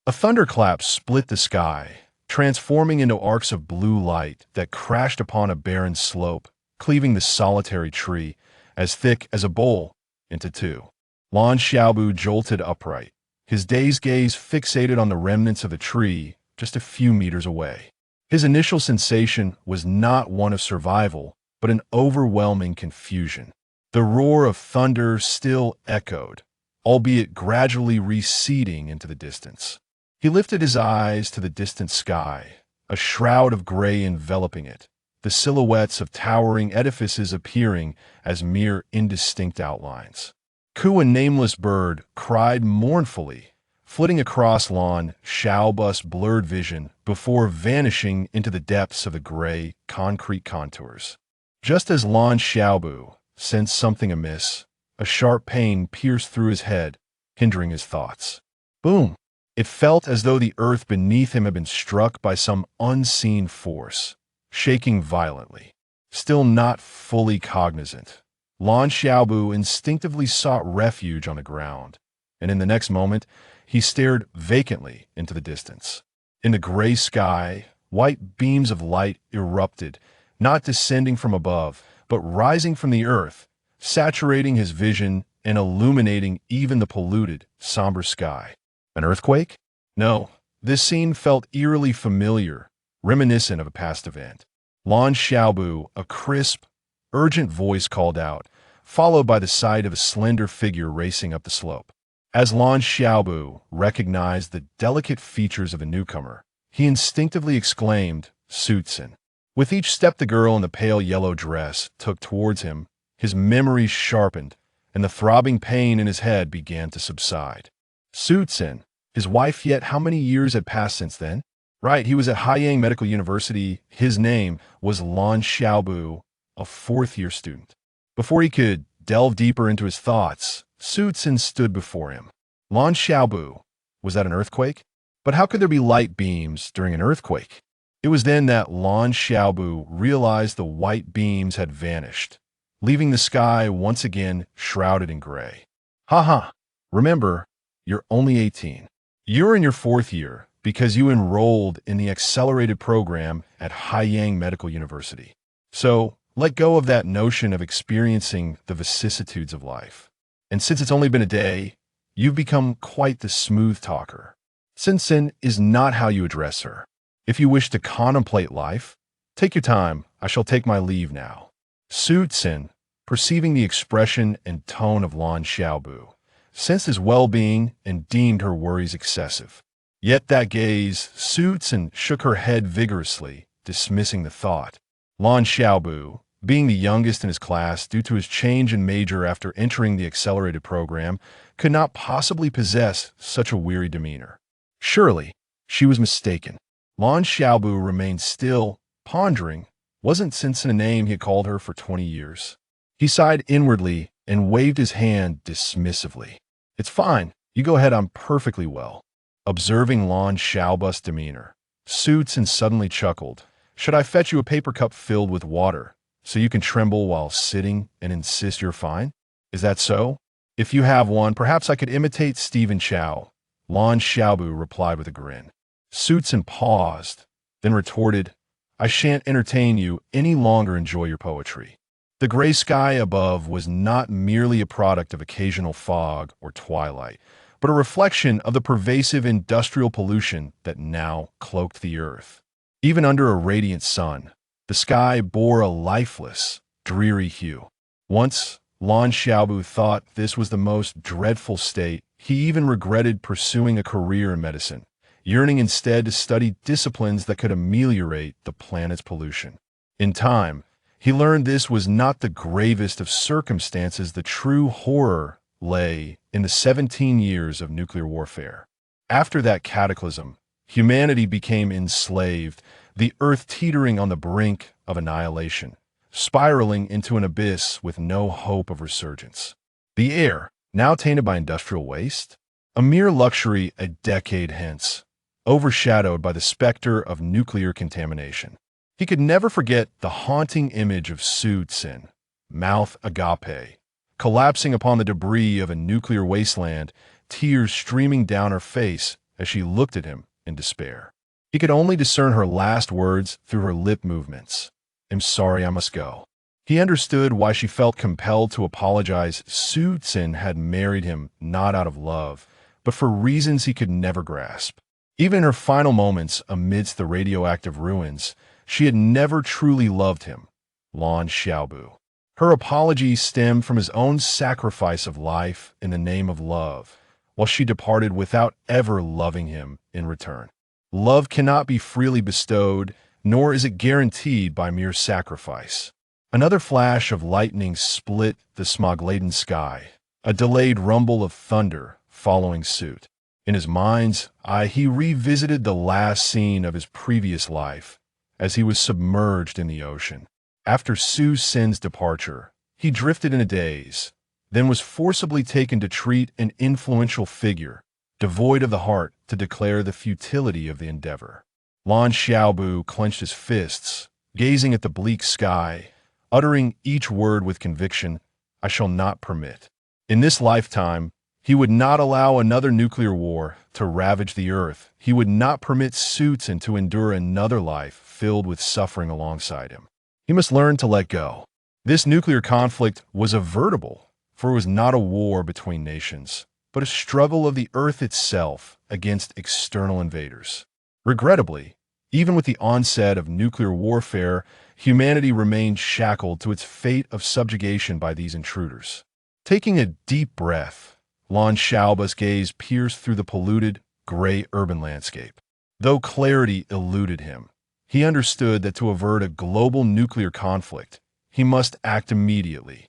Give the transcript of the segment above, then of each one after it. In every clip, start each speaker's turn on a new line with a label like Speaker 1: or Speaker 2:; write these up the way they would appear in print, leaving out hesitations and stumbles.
Speaker 1: A thunderclap split the sky, transforming into arcs of blue light that crashed upon a barren slope, cleaving the solitary tree, as thick as a bowl, into two. Lan Xiaobu jolted upright, his dazed gaze fixated on the remnants of the tree just a few meters away. His initial sensation was not one of survival, but an overwhelming confusion. The roar of thunder still echoed, albeit gradually receding into the distance. He lifted his eyes to the distant sky, a shroud of gray enveloping it, the silhouettes of towering edifices appearing as mere indistinct outlines. Ku, a nameless bird, cried mournfully, flitting across Lan Xiaobu's blurred vision before vanishing into the depths of the gray, concrete contours. Just as Lan Xiaobu sensed something amiss, a sharp pain pierced through his head, hindering his thoughts. Boom! It felt as though the earth beneath him had been struck by some unseen force, shaking violently. Still not fully cognizant, Lan Xiaobu instinctively sought refuge on the ground, and in the next moment, he stared vacantly into the distance. In the gray sky, white beams of light erupted, not descending from above, but rising from the earth, saturating his vision and illuminating even the polluted, somber sky. An earthquake? No, this scene felt eerily familiar, reminiscent of a past event. Lan Xiaobu, a crisp, urgent voice called out, followed by the sight of a slender figure racing up the slope. As Lan Xiaobu recognized the delicate features of the newcomer, he instinctively exclaimed, "Zhou Tian." With each step the girl in the pale yellow dress took towards him, his memories sharpened, and the throbbing pain in his head began to subside. Zhou Tian, his wife, yet how many years had passed since then? Right, he was at Haiyang Medical University. His name was Lan Xiaobu, a fourth-year student. Before he could delve deeper into his thoughts, Zhou Tian stood before him. Lan Xiaobu, was that an earthquake? But how could there be light beams during an earthquake? It was then that Lan Xiaobu realized the white beams had vanished, leaving the sky once again shrouded in gray. Haha, remember, you're only 18. You're in your fourth year because you enrolled in the accelerated program at Haiyang Medical University. So, let go of that notion of experiencing the vicissitudes of life. And since it's only been a day, you've become quite the smooth talker. Sin is not how you address her. If you wish to contemplate life, take your time. I shall take my leave now. Zhou Tian, perceiving the expression and tone of Lan Xiaobu, sensed his well-being and deemed her worries excessive. Yet that gaze, Zhou Tian shook her head vigorously, dismissing the thought. Lan Xiaobu, being the youngest in his class due to his change in major after entering the accelerated program, could not possibly possess such a weary demeanor. Surely, she was mistaken. Lan Xiaobu remained still, pondering. Wasn't Sin a name he had called her for 20 years? He sighed inwardly and waved his hand dismissively. It's fine. You go ahead, I'm perfectly well. Observing Lan Xiaobu's demeanor, Zhou Tian suddenly chuckled. Should I fetch you a paper cup filled with water, so you can tremble while sitting and insist you're fine? Is that so? If you have one, perhaps I could imitate Stephen Chow. Lan Xiaobu replied with a grin. Zhou Tian paused, then retorted, I shan't entertain you any longer. Enjoy your poetry. The gray sky above was not merely a product of occasional fog or twilight, but a reflection of the pervasive industrial pollution that now cloaked the earth. Even under a radiant sun, the sky bore a lifeless, dreary hue. Once, Lan Xiaobu thought this was the most dreadful state. He even regretted pursuing a career in medicine, yearning instead to study disciplines that could ameliorate the planet's pollution. In time, he learned this was not the gravest of circumstances. The true horror lay in the 17 years of nuclear warfare. After that cataclysm, humanity became enslaved, the Earth teetering on the brink of annihilation, spiraling into an abyss with no hope of resurgence. The air, now tainted by industrial waste, a mere luxury a decade hence, overshadowed by the specter of nuclear contamination. He could never forget the haunting image of Zhou Tian, mouth agape, collapsing upon the debris of a nuclear wasteland, tears streaming down her face as she looked at him in despair. He could only discern her last words through her lip movements. "I'm sorry, I must go." He understood why she felt compelled to apologize. Zhou Tian had married him not out of love, but for reasons he could never grasp. Even in her final moments amidst the radioactive ruins, she had never truly loved him, Lan Xiaobu. Her apology stemmed from his own sacrifice of life in the name of love, while she departed without ever loving him in return. Love cannot be freely bestowed, nor is it guaranteed by mere sacrifice. Another flash of lightning split the smog-laden sky, a delayed rumble of thunder following suit. In his mind's eye, he revisited the last scene of his previous life, as he was submerged in the ocean. After Zhou Tian's departure, he drifted in a daze, then was forcibly taken to treat an influential figure, devoid of the heart, to declare the futility of the endeavor. Lan Xiaobu clenched his fists, gazing at the bleak sky, uttering each word with conviction, "I shall not permit." In this lifetime, he would not allow another nuclear war to ravage the Earth. He would not permit Zhou Tian to endure another life filled with suffering alongside him. He must learn to let go. This nuclear conflict was avertible, for it was not a war between nations, but a struggle of the Earth itself against external invaders. Regrettably, even with the onset of nuclear warfare, humanity remained shackled to its fate of subjugation by these intruders. Taking a deep breath, Lan Xiaobu's gaze pierced through the polluted, gray urban landscape. Though clarity eluded him, he understood that to avert a global nuclear conflict, he must act immediately.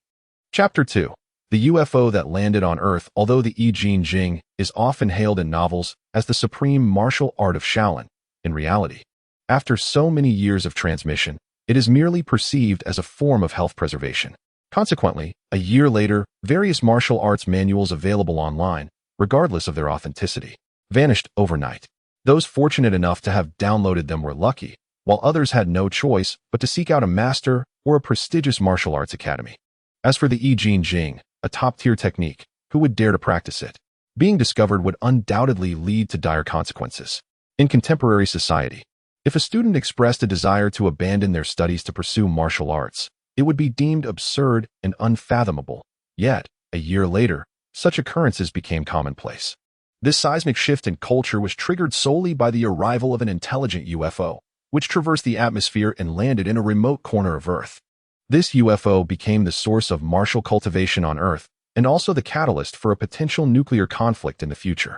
Speaker 1: Chapter 2. The UFO that landed on Earth. Although the I Ching Jing is often hailed in novels as the supreme martial art of Shaolin, in reality, after so many years of transmission, it is merely perceived as a form of health preservation. Consequently, a year later, various martial arts manuals available online, regardless of their authenticity, vanished overnight. Those fortunate enough to have downloaded them were lucky, while others had no choice but to seek out a master or a prestigious martial arts academy. As for the I Ching Jing, a top-tier technique, who would dare to practice it? Being discovered would undoubtedly lead to dire consequences. In contemporary society, if a student expressed a desire to abandon their studies to pursue martial arts, it would be deemed absurd and unfathomable. Yet, a year later, such occurrences became commonplace. This seismic shift in culture was triggered solely by the arrival of an intelligent UFO, which traversed the atmosphere and landed in a remote corner of Earth. This UFO became the source of martial cultivation on Earth and also the catalyst for a potential nuclear conflict in the future.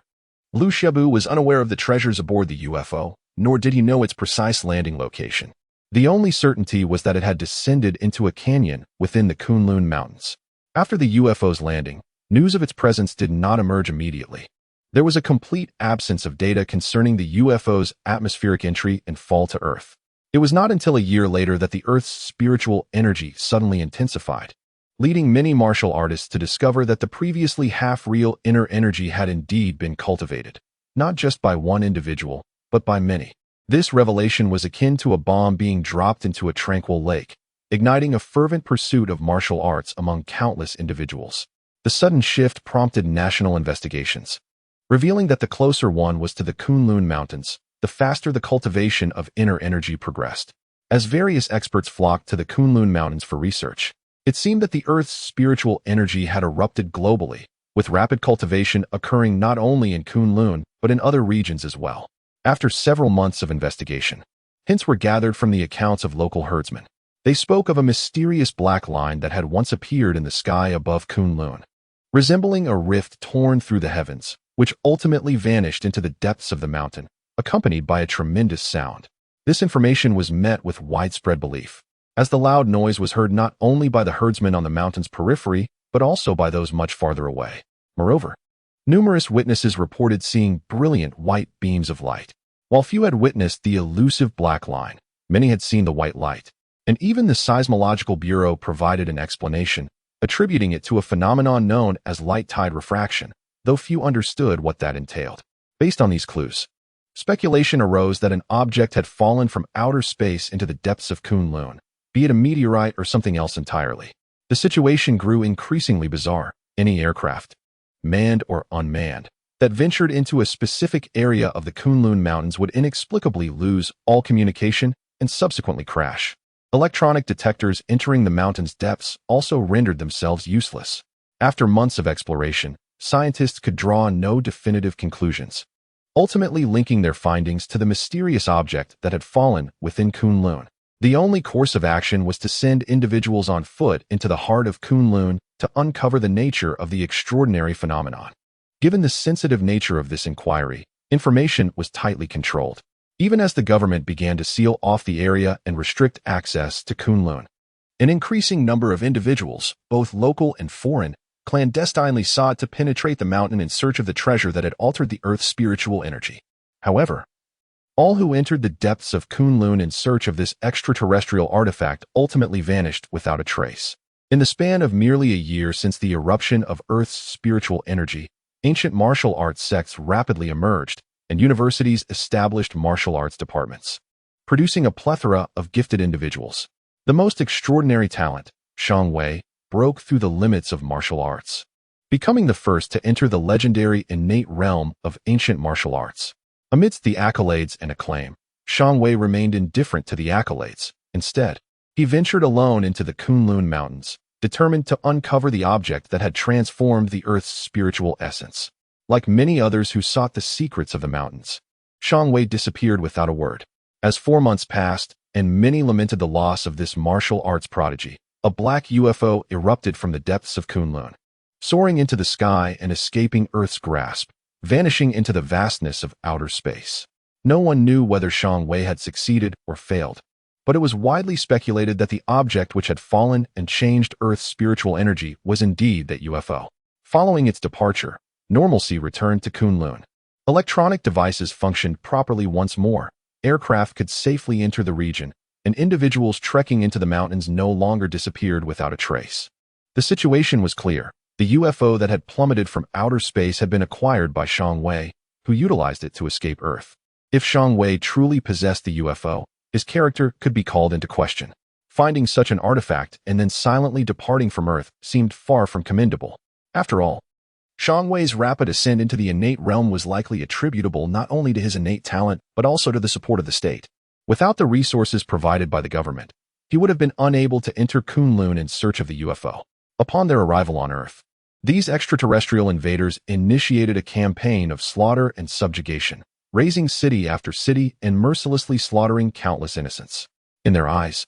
Speaker 1: Lu Xiaobu was unaware of the treasures aboard the UFO, nor did he know its precise landing location. The only certainty was that it had descended into a canyon within the Kunlun Mountains. After the UFO's landing, news of its presence did not emerge immediately. There was a complete absence of data concerning the UFO's atmospheric entry and fall to Earth. It was not until a year later that the Earth's spiritual energy suddenly intensified, leading many martial artists to discover that the previously half-real inner energy had indeed been cultivated, not just by one individual, but by many. This revelation was akin to a bomb being dropped into a tranquil lake, igniting a fervent pursuit of martial arts among countless individuals. The sudden shift prompted national investigations, revealing that the closer one was to the Kunlun Mountains, the faster the cultivation of inner energy progressed. As various experts flocked to the Kunlun Mountains for research, it seemed that the Earth's spiritual energy had erupted globally, with rapid cultivation occurring not only in Kunlun, but in other regions as well. After several months of investigation, hints were gathered from the accounts of local herdsmen. They spoke of a mysterious black line that had once appeared in the sky above Kunlun, resembling a rift torn through the heavens, which ultimately vanished into the depths of the mountain, accompanied by a tremendous sound. This information was met with widespread belief, as the loud noise was heard not only by the herdsmen on the mountain's periphery, but also by those much farther away. Moreover, numerous witnesses reported seeing brilliant white beams of light. While few had witnessed the elusive black line, many had seen the white light, and even the Seismological Bureau provided an explanation, attributing it to a phenomenon known as light tide refraction, though few understood what that entailed. Based on these clues, speculation arose that an object had fallen from outer space into the depths of Kunlun, be it a meteorite or something else entirely. The situation grew increasingly bizarre. Any aircraft, manned or unmanned, that ventured into a specific area of the Kunlun Mountains would inexplicably lose all communication and subsequently crash. Electronic detectors entering the mountain's depths also rendered themselves useless. After months of exploration, scientists could draw no definitive conclusions, ultimately linking their findings to the mysterious object that had fallen within Kunlun. The only course of action was to send individuals on foot into the heart of Kunlun to uncover the nature of the extraordinary phenomenon. Given the sensitive nature of this inquiry, information was tightly controlled, even as the government began to seal off the area and restrict access to Kunlun. An increasing number of individuals, both local and foreign, clandestinely sought to penetrate the mountain in search of the treasure that had altered the Earth's spiritual energy. However, all who entered the depths of Kunlun in search of this extraterrestrial artifact ultimately vanished without a trace. In the span of merely a year since the eruption of Earth's spiritual energy, ancient martial arts sects rapidly emerged, and universities established martial arts departments, producing a plethora of gifted individuals. The most extraordinary talent, Shang Wei, broke through the limits of martial arts, becoming the first to enter the legendary innate realm of ancient martial arts. Amidst the accolades and acclaim, Shang Wei remained indifferent to the accolades. Instead, he ventured alone into the Kunlun Mountains, determined to uncover the object that had transformed the Earth's spiritual essence. Like many others who sought the secrets of the mountains, Shang Wei disappeared without a word. As 4 months passed, and many lamented the loss of this martial arts prodigy, a black UFO erupted from the depths of Kunlun, soaring into the sky and escaping Earth's grasp, vanishing into the vastness of outer space. No one knew whether Shang Wei had succeeded or failed, but it was widely speculated that the object which had fallen and changed Earth's spiritual energy was indeed that UFO. Following its departure, normalcy returned to Kunlun. Electronic devices functioned properly once more, aircraft could safely enter the region, and individuals trekking into the mountains no longer disappeared without a trace. The situation was clear. The UFO that had plummeted from outer space had been acquired by Shang Wei, who utilized it to escape Earth. If Shang Wei truly possessed the UFO, his character could be called into question. Finding such an artifact and then silently departing from Earth seemed far from commendable. After all, Shang Wei's rapid ascent into the innate realm was likely attributable not only to his innate talent but also to the support of the state. Without the resources provided by the government, he would have been unable to enter Kunlun in search of the UFO. Upon their arrival on Earth, these extraterrestrial invaders initiated a campaign of slaughter and subjugation, razing city after city and mercilessly slaughtering countless innocents. In their eyes,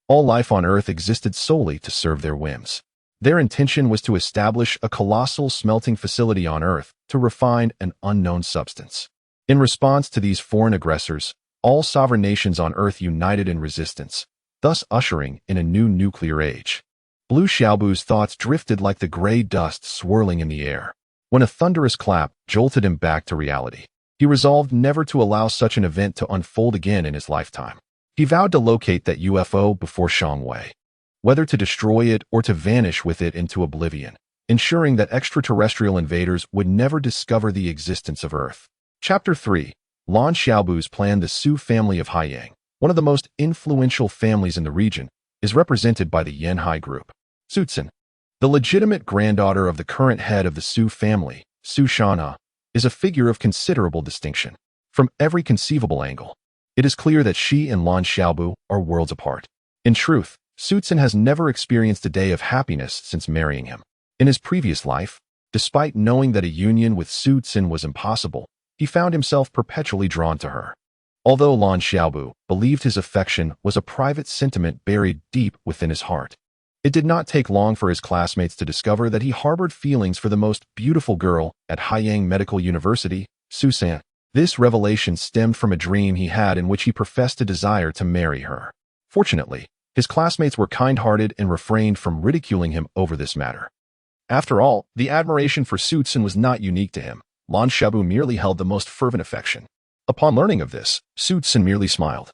Speaker 1: all life on Earth existed solely to serve their whims. Their intention was to establish a colossal smelting facility on Earth to refine an unknown substance. In response to these foreign aggressors, all sovereign nations on Earth united in resistance, thus ushering in a new nuclear age. Blue Xiaobu's thoughts drifted like the gray dust swirling in the air, when a thunderous clap jolted him back to reality. He resolved never to allow such an event to unfold again in his lifetime. He vowed to locate that UFO before Shang Wei, whether to destroy it or to vanish with it into oblivion, ensuring that extraterrestrial invaders would never discover the existence of Earth. Chapter 3. Lan Xiaobu's plan. The Su family of Haiyang, one of the most influential families in the region, is represented by the Yanhai group. Su Tian, the legitimate granddaughter of the current head of the Su family, Su Shanha, is a figure of considerable distinction. From every conceivable angle, it is clear that she and Lan Xiaobu are worlds apart. In truth, Su Tian has never experienced a day of happiness since marrying him. In his previous life, despite knowing that a union with Su Tian was impossible, he found himself perpetually drawn to her. Although Lan Xiaobu believed his affection was a private sentiment buried deep within his heart, it did not take long for his classmates to discover that he harbored feelings for the most beautiful girl at Haiyang Medical University, Su San. This revelation stemmed from a dream he had in which he professed a desire to marry her. Fortunately, his classmates were kind-hearted and refrained from ridiculing him over this matter. After all, the admiration for Su Tian was not unique to him. Lan Xiaobu merely held the most fervent affection. Upon learning of this, Su Tian merely smiled,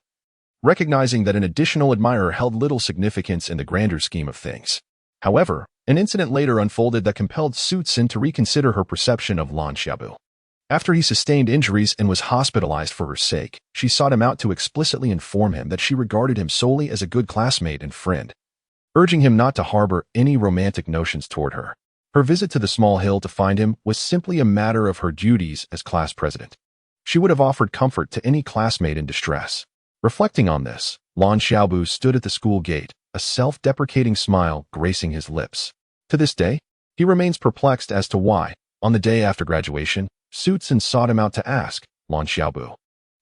Speaker 1: recognizing that an additional admirer held little significance in the grander scheme of things. However, an incident later unfolded that compelled Su Tian to reconsider her perception of Lan Xiaobu. After he sustained injuries and was hospitalized for her sake, she sought him out to explicitly inform him that she regarded him solely as a good classmate and friend, urging him not to harbor any romantic notions toward her. Her visit to the small hill to find him was simply a matter of her duties as class president. She would have offered comfort to any classmate in distress. Reflecting on this, Lan Xiaobu stood at the school gate, a self-deprecating smile gracing his lips. To this day, he remains perplexed as to why, on the day after graduation, Zhou Tian sought him out to ask, Lan Xiaobu,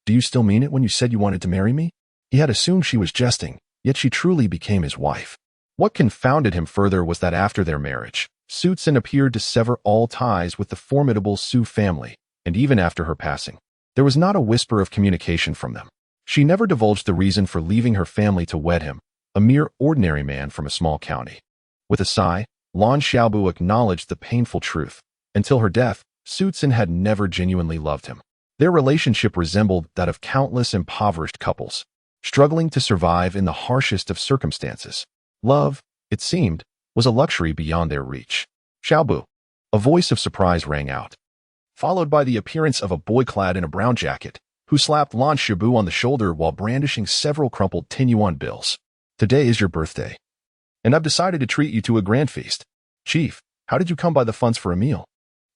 Speaker 1: "Do you still mean it when you said you wanted to marry me?" He had assumed she was jesting, yet she truly became his wife. What confounded him further was that after their marriage, Zhou Tian appeared to sever all ties with the formidable Su family, and even after her passing, there was not a whisper of communication from them. She never divulged the reason for leaving her family to wed him, a mere ordinary man from a small county. With a sigh, Lan Xiaobu acknowledged the painful truth. Until her death, Zhou Tian had never genuinely loved him. Their relationship resembled that of countless impoverished couples, struggling to survive in the harshest of circumstances. Love, it seemed, was a luxury beyond their reach. "Xiaobu," a voice of surprise rang out, followed by the appearance of a boy clad in a brown jacket, who slapped Lan Xiaobu on the shoulder while brandishing several crumpled 10 yuan bills. "Today is your birthday, and I've decided to treat you to a grand feast. Chief, how did you come by the funds for a meal?"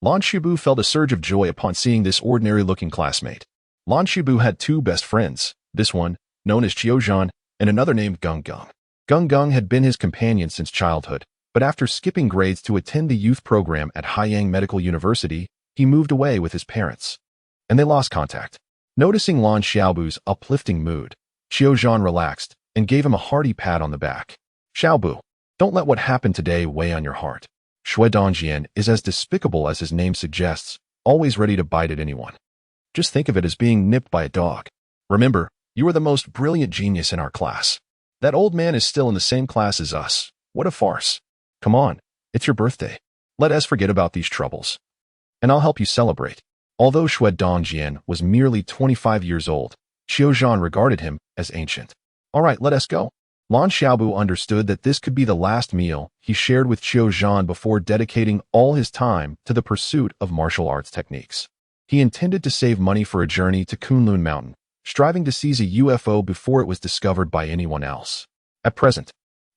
Speaker 1: Lan Xiaobu felt a surge of joy upon seeing this ordinary-looking classmate. Lan Xiaobu had two best friends, this one, known as Qiuzhan, and another named Gung Gung. Gung Gung had been his companion since childhood, but after skipping grades to attend the youth program at Haiyang Medical University, he moved away with his parents, and they lost contact. Noticing Lan Xiaobu's uplifting mood, Qiuzhan relaxed and gave him a hearty pat on the back. "Xiaobu, don't let what happened today weigh on your heart. Shui Dongjian is as despicable as his name suggests, always ready to bite at anyone. Just think of it as being nipped by a dog. Remember, you are the most brilliant genius in our class. That old man is still in the same class as us. What a farce. Come on, it's your birthday. Let us forget about these troubles, and I'll help you celebrate." Although Shui Dongjian was merely 25 years old, Qiuzhan regarded him as ancient. "All right, let us go." Lan Xiaobu understood that this could be the last meal he shared with Qiuzhan before dedicating all his time to the pursuit of martial arts techniques. He intended to save money for a journey to Kunlun Mountain, striving to seize a UFO before it was discovered by anyone else. At present,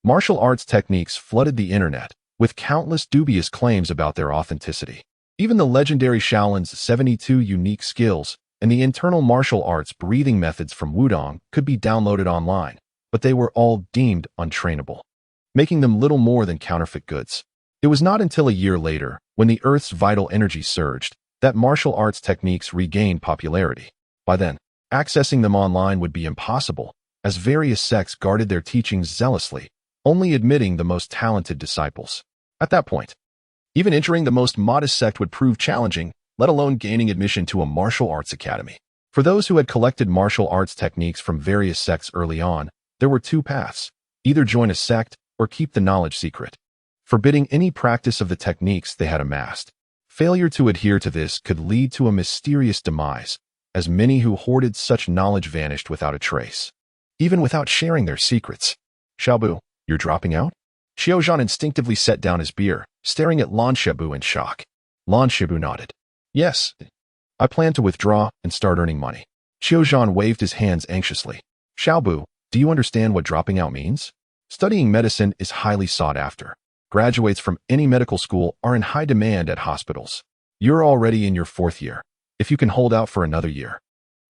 Speaker 1: martial arts techniques flooded the internet with countless dubious claims about their authenticity. Even the legendary Shaolin's 72 unique skills and the internal martial arts breathing methods from Wudong could be downloaded online, but they were all deemed untrainable, making them little more than counterfeit goods. It was not until a year later, when the Earth's vital energy surged, that martial arts techniques regained popularity. By then, accessing them online would be impossible, as various sects guarded their teachings zealously, only admitting the most talented disciples. At that point, even entering the most modest sect would prove challenging, let alone gaining admission to a martial arts academy. For those who had collected martial arts techniques from various sects early on, there were two paths: either join a sect or keep the knowledge secret, forbidding any practice of the techniques they had amassed. Failure to adhere to this could lead to a mysterious demise, as many who hoarded such knowledge vanished without a trace, even without sharing their secrets. "Xiaobu, you're dropping out?" Qiuzhan instinctively set down his beer, staring at Lan Xiaobu in shock. Lan Xiaobu nodded. "Yes, I plan to withdraw and start earning money." Qiuzhan waved his hands anxiously. "Xiaobu, do you understand what dropping out means? Studying medicine is highly sought after. Graduates from any medical school are in high demand at hospitals. You're already in your 4th year. If you can hold out for another year,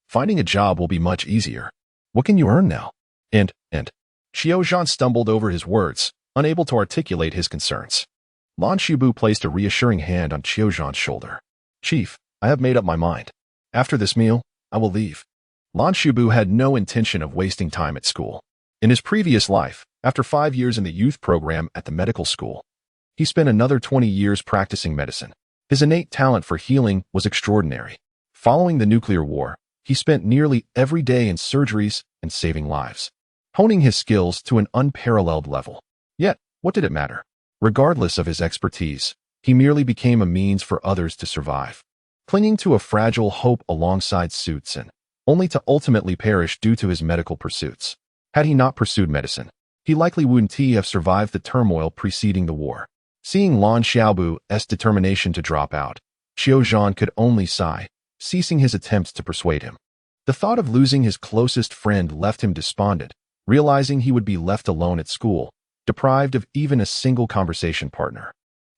Speaker 1: finding a job will be much easier. What can you earn now?" And Qiuzhan stumbled over his words, unable to articulate his concerns. Lan Xiaobu placed a reassuring hand on Qiuzhan's shoulder. "Chief, I have made up my mind. After this meal, I will leave." Lan Xiaobu had no intention of wasting time at school. In his previous life, after 5 years in the youth program at the medical school, he spent another 20 years practicing medicine. His innate talent for healing was extraordinary. Following the nuclear war, he spent nearly every day in surgeries and saving lives, honing his skills to an unparalleled level. Yet, what did it matter? Regardless of his expertise, he merely became a means for others to survive, clinging to a fragile hope alongside Zhou Tian, only to ultimately perish due to his medical pursuits. Had he not pursued medicine, he likely wouldn't have survived the turmoil preceding the war. Seeing Lan Xiaobu's determination to drop out, Qiuzhan could only sigh, ceasing his attempts to persuade him. The thought of losing his closest friend left him despondent, realizing he would be left alone at school, deprived of even a single conversation partner.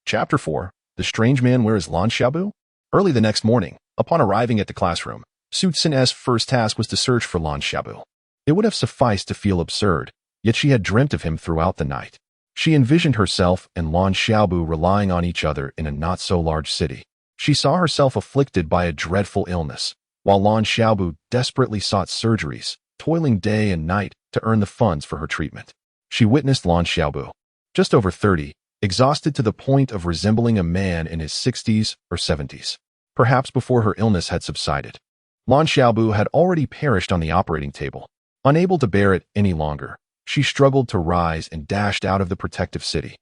Speaker 1: Chapter 4. The Strange Man Wears Lan Xiaobu? Early the next morning, upon arriving at the classroom, Zhou Tian's first task was to search for Lan Xiaobu. It would have sufficed to feel absurd, yet she had dreamt of him throughout the night. She envisioned herself and Lan Xiaobu relying on each other in a not-so-large city. She saw herself afflicted by a dreadful illness, while Lan Xiaobu desperately sought surgeries, toiling day and night to earn the funds for her treatment. She witnessed Lan Xiaobu, just over 30, exhausted to the point of resembling a man in his 60s or 70s. Perhaps before her illness had subsided. Lan Xiaobu had already perished on the operating table. Unable to bear it any longer, she struggled to rise and dashed out of the protective city.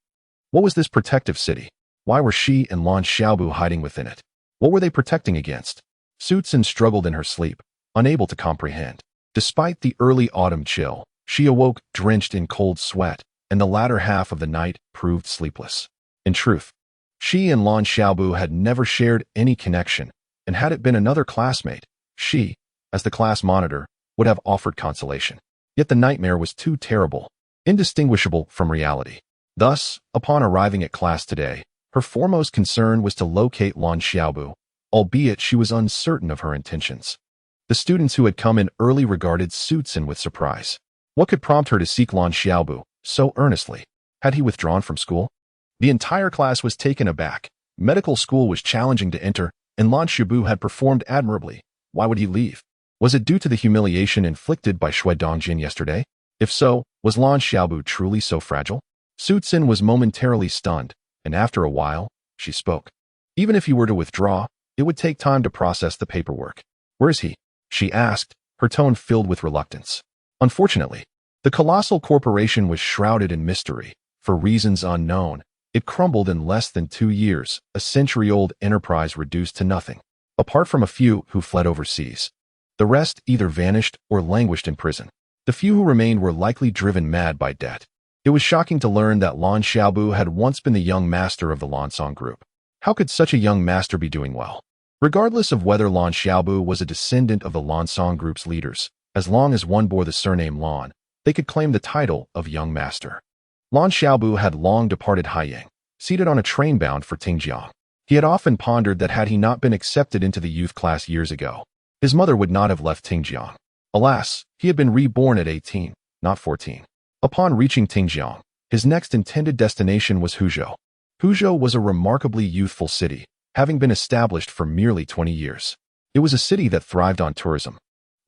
Speaker 1: What was this protective city? Why were she and Lan Xiaobu hiding within it? What were they protecting against? Zhou Tian struggled in her sleep, unable to comprehend. Despite the early autumn chill, she awoke drenched in cold sweat, and the latter half of the night proved sleepless. In truth, she and Lan Xiaobu had never shared any connection, and had it been another classmate, she, as the class monitor, would have offered consolation. Yet the nightmare was too terrible, indistinguishable from reality. Thus, upon arriving at class today, her foremost concern was to locate Lan Xiaobu, albeit she was uncertain of her intentions. The students who had come in early regarded Zhou Tian with surprise. What could prompt her to seek Lan Xiaobu so earnestly? Had he withdrawn from school? The entire class was taken aback. Medical school was challenging to enter, and Lan Xiaobu had performed admirably. Why would he leave? Was it due to the humiliation inflicted by Shui Dongjin yesterday? If so, was Lan Xiaobu truly so fragile? Zhou Tian was momentarily stunned, and after a while, she spoke. Even if he were to withdraw, it would take time to process the paperwork. Where is he? She asked, her tone filled with reluctance. Unfortunately, the colossal corporation was shrouded in mystery. For reasons unknown, it crumbled in less than 2 years, a century-old enterprise reduced to nothing. Apart from a few who fled overseas, the rest either vanished or languished in prison. The few who remained were likely driven mad by debt. It was shocking to learn that Lan Xiaobu had once been the young master of the Lansong group. How could such a young master be doing well? Regardless of whether Lan Xiaobu was a descendant of the Lansong group's leaders, as long as one bore the surname Lan, they could claim the title of young master. Lan Xiaobu had long departed Haiyang, seated on a train bound for Tingjiang. He had often pondered that had he not been accepted into the youth class years ago, his mother would not have left Tingjiang. Alas, he had been reborn at 18, not 14. Upon reaching Tingjiang, his next intended destination was Huzhou. Huzhou was a remarkably youthful city, having been established for merely 20 years. It was a city that thrived on tourism,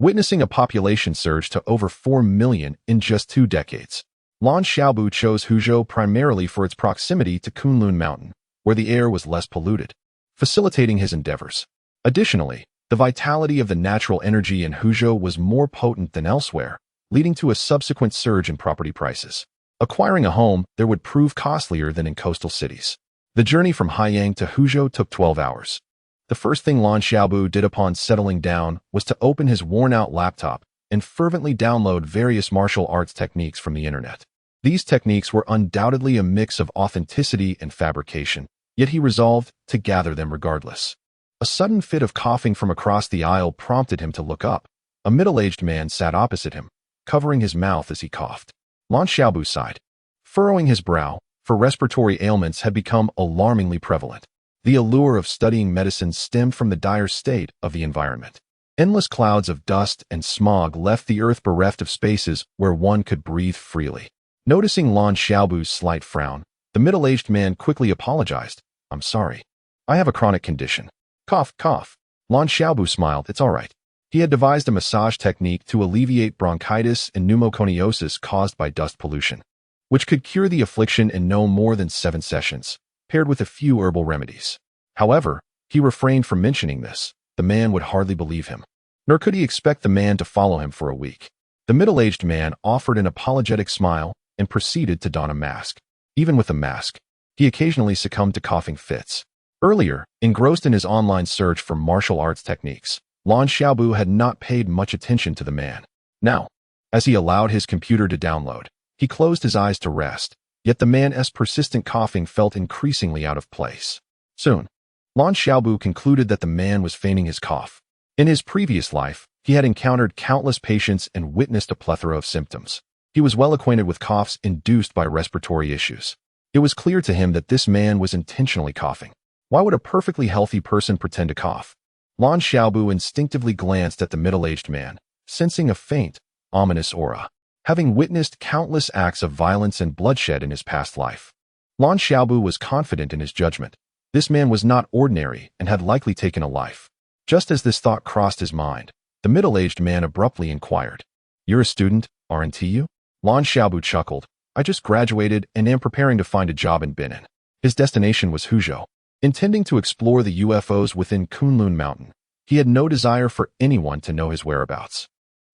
Speaker 1: witnessing a population surge to over 4 million in just 2 decades. Lan Xiaobu chose Huzhou primarily for its proximity to Kunlun Mountain, where the air was less polluted, facilitating his endeavors. Additionally, the vitality of the natural energy in Huzhou was more potent than elsewhere, leading to a subsequent surge in property prices. Acquiring a home there would prove costlier than in coastal cities. The journey from Haiyang to Huzhou took 12 hours. The first thing Lan Xiaobu did upon settling down was to open his worn-out laptop and fervently download various martial arts techniques from the internet. These techniques were undoubtedly a mix of authenticity and fabrication, yet he resolved to gather them regardless. A sudden fit of coughing from across the aisle prompted him to look up. A middle-aged man sat opposite him, covering his mouth as he coughed. Lan Xiaobu sighed, furrowing his brow, for respiratory ailments had become alarmingly prevalent. The allure of studying medicine stemmed from the dire state of the environment. Endless clouds of dust and smog left the earth bereft of spaces where one could breathe freely. Noticing Lan Xiaobu's slight frown, the middle-aged man quickly apologized. "I'm sorry. I have a chronic condition." Cough, cough. Lan Xiaobu smiled. It's all right. He had devised a massage technique to alleviate bronchitis and pneumoconiosis caused by dust pollution, which could cure the affliction in no more than 7 sessions, paired with a few herbal remedies. However, he refrained from mentioning this. The man would hardly believe him, nor could he expect the man to follow him for a week. The middle-aged man offered an apologetic smile and proceeded to don a mask. Even with a mask, he occasionally succumbed to coughing fits. Earlier, engrossed in his online search for martial arts techniques, Lan Xiaobu had not paid much attention to the man. Now, as he allowed his computer to download, he closed his eyes to rest, yet the man's persistent coughing felt increasingly out of place. Soon, Lan Xiaobu concluded that the man was feigning his cough. In his previous life, he had encountered countless patients and witnessed a plethora of symptoms. He was well acquainted with coughs induced by respiratory issues. It was clear to him that this man was intentionally coughing. Why would a perfectly healthy person pretend to cough? Lan Xiaobu instinctively glanced at the middle-aged man, sensing a faint, ominous aura. Having witnessed countless acts of violence and bloodshed in his past life, Lan Xiaobu was confident in his judgment. This man was not ordinary and had likely taken a life. Just as this thought crossed his mind, the middle-aged man abruptly inquired, "You're a student, aren't you?" Lan Xiaobu chuckled. "I just graduated and am preparing to find a job in Benin." His destination was Huzhou. Intending to explore the UFOs within Kunlun Mountain, he had no desire for anyone to know his whereabouts.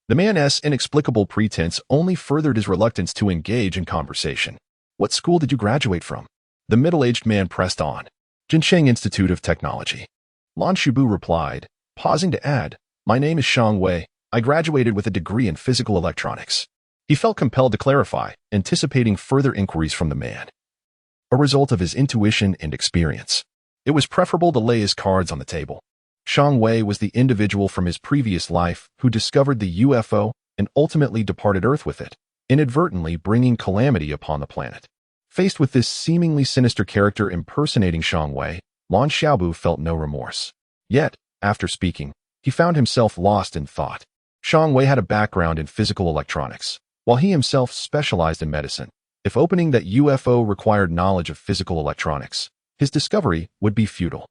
Speaker 1: The man's inexplicable pretense only furthered his reluctance to engage in conversation. "What school did you graduate from?" The middle-aged man pressed on. "Jincheng Institute of Technology." Lan Xiaobu replied, pausing to add, "My name is Shang Wei. I graduated with a degree in physical electronics." He felt compelled to clarify, anticipating further inquiries from the man. A result of his intuition and experience. It was preferable to lay his cards on the table. Shang Wei was the individual from his previous life who discovered the UFO and ultimately departed Earth with it, inadvertently bringing calamity upon the planet. Faced with this seemingly sinister character impersonating Shang Wei, Lan Xiaobu felt no remorse. Yet, after speaking, he found himself lost in thought. Shang Wei had a background in physical electronics, while he himself specialized in medicine. If opening that UFO required knowledge of physical electronics, his discovery would be futile.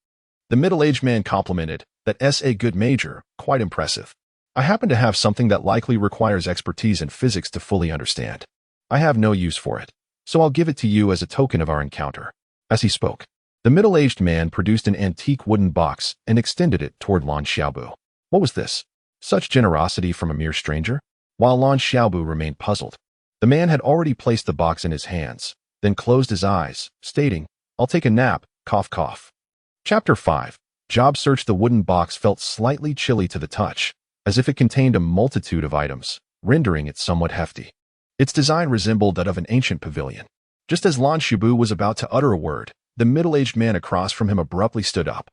Speaker 1: The middle-aged man complimented, "That's a good major, quite impressive. I happen to have something that likely requires expertise in physics to fully understand. I have no use for it, so I'll give it to you as a token of our encounter." As he spoke, the middle-aged man produced an antique wooden box and extended it toward Lan Xiaobu. What was this? Such generosity from a mere stranger? While Lan Xiaobu remained puzzled, the man had already placed the box in his hands, then closed his eyes, stating, "I'll take a nap, cough cough." Chapter 5. Job Search. The wooden box felt slightly chilly to the touch, as if it contained a multitude of items, rendering it somewhat hefty. Its design resembled that of an ancient pavilion. Just as Lan Xiaobu was about to utter a word, the middle-aged man across from him abruptly stood up,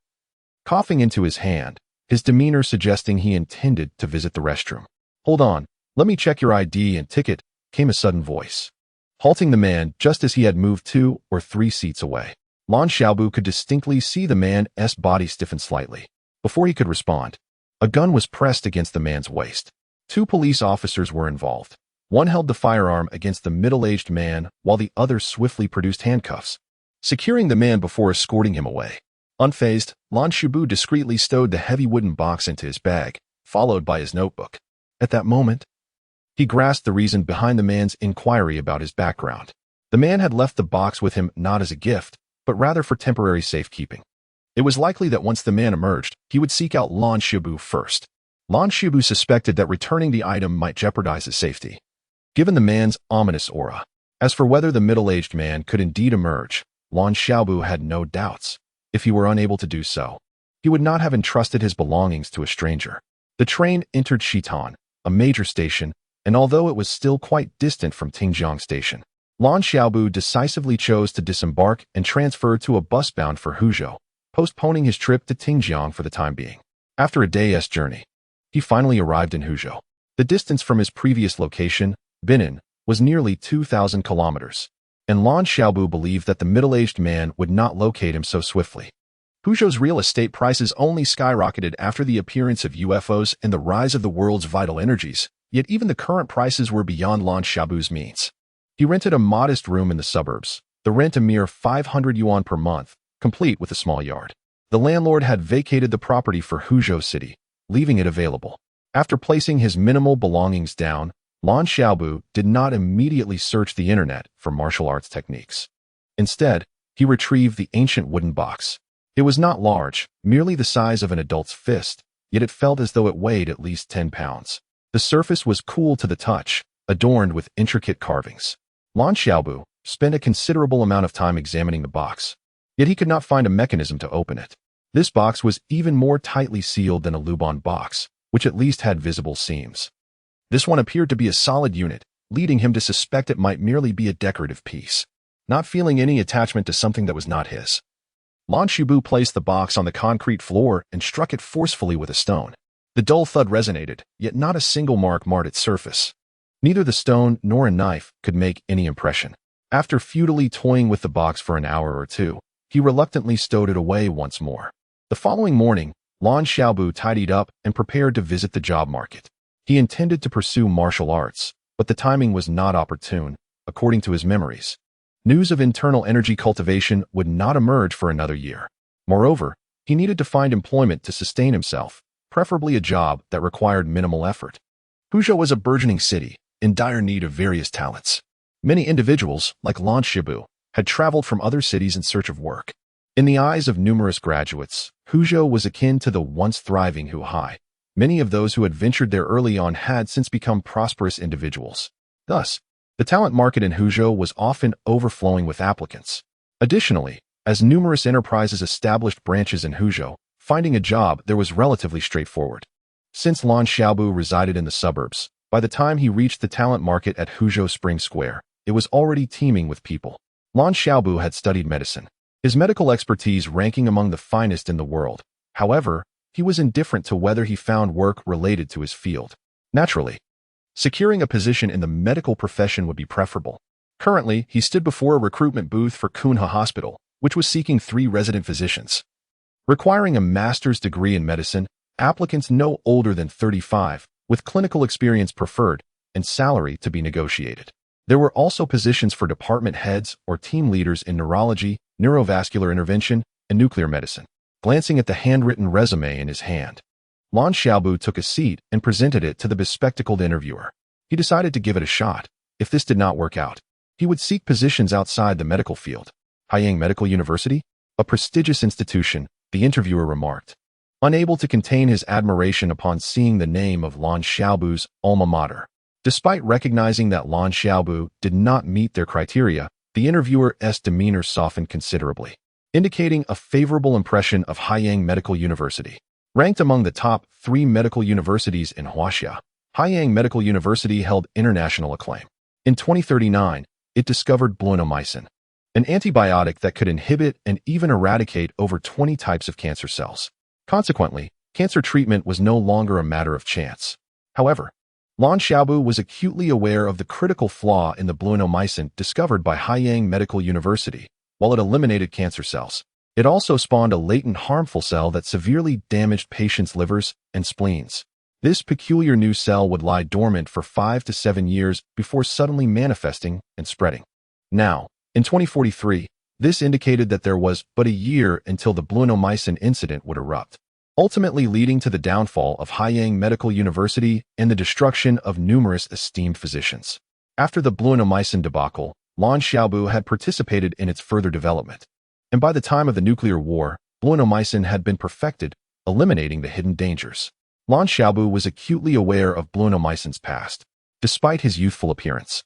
Speaker 1: coughing into his hand, his demeanor suggesting he intended to visit the restroom. "Hold on, let me check your ID and ticket," came a sudden voice, halting the man just as he had moved 2 or 3 seats away. Lan Xiaobu could distinctly see the man's body stiffen slightly. Before he could respond, a gun was pressed against the man's waist. 2 police officers were involved. One held the firearm against the middle-aged man, while the other swiftly produced handcuffs, securing the man before escorting him away. Unfazed, Lan Xiaobu discreetly stowed the heavy wooden box into his bag, followed by his notebook. At that moment, he grasped the reason behind the man's inquiry about his background. The man had left the box with him not as a gift, but rather for temporary safekeeping. It was likely that once the man emerged, he would seek out Lan Xiaobu first. Lan Xiaobu suspected that returning the item might jeopardize his safety, given the man's ominous aura. As for whether the middle-aged man could indeed emerge, Lan Xiaobu had no doubts. If he were unable to do so, he would not have entrusted his belongings to a stranger. The train entered Xitan, a major station, and although it was still quite distant from Tingjiang Station, Lan Xiaobu decisively chose to disembark and transfer to a bus bound for Huzhou, postponing his trip to Tingjiang for the time being. After a day's journey, he finally arrived in Huzhou. The distance from his previous location, Benin, was nearly 2,000 kilometers, and Lan Xiaobu believed that the middle-aged man would not locate him so swiftly. Huzhou's real estate prices only skyrocketed after the appearance of UFOs and the rise of the world's vital energies, yet even the current prices were beyond Lan Xiaobu's means. He rented a modest room in the suburbs, the rent a mere 500 yuan per month, complete with a small yard. The landlord had vacated the property for Huzhou City, leaving it available. After placing his minimal belongings down, Lan Xiaobu did not immediately search the internet for martial arts techniques. Instead, he retrieved the ancient wooden box. It was not large, merely the size of an adult's fist, yet it felt as though it weighed at least 10 pounds. The surface was cool to the touch, adorned with intricate carvings. Lan Xiaobu spent a considerable amount of time examining the box, yet he could not find a mechanism to open it. This box was even more tightly sealed than a Luban box, which at least had visible seams. This one appeared to be a solid unit, leading him to suspect it might merely be a decorative piece. Not feeling any attachment to something that was not his, Lan Xiaobu placed the box on the concrete floor and struck it forcefully with a stone. The dull thud resonated, yet not a single mark marred its surface. Neither the stone nor a knife could make any impression. After futilely toying with the box for an hour or two, he reluctantly stowed it away once more. The following morning, Lan Xiaobu tidied up and prepared to visit the job market. He intended to pursue martial arts, but the timing was not opportune, according to his memories. News of internal energy cultivation would not emerge for another year. Moreover, he needed to find employment to sustain himself, preferably a job that required minimal effort. Huzhou was a burgeoning city, in dire need of various talents. Many individuals, like Lan Xiaobu, had traveled from other cities in search of work. In the eyes of numerous graduates, Huzhou was akin to the once thriving Huhai. Many of those who had ventured there early on had since become prosperous individuals. Thus, the talent market in Huzhou was often overflowing with applicants. Additionally, as numerous enterprises established branches in Huzhou, finding a job there was relatively straightforward. Since Lan Xiaobu resided in the suburbs, by the time he reached the talent market at Huzhou Spring Square, it was already teeming with people. Lan Xiaobu had studied medicine, his medical expertise ranking among the finest in the world. However, he was indifferent to whether he found work related to his field. Naturally, securing a position in the medical profession would be preferable. Currently, he stood before a recruitment booth for Kunha Hospital, which was seeking 3 resident physicians. Requiring a master's degree in medicine, applicants no older than 35, with clinical experience preferred, and salary to be negotiated. There were also positions for department heads or team leaders in neurology, neurovascular intervention, and nuclear medicine. Glancing at the handwritten resume in his hand, Lan Xiaobu took a seat and presented it to the bespectacled interviewer. He decided to give it a shot. If this did not work out, he would seek positions outside the medical field. Haiyang Medical University? A prestigious institution, the interviewer remarked. Unable to contain his admiration upon seeing the name of Lan Xiaobu's alma mater. Despite recognizing that Lan Xiaobu did not meet their criteria, the interviewer's demeanor softened considerably, indicating a favorable impression of Haiyang Medical University. Ranked among the top 3 medical universities in Huaxia, Haiyang Medical University held international acclaim. In 2039, it discovered blenomycin, an antibiotic that could inhibit and even eradicate over 20 types of cancer cells. Consequently, cancer treatment was no longer a matter of chance. However, Lan Xiaobu was acutely aware of the critical flaw in the blenomycin discovered by Haiyang Medical University. While it eliminated cancer cells, it also spawned a latent harmful cell that severely damaged patients' livers and spleens. This peculiar new cell would lie dormant for 5 to 7 years before suddenly manifesting and spreading. Now, in 2043, this indicated that there was but a year until the blenomycin incident would erupt, ultimately leading to the downfall of Haiyang Medical University and the destruction of numerous esteemed physicians. After the blenomycin debacle, Lan Xiaobu had participated in its further development, and by the time of the nuclear war, blenomycin had been perfected, eliminating the hidden dangers. Lan Xiaobu was acutely aware of blenomycin's past, despite his youthful appearance.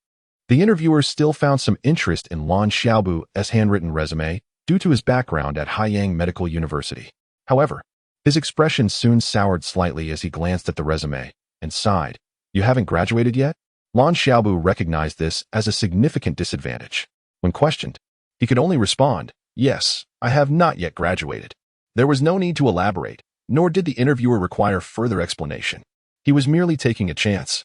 Speaker 1: The interviewer still found some interest in Lan Xiaobu's handwritten resume due to his background at Haiyang Medical University. However, his expression soon soured slightly as he glanced at the resume and sighed. "You haven't graduated yet?" Lan Xiaobu recognized this as a significant disadvantage. When questioned, he could only respond, "Yes, I have not yet graduated." There was no need to elaborate, nor did the interviewer require further explanation. He was merely taking a chance,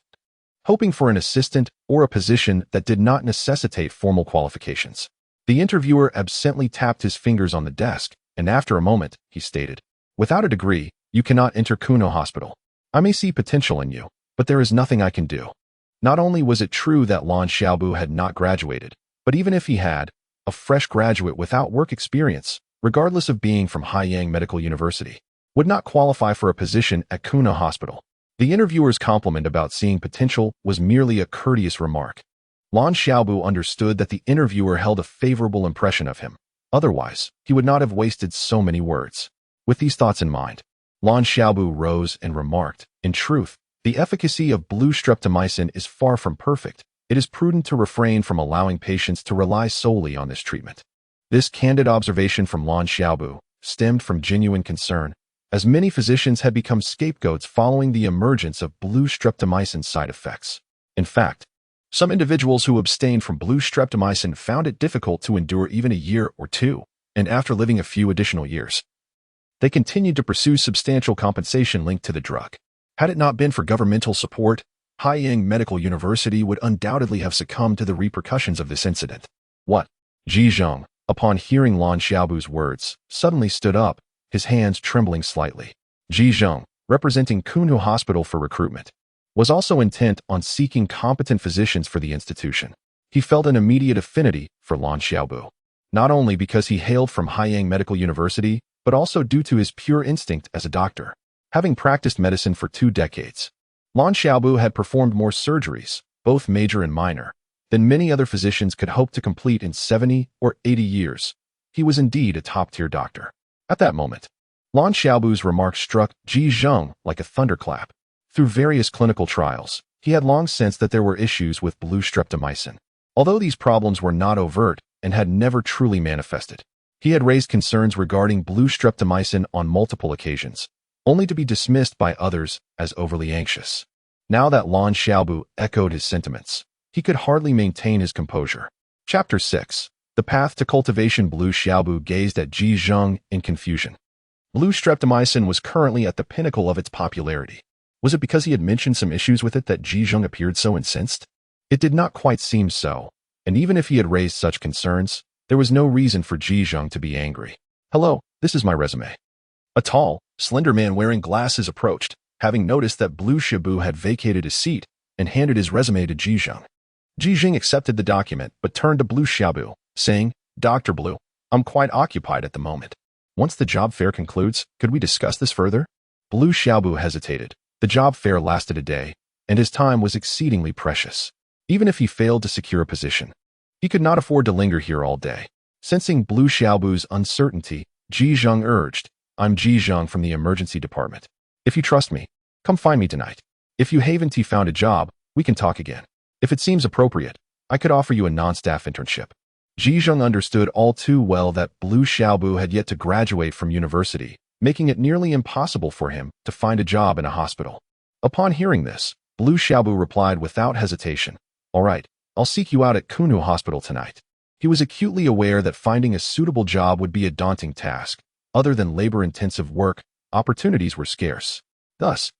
Speaker 1: hoping for an assistant or a position that did not necessitate formal qualifications. The interviewer absently tapped his fingers on the desk, and after a moment, he stated, "Without a degree, you cannot enter Kuno Hospital. I may see potential in you, but there is nothing I can do." Not only was it true that Lan Xiaobu had not graduated, but even if he had, a fresh graduate without work experience, regardless of being from Haiyang Medical University, would not qualify for a position at Kuno Hospital. The interviewer's compliment about seeing potential was merely a courteous remark. Lan Xiaobu understood that the interviewer held a favorable impression of him. Otherwise, he would not have wasted so many words. With these thoughts in mind, Lan Xiaobu rose and remarked, "In truth, the efficacy of blue streptomycin is far from perfect. It is prudent to refrain from allowing patients to rely solely on this treatment." This candid observation from Lan Xiaobu stemmed from genuine concern, as many physicians had become scapegoats following the emergence of blue streptomycin side effects. In fact, some individuals who abstained from blue streptomycin found it difficult to endure even a year or two, and after living a few additional years, they continued to pursue substantial compensation linked to the drug. Had it not been for governmental support, Haiyang Medical University would undoubtedly have succumbed to the repercussions of this incident. What? Ji Zheng, upon hearing Lan Xiaobu's words, suddenly stood up, his hands trembling slightly. Ji Zheng, representing Kunhu Hospital for recruitment, was also intent on seeking competent physicians for the institution. He felt an immediate affinity for Lan Xiaobu, not only because he hailed from Haiyang Medical University, but also due to his pure instinct as a doctor. Having practiced medicine for 2 decades, Lan Xiaobu had performed more surgeries, both major and minor, than many other physicians could hope to complete in 70 or 80 years. He was indeed a top-tier doctor. At that moment, Lan Xiaobu's remark struck Ji Zheng like a thunderclap. Through various clinical trials, he had long sensed that there were issues with blue streptomycin. Although these problems were not overt and had never truly manifested, he had raised concerns regarding blue streptomycin on multiple occasions, only to be dismissed by others as overly anxious. Now that Lan Xiaobu echoed his sentiments, he could hardly maintain his composure. Chapter 6. The Path to Cultivation. Blue Xiaobu gazed at Ji Zheng in confusion. Blue streptomycin was currently at the pinnacle of its popularity. Was it because he had mentioned some issues with it that Ji Zheng appeared so incensed? It did not quite seem so, and even if he had raised such concerns, there was no reason for Ji Zheng to be angry. Hello, this is my resume. A tall, slender man wearing glasses approached, having noticed that Blue Xiaobu had vacated his seat, and handed his resume to Ji Zheng. Ji Zheng accepted the document but turned to Blue Xiaobu, saying, Dr. Blue, I'm quite occupied at the moment. Once the job fair concludes, could we discuss this further? Blue Xiaobu hesitated. The job fair lasted a day, and his time was exceedingly precious. Even if he failed to secure a position, he could not afford to linger here all day. Sensing Blue Xiaobu's uncertainty, Ji Zheng urged, I'm Ji Zheng from the emergency department. If you trust me, come find me tonight. If you haven't found a job, we can talk again. If it seems appropriate, I could offer you a non-staff internship. Ji Zheng understood all too well that Blue Xiaobu had yet to graduate from university, making it nearly impossible for him to find a job in a hospital. Upon hearing this, Blue Xiaobu replied without hesitation, All right, I'll seek you out at Kunhu Hospital tonight. He was acutely aware that finding a suitable job would be a daunting task. Other than labor-intensive work, opportunities were scarce. Thus,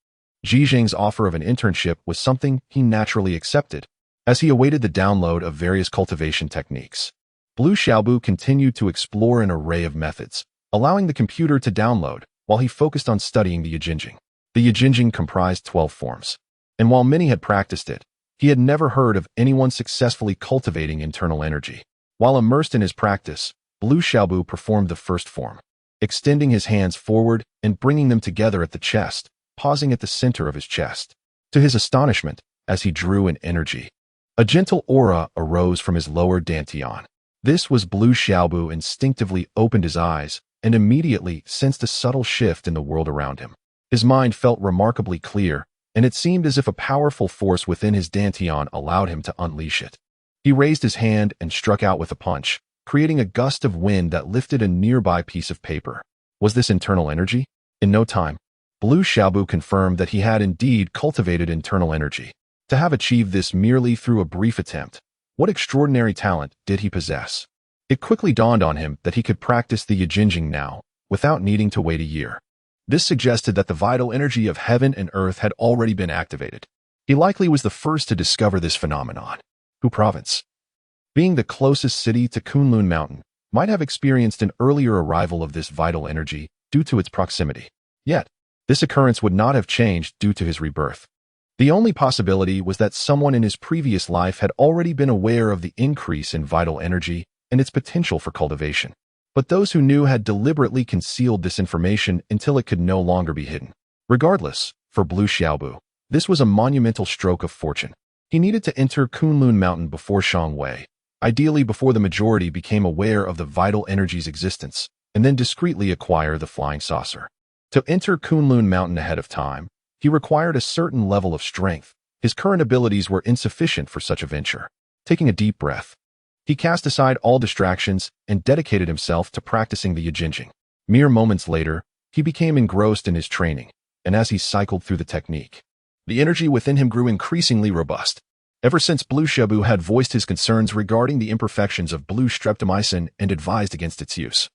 Speaker 1: Ji Zheng's offer of an internship was something he naturally accepted, as he awaited the download of various cultivation techniques. Blue Xiaobu continued to explore an array of methods, allowing the computer to download, while he focused on studying the Yijinjing. The Yijinjing comprised 12 forms, and while many had practiced it, he had never heard of anyone successfully cultivating internal energy. While immersed in his practice, Blue Xiaobu performed the first form, extending his hands forward and bringing them together at the chest, pausing at the center of his chest. To his astonishment, as he drew in energy, a gentle aura arose from his lower dantian. This was Blue Xiaobu instinctively opened his eyes and immediately sensed a subtle shift in the world around him. His mind felt remarkably clear, and it seemed as if a powerful force within his dantian allowed him to unleash it. He raised his hand and struck out with a punch, creating a gust of wind that lifted a nearby piece of paper. Was this internal energy? In no time, Blue Xiaobu confirmed that he had indeed cultivated internal energy. To have achieved this merely through a brief attempt, what extraordinary talent did he possess? It quickly dawned on him that he could practice the Yijinjing now, without needing to wait a year. This suggested that the vital energy of heaven and earth had already been activated. He likely was the first to discover this phenomenon. Hu Province, being the closest city to Kunlun Mountain, might have experienced an earlier arrival of this vital energy due to its proximity. Yet, this occurrence would not have changed due to his rebirth. The only possibility was that someone in his previous life had already been aware of the increase in vital energy and its potential for cultivation. But those who knew had deliberately concealed this information until it could no longer be hidden. Regardless, for Blue Xiaobu, this was a monumental stroke of fortune. He needed to enter Kunlun Mountain before Shangwei, ideally before the majority became aware of the vital energy's existence, and then discreetly acquire the flying saucer. To enter Kunlun Mountain ahead of time, he required a certain level of strength. His current abilities were insufficient for such a venture. Taking a deep breath, he cast aside all distractions and dedicated himself to practicing the Yijinjing. Mere moments later, he became engrossed in his training, and as he cycled through the technique, the energy within him grew increasingly robust. Ever since Blue Xiaobu had voiced his concerns regarding the imperfections of blue streptomycin and advised against its use,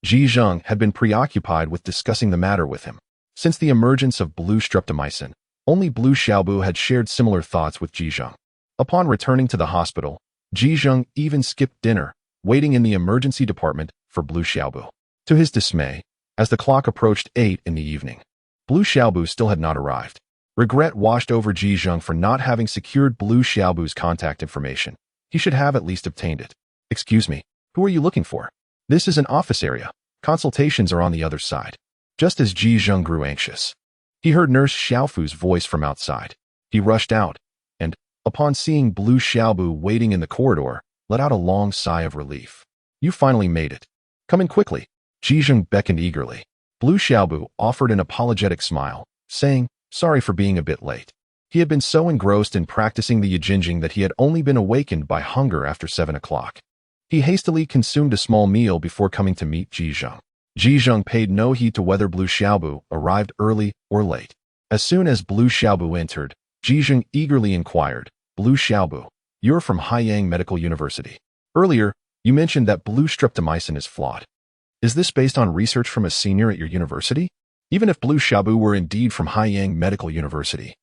Speaker 1: Ji Zheng had been preoccupied with discussing the matter with him. Since the emergence of blue streptomycin, only Blue Xiaobu had shared similar thoughts with Ji Zheng. Upon returning to the hospital, Ji Zheng even skipped dinner, waiting in the emergency department for Blue Xiaobu. To his dismay, as the clock approached 8 in the evening, Blue Xiaobu still had not arrived. Regret washed over Ji Zheng for not having secured Blue Xiaobu's contact information. He should have at least obtained it. Excuse me, who are you looking for? This is an office area. Consultations are on the other side. Just as Ji Zheng grew anxious, he heard Nurse Xiaofu's voice from outside. He rushed out, and, upon seeing Blue Xiaobu waiting in the corridor, let out a long sigh of relief. You finally made it. Come in quickly. Ji Zheng beckoned eagerly. Blue Xiaobu offered an apologetic smile, saying, sorry for being a bit late. He had been so engrossed in practicing the Yijinjing that he had only been awakened by hunger after 7 o'clock. He hastily consumed a small meal before coming to meet Ji Zheng. Ji Zheng paid no heed to whether Blue Xiaobu arrived early or late. As soon as Blue Xiaobu entered, Ji Zheng eagerly inquired, Blue Xiaobu, you're from Haiyang Medical University. Earlier, you mentioned that blue streptomycin is flawed. Is this based on research from a senior at your university? Even if Blue Xiaobu were indeed from Haiyang Medical University,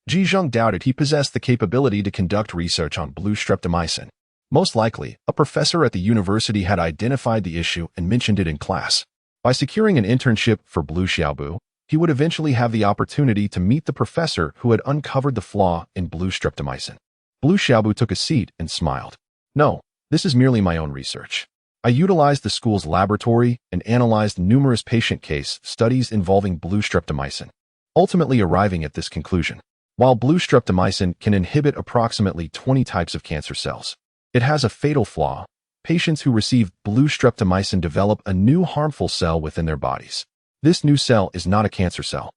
Speaker 1: Ji Zheng doubted he possessed the capability to conduct research on blue streptomycin. Most likely, a professor at the university had identified the issue and mentioned it in class. By securing an internship for Blue Xiaobu, he would eventually have the opportunity to meet the professor who had uncovered the flaw in blue streptomycin. Blue Xiaobu took a seat and smiled. No, this is merely my own research. I utilized the school's laboratory and analyzed numerous patient case studies involving blue streptomycin, ultimately arriving at this conclusion. While blue streptomycin can inhibit approximately 20 types of cancer cells, it has a fatal flaw. Patients who receive blue streptomycin develop a new harmful cell within their bodies. This new cell is not a cancer cell,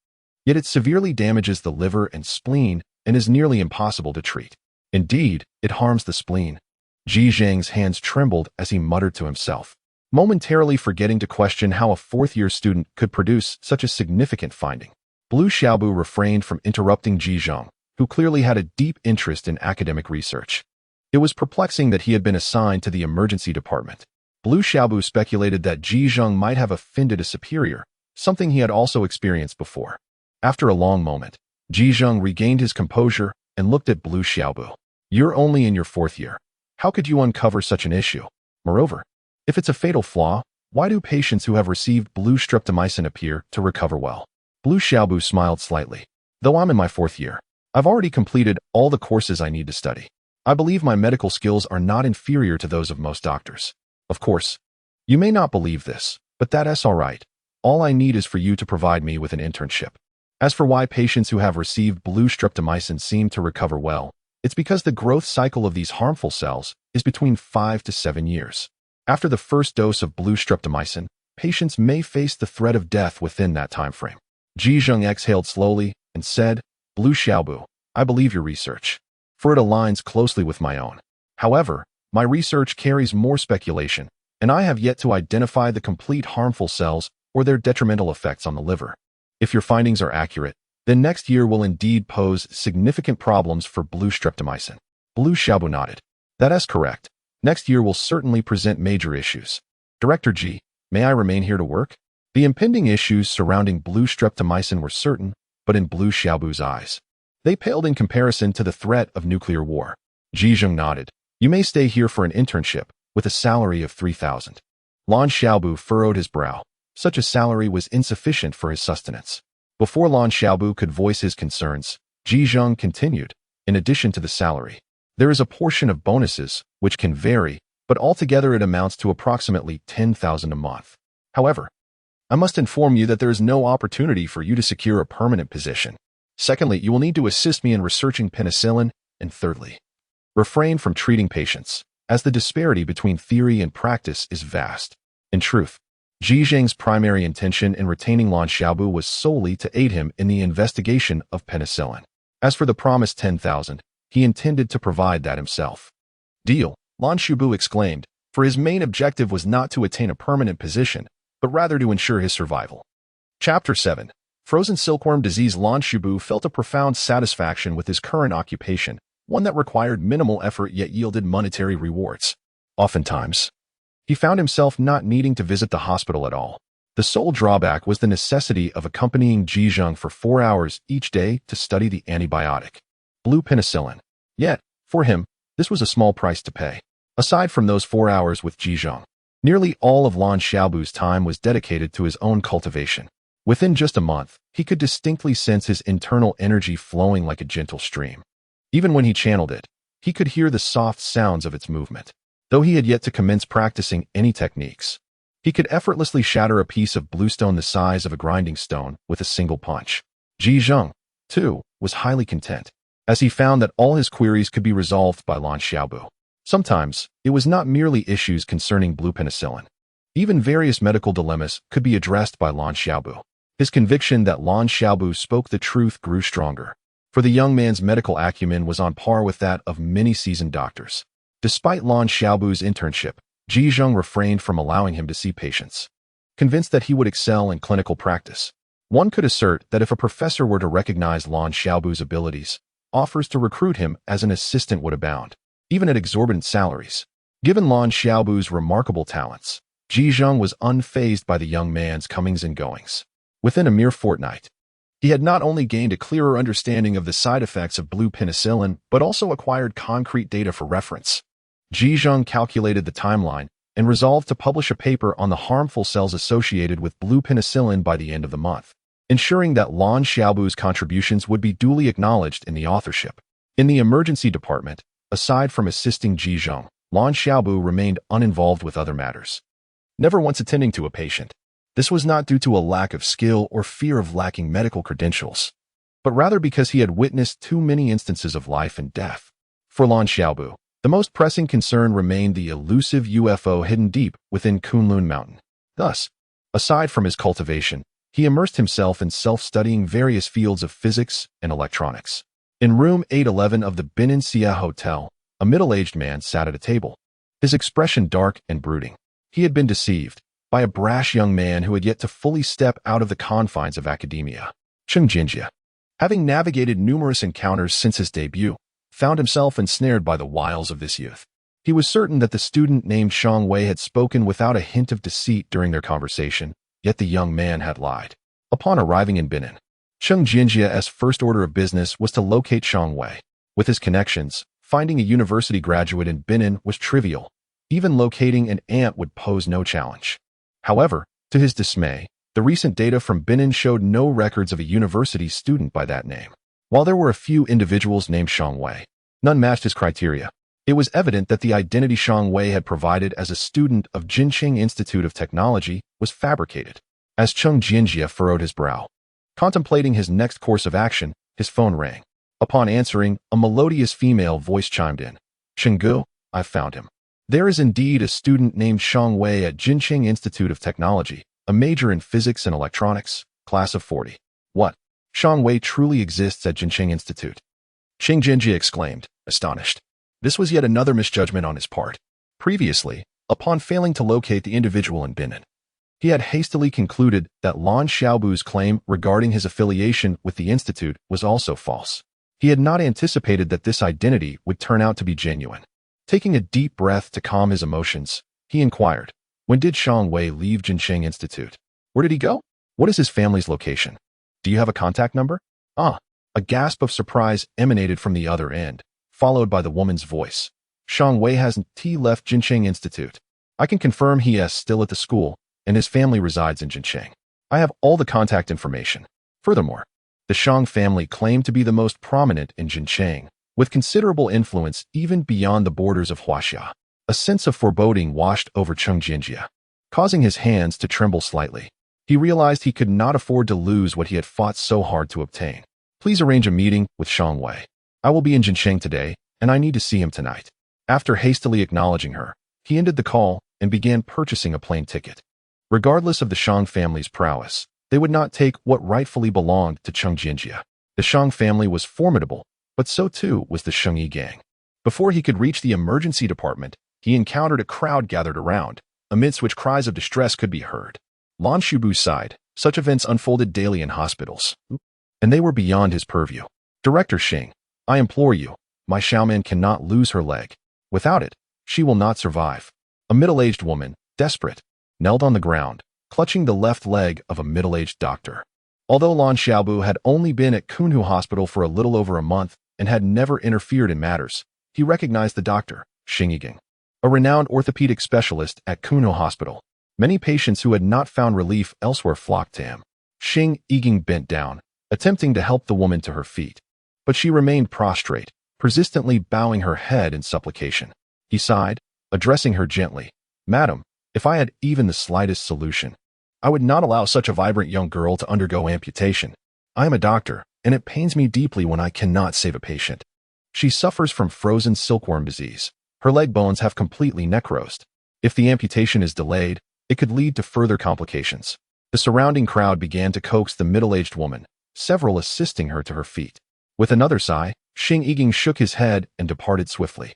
Speaker 1: yet it severely damages the liver and spleen and is nearly impossible to treat. Indeed, it harms the spleen. Ji Zheng's hands trembled as he muttered to himself, momentarily forgetting to question how a fourth-year student could produce such a significant finding. Blue Xiaobu refrained from interrupting Ji Zheng, who clearly had a deep interest in academic research. It was perplexing that he had been assigned to the emergency department. Blue Xiaobu speculated that Ji Zheng might have offended a superior, something he had also experienced before. After a long moment, Ji Zheng regained his composure and looked at Blue Xiaobu. You're only in your 4th year. How could you uncover such an issue? Moreover, if it's a fatal flaw, why do patients who have received blue streptomycin appear to recover well? Blue Xiaobu smiled slightly. Though I'm in my 4th year, I've already completed all the courses I need to study. I believe my medical skills are not inferior to those of most doctors. Of course, you may not believe this, but that's all right. All I need is for you to provide me with an internship. As for why patients who have received blue streptomycin seem to recover well, it's because the growth cycle of these harmful cells is between 5 to 7 years. After the first dose of blue streptomycin, patients may face the threat of death within that time frame. Ji Zheng exhaled slowly and said, Blue Xiaobu, I believe your research, for it aligns closely with my own. However, my research carries more speculation, and I have yet to identify the complete harmful cells or their detrimental effects on the liver. If your findings are accurate, then next year will indeed pose significant problems for blue streptomycin. Blue Xiaobu nodded. That is correct. Next year will certainly present major issues. Director Ji, may I remain here to work? The impending issues surrounding blue streptomycin were certain, but in Blue Xiaobu's eyes, they paled in comparison to the threat of nuclear war. Ji Zheng nodded. You may stay here for an internship, with a salary of 3,000. Lan Xiaobu furrowed his brow. Such a salary was insufficient for his sustenance. Before Lan Xiaobu could voice his concerns, Ji Zheng continued. In addition to the salary, there is a portion of bonuses, which can vary, but altogether it amounts to approximately 10,000 a month. However, I must inform you that there is no opportunity for you to secure a permanent position. Secondly, you will need to assist me in researching penicillin, and thirdly, refrain from treating patients, as the disparity between theory and practice is vast. In truth, Ji Zheng's primary intention in retaining Lan Xiaobu was solely to aid him in the investigation of penicillin. As for the promised 10,000, he intended to provide that himself. Deal, Lan Xiaobu exclaimed, for his main objective was not to attain a permanent position, but rather to ensure his survival. Chapter 7. Frozen silkworm disease. Lan Xiaobu felt a profound satisfaction with his current occupation, one that required minimal effort yet yielded monetary rewards. Oftentimes, he found himself not needing to visit the hospital at all. The sole drawback was the necessity of accompanying Ji Zheng for 4 hours each day to study the antibiotic, blue penicillin. Yet, for him, This was a small price to pay. Aside from those 4 hours with Ji Zheng, nearly all of Lan Xiaobu's time was dedicated to his own cultivation. Within just a month, he could distinctly sense his internal energy flowing like a gentle stream. Even when he channeled it, he could hear the soft sounds of its movement. Though he had yet to commence practicing any techniques, he could effortlessly shatter a piece of bluestone the size of a grinding stone with a single punch. Ji Zheng, too, was highly content, as he found that all his queries could be resolved by Lan Xiaobu. Sometimes, it was not merely issues concerning blue penicillin. Even various medical dilemmas could be addressed by Lan Xiaobu. His conviction that Lan Xiaobu spoke the truth grew stronger, for the young man's medical acumen was on par with that of many seasoned doctors. Despite Lan Xiaobu's internship, Ji Zheng refrained from allowing him to see patients, convinced that he would excel in clinical practice. One could assert that if a professor were to recognize Lan Xiaobu's abilities, offers to recruit him as an assistant would abound, even at exorbitant salaries. Given Lan Xiaobu's remarkable talents, Ji Zheng was unfazed by the young man's comings and goings. Within a mere fortnight, he had not only gained a clearer understanding of the side effects of blue penicillin, but also acquired concrete data for reference. Ji Zheng calculated the timeline and resolved to publish a paper on the harmful cells associated with blue penicillin by the end of the month, ensuring that Lan Xiaobu's contributions would be duly acknowledged in the authorship. In the emergency department, aside from assisting Ji Zheng, Lan Xiaobu remained uninvolved with other matters, never once attending to a patient. This was not due to a lack of skill or fear of lacking medical credentials, but rather because he had witnessed too many instances of life and death. For Lan Xiaobu, the most pressing concern remained the elusive UFO hidden deep within Kunlun Mountain. Thus, aside from his cultivation, he immersed himself in self-studying various fields of physics and electronics. In room 811 of the Binin Xia Hotel, a middle-aged man sat at a table, his expression dark and brooding. He had been deceived by a brash young man who had yet to fully step out of the confines of academia. Cheng Jinjia, having navigated numerous encounters since his debut, found himself ensnared by the wiles of this youth. He was certain that the student named Shang Wei had spoken without a hint of deceit during their conversation, yet the young man had lied. Upon arriving in Binin, Cheng Jinjia's first order of business was to locate Shang Wei. With his connections, finding a university graduate in Binin was trivial. Even locating an ant would pose no challenge. However, to his dismay, the recent data from Binin showed no records of a university student by that name. While there were a few individuals named Shang Wei, none matched his criteria. It was evident that the identity Shang Wei had provided as a student of Jinqing Institute of Technology was fabricated. As Cheng Jinjia furrowed his brow, contemplating his next course of action, his phone rang. Upon answering, a melodious female voice chimed in. Chenggu, I've found him. There is indeed a student named Shang Wei at Jinqing Institute of Technology, a major in physics and electronics, class of 40. What? Shang Wei truly exists at Jinqing Institute? Cheng Jinjia exclaimed, astonished. This was yet another misjudgment on his part. Previously, upon failing to locate the individual in Binin, he had hastily concluded that Lan Xiaobu's claim regarding his affiliation with the institute was also false. He had not anticipated that this identity would turn out to be genuine. Taking a deep breath to calm his emotions, he inquired, when did Shang Wei leave Jinqing Institute? Where did he go? What is his family's location? Do you have a contact number? Ah, a gasp of surprise emanated from the other end, followed by the woman's voice. Shang Wei hasn't left Jinqing Institute. I can confirm he is still at the school, and his family resides in Jinqing. I have all the contact information. Furthermore, the Shang family claimed to be the most prominent in Jinqing, with considerable influence even beyond the borders of Huaxia. A sense of foreboding washed over Cheng Jinjia, causing his hands to tremble slightly. He realized he could not afford to lose what he had fought so hard to obtain. Please arrange a meeting with Shang Wei. I will be in Jinqing today, and I need to see him tonight. After hastily acknowledging her, he ended the call and began purchasing a plane ticket. Regardless of the Shang family's prowess, they would not take what rightfully belonged to Cheng Jinjia. The Shang family was formidable, but so too was the Shengyi gang. Before he could reach the emergency department, he encountered a crowd gathered around, amidst which cries of distress could be heard. Lan Xiaobu sighed. Such events unfolded daily in hospitals, and they were beyond his purview. Director Xing, I implore you, my Xiaoman cannot lose her leg. Without it, she will not survive. A middle-aged woman, desperate, knelt on the ground, clutching the left leg of a middle-aged doctor. Although Lan Xiaobu had only been at Kunhu Hospital for a little over a month and had never interfered in matters, he recognized the doctor, Xing Yiging, a renowned orthopedic specialist at Kuno Hospital. Many patients who had not found relief elsewhere flocked to him. Xing Yiging bent down, attempting to help the woman to her feet, but she remained prostrate, persistently bowing her head in supplication. He sighed, addressing her gently. "Madam, if I had even the slightest solution, I would not allow such a vibrant young girl to undergo amputation. I am a doctor, and it pains me deeply when I cannot save a patient. She suffers from frozen silkworm disease. Her leg bones have completely necrosed. If the amputation is delayed, it could lead to further complications." The surrounding crowd began to coax the middle-aged woman, several assisting her to her feet. With another sigh, Xing Yiging shook his head and departed swiftly.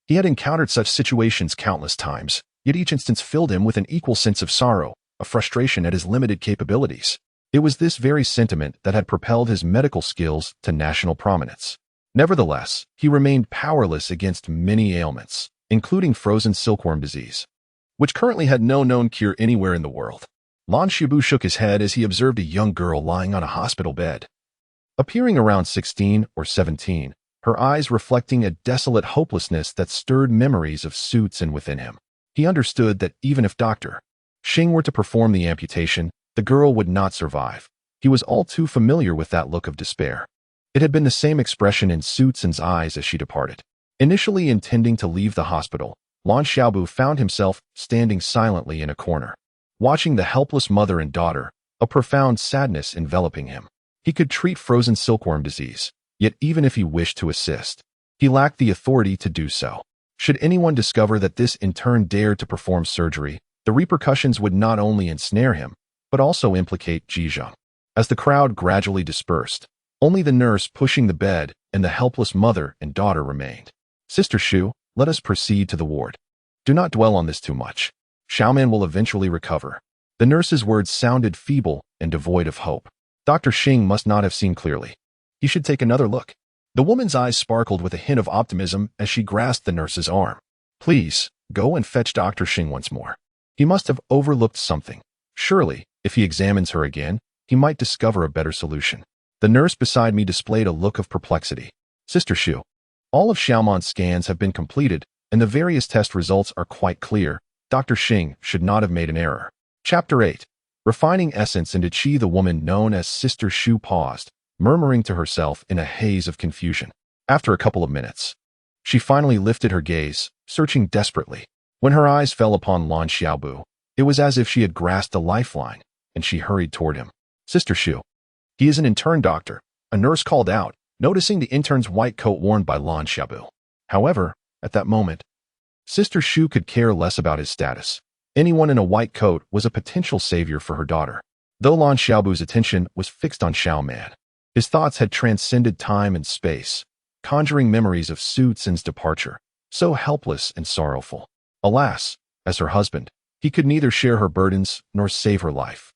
Speaker 1: He had encountered such situations countless times, yet each instance filled him with an equal sense of sorrow, a frustration at his limited capabilities. It was this very sentiment that had propelled his medical skills to national prominence. Nevertheless, he remained powerless against many ailments, including frozen silkworm disease, which currently had no known cure anywhere in the world. Lan Shibu shook his head as he observed a young girl lying on a hospital bed. Appearing around 16 or 17, her eyes reflecting a desolate hopelessness that stirred memories of suits and within him. He understood that even if Dr. Xing were to perform the amputation, the girl would not survive. He was all too familiar with that look of despair. It had been the same expression in Su-Tsun's eyes as she departed. Initially intending to leave the hospital, Lan Xiaobu found himself standing silently in a corner, watching the helpless mother and daughter, a profound sadness enveloping him. He could treat frozen silkworm disease, yet even if he wished to assist, he lacked the authority to do so. Should anyone discover that this in turn dared to perform surgery, the repercussions would not only ensnare him, but also implicate Zhizheng. As the crowd gradually dispersed, only the nurse pushing the bed and the helpless mother and daughter remained. "Sister Shu, let us proceed to the ward. Do not dwell on this too much. Xiaoman will eventually recover." The nurse's words sounded feeble and devoid of hope. Dr. Xing must not have seen clearly. He should take another look. The woman's eyes sparkled with a hint of optimism as she grasped the nurse's arm. "Please, go and fetch Dr. Xing once more. He must have overlooked something. Surely, if he examines her again, he might discover a better solution." The nurse beside me displayed a look of perplexity. "Sister Shu, all of Xiaoman's scans have been completed, and the various test results are quite clear. Dr. Xing should not have made an error." Chapter 8. Refining essence into Qi. The woman known as Sister Shu paused, murmuring to herself in a haze of confusion. After a couple of minutes, she finally lifted her gaze, searching desperately. When her eyes fell upon Lan Xiaobu, it was as if she had grasped a lifeline, and she hurried toward him. "Sister Shu, he is an intern doctor," a nurse called out, noticing the intern's white coat worn by Lan Xiaobu. However, at that moment, Sister Shu could care less about his status. Anyone in a white coat was a potential savior for her daughter. Though Lan Xiaobu's attention was fixed on Xiaoman, his thoughts had transcended time and space, conjuring memories of Su-Tsun's departure, so helpless and sorrowful. Alas, as her husband, he could neither share her burdens nor save her life.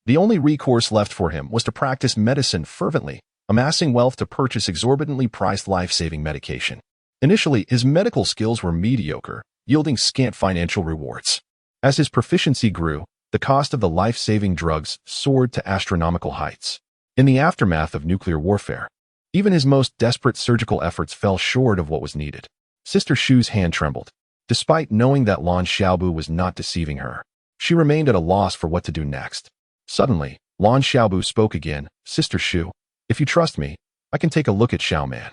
Speaker 1: The only recourse left for him was to practice medicine fervently, amassing wealth to purchase exorbitantly priced life-saving medication. Initially, his medical skills were mediocre, yielding scant financial rewards. As his proficiency grew, the cost of the life-saving drugs soared to astronomical heights. In the aftermath of nuclear warfare, even his most desperate surgical efforts fell short of what was needed. Sister Shu's hand trembled. Despite knowing that Lan Xiaobu was not deceiving her, she remained at a loss for what to do next. Suddenly, Lan Xiaobu spoke again. "Sister Shu, if you trust me, I can take a look at Xiaoman."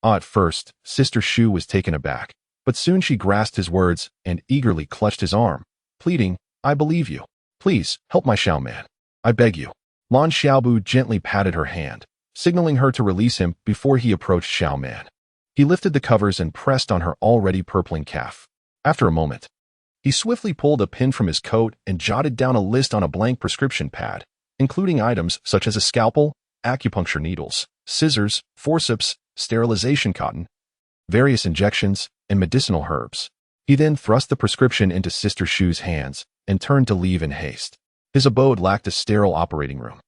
Speaker 1: At first, Sister Shu was taken aback, but soon she grasped his words and eagerly clutched his arm, pleading, "I believe you. Please, help my Xiaoman. I beg you." Lan Xiaobu gently patted her hand, signaling her to release him before he approached Xiaoman. He lifted the covers and pressed on her already purpling calf. After a moment, he swiftly pulled a pen from his coat and jotted down a list on a blank prescription pad, including items such as a scalpel, acupuncture needles, scissors, forceps, sterilization cotton, various injections, and medicinal herbs. He then thrust the prescription into Sister Shu's hands and turned to leave in haste. His abode lacked a sterile operating room.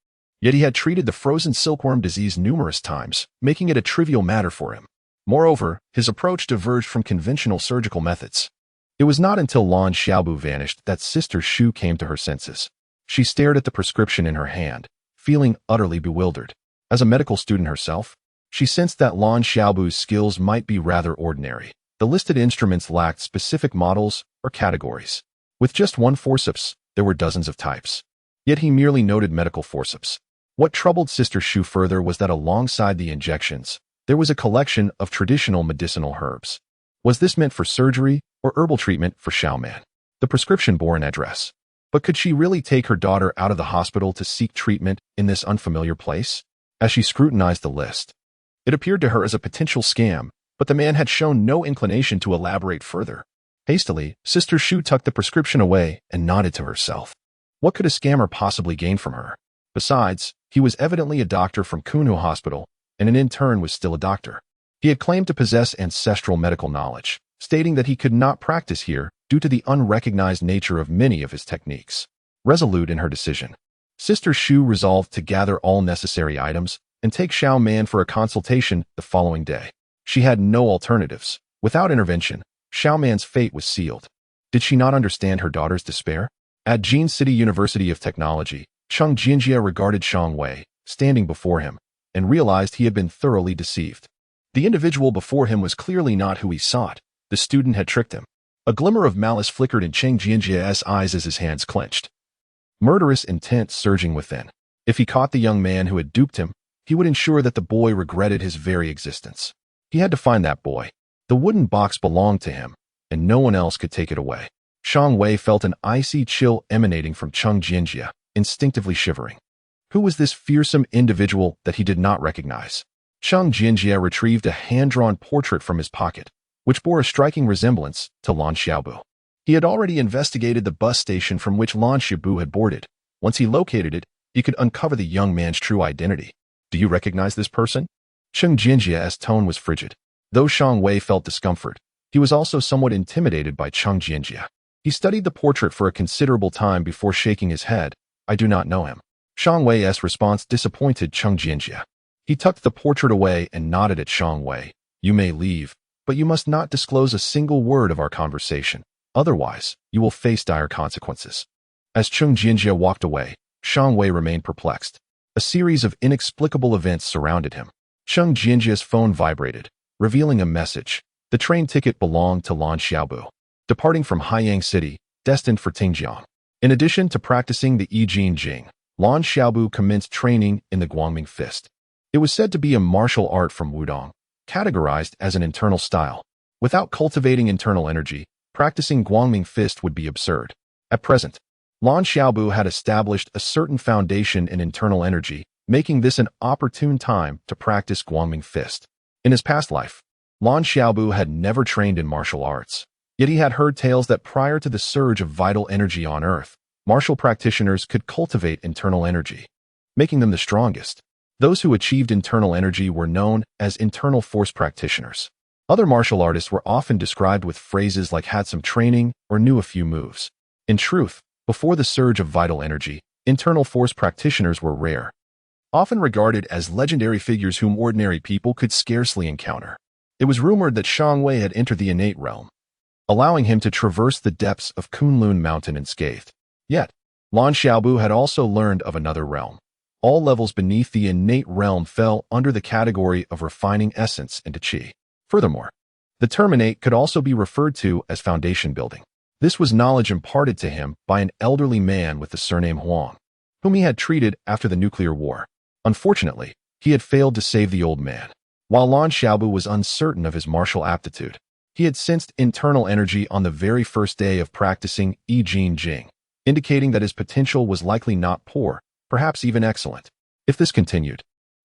Speaker 1: Yet he had treated the frozen silkworm disease numerous times, making it a trivial matter for him. Moreover, his approach diverged from conventional surgical methods. It was not until Lan Xiaobu vanished that Sister Shu came to her senses. She stared at the prescription in her hand, feeling utterly bewildered. As a medical student herself, She sensed that Lan Xiaobu's skills might be rather ordinary. The listed instruments lacked specific models or categories. With just one forceps, there were dozens of types. Yet he merely noted medical forceps. What troubled Sister Shu further was that alongside the injections, there was a collection of traditional medicinal herbs. Was this meant for surgery or herbal treatment for Xiaoman? The prescription bore an address. But could she really take her daughter out of the hospital to seek treatment in this unfamiliar place? As she scrutinized the list, it appeared to her as a potential scam, but the man had shown no inclination to elaborate further. Hastily, Sister Shu tucked the prescription away and nodded to herself. What could a scammer possibly gain from her? Besides, he was evidently a doctor from Kunhu Hospital, and an intern was still a doctor. He had claimed to possess ancestral medical knowledge, stating that he could not practice here due to the unrecognized nature of many of his techniques. Resolute in her decision, Sister Shu resolved to gather all necessary items and take Xiao Man for a consultation the following day. She had no alternatives. Without intervention, Xiao Man's fate was sealed. Did she not understand her daughter's despair? At Jin City University of Technology, Cheng Jinjie regarded Shang Wei, standing before him, and realized he had been thoroughly deceived. The individual before him was clearly not who he sought. The student had tricked him. A glimmer of malice flickered in Cheng Jinjie's eyes as his hands clenched. Murderous intent surging within. If he caught the young man who had duped him, he would ensure that the boy regretted his very existence. He had to find that boy. The wooden box belonged to him, and no one else could take it away. Shang Wei felt an icy chill emanating from Cheng Jinjie, instinctively shivering. Who was this fearsome individual that he did not recognize? Cheng Jinjie retrieved a hand-drawn portrait from his pocket, which bore a striking resemblance to Lan Xiaobu. He had already investigated the bus station from which Lan Xiaobu had boarded. Once he located it, he could uncover the young man's true identity. Do you recognize this person? Cheng Jinjie's tone was frigid. Though Shang Wei felt discomfort, he was also somewhat intimidated by Cheng Jinjie. He studied the portrait for a considerable time before shaking his head. I do not know him. Shang Wei's response disappointed Cheng Jinjie. He tucked the portrait away and nodded at Shang Wei. You may leave, but you must not disclose a single word of our conversation. Otherwise, you will face dire consequences. As Cheng Jinjie walked away, Shang Wei remained perplexed. A series of inexplicable events surrounded him. Cheng Jinjie's phone vibrated, revealing a message. The train ticket belonged to Lan Xiaobu, departing from Haiyang City, destined for Tingjiang. In addition to practicing the I Jing Jing, Lan Xiaobu commenced training in the Guangming Fist. It was said to be a martial art from Wudong, categorized as an internal style. Without cultivating internal energy, practicing Guangming Fist would be absurd. At present, Lan Xiaobu had established a certain foundation in internal energy, making this an opportune time to practice Guangming Fist. In his past life, Lan Xiaobu had never trained in martial arts. Yet he had heard tales that prior to the surge of vital energy on Earth, martial practitioners could cultivate internal energy, making them the strongest. Those who achieved internal energy were known as internal force practitioners. Other martial artists were often described with phrases like had some training or knew a few moves. In truth, before the surge of vital energy, internal force practitioners were rare, often regarded as legendary figures whom ordinary people could scarcely encounter. It was rumored that Shang Wei had entered the innate realm, allowing him to traverse the depths of Kunlun Mountain unscathed. Yet, Lan Xiaobu had also learned of another realm. All levels beneath the innate realm fell under the category of refining essence into qi. Furthermore, the term innate could also be referred to as foundation building. This was knowledge imparted to him by an elderly man with the surname Huang, whom he had treated after the nuclear war. Unfortunately, he had failed to save the old man. While Lan Xiaobu was uncertain of his martial aptitude, he had sensed internal energy on the very first day of practicing I Jing Jing, indicating that his potential was likely not poor, perhaps even excellent. If this continued,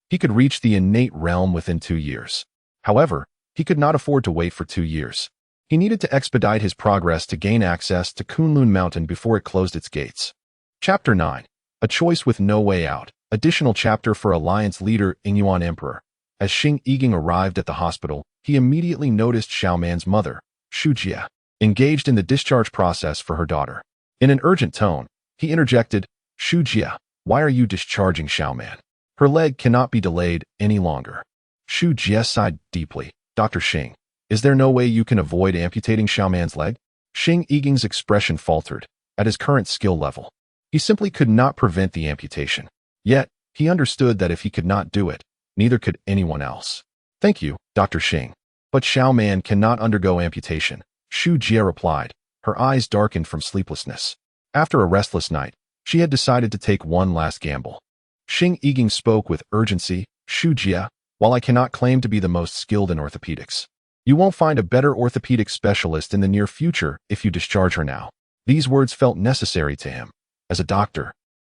Speaker 1: he could reach the innate realm within 2 years. However, he could not afford to wait for 2 years. He needed to expedite his progress to gain access to Kunlun Mountain before it closed its gates. Chapter 9. A Choice with No Way Out. Additional chapter for Alliance leader Yingyuan Emperor. As Xing Yiging arrived at the hospital, he immediately noticed Xiaoman's mother, Xu Jia, engaged in the discharge process for her daughter. In an urgent tone, he interjected, Xu Jia, why are you discharging Xiaoman? Her leg cannot be delayed any longer. Xu Jia sighed deeply. Dr. Xing, is there no way you can avoid amputating Xiaoman's leg? Xing Yiging's expression faltered. At his current skill level, he simply could not prevent the amputation. Yet, he understood that if he could not do it, Neither could anyone else. Thank you, Dr. Xing. But Xiao Man cannot undergo amputation, Xu Jie replied, her eyes darkened from sleeplessness. After a restless night, she had decided to take one last gamble. Xing Yiging spoke with urgency, Xu Jie, while I cannot claim to be the most skilled in orthopedics, you won't find a better orthopedic specialist in the near future if you discharge her now. These words felt necessary to him. As a doctor,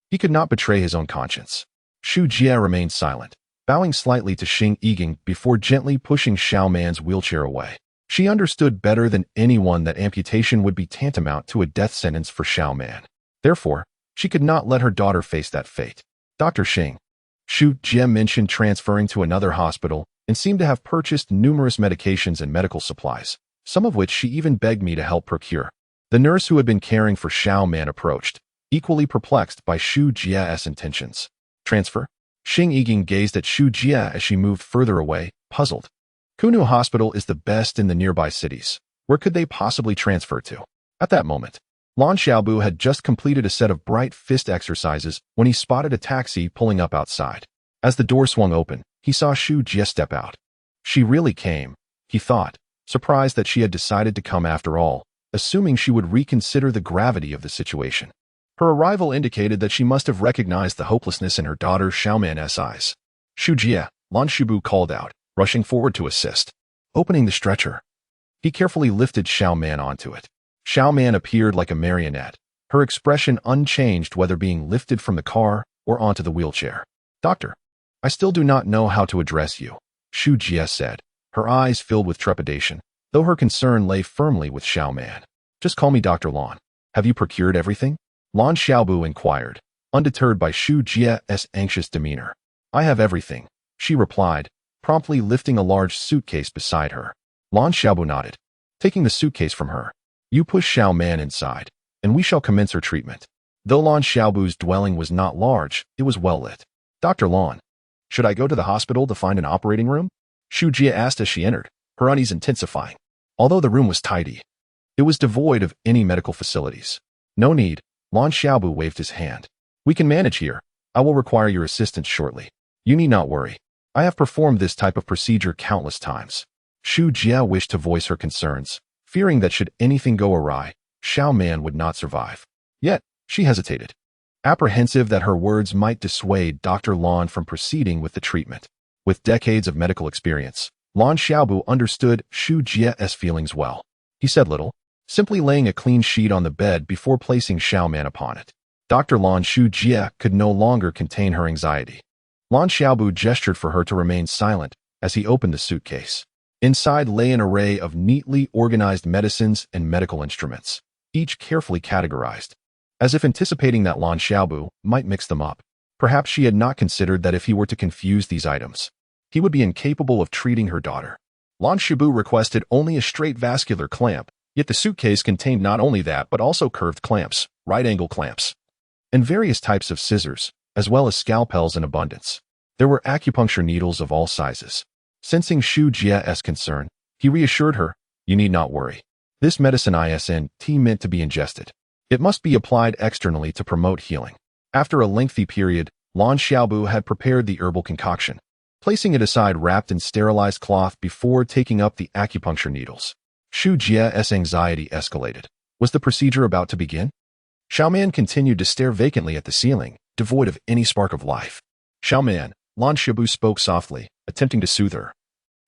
Speaker 1: he could not betray his own conscience. Xu Jie remained silent, bowing slightly to Xing Yiging before gently pushing Xiao Man's wheelchair away. She understood better than anyone that amputation would be tantamount to a death sentence for Xiao Man. Therefore, she could not let her daughter face that fate. Dr. Xing. Xu Jie mentioned transferring to another hospital and seemed to have purchased numerous medications and medical supplies, some of which she even begged me to help procure. The nurse who had been caring for Xiao Man approached, equally perplexed by Xu Jie's intentions. Transfer? Xing Yiging gazed at Xu Jie as she moved further away, puzzled. Kunu Hospital is the best in the nearby cities. Where could they possibly transfer to? At that moment, Lan Xiaobu had just completed a set of bright fist exercises when he spotted a taxi pulling up outside. As the door swung open, he saw Xu Jie step out. She really came, he thought, surprised that she had decided to come after all, assuming she would reconsider the gravity of the situation. Her arrival indicated that she must have recognized the hopelessness in her daughter Xiaoman's eyes. Xu Jie, Lan Xiaobu called out, rushing forward to assist. Opening the stretcher, he carefully lifted Xiaoman onto it. Xiaoman appeared like a marionette, her expression unchanged whether being lifted from the car or onto the wheelchair. Doctor, I still do not know how to address you, Xu Jie said, her eyes filled with trepidation, though her concern lay firmly with Xiaoman. Just call me Dr. Lan. Have you procured everything? Lan Xiaobu inquired, undeterred by Xu Jie's anxious demeanor. I have everything, she replied, promptly lifting a large suitcase beside her. Lan Xiaobu nodded. Taking the suitcase from her, you push Xiao Man inside, and we shall commence her treatment. Though Lan Xiaobu's dwelling was not large, it was well lit. Dr. Lan, should I go to the hospital to find an operating room? Xu Jie asked as she entered, her unease intensifying. Although the room was tidy, it was devoid of any medical facilities. No need, Lan Xiaobu waved his hand. We can manage here. I will require your assistance shortly. You need not worry. I have performed this type of procedure countless times. Xu Jie wished to voice her concerns, fearing that should anything go awry, Xiao Man would not survive. Yet, she hesitated, apprehensive that her words might dissuade Dr. Lan from proceeding with the treatment. With decades of medical experience, Lan Xiaobu understood Xu Jie's feelings well. He said little, simply laying a clean sheet on the bed before placing Xiao Man upon it. Dr. Lan Xu Jie could no longer contain her anxiety. Lan Xiaobu gestured for her to remain silent as he opened the suitcase. Inside lay an array of neatly organized medicines and medical instruments, each carefully categorized, as if anticipating that Lan Xiaobu might mix them up. Perhaps she had not considered that if he were to confuse these items, he would be incapable of treating her daughter. Lan Xiaobu requested only a straight vascular clamp, yet the suitcase contained not only that but also curved clamps, right-angle clamps, and various types of scissors, as well as scalpels in abundance. There were acupuncture needles of all sizes. Sensing Xu Jie's concern, he reassured her, you need not worry. This medicine isn't meant to be ingested. It must be applied externally to promote healing. After a lengthy period, Lan Xiaobu had prepared the herbal concoction, placing it aside wrapped in sterilized cloth before taking up the acupuncture needles. Xu Jie's anxiety escalated. Was the procedure about to begin? Xiao Man continued to stare vacantly at the ceiling, devoid of any spark of life. Xiao Man, Lan Xiaobu spoke softly, attempting to soothe her.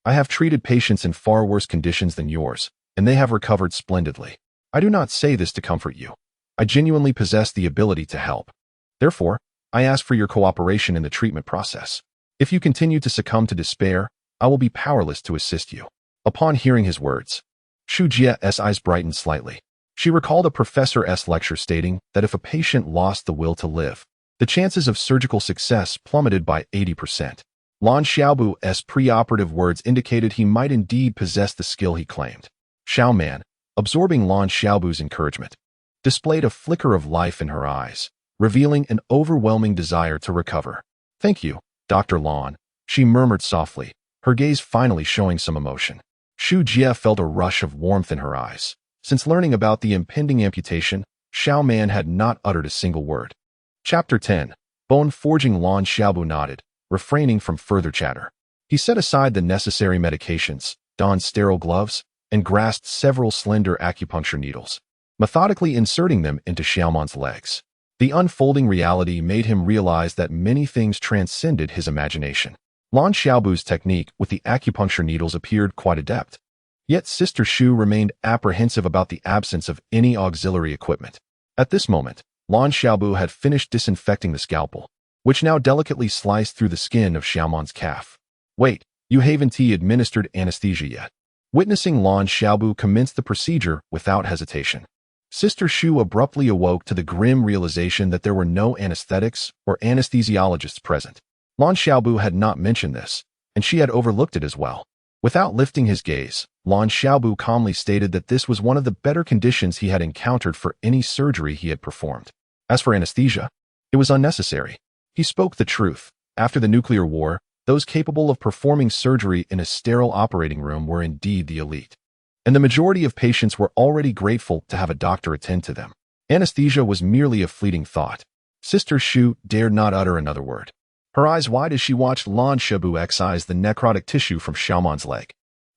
Speaker 1: I have treated patients in far worse conditions than yours, and they have recovered splendidly. I do not say this to comfort you. I genuinely possess the ability to help. Therefore, I ask for your cooperation in the treatment process. If you continue to succumb to despair, I will be powerless to assist you. Upon hearing his words, Xu Jie's eyes brightened slightly. She recalled a professor's lecture stating that if a patient lost the will to live, the chances of surgical success plummeted by 80%. Lan Xiaobu's preoperative words indicated he might indeed possess the skill he claimed. Xiao Man, absorbing Lan Xiaobu's encouragement, displayed a flicker of life in her eyes, revealing an overwhelming desire to recover. Thank you, Dr. Lan, she murmured softly, her gaze finally showing some emotion. Xu Jie felt a rush of warmth in her eyes. Since learning about the impending amputation, Xiao Man had not uttered a single word. Chapter 10. Bone Forging. Lan Xiaobu nodded, refraining from further chatter. He set aside the necessary medications, donned sterile gloves, and grasped several slender acupuncture needles, methodically inserting them into Xiaoman's legs. The unfolding reality made him realize that many things transcended his imagination. Lan Xiaobu's technique with the acupuncture needles appeared quite adept. Yet Sister Shu remained apprehensive about the absence of any auxiliary equipment. At this moment, Lan Xiaobu had finished disinfecting the scalpel, which now delicately sliced through the skin of Xiaoman's calf. Wait, you haven't administered anesthesia yet. Witnessing Lan Xiaobu commence the procedure without hesitation, Sister Shu abruptly awoke to the grim realization that there were no anesthetics or anesthesiologists present. Lan Xiaobu had not mentioned this, and she had overlooked it as well. Without lifting his gaze, Lan Xiaobu calmly stated that this was one of the better conditions he had encountered for any surgery he had performed. As for anesthesia, it was unnecessary. He spoke the truth. After the nuclear war, those capable of performing surgery in a sterile operating room were indeed the elite, and the majority of patients were already grateful to have a doctor attend to them. Anesthesia was merely a fleeting thought. Sister Shu dared not utter another word, her eyes wide as she watched Lan Xiaobu excise the necrotic tissue from Xiaoman's leg.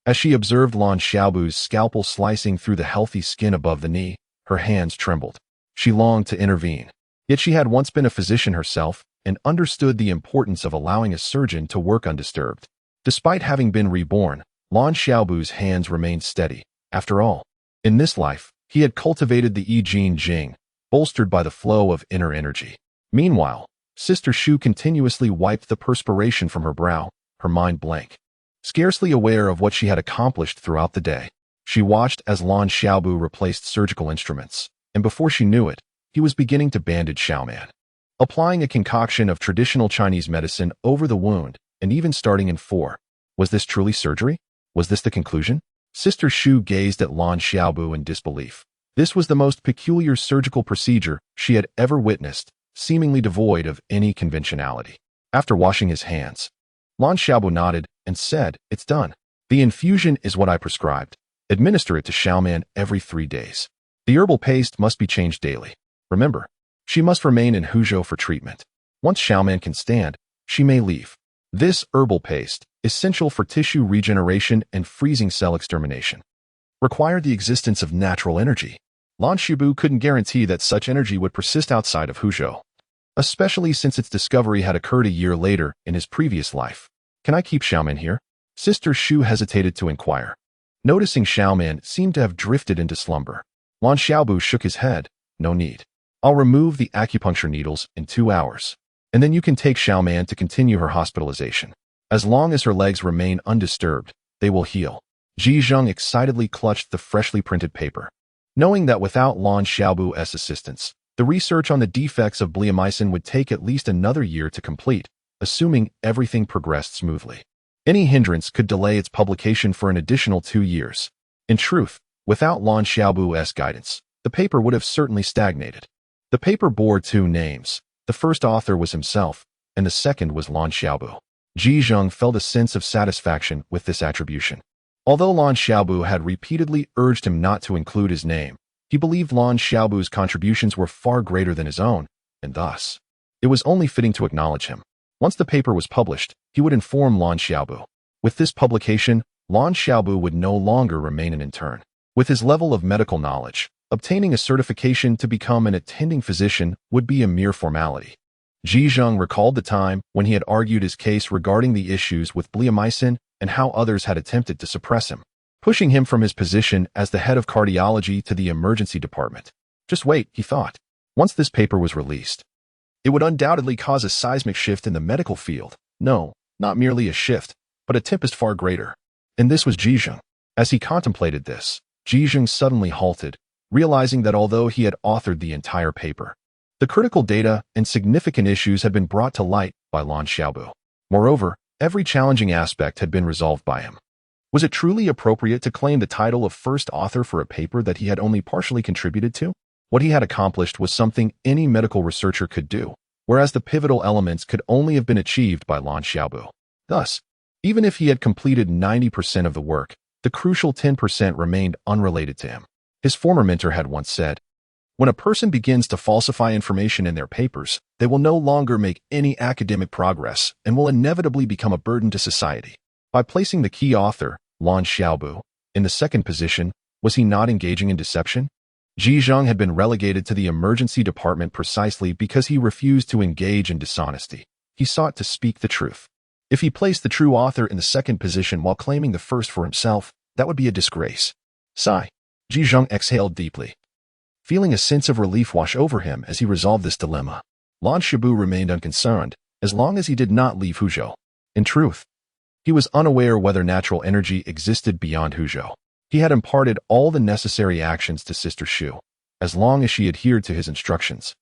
Speaker 1: As she observed Lan Xiaobu's scalpel slicing through the healthy skin above the knee, her hands trembled. She longed to intervene, yet she had once been a physician herself and understood the importance of allowing a surgeon to work undisturbed. Despite having been reborn, Lan Xiaobu's hands remained steady. After all, in this life, he had cultivated the Yi Jing Jing, bolstered by the flow of inner energy. Meanwhile, Sister Shu continuously wiped the perspiration from her brow, her mind blank. Scarcely aware of what she had accomplished throughout the day, she watched as Lan Xiaobu replaced surgical instruments, and before she knew it, he was beginning to bandage Xiaoman, applying a concoction of traditional Chinese medicine over the wound, and even starting in 4. Was this truly surgery? Was this the conclusion? Sister Shu gazed at Lan Xiaobu in disbelief. This was the most peculiar surgical procedure she had ever witnessed, seemingly devoid of any conventionality. After washing his hands, Lan Xiaobu nodded and said, "It's done. The infusion is what I prescribed. Administer it to Xiaoman every 3 days. The herbal paste must be changed daily. Remember, she must remain in Huzhou for treatment. Once Xiaoman can stand, she may leave. This herbal paste, essential for tissue regeneration and freezing cell extermination, required the existence of natural energy. Lan Xiaobu couldn't guarantee that such energy would persist outside of Huzhou, especially since its discovery had occurred a year later in his previous life. Can I keep Xiaoman here? Sister Shu hesitated to inquire. Noticing Xiaoman seemed to have drifted into slumber, Lan Xiaobu shook his head. No need. I'll remove the acupuncture needles in 2 hours, and then you can take Xiaoman to continue her hospitalization. As long as her legs remain undisturbed, they will heal. Ji Zheng excitedly clutched the freshly printed paper, knowing that without Lan Xiaobu's assistance, the research on the defects of bleomycin would take at least another year to complete, assuming everything progressed smoothly. Any hindrance could delay its publication for an additional 2 years. In truth, without Lan Xiaobu's guidance, the paper would have certainly stagnated. The paper bore 2 names. The first author was himself, and the second was Lan Xiaobu. Ji Zheng felt a sense of satisfaction with this attribution. Although Lan Xiaobu had repeatedly urged him not to include his name, he believed Lan Xiaobu's contributions were far greater than his own, and thus, it was only fitting to acknowledge him. Once the paper was published, he would inform Lan Xiaobu. With this publication, Lan Xiaobu would no longer remain an intern. With his level of medical knowledge, obtaining a certification to become an attending physician would be a mere formality. Ji Zheng recalled the time when he had argued his case regarding the issues with bleomycin and how others had attempted to suppress him, pushing him from his position as the head of cardiology to the emergency department. Just wait, he thought. Once this paper was released, it would undoubtedly cause a seismic shift in the medical field. No, not merely a shift, but a tempest far greater. And this was Ji Zheng. As he contemplated this, Ji Zheng suddenly halted, realizing that although he had authored the entire paper, the critical data and significant issues had been brought to light by Lan Xiaobu. Moreover, every challenging aspect had been resolved by him. Was it truly appropriate to claim the title of first author for a paper that he had only partially contributed to? What he had accomplished was something any medical researcher could do, whereas the pivotal elements could only have been achieved by Lan Xiaobu. Thus, even if he had completed 90% of the work, the crucial 10% remained unrelated to him. His former mentor had once said, "When a person begins to falsify information in their papers, they will no longer make any academic progress and will inevitably become a burden to society. By placing the key author, Lan Xiaobu, in the second position, was he not engaging in deception? Ji Zheng had been relegated to the emergency department precisely because he refused to engage in dishonesty. He sought to speak the truth. If he placed the true author in the second position while claiming the first for himself, that would be a disgrace. Sigh. Ji Zheng exhaled deeply, feeling a sense of relief wash over him as he resolved this dilemma. Lan Xiaobu remained unconcerned, as long as he did not leave Huzhou. In truth, he was unaware whether natural energy existed beyond Huzhou. He had imparted all the necessary actions to Sister Shu, as long as she adhered to his instructions.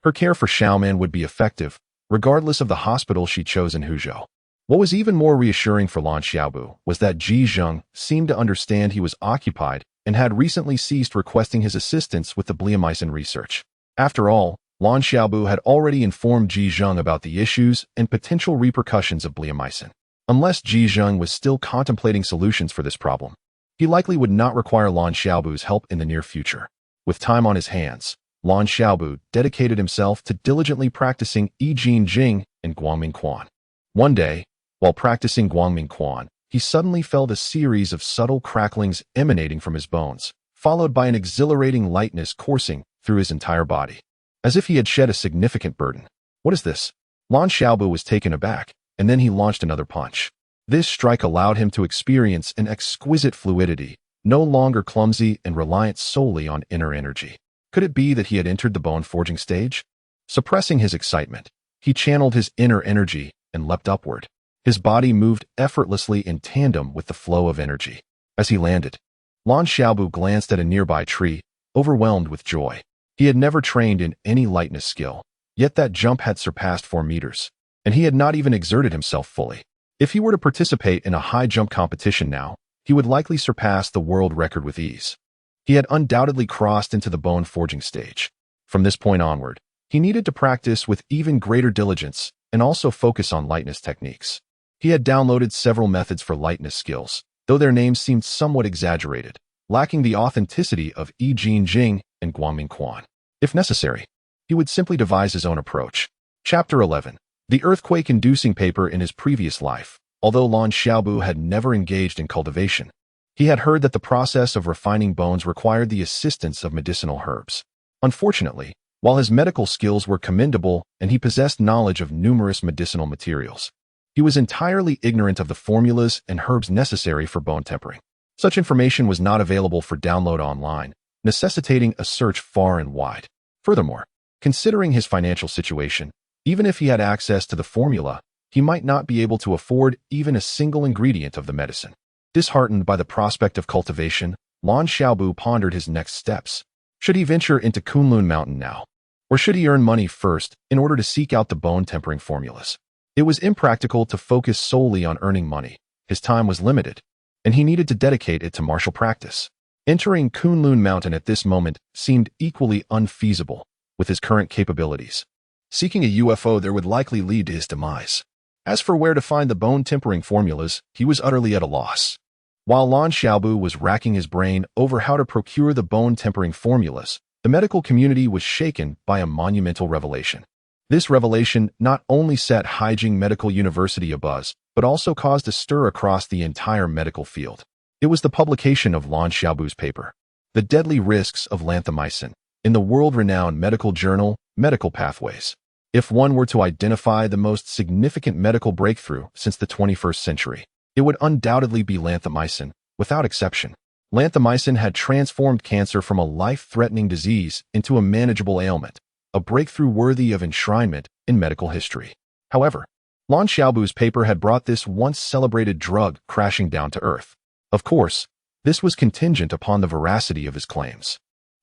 Speaker 1: Her care for Xiaoman would be effective, regardless of the hospital she chose in Huzhou. What was even more reassuring for Lan Xiaobu was that Ji Zheng seemed to understand he was occupied and had recently ceased requesting his assistance with the bleomycin research. After all, Lan Xiaobu had already informed Ji Zheng about the issues and potential repercussions of bleomycin. Unless Ji Zheng was still contemplating solutions for this problem, he likely would not require Lan Xiaobu's help in the near future. With time on his hands, Lan Xiaobu dedicated himself to diligently practicing I Jing Jing and Guangming Quan. One day, while practicing Guangming Quan, he suddenly felt a series of subtle cracklings emanating from his bones, followed by an exhilarating lightness coursing through his entire body, as if he had shed a significant burden. What is this? Lan Xiaobu was taken aback, and then he launched another punch. This strike allowed him to experience an exquisite fluidity, no longer clumsy and reliant solely on inner energy. Could it be that he had entered the bone-forging stage? Suppressing his excitement, he channeled his inner energy and leapt upward. His body moved effortlessly in tandem with the flow of energy. As he landed, Lan Xiaobu glanced at a nearby tree, overwhelmed with joy. He had never trained in any lightness skill, yet that jump had surpassed 4 meters, and he had not even exerted himself fully. If he were to participate in a high jump competition now, he would likely surpass the world record with ease. He had undoubtedly crossed into the bone-forging stage. From this point onward, he needed to practice with even greater diligence and also focus on lightness techniques. He had downloaded several methods for lightness skills, though their names seemed somewhat exaggerated, lacking the authenticity of I Jing Jing and Guangming Quan. If necessary, he would simply devise his own approach. Chapter 11. The earthquake-inducing paper in his previous life. Although Lan Xiaobu had never engaged in cultivation, he had heard that the process of refining bones required the assistance of medicinal herbs. Unfortunately, while his medical skills were commendable and he possessed knowledge of numerous medicinal materials, he was entirely ignorant of the formulas and herbs necessary for bone tempering. Such information was not available for download online, necessitating a search far and wide. Furthermore, considering his financial situation, even if he had access to the formula, he might not be able to afford even a single ingredient of the medicine. Disheartened by the prospect of cultivation, Lan Xiaobu pondered his next steps. Should he venture into Kunlun Mountain now? Or should he earn money first in order to seek out the bone-tempering formulas? It was impractical to focus solely on earning money. His time was limited, and he needed to dedicate it to martial practice. Entering Kunlun Mountain at this moment seemed equally unfeasible with his current capabilities. Seeking a UFO there would likely lead to his demise. As for where to find the bone-tempering formulas, he was utterly at a loss. While Lan Xiaobu was racking his brain over how to procure the bone-tempering formulas, the medical community was shaken by a monumental revelation. This revelation not only set Haijing Medical University abuzz, but also caused a stir across the entire medical field. It was the publication of Lan Xiaobu's paper, The Deadly Risks of Lanthamycin, in the world-renowned medical journal, Medical Pathways. If one were to identify the most significant medical breakthrough since the 21st century, it would undoubtedly be lanthamycin, without exception. Lanthamycin had transformed cancer from a life-threatening disease into a manageable ailment, a breakthrough worthy of enshrinement in medical history. However, Lan Xiaobu's paper had brought this once-celebrated drug crashing down to earth. Of course, this was contingent upon the veracity of his claims.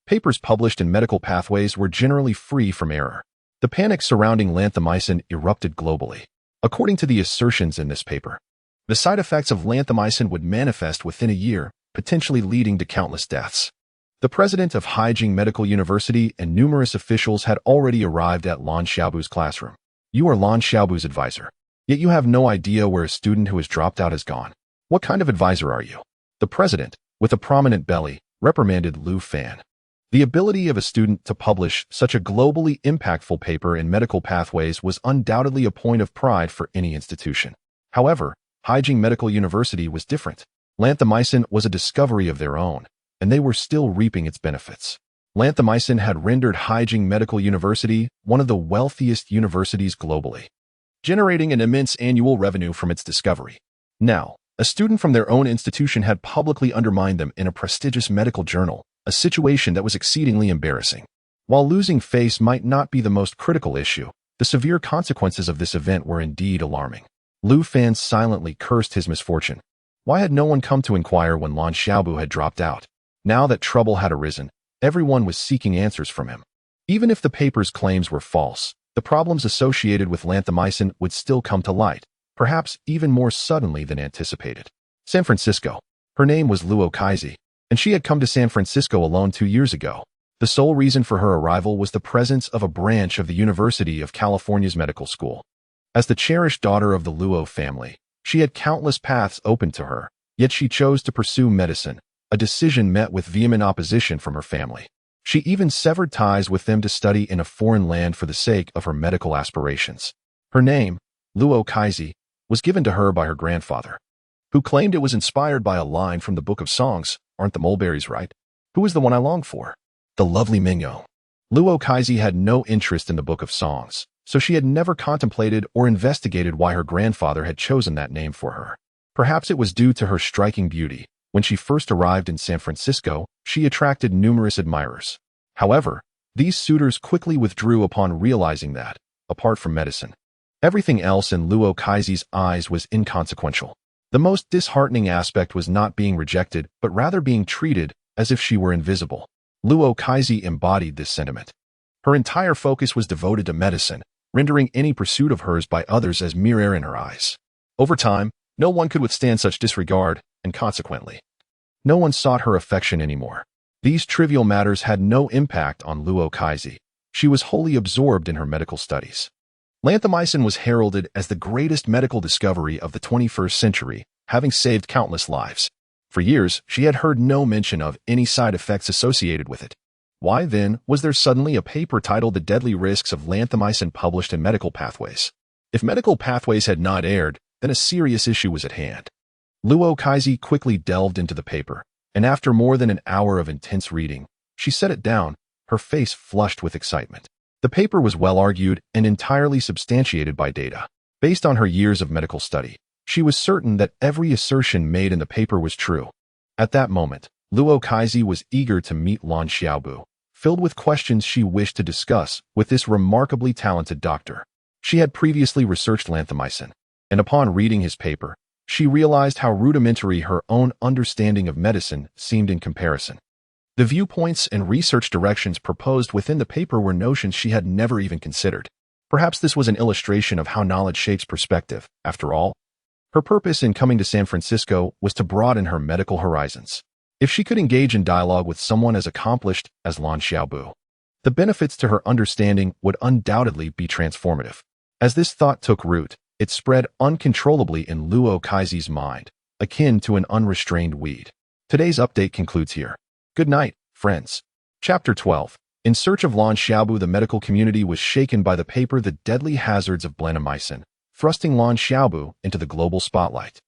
Speaker 1: Papers published in Medical Pathways were generally free from error. The panic surrounding lanthamycin erupted globally. According to the assertions in this paper, the side effects of lanthamycin would manifest within a year, potentially leading to countless deaths. The president of Haijing Medical University and numerous officials had already arrived at Lan Xiaobu's classroom. You are Lan Xiaobu's advisor, yet you have no idea where a student who has dropped out has gone. What kind of advisor are you? The president, with a prominent belly, reprimanded Lu Fan. The ability of a student to publish such a globally impactful paper in medical pathways was undoubtedly a point of pride for any institution. However, Haijing Medical University was different. Lanthamycin was a discovery of their own, and they were still reaping its benefits. Lanthamycin had rendered Haijing Medical University one of the wealthiest universities globally, generating an immense annual revenue from its discovery. Now, a student from their own institution had publicly undermined them in a prestigious medical journal, a situation that was exceedingly embarrassing. While losing face might not be the most critical issue, the severe consequences of this event were indeed alarming. Lu Fan silently cursed his misfortune. Why had no one come to inquire when Lan Xiaobu had dropped out? Now that trouble had arisen, everyone was seeking answers from him. Even if the paper's claims were false, the problems associated with lanthamycin would still come to light, perhaps even more suddenly than anticipated. San Francisco. Her name was Luo Kaizi, and she had come to San Francisco alone 2 years ago. The sole reason for her arrival was the presence of a branch of the University of California's medical school. As the cherished daughter of the Luo family, she had countless paths open to her, yet she chose to pursue medicine, a decision met with vehement opposition from her family. She even severed ties with them to study in a foreign land for the sake of her medical aspirations. Her name, Luo Kaizi, was given to her by her grandfather, who claimed it was inspired by a line from the Book of Songs, "Aren't the mulberries right? Who is the one I long for? The lovely Mingyo." Luo Kaizi had no interest in the Book of Songs, so she had never contemplated or investigated why her grandfather had chosen that name for her. Perhaps it was due to her striking beauty. When she first arrived in San Francisco, she attracted numerous admirers. However, these suitors quickly withdrew upon realizing that, apart from medicine, everything else in Luo Kaizi's eyes was inconsequential. The most disheartening aspect was not being rejected, but rather being treated as if she were invisible. Luo Kaizi embodied this sentiment. Her entire focus was devoted to medicine, rendering any pursuit of hers by others as mere air in her eyes. Over time, no one could withstand such disregard, and consequently, no one sought her affection anymore. These trivial matters had no impact on Luo Kaizi. She was wholly absorbed in her medical studies. Lanthamycin was heralded as the greatest medical discovery of the 21st century, having saved countless lives. For years, she had heard no mention of any side effects associated with it. Why, then, was there suddenly a paper titled The Deadly Risks of Lanthamycin published in Medical Pathways? If Medical Pathways had not aired, then a serious issue was at hand. Luo Kaizi quickly delved into the paper, and after more than an hour of intense reading, she set it down, her face flushed with excitement. The paper was well-argued and entirely substantiated by data. Based on her years of medical study, she was certain that every assertion made in the paper was true. At that moment, Luo Kaizi was eager to meet Lan Xiaobu, filled with questions she wished to discuss with this remarkably talented doctor. She had previously researched lanthamycin, and upon reading his paper, she realized how rudimentary her own understanding of medicine seemed in comparison. The viewpoints and research directions proposed within the paper were notions she had never even considered. Perhaps this was an illustration of how knowledge shapes perspective. After all, her purpose in coming to San Francisco was to broaden her medical horizons. If she could engage in dialogue with someone as accomplished as Lan Xiaobu, the benefits to her understanding would undoubtedly be transformative. As this thought took root, it spread uncontrollably in Luo Kaizi's mind, akin to an unrestrained weed. Today's update concludes here. Good night, friends. Chapter 12. In search of Lan Xiaobu, the medical community was shaken by the paper The Deadly Hazards of Blenamycin, thrusting Lan Xiaobu into the global spotlight.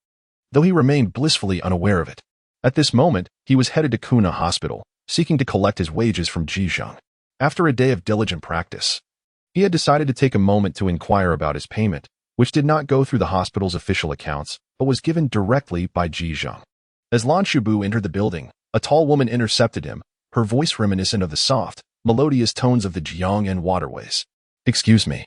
Speaker 1: Though he remained blissfully unaware of it. At this moment, he was headed to Kuna Hospital, seeking to collect his wages from Zhizheng. After a day of diligent practice, he had decided to take a moment to inquire about his payment, which did not go through the hospital's official accounts, but was given directly by Zhizheng. As Lan Xiaobu entered the building, a tall woman intercepted him, her voice reminiscent of the soft, melodious tones of the Jiang'an waterways. "Excuse me.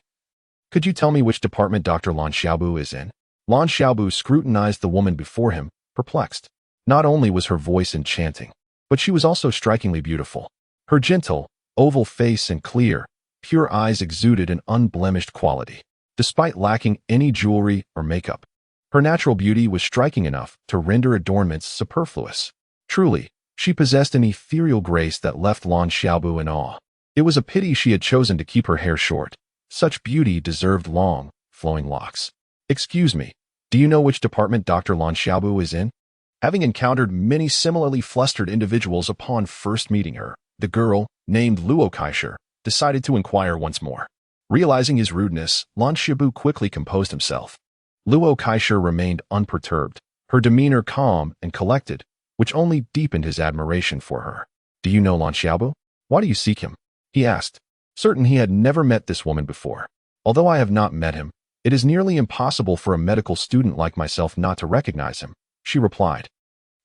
Speaker 1: Could you tell me which department Dr. Lan Xiaobu is in?" Lan Xiaobu scrutinized the woman before him, perplexed. Not only was her voice enchanting, but she was also strikingly beautiful. Her gentle, oval face and clear, pure eyes exuded an unblemished quality. Despite lacking any jewelry or makeup, her natural beauty was striking enough to render adornments superfluous. Truly, she possessed an ethereal grace that left Lan Xiaobu in awe. It was a pity she had chosen to keep her hair short. Such beauty deserved long, flowing locks. "Excuse me, do you know which department Dr. Lan Xiaobu is in?" Having encountered many similarly flustered individuals upon first meeting her, The girl, named Luo Kaisher, decided to inquire once more. Realizing his rudeness, Lan Shibu quickly composed himself. Luo Kaisher remained unperturbed, her demeanor calm and collected, which only deepened his admiration for her. "Do you know Lan Xiaobu? Why do you seek him?" he asked, certain he had never met this woman before. "Although I have not met him, it is nearly impossible for a medical student like myself not to recognize him," she replied,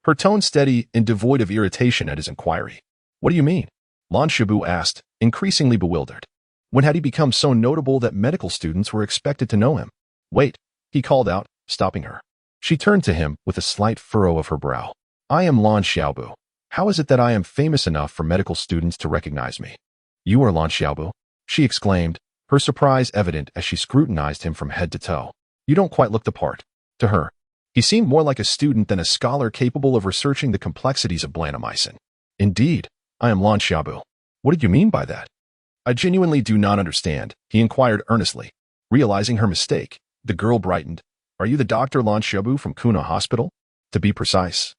Speaker 1: her tone steady and devoid of irritation at his inquiry. "What do you mean?" Lan Shibu asked, increasingly bewildered. When had he become so notable that medical students were expected to know him? "Wait," he called out, stopping her. She turned to him with a slight furrow of her brow. "I am Lan Xiaobu. How is it that I am famous enough for medical students to recognize me?" "You are Lan Xiaobu?" she exclaimed, her surprise evident as she scrutinized him from head to toe. "You don't quite look the part." To her, he seemed more like a student than a scholar capable of researching the complexities of blandamycin. "Indeed, I am Lan Xiaobu. What did you mean by that?" "I genuinely do not understand," he inquired earnestly. Realizing her mistake, the girl brightened. "Are you the Dr. Lan Xiaobu from Kunhu Hospital?" "To be precise,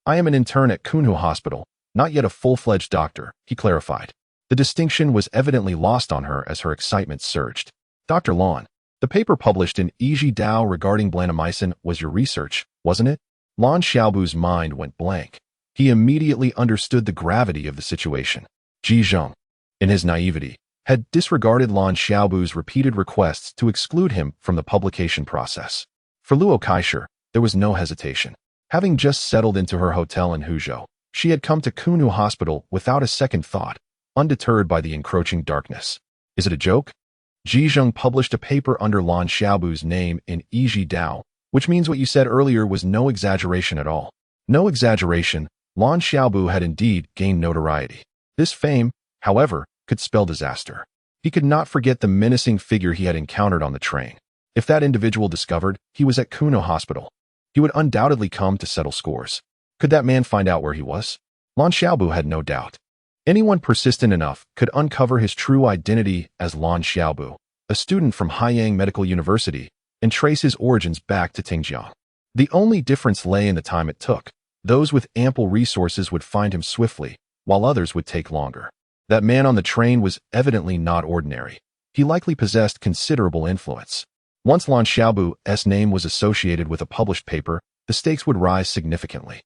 Speaker 1: I am an intern at Kunhu Hospital, not yet a full-fledged doctor," he clarified. The distinction was evidently lost on her as her excitement surged. "Dr. Lan, the paper published in Eiji Dao regarding blandamycin was your research, wasn't it?" Lan Xiaobu's mind went blank. He immediately understood the gravity of the situation. Ji Zheng, in his naivety, had disregarded Lan Xiaobu's repeated requests to exclude him from the publication process. For Luo Kaisher, there was no hesitation. Having just settled into her hotel in Huzhou, she had come to Kunhu Hospital without a second thought, undeterred by the encroaching darkness. "Is it a joke?" Ji Zheng published a paper under Lan Xiaobu's name in Eiji Dao, which means what you said earlier was no exaggeration at all. No exaggeration, Lan Xiaobu had indeed gained notoriety. This fame, however, could spell disaster. He could not forget the menacing figure he had encountered on the train. If that individual discovered he was at Kunhu Hospital, he would undoubtedly come to settle scores. Could that man find out where he was? Lan Xiaobu had no doubt. Anyone persistent enough could uncover his true identity as Lan Xiaobu, a student from Haiyang Medical University, and trace his origins back to Tingjiang. The only difference lay in the time it took. Those with ample resources would find him swiftly, while others would take longer. That man on the train was evidently not ordinary. He likely possessed considerable influence. Once Lan Xiaobu's name was associated with a published paper, the stakes would rise significantly.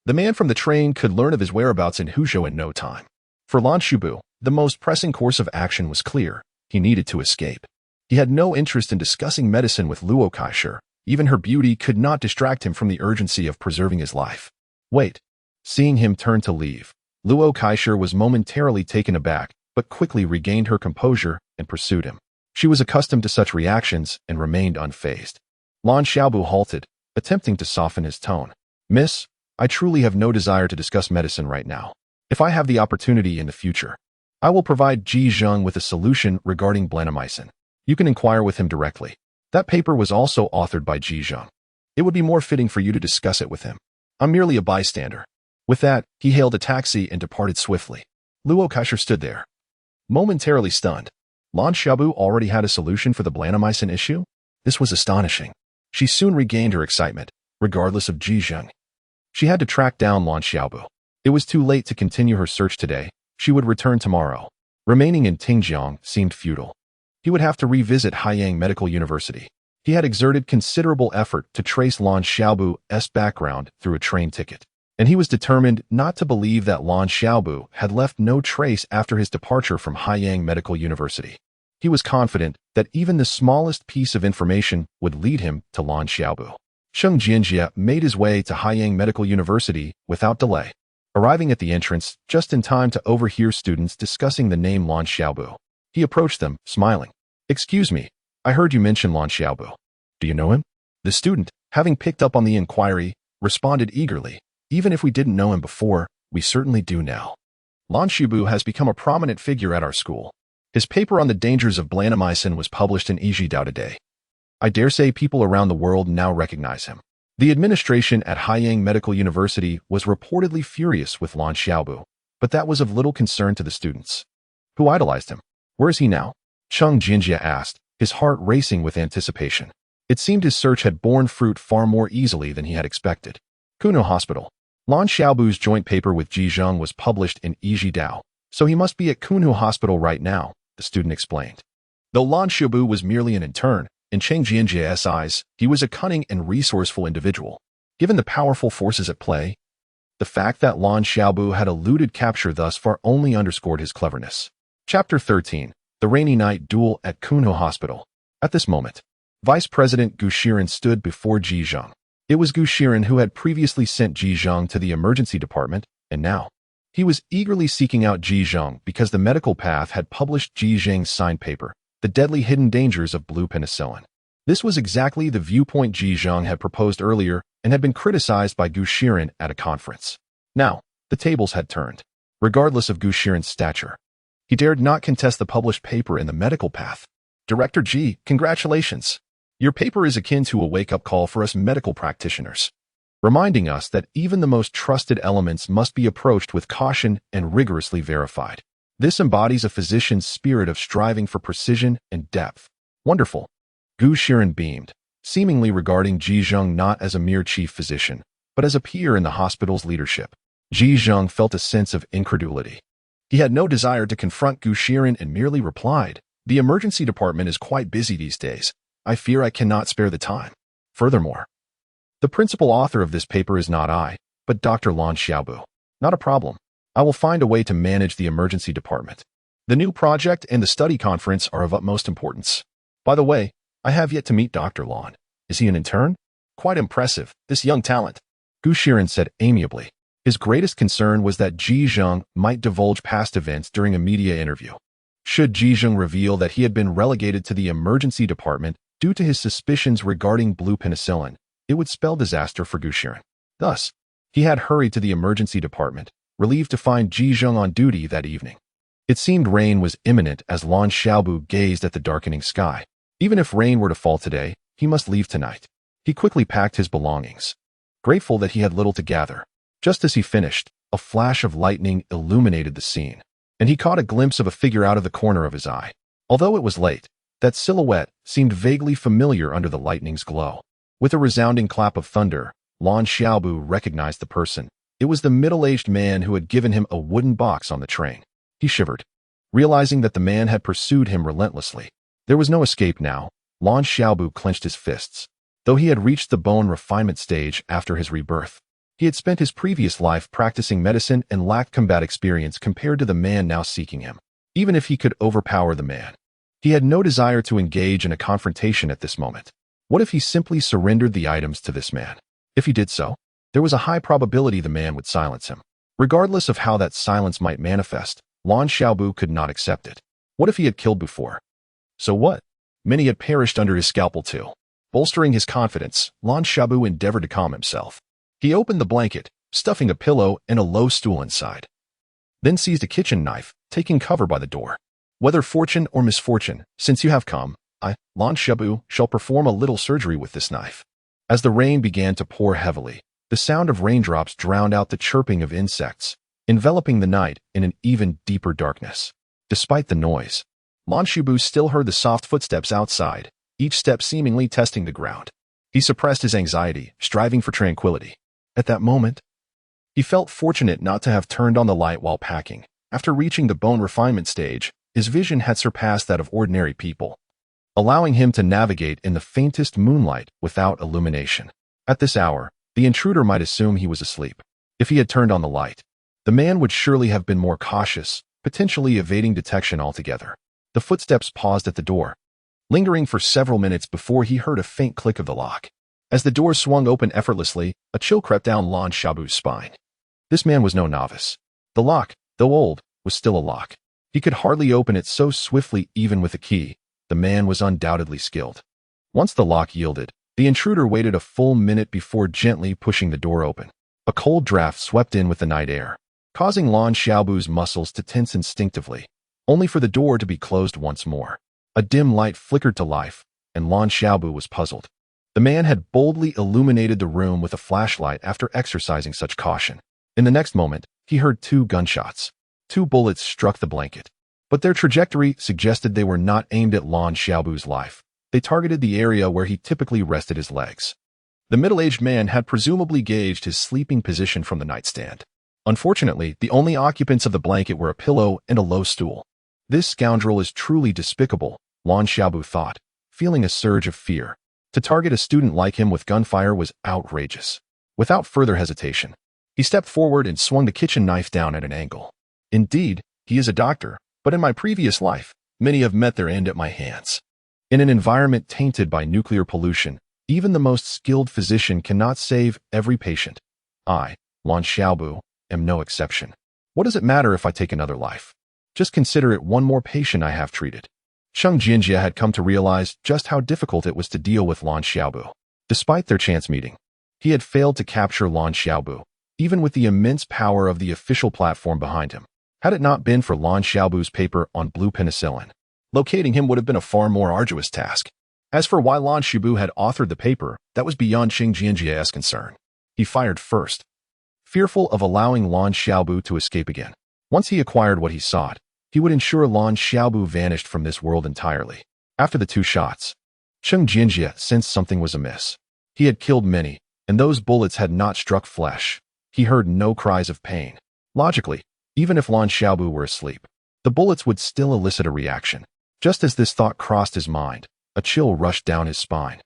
Speaker 1: The man from the train could learn of his whereabouts in Huzhou in no time. For Lan Xiaobu, the most pressing course of action was clear. He needed to escape. He had no interest in discussing medicine with Luo Kaisher. Even her beauty could not distract him from the urgency of preserving his life. "Wait." Seeing him turn to leave, Luo Kaisher was momentarily taken aback, but quickly regained her composure and pursued him. She was accustomed to such reactions and remained unfazed. Lan Xiaobu halted, attempting to soften his tone. "Miss, I truly have no desire to discuss medicine right now. If I have the opportunity in the future, I will provide Ji Zheng with a solution regarding blandamycin. You can inquire with him directly. That paper was also authored by Ji Zheng. It would be more fitting for you to discuss it with him. I'm merely a bystander." With that, he hailed a taxi and departed swiftly. Luo Kaisher stood there, momentarily stunned. Lan Xiaobu already had a solution for the blandamycin issue? This was astonishing. She soon regained her excitement, regardless of Ji Zheng. She had to track down Lan Xiaobu. It was too late to continue her search today. She would return tomorrow. Remaining in Tingjiang seemed futile. He would have to revisit Haiyang Medical University. He had exerted considerable effort to trace Lan Xiaobu's background through a train ticket, and he was determined not to believe that Lan Xiaobu had left no trace after his departure from Haiyang Medical University. He was confident that even the smallest piece of information would lead him to Lan Xiaobu. Sheng Jianjie made his way to Haiyang Medical University without delay, arriving at the entrance just in time to overhear students discussing the name Lan Xiaobu. He approached them, smiling. "Excuse me, I heard you mention Lan Xiaobu. Do you know him?" The student, having picked up on the inquiry, responded eagerly. "Even if we didn't know him before, we certainly do now. Lan Xiaobu has become a prominent figure at our school. His paper on the dangers of blandamycin was published in Eiji Dao today. I dare say people around the world now recognize him." The administration at Haiyang Medical University was reportedly furious with Lan Xiaobu, but that was of little concern to the students, who idolized him. "Where is he now?" Sheng Jianjie asked, his heart racing with anticipation. It seemed his search had borne fruit far more easily than he had expected. Kunhu Hospital. Lan Xiaobu's joint paper with Ji Zheng was published in Eiji Dao, So he must be at Kunhu Hospital right now, the student explained. Though Lan Xiaobu was merely an intern, in Cheng Jianjie's eyes, he was a cunning and resourceful individual. Given the powerful forces at play, the fact that Lan Xiaobu had eluded capture thus far only underscored his cleverness. Chapter 13. The Rainy Night Duel at Kunhu Hospital. At this moment, Vice President Gu Shiren stood before Ji Zheng. It was Gu Shiren who had previously sent Ji Zheng to the emergency department, and now he was eagerly seeking out Ji Zheng because the medical path had published Ji Zheng's signed paper, The Deadly Hidden Dangers of Blue Penicillin. This was exactly the viewpoint Ji Zheng had proposed earlier and had been criticized by Gu Shiren at a conference. Now, the tables had turned. Regardless of Gu Shiren's stature, he dared not contest the published paper in the medical path. Director Ji, congratulations. Your paper is akin to a wake-up call for us medical practitioners, reminding us that even the most trusted elements must be approached with caution and rigorously verified. This embodies a physician's spirit of striving for precision and depth. Wonderful. Gu Shiren beamed, seemingly regarding Ji Zheng not as a mere chief physician, but as a peer in the hospital's leadership. Ji Zheng felt a sense of incredulity. He had no desire to confront Gu Shiren and merely replied, "The emergency department is quite busy these days. I fear I cannot spare the time. Furthermore, the principal author of this paper is not I, but Dr. Lan Xiaobu. Not a problem. I will find a way to manage the emergency department. The new project and the study conference are of utmost importance. By the way, I have yet to meet Dr. Lan. Is he an intern? Quite impressive, this young talent," Gu Shiren said amiably. His greatest concern was that Ji Zheng might divulge past events during a media interview. Should Ji Zheng reveal that he had been relegated to the emergency department due to his suspicions regarding blue penicillin, it would spell disaster for Gu Shiren. Thus, he had hurried to the emergency department, relieved to find Ji Zheng on duty that evening. It seemed rain was imminent as Lan Xiaobu gazed at the darkening sky. Even if rain were to fall today, he must leave tonight. He quickly packed his belongings, grateful that he had little to gather. Just as he finished, a flash of lightning illuminated the scene, and he caught a glimpse of a figure out of the corner of his eye. Although it was late, that silhouette seemed vaguely familiar under the lightning's glow. With a resounding clap of thunder, Lan Xiaobu recognized the person. It was the middle-aged man who had given him a wooden box on the train. He shivered, realizing that the man had pursued him relentlessly. There was no escape now. Lan Xiaobu clenched his fists. Though he had reached the bone refinement stage after his rebirth, he had spent his previous life practicing medicine and lacked combat experience compared to the man now seeking him. Even if he could overpower the man, he had no desire to engage in a confrontation at this moment. What if he simply surrendered the items to this man? If he did so, there was a high probability the man would silence him. Regardless of how that silence might manifest, Lan Xiaobu could not accept it. What if he had killed before? So what? Many had perished under his scalpel too. Bolstering his confidence, Lan Xiaobu endeavored to calm himself. He opened the blanket, stuffing a pillow and a low stool inside. Then seized a kitchen knife, taking cover by the door. Whether fortune or misfortune, since you have come, I, Lan Xiaobu, shall perform a little surgery with this knife. As the rain began to pour heavily, the sound of raindrops drowned out the chirping of insects, enveloping the night in an even deeper darkness. Despite the noise, Lan Xiaobu still heard the soft footsteps outside, each step seemingly testing the ground. He suppressed his anxiety, striving for tranquility. At that moment, he felt fortunate not to have turned on the light while packing. After reaching the bone refinement stage, his vision had surpassed that of ordinary people, allowing him to navigate in the faintest moonlight without illumination. At this hour, the intruder might assume he was asleep. If he had turned on the light, the man would surely have been more cautious, potentially evading detection altogether. The footsteps paused at the door, lingering for several minutes before he heard a faint click of the lock. As the door swung open effortlessly, a chill crept down Lan Xiaobu's spine. This man was no novice. The lock, though old, was still a lock. He could hardly open it so swiftly even with a key. The man was undoubtedly skilled. Once the lock yielded, the intruder waited a full minute before gently pushing the door open. A cold draft swept in with the night air, causing Lan Xiaobu's muscles to tense instinctively, only for the door to be closed once more. A dim light flickered to life, and Lan Xiaobu was puzzled. The man had boldly illuminated the room with a flashlight after exercising such caution. In the next moment, he heard 2 gunshots. 2 bullets struck the blanket, but their trajectory suggested they were not aimed at Lan Xiaobu's life. They targeted the area where he typically rested his legs. The middle-aged man had presumably gauged his sleeping position from the nightstand. Unfortunately, the only occupants of the blanket were a pillow and a low stool. This scoundrel is truly despicable, Lan Xiaobu thought, feeling a surge of fear. To target a student like him with gunfire was outrageous. Without further hesitation, he stepped forward and swung the kitchen knife down at an angle. Indeed, he is a doctor, but in my previous life, many have met their end at my hands. In an environment tainted by nuclear pollution, even the most skilled physician cannot save every patient. I, Lan Xiaobu, am no exception. What does it matter if I take another life? Just consider it one more patient I have treated. Cheng Jinjia had come to realize just how difficult it was to deal with Lan Xiaobu. Despite their chance meeting, he had failed to capture Lan Xiaobu, even with the immense power of the official platform behind him. Had it not been for Lan Xiaobu's paper on blue penicillin, locating him would have been a far more arduous task. As for why Lan Xiaobu had authored the paper, that was beyond Cheng Jinjia's concern. He fired first, fearful of allowing Lan Xiaobu to escape again. Once he acquired what he sought, he would ensure Lan Xiaobu vanished from this world entirely. After the 2 shots, Cheng Jinjia sensed something was amiss. He had killed many, and those bullets had not struck flesh. He heard no cries of pain. Logically, even if Lan Xiaobu were asleep, the bullets would still elicit a reaction. Just as this thought crossed his mind, a chill rushed down his spine.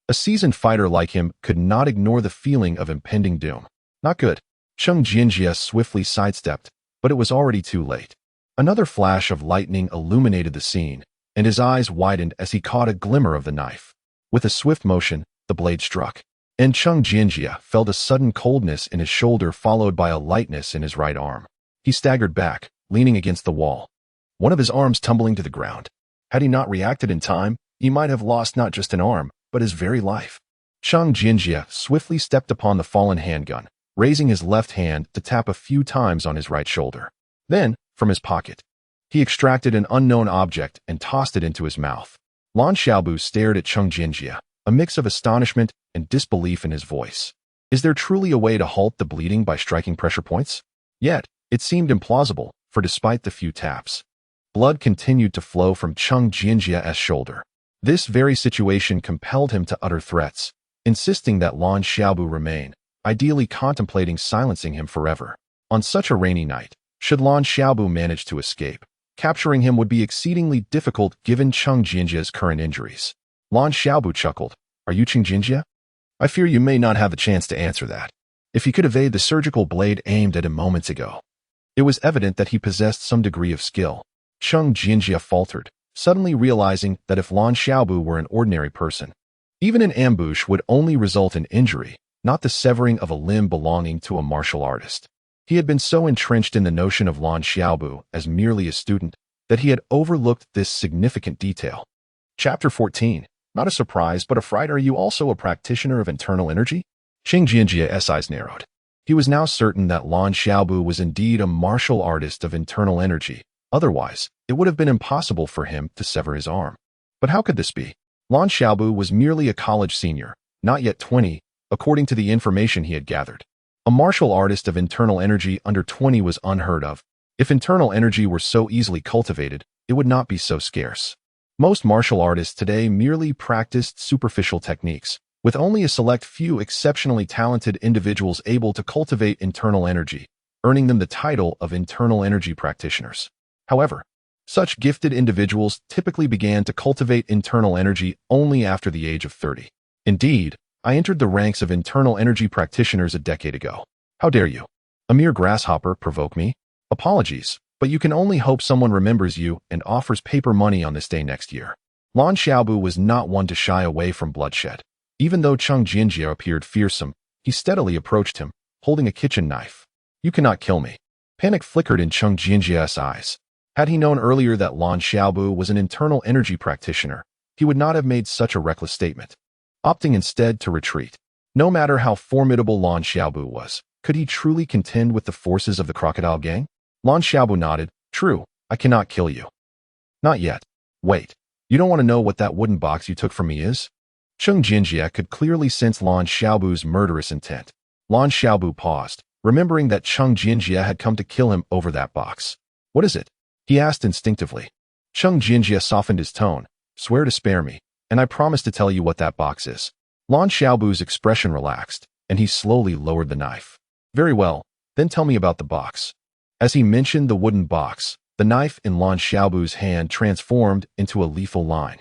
Speaker 1: A seasoned fighter like him could not ignore the feeling of impending doom. Not good. Cheng Jinjia swiftly sidestepped, but it was already too late. Another flash of lightning illuminated the scene, and his eyes widened as he caught a glimmer of the knife. With a swift motion, the blade struck, and Cheng Jinjia felt a sudden coldness in his shoulder followed by a lightness in his right arm. He staggered back, leaning against the wall, one of his arms tumbling to the ground. Had he not reacted in time, he might have lost not just an arm, but his very life. Cheng Jinjia swiftly stepped upon the fallen handgun, raising his left hand to tap a few times on his right shoulder. Then, from his pocket, he extracted an unknown object and tossed it into his mouth. Lan Xiaobu stared at Cheng Jinjia, a mix of astonishment and disbelief in his voice. Is there truly a way to halt the bleeding by striking pressure points? Yet, it seemed implausible, for despite the few taps, blood continued to flow from Cheng Jinjia's shoulder. This very situation compelled him to utter threats, insisting that Lan Xiaobu remain, ideally contemplating silencing him forever. On such a rainy night, should Lan Xiaobu manage to escape, capturing him would be exceedingly difficult given Cheng Jinjia's current injuries. Lan Xiaobu chuckled. Are you Cheng Jinjia? I fear you may not have the chance to answer that. If he could evade the surgical blade aimed at him moments ago. It was evident that he possessed some degree of skill. Cheng Jinjia faltered, suddenly realizing that if Lan Xiaobu were an ordinary person, even an ambush would only result in injury, not the severing of a limb belonging to a martial artist. He had been so entrenched in the notion of Lan Xiaobu as merely a student that he had overlooked this significant detail. Chapter 14. Not a surprise, but a fright. Are you also a practitioner of internal energy? Cheng Jinjia's eyes narrowed. He was now certain that Lan Xiaobu was indeed a martial artist of internal energy. Otherwise, it would have been impossible for him to sever his arm. But how could this be? Lan Xiaobu was merely a college senior, not yet 20, according to the information he had gathered. A martial artist of internal energy under 20 was unheard of. If internal energy were so easily cultivated, it would not be so scarce. Most martial artists today merely practiced superficial techniques, with only a select few exceptionally talented individuals able to cultivate internal energy, earning them the title of internal energy practitioners. However, such gifted individuals typically began to cultivate internal energy only after the age of 30. Indeed, I entered the ranks of internal energy practitioners a decade ago. How dare you? A mere grasshopper provoke me? Apologies, but you can only hope someone remembers you and offers paper money on this day next year. Lan Xiaobu was not one to shy away from bloodshed. Even though Cheng Jinjia appeared fearsome, he steadily approached him, holding a kitchen knife. You cannot kill me. Panic flickered in Cheng Jinjia's eyes. Had he known earlier that Lan Xiaobu was an internal energy practitioner, he would not have made such a reckless statement, opting instead to retreat. No matter how formidable Lan Xiaobu was, could he truly contend with the forces of the crocodile gang? Lan Xiaobu nodded. True, I cannot kill you. Not yet. Wait, you don't want to know what that wooden box you took from me is? Cheng Jinjia could clearly sense Lan Xiaobu's murderous intent. Lan Xiaobu paused, remembering that Cheng Jinjia had come to kill him over that box. What is it? He asked instinctively. Cheng Jinjia softened his tone. Swear to spare me, and I promise to tell you what that box is. Lan Xiaobu's expression relaxed, and he slowly lowered the knife. Very well, Then tell me about the box. As he mentioned the wooden box, the knife in Lan Xiaobu's hand transformed into a lethal line,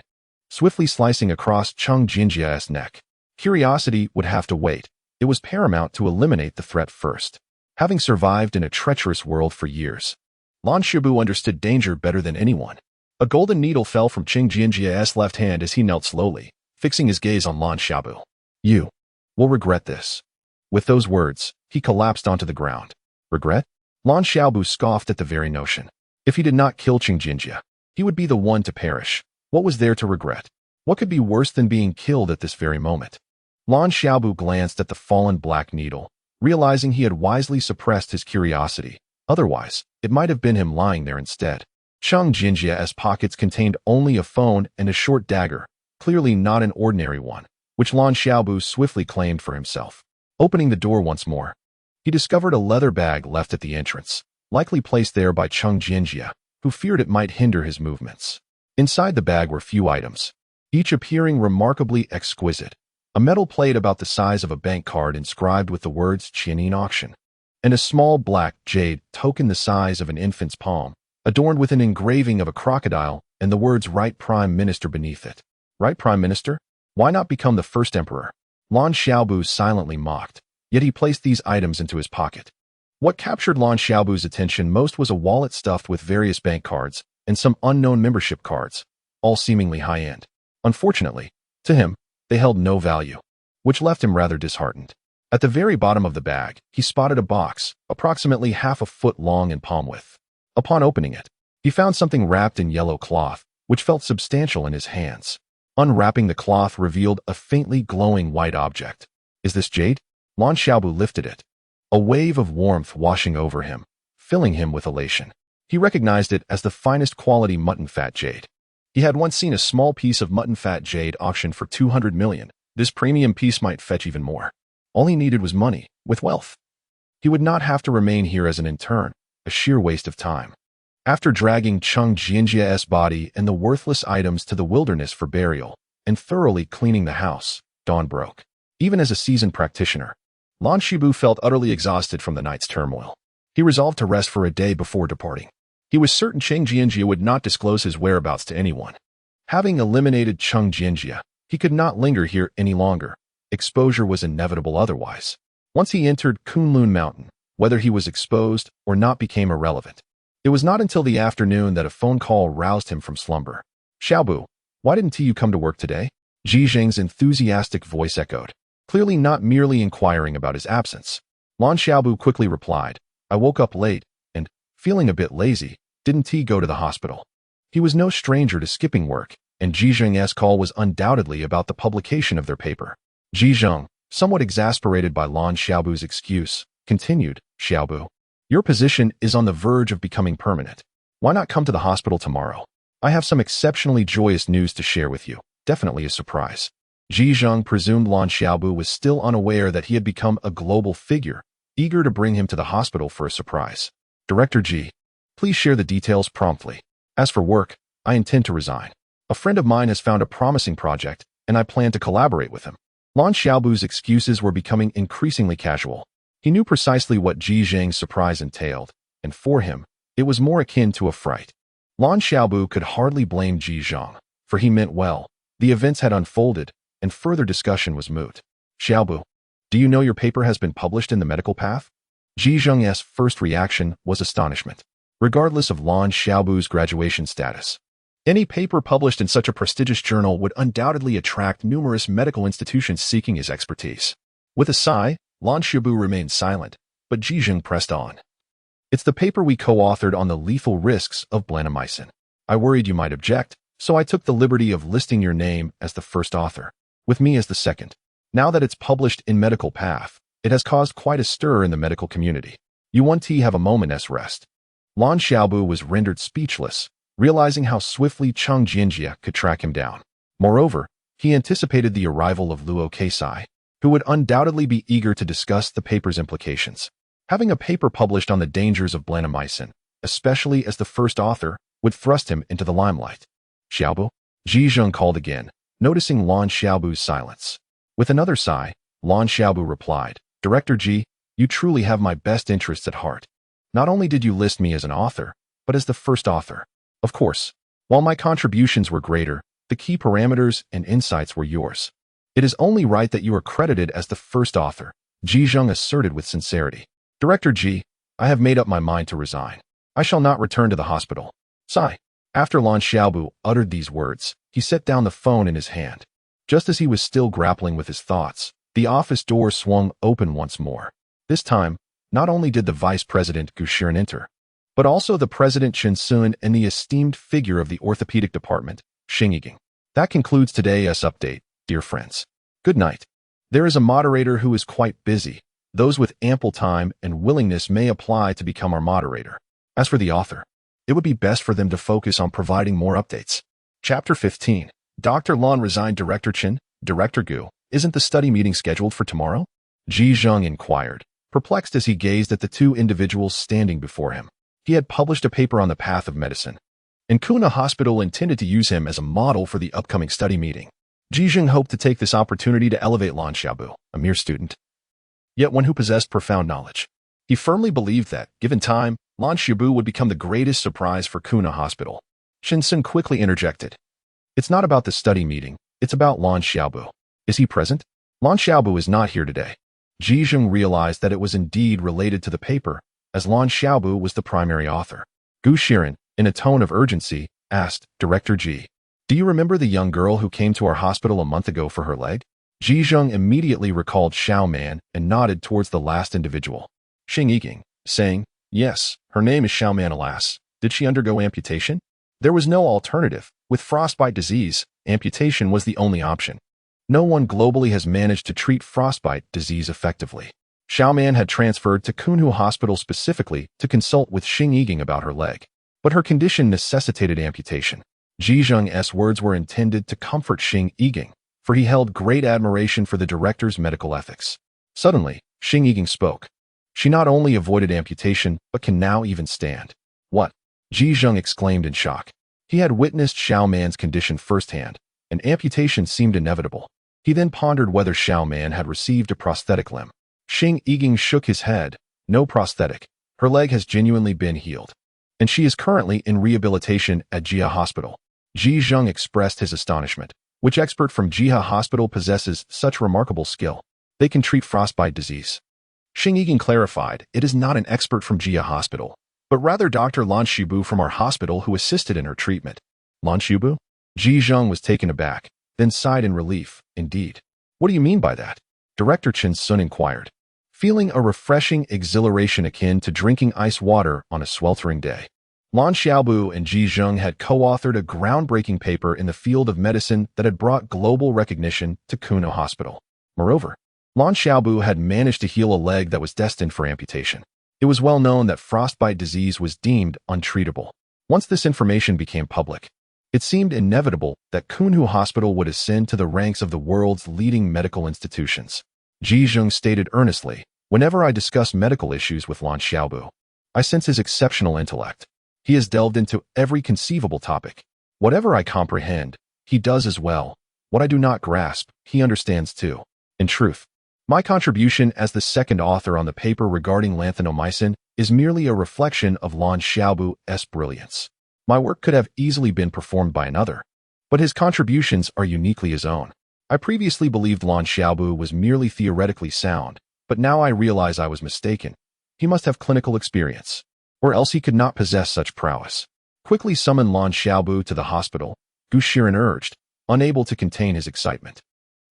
Speaker 1: swiftly slicing across Cheng Jinjia's neck. Curiosity would have to wait. It was paramount to eliminate the threat first. Having survived in a treacherous world for years, Lan Xiaobu understood danger better than anyone. A golden needle fell from Cheng Jinjia's left hand as he knelt slowly, fixing his gaze on Lan Xiaobu. You will regret this. With those words, he collapsed onto the ground. Regret? Lan Xiaobu scoffed at the very notion. If he did not kill Cheng Jinjia, he would be the one to perish. What was there to regret? What could be worse than being killed at this very moment? Lan Xiaobu glanced at the fallen black needle, realizing he had wisely suppressed his curiosity. Otherwise, it might have been him lying there instead. Cheng Jinjia's pockets contained only a phone and a short dagger, clearly not an ordinary one, which Lan Xiaobu swiftly claimed for himself. Opening the door once more, he discovered a leather bag left at the entrance, likely placed there by Cheng Jinjia, who feared it might hinder his movements. Inside the bag were few items, each appearing remarkably exquisite. A metal plate about the size of a bank card inscribed with the words Qianin Auction, and a small black jade token the size of an infant's palm, adorned with an engraving of a crocodile and the words Right Prime Minister beneath it. Right Prime Minister? Why not become the first emperor? Lan Xiaobu silently mocked, yet he placed these items into his pocket. What captured Lan Xiaobu's attention most was a wallet stuffed with various bank cards and some unknown membership cards, all seemingly high-end. Unfortunately, to him, they held no value, which left him rather disheartened. At the very bottom of the bag, he spotted a box, approximately half a foot long and palm width. Upon opening it, he found something wrapped in yellow cloth, which felt substantial in his hands. Unwrapping the cloth revealed a faintly glowing white object. Is this jade? Lan Xiaobu lifted it, a wave of warmth washing over him, filling him with elation. He recognized it as the finest quality mutton fat jade. He had once seen a small piece of mutton fat jade auctioned for 200 million. This premium piece might fetch even more. All he needed was money, with wealth. He would not have to remain here as an intern, a sheer waste of time. After dragging Cheng Jinjia's body and the worthless items to the wilderness for burial, and thoroughly cleaning the house, dawn broke. Even as a seasoned practitioner, Lan Xiaobu felt utterly exhausted from the night's turmoil. He resolved to rest for a day before departing. He was certain Cheng Jinjia would not disclose his whereabouts to anyone. Having eliminated Cheng Jinjia, he could not linger here any longer. Exposure was inevitable otherwise. Once he entered Kunlun Mountain, whether he was exposed or not became irrelevant. It was not until the afternoon that a phone call roused him from slumber. Xiaobu, why didn't you come to work today? Ji Zheng's enthusiastic voice echoed, clearly not merely inquiring about his absence. Lan Xiaobu quickly replied, I woke up late, and, feeling a bit lazy, didn't go to the hospital. He was no stranger to skipping work, and Ji Zheng's call was undoubtedly about the publication of their paper. Ji Zheng, somewhat exasperated by Lan Xiaobu's excuse, continued, Xiaobu, your position is on the verge of becoming permanent. Why not come to the hospital tomorrow? I have some exceptionally joyous news to share with you, definitely a surprise. Ji Zheng presumed Lan Xiaobu was still unaware that he had become a global figure, eager to bring him to the hospital for a surprise. Director Ji, please share the details promptly. As for work, I intend to resign. A friend of mine has found a promising project, and I plan to collaborate with him. Lan Xiaobu's excuses were becoming increasingly casual. He knew precisely what Ji Zheng's surprise entailed, and for him, it was more akin to a fright. Lan Xiaobu could hardly blame Ji Zheng, for he meant well. The events had unfolded, and further discussion was moot. Xiaobu, do you know your paper has been published in the medical path? Ji Zheng's first reaction was astonishment, regardless of Lan Xiaobu's graduation status. Any paper published in such a prestigious journal would undoubtedly attract numerous medical institutions seeking his expertise. With a sigh, Lan Xiaobu remained silent, but Ji Zheng pressed on. It's the paper we co-authored on the lethal risks of blandamycin. I worried you might object, so I took the liberty of listing your name as the first author, with me as the second. Now that it's published in Medical Path, it has caused quite a stir in the medical community. You want to have a moment's rest. Lan Xiaobu was rendered speechless, realizing how swiftly Cheng Jinjia could track him down. Moreover, he anticipated the arrival of Luo Keisai, who would undoubtedly be eager to discuss the paper's implications. Having a paper published on the dangers of blandamycin, especially as the first author, would thrust him into the limelight. Xiaobu? Ji Zheng called again, noticing Lan Xiaobu's silence. With another sigh, Lan Xiaobu replied, Director Ji, You truly have my best interests at heart. Not only did you list me as an author, but as the first author. Of course, while my contributions were greater, the key parameters and insights were yours. It is only right that you are credited as the first author, Ji Zheng asserted with sincerity. Director Ji, I have made up my mind to resign. I shall not return to the hospital. Sigh. After Lan Xiaobu uttered these words, he set down the phone in his hand. Just as he was still grappling with his thoughts, the office door swung open once more. This time, not only did the Vice President Gu Shiren enter, but also the President Chen Sun and the esteemed figure of the orthopedic department, Xing Yiging. That concludes today's update, dear friends. Good night. There is a moderator who is quite busy. Those with ample time and willingness may apply to become our moderator. As for the author, it would be best for them to focus on providing more updates. Chapter 15. Dr. Lan resigned. Director Chen, Director Gu, isn't the study meeting scheduled for tomorrow? Ji Zheng inquired, perplexed as he gazed at the two individuals standing before him. He had published a paper on the path of medicine, and Kuna Hospital intended to use him as a model for the upcoming study meeting. Ji Zheng hoped to take this opportunity to elevate Lan Xiaobu, a mere student, yet one who possessed profound knowledge. He firmly believed that, given time, Lan Xiaobu would become the greatest surprise for Kuna Hospital. Chen Sun quickly interjected. It's not about the study meeting, it's about Lan Xiaobu. Is he present? Lan Xiaobu is not here today. Ji Zheng realized that it was indeed related to the paper, as Lan Xiaobu was the primary author. Gu Shiren, in a tone of urgency, asked, Director Ji, do you remember the young girl who came to our hospital a month ago for her leg? Ji Zheng immediately recalled Xiao Man and nodded towards the last individual, Xing Yiging, saying, yes, her name is Xiao Man. Alas, did she undergo amputation? There was no alternative. With frostbite disease, amputation was the only option. No one globally has managed to treat frostbite disease effectively. Xiao Man had transferred to Kunhu Hospital specifically to consult with Xing Yiging about her leg, but her condition necessitated amputation. Ji Zheng's words were intended to comfort Xing Yiging, for he held great admiration for the director's medical ethics. Suddenly, Xing Yiging spoke. She not only avoided amputation, but can now even stand. What? Ji Zheng exclaimed in shock. He had witnessed Xiao Man's condition firsthand, and amputation seemed inevitable. He then pondered whether Xiao Man had received a prosthetic limb. Xing Yiging shook his head. No prosthetic. Her leg has genuinely been healed, and she is currently in rehabilitation at Jia Hospital. Ji Zheng expressed his astonishment. Which expert from Jia Hospital possesses such remarkable skill? They can treat frostbite disease. Xing Yiging clarified, it is not an expert from Jia Hospital, but rather Dr. Lan Xiaobu from our hospital who assisted in her treatment. Lan Xiaobu? Ji Zheng was taken aback, then sighed in relief. Indeed. What do you mean by that? Director Chen Sun inquired, feeling a refreshing exhilaration akin to drinking ice water on a sweltering day. Lan Xiaobu and Ji Zheng had co-authored a groundbreaking paper in the field of medicine that had brought global recognition to Kuno Hospital. Moreover, Lan Xiaobu had managed to heal a leg that was destined for amputation. It was well known that frostbite disease was deemed untreatable. Once this information became public, it seemed inevitable that Kunhu Hospital would ascend to the ranks of the world's leading medical institutions. Ji Zheng stated earnestly, whenever I discuss medical issues with Lan Xiaobu, I sense his exceptional intellect. He has delved into every conceivable topic. Whatever I comprehend, he does as well. What I do not grasp, he understands too. In truth, my contribution as the second author on the paper regarding lanthanomycin is merely a reflection of Lan Xiaobu's brilliance. My work could have easily been performed by another, but his contributions are uniquely his own. I previously believed Lan Xiaobu was merely theoretically sound, but now I realize I was mistaken. He must have clinical experience, or else he could not possess such prowess. Quickly summon Lan Xiaobu to the hospital, Gu Shiren urged, unable to contain his excitement.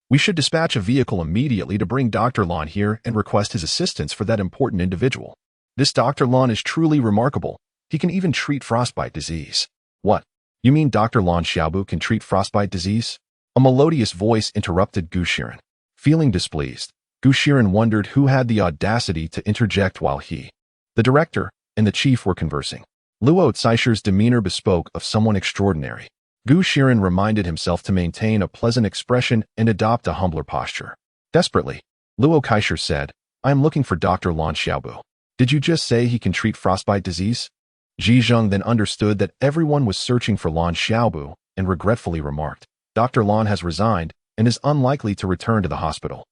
Speaker 1: We should dispatch a vehicle immediately to bring Dr. Lan here and request his assistance for that important individual. This Dr. Lan is truly remarkable. He can even treat frostbite disease. What? You mean Dr. Lan Xiaobu can treat frostbite disease? A melodious voice interrupted Gu Shiren. Feeling displeased, Gu Shiren wondered who had the audacity to interject while he, the director, and the chief were conversing. Luo Caisher's demeanor bespoke of someone extraordinary. Gu Shiren reminded himself to maintain a pleasant expression and adopt a humbler posture. Desperately, Luo Caisher said, I am looking for Dr. Lan Xiaobu. Did you just say he can treat frostbite disease? Ji Zheng then understood that everyone was searching for Lan Xiaobu and regretfully remarked, Dr. Lan has resigned and is unlikely to return to the hospital.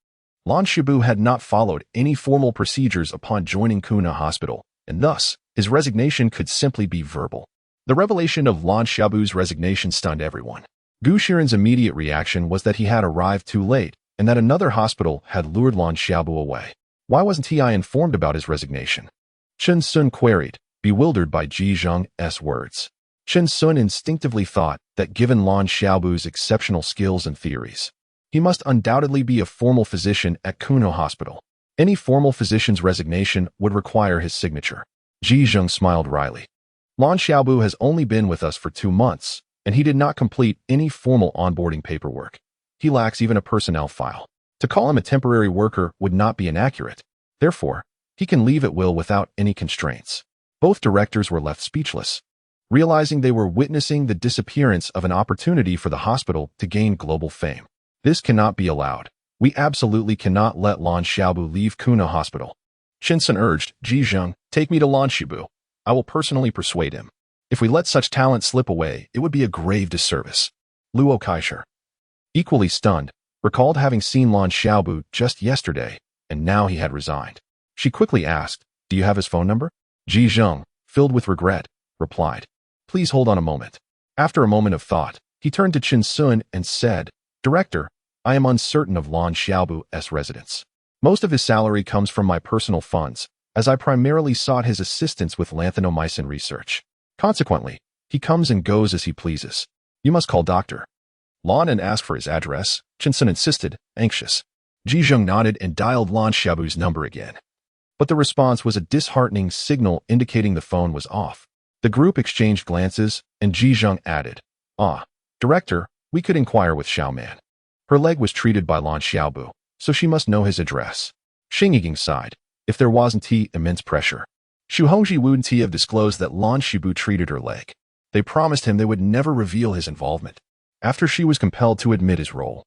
Speaker 1: Lan Shibu had not followed any formal procedures upon joining Kuna Hospital, and thus, his resignation could simply be verbal. The revelation of Lan Xiaobu's resignation stunned everyone. Gu Shiren's immediate reaction was that he had arrived too late, and that another hospital had lured Lan Xiaobu away. Why wasn't he informed about his resignation? Chen Sun queried, bewildered by Ji Zheng's words. Chen Sun instinctively thought that given Lan Xiaobu's exceptional skills and theories, he must undoubtedly be a formal physician at Kuno Hospital. Any formal physician's resignation would require his signature. Ji Zheng smiled wryly. Lan Xiaobu has only been with us for 2 months, and he did not complete any formal onboarding paperwork. He lacks even a personnel file. To call him a temporary worker would not be inaccurate. Therefore, he can leave at will without any constraints. Both directors were left speechless, realizing they were witnessing the disappearance of an opportunity for the hospital to gain global fame. This cannot be allowed. We absolutely cannot let Lan Xiaobu leave Kuno Hospital. Shinsun urged, Ji Zheng, take me to Lan Xiaobu. I will personally persuade him. If we let such talent slip away, it would be a grave disservice. Luo Kaisher, equally stunned, recalled having seen Lan Xiaobu just yesterday, and now he had resigned. She quickly asked, do you have his phone number? Ji Zheng, filled with regret, replied, please hold on a moment. After a moment of thought, he turned to Chen Sun and said, Director, I am uncertain of Lan Xiaobu's residence. Most of his salary comes from my personal funds, as I primarily sought his assistance with lanthanomycin research. Consequently, he comes and goes as he pleases. You must call Dr. Lan and ask for his address, Chen Sun insisted, anxious. Ji Zheng nodded and dialed Lan Xiaobu's number again. But the response was a disheartening signal indicating the phone was off. The group exchanged glances, and Ji Zheng added, Director, we could inquire with Xiaoman. Her leg was treated by Lan Xiaobu, so she must know his address. Xing Yiging sighed. If there wasn't immense pressure. Xu Hongji wouldn't have disclosed that Lan Xiaobu treated her leg. They promised him they would never reveal his involvement. After she was compelled to admit his role,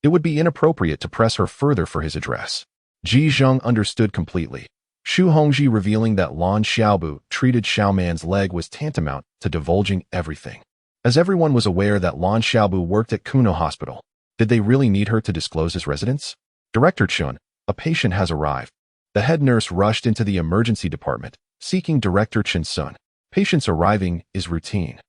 Speaker 1: it would be inappropriate to press her further for his address. Ji Zheng understood completely. Xu Hongji revealing that Lan Xiaobu treated Xiaoman's leg was tantamount to divulging everything. As everyone was aware that Lan Xiaobu worked at Kuno Hospital, did they really need her to disclose his residence? Director Chun, a patient has arrived. The head nurse rushed into the emergency department, seeking Director Chen Sun. Patients arriving is routine.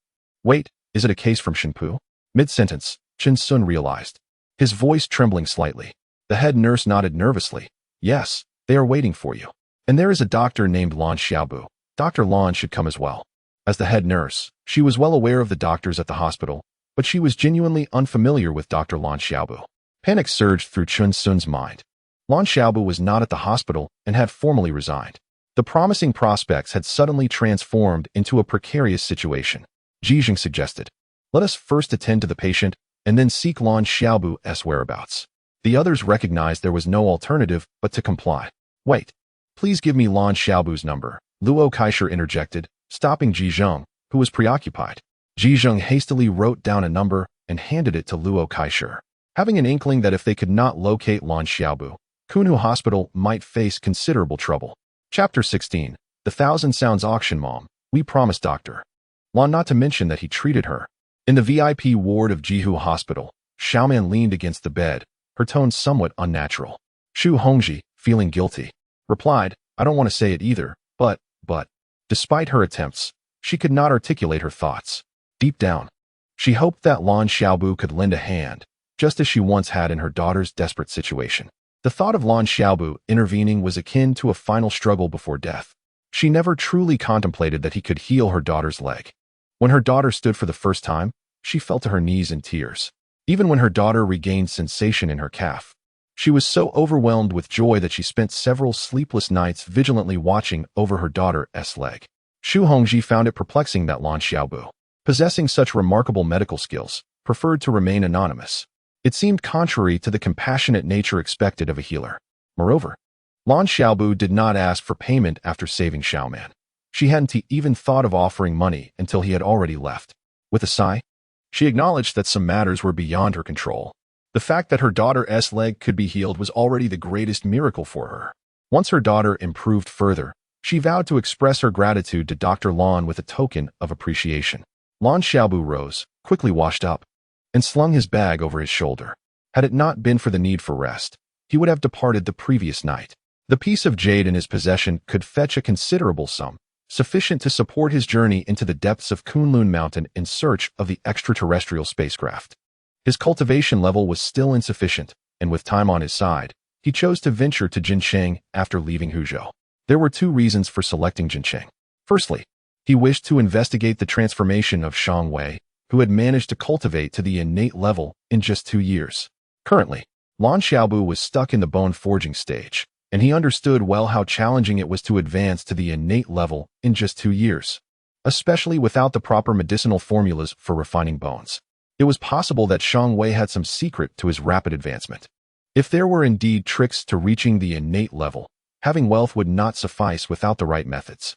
Speaker 1: Wait, is it a case from Shinpu? Mid-sentence, Chen Sun realized, his voice trembling slightly. The head nurse nodded nervously. Yes, they are waiting for you. And there is a doctor named Lan Xiaobu. Dr. Lan should come as well. As the head nurse, she was well aware of the doctors at the hospital, but she was genuinely unfamiliar with Dr. Lan Xiaobu. Panic surged through Chen Sun's mind. Lan Xiaobu was not at the hospital and had formally resigned. The promising prospects had suddenly transformed into a precarious situation. Ji Zheng suggested, let us first attend to the patient and then seek Lan Xiaobu's whereabouts. The others recognized there was no alternative but to comply. Wait, please give me Lan Xiaobu's number, Luo Kaisher interjected, stopping Ji Zheng, who was preoccupied. Ji Zheng hastily wrote down a number and handed it to Luo Kaisher, having an inkling that if they could not locate Lan Xiaobu, Kuno Hospital might face considerable trouble. Chapter 16, The Thousand Sounds Auction Mom, we promised Dr. Lan not to mention that he treated her. In the VIP ward of Jihu Hospital, Xiaoman leaned against the bed, her tone somewhat unnatural. Xu Hongji, feeling guilty, replied, I don't want to say it either, but, despite her attempts, she could not articulate her thoughts. Deep down, she hoped that Lan Xiaobu could lend a hand, just as she once had in her daughter's desperate situation. The thought of Lan Xiaobu intervening was akin to a final struggle before death. She never truly contemplated that he could heal her daughter's leg. When her daughter stood for the first time, she fell to her knees in tears. Even when her daughter regained sensation in her calf, she was so overwhelmed with joy that she spent several sleepless nights vigilantly watching over her daughter's leg. Xu Hongji found it perplexing that Lan Xiaobu, possessing such remarkable medical skills, preferred to remain anonymous. It seemed contrary to the compassionate nature expected of a healer. Moreover, Lan Xiaobu did not ask for payment after saving Xiaoman. She hadn't even thought of offering money until he had already left. With a sigh, she acknowledged that some matters were beyond her control. The fact that her daughter's leg could be healed was already the greatest miracle for her. Once her daughter improved further, she vowed to express her gratitude to Dr. Lan with a token of appreciation. Lan Xiaobu rose, quickly washed up, and slung his bag over his shoulder. Had it not been for the need for rest, he would have departed the previous night. The piece of jade in his possession could fetch a considerable sum, sufficient to support his journey into the depths of Kunlun Mountain in search of the extraterrestrial spacecraft. His cultivation level was still insufficient, and with time on his side, he chose to venture to Jincheng after leaving Huzhou. There were two reasons for selecting Jincheng. Firstly, he wished to investigate the transformation of Shang Wei, who had managed to cultivate to the innate level in just 2 years. Currently, Lan Xiaobu was stuck in the bone forging stage, and he understood well how challenging it was to advance to the innate level in just 2 years, especially without the proper medicinal formulas for refining bones. It was possible that Shang Wei had some secret to his rapid advancement. If there were indeed tricks to reaching the innate level, having wealth would not suffice without the right methods,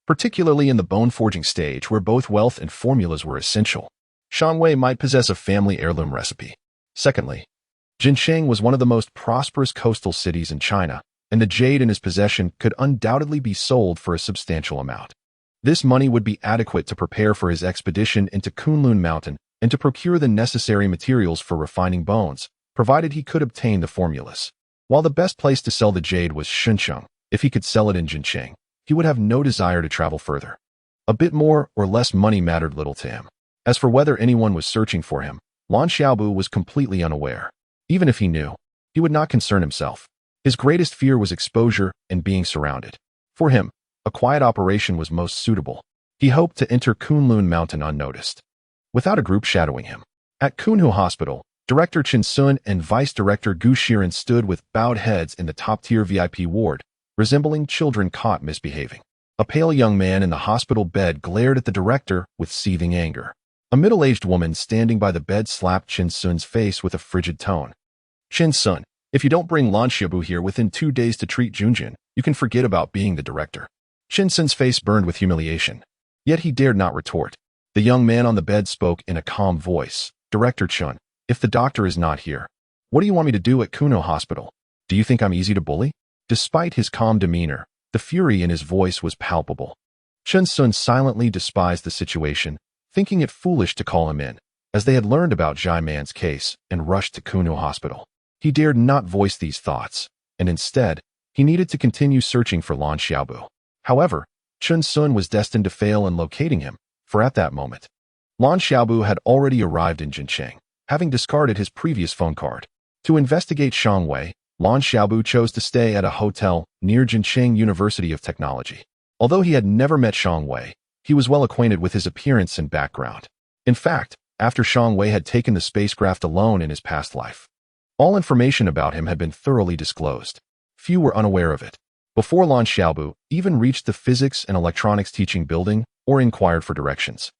Speaker 1: particularly in the bone forging stage where both wealth and formulas were essential. Shang Wei might possess a family heirloom recipe. Secondly, Jincheng was one of the most prosperous coastal cities in China, and the jade in his possession could undoubtedly be sold for a substantial amount. This money would be adequate to prepare for his expedition into Kunlun Mountain and to procure the necessary materials for refining bones, provided he could obtain the formulas. While the best place to sell the jade was Shenzhen, if he could sell it in Jincheng, he would have no desire to travel further. A bit more or less money mattered little to him. As for whether anyone was searching for him, Lan Xiaobu was completely unaware. Even if he knew, he would not concern himself. His greatest fear was exposure and being surrounded. For him, a quiet operation was most suitable. He hoped to enter Kunlun Mountain unnoticed, without a group shadowing him. At Kunhu Hospital, Director Chen Sun and Vice Director Gu Shiren stood with bowed heads in the top-tier VIP ward, resembling children caught misbehaving. A pale young man in the hospital bed glared at the director with seething anger. A middle-aged woman standing by the bed slapped Chen Sun's face with a frigid tone. "Chen Sun, if you don't bring Lan Xiaobu here within 2 days to treat Junjin, you can forget about being the director." Chen Sun's face burned with humiliation. Yet he dared not retort. The young man on the bed spoke in a calm voice. "Director Chen, if the doctor is not here, what do you want me to do at Kuno Hospital? Do you think I'm easy to bully?" Despite his calm demeanor, the fury in his voice was palpable. Chen Sun silently despised the situation, thinking it foolish to call him in, as they had learned about Zhai Man's case and rushed to Kuno Hospital. He dared not voice these thoughts, and instead, he needed to continue searching for Lan Xiaobu. However, Chen Sun was destined to fail in locating him, for at that moment, Lan Xiaobu had already arrived in Jincheng, having discarded his previous phone card. To investigate Shang Wei, Lan Xiaobu chose to stay at a hotel near Jincheng University of Technology. Although he had never met Shang Wei, he was well acquainted with his appearance and background. In fact, after Shang Wei had taken the spacecraft alone in his past life, all information about him had been thoroughly disclosed. Few were unaware of it. Before Lan Xiaobu even reached the physics and electronics teaching building or inquired for directions,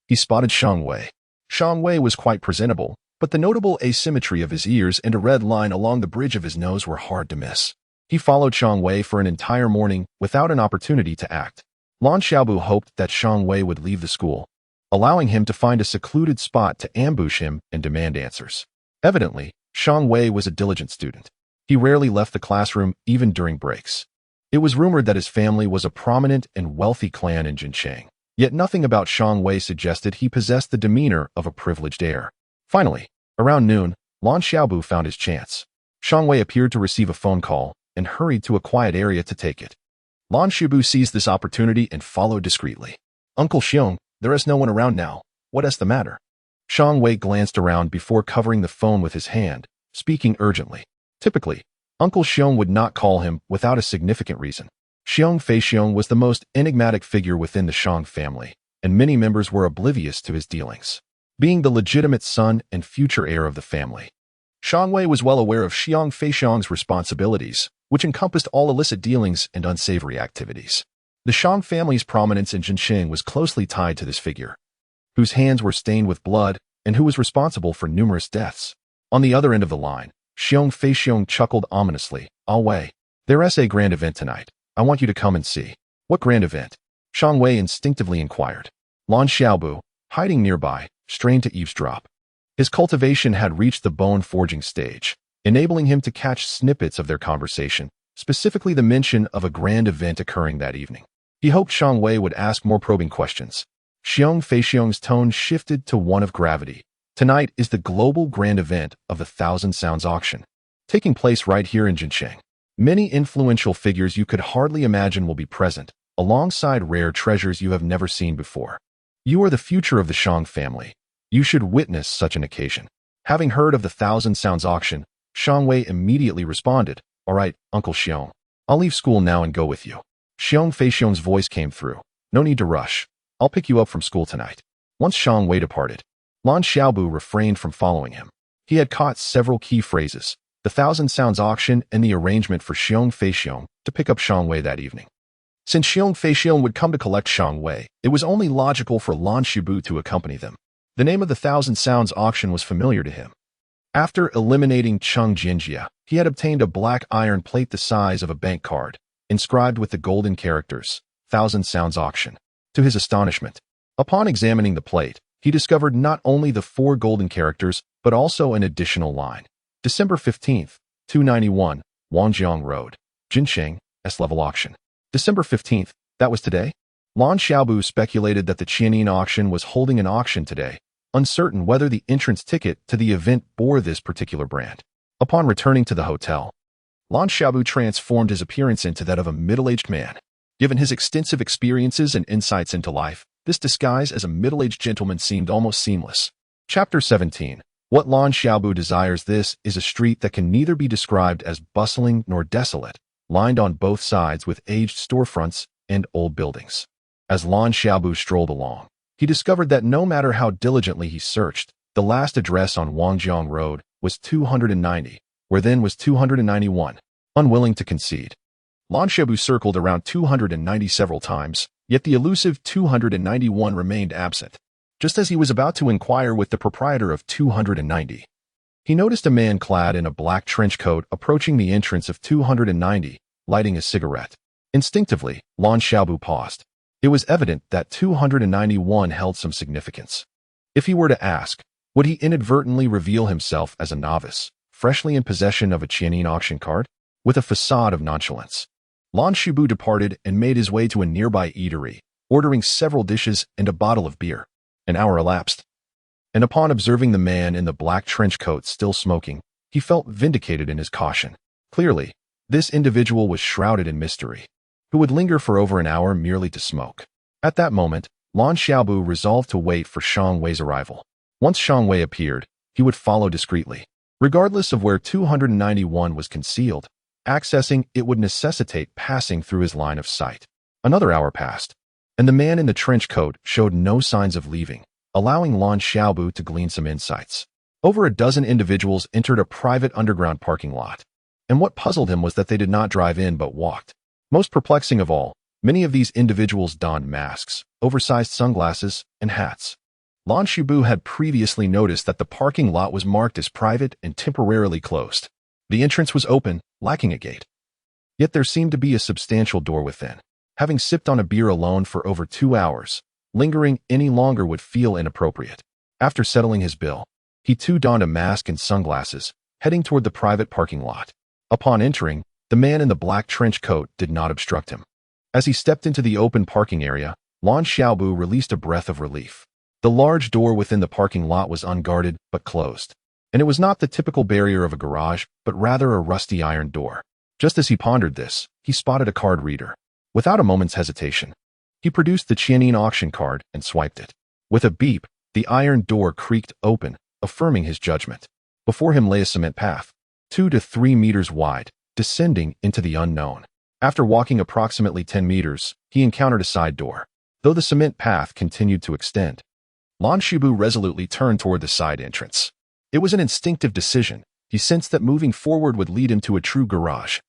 Speaker 1: he spotted Shang Wei. Shang Wei was quite presentable, but the notable asymmetry of his ears and a red line along the bridge of his nose were hard to miss. He followed Shang Wei for an entire morning without an opportunity to act. Lan Xiaobu hoped that Shang Wei would leave the school, allowing him to find a secluded spot to ambush him and demand answers. Evidently, Shang Wei was a diligent student. He rarely left the classroom even during breaks. It was rumored that his family was a prominent and wealthy clan in Jincheng, yet nothing about Shang Wei suggested he possessed the demeanor of a privileged heir. Finally, around noon, Lan Xiaobu found his chance. Shang Wei appeared to receive a phone call and hurried to a quiet area to take it. Lan Xiaobu seized this opportunity and followed discreetly. "Uncle Xiong, there is no one around now. What is the matter?" Shang Wei glanced around before covering the phone with his hand, speaking urgently. Typically, Uncle Xiong would not call him without a significant reason. Xiong Feixiong was the most enigmatic figure within the Shang family, and many members were oblivious to his dealings. Being the legitimate son and future heir of the family, Shang Wei was well aware of Xiong Feixiong's responsibilities, which encompassed all illicit dealings and unsavory activities. The Shang family's prominence in Jincheng was closely tied to this figure, whose hands were stained with blood and who was responsible for numerous deaths. On the other end of the line, Xiong Feixiong chuckled ominously. "Ah Wei, there's a grand event tonight. I want you to come and see." "What grand event?" Shang Wei instinctively inquired. Lan Xiaobu, hiding nearby, strained to eavesdrop. His cultivation had reached the bone forging stage, enabling him to catch snippets of their conversation, specifically the mention of a grand event occurring that evening. He hoped Shang Wei would ask more probing questions. Xiong Feixiong's tone shifted to one of gravity. "Tonight is the global grand event of the Thousand Sounds auction. taking place right here in Jincheng. Many influential figures you could hardly imagine will be present, alongside rare treasures you have never seen before. You are the future of the Shang family. You should witness such an occasion. Having heard of the Thousand Sounds auction, Xiang Wei immediately responded, "All right, Uncle Xiong. I'll leave school now and go with you." Xiong Feixiong's voice came through. "No need to rush. I'll pick you up from school tonight." Once Xiang Wei departed, Lan Xiaobu refrained from following him. He had caught several key phrases, the Thousand Sounds auction and the arrangement for Xiong Feixiong to pick up Xiang Wei that evening. Since Xiong Feixiong would come to collect Xiang Wei, it was only logical for Lan Xiaobu to accompany them. The name of the Thousand Sounds auction was familiar to him. After eliminating Cheng Jinjia, he had obtained a black iron plate the size of a bank card, inscribed with the golden characters, Thousand Sounds auction. To his astonishment, upon examining the plate, he discovered not only the 4 golden characters, but also an additional line. December 15th, 291, Wangjiang Road, Jincheng, S-level auction. December 15th, that was today? Lan Xiaobu speculated that the Qianin auction was holding an auction today, uncertain whether the entrance ticket to the event bore this particular brand. Upon returning to the hotel, Lan Xiaobu transformed his appearance into that of a middle-aged man. Given his extensive experiences and insights into life, this disguise as a middle-aged gentleman seemed almost seamless. Chapter 17. What Lan Xiaobu desires. This is a street that can neither be described as bustling nor desolate, lined on both sides with aged storefronts and old buildings. As Lan Xiaobu strolled along, he discovered that no matter how diligently he searched, the last address on Wangjiang Road was 290, where then was 291. Unwilling to concede, Lan Xiaobu circled around 290 several times, yet the elusive 291 remained absent. Just as he was about to inquire with the proprietor of 290, he noticed a man clad in a black trench coat approaching the entrance of 290, lighting a cigarette. Instinctively, Lan Xiaobu paused. It was evident that 291 held some significance. If he were to ask, would he inadvertently reveal himself as a novice, freshly in possession of a Qianin auction card? With a facade of nonchalance, Lan Xiaobu departed and made his way to a nearby eatery, ordering several dishes and a bottle of beer. An hour elapsed, and upon observing the man in the black trench coat still smoking, he felt vindicated in his caution. Clearly, this individual was shrouded in mystery, who would linger for over an hour merely to smoke. At that moment, Lan Xiaobu resolved to wait for Xiang Wei's arrival. Once Xiang Wei appeared, he would follow discreetly. Regardless of where 291 was concealed, accessing it would necessitate passing through his line of sight. Another hour passed, and the man in the trench coat showed no signs of leaving, allowing Lan Xiaobu to glean some insights. Over a dozen individuals entered a private underground parking lot, and what puzzled him was that they did not drive in but walked. Most perplexing of all, many of these individuals donned masks, oversized sunglasses, and hats. Lan Xiaobu had previously noticed that the parking lot was marked as private and temporarily closed. The entrance was open, lacking a gate. Yet there seemed to be a substantial door within. Having sipped on a beer alone for over 2 hours, lingering any longer would feel inappropriate. After settling his bill, he too donned a mask and sunglasses, heading toward the private parking lot. Upon entering, the man in the black trench coat did not obstruct him. As he stepped into the open parking area, Lan Xiaobu released a breath of relief. The large door within the parking lot was unguarded but closed, and it was not the typical barrier of a garage, but rather a rusty iron door. Just as he pondered this, he spotted a card reader. Without a moment's hesitation, he produced the Qianin auction card and swiped it. With a beep, the iron door creaked open, affirming his judgment. Before him lay a cement path, 2 to 3 meters wide, descending into the unknown. After walking approximately 10 meters, he encountered a side door. Though the cement path continued to extend, Lan Xiaobu resolutely turned toward the side entrance. It was an instinctive decision. He sensed that moving forward would lead him to a true garage,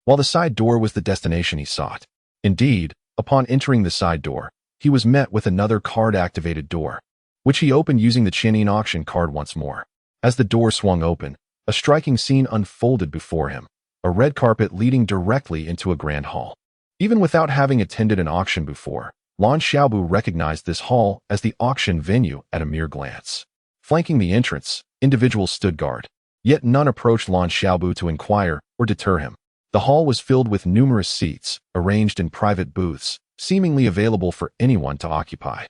Speaker 1: while the side door was the destination he sought. Indeed, upon entering the side door, he was met with another card-activated door, which he opened using the Qianin auction card once more. As the door swung open, a striking scene unfolded before him, a red carpet leading directly into a grand hall. Even without having attended an auction before, Lan Xiaobu recognized this hall as the auction venue at a mere glance. Flanking the entrance, individuals stood guard, yet none approached Lan Xiaobu to inquire or deter him. The hall was filled with numerous seats, arranged in private booths, seemingly available for anyone to occupy.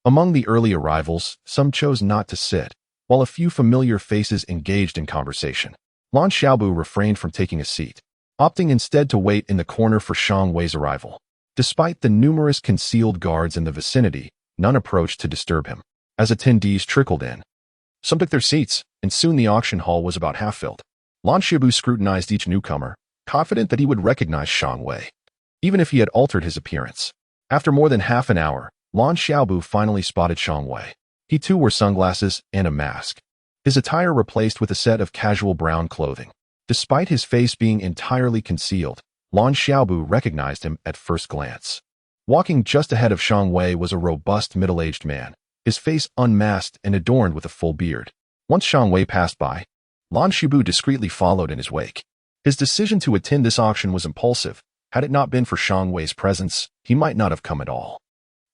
Speaker 1: Among the early arrivals, some chose not to sit, while a few familiar faces engaged in conversation. Lan Xiaobu refrained from taking a seat, opting instead to wait in the corner for Shang Wei's arrival. Despite the numerous concealed guards in the vicinity, none approached to disturb him. As attendees trickled in, some took their seats, and soon the auction hall was about half filled. Lan Xiaobu scrutinized each newcomer, confident that he would recognize Shang Wei, even if he had altered his appearance. After more than half an hour, Lan Xiaobu finally spotted Shang Wei. He too wore sunglasses and a mask, his attire replaced with a set of casual brown clothing. Despite his face being entirely concealed, Lan Xiaobu recognized him at first glance. Walking just ahead of Shang Wei was a robust middle-aged man, his face unmasked and adorned with a full beard. Once Shang Wei passed by, Lan Xiaobu discreetly followed in his wake. His decision to attend this auction was impulsive. Had it not been for Shang Wei's presence, he might not have come at all.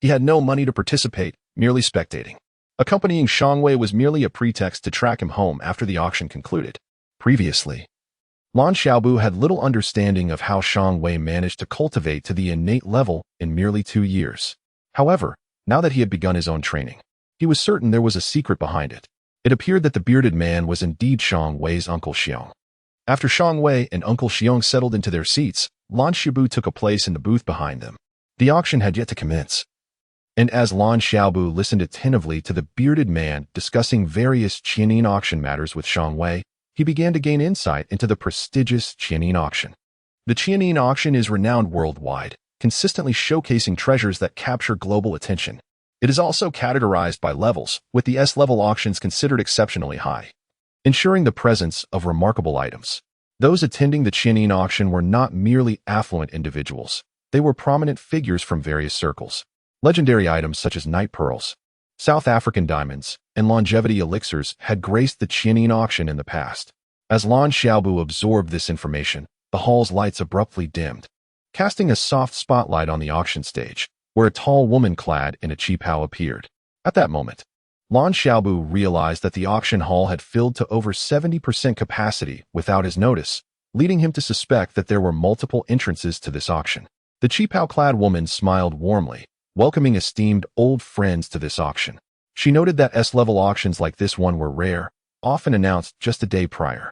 Speaker 1: He had no money to participate, merely spectating. Accompanying Shang Wei was merely a pretext to track him home after the auction concluded. Previously, Lan Xiaobu had little understanding of how Shang Wei managed to cultivate to the innate level in merely 2 years. However, now that he had begun his own training, he was certain there was a secret behind it. It appeared that the bearded man was indeed Shang Wei's Uncle Xiong. After Shang Wei and Uncle Xiong settled into their seats, Lan Xiaobu took a place in the booth behind them. The auction had yet to commence, and as Lan Xiaobu listened attentively to the bearded man discussing various Qianin auction matters with Shang Wei, he began to gain insight into the prestigious Qianin auction. The Qianin auction is renowned worldwide, consistently showcasing treasures that capture global attention. It is also categorized by levels, with the S-level auctions considered exceptionally high, ensuring the presence of remarkable items. Those attending the Qianin auction were not merely affluent individuals. They were prominent figures from various circles. Legendary items such as night pearls, South African diamonds, and longevity elixirs had graced the Qianin auction in the past. As Lan Xiaobu absorbed this information, the hall's lights abruptly dimmed, casting a soft spotlight on the auction stage, where a tall woman clad in a qipao appeared. At that moment, Lan Xiaobu realized that the auction hall had filled to over 70% capacity without his notice, leading him to suspect that there were multiple entrances to this auction. The qipao-clad woman smiled warmly, welcoming esteemed old friends to this auction. She noted that S-level auctions like this one were rare, often announced just a day prior.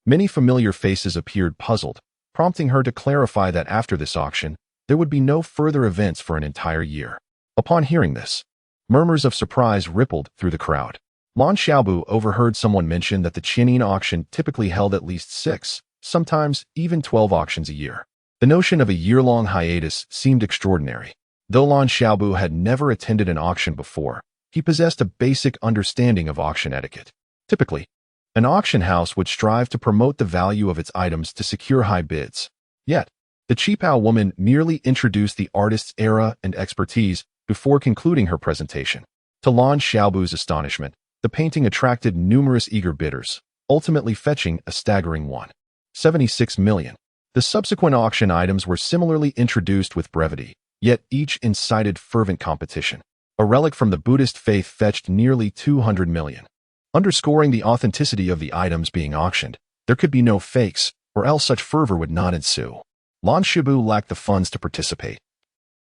Speaker 1: Many familiar faces appeared puzzled, prompting her to clarify that after this auction, there would be no further events for an entire year. Upon hearing this, murmurs of surprise rippled through the crowd. Lan Xiaobu overheard someone mention that the Qianin auction typically held at least 6, sometimes even 12 auctions a year. The notion of a year-long hiatus seemed extraordinary. Though Lan Xiaobu had never attended an auction before, he possessed a basic understanding of auction etiquette. Typically, an auction house would strive to promote the value of its items to secure high bids. Yet, the qipao woman merely introduced the artist's era and expertise before concluding her presentation. To Lan Xiaobu's astonishment, the painting attracted numerous eager bidders, ultimately fetching a staggering 1.76 million. The subsequent auction items were similarly introduced with brevity, yet each incited fervent competition. A relic from the Buddhist faith fetched nearly 200 million. Underscoring the authenticity of the items being auctioned, there could be no fakes, or else such fervor would not ensue. Lan Xiaobu lacked the funds to participate.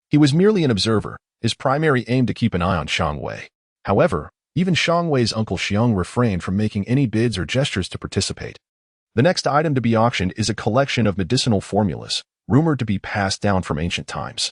Speaker 1: He was merely an observer, his primary aim to keep an eye on Shang Wei. However, even Shang Wei's Uncle Xiong refrained from making any bids or gestures to participate. The next item to be auctioned is a collection of medicinal formulas, rumored to be passed down from ancient times,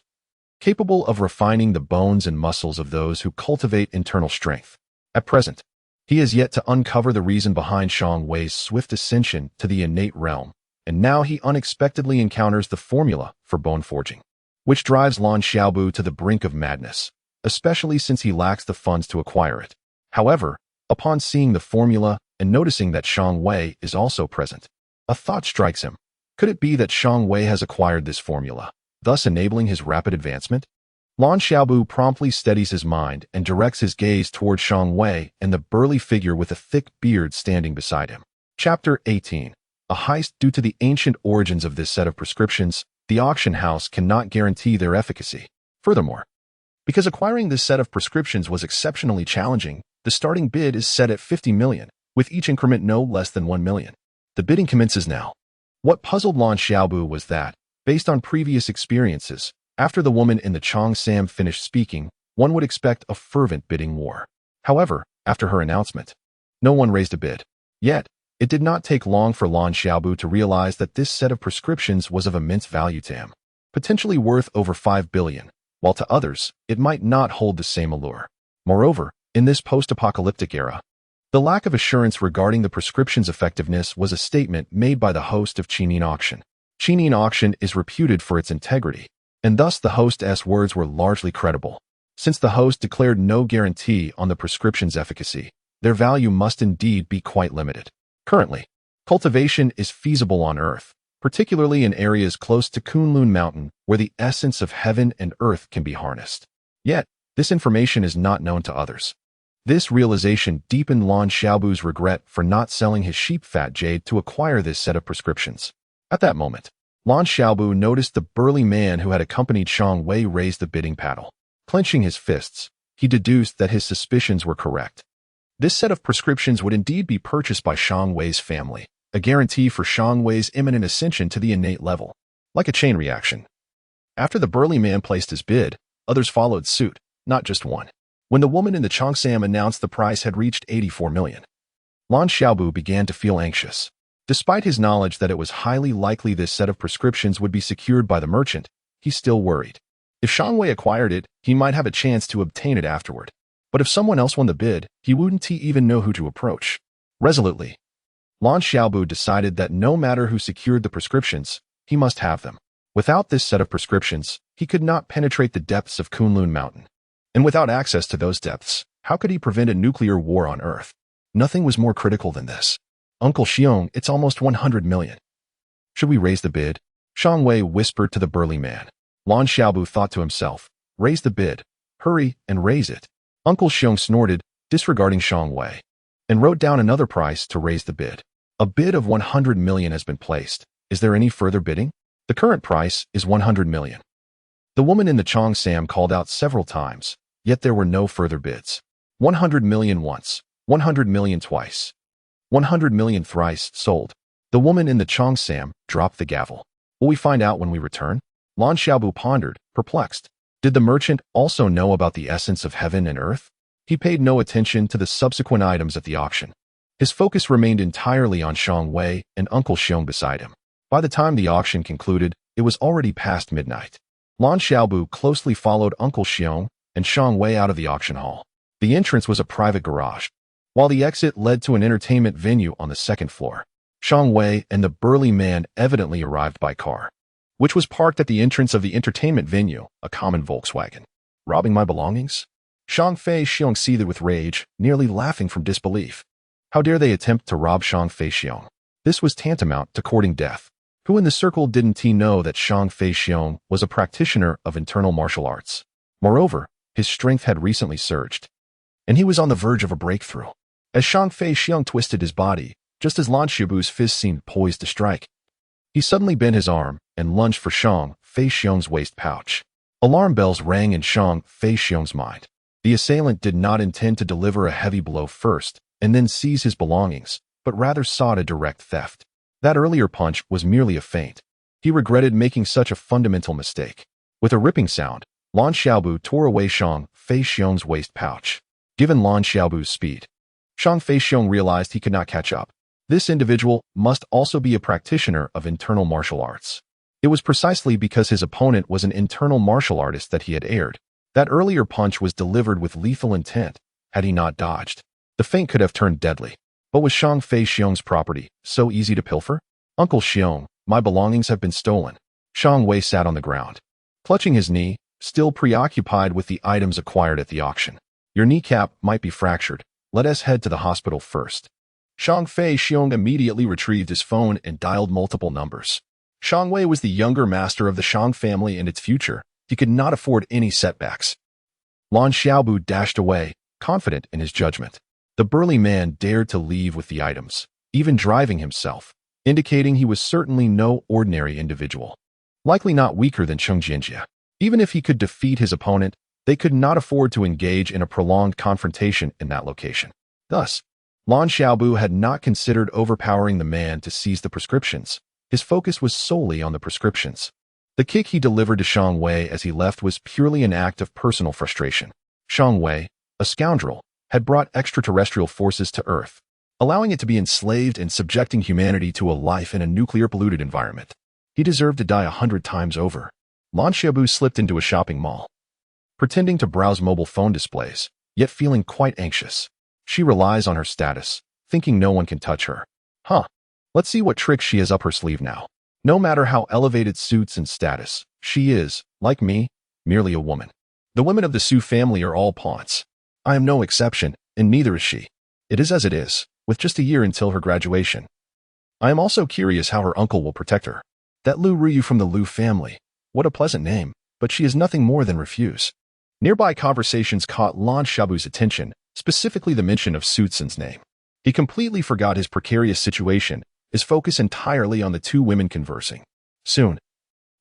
Speaker 1: capable of refining the bones and muscles of those who cultivate internal strength. At present, he has yet to uncover the reason behind Shang Wei's swift ascension to the innate realm, and now he unexpectedly encounters the formula for bone forging, which drives Lan Xiaobu to the brink of madness, especially since he lacks the funds to acquire it. However, upon seeing the formula and noticing that Shang Wei is also present, a thought strikes him. Could it be that Shang Wei has acquired this formula, thus enabling his rapid advancement? Lan Xiaobu promptly steadies his mind and directs his gaze toward Shang Wei and the burly figure with a thick beard standing beside him. Chapter 18. A heist. Due to the ancient origins of this set of prescriptions, the auction house cannot guarantee their efficacy. Furthermore, because acquiring this set of prescriptions was exceptionally challenging, the starting bid is set at 50 million, with each increment no less than 1 million. The bidding commences now. What puzzled Lan Xiaobu was that, based on previous experiences, after the woman in the Cheongsam finished speaking, one would expect a fervent bidding war. However, after her announcement, no one raised a bid. Yet, It did not take long for Lan Xiaobu to realize that this set of prescriptions was of immense value to him, potentially worth over 5 billion, while to others, it might not hold the same allure. Moreover, in this post-apocalyptic era, the lack of assurance regarding the prescription's effectiveness was a statement made by the host of Qinin Auction. Qinin Auction is reputed for its integrity, and thus the host's words were largely credible. Since the host declared no guarantee on the prescription's efficacy, their value must indeed be quite limited. Currently, cultivation is feasible on Earth, particularly in areas close to Kunlun Mountain, where the essence of heaven and earth can be harnessed. Yet, this information is not known to others. This realization deepened Lan Xiaobu's regret for not selling his sheep fat jade to acquire this set of prescriptions. At that moment, Lan Xiaobu noticed the burly man who had accompanied Shang Wei raise the bidding paddle. Clenching his fists, he deduced that his suspicions were correct. This set of prescriptions would indeed be purchased by Shang Wei's family, a guarantee for Shang Wei's imminent ascension to the innate level. Like a chain reaction. After the burly man placed his bid, others followed suit, not just one. When the woman in the Cheongsam announced the price had reached 84 million, Lan Xiaobu began to feel anxious. Despite his knowledge that it was highly likely this set of prescriptions would be secured by the merchant, he still worried. If Shang Wei acquired it, he might have a chance to obtain it afterward. But if someone else won the bid, he wouldn't even know who to approach. Resolutely, Lan Xiaobu decided that no matter who secured the prescriptions, he must have them. Without this set of prescriptions, he could not penetrate the depths of Kunlun Mountain. And without access to those depths, how could he prevent a nuclear war on Earth? Nothing was more critical than this. Uncle Xiong, it's almost 100 million. Should we raise the bid? Shang Wei whispered to the burly man. Lan Xiaobu thought to himself, raise the bid. Hurry and raise it. Uncle Xiong snorted, disregarding Shang Wei, and wrote down another price to raise the bid. A bid of 100 million has been placed. Is there any further bidding? The current price is 100 million. The woman in the Cheongsam called out several times, yet there were no further bids. 100 million once, 100 million twice, 100 million thrice sold. The woman in the Cheongsam dropped the gavel. Will we find out when we return? Lan Xiaobu pondered, perplexed. Did the merchant also know about the essence of heaven and earth? He paid no attention to the subsequent items at the auction. His focus remained entirely on Shang Wei and Uncle Xiong beside him. By the time the auction concluded, it was already past midnight. Lan Xiaobu closely followed Uncle Xiong and Shang Wei out of the auction hall. The entrance was a private garage, while the exit led to an entertainment venue on the second floor. Shang Wei and the burly man evidently arrived by car, which was parked at the entrance of the entertainment venue, a common Volkswagen. Robbing my belongings? Shang Fei Xiong seethed with rage, nearly laughing from disbelief. How dare they attempt to rob Shang Fei Xiong? This was tantamount to courting death. Who in the circle didn't he know that Shang Fei Xiong was a practitioner of internal martial arts? Moreover, his strength had recently surged, and he was on the verge of a breakthrough. As Shang Fei Xiong twisted his body, just as Lan Xiaobu's fist seemed poised to strike, he suddenly bent his arm and lunged for Shang Fei Xiong's waist pouch. Alarm bells rang in Shang Fei Xiong's mind. The assailant did not intend to deliver a heavy blow first and then seize his belongings, but rather sought a direct theft. That earlier punch was merely a feint. He regretted making such a fundamental mistake. With a ripping sound, Lan Xiaobu tore away Shang Fei Xiong's waist pouch. Given Lan Xiaobu's speed, Shang Fei Xiong realized he could not catch up. This individual must also be a practitioner of internal martial arts. It was precisely because his opponent was an internal martial artist that he had erred. That earlier punch was delivered with lethal intent. Had he not dodged, the feint could have turned deadly. But was Shang Fei Xiong's property so easy to pilfer? Uncle Xiong, my belongings have been stolen. Shang Wei sat on the ground, clutching his knee, still preoccupied with the items acquired at the auction. Your kneecap might be fractured. Let us head to the hospital first. Shang Fei Xiong immediately retrieved his phone and dialed multiple numbers. Shang Wei was the younger master of the Shang family and its future. He could not afford any setbacks. Lan Xiaobu dashed away, confident in his judgment. The burly man dared to leave with the items, even driving himself, indicating he was certainly no ordinary individual. Likely not weaker than Cheng Jinjia. Even if he could defeat his opponent, they could not afford to engage in a prolonged confrontation in that location. Thus, Lan Xiaobu had not considered overpowering the man to seize the prescriptions. His focus was solely on the prescriptions. The kick he delivered to Shang Wei as he left was purely an act of personal frustration. Shang Wei, a scoundrel, had brought extraterrestrial forces to Earth. allowing it to be enslaved and subjecting humanity to a life in a nuclear-polluted environment. He deserved to die 100 times over. Lan Xiaobu slipped into a shopping mall, pretending to browse mobile phone displays, yet feeling quite anxious. She relies on her status, thinking no one can touch her. Let's see what tricks she has up her sleeve now. No matter how elevated suits and status, she is, like me, merely a woman. The women of the Su family are all pawns. I am no exception, and neither is she. It is as it is, with just a year until her graduation. I am also curious how her uncle will protect her. That Lu Ruyu from the Lu family. What a pleasant name, but she is nothing more than refuse. Nearby conversations caught Lan Xiaobu's attention, specifically the mention of Su Tsin's name. He completely forgot his precarious situation, his focus entirely on the two women conversing. Soon,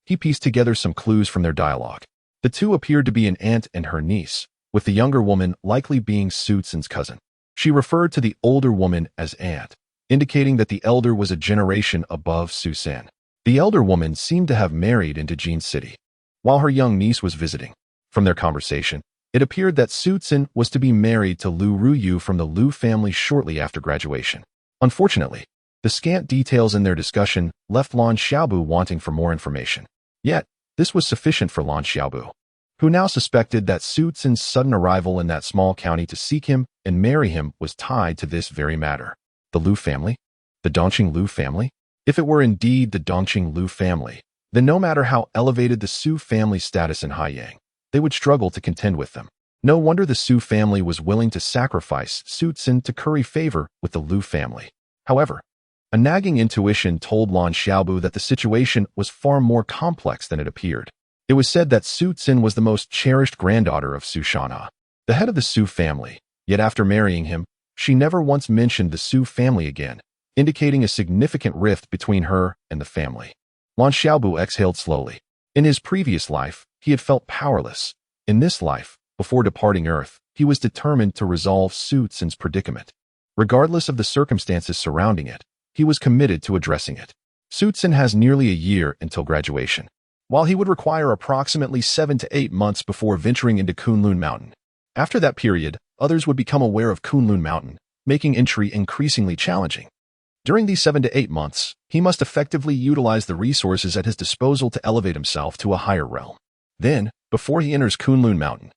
Speaker 1: he pieced together some clues from their dialogue. The two appeared to be an aunt and her niece, with the younger woman likely being Su Tsin's cousin. She referred to the older woman as aunt, indicating that the elder was a generation above Su San. The elder woman seemed to have married into Jin City, while her young niece was visiting. From their conversation, it appeared that Su Tsin was to be married to Lu Ruyu from the Lu family shortly after graduation. Unfortunately, the scant details in their discussion left Lan Xiaobu wanting for more information. Yet, this was sufficient for Lan Xiaobu, who now suspected that Su Tsin's sudden arrival in that small county to seek him and marry him was tied to this very matter. The Lu family? The Dongqing Lu family? If it were indeed the Dongqing Lu family, then no matter how elevated the Su family's status in Haiyang, they would struggle to contend with them. No wonder the Su family was willing to sacrifice Su Tsin to curry favor with the Lu family. However, a nagging intuition told Lan Xiaobu that the situation was far more complex than it appeared. It was said that Su Tsin was the most cherished granddaughter of Su Shanha, the head of the Su family, yet after marrying him, she never once mentioned the Su family again, indicating a significant rift between her and the family. Lan Xiaobu exhaled slowly. In his previous life, he had felt powerless. In this life, before departing Earth, he was determined to resolve Su Tsin's predicament. Regardless of the circumstances surrounding it, he was committed to addressing it. Su Tsin has nearly a year until graduation, while he would require approximately 7 to 8 months before venturing into Kunlun Mountain. After that period, others would become aware of Kunlun Mountain, making entry increasingly challenging. During these 7 to 8 months, he must effectively utilize the resources at his disposal to elevate himself to a higher realm. Then, before he enters Kunlun Mountain,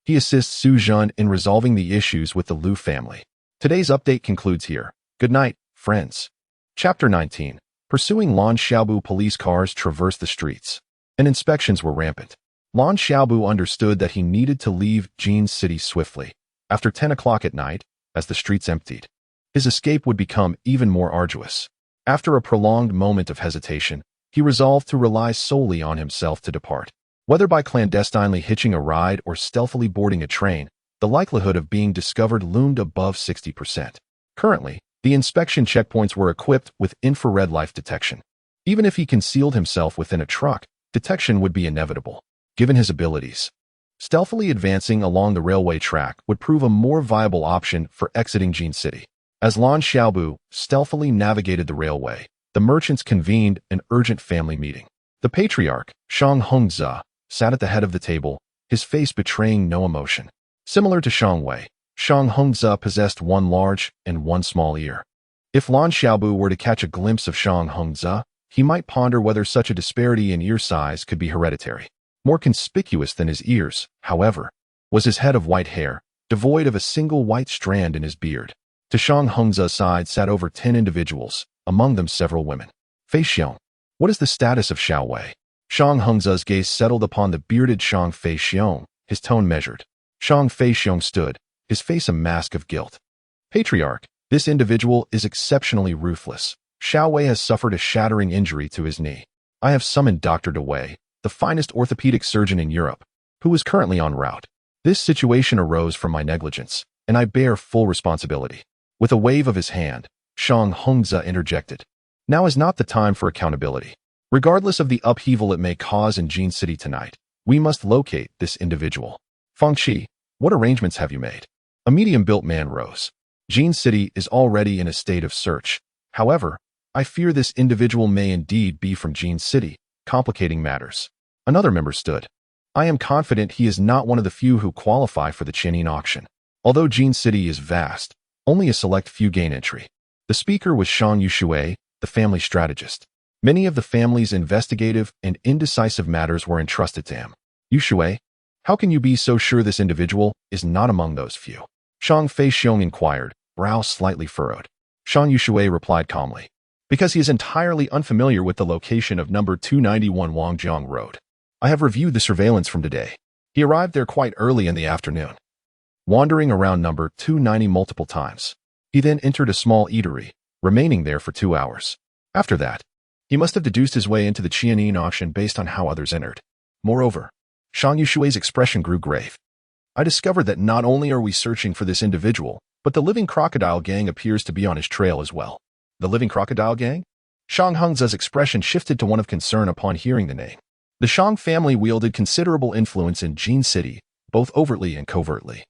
Speaker 1: he assists Su Zhan in resolving the issues with the Lu family. Today's update concludes here. Good night, friends. Chapter 19. Pursuing Lan Xiaobu. Police cars traversed the streets, and inspections were rampant. Lan Xiaobu understood that he needed to leave Jin City swiftly. After 10 o'clock at night, as the streets emptied, his escape would become even more arduous. After a prolonged moment of hesitation, he resolved to rely solely on himself to depart. Whether by clandestinely hitching a ride or stealthily boarding a train, the likelihood of being discovered loomed above 60%. Currently, the inspection checkpoints were equipped with infrared life detection. Even if he concealed himself within a truck, detection would be inevitable. Given his abilities, stealthily advancing along the railway track would prove a more viable option for exiting Jin City. As Lan Xiaobu stealthily navigated the railway, the merchants convened an urgent family meeting. The patriarch, Shang Hongzi, sat at the head of the table, his face betraying no emotion. Similar to Shang Wei, Shang Hongzi possessed one large and one small ear. If Lan Xiaobu were to catch a glimpse of Shang Hongzi, he might ponder whether such a disparity in ear size could be hereditary. More conspicuous than his ears, however, was his head of white hair, devoid of a single white strand in his beard. To Shang Hongzi's side sat over 10 individuals, among them several women. Fei Xiong, what is the status of Xiao Wei? Shang Hongzi's gaze settled upon the bearded Shang Fei Xiong, his tone measured. Shang Fei Xiong stood, his face a mask of guilt. Patriarch, this individual is exceptionally ruthless. Xiao Wei has suffered a shattering injury to his knee. I have summoned Dr. De Wei, the finest orthopedic surgeon in Europe, who is currently en route. This situation arose from my negligence, and I bear full responsibility. With a wave of his hand, Shang Hongzi interjected. Now is not the time for accountability. Regardless of the upheaval it may cause in Jin City tonight, we must locate this individual. Feng Qi, what arrangements have you made? A medium-built man rose. Jin City is already in a state of search. However, I fear this individual may indeed be from Jin City, complicating matters. Another member stood. I am confident he is not one of the few who qualify for the Chenin auction. Although Jin City is vast, Only a select few gain entry. The speaker was Shang Yushui, the family strategist. Many of the family's investigative and indecisive matters were entrusted to him. Yushui, how can you be so sure this individual is not among those few? Shang Feixiong inquired, brow slightly furrowed. Shang Yushui replied calmly. Because he is entirely unfamiliar with the location of number 291 Wangjiang Road. I have reviewed the surveillance from today. He arrived there quite early in the afternoon, wandering around number 290 multiple times. He then entered a small eatery, remaining there for 2 hours. After that, he must have deduced his way into the Qianin auction based on how others entered. Moreover, Shang Yushui's expression grew grave. I discovered that not only are we searching for this individual, but the Living Crocodile Gang appears to be on his trail as well. The Living Crocodile Gang? Shang Hengze's expression shifted to one of concern upon hearing the name. The Shang family wielded considerable influence in Jin City, both overtly and covertly.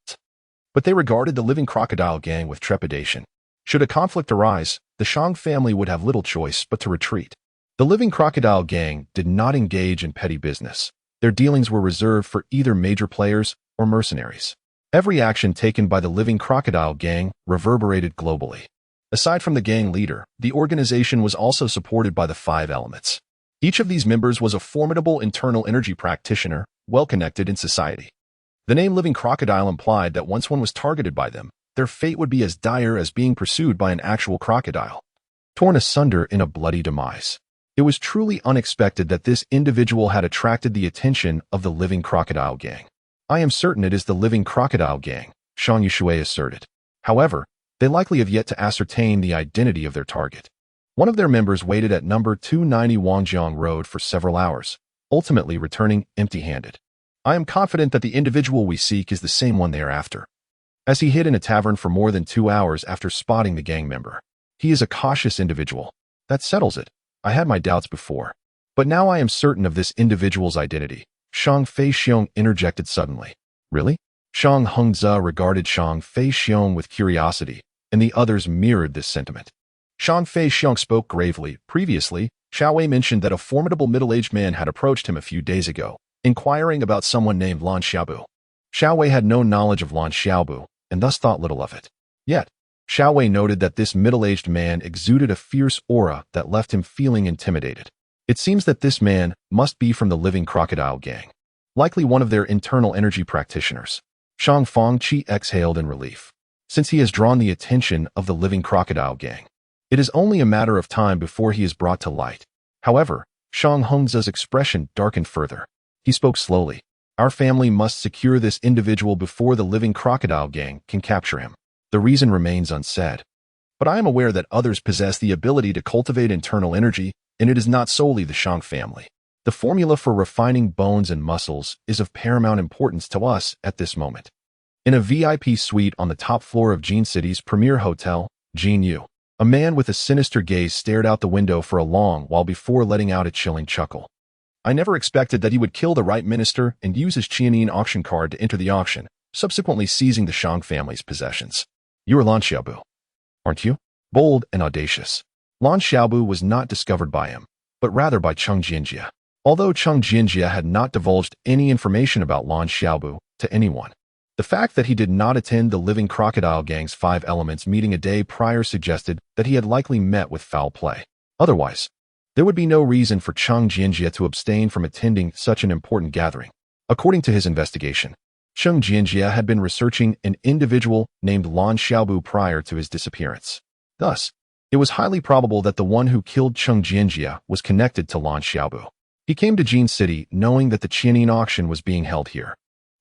Speaker 1: But they regarded the Living Crocodile Gang with trepidation. Should a conflict arise, the Shang family would have little choice but to retreat. The Living Crocodile Gang did not engage in petty business. Their dealings were reserved for either major players or mercenaries. Every action taken by the Living Crocodile Gang reverberated globally. Aside from the gang leader, the organization was also supported by the 5 elements. Each of these members was a formidable internal energy practitioner, well-connected in society. The name Living Crocodile implied that once one was targeted by them, their fate would be as dire as being pursued by an actual crocodile, torn asunder in a bloody demise. It was truly unexpected that this individual had attracted the attention of the Living Crocodile Gang. I am certain it is the Living Crocodile Gang, Shang Yushui asserted. However, they likely have yet to ascertain the identity of their target. One of their members waited at number 290 Wangjiang Road for several hours, ultimately returning empty-handed. I am confident that the individual we seek is the same one they are after. As he hid in a tavern for more than 2 hours after spotting the gang member. He is a cautious individual. That settles it. I had my doubts before. But now I am certain of this individual's identity. Shang Feixiong interjected suddenly. Really? Shang Hengze regarded Shang Feixiong with curiosity, and the others mirrored this sentiment. Shang Feixiong spoke gravely. Previously, Xiaowei mentioned that a formidable middle-aged man had approached him a few days ago, inquiring about someone named Lan Xiaobu. Xiaowei had no knowledge of Lan Xiaobu, and thus thought little of it. Yet, Xiaowei noted that this middle-aged man exuded a fierce aura that left him feeling intimidated. It seems that this man must be from the Living Crocodile Gang, likely one of their internal energy practitioners. Shang Fengqi exhaled in relief. Since he has drawn the attention of the Living Crocodile Gang, it is only a matter of time before he is brought to light. However, Shang Hengze's expression darkened further. He spoke slowly. Our family must secure this individual before the Living Crocodile Gang can capture him. The reason remains unsaid. But I am aware that others possess the ability to cultivate internal energy, and it is not solely the Shang family. The formula for refining bones and muscles is of paramount importance to us at this moment. In a VIP suite on the top floor of Jin City's premier hotel, Jin Yu, a man with a sinister gaze stared out the window for a long while before letting out a chilling chuckle. I never expected that he would kill the right minister and use his Qianin auction card to enter the auction, subsequently seizing the Shang family's possessions. You are Lan Xiaobu, aren't you? Bold and audacious. Lan Xiaobu was not discovered by him, but rather by Cheng Jianjia. Although Cheng Jianjia had not divulged any information about Lan Xiaobu to anyone, the fact that he did not attend the Living Crocodile Gang's 5 Elements meeting a day prior suggested that he had likely met with foul play. Otherwise, there would be no reason for Cheng Jianjia to abstain from attending such an important gathering. According to his investigation, Cheng Jianjia had been researching an individual named Lan Xiaobu prior to his disappearance. Thus, it was highly probable that the one who killed Cheng Jianjia was connected to Lan Xiaobu. He came to Jin City knowing that the Qianin auction was being held here.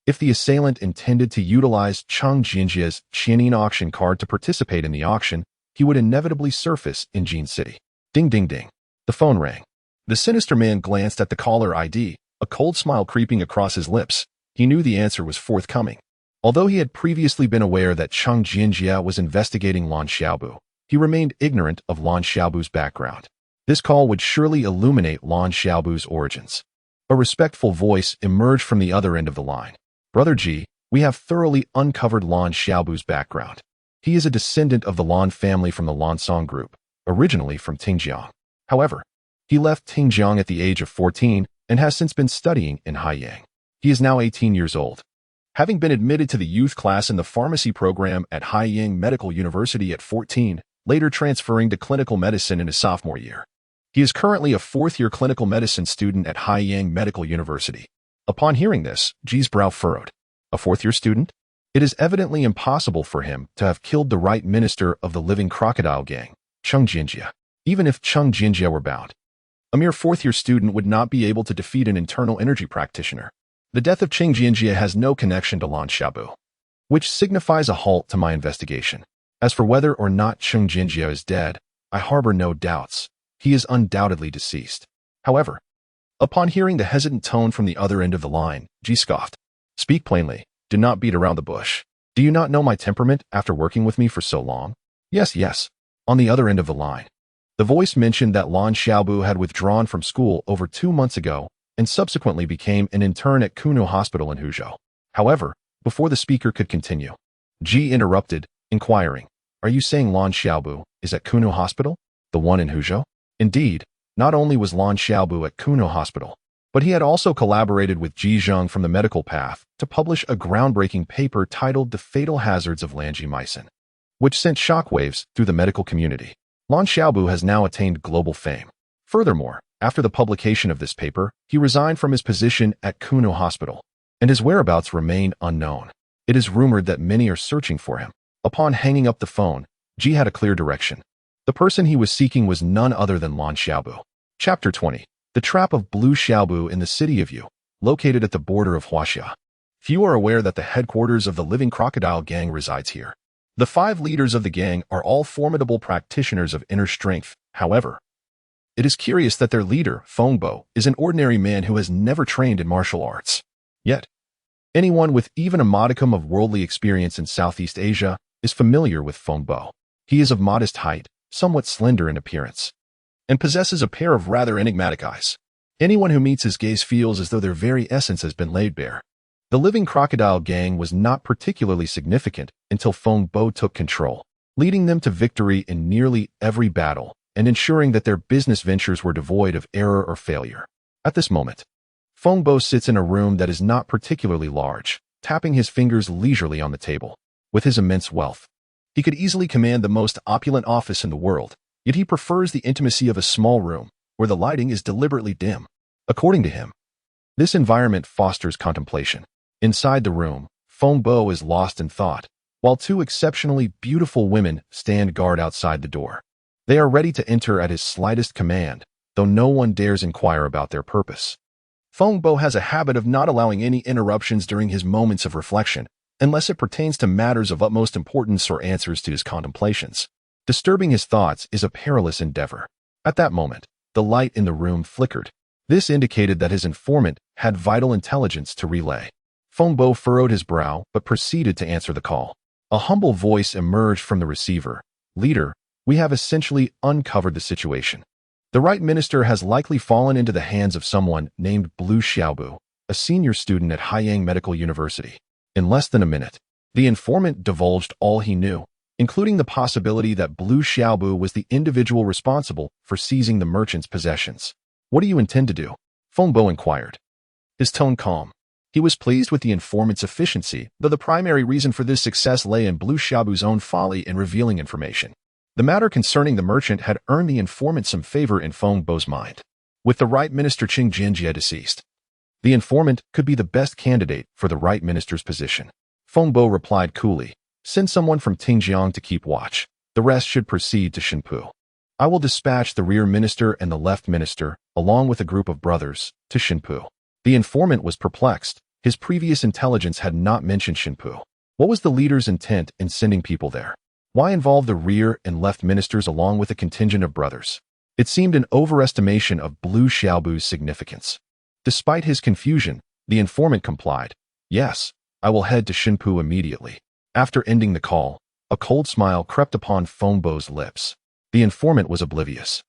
Speaker 1: If the assailant intended to utilize Cheng Jianjia's Qianin auction card to participate in the auction, he would inevitably surface in Jin City. Ding ding ding. The phone rang. The sinister man glanced at the caller ID, a cold smile creeping across his lips. He knew the answer was forthcoming. Although he had previously been aware that Cheng Jianjia was investigating Lan Xiaobu, he remained ignorant of Lan Xiaobu's background. This call would surely illuminate Lan Xiaobu's origins. A respectful voice emerged from the other end of the line. Brother Ji, we have thoroughly uncovered Lan Xiaobu's background. He is a descendant of the Lan family from the Lansong group, originally from Tingjiang. However, he left Tingjiang at the age of 14 and has since been studying in Haiyang. He is now 18 years old. Having been admitted to the youth class in the pharmacy program at Haiyang Medical University at 14, later transferring to clinical medicine in his sophomore year. He is currently a fourth-year clinical medicine student at Haiyang Medical University. Upon hearing this, Ji's brow furrowed. A fourth-year student? It is evidently impossible for him to have killed the right minister of the living crocodile gang, Cheng Jinjia. Even if Cheng Jinjia were bound, a mere fourth-year student would not be able to defeat an internal energy practitioner. The death of Cheng Jinjia has no connection to Lan Xiaobu, which signifies a halt to my investigation. As for whether or not Cheng Jinjia is dead, I harbor no doubts. He is undoubtedly deceased. However, upon hearing the hesitant tone from the other end of the line, Ji scoffed. Speak plainly. Do not beat around the bush. Do you not know my temperament after working with me for so long? Yes. On the other end of the line, the voice mentioned that Lan Xiaobu had withdrawn from school over 2 months ago and subsequently became an intern at Kuno Hospital in Huzhou. However, before the speaker could continue, Ji interrupted, inquiring, Are you saying Lan Xiaobu is at Kuno Hospital, the one in Huzhou? Indeed, not only was Lan Xiaobu at Kuno Hospital, but he had also collaborated with Ji Zheng from the medical path to publish a groundbreaking paper titled The Fatal Hazards of Langemycin, which sent shockwaves through the medical community. Lan Xiaobu has now attained global fame. Furthermore, after the publication of this paper, he resigned from his position at Kuno Hospital, and his whereabouts remain unknown. It is rumored that many are searching for him. Upon hanging up the phone, Ji had a clear direction. The person he was seeking was none other than Lan Xiaobu. Chapter 20. The Trap of Blue Xiaobu in the city of Yu, located at the border of Huaxia. Few are aware that the headquarters of the living crocodile gang resides here. The 5 leaders of the gang are all formidable practitioners of inner strength. However, it is curious that their leader, Fengbo, is an ordinary man who has never trained in martial arts. Yet, anyone with even a modicum of worldly experience in Southeast Asia is familiar with Fengbo. He is of modest height, somewhat slender in appearance, and possesses a pair of rather enigmatic eyes. Anyone who meets his gaze feels as though their very essence has been laid bare. The living crocodile gang was not particularly significant until Fengbo took control, leading them to victory in nearly every battle and ensuring that their business ventures were devoid of error or failure. At this moment, Fengbo sits in a room that is not particularly large, tapping his fingers leisurely on the table. With his immense wealth, he could easily command the most opulent office in the world, yet he prefers the intimacy of a small room where the lighting is deliberately dim. According to him, this environment fosters contemplation. Inside the room, Fengbo is lost in thought, while 2 exceptionally beautiful women stand guard outside the door. They are ready to enter at his slightest command, though no one dares inquire about their purpose. Fengbo has a habit of not allowing any interruptions during his moments of reflection, unless it pertains to matters of utmost importance or answers to his contemplations. Disturbing his thoughts is a perilous endeavor. At that moment, the light in the room flickered. This indicated that his informant had vital intelligence to relay. Fengbo furrowed his brow but proceeded to answer the call. A humble voice emerged from the receiver. Leader, we have essentially uncovered the situation. The right minister has likely fallen into the hands of someone named Blue Xiaobu, a senior student at Haiyang Medical University. In less than a minute, the informant divulged all he knew, including the possibility that Blue Xiaobu was the individual responsible for seizing the merchant's possessions. What do you intend to do? Fengbo inquired, his tone calm. He was pleased with the informant's efficiency, though the primary reason for this success lay in Blue Xiaobu's own folly in revealing information. The matter concerning the merchant had earned the informant some favor in Fengbo's mind. With the right minister Cheng Jinjia deceased, the informant could be the best candidate for the right minister's position. Fengbo replied coolly, Send someone from Tingjiang to keep watch. The rest should proceed to Shinpu. I will dispatch the rear minister and the left minister, along with a group of brothers, to Shinpu. The informant was perplexed. His previous intelligence had not mentioned Shinpu. What was the leader's intent in sending people there? Why involve the rear and left ministers along with a contingent of brothers? It seemed an overestimation of Blue Xiaobu's significance. Despite his confusion, the informant complied. Yes, I will head to Shinpu immediately. After ending the call, a cold smile crept upon Fengbo's lips. The informant was oblivious,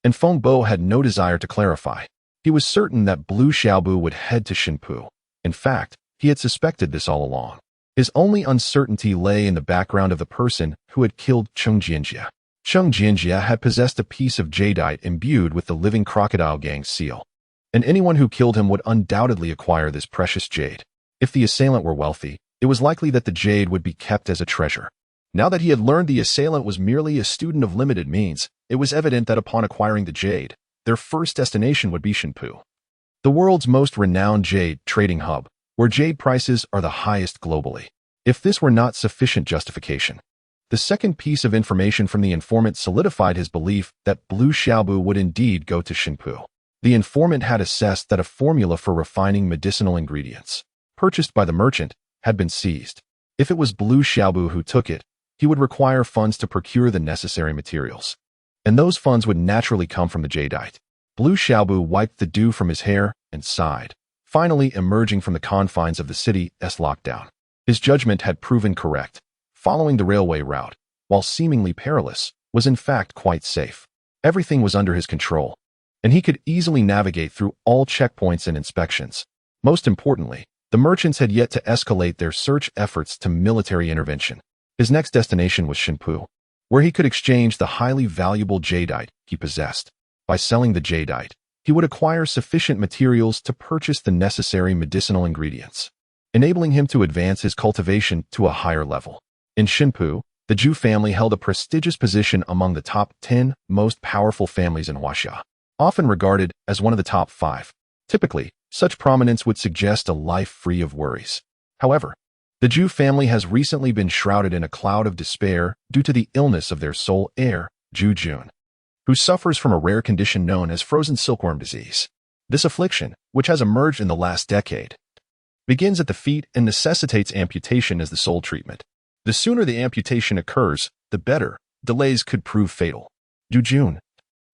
Speaker 1: and Fengbo had no desire to clarify. He was certain that Blue Xiaobu would head to Shinpu. In fact, he had suspected this all along. His only uncertainty lay in the background of the person who had killed Cheng Jinjia. Cheng Jinjia had possessed a piece of jadeite imbued with the living crocodile gang's seal, and anyone who killed him would undoubtedly acquire this precious jade. If the assailant were wealthy, it was likely that the jade would be kept as a treasure. Now that he had learned the assailant was merely a student of limited means, it was evident that upon acquiring the jade, their first destination would be Shinpu, the world's most renowned jade trading hub, where jade prices are the highest globally. If this were not sufficient justification, the second piece of information from the informant solidified his belief that Blue Xiaobu would indeed go to Shinpu. The informant had assessed that a formula for refining medicinal ingredients, purchased by the merchant, had been seized. If it was Blue Xiaobu who took it, he would require funds to procure the necessary materials, and those funds would naturally come from the jadeite. Blue Xiaobu wiped the dew from his hair and sighed, finally emerging from the confines of the city's lockdown. His judgment had proven correct. Following the railway route, while seemingly perilous, was in fact quite safe. Everything was under his control, and he could easily navigate through all checkpoints and inspections. Most importantly, the merchants had yet to escalate their search efforts to military intervention. His next destination was Shinpu, where he could exchange the highly valuable jadeite he possessed. By selling the jadeite, he would acquire sufficient materials to purchase the necessary medicinal ingredients, enabling him to advance his cultivation to a higher level. In Shinpu, the Zhou family held a prestigious position among the top 10 most powerful families in Huaxia, often regarded as one of the top 5. Typically, such prominence would suggest a life free of worries. However, the Zhou family has recently been shrouded in a cloud of despair due to the illness of their sole heir, Zhou Jun, who suffers from a rare condition known as frozen silkworm disease. This affliction, which has emerged in the last decade, begins at the feet and necessitates amputation as the sole treatment. The sooner the amputation occurs, the better. Delays could prove fatal. Zhou Jun,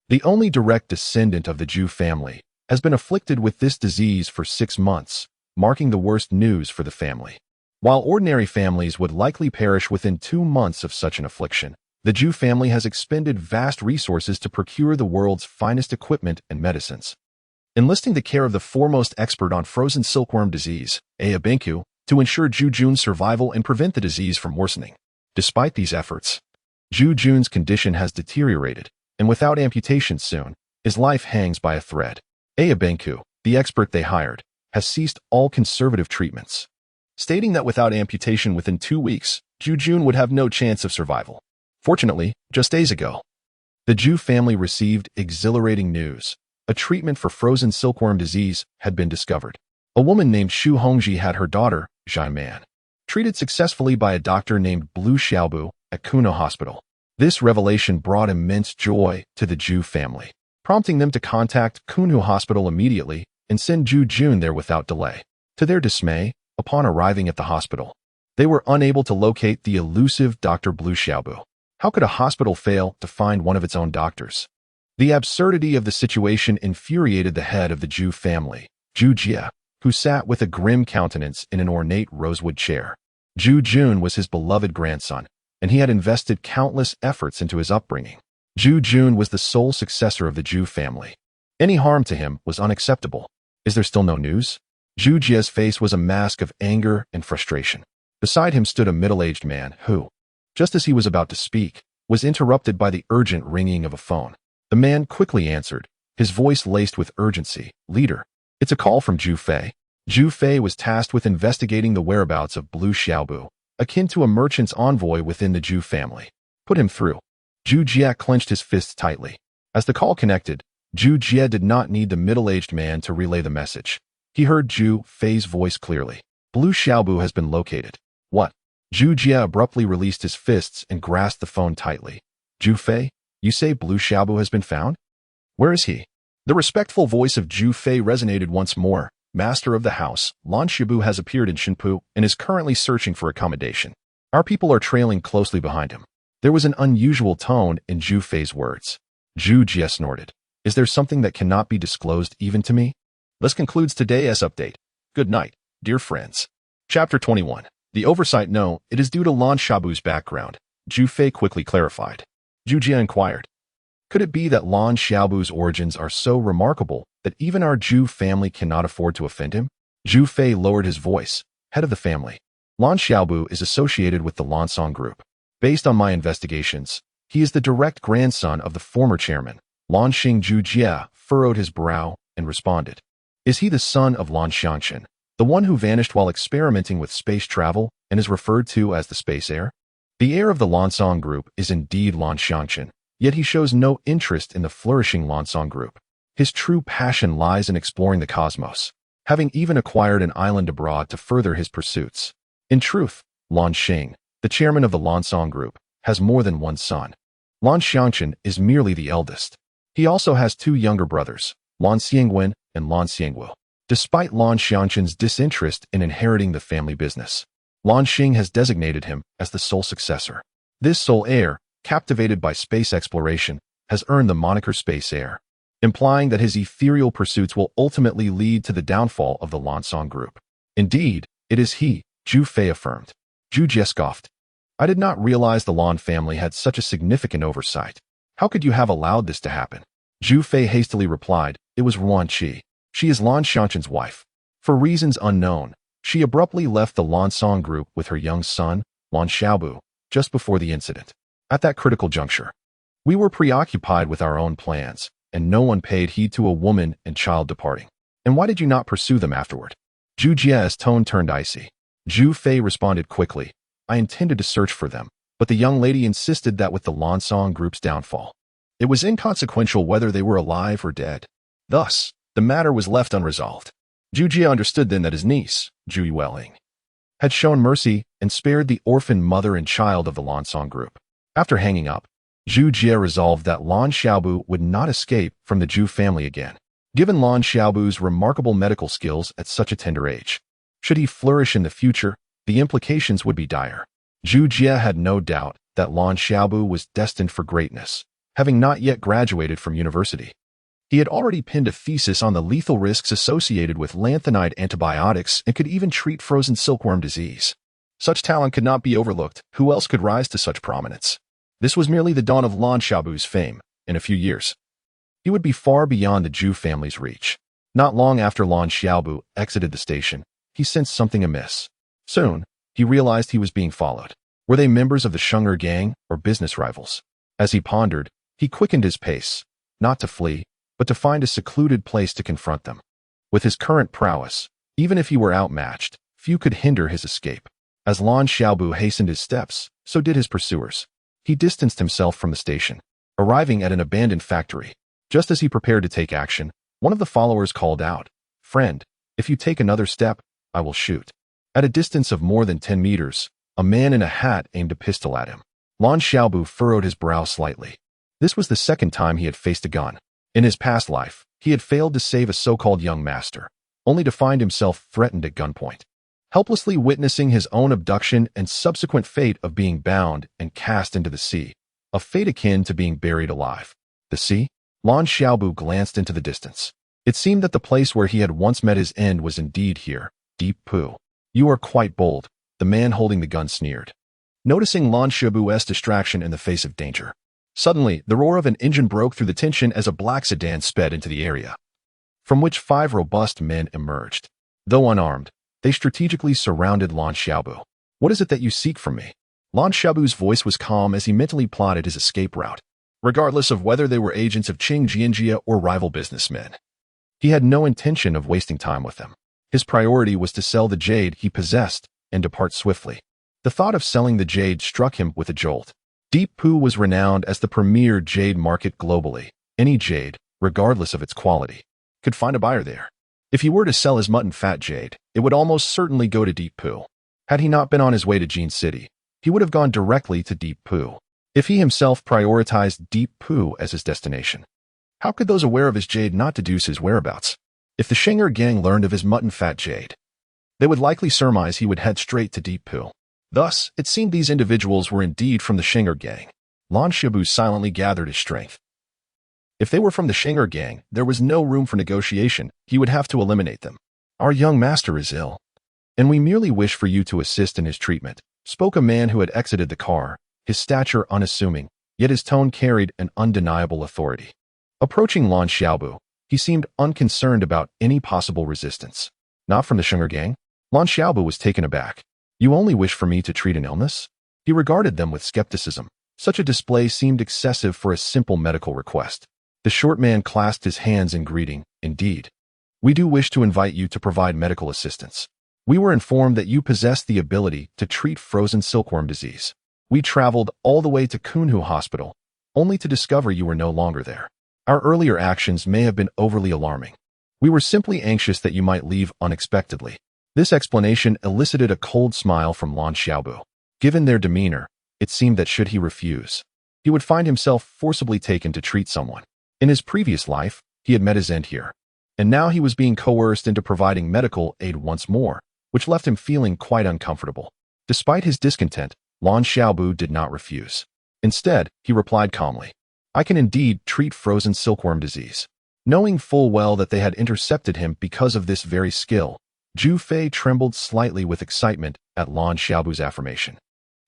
Speaker 1: the only direct descendant of the Zhou family, has been afflicted with this disease for 6 months, marking the worst news for the family. While ordinary families would likely perish within 2 months of such an affliction, the Zhou family has expended vast resources to procure the world's finest equipment and medicines, enlisting the care of the foremost expert on frozen silkworm disease, Benku, to ensure Zhou Jun's survival and prevent the disease from worsening. Despite these efforts, Zhou Jun's condition has deteriorated, and without amputation soon, his life hangs by a thread. Benku, the expert they hired, has ceased all conservative treatments, stating that without amputation within 2 weeks, Zhou Jun would have no chance of survival. Fortunately, just days ago, the Zhou family received exhilarating news. A treatment for frozen silkworm disease had been discovered. A woman named Xu Hongji had her daughter, Zhai Man, treated successfully by a doctor named Blue Xiaobu at Kuno Hospital. This revelation brought immense joy to the Zhou family, prompting them to contact Kuno Hospital immediately and send Zhou Jun there without delay. To their dismay, upon arriving at the hospital, they were unable to locate the elusive Dr. Blue Xiaobu. How could a hospital fail to find one of its own doctors? The absurdity of the situation infuriated the head of the Zhou family, Zhu Jie, who sat with a grim countenance in an ornate rosewood chair. Zhou Jun was his beloved grandson, and he had invested countless efforts into his upbringing. Zhou Jun was the sole successor of the Zhou family. Any harm to him was unacceptable. Is there still no news? Zhu Jie's face was a mask of anger and frustration. Beside him stood a middle-aged man who, just as he was about to speak, was interrupted by the urgent ringing of a phone. The man quickly answered, his voice laced with urgency. "Leader, it's a call from Zhu Fei." Zhu Fei was tasked with investigating the whereabouts of Blue Xiaobu, akin to a merchant's envoy within the Zhu family. "Put him through." Zhu Jie clenched his fists tightly. As the call connected, Zhu Jie did not need the middle-aged man to relay the message. He heard Zhu Fei's voice clearly. "Blue Xiaobu has been located." "What?" Zhu Jie abruptly released his fists and grasped the phone tightly. "Zhu Fei, you say Blue Xiaobu has been found? Where is he?" The respectful voice of Zhu Fei resonated once more. "Master of the house, Lan Shibu has appeared in Shinpu and is currently searching for accommodation. Our people are trailing closely behind him." There was an unusual tone in Zhu Fei's words. Zhu Jie snorted. "Is there something that cannot be disclosed even to me?" This concludes today's update. Good night, dear friends. Chapter 21. The oversight. No, it is due to Lan Shabu's background, Zhu Fei quickly clarified. Zhu Jie inquired, "Could it be that Lan Xiaobu's origins are so remarkable that even our Zhu family cannot afford to offend him?" Zhu Fei lowered his voice. "Head of the family, Lan Xiaobu is associated with the Lansong group. Based on my investigations, he is the direct grandson of the former chairman." Lan Xing. Zhu Jie furrowed his brow and responded, "Is he the son of Lan Xiangchen, The one who vanished while experimenting with space travel and is referred to as the space heir? The heir of the Lansong group is indeed Lan Xiangchen, yet he shows no interest in the flourishing Lansong group. His true passion lies in exploring the cosmos, having even acquired an island abroad to further his pursuits. In truth, Lan Xing, the chairman of the Lansong group, has more than one son. Lan Xiangchen is merely the eldest. He also has two younger brothers, Lan Xiangwen and Lan Xiangwu. Despite Lan Xiangchen's disinterest in inheriting the family business, Lan Xing has designated him as the sole successor. This sole heir, captivated by space exploration, has earned the moniker Space Heir, implying that his ethereal pursuits will ultimately lead to the downfall of the Lansong group. Indeed, it is he, Zhu Fei affirmed. Zhu Jie scoffed. I did not realize the Lan family had such a significant oversight. How could you have allowed this to happen? Zhu Fei hastily replied, it was Ruan Qi. She is Lan Xiangchen's wife. For reasons unknown, she abruptly left the Lansong group with her young son, Lan Xiaobu, just before the incident. At that critical juncture, we were preoccupied with our own plans, and no one paid heed to a woman and child departing. And why did you not pursue them afterward? Zhu Jie's tone turned icy. Zhu Fei responded quickly, I intended to search for them, but the young lady insisted that with the Lansong group's downfall, it was inconsequential whether they were alive or dead. Thus, the matter was left unresolved. Zhu Jie understood then that his niece, Zhu Yueling, had shown mercy and spared the orphan mother and child of the Lansong group. After hanging up, Zhu Jie resolved that Lan Xiaobu would not escape from the Zhu family again. Given Lan Xiaobu's remarkable medical skills at such a tender age, should he flourish in the future, the implications would be dire. Zhu Jie had no doubt that Lan Xiaobu was destined for greatness, having not yet graduated from university. He had already pinned a thesis on the lethal risks associated with lanthanide antibiotics and could even treat frozen silkworm disease. Such talent could not be overlooked. Who else could rise to such prominence? This was merely the dawn of Lan Xiaobu's fame. In a few years, he would be far beyond the Zhu family's reach. Not long after Lan Xiaobu exited the station, he sensed something amiss. Soon, he realized he was being followed. Were they members of the Sheng'er gang or business rivals? As he pondered, he quickened his pace, not to flee, but to find a secluded place to confront them. With his current prowess, even if he were outmatched, few could hinder his escape. As Lan Xiaobu hastened his steps, so did his pursuers. He distanced himself from the station, arriving at an abandoned factory. Just as he prepared to take action, one of the followers called out, Friend, if you take another step, I will shoot. At a distance of more than 10 meters, a man in a hat aimed a pistol at him. Lan Xiaobu furrowed his brow slightly. This was the second time he had faced a gun. In his past life, he had failed to save a so-called young master, only to find himself threatened at gunpoint. Helplessly witnessing his own abduction and subsequent fate of being bound and cast into the sea, a fate akin to being buried alive. The sea? Lan Xiaobu glanced into the distance. It seemed that the place where he had once met his end was indeed here, Deep Poo. You are quite bold, the man holding the gun sneered. Noticing Lan Xiaobu's distraction in the face of danger, suddenly the roar of an engine broke through the tension as a black sedan sped into the area, from which 5 robust men emerged. Though unarmed, they strategically surrounded Lan Xiaobu. What is it that you seek from me? Lan Xiaobu's voice was calm as he mentally plotted his escape route, regardless of whether they were agents of Qing Jianjia or rival businessmen. He had no intention of wasting time with them. His priority was to sell the jade he possessed and depart swiftly. The thought of selling the jade struck him with a jolt. Deep Poo was renowned as the premier jade market globally. Any jade, regardless of its quality, could find a buyer there. If he were to sell his mutton fat jade, it would almost certainly go to Deep Poo. Had he not been on his way to Jin City, he would have gone directly to Deep Poo. If he himself prioritized Deep Poo as his destination, how could those aware of his jade not deduce his whereabouts? If the Sheng'er gang learned of his mutton fat jade, they would likely surmise he would head straight to Deep Poo. Thus, it seemed these individuals were indeed from the Sheng'er gang. Lan Xiaobu silently gathered his strength. If they were from the Sheng'er gang, there was no room for negotiation. He would have to eliminate them. Our young master is ill, and we merely wish for you to assist in his treatment, spoke a man who had exited the car, his stature unassuming, yet his tone carried an undeniable authority. Approaching Lan Xiaobu, he seemed unconcerned about any possible resistance. Not from the Sheng'er gang? Lan Xiaobu was taken aback. You only wish for me to treat an illness? He regarded them with skepticism. Such a display seemed excessive for a simple medical request. The short man clasped his hands in greeting. Indeed, We do wish to invite you to provide medical assistance. We were informed that you possess the ability to treat frozen silkworm disease. We traveled all the way to Kunhu Hospital, only to discover you were no longer there. Our earlier actions may have been overly alarming. We were simply anxious that you might leave unexpectedly. This explanation elicited a cold smile from Lan Xiaobu. Given their demeanor, it seemed that should he refuse, he would find himself forcibly taken to treat someone. In his previous life, he had met his end here. And now he was being coerced into providing medical aid once more, which left him feeling quite uncomfortable. Despite his discontent, Lan Xiaobu did not refuse. Instead, he replied calmly, I can indeed treat frozen silkworm disease. Knowing full well that they had intercepted him because of this very skill, Zhu Fei trembled slightly with excitement at Lan Xiaobu's affirmation.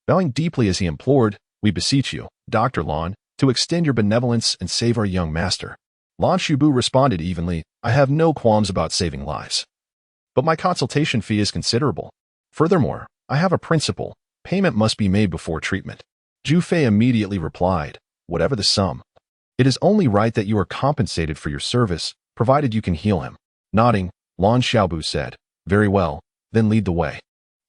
Speaker 1: Bowing deeply as he implored, we beseech you, Dr. Lan, to extend your benevolence and save our young master. Lan Xiaobu responded evenly, I have no qualms about saving lives. But my consultation fee is considerable. Furthermore, I have a principle. Payment must be made before treatment. Zhu Fei immediately replied, whatever the sum. It is only right that you are compensated for your service, provided you can heal him. Nodding, Lan Xiaobu said, very well, then lead the way.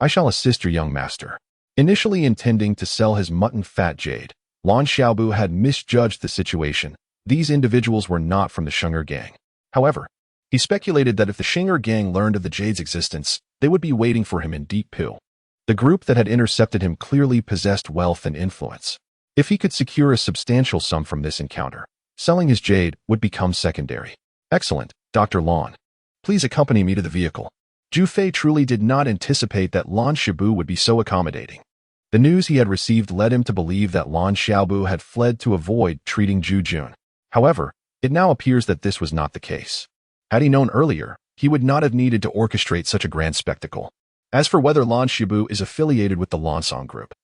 Speaker 1: I shall assist your young master. Initially intending to sell his mutton fat jade, Lan Xiaobu had misjudged the situation. These individuals were not from the Sheng'er gang. However, he speculated that if the Sheng'er gang learned of the jade's existence, they would be waiting for him in Deep Pill. The group that had intercepted him clearly possessed wealth and influence. If he could secure a substantial sum from this encounter, selling his jade would become secondary. Excellent, Dr. Lan. Please accompany me to the vehicle. Zhu Fei truly did not anticipate that Lan Xiaobu would be so accommodating. The news he had received led him to believe that Lan Xiaobu had fled to avoid treating Zhu Jun. However, it now appears that this was not the case. Had he known earlier, he would not have needed to orchestrate such a grand spectacle. As for whether Lan Xiaobu is affiliated with the Lansong group,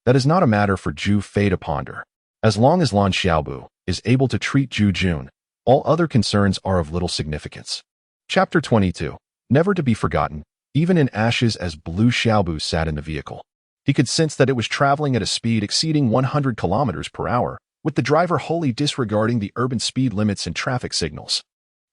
Speaker 1: that is not a matter for Zhu Fei to ponder. As long as Lan Xiaobu is able to treat Zhu Jun, all other concerns are of little significance. Chapter 22. Never to be forgotten, even in ashes as Blue Xiaobu sat in the vehicle. He could sense that it was traveling at a speed exceeding 100 kilometers per hour, with the driver wholly disregarding the urban speed limits and traffic signals.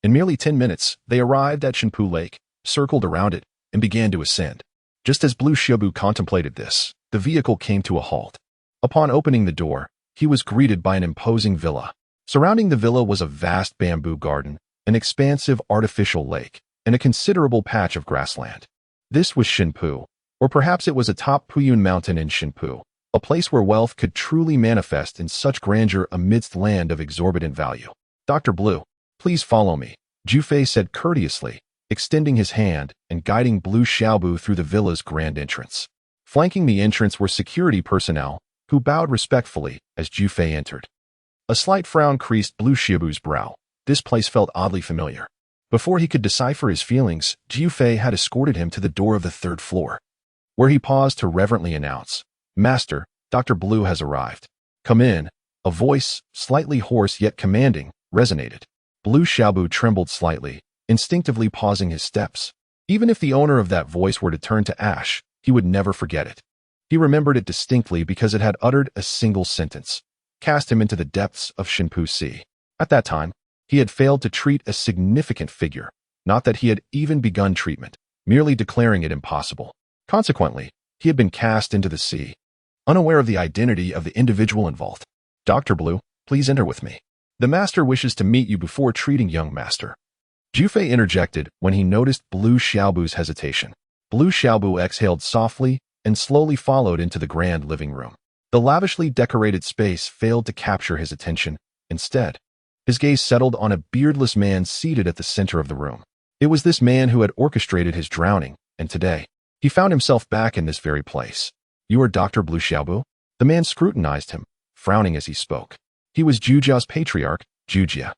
Speaker 1: In merely 10 minutes, they arrived at Shenpu Lake, circled around it, and began to ascend. Just as Blue Xiaobu contemplated this, the vehicle came to a halt. Upon opening the door, he was greeted by an imposing villa. Surrounding the villa was a vast bamboo garden, an expansive artificial lake, and a considerable patch of grassland. This was Shenpu, or perhaps it was atop Puyun Mountain in Shenpu, a place where wealth could truly manifest in such grandeur amidst land of exorbitant value. Dr. Blue, please follow me, Zhu Fei said courteously, extending his hand and guiding Blue Xiaobu through the villa's grand entrance. Flanking the entrance were security personnel, who bowed respectfully as Zhu Fei entered. A slight frown creased Blue Xiaobu's brow. This place felt oddly familiar. Before he could decipher his feelings, Zhu Fei had escorted him to the door of the 3rd floor, where he paused to reverently announce, Master, Dr. Blue has arrived. Come in. A voice, slightly hoarse yet commanding, resonated. Blue Xiaobu trembled slightly, instinctively pausing his steps. Even if the owner of that voice were to turn to ash, he would never forget it. He remembered it distinctly because it had uttered a single sentence, cast him into the depths of Shenpu Sea. At that time, he had failed to treat a significant figure, not that he had even begun treatment, merely declaring it impossible. Consequently, he had been cast into the sea, unaware of the identity of the individual involved. Dr. Blue, please enter with me. The master wishes to meet you before treating young master. Zhu Fei interjected when he noticed Blue Xiaobu's hesitation. Blue Xiaobu exhaled softly and slowly followed into the grand living room. The lavishly decorated space failed to capture his attention. Instead, his gaze settled on a beardless man seated at the center of the room. It was this man who had orchestrated his drowning, and today, he found himself back in this very place. You are Dr. Blue Xiaobu? The man scrutinized him, frowning as he spoke. He was Zhujia's patriarch, Zhujia,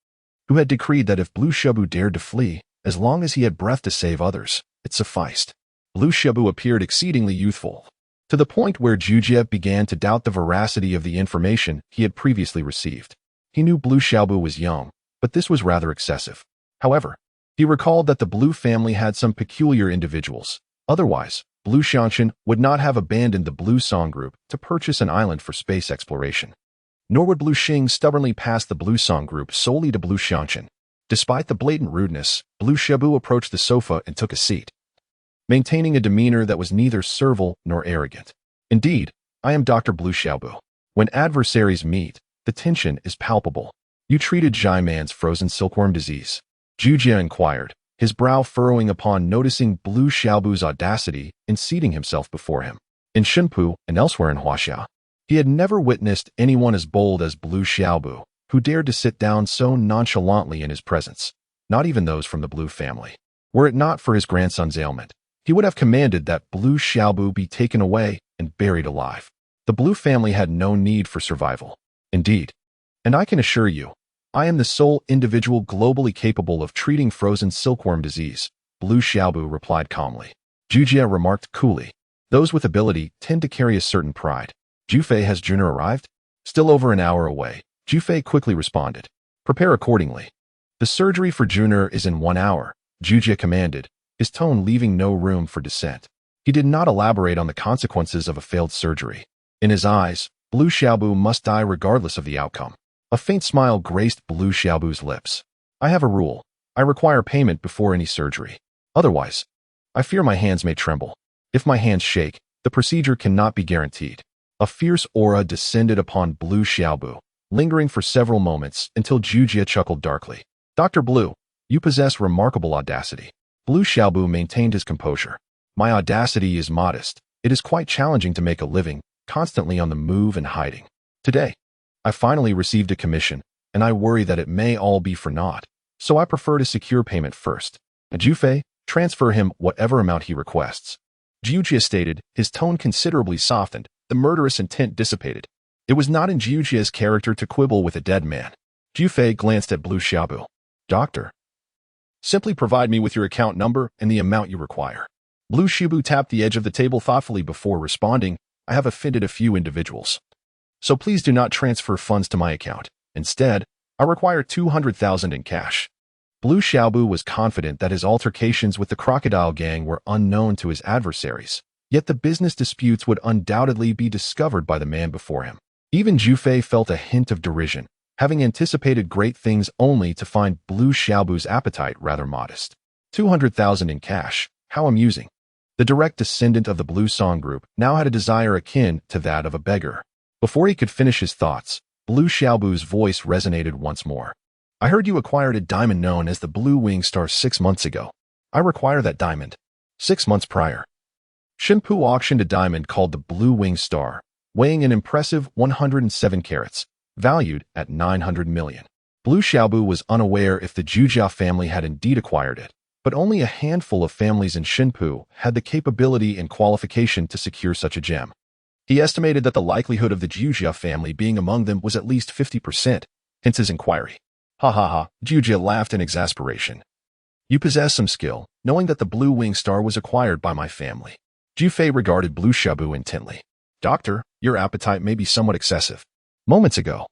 Speaker 1: who had decreed that if Blue Xiaobu dared to flee, as long as he had breath to save others, it sufficed. Blue Xiaobu appeared exceedingly youthful, to the point where Zhujia began to doubt the veracity of the information he had previously received. He knew Blue Xiaobu was young, but this was rather excessive. However, he recalled that the Blue family had some peculiar individuals. Otherwise, Blue Xianchen would not have abandoned the Blue Song group to purchase an island for space exploration. Nor would Blue Xing stubbornly pass the Blue Song group solely to Blue Xianchen. Despite the blatant rudeness, Blue Shabu approached the sofa and took a seat, maintaining a demeanor that was neither servile nor arrogant. Indeed, I am Dr. Blue Shabu. When adversaries meet, the tension is palpable. You treated Jai-Man's frozen silkworm disease? Zhou Tian inquired, his brow furrowing upon noticing Blue Shabu's audacity in seating himself before him. In Shenpu and elsewhere in Huaxia, he had never witnessed anyone as bold as Blue Shabu, who dared to sit down so nonchalantly in his presence, not even those from the Blue family. Were it not for his grandson's ailment, he would have commanded that Blue Shabu be taken away and buried alive. The Blue family had no need for survival. Indeed, and I can assure you, I am the sole individual globally capable of treating frozen silkworm disease, Blue Shabu replied calmly. Zhu Jie remarked coolly, those with ability tend to carry a certain pride. Jufei, has Juner arrived? Still over an hour away, Jufei quickly responded. Prepare accordingly. The surgery for Juner is in 1 hour, Zhu Jie commanded, his tone leaving no room for dissent. He did not elaborate on the consequences of a failed surgery. In his eyes, Blue Shabu must die regardless of the outcome. A faint smile graced Blue Shabu's lips. I have a rule. I require payment before any surgery. Otherwise, I fear my hands may tremble. If my hands shake, the procedure cannot be guaranteed. A fierce aura descended upon Blue Shabu, lingering for several moments until Zhu Jie chuckled darkly. Dr. Blue, you possess remarkable audacity. Blue Shabu maintained his composure. My audacity is modest. It is quite challenging to make a living, constantly on the move and hiding. Today, I finally received a commission, and I worry that it may all be for naught, so I prefer to secure payment first. Jufei, transfer him whatever amount he requests. Zhu Jie stated, his tone considerably softened, the murderous intent dissipated. It was not in Zhu Jie's character to quibble with a dead man. Jufei glanced at Blue Shabu. Doctor, simply provide me with your account number and the amount you require. Blue Shabu tapped the edge of the table thoughtfully before responding, I have offended a few individuals, so please do not transfer funds to my account. Instead, I require 200,000 in cash. Blue Shabu was confident that his altercations with the Crocodile Gang were unknown to his adversaries, yet the business disputes would undoubtedly be discovered by the man before him. Even Jufei felt a hint of derision, having anticipated great things only to find Blue Shabu's appetite rather modest. 200,000 in cash, how amusing. The direct descendant of the Blue Song group now had a desire akin to that of a beggar. Before he could finish his thoughts, Blue Shabu's voice resonated once more. I heard you acquired a diamond known as the Blue Wing Star 6 months ago. I require that diamond. 6 months prior, Shenpu auctioned a diamond called the Blue Wing Star, weighing an impressive 107 carats, valued at 900 million. Blue Shabu was unaware if the Zhujia family had indeed acquired it, but only a handful of families in Shenpu had the capability and qualification to secure such a gem. He estimated that the likelihood of the Zhujia family being among them was at least 50%, hence his inquiry. Ha ha ha, Zhujia laughed in exasperation. You possess some skill, knowing that the Blue Wing Star was acquired by my family. Jufei regarded Blue Shabu intently. Doctor, your appetite may be somewhat excessive. Moments ago,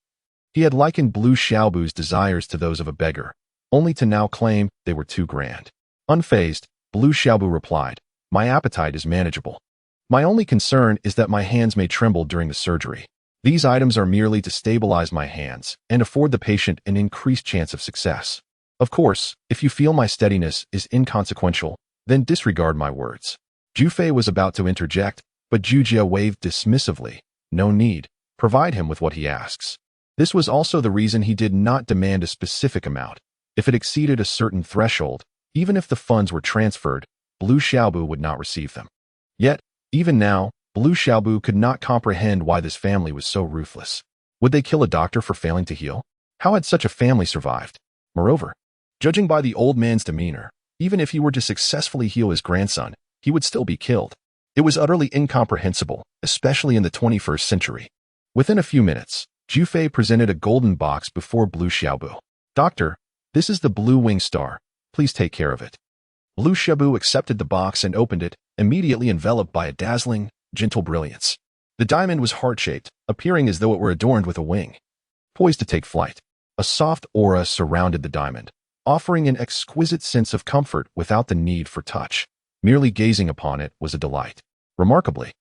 Speaker 1: he had likened Blue Shabu's desires to those of a beggar, only to now claim they were too grand. Unfazed, Blue Shabu replied, my appetite is manageable. My only concern is that my hands may tremble during the surgery. These items are merely to stabilize my hands and afford the patient an increased chance of success. Of course, if you feel my steadiness is inconsequential, then disregard my words. Jufei was about to interject, but Zhu Jie waved dismissively. No need. Provide him with what he asks. This was also the reason he did not demand a specific amount. If it exceeded a certain threshold, even if the funds were transferred, Blue Shabu would not receive them. Yet, even now, Blue Shabu could not comprehend why this family was so ruthless. Would they kill a doctor for failing to heal? How had such a family survived? Moreover, judging by the old man's demeanor, even if he were to successfully heal his grandson, he would still be killed. It was utterly incomprehensible, especially in the 21st century. Within a few minutes, Jufei presented a golden box before Blue Shabu. Doctor, this is the Blue Wing Star. Please take care of it. Blue Shabu accepted the box and opened it, immediately enveloped by a dazzling, gentle brilliance. The diamond was heart-shaped, appearing as though it were adorned with a wing. Poised to take flight, a soft aura surrounded the diamond, offering an exquisite sense of comfort without the need for touch. Merely gazing upon it was a delight. Remarkably,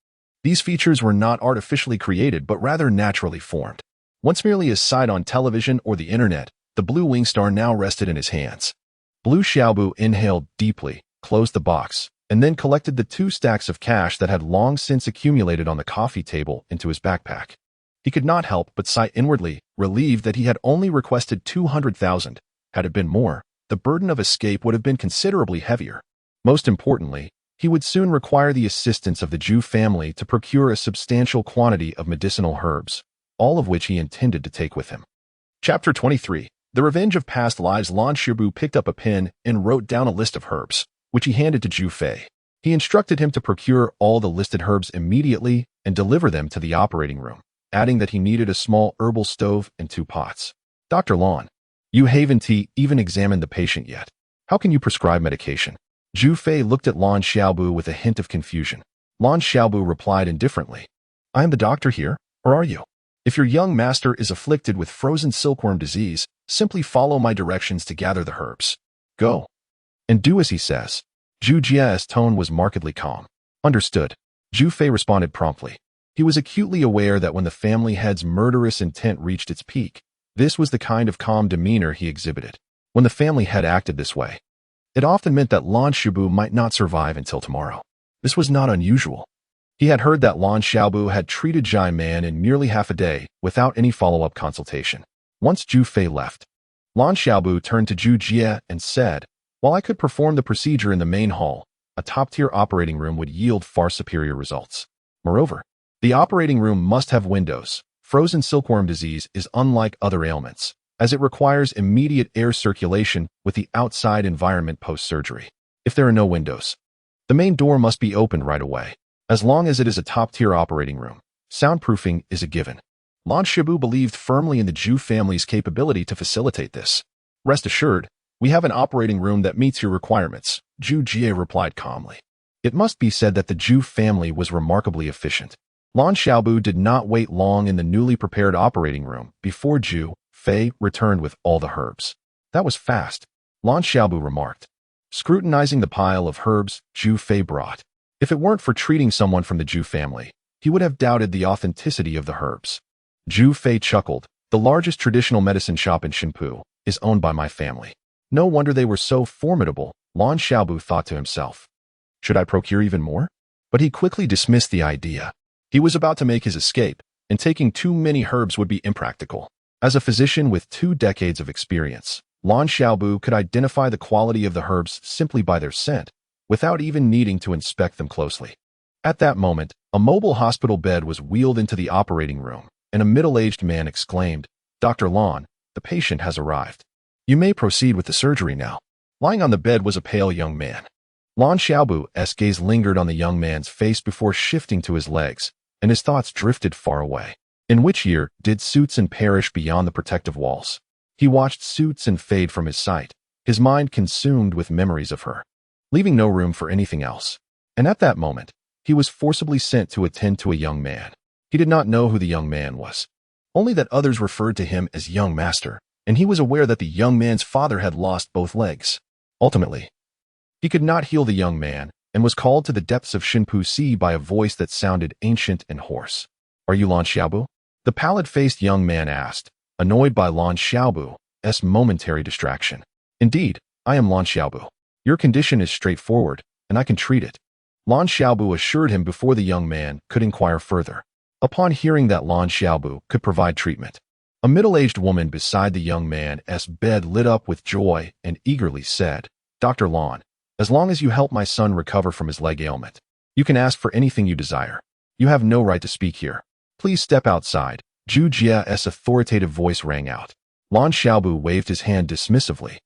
Speaker 1: these features were not artificially created but rather naturally formed. Once merely a sight on television or the internet, The blue wing star now rested in his hands. Blue Xiaobu inhaled deeply, closed the box, and then collected the 2 stacks of cash that had long since accumulated on the coffee table into his backpack. He could not help but sigh inwardly, relieved that he had only requested 200,000. Had it been more, the burden of escape would have been considerably heavier. Most importantly, he would soon require the assistance of the Zhou family to procure a substantial quantity of medicinal herbs, all of which he intended to take with him. Chapter 23. The Revenge of Past Lives. Lan Shibu picked up a pen and wrote down a list of herbs, which he handed to Zhou Fei. He instructed him to procure all the listed herbs immediately and deliver them to the operating room, adding that he needed a small herbal stove and 2 pots. Dr. Lan, you haven't even examined the patient yet. How can you prescribe medication? Zhou Fei looked at Lan Xiaobu with a hint of confusion. Lan Xiaobu replied indifferently, I am the doctor here, or are you? If your young master is afflicted with frozen silkworm disease, simply follow my directions to gather the herbs. Go. And do as he says. Zhu Jia's tone was markedly calm. Understood. Zhou Fei responded promptly. He was acutely aware that when the family head's murderous intent reached its peak, this was the kind of calm demeanor he exhibited. When the family head acted this way, it often meant that Lan Shibu might not survive until tomorrow. This was not unusual. He had heard that Lan Xiaobu had treated Zhai Man in merely half a day without any follow-up consultation. Once Zhou Fei left, Lan Xiaobu turned to Zhu Jia and said, while I could perform the procedure in the main hall, a top-tier operating room would yield far superior results. Moreover, the operating room must have windows. Frozen silkworm disease is unlike other ailments, as it requires immediate air circulation with the outside environment post-surgery. If there are no windows, the main door must be opened right away. As long as it is a top-tier operating room, soundproofing is a given. Lan Shibu believed firmly in the Zhou family's capability to facilitate this. Rest assured, we have an operating room that meets your requirements, Zhu Jie replied calmly. It must be said that the Zhou family was remarkably efficient. Lan Xiaobu did not wait long in the newly prepared operating room before Zhou Fei returned with all the herbs. That was fast, Lan Xiaobu remarked, scrutinizing the pile of herbs Zhou Fei brought. If it weren't for treating someone from the Zhou family, he would have doubted the authenticity of the herbs. Zhou Fei chuckled. The largest traditional medicine shop in Xinpu is owned by my family. No wonder they were so formidable, Lan Xiaobu thought to himself. Should I procure even more? But he quickly dismissed the idea. He was about to make his escape, and taking too many herbs would be impractical. As a physician with 2 decades of experience, Lan Xiaobu could identify the quality of the herbs simply by their scent, without even needing to inspect them closely. At that moment, a mobile hospital bed was wheeled into the operating room, and a middle-aged man exclaimed, Dr. Lan, the patient has arrived. You may proceed with the surgery now. Lying on the bed was a pale young man. Lan Xiaobu's gaze lingered on the young man's face before shifting to his legs, and his thoughts drifted far away. In which year did Suitsun perish beyond the protective walls? He watched Suitsun fade from his sight, his mind consumed with memories of her, leaving no room for anything else. And at that moment, he was forcibly sent to attend to a young man. He did not know who the young man was, only that others referred to him as young master, and he was aware that the young man's father had lost both legs. Ultimately, he could not heal the young man and was called to the depths of Xinpu Sea by a voice that sounded ancient and hoarse. Are you Lan Xiaobu? The pallid-faced young man asked, annoyed by Lan Xiaobu's momentary distraction. Indeed, I am Lan Xiaobu. Your condition is straightforward, and I can treat it. Lan Xiaobu assured him before the young man could inquire further. Upon hearing that Lan Xiaobu could provide treatment, a middle-aged woman beside the young man's bed lit up with joy and eagerly said, Dr. Lan, as long as you help my son recover from his leg ailment, you can ask for anything you desire. You have no right to speak here. Please step outside. Zhu Jia's authoritative voice rang out. Lan Xiaobu waved his hand dismissively.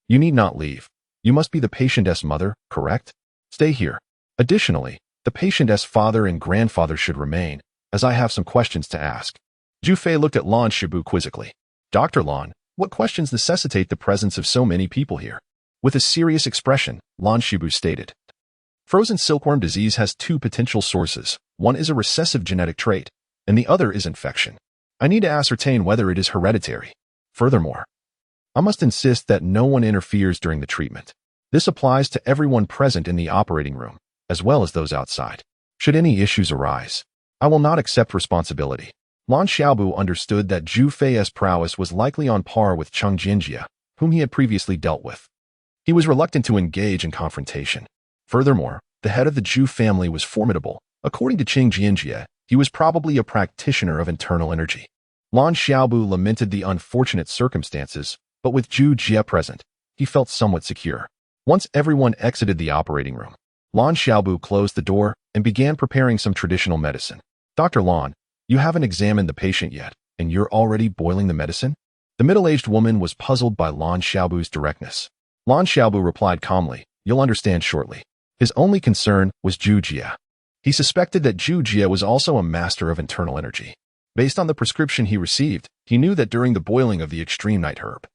Speaker 1: You need not leave. You must be the patient's mother, correct? Stay here. Additionally, the patient's father and grandfather should remain, as I have some questions to ask. Zhou Fei looked at Lan Shibu quizzically. Dr. Lan, what questions necessitate the presence of so many people here? With a serious expression, Lan Shibu stated. Frozen silkworm disease has 2 potential sources. One is a recessive genetic trait, and the other is infection. I need to ascertain whether it is hereditary. Furthermore, I must insist that no one interferes during the treatment. This applies to everyone present in the operating room, as well as those outside. Should any issues arise, I will not accept responsibility. Lan Xiaobu understood that Zhu Fei's prowess was likely on par with Cheng Jinjie, whom he had previously dealt with. He was reluctant to engage in confrontation. Furthermore, the head of the Zhu family was formidable. According to Cheng Jinjie, he was probably a practitioner of internal energy. Lan Xiaobu lamented the unfortunate circumstances, but with Zhu Jie present, he felt somewhat secure. Once everyone exited the operating room, Lan Xiaobu closed the door and began preparing some traditional medicine. Dr. Lan, you haven't examined the patient yet, and you're already boiling the medicine? The middle-aged woman was puzzled by Lan Xiaobu's directness. Lan Xiaobu replied calmly, you'll understand shortly. His only concern was Zhu Jie. He suspected that Zhu Jie was also a master of internal energy. Based on the prescription he received, he knew that during the boiling of the extreme night herb,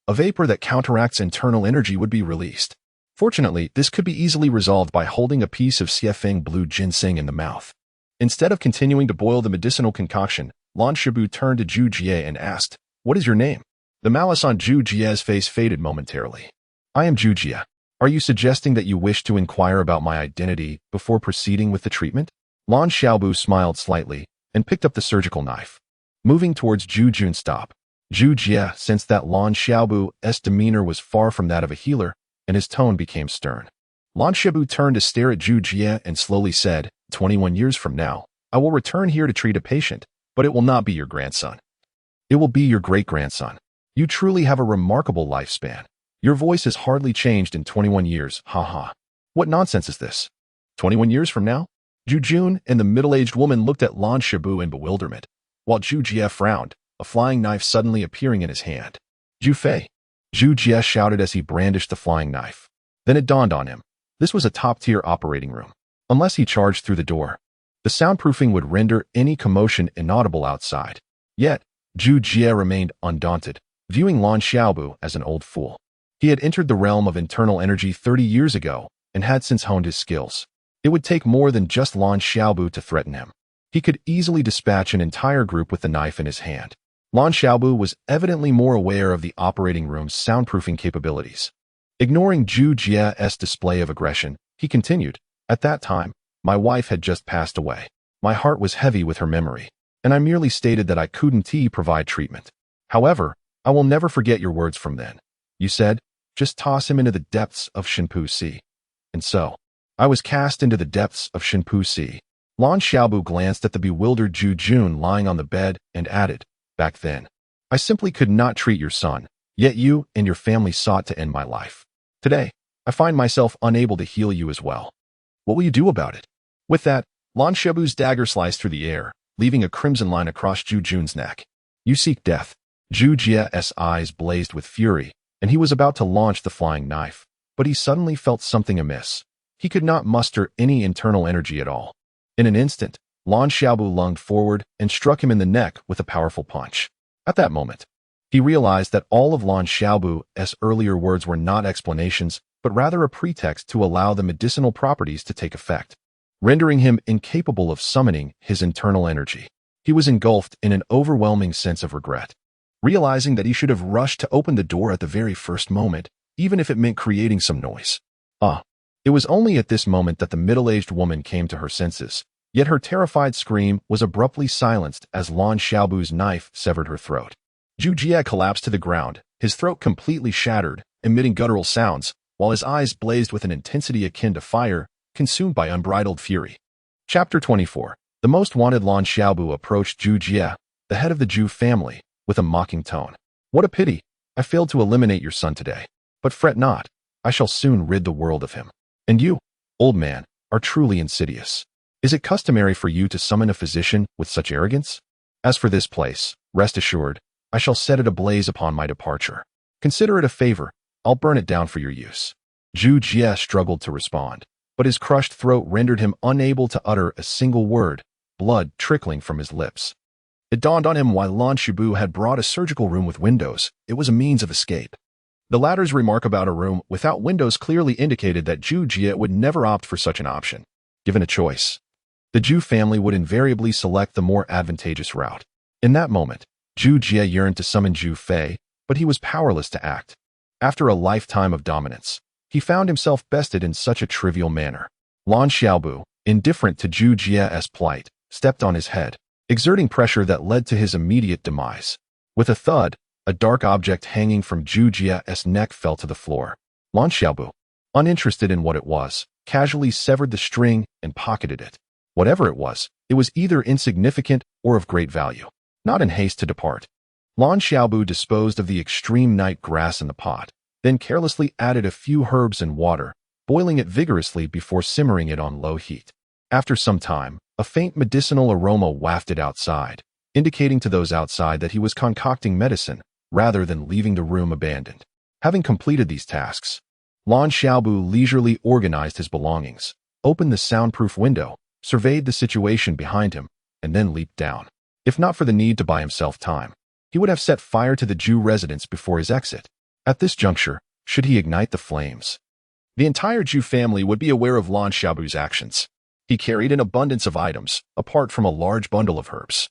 Speaker 1: a vapor that counteracts internal energy would be released. Fortunately, this could be easily resolved by holding a piece of Xiefeng blue ginseng in the mouth. Instead of continuing to boil the medicinal concoction, Lan Xiaobu turned to Zhu Jie and asked, what is your name? The malice on Zhu Jie's face faded momentarily. I am Zhu Jie. Are you suggesting that you wish to inquire about my identity before proceeding with the treatment? Lan Xiaobu smiled slightly and picked up the surgical knife. Moving towards Zhu Jun's stop, Zhu Jie sensed that Lan Xiaobu's demeanor was far from that of a healer, and his tone became stern. Lan Xiaobu turned to stare at Zhu Jie and slowly said, 21 years from now, I will return here to treat a patient, but it will not be your grandson. It will be your great-grandson. You truly have a remarkable lifespan. Your voice has hardly changed in 21 years, haha. What nonsense is this? 21 years from now? Zhu Jun and the middle-aged woman looked at Lan Xiaobu in bewilderment, while Zhu Jie frowned, a flying knife suddenly appearing in his hand. Zhu Fei! Zhu Jie shouted as he brandished the flying knife. Then it dawned on him. This was a top-tier operating room. Unless he charged through the door, the soundproofing would render any commotion inaudible outside. Yet, Zhu Jie remained undaunted, viewing Lan Xiaobu as an old fool. He had entered the realm of internal energy 30 years ago and had since honed his skills. It would take more than just Lan Xiaobu to threaten him. He could easily dispatch an entire group with the knife in his hand. Lan Xiaobu was evidently more aware of the operating room's soundproofing capabilities. Ignoring Zhu Jie's display of aggression, he continued, at that time, my wife had just passed away. My heart was heavy with her memory, and I merely stated that I couldn't provide treatment. However, I will never forget your words from then. You said, just toss him into the depths of Shenpu Sea. And so, I was cast into the depths of Shenpu Sea. Lan Xiaobu glanced at the bewildered Zhu Jun lying on the bed and added, back then, I simply could not treat your son, yet you and your family sought to end my life. Today, I find myself unable to heal you as well. What will you do about it? With that, Lan Xiaobu's dagger sliced through the air, leaving a crimson line across Zhu Jun's neck. You seek death. Zhu Jie's eyes blazed with fury, and he was about to launch the flying knife, but he suddenly felt something amiss. He could not muster any internal energy at all. In an instant, Lan Xiaobu lunged forward and struck him in the neck with a powerful punch. At that moment, he realized that all of Lan Xiaobu's earlier words were not explanations, but rather a pretext to allow the medicinal properties to take effect, rendering him incapable of summoning his internal energy. He was engulfed in an overwhelming sense of regret, realizing that he should have rushed to open the door at the very first moment, even if it meant creating some noise. It was only at this moment that the middle-aged woman came to her senses, yet her terrified scream was abruptly silenced as Lan Xiaobu's knife severed her throat. Zhu Jie collapsed to the ground, his throat completely shattered, emitting guttural sounds, while his eyes blazed with an intensity akin to fire, consumed by unbridled fury. Chapter 24. The most wanted. Lan Xiaobu approached Zhu Jie, the head of the Zhu family, with a mocking tone. What a pity! I failed to eliminate your son today. But fret not, I shall soon rid the world of him. And you, old man, are truly insidious. Is it customary for you to summon a physician with such arrogance? As for this place, rest assured, I shall set it ablaze upon my departure. Consider it a favor, I'll burn it down for your use. Zhu Jie struggled to respond, but his crushed throat rendered him unable to utter a single word, blood trickling from his lips. It dawned on him why Lan Xiaobu had brought a surgical room with windows. It was a means of escape. The latter's remark about a room without windows clearly indicated that Zhu Jie would never opt for such an option. Given a choice, the Zhu family would invariably select the more advantageous route. In that moment, Zhu Jie yearned to summon Zhu Fei, but he was powerless to act. After a lifetime of dominance, he found himself bested in such a trivial manner. Lan Xiaobu, indifferent to Zhu Jie's plight, stepped on his head. exerting pressure that led to his immediate demise. With a thud, a dark object hanging from Zhou Tian's neck fell to the floor. Lan Xiaobu, uninterested in what it was, casually severed the string and pocketed it. Whatever it was either insignificant or of great value. Not in haste to depart, Lan Xiaobu disposed of the extreme night grass in the pot, then carelessly added a few herbs and water, boiling it vigorously before simmering it on low heat. After some time, a faint medicinal aroma wafted outside, indicating to those outside that he was concocting medicine rather than leaving the room abandoned. Having completed these tasks, Lan Xiaobu leisurely organized his belongings, opened the soundproof window, surveyed the situation behind him, and then leaped down. If not for the need to buy himself time, he would have set fire to the Zhou residence before his exit. At this juncture, should he ignite the flames, the entire Zhou family would be aware of Lan Xiaobu's actions. He carried an abundance of items, apart from a large bundle of herbs.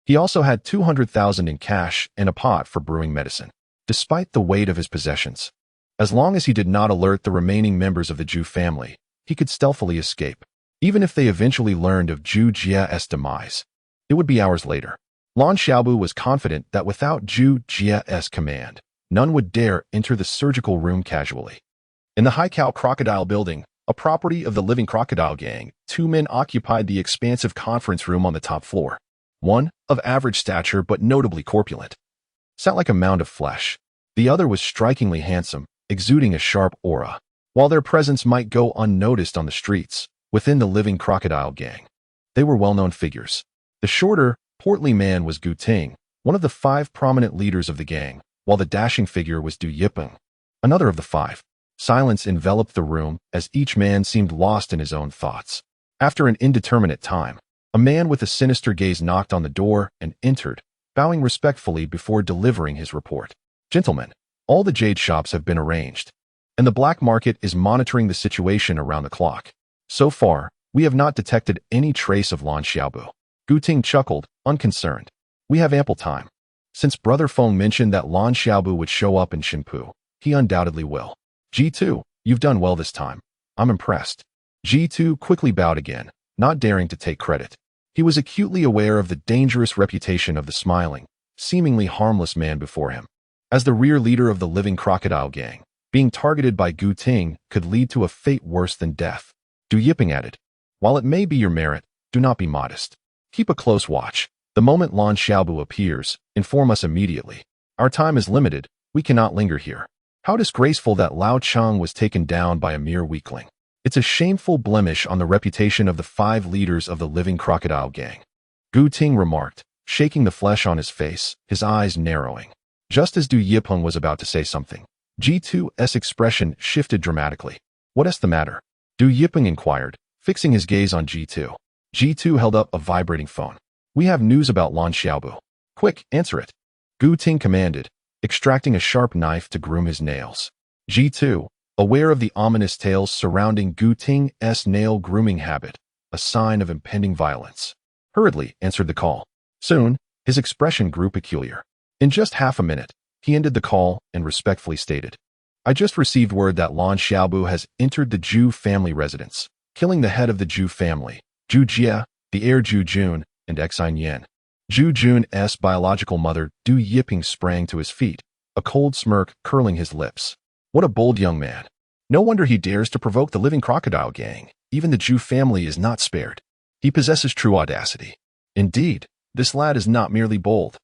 Speaker 1: He also had 200,000 in cash and a pot for brewing medicine. Despite the weight of his possessions, as long as he did not alert the remaining members of the Zhou family, he could stealthily escape. Even if they eventually learned of Zhou Jia's demise, it would be hours later. Lan Xiaobu was confident that without Zhou Jia's command, none would dare enter the surgical room casually. In the High-Cow Crocodile building, a property of the Living Crocodile Gang, two men occupied the expansive conference room on the top floor. One, of average stature but notably corpulent, sat like a mound of flesh. The other was strikingly handsome, exuding a sharp aura. While their presence might go unnoticed on the streets, within the Living Crocodile Gang, they were well-known figures. The shorter, portly man was Gu Ting, one of the 5 prominent leaders of the gang, while the dashing figure was Du Yipeng, another of the 5. Silence enveloped the room as each man seemed lost in his own thoughts. After an indeterminate time, a man with a sinister gaze knocked on the door and entered, bowing respectfully before delivering his report. Gentlemen, all the jade shops have been arranged, and the black market is monitoring the situation around the clock. So far, we have not detected any trace of Lan Xiaobu. Gu Ting chuckled, unconcerned. We have ample time. Since Brother Feng mentioned that Lan Xiaobu would show up in Xinpu, he undoubtedly will. G2, you've done well this time. I'm impressed. G2 quickly bowed again, not daring to take credit. He was acutely aware of the dangerous reputation of the smiling, seemingly harmless man before him. As the rear leader of the Living Crocodile Gang, being targeted by Gu Ting could lead to a fate worse than death. Du Yipeng added, while it may be your merit, do not be modest. Keep a close watch. The moment Lan Xiaobu appears, inform us immediately. Our time is limited, we cannot linger here. How disgraceful that Lao Cheng was taken down by a mere weakling. It's a shameful blemish on the reputation of the 5 leaders of the Living Crocodile Gang. Gu Ting remarked, shaking the flesh on his face, his eyes narrowing. Just as Du Yipeng was about to say something, G2's expression shifted dramatically. What's the matter? Du Yipeng inquired, fixing his gaze on G2. G2 held up a vibrating phone. We have news about Lan Xiaobu. Quick, answer it. Gu Ting commanded, extracting a sharp knife to groom his nails. G2, aware of the ominous tales surrounding Gu Ting's nail grooming habit, a sign of impending violence, hurriedly answered the call. Soon, his expression grew peculiar. In just half a minute, he ended the call and respectfully stated, I just received word that Lan Xiaobu has entered the Zhou family residence, killing the head of the Zhou family, Zhou Jia, the heir Zhou Jun, and Exile Yan. Zhou Jun's biological mother, Du Yipeng, sprang to his feet, a cold smirk curling his lips. What a bold young man. No wonder he dares to provoke the Living Crocodile Gang. Even the Zhou family is not spared. He possesses true audacity. Indeed, this lad is not merely bold.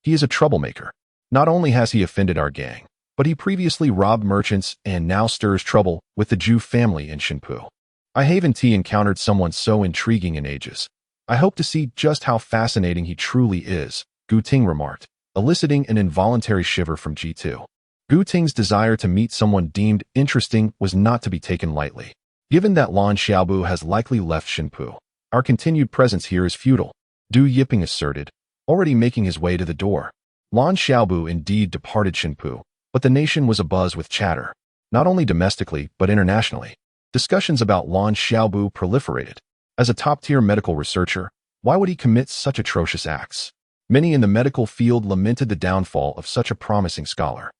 Speaker 1: He is a troublemaker. Not only has he offended our gang, but he previously robbed merchants and now stirs trouble with the Zhou family in Xinpu. I haven't encountered someone so intriguing in ages. I hope to see just how fascinating he truly is, Gu Ting remarked, eliciting an involuntary shiver from G2. Gu Ting's desire to meet someone deemed interesting was not to be taken lightly. Given that Lan Xiaobu has likely left Xinpu, our continued presence here is futile, Du Yipeng asserted, already making his way to the door. Lan Xiaobu indeed departed Xinpu, but the nation was abuzz with chatter, not only domestically but internationally. Discussions about Lan Xiaobu proliferated. As a top-tier medical researcher, why would he commit such atrocious acts? Many in the medical field lamented the downfall of such a promising scholar.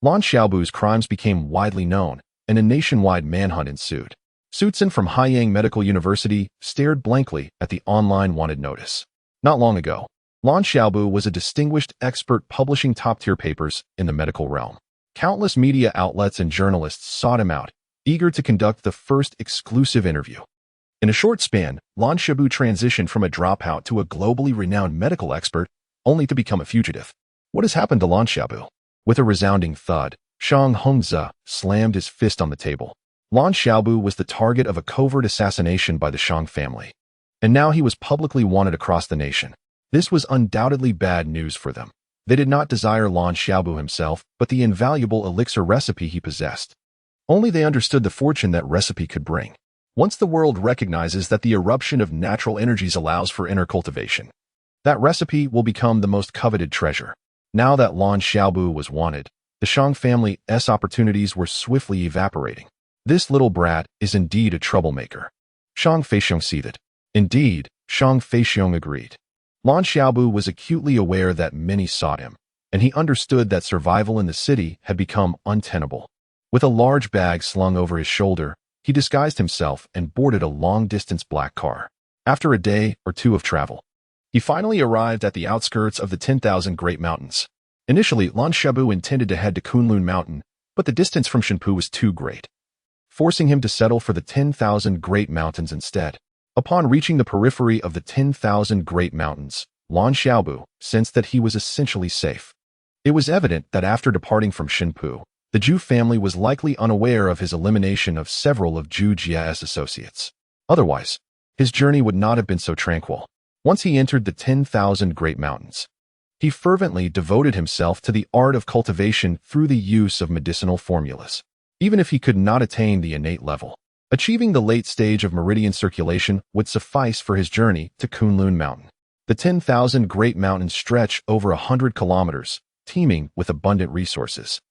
Speaker 1: Lan Xiaobu's crimes became widely known, and a nationwide manhunt ensued. Sutsun from Haiyang Medical University stared blankly at the online wanted notice. Not long ago, Lan Xiaobu was a distinguished expert publishing top-tier papers in the medical realm. Countless media outlets and journalists sought him out, eager to conduct the first exclusive interview. In a short span, Lan Xiaobu transitioned from a dropout to a globally renowned medical expert, only to become a fugitive. What has happened to Lan Xiaobu? With a resounding thud, Shang Hongze slammed his fist on the table. Lan Xiaobu was the target of a covert assassination by the Shang family, and now he was publicly wanted across the nation. This was undoubtedly bad news for them. They did not desire Lan Xiaobu himself, but the invaluable elixir recipe he possessed. Only they understood the fortune that recipe could bring. Once the world recognizes that the eruption of natural energies allows for inner cultivation, that recipe will become the most coveted treasure. Now that Lan Xiaobu was wanted, the Shang family's opportunities were swiftly evaporating. This little brat is indeed a troublemaker. Shang Feixiong seethed. Indeed, Shang Feixiong agreed. Lan Xiaobu was acutely aware that many sought him, and he understood that survival in the city had become untenable. With a large bag slung over his shoulder, he disguised himself and boarded a long-distance black car. After a day or two of travel, he finally arrived at the outskirts of the 10,000 Great Mountains. Initially, Lan Xiaobu intended to head to Kunlun Mountain, but the distance from Shenpu was too great, forcing him to settle for the 10,000 Great Mountains instead. Upon reaching the periphery of the 10,000 Great Mountains, Lan Xiaobu sensed that he was essentially safe. It was evident that after departing from Shenpu, the Zhou family was likely unaware of his elimination of several of Zhou Jia's associates. Otherwise, his journey would not have been so tranquil. Once he entered the 10,000 Great Mountains, he fervently devoted himself to the art of cultivation through the use of medicinal formulas. Even if he could not attain the innate level, achieving the late stage of meridian circulation would suffice for his journey to Kunlun Mountain. The 10,000 Great Mountains stretch over 100 kilometers, teeming with abundant resources.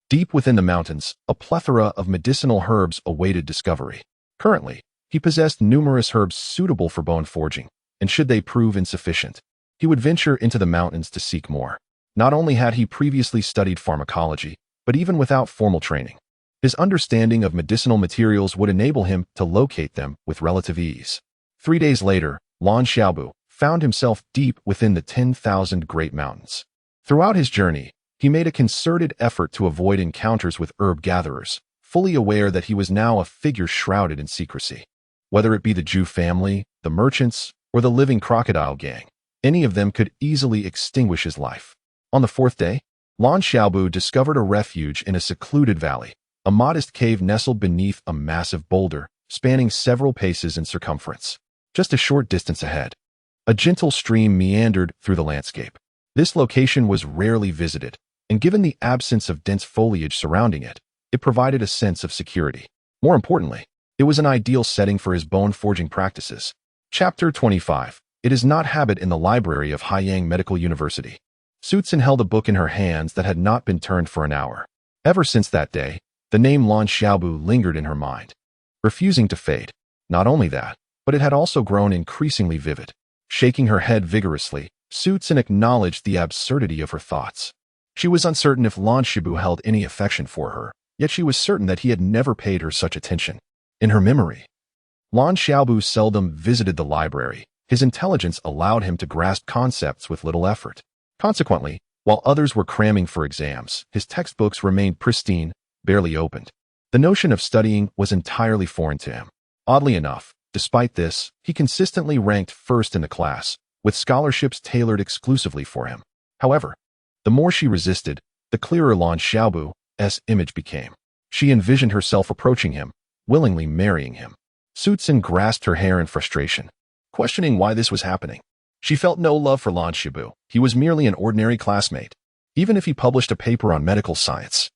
Speaker 1: Deep within the mountains, a plethora of medicinal herbs awaited discovery. Currently, he possessed numerous herbs suitable for bone forging, and should they prove insufficient, he would venture into the mountains to seek more. Not only had he previously studied pharmacology, but even without formal training, his understanding of medicinal materials would enable him to locate them with relative ease. 3 days later, Lan Xiaobu found himself deep within the 10,000 Great Mountains. Throughout his journey, he made a concerted effort to avoid encounters with herb gatherers, fully aware that he was now a figure shrouded in secrecy. Whether it be the Zhou family, the merchants, or the living crocodile gang, any of them could easily extinguish his life. On the 4th day, Lan Xiaobu discovered a refuge in a secluded valley, a modest cave nestled beneath a massive boulder, spanning several paces in circumference. Just a short distance ahead, a gentle stream meandered through the landscape. This location was rarely visited, and given the absence of dense foliage surrounding it, it provided a sense of security. More importantly, it was an ideal setting for his bone-forging practices. Chapter 25. It is not habit in the library of Haiyang Medical University. Zhou Tian held a book in her hands that had not been turned for an hour. Ever since that day, the name Lan Xiaobu lingered in her mind, refusing to fade. Not only that, but it had also grown increasingly vivid. Shaking her head vigorously, Zhou Tian acknowledged the absurdity of her thoughts. She was uncertain if Lan Xiaobu held any affection for her, yet she was certain that he had never paid her such attention. In her memory, Lan Xiaobu seldom visited the library. His intelligence allowed him to grasp concepts with little effort. Consequently, while others were cramming for exams, his textbooks remained pristine, barely opened. The notion of studying was entirely foreign to him. Oddly enough, despite this, he consistently ranked first in the class, with scholarships tailored exclusively for him. However, the more she resisted, the clearer Lan Xiaobu's image became. She envisioned herself approaching him, willingly marrying him. Zhou Tian grasped her hair in frustration, questioning why this was happening. She felt no love for Lan Xiaobu. He was merely an ordinary classmate. Even if he published a paper on medical science,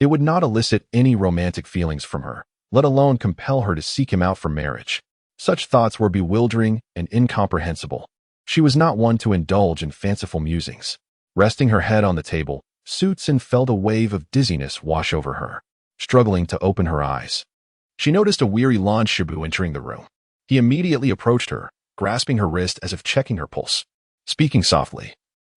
Speaker 1: it would not elicit any romantic feelings from her, let alone compel her to seek him out for marriage. Such thoughts were bewildering and incomprehensible. She was not one to indulge in fanciful musings. Resting her head on the table, Zhou Tian felt a wave of dizziness wash over her. Struggling to open her eyes, she noticed a weary Lan Xiaobu entering the room. He immediately approached her, grasping her wrist as if checking her pulse. Speaking softly,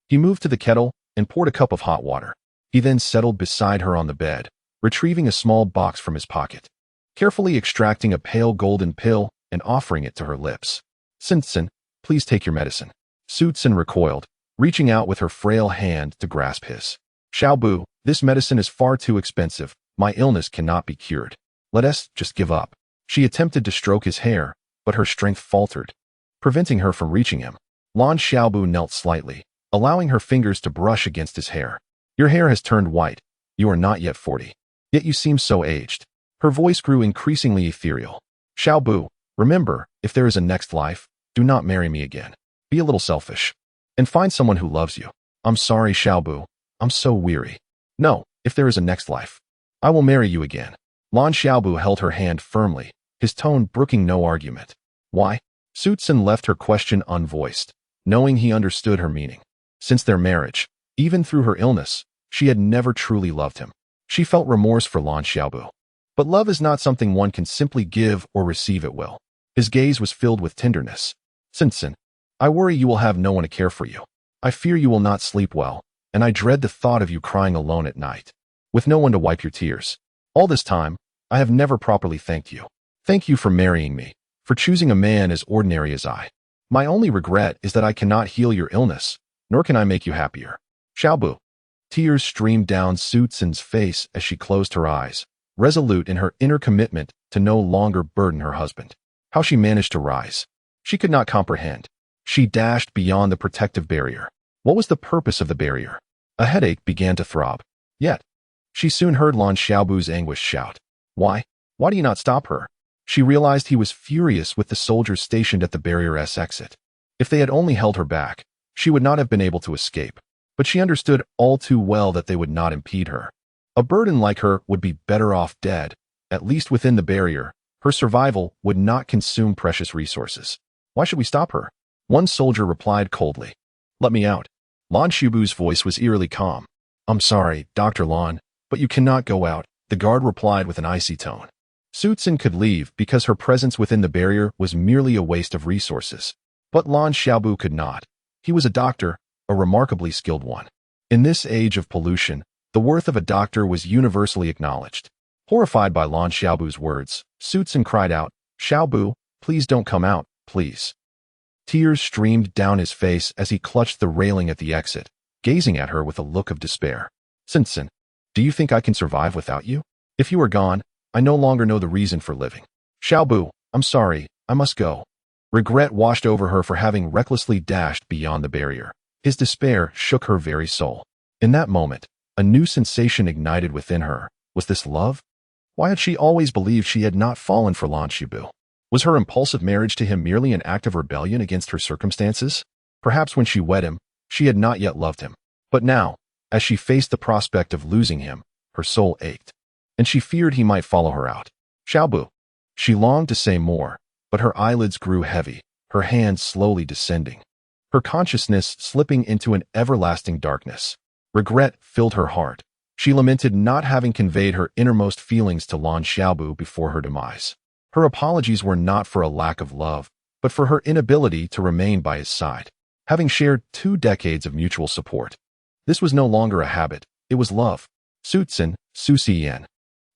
Speaker 1: he moved to the kettle and poured a cup of hot water. He then settled beside her on the bed, retrieving a small box from his pocket, carefully extracting a pale golden pill and offering it to her lips. "Sinsen, please take your medicine." Su Tsin recoiled, reaching out with her frail hand to grasp his. Xiaobu, this medicine is far too expensive. My illness cannot be cured. Let us just give up. She attempted to stroke his hair, but her strength faltered, preventing her from reaching him. Lan Xiaobu knelt slightly, allowing her fingers to brush against his hair. Your hair has turned white. You are not yet 40. Yet you seem so aged. Her voice grew increasingly ethereal. Xiaobu, remember, if there is a next life, do not marry me again. Be a little selfish. And find someone who loves you. I'm sorry, Xiaobu. I'm so weary. No, if there is a next life, I will marry you again. Lan Xiaobu held her hand firmly, his tone brooking no argument. Why? Su Tsin left her question unvoiced, knowing he understood her meaning. Since their marriage, even through her illness, she had never truly loved him. She felt remorse for Lan Xiaobu. But love is not something one can simply give or receive at will. His gaze was filled with tenderness. Tsin, I worry you will have no one to care for you. I fear you will not sleep well, and I dread the thought of you crying alone at night, with no one to wipe your tears. All this time, I have never properly thanked you. Thank you for marrying me, for choosing a man as ordinary as I. My only regret is that I cannot heal your illness, nor can I make you happier. Xiaobu. Tears streamed down Su Tsin's face as she closed her eyes, resolute in her inner commitment to no longer burden her husband. How she managed to rise, she could not comprehend. She dashed beyond the protective barrier. What was the purpose of the barrier? A headache began to throb. Yet, she soon heard Lan Xiaobu's anguished shout. Why? Why do you not stop her? She realized he was furious with the soldiers stationed at the barrier's exit. If they had only held her back, she would not have been able to escape. But she understood all too well that they would not impede her. A burden like her would be better off dead. At least within the barrier, her survival would not consume precious resources. Why should we stop her? One soldier replied coldly. Let me out. Lan Xiaobu's voice was eerily calm. I'm sorry, Dr. Lan, but you cannot go out, the guard replied with an icy tone. Su Tsin could leave because her presence within the barrier was merely a waste of resources. But Lan Xiaobu could not. He was a doctor, a remarkably skilled one. In this age of pollution, the worth of a doctor was universally acknowledged. Horrified by Lan Xiaobu's words, Su Tsin cried out, Xiaobu, please don't come out, please. Tears streamed down his face as he clutched the railing at the exit, gazing at her with a look of despair. Tsin, do you think I can survive without you? If you are gone, I no longer know the reason for living. Xiaobu, I'm sorry, I must go. Regret washed over her for having recklessly dashed beyond the barrier. His despair shook her very soul. In that moment, a new sensation ignited within her. Was this love? Why had she always believed she had not fallen for Lan Xiaobu? Was her impulsive marriage to him merely an act of rebellion against her circumstances? Perhaps when she wed him, she had not yet loved him. But now, as she faced the prospect of losing him, her soul ached, and she feared he might follow her out. Xiaobu. She longed to say more, but her eyelids grew heavy, her hands slowly descending, her consciousness slipping into an everlasting darkness. Regret filled her heart. She lamented not having conveyed her innermost feelings to Lan Xiaobu before her demise. Her apologies were not for a lack of love, but for her inability to remain by his side, having shared 2 decades of mutual support. This was no longer a habit, it was love. Su Tsin, SUSI-MANHUA.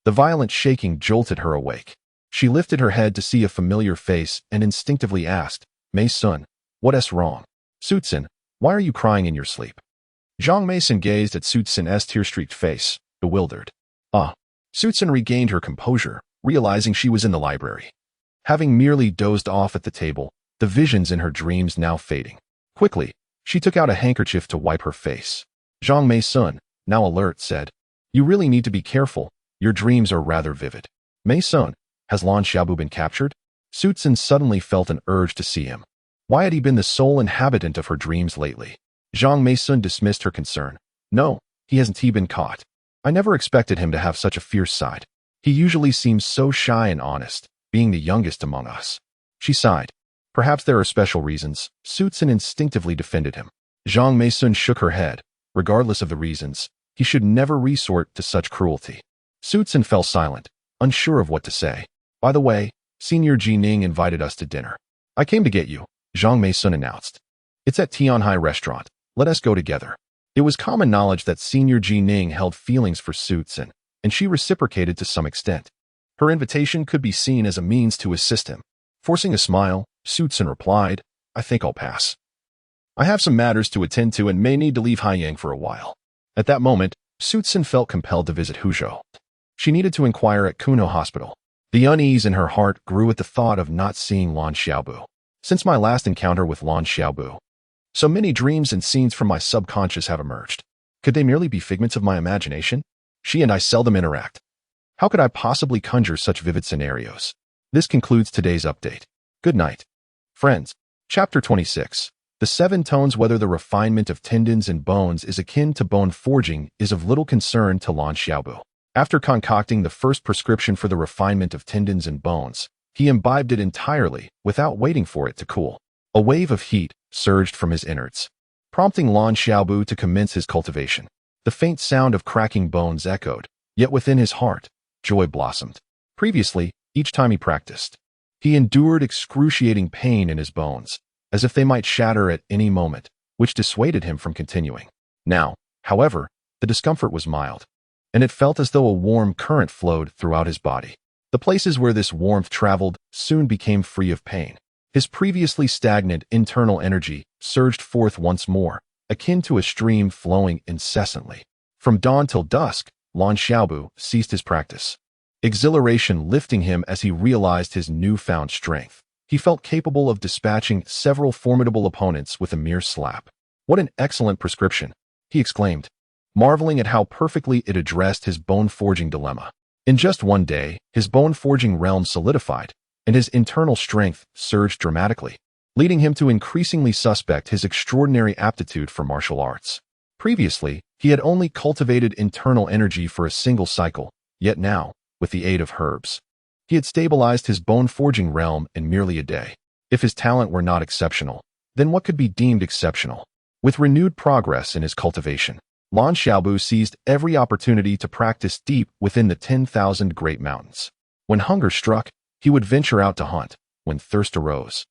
Speaker 1: The violent shaking jolted her awake. She lifted her head to see a familiar face and instinctively asked, Mei Sun, what wrong? Su Tsin, why are you crying in your sleep? Zhang Meisun gazed at Su Tsin's tear-streaked face, bewildered. Su Tsin regained her composure, realizing she was in the library. Having merely dozed off at the table, the visions in her dreams now fading. Quickly, she took out a handkerchief to wipe her face. Zhang Meisun, now alert, said, You really need to be careful, your dreams are rather vivid. Meisun, has Lan Xiaobu been captured? Su Tsin suddenly felt an urge to see him. Why had he been the sole inhabitant of her dreams lately? Zhang Meisun dismissed her concern. No, he hasn't been caught. I never expected him to have such a fierce side. He usually seems so shy and honest, being the youngest among us. She sighed. Perhaps there are special reasons. Su Tsin instinctively defended him. Zhang Meisun shook her head. Regardless of the reasons, he should never resort to such cruelty. Su Tsin fell silent, unsure of what to say. By the way, Senior Ji Ning invited us to dinner. I came to get you, Zhang Meisun announced. It's at Tianhai Restaurant. Let us go together. It was common knowledge that Senior Ji Ning held feelings for Su Tsin, and she reciprocated to some extent. Her invitation could be seen as a means to assist him. Forcing a smile, Su Tsin replied, I think I'll pass. I have some matters to attend to and may need to leave Haiyang for a while. At that moment, Zhou Tian felt compelled to visit Huzhou. She needed to inquire at Kuno Hospital. The unease in her heart grew at the thought of not seeing Lan Xiaobu. Since my last encounter with Lan Xiaobu, so many dreams and scenes from my subconscious have emerged. Could they merely be figments of my imagination? She and I seldom interact. How could I possibly conjure such vivid scenarios? This concludes today's update. Good night. Friends. Chapter 26. The 7 tones. Whether the refinement of tendons and bones is akin to bone forging is of little concern to Lan Xiaobu. After concocting the first prescription for the refinement of tendons and bones, he imbibed it entirely without waiting for it to cool. A wave of heat surged from his innards, prompting Lan Xiaobu to commence his cultivation. The faint sound of cracking bones echoed, yet within his heart, joy blossomed. Previously, each time he practiced, he endured excruciating pain in his bones, as if they might shatter at any moment, which dissuaded him from continuing. Now, however, the discomfort was mild, and it felt as though a warm current flowed throughout his body. The places where this warmth traveled soon became free of pain. His previously stagnant internal energy surged forth once more, akin to a stream flowing incessantly. From dawn till dusk, Lan Xiaobu ceased his practice, exhilaration lifting him as he realized his newfound strength. He felt capable of dispatching several formidable opponents with a mere slap. What an excellent prescription, he exclaimed, marveling at how perfectly it addressed his bone-forging dilemma. In just one day, his bone-forging realm solidified, and his internal strength surged dramatically, leading him to increasingly suspect his extraordinary aptitude for martial arts. Previously, he had only cultivated internal energy for a single cycle, yet now, with the aid of herbs, he had stabilized his bone-forging realm in merely a day. If his talent were not exceptional, then what could be deemed exceptional? With renewed progress in his cultivation, Lan Xiaobu seized every opportunity to practice deep within the 10,000 great mountains. When hunger struck, he would venture out to hunt. When thirst arose,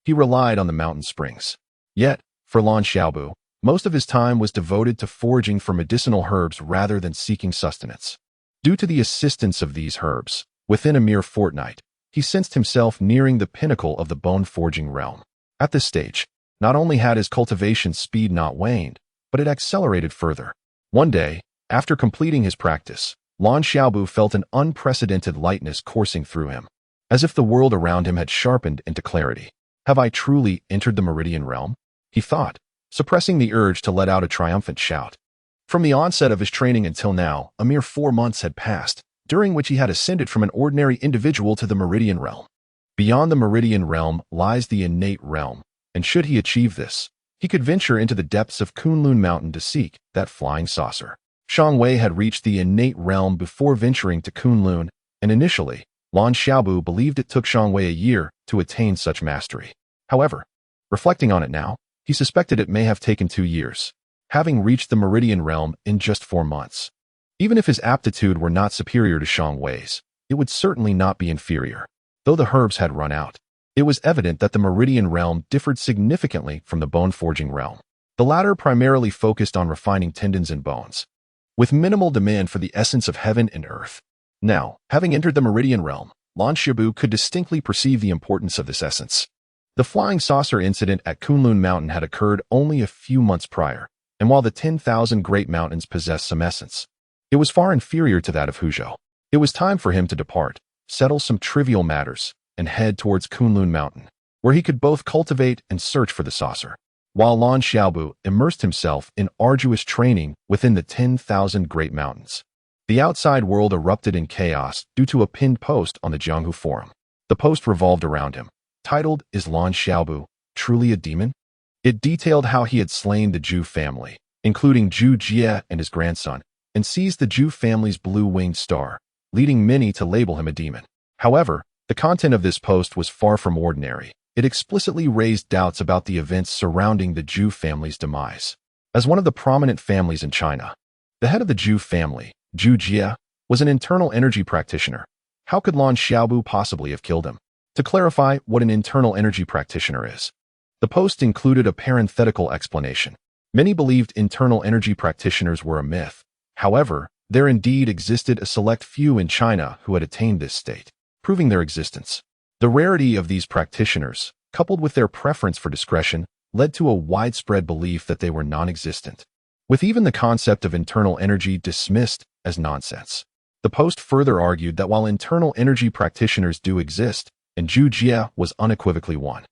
Speaker 1: he relied on the mountain springs. Yet, for Lan Xiaobu, most of his time was devoted to foraging for medicinal herbs rather than seeking sustenance. Due to the assistance of these herbs, within a mere fortnight, he sensed himself nearing the pinnacle of the bone-forging realm. At this stage, not only had his cultivation speed not waned, but it accelerated further. One day, after completing his practice, Lan Xiaobu felt an unprecedented lightness coursing through him, as if the world around him had sharpened into clarity. Have I truly entered the meridian realm? He thought, suppressing the urge to let out a triumphant shout. From the onset of his training until now, a mere 4 months had passed, during which he had ascended from an ordinary individual to the meridian realm. Beyond the meridian realm lies the innate realm, and should he achieve this, he could venture into the depths of Kunlun Mountain to seek that flying saucer. Shang Wei had reached the innate realm before venturing to Kunlun, and initially, Lan Xiaobu believed it took Shang Wei a year to attain such mastery. However, reflecting on it now, he suspected it may have taken 2 years, having reached the meridian realm in just 4 months. Even if his aptitude were not superior to Shang Wei's, it would certainly not be inferior. Though the herbs had run out, it was evident that the meridian realm differed significantly from the bone-forging realm. The latter primarily focused on refining tendons and bones, with minimal demand for the essence of heaven and earth. Now, having entered the meridian realm, Lan Xiaobu could distinctly perceive the importance of this essence. The flying saucer incident at Kunlun Mountain had occurred only a few months prior, and while the 10,000 great mountains possessed some essence, it was far inferior to that of Huzhou. It was time for him to depart, settle some trivial matters, and head towards Kunlun Mountain, where he could both cultivate and search for the saucer. While Lan Xiaobu immersed himself in arduous training within the 10,000 great mountains, the outside world erupted in chaos due to a pinned post on the Jianghu Forum. The post revolved around him, titled, "Is Lan Xiaobu truly a demon?" It detailed how he had slain the Zhou family, including Zhou Jie and his grandson, and seized the Zhou family's blue-winged star, leading many to label him a demon. However, the content of this post was far from ordinary. It explicitly raised doubts about the events surrounding the Zhou family's demise. As one of the prominent families in China, the head of the Zhou family, Zhou Jie, was an internal energy practitioner. How could Lan Xiaobu possibly have killed him? To clarify what an internal energy practitioner is, the post included a parenthetical explanation. Many believed internal energy practitioners were a myth. However, there indeed existed a select few in China who had attained this state, proving their existence. The rarity of these practitioners, coupled with their preference for discretion, led to a widespread belief that they were non-existent, with even the concept of internal energy dismissed as nonsense. The post further argued that while internal energy practitioners do exist, and Zhu Jie was unequivocally one,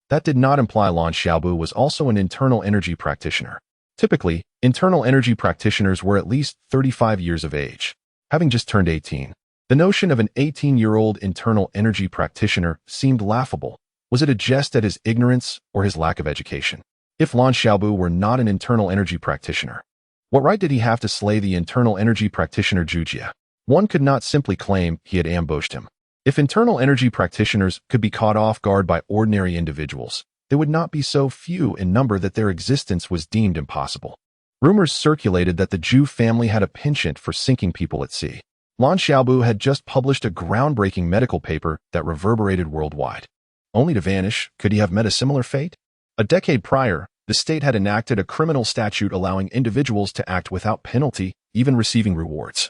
Speaker 1: that did not imply Lan Xiaobu was also an internal energy practitioner. Typically, internal energy practitioners were at least 35 years of age, having just turned 18. The notion of an 18-year-old internal energy practitioner seemed laughable. Was it a jest at his ignorance or his lack of education? If Lan Xiaobu were not an internal energy practitioner, what right did he have to slay the internal energy practitioner Zhu Jie? One could not simply claim he had ambushed him. If internal energy practitioners could be caught off guard by ordinary individuals, they would not be so few in number that their existence was deemed impossible. Rumors circulated that the Zhou family had a penchant for sinking people at sea. Lan Xiaobu had just published a groundbreaking medical paper that reverberated worldwide. Only to vanish, could he have met a similar fate? A decade prior, the state had enacted a criminal statute allowing individuals to act without penalty, even receiving rewards,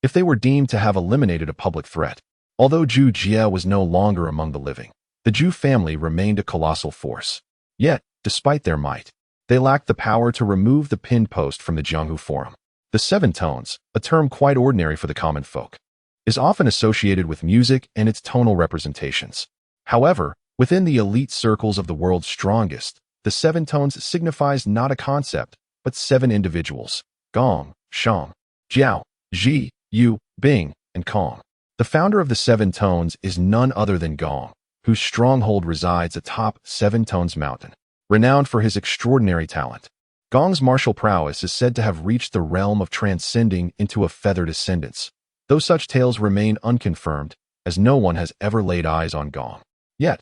Speaker 1: if they were deemed to have eliminated a public threat. Although Zhu Jie was no longer among the living, the Zhou family remained a colossal force. Yet, despite their might, they lacked the power to remove the pinned post from the Jianghu Forum. The seven tones, a term quite ordinary for the common folk, is often associated with music and its tonal representations. However, within the elite circles of the world's strongest, the seven tones signifies not a concept, but seven individuals: Gong, Shang, Jiao, Ji, Yu, Bing, and Kong. The founder of the seven tones is none other than Gong, whose stronghold resides atop Seven Tones Mountain. Renowned for his extraordinary talent, Gong's martial prowess is said to have reached the realm of transcending into a feathered ascendance, though such tales remain unconfirmed, as no one has ever laid eyes on Gong. Yet,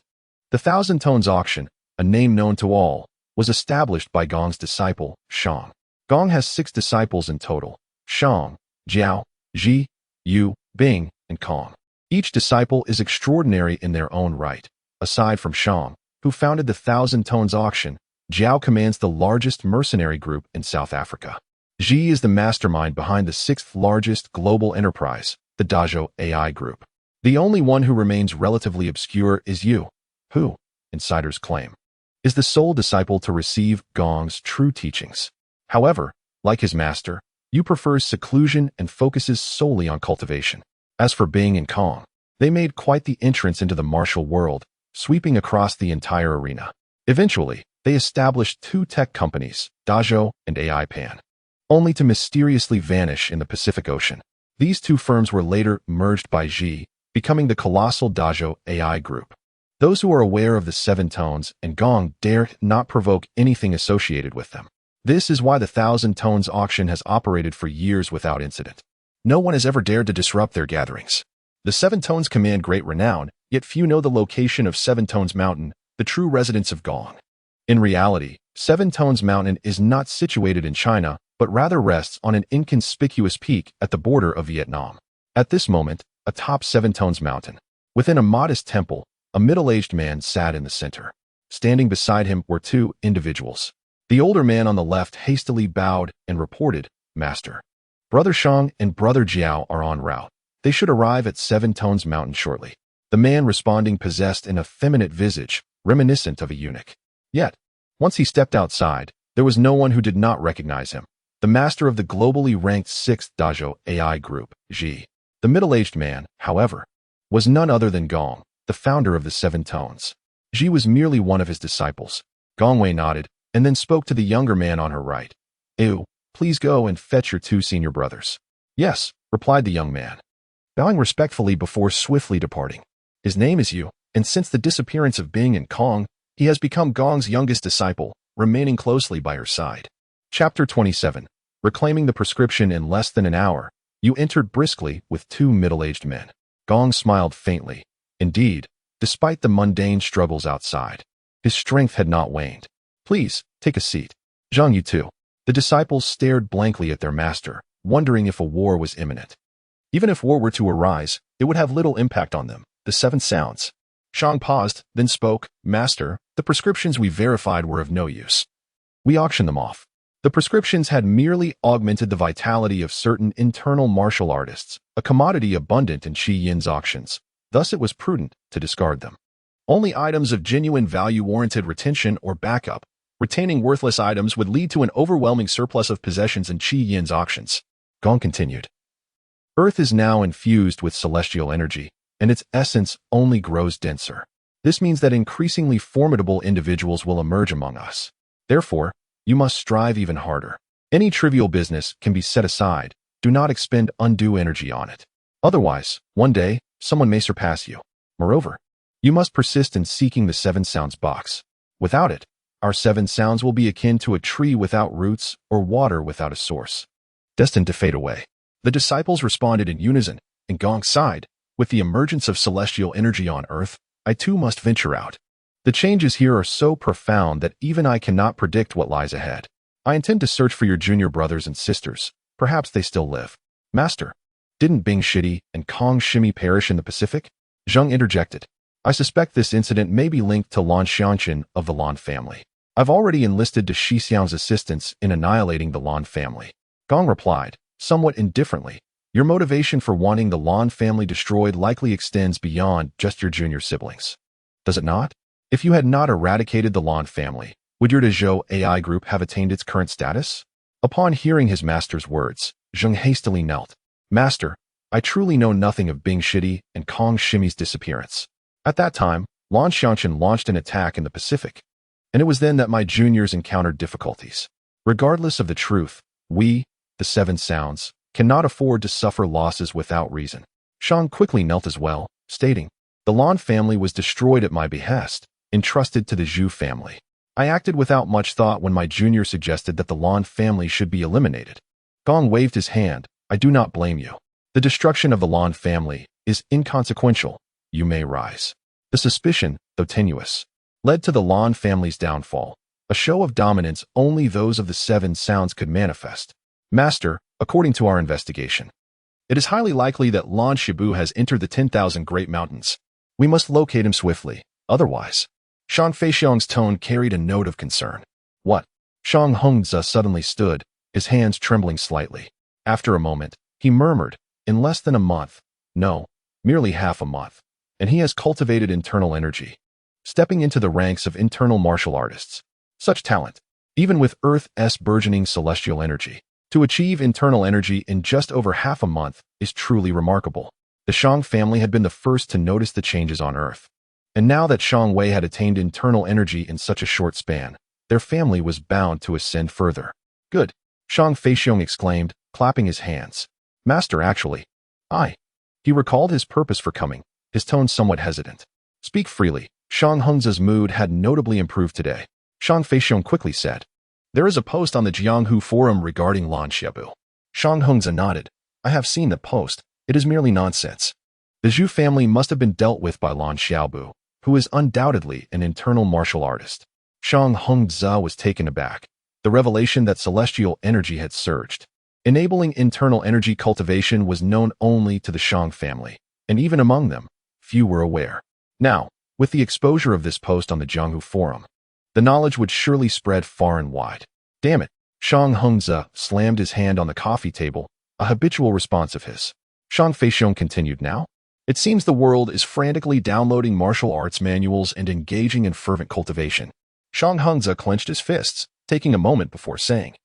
Speaker 1: the Thousand Tones Auction, a name known to all, was established by Gong's disciple, Shang. Gong has 6 disciples in total: Shang, Jiao, Ji, Yu, Bing, and Kong. Each disciple is extraordinary in their own right. Aside from Shang, who founded the Thousand Tones Auction, Jiao commands the largest mercenary group in South Africa. Ji is the mastermind behind the 6th largest global enterprise, the Dazhou AI Group. The only one who remains relatively obscure is Yu, who, insiders claim, is the sole disciple to receive Gong's true teachings. However, like his master, Yu prefers seclusion and focuses solely on cultivation. As for Bing and Kong, they made quite the entrance into the martial world, sweeping across the entire arena. Eventually, they established 2 tech companies, Dazhou and AI Pan, only to mysteriously vanish in the Pacific Ocean. These 2 firms were later merged by Ji, becoming the colossal Dazhou AI Group. Those who are aware of the Seven Tones and Gong dare not provoke anything associated with them. This is why the Thousand Tones Auction has operated for years without incident. No one has ever dared to disrupt their gatherings. The Seven Tones command great renown, yet few know the location of Seven Tones Mountain, the true residence of Gong. In reality, Seven Tones Mountain is not situated in China, but rather rests on an inconspicuous peak at the border of Vietnam. At this moment, atop Seven Tones Mountain, within a modest temple, a middle-aged man sat in the center. Standing beside him were 2 individuals. The older man on the left hastily bowed and reported, "Master, Brother Shang and Brother Jiao are en route. They should arrive at Seven Tones Mountain shortly." The man responding possessed an effeminate visage, reminiscent of a eunuch. Yet, once he stepped outside, there was no one who did not recognize him. The master of the globally ranked 6th Dazhou AI Group, Ji. The middle-aged man, however, was none other than Gong, the founder of the Seven Tones. Ji was merely one of his disciples. Gongwei nodded, and then spoke to the younger man on her right. "Ew, please go and fetch your 2 senior brothers." "Yes," replied the young man, bowing respectfully before swiftly departing. "His name is Yu, and since the disappearance of Bing and Kong, he has become Gong's youngest disciple, remaining closely by her side." Chapter 27. Reclaiming the prescription in less than an hour, Yu entered briskly with 2 middle-aged men. Gong smiled faintly. Indeed, despite the mundane struggles outside, his strength had not waned. "Please, take a seat." "Zhang Yu too." The disciples stared blankly at their master, wondering if a war was imminent. Even if war were to arise, it would have little impact on them. The 7 sounds. Shang paused, then spoke. "Master, the prescriptions we verified were of no use. We auctioned them off." The prescriptions had merely augmented the vitality of certain internal martial artists, a commodity abundant in Qi Yin's auctions. Thus it was prudent to discard them. Only items of genuine value warranted retention or backup, Retaining worthless items would lead to an overwhelming surplus of possessions in Qi Yin's auctions. Gong continued. Earth is now infused with celestial energy, and its essence only grows denser. This means that increasingly formidable individuals will emerge among us. Therefore, you must strive even harder. Any trivial business can be set aside. Do not expend undue energy on it. Otherwise, one day, someone may surpass you. Moreover, you must persist in seeking the Seven Sounds box. Without it, our seven sounds will be akin to a tree without roots or water without a source, destined to fade away. The disciples responded in unison, and Gong sighed. With the emergence of celestial energy on Earth, I too must venture out. The changes here are so profound that even I cannot predict what lies ahead. I intend to search for your junior brothers and sisters. Perhaps they still live. Master, didn't Bing Shidi and Kong Shimi perish in the Pacific? Zheng interjected. I suspect this incident may be linked to Lan Xianqin of the Lan family. I've already enlisted to Shi Xiang's assistance in annihilating the Lan family. Gong replied, somewhat indifferently. Your motivation for wanting the Lan family destroyed likely extends beyond just your junior siblings. Does it not? If you had not eradicated the Lan family, would your Dezhou AI group have attained its current status? Upon hearing his master's words, Zheng hastily knelt. Master, I truly know nothing of Bing Shidi and Kong Shimi's disappearance. At that time, Lan Xianqin launched an attack in the Pacific, and it was then that my juniors encountered difficulties. Regardless of the truth, we, the Seven Sounds, cannot afford to suffer losses without reason. Shang quickly knelt as well, stating, the Lan family was destroyed at my behest, entrusted to the Zhou family. I acted without much thought when my junior suggested that the Lan family should be eliminated. Gong waved his hand. I do not blame you. The destruction of the Lan family is inconsequential. You may rise. The suspicion, though tenuous, led to the Lan family's downfall, a show of dominance only those of the Seven Sounds could manifest. Master, according to our investigation, it is highly likely that Lan Shibu has entered the 10,000 Great Mountains. We must locate him swiftly, otherwise. Shang Feixiong's tone carried a note of concern. What? Shang Hongzi suddenly stood, his hands trembling slightly. After a moment, he murmured, in less than a month, no, merely half a month, and he has cultivated internal energy, stepping into the ranks of internal martial artists. Such talent, even with Earth's burgeoning celestial energy, to achieve internal energy in just over half a month is truly remarkable. The Shang family had been the first to notice the changes on Earth. And now that Shang Wei had attained internal energy in such a short span, their family was bound to ascend further. Good, Shang Feixiong exclaimed, clapping his hands. Master, actually, He recalled his purpose for coming, his tone somewhat hesitant. Speak freely. Shang Hongzi's mood had notably improved today. Shang Feixiong quickly said, there is a post on the Jianghu forum regarding Lan Xiaobu. Shang Hongzi nodded. I have seen the post. It is merely nonsense. The Zhou family must have been dealt with by Lan Xiaobu, who is undoubtedly an internal martial artist. Shang Hongzi was taken aback. The revelation that celestial energy had surged. Enabling internal energy cultivation was known only to the Shang family, and even among them, few were aware. Now, with the exposure of this post on the Jianghu forum, the knowledge would surely spread far and wide. Damn it, Shang Hongzi slammed his hand on the coffee table, a habitual response of his. Shang Feixiong continued now. It seems the world is frantically downloading martial arts manuals and engaging in fervent cultivation. Shang Hongzi clenched his fists, taking a moment before saying,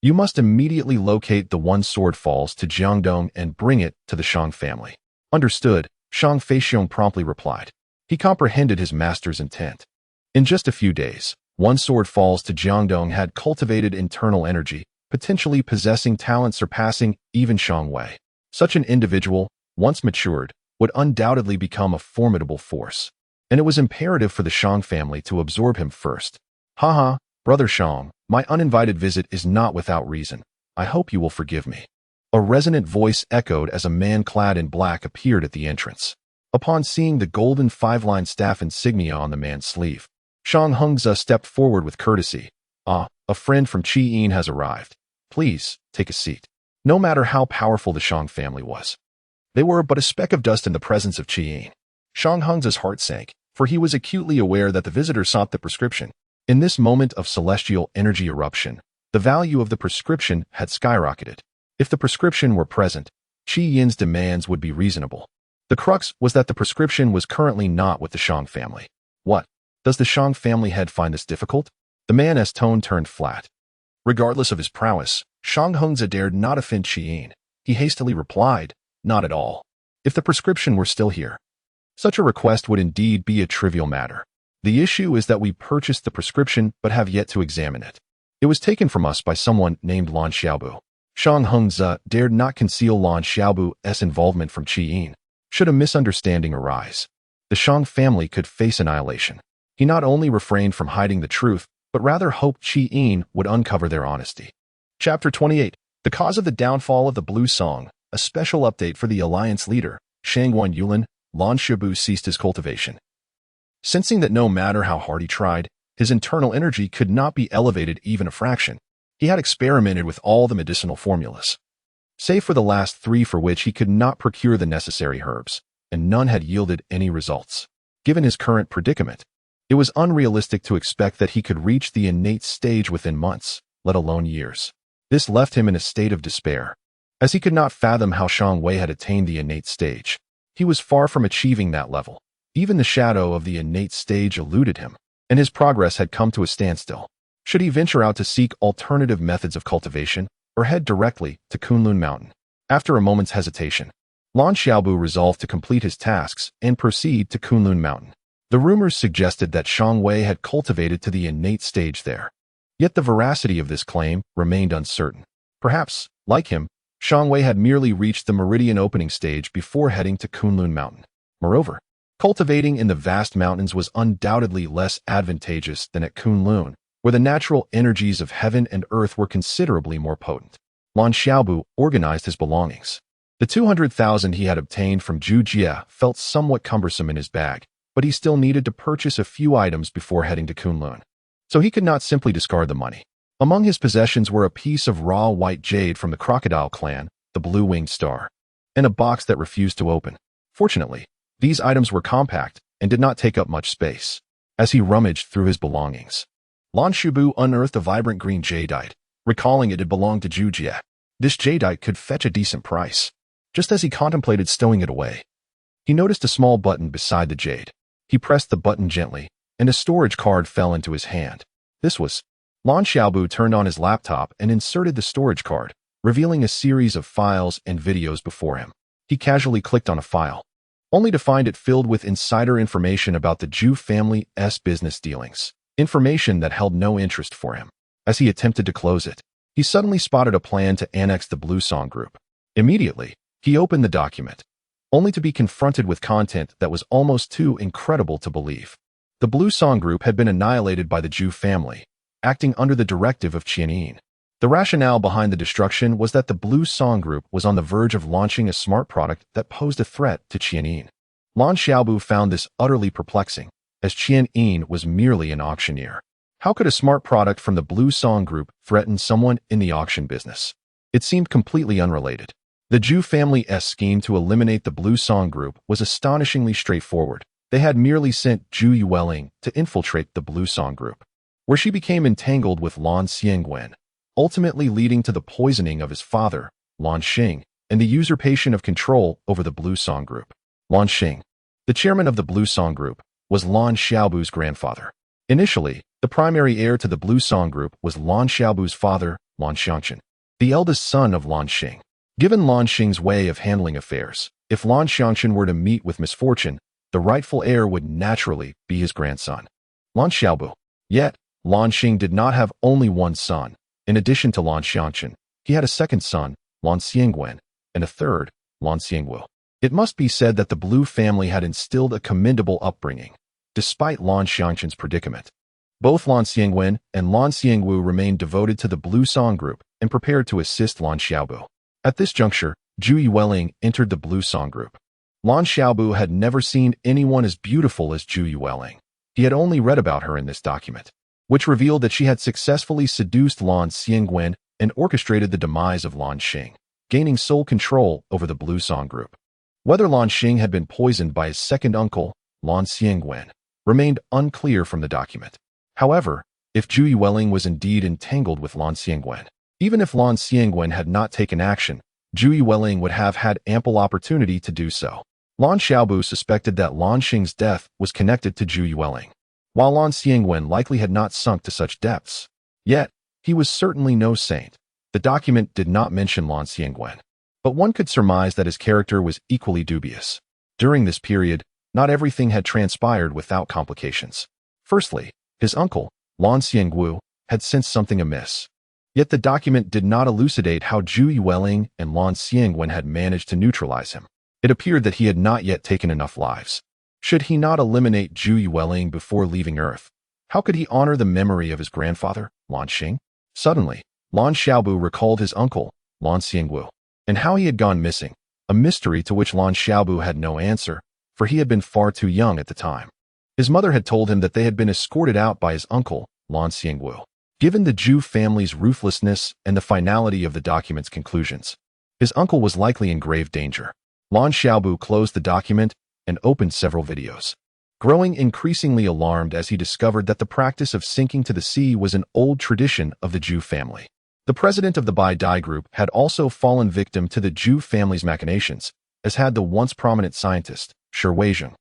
Speaker 1: you must immediately locate the One Sword Falls to Jiangdong and bring it to the Shang family. Understood, Shang Feixiong promptly replied. He comprehended his master's intent. In just a few days, One Sword Falls to Jiangdong had cultivated internal energy, potentially possessing talent surpassing even Shang Wei. Such an individual, once matured, would undoubtedly become a formidable force, and it was imperative for the Shang family to absorb him first. Haha, Brother Shang, my uninvited visit is not without reason. I hope you will forgive me. A resonant voice echoed as a man clad in black appeared at the entrance. Upon seeing the golden 5-line staff insignia on the man's sleeve, Shang Hongzi stepped forward with courtesy. A friend from Qi Yin has arrived. Please, take a seat. No matter how powerful the Shang family was, they were but a speck of dust in the presence of Qi Yin. Shang Hongzi's heart sank, for he was acutely aware that the visitor sought the prescription. In this moment of celestial energy eruption, the value of the prescription had skyrocketed. If the prescription were present, Qi Yin's demands would be reasonable. The crux was that the prescription was currently not with the Shang family. What? Does the Shang family head find this difficult? The man's tone turned flat. Regardless of his prowess, Shang Hengzi dared not offend Qian. He hastily replied, "Not at all. If the prescription were still here, such a request would indeed be a trivial matter. The issue is that we purchased the prescription but have yet to examine it. It was taken from us by someone named Lan Xiaobu." Shang Hengzi dared not conceal Lan Xiaobu's involvement from Qian. Should a misunderstanding arise, the Shang family could face annihilation. He not only refrained from hiding the truth, but rather hoped Qian would uncover their honesty. Chapter 28. The cause of the downfall of the Blue Song. A special update for the alliance leader, Shangguan Yulin. Lan Xiaobu ceased his cultivation. Sensing that no matter how hard he tried, his internal energy could not be elevated even a fraction, he had experimented with all the medicinal formulas, save for the last 3 for which he could not procure the necessary herbs, and none had yielded any results. Given his current predicament, it was unrealistic to expect that he could reach the innate stage within months, let alone years. This left him in a state of despair, as he could not fathom how Shang Wei had attained the innate stage. He was far from achieving that level. Even the shadow of the innate stage eluded him, and his progress had come to a standstill. Should he venture out to seek alternative methods of cultivation, or head directly to Kunlun Mountain? After a moment's hesitation, Lan Xiaobu resolved to complete his tasks and proceed to Kunlun Mountain. The rumors suggested that Shang Wei had cultivated to the innate stage there. Yet the veracity of this claim remained uncertain. Perhaps, like him, Shang Wei had merely reached the meridian opening stage before heading to Kunlun Mountain. Moreover, cultivating in the vast mountains was undoubtedly less advantageous than at Kunlun, where the natural energies of heaven and earth were considerably more potent. Lan Xiaobu organized his belongings. The 200,000 he had obtained from Zhu Jie felt somewhat cumbersome in his bag, but he still needed to purchase a few items before heading to Kunlun, so he could not simply discard the money. Among his possessions were a piece of raw white jade from the crocodile clan, the blue-winged star, and a box that refused to open. Fortunately, these items were compact and did not take up much space. As he rummaged through his belongings, Lan Xiaobu unearthed a vibrant green jadeite, recalling it had belonged to Zhu Jie. This jadeite could fetch a decent price. Just as he contemplated stowing it away, he noticed a small button beside the jade. He pressed the button gently, and a storage card fell into his hand. This was. Lan Xiaobu turned on his laptop and inserted the storage card, revealing a series of files and videos before him. He casually clicked on a file, only to find it filled with insider information about the Zhou family's business dealings. Information that held no interest for him. As he attempted to close it, he suddenly spotted a plan to annex the Blue Song Group. Immediately, he opened the document, only to be confronted with content that was almost too incredible to believe. The Blue Song Group had been annihilated by the Zhou family, acting under the directive of Qian. The rationale behind the destruction was that the Blue Song Group was on the verge of launching a smart product that posed a threat to Qian. Lan Xiaobu found this utterly perplexing, as Qian was merely an auctioneer. How could a smart product from the Blue Song Group threaten someone in the auction business? It seemed completely unrelated. The Zhou family's scheme to eliminate the Blue Song Group was astonishingly straightforward. They had merely sent Zhu Yueling to infiltrate the Blue Song Group, where she became entangled with Lan Xiangwen, ultimately leading to the poisoning of his father, Lan Xing, and the usurpation of control over the Blue Song Group. Lan Xing, the chairman of the Blue Song Group, was Lan Xiaobu's grandfather. Initially, the primary heir to the Blue Song Group was Lan Xiaobu's father, Lan Xiangchen, the eldest son of Lan Xing. Given Lan Xing's way of handling affairs, if Lan Xiangchen were to meet with misfortune, the rightful heir would naturally be his grandson, Lan Xiaobu. Yet, Lan Xing did not have only one son. In addition to Lan Xiangchen, he had a second son, Lan Xiangwen, and a third, Lan Xiangwu. It must be said that the Blue family had instilled a commendable upbringing, despite Lan Xiangchen's predicament. Both Lan Xiangwen and Lan Xiangwu remained devoted to the Blue Song Group and prepared to assist Lan Xiaobu. At this juncture, Zhu Yueling entered the Blue Song Group. Lan Xiaobu had never seen anyone as beautiful as Zhu Yueling. He had only read about her in this document, which revealed that she had successfully seduced Lan Xiangwen and orchestrated the demise of Lan Xing, gaining sole control over the Blue Song Group. Whether Lan Xing had been poisoned by his second uncle, Lan Xiangwen, remained unclear from the document. However, if Zhu Yueling was indeed entangled with Lan Xiangwen, even if Lan Xiangwen had not taken action, Zhu Yueling would have had ample opportunity to do so. Lan Xiaobu suspected that Lan Xing's death was connected to Zhu Yueling. while Lan Xiangwen likely had not sunk to such depths. Yet, he was certainly no saint. The document did not mention Lan Xiangwen, but one could surmise that his character was equally dubious. During this period, not everything had transpired without complications. Firstly, his uncle, Lan Xiangwu, had sensed something amiss. Yet the document did not elucidate how Zhu Yueling and Lan Xiangwen had managed to neutralize him. It appeared that he had not yet taken enough lives. Should he not eliminate Zhu Yueling before leaving Earth? How could he honor the memory of his grandfather, Lan Xing? Suddenly, Lan Xiaobu recalled his uncle, Lan Xiangwu, and how he had gone missing, a mystery to which Lan Xiaobu had no answer, for he had been far too young at the time. His mother had told him that they had been escorted out by his uncle, Lan Xiangwu. Given the Zhu family's ruthlessness and the finality of the document's conclusions, his uncle was likely in grave danger. Lan Xiaobu closed the document and opened several videos, growing increasingly alarmed as he discovered that the practice of sinking to the sea was an old tradition of the Zhu family. The president of the Bai Dai group had also fallen victim to the Zhu family's machinations, as had the once prominent scientist, Shi Weizheng,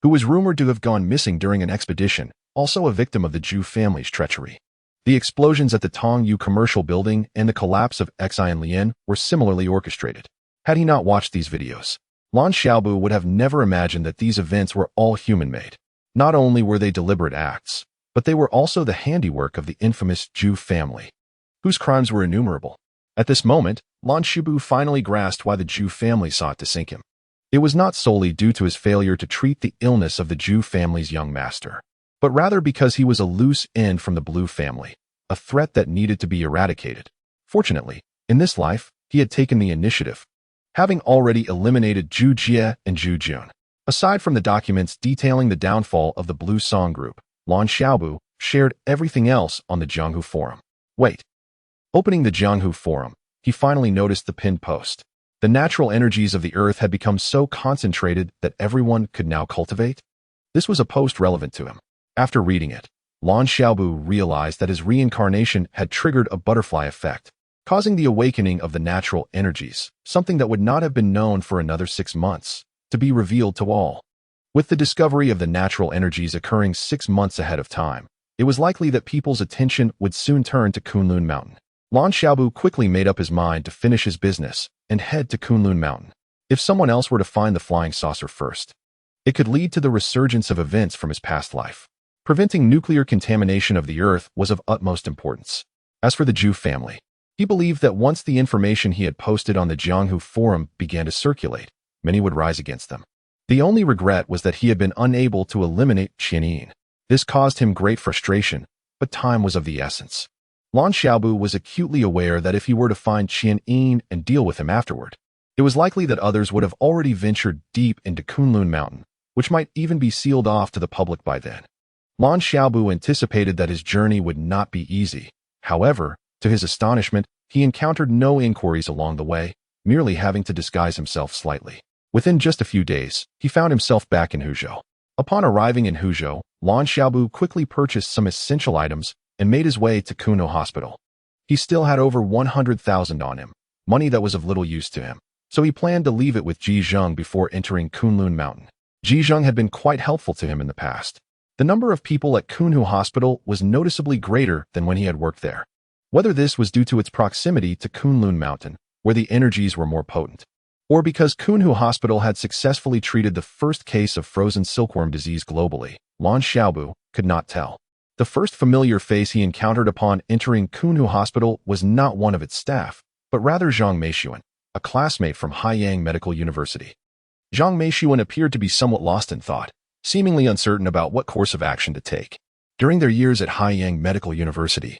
Speaker 1: who was rumored to have gone missing during an expedition, also a victim of the Zhu family's treachery. The explosions at the Tongyu commercial building and the collapse of Exile Lian were similarly orchestrated. Had he not watched these videos, Lan Xiaobu would have never imagined that these events were all human-made. Not only were they deliberate acts, but they were also the handiwork of the infamous Zhu family, whose crimes were innumerable. At this moment, Lan Xiaobu finally grasped why the Zhu family sought to sink him. It was not solely due to his failure to treat the illness of the Zhu family's young master, but rather because he was a loose end from the Blue family, a threat that needed to be eradicated. Fortunately, in this life, he had taken the initiative, having already eliminated Zhu Jie and Zhu Jun. Aside from the documents detailing the downfall of the Blue Song group, Lan Xiaobu shared everything else on the Jianghu forum. Wait. Opening the Jianghu forum, he finally noticed the pinned post. The natural energies of the earth had become so concentrated that everyone could now cultivate. This was a post relevant to him. After reading it, Lan Xiaobu realized that his reincarnation had triggered a butterfly effect, causing the awakening of the natural energies, something that would not have been known for another 6 months, to be revealed to all. With the discovery of the natural energies occurring 6 months ahead of time, it was likely that people's attention would soon turn to Kunlun Mountain. Lan Xiaobu quickly made up his mind to finish his business and head to Kunlun Mountain. If someone else were to find the flying saucer first, it could lead to the resurgence of events from his past life. Preventing nuclear contamination of the earth was of utmost importance. As for the Zhu family, he believed that once the information he had posted on the Jianghu forum began to circulate, many would rise against them. The only regret was that he had been unable to eliminate Qian Yin. This caused him great frustration, but time was of the essence. Lan Xiaobu was acutely aware that if he were to find Qian Yin and deal with him afterward, it was likely that others would have already ventured deep into Kunlun Mountain, which might even be sealed off to the public by then. Lan Xiaobu anticipated that his journey would not be easy. However, to his astonishment, he encountered no inquiries along the way, merely having to disguise himself slightly. Within just a few days, he found himself back in Huzhou. Upon arriving in Huzhou, Lan Xiaobu quickly purchased some essential items and made his way to Kunlun Hospital. He still had over 100,000 on him, money that was of little use to him, so he planned to leave it with Ji Zheng before entering Kunlun Mountain. Ji Zheng had been quite helpful to him in the past. The number of people at Kunlun Hospital was noticeably greater than when he had worked there. Whether this was due to its proximity to Kunlun Mountain, where the energies were more potent, or because Kunlun Hospital had successfully treated the first case of frozen silkworm disease globally, Lan Xiaobu could not tell. The first familiar face he encountered upon entering Kunlun Hospital was not one of its staff, but rather Zhang Meishuan, a classmate from Haiyang Medical University. Zhang Meishuan appeared to be somewhat lost in thought, seemingly uncertain about what course of action to take. During their years at Haiyang Medical University,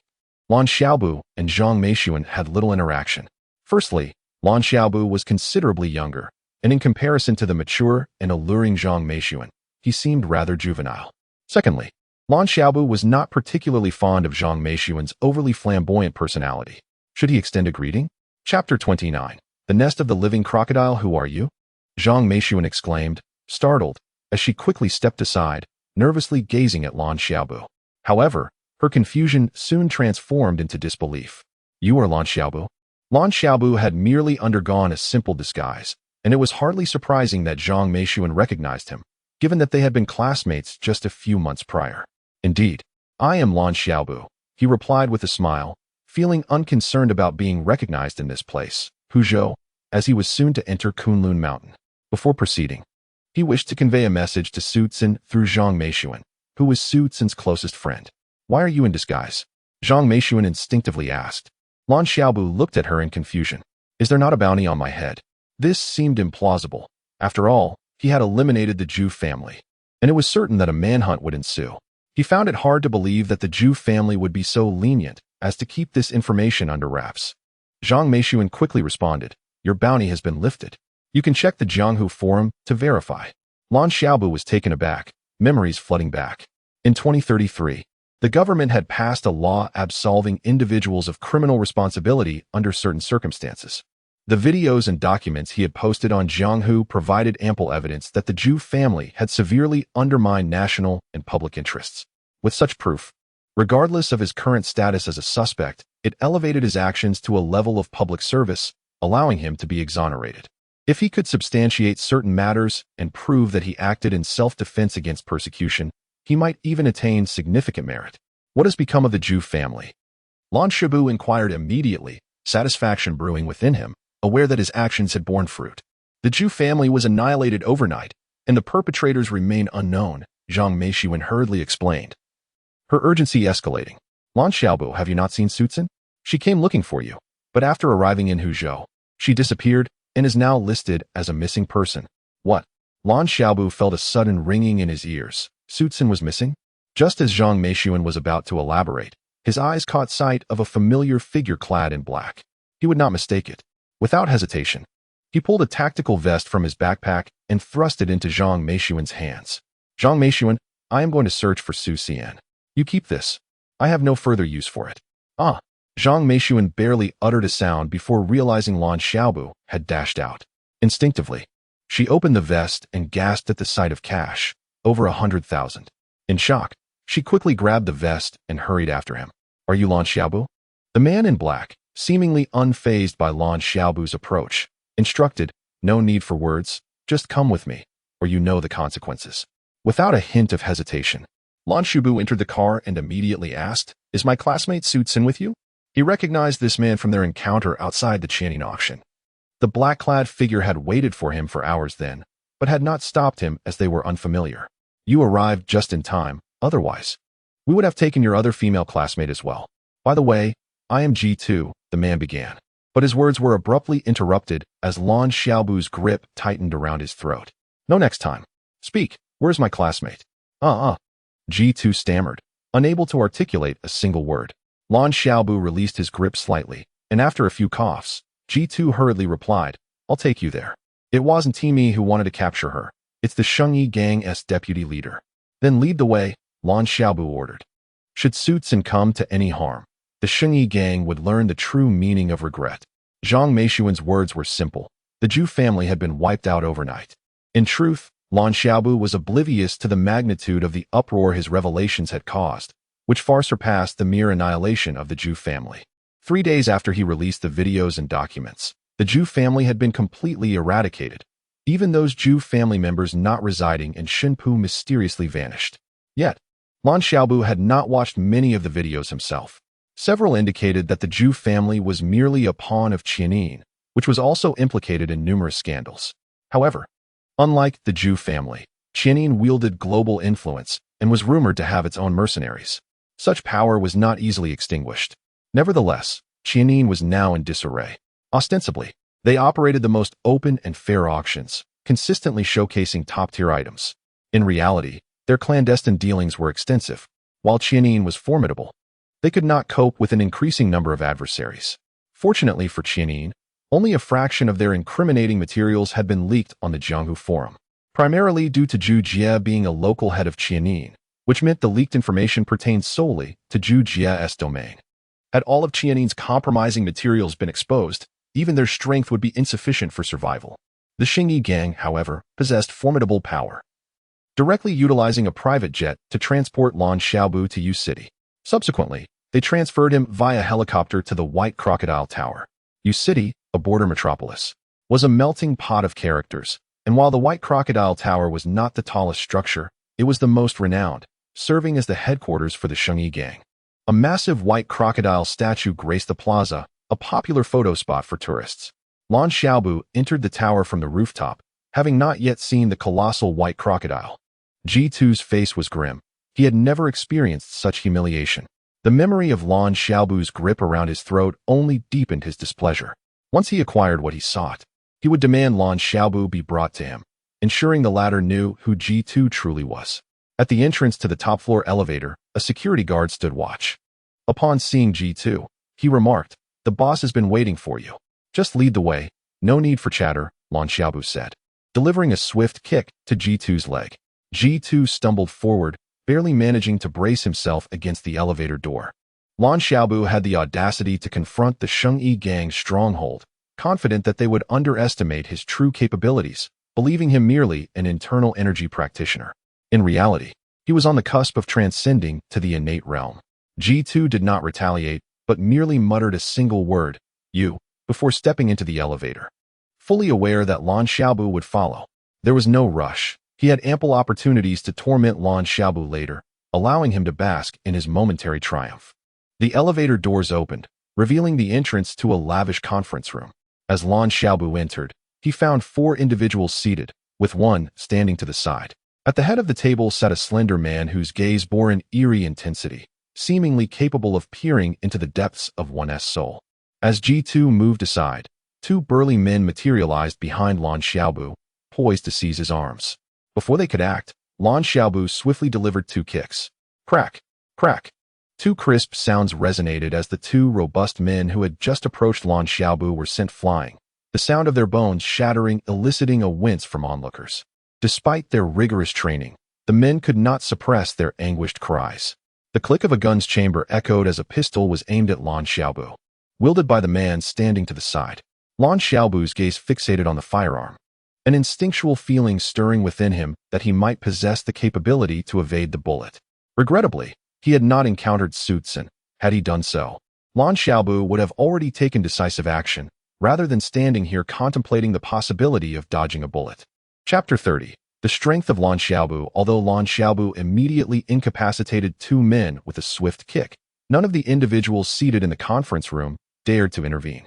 Speaker 1: Lan Xiaobu and Zhang Meishuan had little interaction. Firstly, Lan Xiaobu was considerably younger, and in comparison to the mature and alluring Zhang Meishuan, he seemed rather juvenile. Secondly, Lan Xiaobu was not particularly fond of Zhang Meishuan's overly flamboyant personality. Should he extend a greeting? Chapter 29. The Nest of the Living Crocodile. Who are you? Zhang Meishuan exclaimed, startled, as she quickly stepped aside, nervously gazing at Lan Xiaobu. However, her confusion soon transformed into disbelief. You are Lan Xiaobu? Lan Xiaobu had merely undergone a simple disguise, and it was hardly surprising that Zhang Meishuan recognized him, given that they had been classmates just a few months prior. Indeed. I am Lan Xiaobu, he replied with a smile, feeling unconcerned about being recognized in this place, Huzhou, as he was soon to enter Kunlun Mountain. Before proceeding, he wished to convey a message to Zhou Tian through Zhang Meishuan, who was Zhou Tian's closest friend. Why are you in disguise? Zhang Meishuan instinctively asked. Lan Xiaobu looked at her in confusion. Is there not a bounty on my head? This seemed implausible. After all, he had eliminated the Zhou family, and it was certain that a manhunt would ensue. He found it hard to believe that the Zhou family would be so lenient as to keep this information under wraps. Zhang Meishuan quickly responded, your bounty has been lifted. You can check the Jianghu forum to verify. Lan Xiaobu was taken aback, memories flooding back. In 2033, the government had passed a law absolving individuals of criminal responsibility under certain circumstances. The videos and documents he had posted on Jianghu provided ample evidence that the Zhou family had severely undermined national and public interests. With such proof, regardless of his current status as a suspect, it elevated his actions to a level of public service, allowing him to be exonerated. If he could substantiate certain matters and prove that he acted in self-defense against persecution, he might even attain significant merit. What has become of the Zhou family? Lan Xiaobu inquired immediately, satisfaction brewing within him, aware that his actions had borne fruit. The Zhou family was annihilated overnight, and the perpetrators remain unknown, Zhang Meishuan hurriedly explained. Her urgency escalating. Lan Xiaobu, have you not seen Zhou Tian? She came looking for you, but after arriving in Huzhou, she disappeared and is now listed as a missing person. What? Lan Xiaobu felt a sudden ringing in his ears. Zhou Tian was missing? Just as Zhang Meishuan was about to elaborate, his eyes caught sight of a familiar figure clad in black. He would not mistake it. Without hesitation, he pulled a tactical vest from his backpack and thrust it into Zhang Meishuan's hands. Zhang Meishuan, I am going to search for Zhou Tian. You keep this. I have no further use for it. Ah. Zhang Meishuan barely uttered a sound before realizing Lan Xiaobu had dashed out. Instinctively, she opened the vest and gasped at the sight of cash, over 100,000. In shock, she quickly grabbed the vest and hurried after him. Are you Lan Xiaobu? The man in black, seemingly unfazed by Lan Xiaobu's approach, instructed, no need for words, just come with me, or you know the consequences. Without a hint of hesitation, Lan Xiaobu entered the car and immediately asked, is my classmate Zhou Tian with you? He recognized this man from their encounter outside the Tianyin auction. The black-clad figure had waited for him for hours then, but had not stopped him as they were unfamiliar. You arrived just in time, otherwise we would have taken your other female classmate as well. By the way, I am G2, the man began. But his words were abruptly interrupted as Lan Xiaobu's grip tightened around his throat. No, next time. Speak, where's my classmate? G2 stammered, unable to articulate a single word. Lan Xiaobu released his grip slightly, and after a few coughs, G2 hurriedly replied, I'll take you there. It wasn't Timi who wanted to capture her. It's the Shengyi Gang's deputy leader. Then lead the way, Lan Xiaobu ordered. Should Zhou Tian come to any harm, the Shengyi Gang would learn the true meaning of regret. Zhang Meishuan's words were simple. The Zhou family had been wiped out overnight. In truth, Lan Xiaobu was oblivious to the magnitude of the uproar his revelations had caused, which far surpassed the mere annihilation of the Zhou family. 3 days after he released the videos and documents, the Zhou family had been completely eradicated. Even those Zhou family members not residing in Shenpu mysteriously vanished. Yet, Lan Xiaobu had not watched many of the videos himself. Several indicated that the Zhou family was merely a pawn of Tianyin, which was also implicated in numerous scandals. However, unlike the Zhou family, Tianyin wielded global influence and was rumored to have its own mercenaries. Such power was not easily extinguished. Nevertheless, Tianyin was now in disarray. Ostensibly, they operated the most open and fair auctions, consistently showcasing top-tier items. In reality, their clandestine dealings were extensive. While Tianyin was formidable, they could not cope with an increasing number of adversaries. Fortunately for Tianyin, only a fraction of their incriminating materials had been leaked on the Jianghu forum, primarily due to Zhu Jie being a local head of Tianyin, which meant the leaked information pertained solely to Zhu Jie's domain. Had all of Tianyin's compromising materials been exposed, even their strength would be insufficient for survival. The Shengyi Gang, however, possessed formidable power, directly utilizing a private jet to transport Lan Xiaobu to Yu City. Subsequently, they transferred him via helicopter to the White Crocodile Tower. Yu City, a border metropolis, was a melting pot of characters, and while the White Crocodile Tower was not the tallest structure, it was the most renowned, serving as the headquarters for the Shengyi gang. A massive white crocodile statue graced the plaza, a popular photo spot for tourists. Lan Xiaobu entered the tower from the rooftop, having not yet seen the colossal white crocodile. G2's face was grim. He had never experienced such humiliation. The memory of Lan Xiaobu's grip around his throat only deepened his displeasure. Once he acquired what he sought, he would demand Lan Xiaobu be brought to him, ensuring the latter knew who G2 truly was. At the entrance to the top-floor elevator, a security guard stood watch. Upon seeing G2, he remarked, "The boss has been waiting for you. Just lead the way, no need for chatter," Lan Xiaobu said, delivering a swift kick to G2's leg. G2 stumbled forward, barely managing to brace himself against the elevator door. Lan Xiaobu had the audacity to confront the Shengyi gang's stronghold, confident that they would underestimate his true capabilities, believing him merely an internal energy practitioner. In reality, he was on the cusp of transcending to the innate realm. G2 did not retaliate, but merely muttered a single word, "You," before stepping into the elevator. Fully aware that Lan Xiaobu would follow, there was no rush. He had ample opportunities to torment Lan Xiaobu later, allowing him to bask in his momentary triumph. The elevator doors opened, revealing the entrance to a lavish conference room. As Lan Xiaobu entered, he found 4 individuals seated, with one standing to the side. At the head of the table sat a slender man whose gaze bore an eerie intensity, seemingly capable of peering into the depths of one's soul. As G2 moved aside, 2 burly men materialized behind Lan Xiaobu, poised to seize his arms. Before they could act, Lan Xiaobu swiftly delivered 2 kicks. Crack, crack. 2 crisp sounds resonated as the 2 robust men who had just approached Lan Xiaobu were sent flying, the sound of their bones shattering eliciting a wince from onlookers. Despite their rigorous training, the men could not suppress their anguished cries. The click of a gun's chamber echoed as a pistol was aimed at Lan Xiaobu, wielded by the man standing to the side. Lan Xiaobu's gaze fixated on the firearm, an instinctual feeling stirring within him that he might possess the capability to evade the bullet. Regrettably, he had not encountered Zhou Tian. Had he done so, Lan Xiaobu would have already taken decisive action, rather than standing here contemplating the possibility of dodging a bullet. Chapter 30. The strength of Lan Xiaobu. Although Lan Xiaobu immediately incapacitated 2 men with a swift kick, none of the individuals seated in the conference room dared to intervene.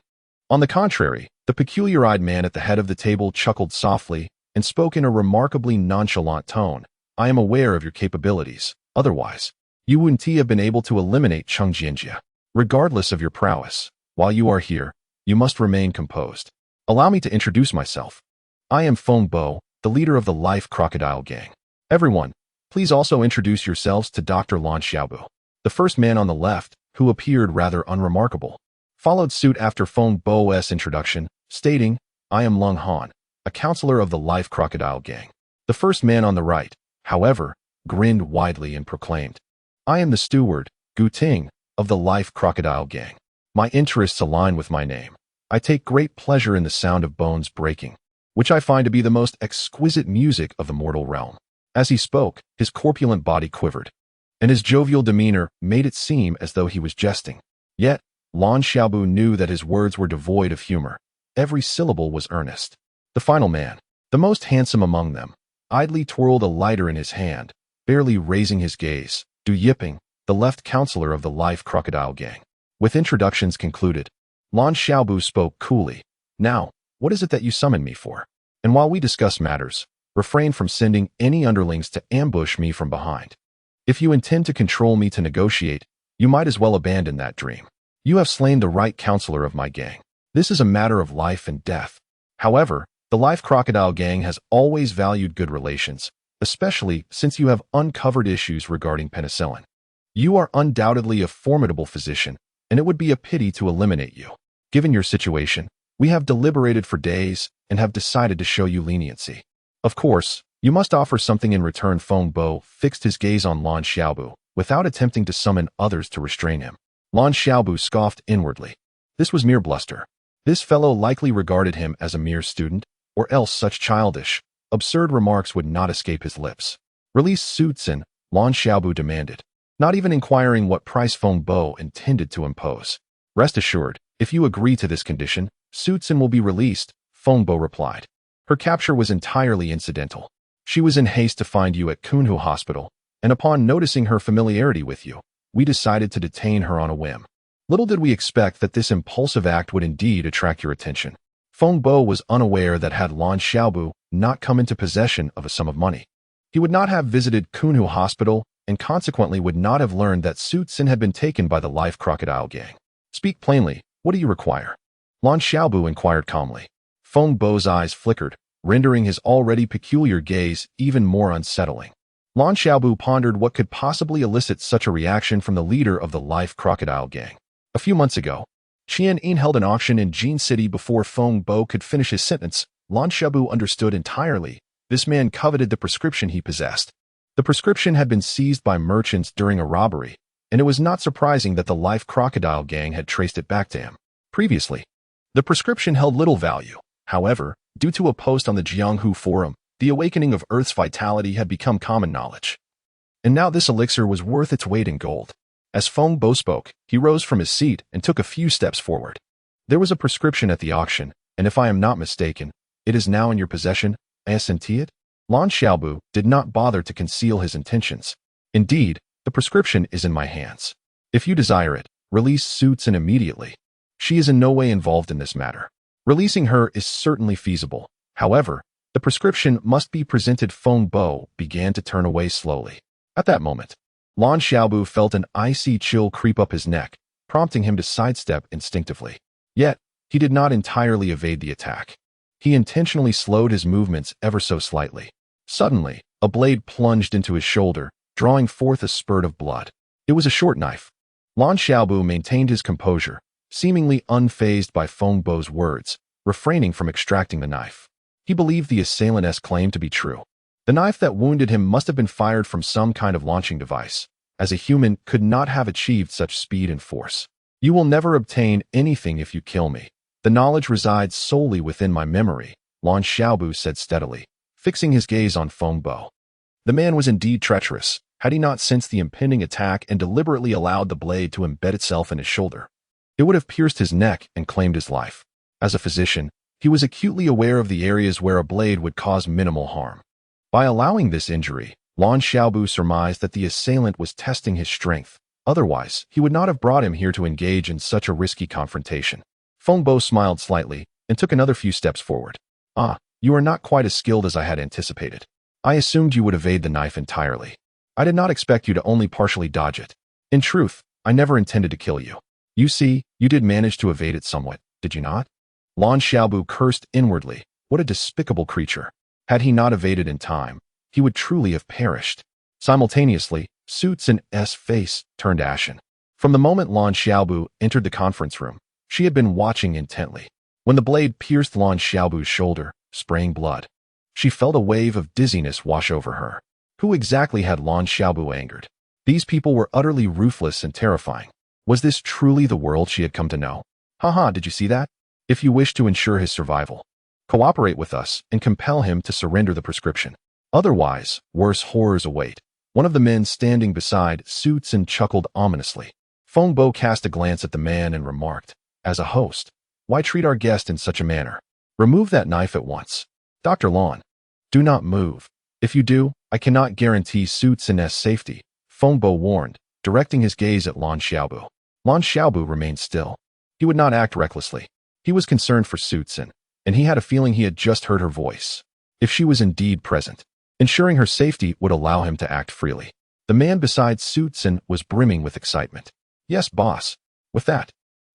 Speaker 1: On the contrary, the peculiar-eyed man at the head of the table chuckled softly and spoke in a remarkably nonchalant tone. "I am aware of your capabilities. Otherwise, you wouldn't have been able to eliminate Cheng Jianjia. Regardless of your prowess, while you are here, you must remain composed. Allow me to introduce myself. I am Feng Bo, the leader of the Life Crocodile Gang. Everyone, please also introduce yourselves to Dr. Lan Xiaobu." The first man on the left, who appeared rather unremarkable, followed suit after Feng Bo's introduction, stating, "I am Lung Han, a counselor of the Life Crocodile Gang." The first man on the right, however, grinned widely and proclaimed, "I am the steward, Gu Ting, of the Life Crocodile Gang. My interests align with my name. I take great pleasure in the sound of bones breaking, which I find to be the most exquisite music of the mortal realm." As he spoke, his corpulent body quivered, and his jovial demeanor made it seem as though he was jesting. Yet, Lan Xiaobu knew that his words were devoid of humor. Every syllable was earnest. The final man, the most handsome among them, idly twirled a lighter in his hand, barely raising his gaze. Du Yiping, the left counselor of the Life Crocodile Gang. With introductions concluded, Lan Xiaobu spoke coolly. "Now, what is it that you summoned me for? And while we discuss matters, refrain from sending any underlings to ambush me from behind. If you intend to control me to negotiate, you might as well abandon that dream. You have slain the right counselor of my gang. This is a matter of life and death. However, the Life Crocodile Gang has always valued good relations, especially since you have uncovered issues regarding penicillin. You are undoubtedly a formidable physician, and it would be a pity to eliminate you. Given your situation, we have deliberated for days and have decided to show you leniency. Of course, you must offer something in return." Feng Bo fixed his gaze on Lan Xiaobu, without attempting to summon others to restrain him. Lan Xiaobu scoffed inwardly. This was mere bluster. This fellow likely regarded him as a mere student, or else such childish, absurd remarks would not escape his lips. "Release Zhou Tian," Lan Xiaobu demanded, not even inquiring what price Feng Bo intended to impose. "Rest assured, if you agree to this condition, Zhou Tian will be released," Feng Bo replied. "Her capture was entirely incidental. She was in haste to find you at Kunhu Hospital, and upon noticing her familiarity with you, we decided to detain her on a whim. Little did we expect that this impulsive act would indeed attract your attention. Feng Bo was unaware that had Lan Xiaobu not come into possession of a sum of money, he would not have visited Kunhu Hospital and consequently would not have learned that Su Tsin had been taken by the Life Crocodile Gang. Speak plainly, what do you require? Lan Xiaobu inquired calmly. Feng Bo's eyes flickered, rendering his already peculiar gaze even more unsettling. Lan Xiaobu pondered what could possibly elicit such a reaction from the leader of the Life Crocodile Gang. A few months ago, Qian Yin held an auction in Jin City before Feng Bo could finish his sentence. Lan Xiaobu understood entirely. This man coveted the prescription he possessed. The prescription had been seized by merchants during a robbery, and it was not surprising that the Life Crocodile Gang had traced it back to him. Previously, the prescription held little value. However, due to a post on the Jianghu Forum, the awakening of Earth's vitality had become common knowledge. And now this elixir was worth its weight in gold. As Feng Bo spoke, he rose from his seat and took a few steps forward. There was a prescription at the auction, and if I am not mistaken, it is now in your possession. I senti it? Lan Xiaobu did not bother to conceal his intentions. Indeed, the prescription is in my hands. If you desire it, release Su Tsin immediately. She is in no way involved in this matter. Releasing her is certainly feasible. However, the prescription must be presented. Feng Bo began to turn away slowly. At that moment, Lan Xiaobu felt an icy chill creep up his neck, prompting him to sidestep instinctively. Yet, he did not entirely evade the attack. He intentionally slowed his movements ever so slightly. Suddenly, a blade plunged into his shoulder, drawing forth a spurt of blood. It was a short knife. Lan Xiaobu maintained his composure, seemingly unfazed by Feng Bo's words, refraining from extracting the knife. He believed the assailant's claim to be true. The knife that wounded him must have been fired from some kind of launching device, as a human could not have achieved such speed and force. You will never obtain anything if you kill me. The knowledge resides solely within my memory, Lan Xiaobu said steadily, fixing his gaze on Feng Bo. The man was indeed treacherous, had he not sensed the impending attack and deliberately allowed the blade to embed itself in his shoulder. It would have pierced his neck and claimed his life. As a physician, he was acutely aware of the areas where a blade would cause minimal harm. By allowing this injury, Lan Xiaobu surmised that the assailant was testing his strength. Otherwise, he would not have brought him here to engage in such a risky confrontation. Feng Bo smiled slightly and took another few steps forward. Ah, you are not quite as skilled as I had anticipated. I assumed you would evade the knife entirely. I did not expect you to only partially dodge it. In truth, I never intended to kill you. You see, you did manage to evade it somewhat, did you not? Lan Xiaobu cursed inwardly. What a despicable creature. Had he not evaded in time, he would truly have perished. Simultaneously, Su Tsin's face turned ashen. From the moment Lan Xiaobu entered the conference room, she had been watching intently. When the blade pierced Lan Xiaobu's shoulder, spraying blood, she felt a wave of dizziness wash over her. Who exactly had Lan Xiaobu angered? These people were utterly ruthless and terrifying. Was this truly the world she had come to know? Haha, did you see that? If you wish to ensure his survival, cooperate with us and compel him to surrender the prescription. Otherwise, worse horrors await. One of the men standing beside Su Tsin chuckled ominously. Feng Bo cast a glance at the man and remarked, as a host, why treat our guest in such a manner? Remove that knife at once. Dr. Lan, do not move. If you do, I cannot guarantee Su Tsin's safety, Feng Bo warned, directing his gaze at Lan Xiaobu. Lan Xiaobu remained still. He would not act recklessly. He was concerned for Su Tsin, and he had a feeling he had just heard her voice. If she was indeed present, ensuring her safety would allow him to act freely. The man beside Su Tsin was brimming with excitement. Yes, boss. With that,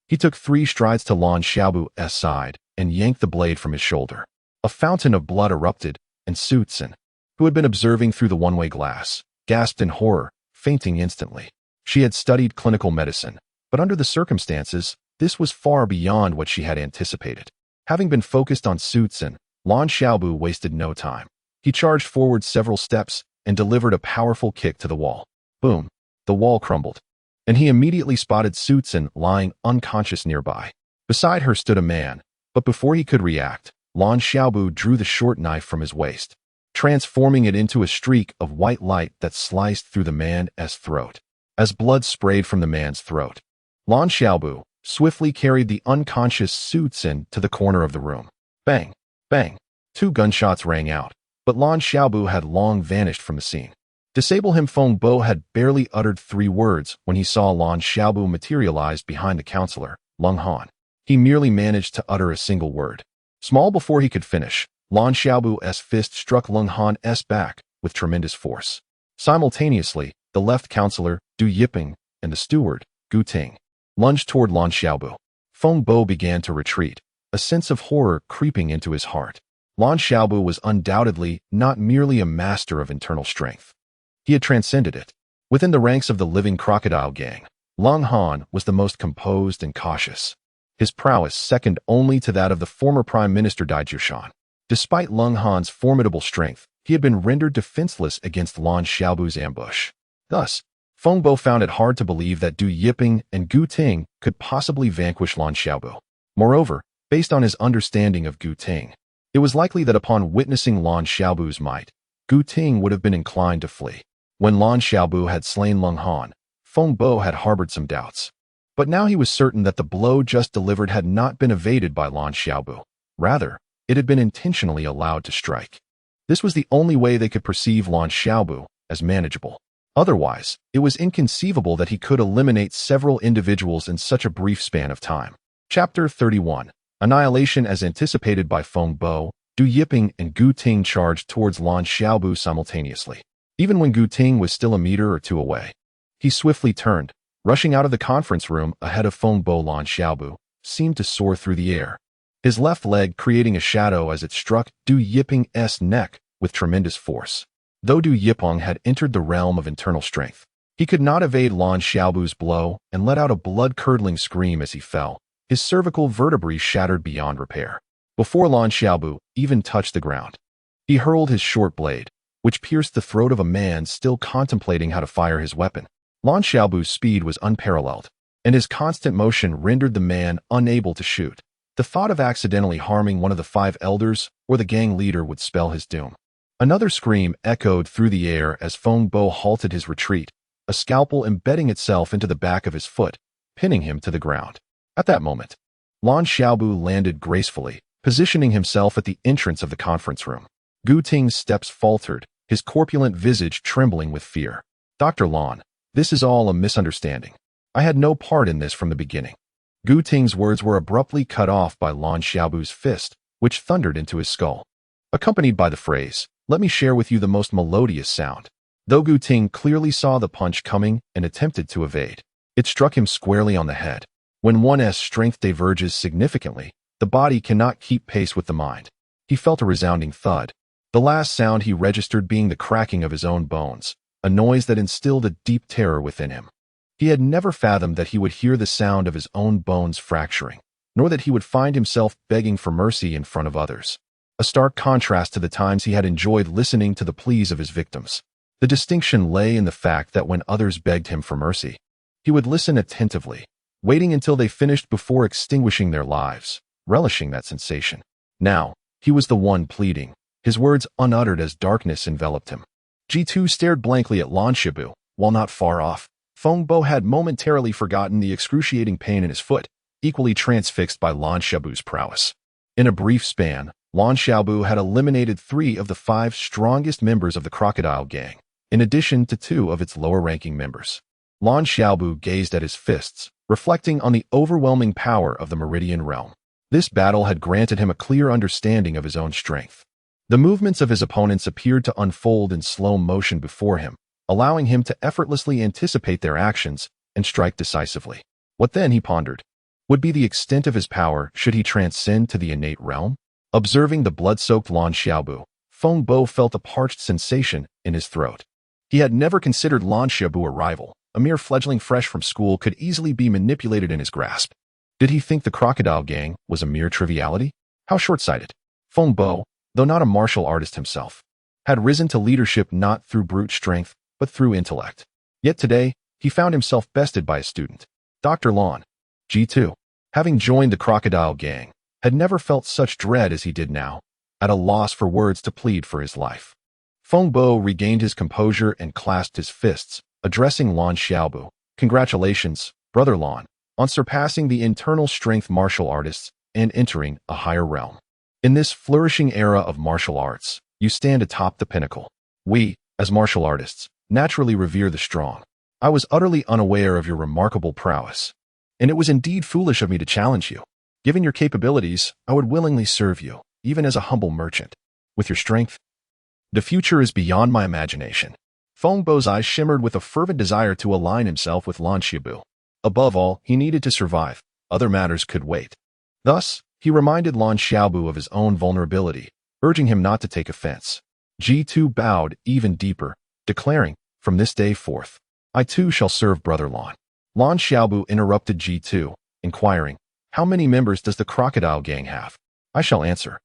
Speaker 1: he took 3 strides to Lan Xiaobu's side and yanked the blade from his shoulder. A fountain of blood erupted, and Su Tsin, who had been observing through the one-way glass, gasped in horror, fainting instantly. She had studied clinical medicine, but under the circumstances, this was far beyond what she had anticipated. Having been focused on Su Tsin, Lan Xiaobu wasted no time. He charged forward several steps and delivered a powerful kick to the wall. Boom! The wall crumbled, and he immediately spotted Su Tsin lying unconscious nearby. Beside her stood a man, but before he could react, Lan Xiaobu drew the short knife from his waist, transforming it into a streak of white light that sliced through the man's throat. As blood sprayed from the man's throat, Lan Xiaobu swiftly carried the unconscious Su Tsin to the corner of the room. Bang! Bang! 2 gunshots rang out, but Lan Xiaobu had long vanished from the scene. Disable him. Feng Bo had barely uttered 3 words when he saw Lan Xiaobu materialize behind the counselor, Leng Han. He merely managed to utter a single word. Small before he could finish, Lan Xiaobu's fist struck Leng Han's back with tremendous force. Simultaneously, the left counselor, Du Yiping, and the steward, Gu Ting, lunged toward Lan Xiaobu. Feng Bo began to retreat, a sense of horror creeping into his heart. Lan Xiaobu was undoubtedly not merely a master of internal strength. He had transcended it. Within the ranks of the living crocodile gang, Leng Han was the most composed and cautious, his prowess second only to that of the former Prime Minister Dai Jushan. Despite Leng Han's formidable strength, he had been rendered defenseless against Lan Xiaobu's ambush. Thus, Feng Bo found it hard to believe that Du Yiping and Gu Ting could possibly vanquish Lan Xiaobu. Moreover, based on his understanding of Gu Ting, it was likely that upon witnessing Lan Xiaobu's might, Gu Ting would have been inclined to flee. When Lan Xiaobu had slain Leng Han, Feng Bo had harbored some doubts. But now he was certain that the blow just delivered had not been evaded by Lan Xiaobu. Rather, it had been intentionally allowed to strike. This was the only way they could perceive Lan Xiaobu as manageable. Otherwise, it was inconceivable that he could eliminate several individuals in such a brief span of time. Chapter 31. Annihilation. As anticipated by Feng Bo, Du Yiping and Gu Ting charged towards Lan Xiaobu simultaneously. Even when Gu Ting was still a meter or two away, he swiftly turned, rushing out of the conference room ahead of Feng Bo. Lan Xiaobu seemed to soar through the air, his left leg creating a shadow as it struck Du Yiping's neck with tremendous force. Though Du Yiping had entered the realm of internal strength, he could not evade Lan Xiaobu's blow and let out a blood-curdling scream as he fell, his cervical vertebrae shattered beyond repair. Before Lan Xiaobu even touched the ground, he hurled his short blade, which pierced the throat of a man still contemplating how to fire his weapon. Lan Xiaobu's speed was unparalleled, and his constant motion rendered the man unable to shoot. The thought of accidentally harming one of the 5 elders or the gang leader would spell his doom. Another scream echoed through the air as Feng Bo halted his retreat, a scalpel embedding itself into the back of his foot, pinning him to the ground. At that moment, Lan Xiaobu landed gracefully, positioning himself at the entrance of the conference room. Gu Ting's steps faltered, his corpulent visage trembling with fear. Dr. Lan, this is all a misunderstanding. I had no part in this from the beginning. Gu Ting's words were abruptly cut off by Lan Xiaobu's fist, which thundered into his skull, accompanied by the phrase, "Let me share with you the most melodious sound." Though Gu Ting clearly saw the punch coming and attempted to evade, it struck him squarely on the head. When one's strength diverges significantly, the body cannot keep pace with the mind. He felt a resounding thud, the last sound he registered being the cracking of his own bones, a noise that instilled a deep terror within him. He had never fathomed that he would hear the sound of his own bones fracturing, nor that he would find himself begging for mercy in front of others. A stark contrast to the times he had enjoyed listening to the pleas of his victims. The distinction lay in the fact that when others begged him for mercy, he would listen attentively, waiting until they finished before extinguishing their lives, relishing that sensation. Now, he was the one pleading, his words unuttered as darkness enveloped him. G2 stared blankly at Lan Xiaobu, while not far off. Feng Bo had momentarily forgotten the excruciating pain in his foot, equally transfixed by Lan Xiaobu's prowess. In a brief span, Lan Xiaobu had eliminated 3 of the 5 strongest members of the crocodile gang, in addition to 2 of its lower-ranking members. Lan Xiaobu gazed at his fists, reflecting on the overwhelming power of the Meridian realm. This battle had granted him a clear understanding of his own strength. The movements of his opponents appeared to unfold in slow motion before him, allowing him to effortlessly anticipate their actions and strike decisively. What then, he pondered, would be the extent of his power should he transcend to the innate realm? Observing the blood-soaked Lan Xiaobu, Feng Bo felt a parched sensation in his throat. He had never considered Lan Xiaobu a rival. A mere fledgling fresh from school could easily be manipulated in his grasp. Did he think the crocodile gang was a mere triviality? How short-sighted. Feng Bo, though not a martial artist himself, had risen to leadership not through brute strength, but through intellect. Yet today, he found himself bested by a student. Dr. Lan, G2, having joined the crocodile gang, had never felt such dread as he did now, at a loss for words to plead for his life. Feng Bo regained his composure and clasped his fists, addressing Lan Xiaobu. Congratulations, Brother Lan, on surpassing the internal strength martial artists and entering a higher realm. In this flourishing era of martial arts, you stand atop the pinnacle. We, as martial artists, naturally revere the strong. I was utterly unaware of your remarkable prowess, and it was indeed foolish of me to challenge you. Given your capabilities, I would willingly serve you, even as a humble merchant. With your strength, the future is beyond my imagination. Fengbo's eyes shimmered with a fervent desire to align himself with Lan Xiaobu. Above all, he needed to survive. Other matters could wait. Thus, he reminded Lan Xiaobu of his own vulnerability, urging him not to take offense. G2 bowed even deeper, declaring, "From this day forth, I too shall serve Brother Lan." Lan Xiaobu interrupted G2, inquiring, "How many members does the crocodile gang have?" "I shall answer,"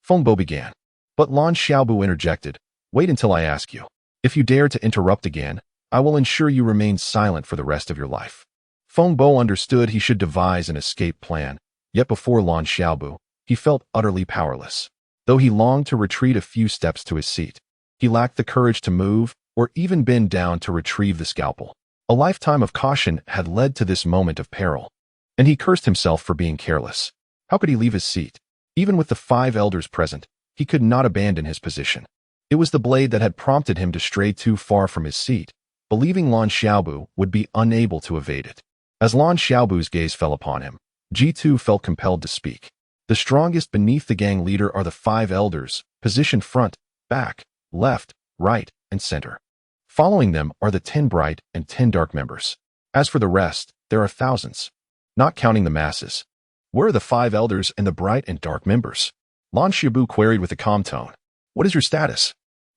Speaker 1: Fengbo began. But Lan Xiaobu interjected, "Wait until I ask you. If you dare to interrupt again, I will ensure you remain silent for the rest of your life." Fengbo understood he should devise an escape plan, yet before Lan Xiaobu, he felt utterly powerless. Though he longed to retreat a few steps to his seat, he lacked the courage to move or even bend down to retrieve the scalpel. A lifetime of caution had led to this moment of peril, and he cursed himself for being careless. How could he leave his seat? Even with the 5 elders present, he could not abandon his position. It was the blade that had prompted him to stray too far from his seat, believing Lan Xiaobu would be unable to evade it. As Lan Xiaobu's gaze fell upon him, G2 felt compelled to speak. The strongest beneath the gang leader are the 5 elders, positioned front, back, left, right, and center. Following them are the 10 bright and 10 dark members. As for the rest, there are thousands, not counting the masses. Where are the 5 elders and the bright and dark members? Lan Xiaobu queried with a calm tone. What is your status?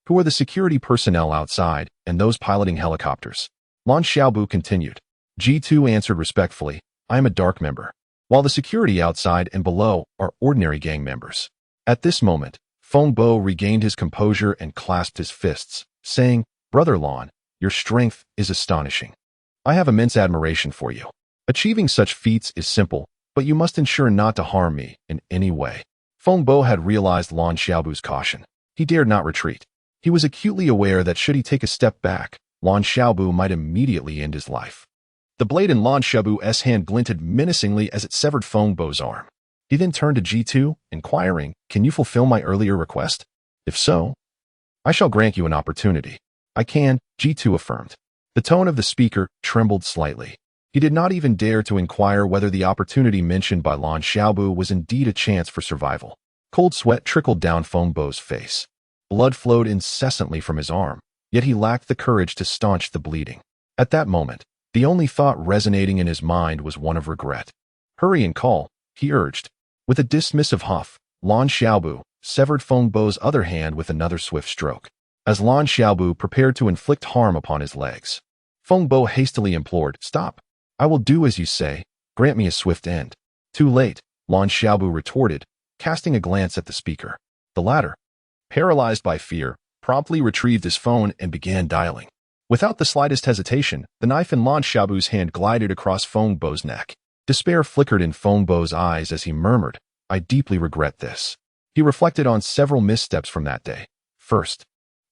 Speaker 1: Who are the security personnel outside and those piloting helicopters? Lan Xiaobu continued. G2 answered respectfully, I am a dark member, while the security outside and below are ordinary gang members. At this moment, Fengbo regained his composure and clasped his fists, saying, Brother Lan, your strength is astonishing. I have immense admiration for you. Achieving such feats is simple, but you must ensure not to harm me in any way. Fengbo had realized Lan Xiaobu's caution. He dared not retreat. He was acutely aware that should he take a step back, Lan Xiaobu might immediately end his life. The blade in Lan Xiaobu's hand glinted menacingly as it severed Fengbo's arm. He then turned to G2, inquiring, Can you fulfill my earlier request? If so, I shall grant you an opportunity. I can, G2 affirmed. The tone of the speaker trembled slightly. He did not even dare to inquire whether the opportunity mentioned by Lan Xiaobu was indeed a chance for survival. Cold sweat trickled down Fengbo's face. Blood flowed incessantly from his arm, yet he lacked the courage to staunch the bleeding. At that moment, the only thought resonating in his mind was one of regret. Hurry and call, he urged. With a dismissive huff, Lan Xiaobu severed Fengbo's other hand with another swift stroke. As Lan Xiaobu prepared to inflict harm upon his legs, Fengbo hastily implored, Stop. I will do as you say. Grant me a swift end. Too late, Lan Xiaobu retorted, casting a glance at the speaker. The latter, paralyzed by fear, promptly retrieved his phone and began dialing. Without the slightest hesitation, the knife in Lan Xiaobu's hand glided across Fengbo's neck. Despair flickered in Fengbo's eyes as he murmured, I deeply regret this. He reflected on several missteps from that day. First,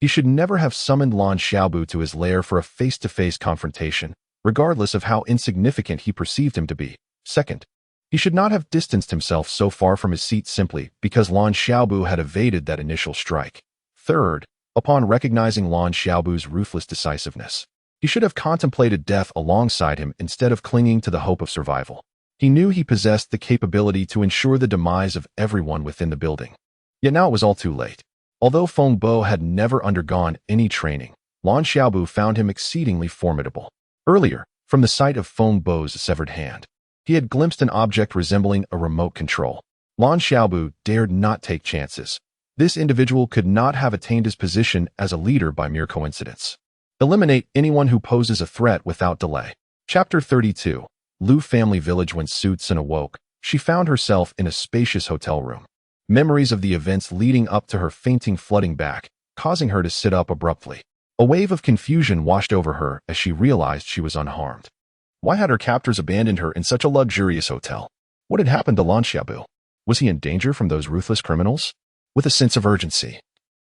Speaker 1: he should never have summoned Lan Xiaobu to his lair for a face-to-face confrontation, regardless of how insignificant he perceived him to be. Second, he should not have distanced himself so far from his seat simply because Lan Xiaobu had evaded that initial strike. Third, upon recognizing Lan Xiaobu's ruthless decisiveness, he should have contemplated death alongside him instead of clinging to the hope of survival. He knew he possessed the capability to ensure the demise of everyone within the building. Yet now it was all too late. Although Fengbo had never undergone any training, Lan Xiaobu found him exceedingly formidable. Earlier, from the sight of Fengbo's severed hand, he had glimpsed an object resembling a remote control. Lan Xiaobu dared not take chances. This individual could not have attained his position as a leader by mere coincidence. Eliminate anyone who poses a threat without delay. Chapter 32. Lu family village. When Zhou Tian awoke, she found herself in a spacious hotel room. Memories of the events leading up to her fainting flooding back, causing her to sit up abruptly. A wave of confusion washed over her as she realized she was unharmed. Why had her captors abandoned her in such a luxurious hotel? What had happened to Lan Xiaobu? Was he in danger from those ruthless criminals? With a sense of urgency,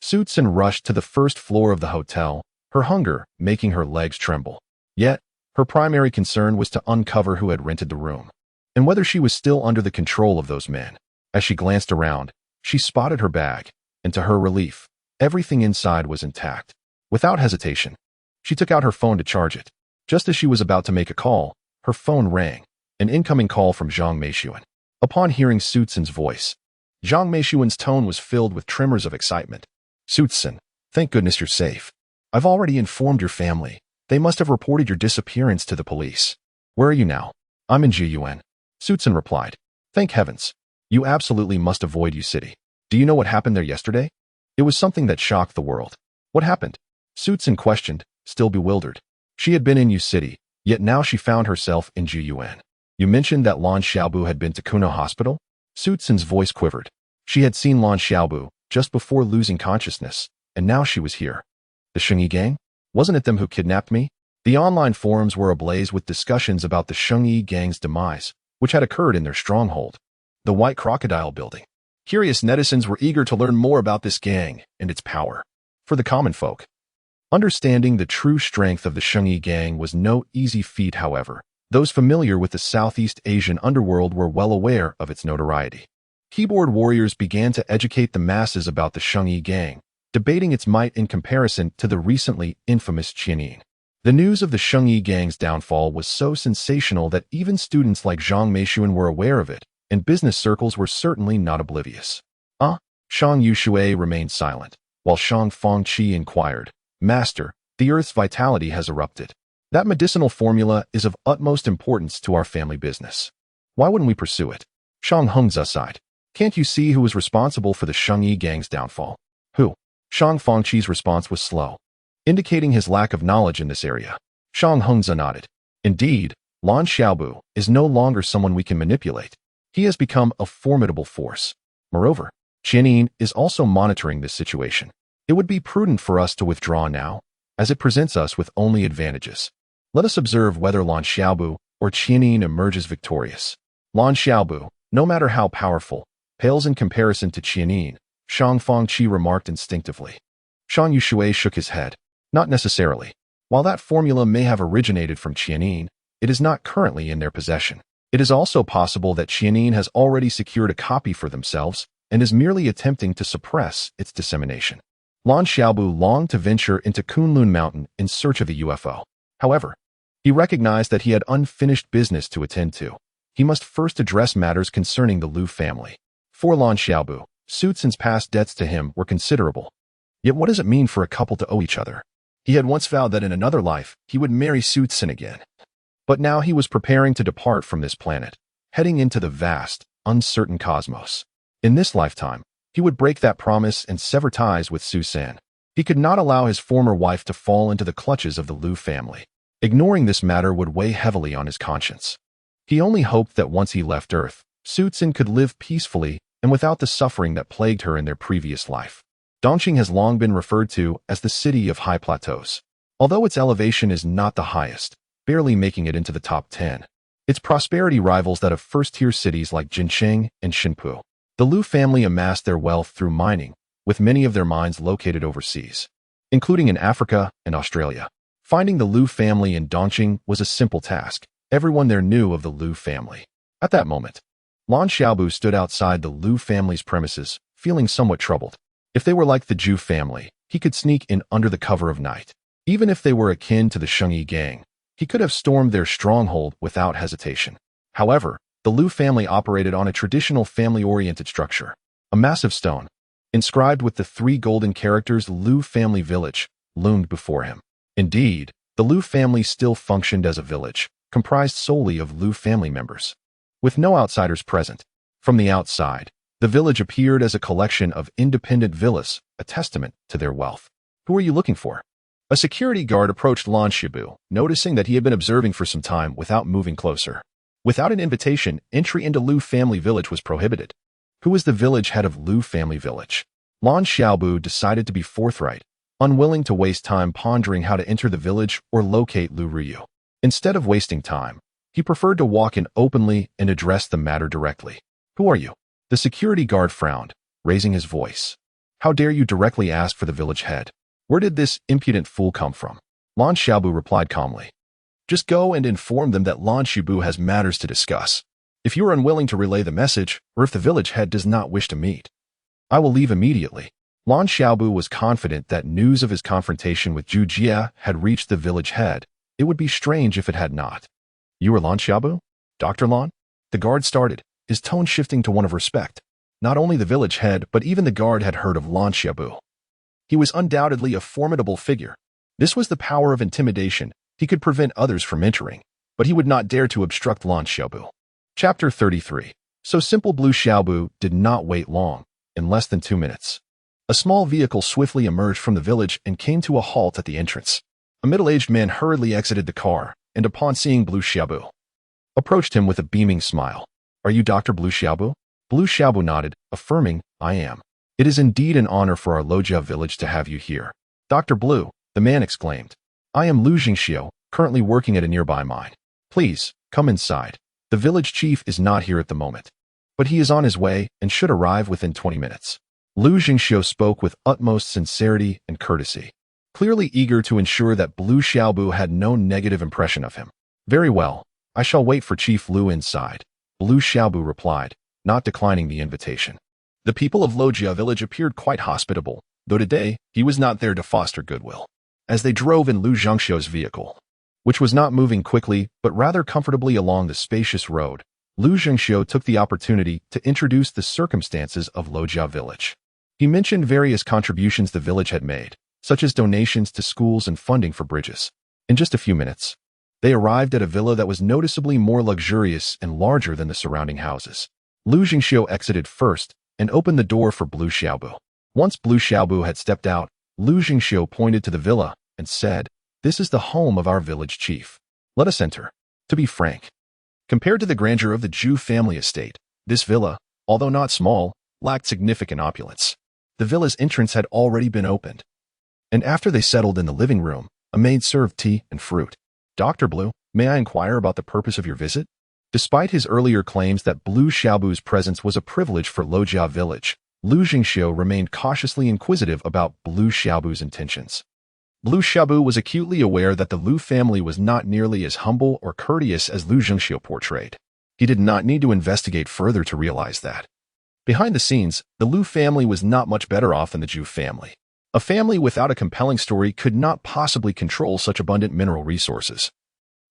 Speaker 1: Zhou Tian rushed to the first floor of the hotel, her hunger making her legs tremble. Yet, her primary concern was to uncover who had rented the room, and whether she was still under the control of those men. As she glanced around, she spotted her bag, and to her relief, everything inside was intact. Without hesitation, She took out her phone to charge it. Just as she was about to make a call, her phone rang, an incoming call from Zhang Meishuan. Upon hearing Su Tsin's voice, Zhang Meishuan's tone was filled with tremors of excitement. Su Tsin, thank goodness you're safe. I've already informed your family. They must have reported your disappearance to the police. Where are you now? I'm in Jiyuan. Su Tsin replied. Thank heavens. You absolutely must avoid Yu City. Do you know what happened there yesterday? It was something that shocked the world. What happened? Su Tsin questioned, still bewildered. She had been in Yu City, yet now she found herself in Jiyuan. You mentioned that Lan Xiaobu had been to Kuno Hospital? Su Tsin's voice quivered. She had seen Lan Xiaobu just before losing consciousness, and now she was here. The Shengyi gang? Wasn't it them who kidnapped me? The online forums were ablaze with discussions about the Shengyi gang's demise, which had occurred in their stronghold, the White Crocodile building. Curious netizens were eager to learn more about this gang and its power. For the common folk, understanding the true strength of the Shengyi gang was no easy feat, however. Those familiar with the Southeast Asian underworld were well aware of its notoriety. Keyboard warriors began to educate the masses about the Shengyi gang, debating its might in comparison to the recently infamous Qianin. The news of the Shengyi gang's downfall was so sensational that even students like Zhang Meishuan were aware of it, and business circles were certainly not oblivious. Shang Yushui remained silent, while Shang Fengqi inquired, Master, the Earth's vitality has erupted. That medicinal formula is of utmost importance to our family business. Why wouldn't we pursue it? Shang Hengze sighed. Can't you see who was responsible for the Shengyi gang's downfall? Who? Shang Fengqi's response was slow, indicating his lack of knowledge in this area. Shang Hengze nodded. Indeed, Lan Xiaobu is no longer someone we can manipulate. He has become a formidable force. Moreover, Qianin is also monitoring this situation. It would be prudent for us to withdraw now, as it presents us with only advantages. Let us observe whether Lan Xiaobu or Qianin emerges victorious. Lan Xiaobu, no matter how powerful, pales in comparison to Qianin, Shang Fengqi remarked instinctively. Shang Yushui shook his head. Not necessarily. While that formula may have originated from Qianin, it is not currently in their possession. It is also possible that Qianin has already secured a copy for themselves and is merely attempting to suppress its dissemination. Lan Xiaobu longed to venture into Kunlun Mountain in search of the UFO. However, he recognized that he had unfinished business to attend to. He must first address matters concerning the Lu family. For Lan Xiaobu, Su Tsin's past debts to him were considerable. Yet what does it mean for a couple to owe each other? He had once vowed that in another life, he would marry Su Tsin again. But now he was preparing to depart from this planet, heading into the vast, uncertain cosmos. In this lifetime, he would break that promise and sever ties with Su San. He could not allow his former wife to fall into the clutches of the Lu family. Ignoring this matter would weigh heavily on his conscience. He only hoped that once he left Earth, Su Tsin could live peacefully and without the suffering that plagued her in their previous life. Dongqing has long been referred to as the city of high plateaus. Although its elevation is not the highest, barely making it into the top 10, its prosperity rivals that of first-tier cities like Jincheng and Xinpu. The Lu family amassed their wealth through mining, with many of their mines located overseas, including in Africa and Australia. Finding the Lu family in Dongqing was a simple task. Everyone there knew of the Lu family. At that moment, Lan Xiaobu stood outside the Lu family's premises, feeling somewhat troubled. If they were like the Zhu family, he could sneak in under the cover of night. Even if they were akin to the Shengyi gang, he could have stormed their stronghold without hesitation. However, the Lu family operated on a traditional family-oriented structure. A massive stone, inscribed with the 3 golden characters Lu Family Village, loomed before him. Indeed, the Lu family still functioned as a village, comprised solely of Lu family members, with no outsiders present. From the outside, the village appeared as a collection of independent villas, a testament to their wealth. Who are you looking for? A security guard approached Lan Xiaobu, noticing that he had been observing for some time without moving closer. Without an invitation, entry into Lu family village was prohibited. Who was the village head of Lu family village? Lan Xiaobu decided to be forthright, unwilling to waste time pondering how to enter the village or locate Lu Ryu. Instead of wasting time, he preferred to walk in openly and address the matter directly. Who are you? The security guard frowned, raising his voice. How dare you directly ask for the village head? Where did this impudent fool come from? Lan Xiaobu replied calmly. Just go and inform them that Lan Xiaobu has matters to discuss. If you are unwilling to relay the message, or if the village head does not wish to meet, I will leave immediately. Lan Xiaobu was confident that news of his confrontation with Zhu Jia had reached the village head. It would be strange if it had not. You are Lan Xiaobu? Dr. Lan? The guard started, his tone shifting to one of respect. Not only the village head, but even the guard had heard of Lan Xiaobu. He was undoubtedly a formidable figure. This was the power of intimidation. He could prevent others from entering, but he would not dare to obstruct Lan Xiaobu. Chapter 33. So simple Blue Xiaobu did not wait long. In less than 2 minutes, a small vehicle swiftly emerged from the village and came to a halt at the entrance. A middle-aged man hurriedly exited the car, and upon seeing Blue Xiaobu, approached him with a beaming smile. Are you Dr. Blue Xiaobu? Blue Xiaobu nodded, affirming, I am. It is indeed an honor for our Lojia village to have you here. Dr. Blue, the man exclaimed. I am Lu Jingxiu, currently working at a nearby mine. Please, come inside. The village chief is not here at the moment, but he is on his way and should arrive within 20 minutes. Lu Jingxiu spoke with utmost sincerity and courtesy, clearly eager to ensure that Blue Xiaobu had no negative impression of him. Very well, I shall wait for Chief Lu inside, Blue Xiaobu replied, not declining the invitation. The people of Lojia village appeared quite hospitable, though today he was not there to foster goodwill. As they drove in Lu Zhangxiu's vehicle, which was not moving quickly but rather comfortably along the spacious road, Lu Zhangxiu took the opportunity to introduce the circumstances of Lojia village. He mentioned various contributions the village had made, such as donations to schools and funding for bridges. In just a few minutes, they arrived at a villa that was noticeably more luxurious and larger than the surrounding houses. Lu Jingxiu exited first and opened the door for Blue Xiaobu. Once Blue Xiaobu had stepped out, Lu Jingxiu pointed to the villa and said, This is the home of our village chief. Let us enter. To be frank, compared to the grandeur of the Zhou family estate, this villa, although not small, lacked significant opulence. The villa's entrance had already been opened, and after they settled in the living room, a maid served tea and fruit. Dr. Blue, may I inquire about the purpose of your visit? Despite his earlier claims that Blue Xiaobu's presence was a privilege for Lojia village, Lu Jingxiu remained cautiously inquisitive about Blue Xiaobu's intentions. Blue Xiaobu was acutely aware that the Lu family was not nearly as humble or courteous as Lu Jingxiu portrayed. He did not need to investigate further to realize that. Behind the scenes, the Lu family was not much better off than the Zhou family. A family without a compelling story could not possibly control such abundant mineral resources,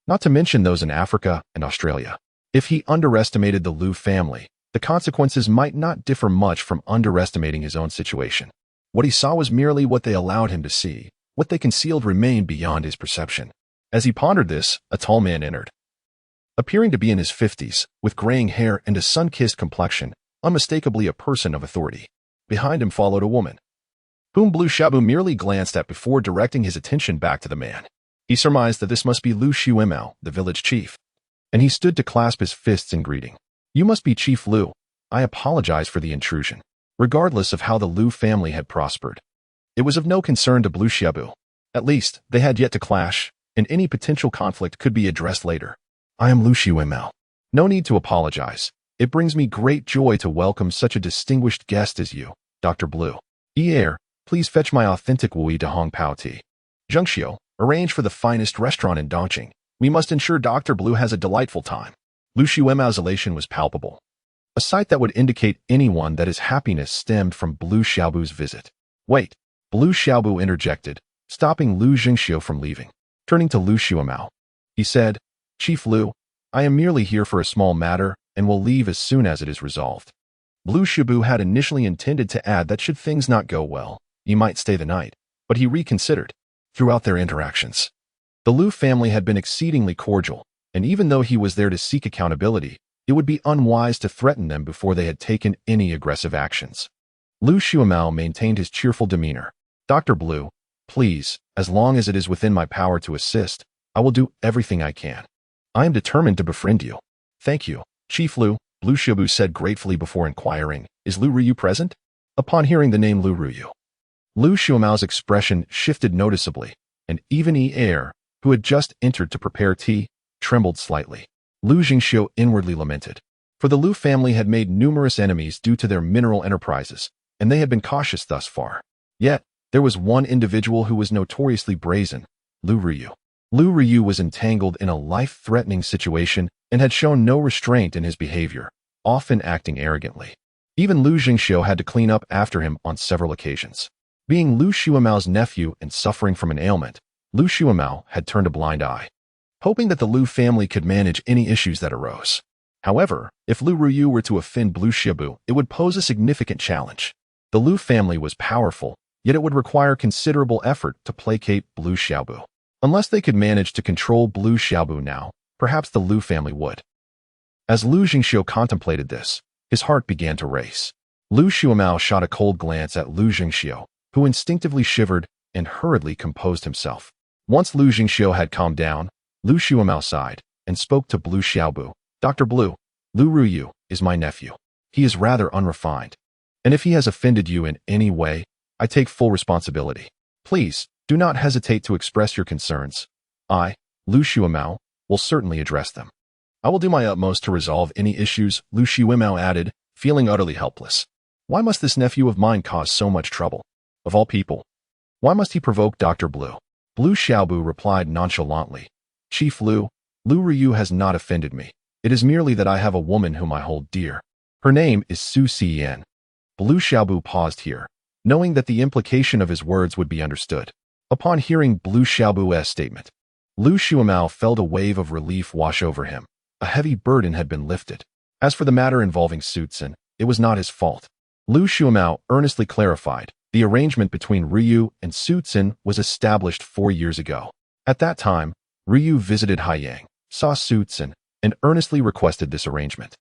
Speaker 1: not to mention those in Africa and Australia. If he underestimated the Lu family, the consequences might not differ much from underestimating his own situation. What he saw was merely what they allowed him to see. What they concealed remained beyond his perception. As he pondered this, a tall man entered. Appearing to be in his 50s, with graying hair and a sun-kissed complexion, unmistakably a person of authority. Behind him followed a woman, whom Blue Xiaobu merely glanced at before directing his attention back to the man. He surmised that this must be Lu Xiuemao, the village chief, and he stood to clasp his fists in greeting. You must be Chief Lu. I apologize for the intrusion. Regardless of how the Lu family had prospered, it was of no concern to Blue Xiaobu. At least, they had yet to clash, and any potential conflict could be addressed later. I am Lu Xiuemao. No need to apologize. It brings me great joy to welcome such a distinguished guest as you, Dr. Blue. Please fetch my authentic Wui de Hong Pao tea. Zhangxiu, arrange for the finest restaurant in Dongqing. We must ensure Dr. Blue has a delightful time. Lu Xiuemao's elation was palpable, a sight that would indicate anyone that his happiness stemmed from Blue Xiaobu's visit. Wait, Blue Xiaobu interjected, stopping Lu Jingxiu from leaving. Turning to Lu Xiuemao, he said, Chief Lu, I am merely here for a small matter and will leave as soon as it is resolved. Blue Xiaobu had initially intended to add that should things not go well, he might stay the night, but he reconsidered. Throughout their interactions, the Lu family had been exceedingly cordial, and even though he was there to seek accountability, it would be unwise to threaten them before they had taken any aggressive actions. Lu Xiuemao maintained his cheerful demeanor. Dr. Blue, please, as long as it is within my power to assist, I will do everything I can. I am determined to befriend you. Thank you, Chief Lu, Blue Xiaobu said gratefully before inquiring, is Lu Ruyu present? Upon hearing the name Lu Ruyu, Lu Xiuemao's expression shifted noticeably, and even Yi Er, who had just entered to prepare tea, trembled slightly. Lu Jingxiu inwardly lamented, for the Lu family had made numerous enemies due to their mineral enterprises, and they had been cautious thus far. Yet, there was one individual who was notoriously brazen, Lu Ruyu. Lu Ruyu was entangled in a life-threatening situation and had shown no restraint in his behavior, often acting arrogantly. Even Lu Jingxiu had to clean up after him on several occasions. Being Lu Xuemao's nephew and suffering from an ailment, Lu Xuemao had turned a blind eye, hoping that the Lu family could manage any issues that arose. However, if Lu Ruyu were to offend Blue Xiaobu, it would pose a significant challenge. The Lu family was powerful, yet it would require considerable effort to placate Blue Xiaobu. Unless they could manage to control Blue Xiaobu now, perhaps the Lu family would. As Lu Jingxiu contemplated this, his heart began to race. Lu Xuemao shot a cold glance at Lu Jingxiu, who instinctively shivered and hurriedly composed himself. Once Lu Jingxiu had calmed down, Lu Xuemao sighed and spoke to Blue Xiaobu. Dr. Blue, Lu Ruyu is my nephew. He is rather unrefined, and if he has offended you in any way, I take full responsibility. Please, do not hesitate to express your concerns. I, Lu Xuemao, will certainly address them. I will do my utmost to resolve any issues, Lu Xuemao added, feeling utterly helpless. Why must this nephew of mine cause so much trouble? Of all people, why must he provoke Dr. Blue? Blue Xiaobu replied nonchalantly. Chief Lu, Lu Ruyu has not offended me. It is merely that I have a woman whom I hold dear. Her name is SUSI-MANHUA. Blue Xiaobu paused here, knowing that the implication of his words would be understood. Upon hearing Blue Xiaobu's statement, Lu Xuemao felt a wave of relief wash over him. A heavy burden had been lifted. As for the matter involving Sutsun, it was not his fault. Lu Xuemao earnestly clarified, the arrangement between Ryu and Sutsun was established 4 years ago. At that time, Ryu visited Haiyang, saw Sutsun, and earnestly requested this arrangement.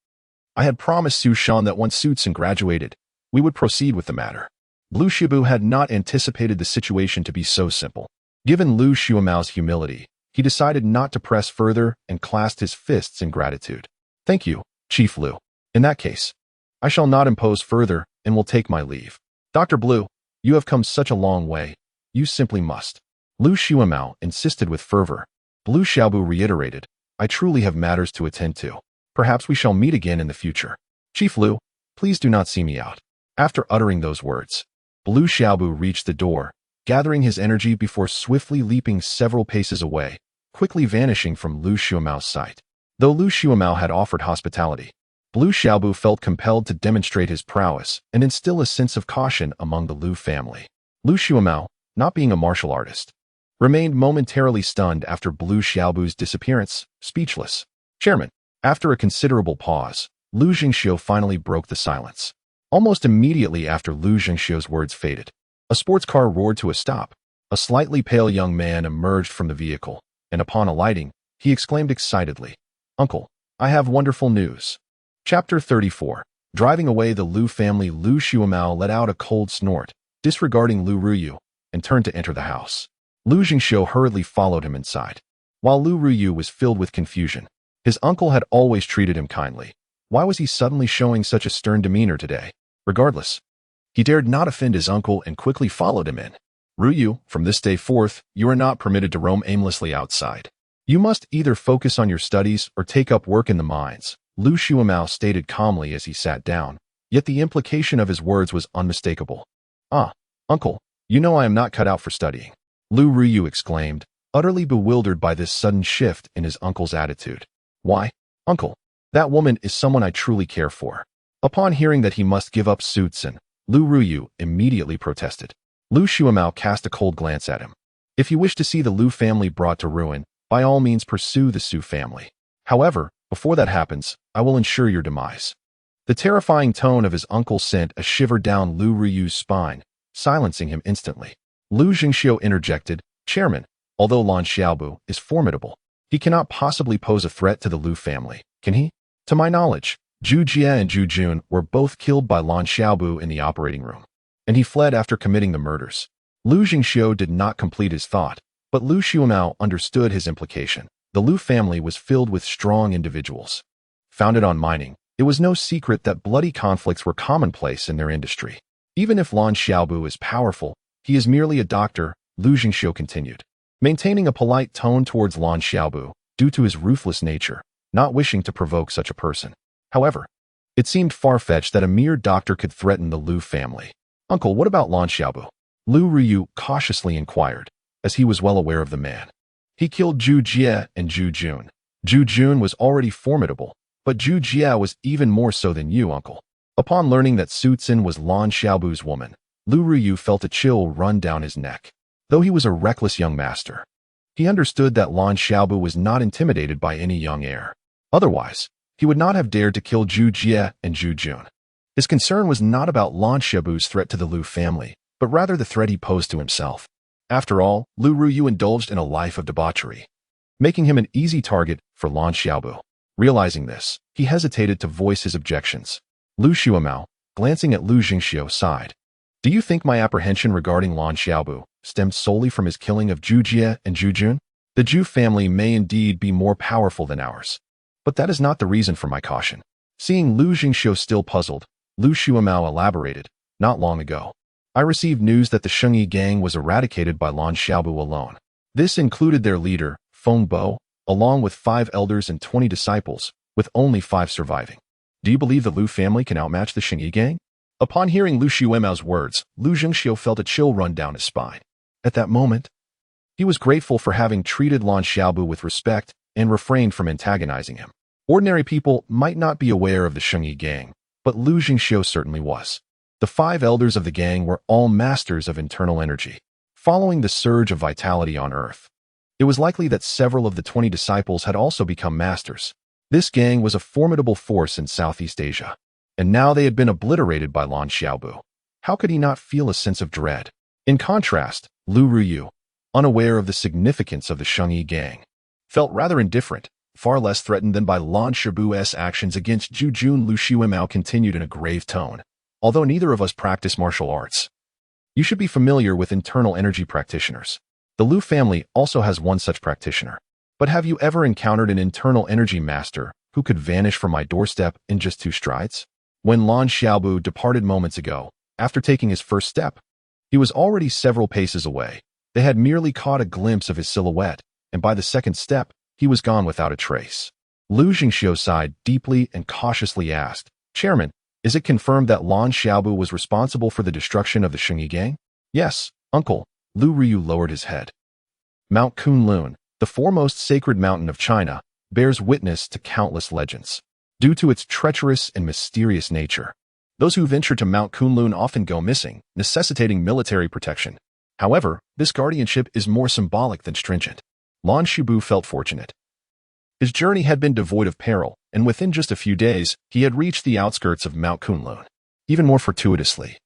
Speaker 1: I had promised Su Shan that once Sutsun graduated, we would proceed with the matter. Blue Xiaobu had not anticipated the situation to be so simple. Given Lu Xuemao's humility, he decided not to press further and clasped his fists in gratitude. Thank you, Chief Lu. In that case, I shall not impose further and will take my leave. Dr. Blue, you have come such a long way. You simply must. Lu Xuemao insisted with fervor. Blue Xiaobu reiterated, I truly have matters to attend to. Perhaps we shall meet again in the future. Chief Lu, please do not see me out. After uttering those words, Blue Xiaobu reached the door, gathering his energy before swiftly leaping several paces away, quickly vanishing from Lu Xuemao's sight. Though Lu Xuemao had offered hospitality, Blue Xiaobu felt compelled to demonstrate his prowess and instill a sense of caution among the Lu family. Lu Xuemao, not being a martial artist, remained momentarily stunned after Blue Xiaobu's disappearance, speechless. Chairman, after a considerable pause, Lu Jingxiu finally broke the silence. Almost immediately after Lu Jingxiu's words faded, a sports car roared to a stop. A slightly pale young man emerged from the vehicle, and upon alighting, he exclaimed excitedly, Uncle, I have wonderful news. Chapter 34. Driving away the Lu family, Lu Xuemao let out a cold snort, disregarding Lu Ruyu, and turned to enter the house. Lu Jingxiu hurriedly followed him inside. While Lu Ruyu was filled with confusion, his uncle had always treated him kindly. Why was he suddenly showing such a stern demeanor today? Regardless, he dared not offend his uncle and quickly followed him in. Ruyu, from this day forth, you are not permitted to roam aimlessly outside. You must either focus on your studies or take up work in the mines, Lu Xuemao stated calmly as he sat down, yet the implication of his words was unmistakable. Ah, uncle, you know I am not cut out for studying. Lu Ruyu exclaimed, utterly bewildered by this sudden shift in his uncle's attitude. Why, uncle, that woman is someone I truly care for. Upon hearing that he must give up Sutsun, Lu Ruyu immediately protested. Lu Xuemao cast a cold glance at him. If you wish to see the Lu family brought to ruin, by all means pursue the Su family. However, before that happens, I will ensure your demise. The terrifying tone of his uncle sent a shiver down Lu Ruyu's spine, silencing him instantly. Lu Jingxiu interjected, Chairman, although Lan Xiaobu is formidable, he cannot possibly pose a threat to the Lu family, can he? To my knowledge, Zhu Jie and Zhu Jun were both killed by Lan Xiaobu in the operating room, and he fled after committing the murders. Lu Jingxiu did not complete his thought, but Lu Xuemao understood his implication. The Lu family was filled with strong individuals. Founded on mining, it was no secret that bloody conflicts were commonplace in their industry. Even if Lan Xiaobu is powerful, he is merely a doctor, Lu Jingxiu continued, maintaining a polite tone towards Lan Xiaobu due to his ruthless nature, not wishing to provoke such a person. However, it seemed far-fetched that a mere doctor could threaten the Lu family. Uncle, what about Lan Xiaobu? Lu Ruyu cautiously inquired, as he was well aware of the man. He killed Zhu Jie and Zhu Jun. Zhu Jun was already formidable, but Zhu Jie was even more so than you, uncle. Upon learning that Su Tsin was Lan Xiaobu's woman, Lu Ruyu felt a chill run down his neck. Though he was a reckless young master, he understood that Lan Xiaobu was not intimidated by any young heir. Otherwise, he would not have dared to kill Zhu Jie and Zhu Jun. His concern was not about Lan Xiaobu's threat to the Lu family, but rather the threat he posed to himself. After all, Lu Ruyu indulged in a life of debauchery, making him an easy target for Lan Xiaobu. Realizing this, he hesitated to voice his objections. Lu Xuemao, glancing at Lu Jingxiu, sighed. Do you think my apprehension regarding Lan Xiaobu stemmed solely from his killing of Zhu Jie and Zhu Jun? The Zhu family may indeed be more powerful than ours, but that is not the reason for my caution. Seeing Lu Jingxiu still puzzled, Lu Xuemao elaborated. Not long ago, I received news that the Shengyi gang was eradicated by Lan Xiaobu alone. This included their leader, Feng Bo, along with 5 elders and 20 disciples, with only 5 surviving. Do you believe the Lu family can outmatch the Shengyi gang? Upon hearing Lu Xuemao's words, Lu Jingxiu felt a chill run down his spine. At that moment, he was grateful for having treated Lan Xiaobu with respect and refrained from antagonizing him. Ordinary people might not be aware of the Shengyi gang, but Lu Jingxiu certainly was. The 5 elders of the gang were all masters of internal energy. Following the surge of vitality on Earth, it was likely that several of the 20 disciples had also become masters. This gang was a formidable force in Southeast Asia, and now they had been obliterated by Lan Xiaobu. How could he not feel a sense of dread? In contrast, Lu Ruyu, unaware of the significance of the Shengyi gang, felt rather indifferent, far less threatened than by Lan Xiaobu's actions against Zhu Jun. Lu Xuemao continued in a grave tone. Although neither of us practice martial arts, you should be familiar with internal energy practitioners. The Lu family also has one such practitioner. But have you ever encountered an internal energy master who could vanish from my doorstep in just 2 strides? When Lan Xiaobu departed moments ago, after taking his first step, he was already several paces away. They had merely caught a glimpse of his silhouette, and by the second step, he was gone without a trace. Lu Jingxiu sighed deeply and cautiously asked, Chairman, is it confirmed that Lan Xiaobu was responsible for the destruction of the Shengyi gang? Yes, uncle. Lu Ruyu lowered his head. Mount Kunlun, the foremost sacred mountain of China, bears witness to countless legends. Due to its treacherous and mysterious nature, those who venture to Mount Kunlun often go missing, necessitating military protection. However, this guardianship is more symbolic than stringent. Lan Xiaobu felt fortunate. His journey had been devoid of peril, and within just a few days, he had reached the outskirts of Mount Kunlun. Even more fortuitously,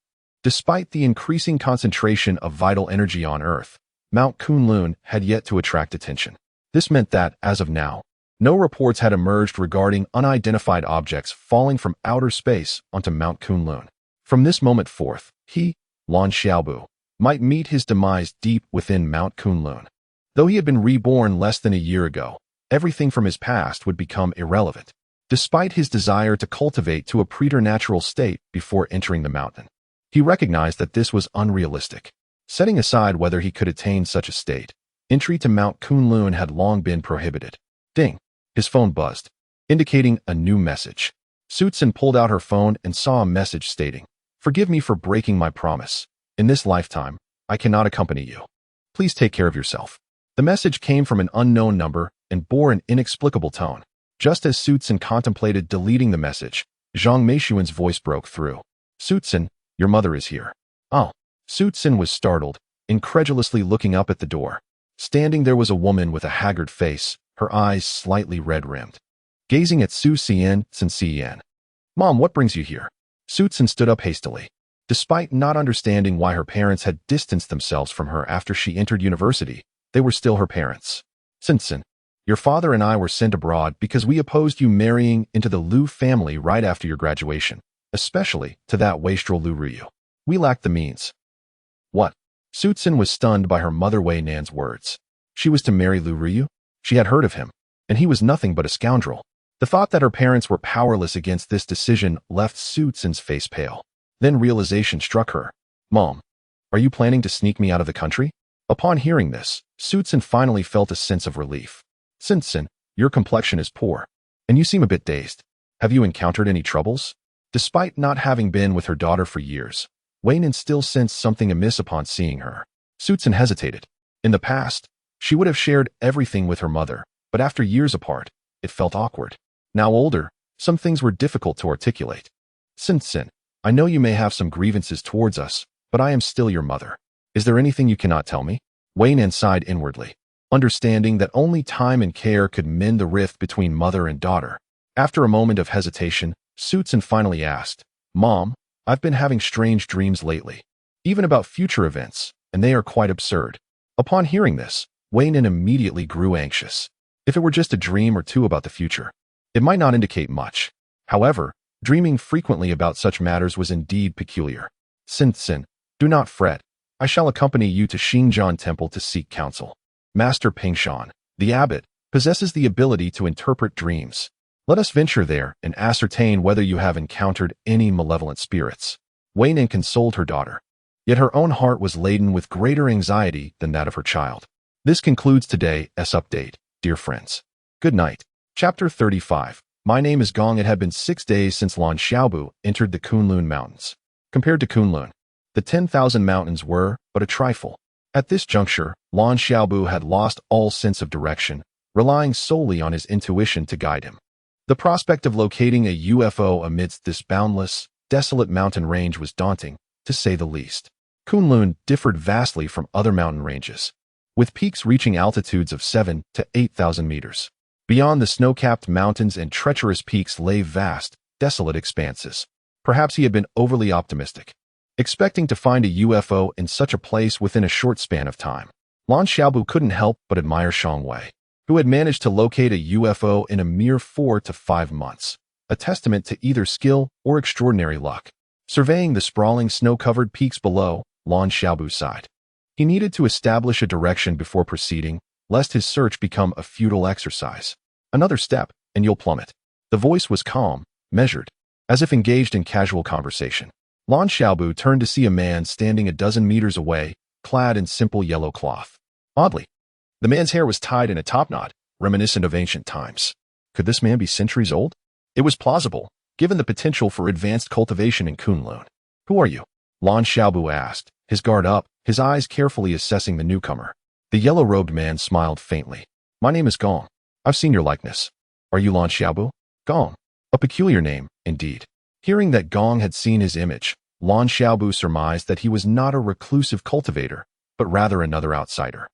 Speaker 1: despite the increasing concentration of vital energy on Earth, Mount Kunlun had yet to attract attention. This meant that, as of now, no reports had emerged regarding unidentified objects falling from outer space onto Mount Kunlun. From this moment forth, he, Lan Xiaobu, might meet his demise deep within Mount Kunlun. Though he had been reborn less than a year ago, everything from his past would become irrelevant, despite his desire to cultivate to a preternatural state before entering the mountain. He recognized that this was unrealistic. Setting aside whether he could attain such a state, entry to Mount Kunlun had long been prohibited. Ding! His phone buzzed, indicating a new message. Su Tsin pulled out her phone and saw a message stating, Forgive me for breaking my promise. In this lifetime, I cannot accompany you. Please take care of yourself. The message came from an unknown number and bore an inexplicable tone. Just as Su Tsin contemplated deleting the message, Zhang Meishuan's voice broke through. Su Tsin, your mother is here. Oh. Su Tsin was startled, incredulously looking up at the door. Standing there was a woman with a haggard face, her eyes slightly red-rimmed, gazing at SUSI-MANHUA. Mom, what brings you here? Su Tsin stood up hastily. Despite not understanding why her parents had distanced themselves from her after she entered university, they were still her parents. Tsin, your father and I were sent abroad because we opposed you marrying into the Lu family right after your graduation, especially to that wastrel Lu Ruyu. We lacked the means. What? Su Tsin was stunned by her mother Wei Nan's words. She was to marry Lu Ruyu? She had heard of him, and he was nothing but a scoundrel. The thought that her parents were powerless against this decision left Su Tsin's face pale. Then realization struck her. Mom, are you planning to sneak me out of the country? Upon hearing this, Su Tsin finally felt a sense of relief. Tsin, your complexion is poor, and you seem a bit dazed. Have you encountered any troubles? Despite not having been with her daughter for years, Wei Nan still sensed something amiss upon seeing her. Su Tsin hesitated. In the past, she would have shared everything with her mother, but after years apart, it felt awkward. Now older, some things were difficult to articulate. Sin, I know you may have some grievances towards us, but I am still your mother. Is there anything you cannot tell me? Wei Nan sighed inwardly, understanding that only time and care could mend the rift between mother and daughter. After a moment of hesitation, Zhou Tian finally asked, Mom, I've been having strange dreams lately, even about future events, and they are quite absurd. Upon hearing this, Wei Nan immediately grew anxious. If it were just a dream or two about the future, it might not indicate much. However, dreaming frequently about such matters was indeed peculiar. Sin, do not fret. I shall accompany you to Xinjiang Temple to seek counsel. Master Pingshan, the abbot, possesses the ability to interpret dreams. Let us venture there and ascertain whether you have encountered any malevolent spirits. Wei Nan consoled her daughter, yet her own heart was laden with greater anxiety than that of her child. This concludes today's update, dear friends. Good night. Chapter 35. My name is Gong. It had been 6 days since Lan Xiaobu entered the Kunlun Mountains. Compared to Kunlun, the 10,000 mountains were but a trifle. At this juncture, Lan Xiaobu had lost all sense of direction, relying solely on his intuition to guide him. The prospect of locating a UFO amidst this boundless, desolate mountain range was daunting, to say the least. Kunlun differed vastly from other mountain ranges, with peaks reaching altitudes of 7,000 to 8,000 meters. Beyond the snow-capped mountains and treacherous peaks lay vast, desolate expanses. Perhaps he had been overly optimistic, expecting to find a UFO in such a place within a short span of time. Lan Xiaobu couldn't help but admire Shang Wei, who had managed to locate a UFO in a mere 4 to 5 months, a testament to either skill or extraordinary luck. Surveying the sprawling snow-covered peaks below, Lan Xiaobu sighed. He needed to establish a direction before proceeding, lest his search become a futile exercise. Another step, and you'll plummet. The voice was calm, measured, as if engaged in casual conversation. Lan Xiaobu turned to see a man standing a dozen meters away, clad in simple yellow cloth. Oddly, the man's hair was tied in a topknot, reminiscent of ancient times. Could this man be centuries old? It was plausible, given the potential for advanced cultivation in Kunlun. Who are you? Lan Xiaobu asked, his guard up, his eyes carefully assessing the newcomer. The yellow-robed man smiled faintly. My name is Gong. I've seen your likeness. Are you Lan Xiaobu? Gong. A peculiar name, indeed. Hearing that Gong had seen his image, Lan Xiaobu surmised that he was not a reclusive cultivator, but rather another outsider.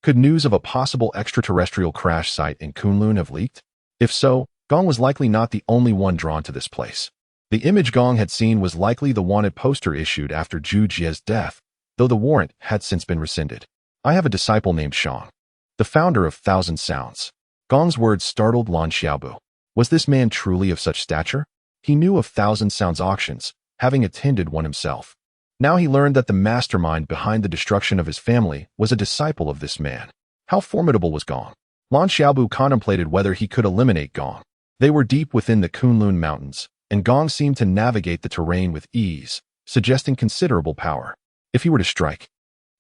Speaker 1: Could news of a possible extraterrestrial crash site in Kunlun have leaked? If so, Gong was likely not the only one drawn to this place. The image Gong had seen was likely the wanted poster issued after Zhu Jie's death, though the warrant had since been rescinded. I have a disciple named Shang, the founder of Thousand Sounds. Gong's words startled Lan Xiaobu. Was this man truly of such stature? He knew of Thousand Sounds auctions, having attended one himself. Now he learned that the mastermind behind the destruction of his family was a disciple of this man. How formidable was Gong? Lan Xiaobu contemplated whether he could eliminate Gong. They were deep within the Kunlun Mountains, and Gong seemed to navigate the terrain with ease, suggesting considerable power. If he were to strike,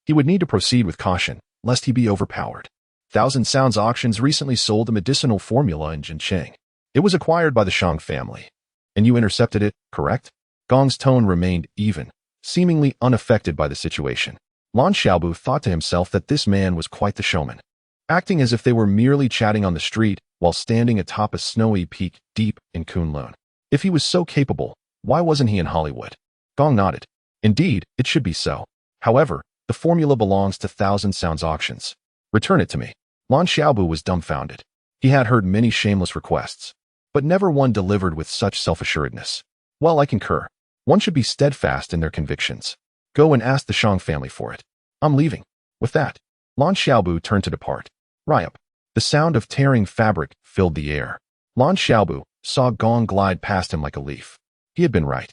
Speaker 1: he would need to proceed with caution, lest he be overpowered. Thousand Sounds Auctions recently sold a medicinal formula in Jincheng. It was acquired by the Shang family. And you intercepted it, correct? Gong's tone remained even, seemingly unaffected by the situation. Lan Xiaobu thought to himself that this man was quite the showman, acting as if they were merely chatting on the street while standing atop a snowy peak deep in Kunlun. If he was so capable, why wasn't he in Hollywood? Gong nodded. Indeed, it should be so. However, the formula belongs to Thousand Sounds Auctions. Return it to me. Lan Xiaobu was dumbfounded. He had heard many shameless requests, but never one delivered with such self-assuredness. Well, I concur. One should be steadfast in their convictions. Go and ask the Shang family for it. I'm leaving. With that, Lan Xiaobu turned to depart. Ryup. The sound of tearing fabric filled the air. Lan Xiaobu saw Gong glide past him like a leaf. He had been right.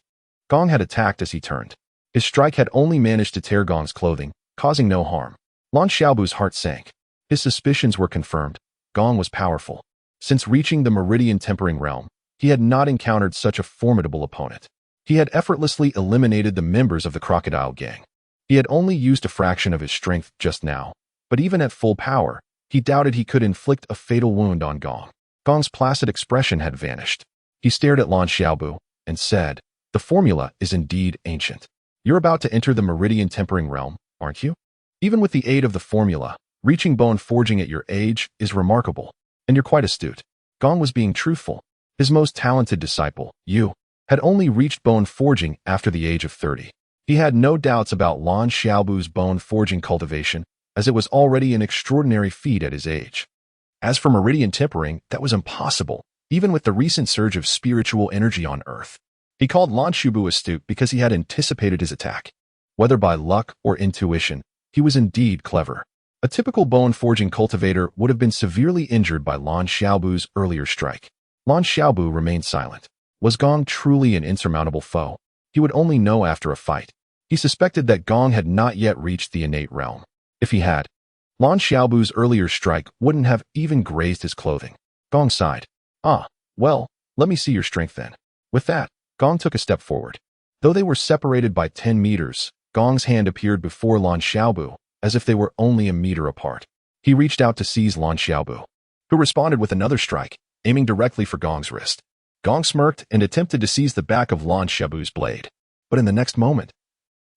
Speaker 1: Gong had attacked as he turned. His strike had only managed to tear Gong's clothing, causing no harm. Lan Xiaobu's heart sank. His suspicions were confirmed. Gong was powerful. Since reaching the Meridian Tempering Realm, he had not encountered such a formidable opponent. He had effortlessly eliminated the members of the Crocodile Gang. He had only used a fraction of his strength just now, but even at full power, he doubted he could inflict a fatal wound on Gong. Gong's placid expression had vanished. He stared at Lan Xiaobu and said, "The formula is indeed ancient. You're about to enter the Meridian Tempering Realm, aren't you? Even with the aid of the formula, reaching bone forging at your age is remarkable, and you're quite astute." Gong was being truthful. His most talented disciple, you. had only reached bone forging after the age of 30. He had no doubts about Lan Xiaobu's bone forging cultivation, as it was already an extraordinary feat at his age. As for meridian tempering, that was impossible, even with the recent surge of spiritual energy on Earth. He called Lan Xiaobu astute because he had anticipated his attack. Whether by luck or intuition, he was indeed clever. A typical bone forging cultivator would have been severely injured by Lan Xiaobu's earlier strike. Lan Xiaobu remained silent. Was Gong truly an insurmountable foe? He would only know after a fight. He suspected that Gong had not yet reached the innate realm. If he had, Lan Xiaobu's earlier strike wouldn't have even grazed his clothing. Gong sighed. Well, let me see your strength then. With that, Gong took a step forward. Though they were separated by 10 meters, Gong's hand appeared before Lan Xiaobu, as if they were only a meter apart. He reached out to seize Lan Xiaobu, who responded with another strike, aiming directly for Gong's wrist. Gong smirked and attempted to seize the back of Lan Xiaobu's blade. But in the next moment,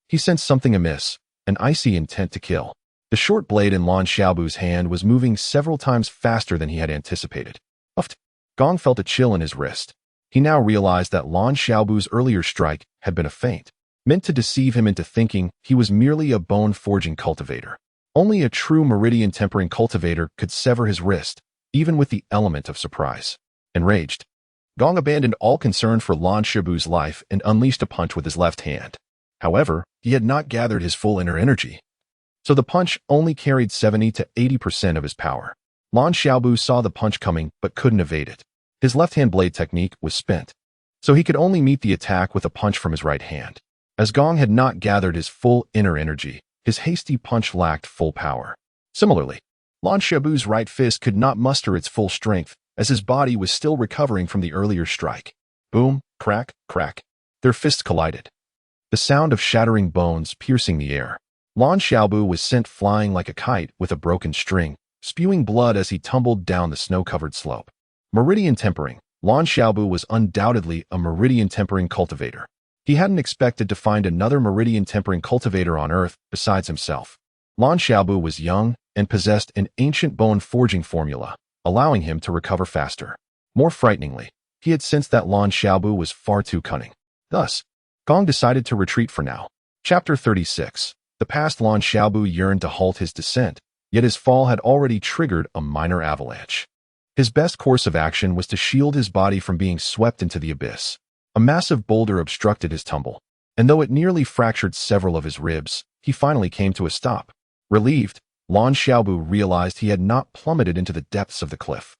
Speaker 1: he sensed something amiss, an icy intent to kill. The short blade in Lan Xiaobu's hand was moving several times faster than he had anticipated. Uffed. Gong felt a chill in his wrist. He now realized that Lan Xiaobu's earlier strike had been a feint, meant to deceive him into thinking he was merely a bone-forging cultivator. Only a true meridian tempering cultivator could sever his wrist, even with the element of surprise. Enraged, Gong abandoned all concern for Lan Xiaobu's life and unleashed a punch with his left hand. However, he had not gathered his full inner energy, so the punch only carried 70 to 80% of his power. Lan Xiaobu saw the punch coming but couldn't evade it. His left-hand blade technique was spent, so he could only meet the attack with a punch from his right hand. As Gong had not gathered his full inner energy, his hasty punch lacked full power. Similarly, Lan Xiaobu's right fist could not muster its full strength, as his body was still recovering from the earlier strike. Boom, crack, crack. Their fists collided. The sound of shattering bones piercing the air. Lan Xiaobu was sent flying like a kite with a broken string, spewing blood as he tumbled down the snow-covered slope. Meridian tempering. Lan Xiaobu was undoubtedly a meridian tempering cultivator. He hadn't expected to find another meridian tempering cultivator on Earth besides himself. Lan Xiaobu was young and possessed an ancient bone forging formula, allowing him to recover faster. More frighteningly, he had sensed that Lan Xiaobu was far too cunning. Thus, Gong decided to retreat for now. Chapter 36. The past Lan Xiaobu yearned to halt his descent, yet his fall had already triggered a minor avalanche. His best course of action was to shield his body from being swept into the abyss. A massive boulder obstructed his tumble, and though it nearly fractured several of his ribs, he finally came to a stop. Relieved, Lan Xiaobu realized he had not plummeted into the depths of the cliff.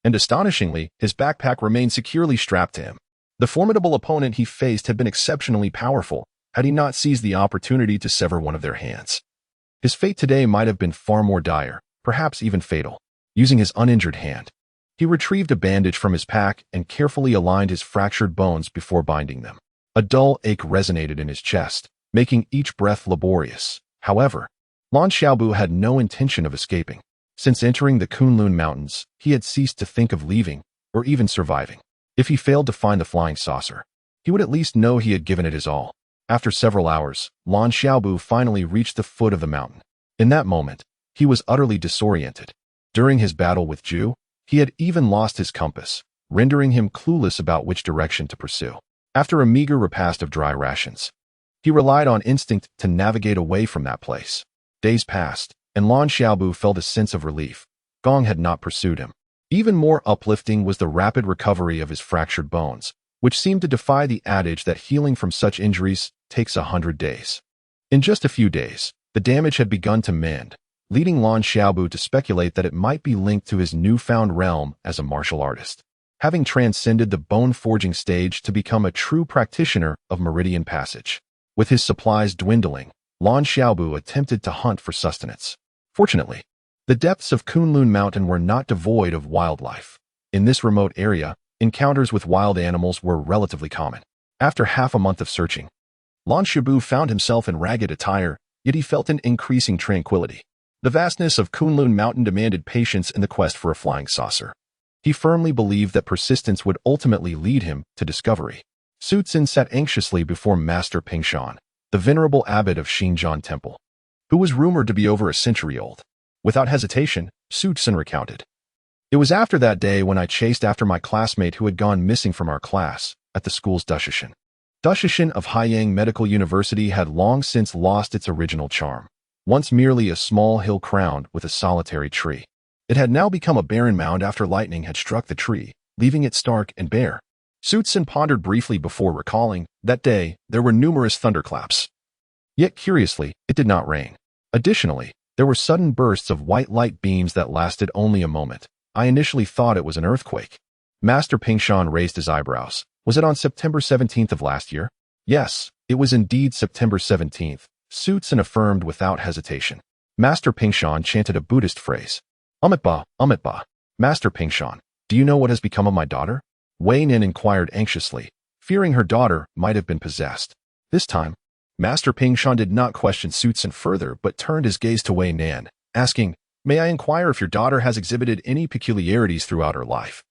Speaker 1: And astonishingly, his backpack remained securely strapped to him. The formidable opponent he faced had been exceptionally powerful, had he not seized the opportunity to sever one of their hands. His fate today might have been far more dire, perhaps even fatal. Using his uninjured hand, he retrieved a bandage from his pack and carefully aligned his fractured bones before binding them. A dull ache resonated in his chest, making each breath laborious. However, Lan Xiaobu had no intention of escaping. Since entering the Kunlun Mountains, he had ceased to think of leaving, or even surviving. If he failed to find the flying saucer, he would at least know he had given it his all. After several hours, Lan Xiaobu finally reached the foot of the mountain. In that moment, he was utterly disoriented. During his battle with Zhou, he had even lost his compass, rendering him clueless about which direction to pursue. After a meager repast of dry rations, he relied on instinct to navigate away from that place. Days passed, and Lan Xiaobu felt a sense of relief. Gong had not pursued him. Even more uplifting was the rapid recovery of his fractured bones, which seemed to defy the adage that healing from such injuries takes 100 days. In just a few days, the damage had begun to mend, leading Lan Xiaobu to speculate that it might be linked to his newfound realm as a martial artist. Having transcended the bone-forging stage to become a true practitioner of meridian passage. With his supplies dwindling, Lan Xiaobu attempted to hunt for sustenance. Fortunately, the depths of Kunlun Mountain were not devoid of wildlife. In this remote area, encounters with wild animals were relatively common. After half a month of searching, Lan Xiaobu found himself in ragged attire, yet he felt an increasing tranquility. The vastness of Kunlun Mountain demanded patience in the quest for a flying saucer. He firmly believed that persistence would ultimately lead him to discovery. Su Tsin sat anxiously before Master Pingshan, the venerable abbot of Xinjiang Temple, who was rumored to be over a century old. Without hesitation, Su Tsin recounted. It was after that day when I chased after my classmate who had gone missing from our class, at the school's deletion. Deletion of Haiyang Medical University had long since lost its original charm. Once merely a small hill crowned with a solitary tree, it had now become a barren mound after lightning had struck the tree, leaving it stark and bare. Zhou Tian pondered briefly before recalling, that day, there were numerous thunderclaps. Yet curiously, it did not rain. Additionally, there were sudden bursts of white light beams that lasted only a moment. I initially thought it was an earthquake. Master Pingshan raised his eyebrows. Was it on September 17th of last year? Yes, it was indeed September 17th, Zhou Tian affirmed without hesitation. Master Pingshan chanted a Buddhist phrase. Amitba, Amitba. Master Pingshan, do you know what has become of my daughter? Wei Nin inquired anxiously, fearing her daughter might have been possessed. This time, Master Pingshan did not question Zhou Tian further but turned his gaze to Wei Nin, asking, May I inquire if your daughter has exhibited any peculiarities throughout her life,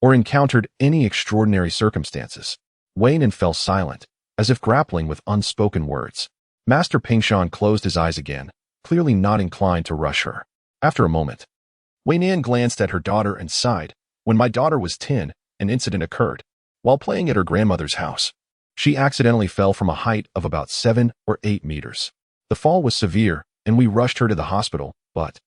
Speaker 1: or encountered any extraordinary circumstances? Wei Nin fell silent, as if grappling with unspoken words. Master Pingshan closed his eyes again, clearly not inclined to rush her. After a moment, Wei Nin glanced at her daughter and sighed. When my daughter was 10, an incident occurred. While playing at her grandmother's house, she accidentally fell from a height of about 7 or 8 meters. The fall was severe, and we rushed her to the hospital, but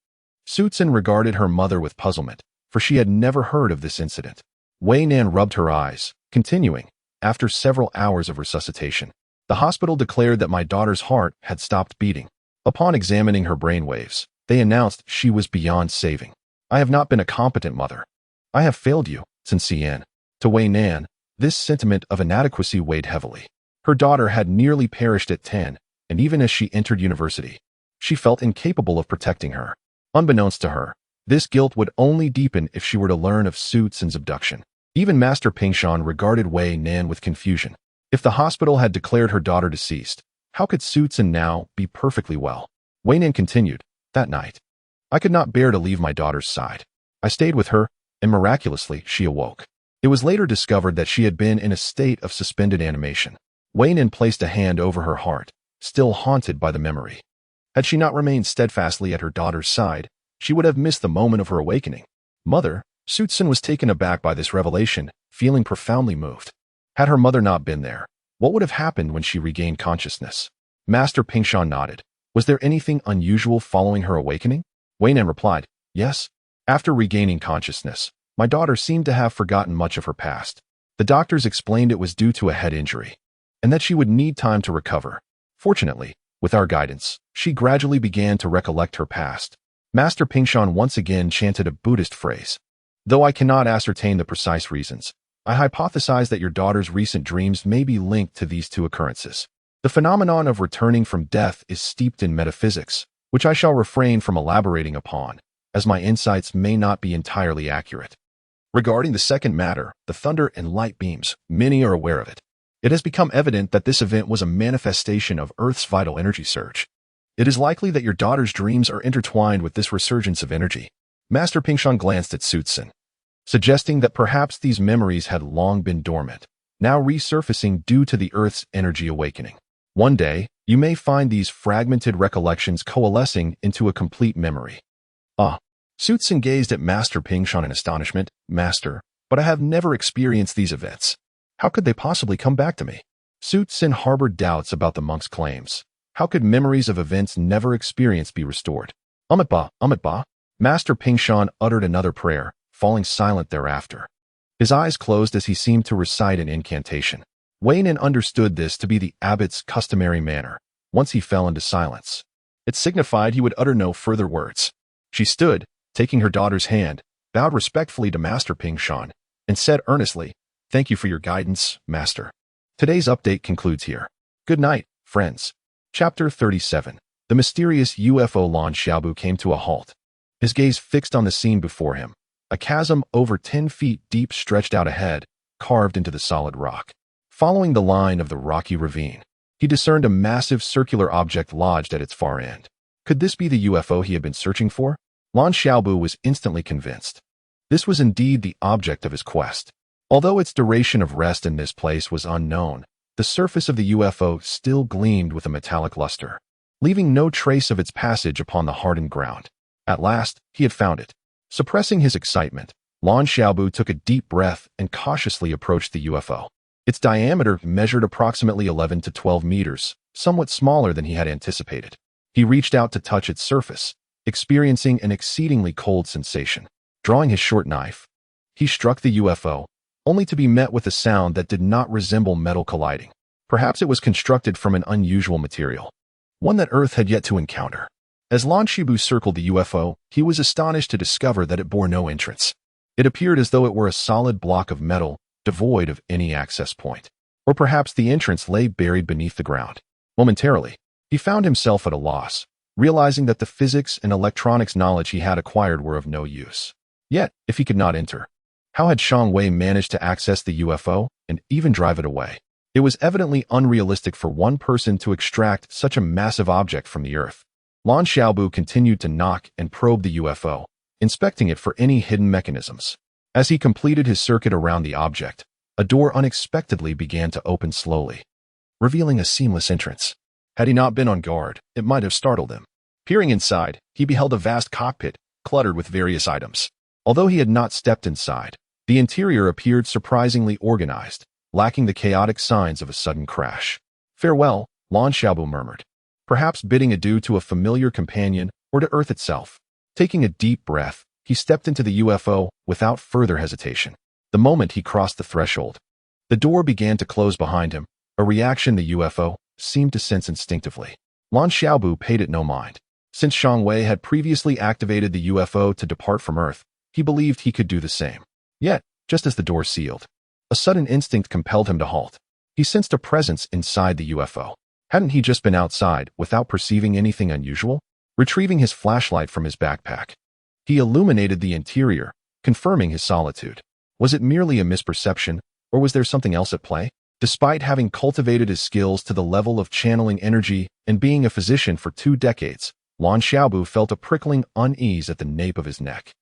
Speaker 1: Zhou Tian regarded her mother with puzzlement, for she had never heard of this incident. Wei Nin rubbed her eyes, continuing, after several hours of resuscitation, the hospital declared that my daughter's heart had stopped beating. Upon examining her brainwaves, they announced she was beyond saving. I have not been a competent mother. I have failed you, Xian. To Wei Nin, this sentiment of inadequacy weighed heavily. Her daughter had nearly perished at 10, and even as she entered university, she felt incapable of protecting her. Unbeknownst to her, this guilt would only deepen if she were to learn of Zhou Tian's abduction. Even Master Pingshan regarded Wei Nin with confusion. If the hospital had declared her daughter deceased, how could Zhou Tian now be perfectly well? Wei Nin continued, that night, I could not bear to leave my daughter's side. I stayed with her, and miraculously she awoke. It was later discovered that she had been in a state of suspended animation. Wei Nin placed a hand over her heart, still haunted by the memory. Had she not remained steadfastly at her daughter's side, she would have missed the moment of her awakening. Mother, Zhou Tian was taken aback by this revelation, feeling profoundly moved. Had her mother not been there, what would have happened when she regained consciousness? Master Pingshan nodded. Was there anything unusual following her awakening? Wei Nin replied, yes. After regaining consciousness, my daughter seemed to have forgotten much of her past. The doctors explained it was due to a head injury, and that she would need time to recover. Fortunately, with our guidance, she gradually began to recollect her past. Master Pingshan once again chanted a Buddhist phrase. Though I cannot ascertain the precise reasons, I hypothesize that your daughter's recent dreams may be linked to these two occurrences. The phenomenon of returning from death is steeped in metaphysics, which I shall refrain from elaborating upon, as my insights may not be entirely accurate. Regarding the second matter, the thunder and light beams, many are aware of it. It has become evident that this event was a manifestation of Earth's vital energy surge. It is likely that your daughter's dreams are intertwined with this resurgence of energy. Master Pingshan glanced at Zhou Tian, suggesting that perhaps these memories had long been dormant, now resurfacing due to the Earth's energy awakening. One day, you may find these fragmented recollections coalescing into a complete memory. Zhou Tian gazed at Master Pingshan in astonishment. Master, but I have never experienced these events. How could they possibly come back to me? Zhou Tian harbored doubts about the monk's claims. How could memories of events never experienced be restored? Amitba, Amitba. Master Pingshan uttered another prayer, falling silent thereafter. His eyes closed as he seemed to recite an incantation. Wei Nin understood this to be the abbot's customary manner. Once he fell into silence, it signified he would utter no further words. She stood, taking her daughter's hand, bowed respectfully to Master Pingshan, and said earnestly, Thank you for your guidance, Master. Today's update concludes here. Good night, friends. Chapter 37. The mysterious UFO Lan Xiaobu came to a halt. His gaze fixed on the scene before him. A chasm over 10 feet deep stretched out ahead, carved into the solid rock. Following the line of the rocky ravine, he discerned a massive circular object lodged at its far end. Could this be the UFO he had been searching for? Lan Xiaobu was instantly convinced. This was indeed the object of his quest. Although its duration of rest in this place was unknown, the surface of the UFO still gleamed with a metallic luster, leaving no trace of its passage upon the hardened ground. At last, he had found it. Suppressing his excitement, Lan Xiaobu took a deep breath and cautiously approached the UFO. Its diameter measured approximately 11 to 12 meters, somewhat smaller than he had anticipated. He reached out to touch its surface, experiencing an exceedingly cold sensation. Drawing his short knife, he struck the UFO, only to be met with a sound that did not resemble metal colliding. Perhaps it was constructed from an unusual material, one that Earth had yet to encounter. As Lan Shibu circled the UFO, he was astonished to discover that it bore no entrance. It appeared as though it were a solid block of metal, devoid of any access point. Or perhaps the entrance lay buried beneath the ground. Momentarily, he found himself at a loss, realizing that the physics and electronics knowledge he had acquired were of no use. Yet, if he could not enter, how had Shang Wei managed to access the UFO and even drive it away? It was evidently unrealistic for one person to extract such a massive object from the Earth. Lan Xiaobu continued to knock and probe the UFO, inspecting it for any hidden mechanisms. As he completed his circuit around the object, a door unexpectedly began to open slowly, revealing a seamless entrance. Had he not been on guard, it might have startled him. Peering inside, he beheld a vast cockpit, cluttered with various items. Although he had not stepped inside, the interior appeared surprisingly organized, lacking the chaotic signs of a sudden crash. "Farewell," Lan Xiaobu murmured, perhaps bidding adieu to a familiar companion or to Earth itself. Taking a deep breath, he stepped into the UFO without further hesitation. The moment he crossed the threshold, the door began to close behind him, a reaction the UFO seemed to sense instinctively. Lan Xiaobu paid it no mind. Since Shang Wei had previously activated the UFO to depart from Earth, he believed he could do the same. Yet, just as the door sealed, a sudden instinct compelled him to halt. He sensed a presence inside the UFO. Hadn't he just been outside without perceiving anything unusual? Retrieving his flashlight from his backpack, he illuminated the interior, confirming his solitude. Was it merely a misperception, or was there something else at play? Despite having cultivated his skills to the level of channeling energy and being a physician for 2 decades, Lan Xiaobu felt a prickling unease at the nape of his neck.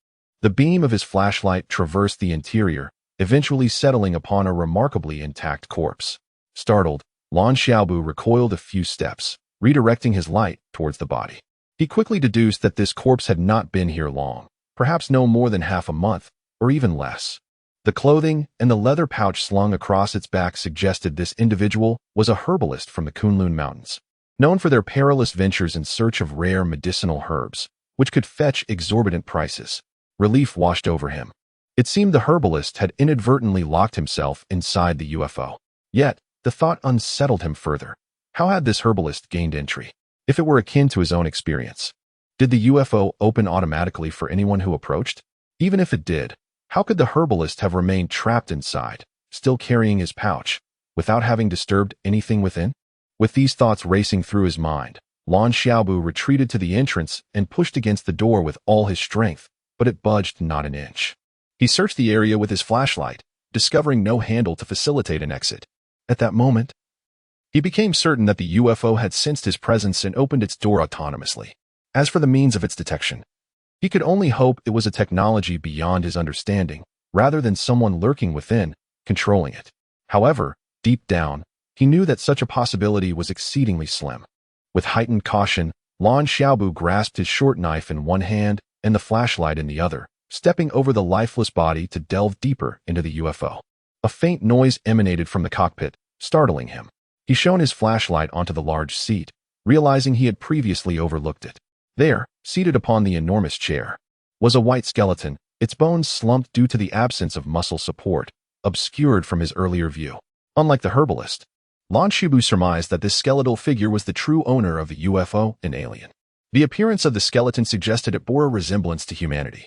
Speaker 1: The beam of his flashlight traversed the interior, eventually settling upon a remarkably intact corpse. Startled, Lan Xiaobu recoiled a few steps, redirecting his light towards the body. He quickly deduced that this corpse had not been here long, perhaps no more than half a month, or even less. The clothing and the leather pouch slung across its back suggested this individual was a herbalist from the Kunlun Mountains, known for their perilous ventures in search of rare medicinal herbs, which could fetch exorbitant prices. Relief washed over him. It seemed the herbalist had inadvertently locked himself inside the UFO. Yet, the thought unsettled him further. How had this herbalist gained entry? If it were akin to his own experience, did the UFO open automatically for anyone who approached? Even if it did, how could the herbalist have remained trapped inside, still carrying his pouch, without having disturbed anything within? With these thoughts racing through his mind, Lan Xiaobu retreated to the entrance and pushed against the door with all his strength, but it budged not an inch. He searched the area with his flashlight, discovering no handle to facilitate an exit. At that moment, he became certain that the UFO had sensed his presence and opened its door autonomously. As for the means of its detection, he could only hope it was a technology beyond his understanding, rather than someone lurking within, controlling it. However, deep down, he knew that such a possibility was exceedingly slim. With heightened caution, Lan Xiaobu grasped his short knife in one hand and the flashlight in the other, stepping over the lifeless body to delve deeper into the UFO. A faint noise emanated from the cockpit, startling him. He shone his flashlight onto the large seat, realizing he had previously overlooked it. There, seated upon the enormous chair, was a white skeleton, its bones slumped due to the absence of muscle support, obscured from his earlier view. Unlike the herbalist, Lan Xiaobu surmised that this skeletal figure was the true owner of the UFO, an alien. The appearance of the skeleton suggested it bore a resemblance to humanity,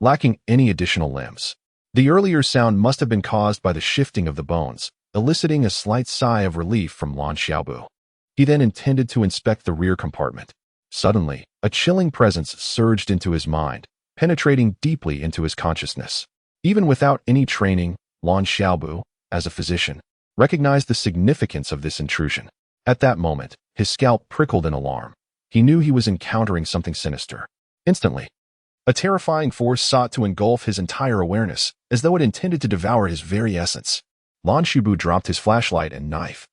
Speaker 1: lacking any additional limbs. The earlier sound must have been caused by the shifting of the bones, eliciting a slight sigh of relief from Lan Xiaobu. He then intended to inspect the rear compartment. Suddenly, a chilling presence surged into his mind, penetrating deeply into his consciousness. Even without any training, Lan Xiaobu, as a physician, recognized the significance of this intrusion. At that moment, his scalp prickled in alarm. He knew he was encountering something sinister. Instantly, a terrifying force sought to engulf his entire awareness, as though it intended to devour his very essence. Lan Xiaobu dropped his flashlight and knife,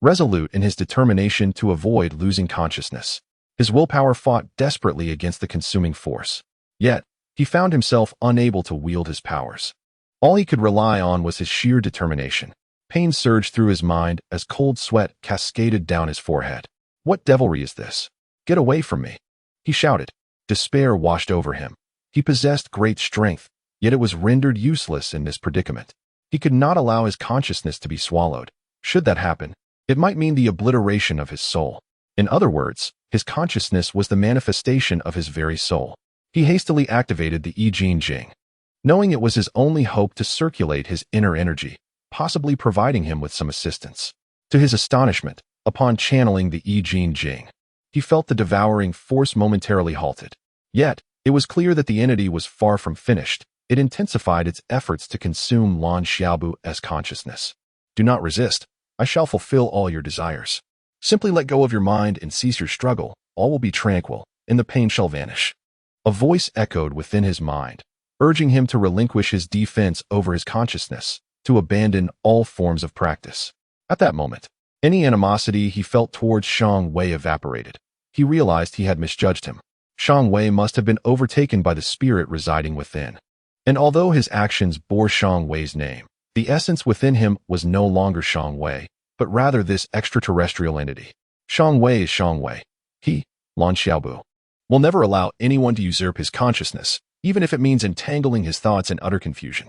Speaker 1: resolute in his determination to avoid losing consciousness. His willpower fought desperately against the consuming force. Yet, he found himself unable to wield his powers. All he could rely on was his sheer determination. Pain surged through his mind as cold sweat cascaded down his forehead. What devilry is this? Get away from me! He shouted. Despair washed over him. He possessed great strength, yet it was rendered useless in this predicament. He could not allow his consciousness to be swallowed. Should that happen, it might mean the obliteration of his soul. In other words, his consciousness was the manifestation of his very soul. He hastily activated the I Ching Jing, knowing it was his only hope to circulate his inner energy, possibly providing him with some assistance. To his astonishment, upon channeling the I Ching Jing, he felt the devouring force momentarily halted. Yet, it was clear that the entity was far from finished. It intensified its efforts to consume Lan Xiaobu's consciousness. Do not resist. I shall fulfill all your desires. Simply let go of your mind and cease your struggle. All will be tranquil, and the pain shall vanish. A voice echoed within his mind, urging him to relinquish his defense over his consciousness, to abandon all forms of practice. At that moment, any animosity he felt towards Shang Wei evaporated. He realized he had misjudged him. Shang Wei must have been overtaken by the spirit residing within. And although his actions bore Shang Wei's name, the essence within him was no longer Shang Wei, but rather this extraterrestrial entity. Shang Wei is Shang Wei. He, Lan Xiaobu, will never allow anyone to usurp his consciousness, even if it means entangling his thoughts in utter confusion.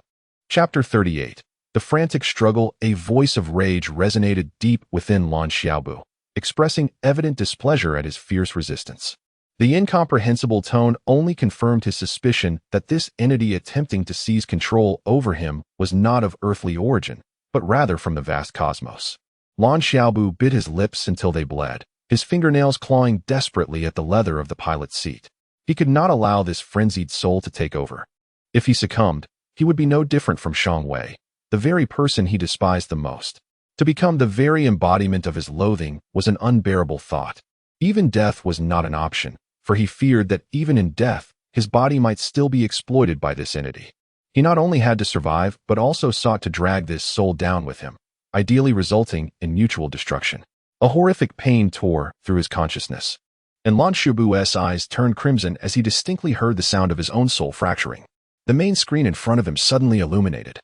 Speaker 1: Chapter 38. The frantic struggle. A voice of rage resonated deep within Lan Xiaobu, expressing evident displeasure at his fierce resistance. The incomprehensible tone only confirmed his suspicion that this entity attempting to seize control over him was not of earthly origin, but rather from the vast cosmos. Lan Xiaobu bit his lips until they bled, his fingernails clawing desperately at the leather of the pilot's seat. He could not allow this frenzied soul to take over. If he succumbed, he would be no different from Shang Wei, the very person he despised the most. To become the very embodiment of his loathing was an unbearable thought. Even death was not an option, for he feared that even in death, his body might still be exploited by this entity. He not only had to survive, but also sought to drag this soul down with him, ideally resulting in mutual destruction. A horrific pain tore through his consciousness, and Lan Xiaobu's eyes turned crimson as he distinctly heard the sound of his own soul fracturing. The main screen in front of him suddenly illuminated,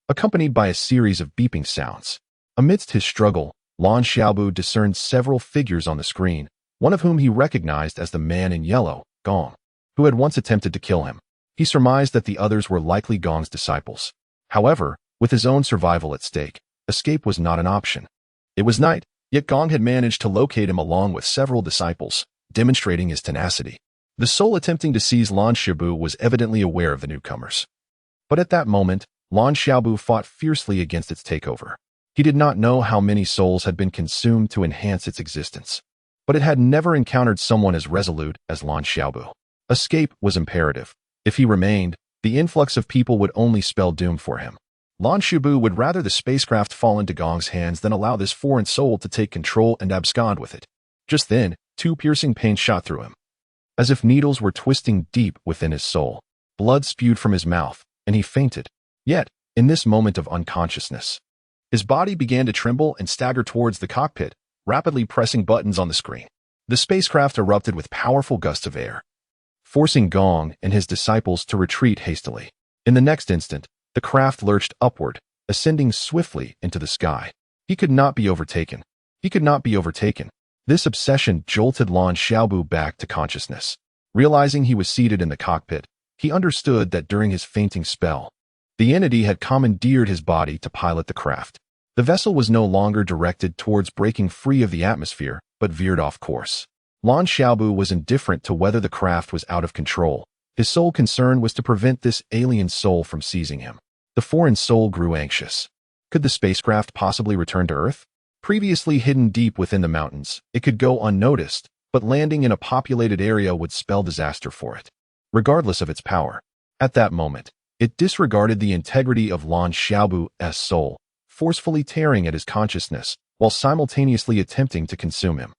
Speaker 1: accompanied by a series of beeping sounds. Amidst his struggle, Lan Xiaobu discerned several figures on the screen, one of whom he recognized as the man in yellow, Gong, who had once attempted to kill him. He surmised that the others were likely Gong's disciples. However, with his own survival at stake, escape was not an option. It was night, yet Gong had managed to locate him along with several disciples, demonstrating his tenacity. The soul attempting to seize Lan Xiaobu was evidently aware of the newcomers. But at that moment, Lan Xiaobu fought fiercely against its takeover. He did not know how many souls had been consumed to enhance its existence, but it had never encountered someone as resolute as Lan Xiaobu. Escape was imperative. If he remained, the influx of people would only spell doom for him. Lan Xiaobu would rather the spacecraft fall into Gong's hands than allow this foreign soul to take control and abscond with it. Just then, two piercing pains shot through him, as if needles were twisting deep within his soul. Blood spewed from his mouth, and he fainted. Yet, in this moment of unconsciousness, his body began to tremble and stagger towards the cockpit, rapidly pressing buttons on the screen. The spacecraft erupted with powerful gusts of air, forcing Gong and his disciples to retreat hastily. In the next instant, the craft lurched upward, ascending swiftly into the sky. He could not be overtaken. He could not be overtaken. This obsession jolted Lan Xiaobu back to consciousness. Realizing he was seated in the cockpit, he understood that during his fainting spell, the entity had commandeered his body to pilot the craft. The vessel was no longer directed towards breaking free of the atmosphere, but veered off course. Lan Xiaobu was indifferent to whether the craft was out of control. His sole concern was to prevent this alien soul from seizing him. The foreign soul grew anxious. Could the spacecraft possibly return to Earth? Previously hidden deep within the mountains, it could go unnoticed, but landing in a populated area would spell disaster for it. Regardless of its power, at that moment, it disregarded the integrity of Lan Xiaobu's soul, forcefully tearing at his consciousness while simultaneously attempting to consume him.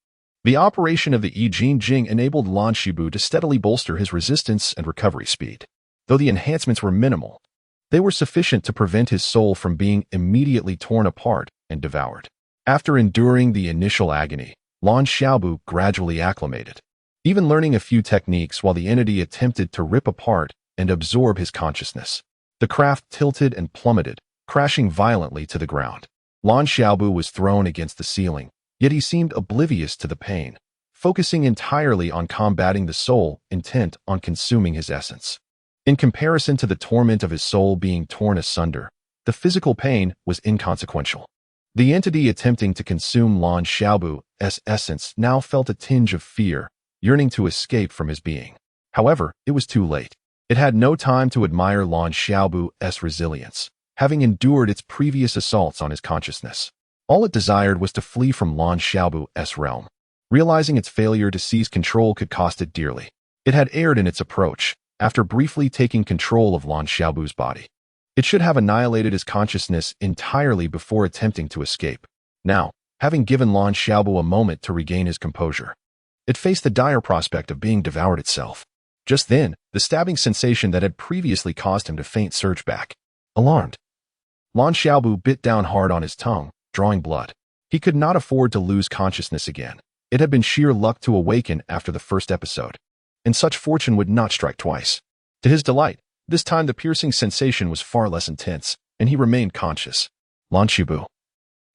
Speaker 1: The operation of the I Ching Jing enabled Lan Xiaobu to steadily bolster his resistance and recovery speed. Though the enhancements were minimal, they were sufficient to prevent his soul from being immediately torn apart and devoured. After enduring the initial agony, Lan Xiaobu gradually acclimated, even learning a few techniques while the entity attempted to rip apart and absorb his consciousness. The craft tilted and plummeted, crashing violently to the ground. Lan Xiaobu was thrown against the ceiling, yet he seemed oblivious to the pain, focusing entirely on combating the soul, intent on consuming his essence. In comparison to the torment of his soul being torn asunder, the physical pain was inconsequential. The entity attempting to consume Lan Xiaobu's essence now felt a tinge of fear, yearning to escape from his being. However, it was too late. It had no time to admire Lan Xiaobu's resilience, having endured its previous assaults on his consciousness. All it desired was to flee from Lan Xiaobu's realm. Realizing its failure to seize control could cost it dearly, it had erred in its approach, after briefly taking control of Lan Xiaobu's body. It should have annihilated his consciousness entirely before attempting to escape. Now, having given Lan Xiaobu a moment to regain his composure, it faced the dire prospect of being devoured itself. Just then, the stabbing sensation that had previously caused him to faint surged back. Alarmed, Lan Xiaobu bit down hard on his tongue, drawing blood. He could not afford to lose consciousness again. It had been sheer luck to awaken after the first episode, and such fortune would not strike twice. To his delight, this time the piercing sensation was far less intense, and he remained conscious. Lan Xiaobu,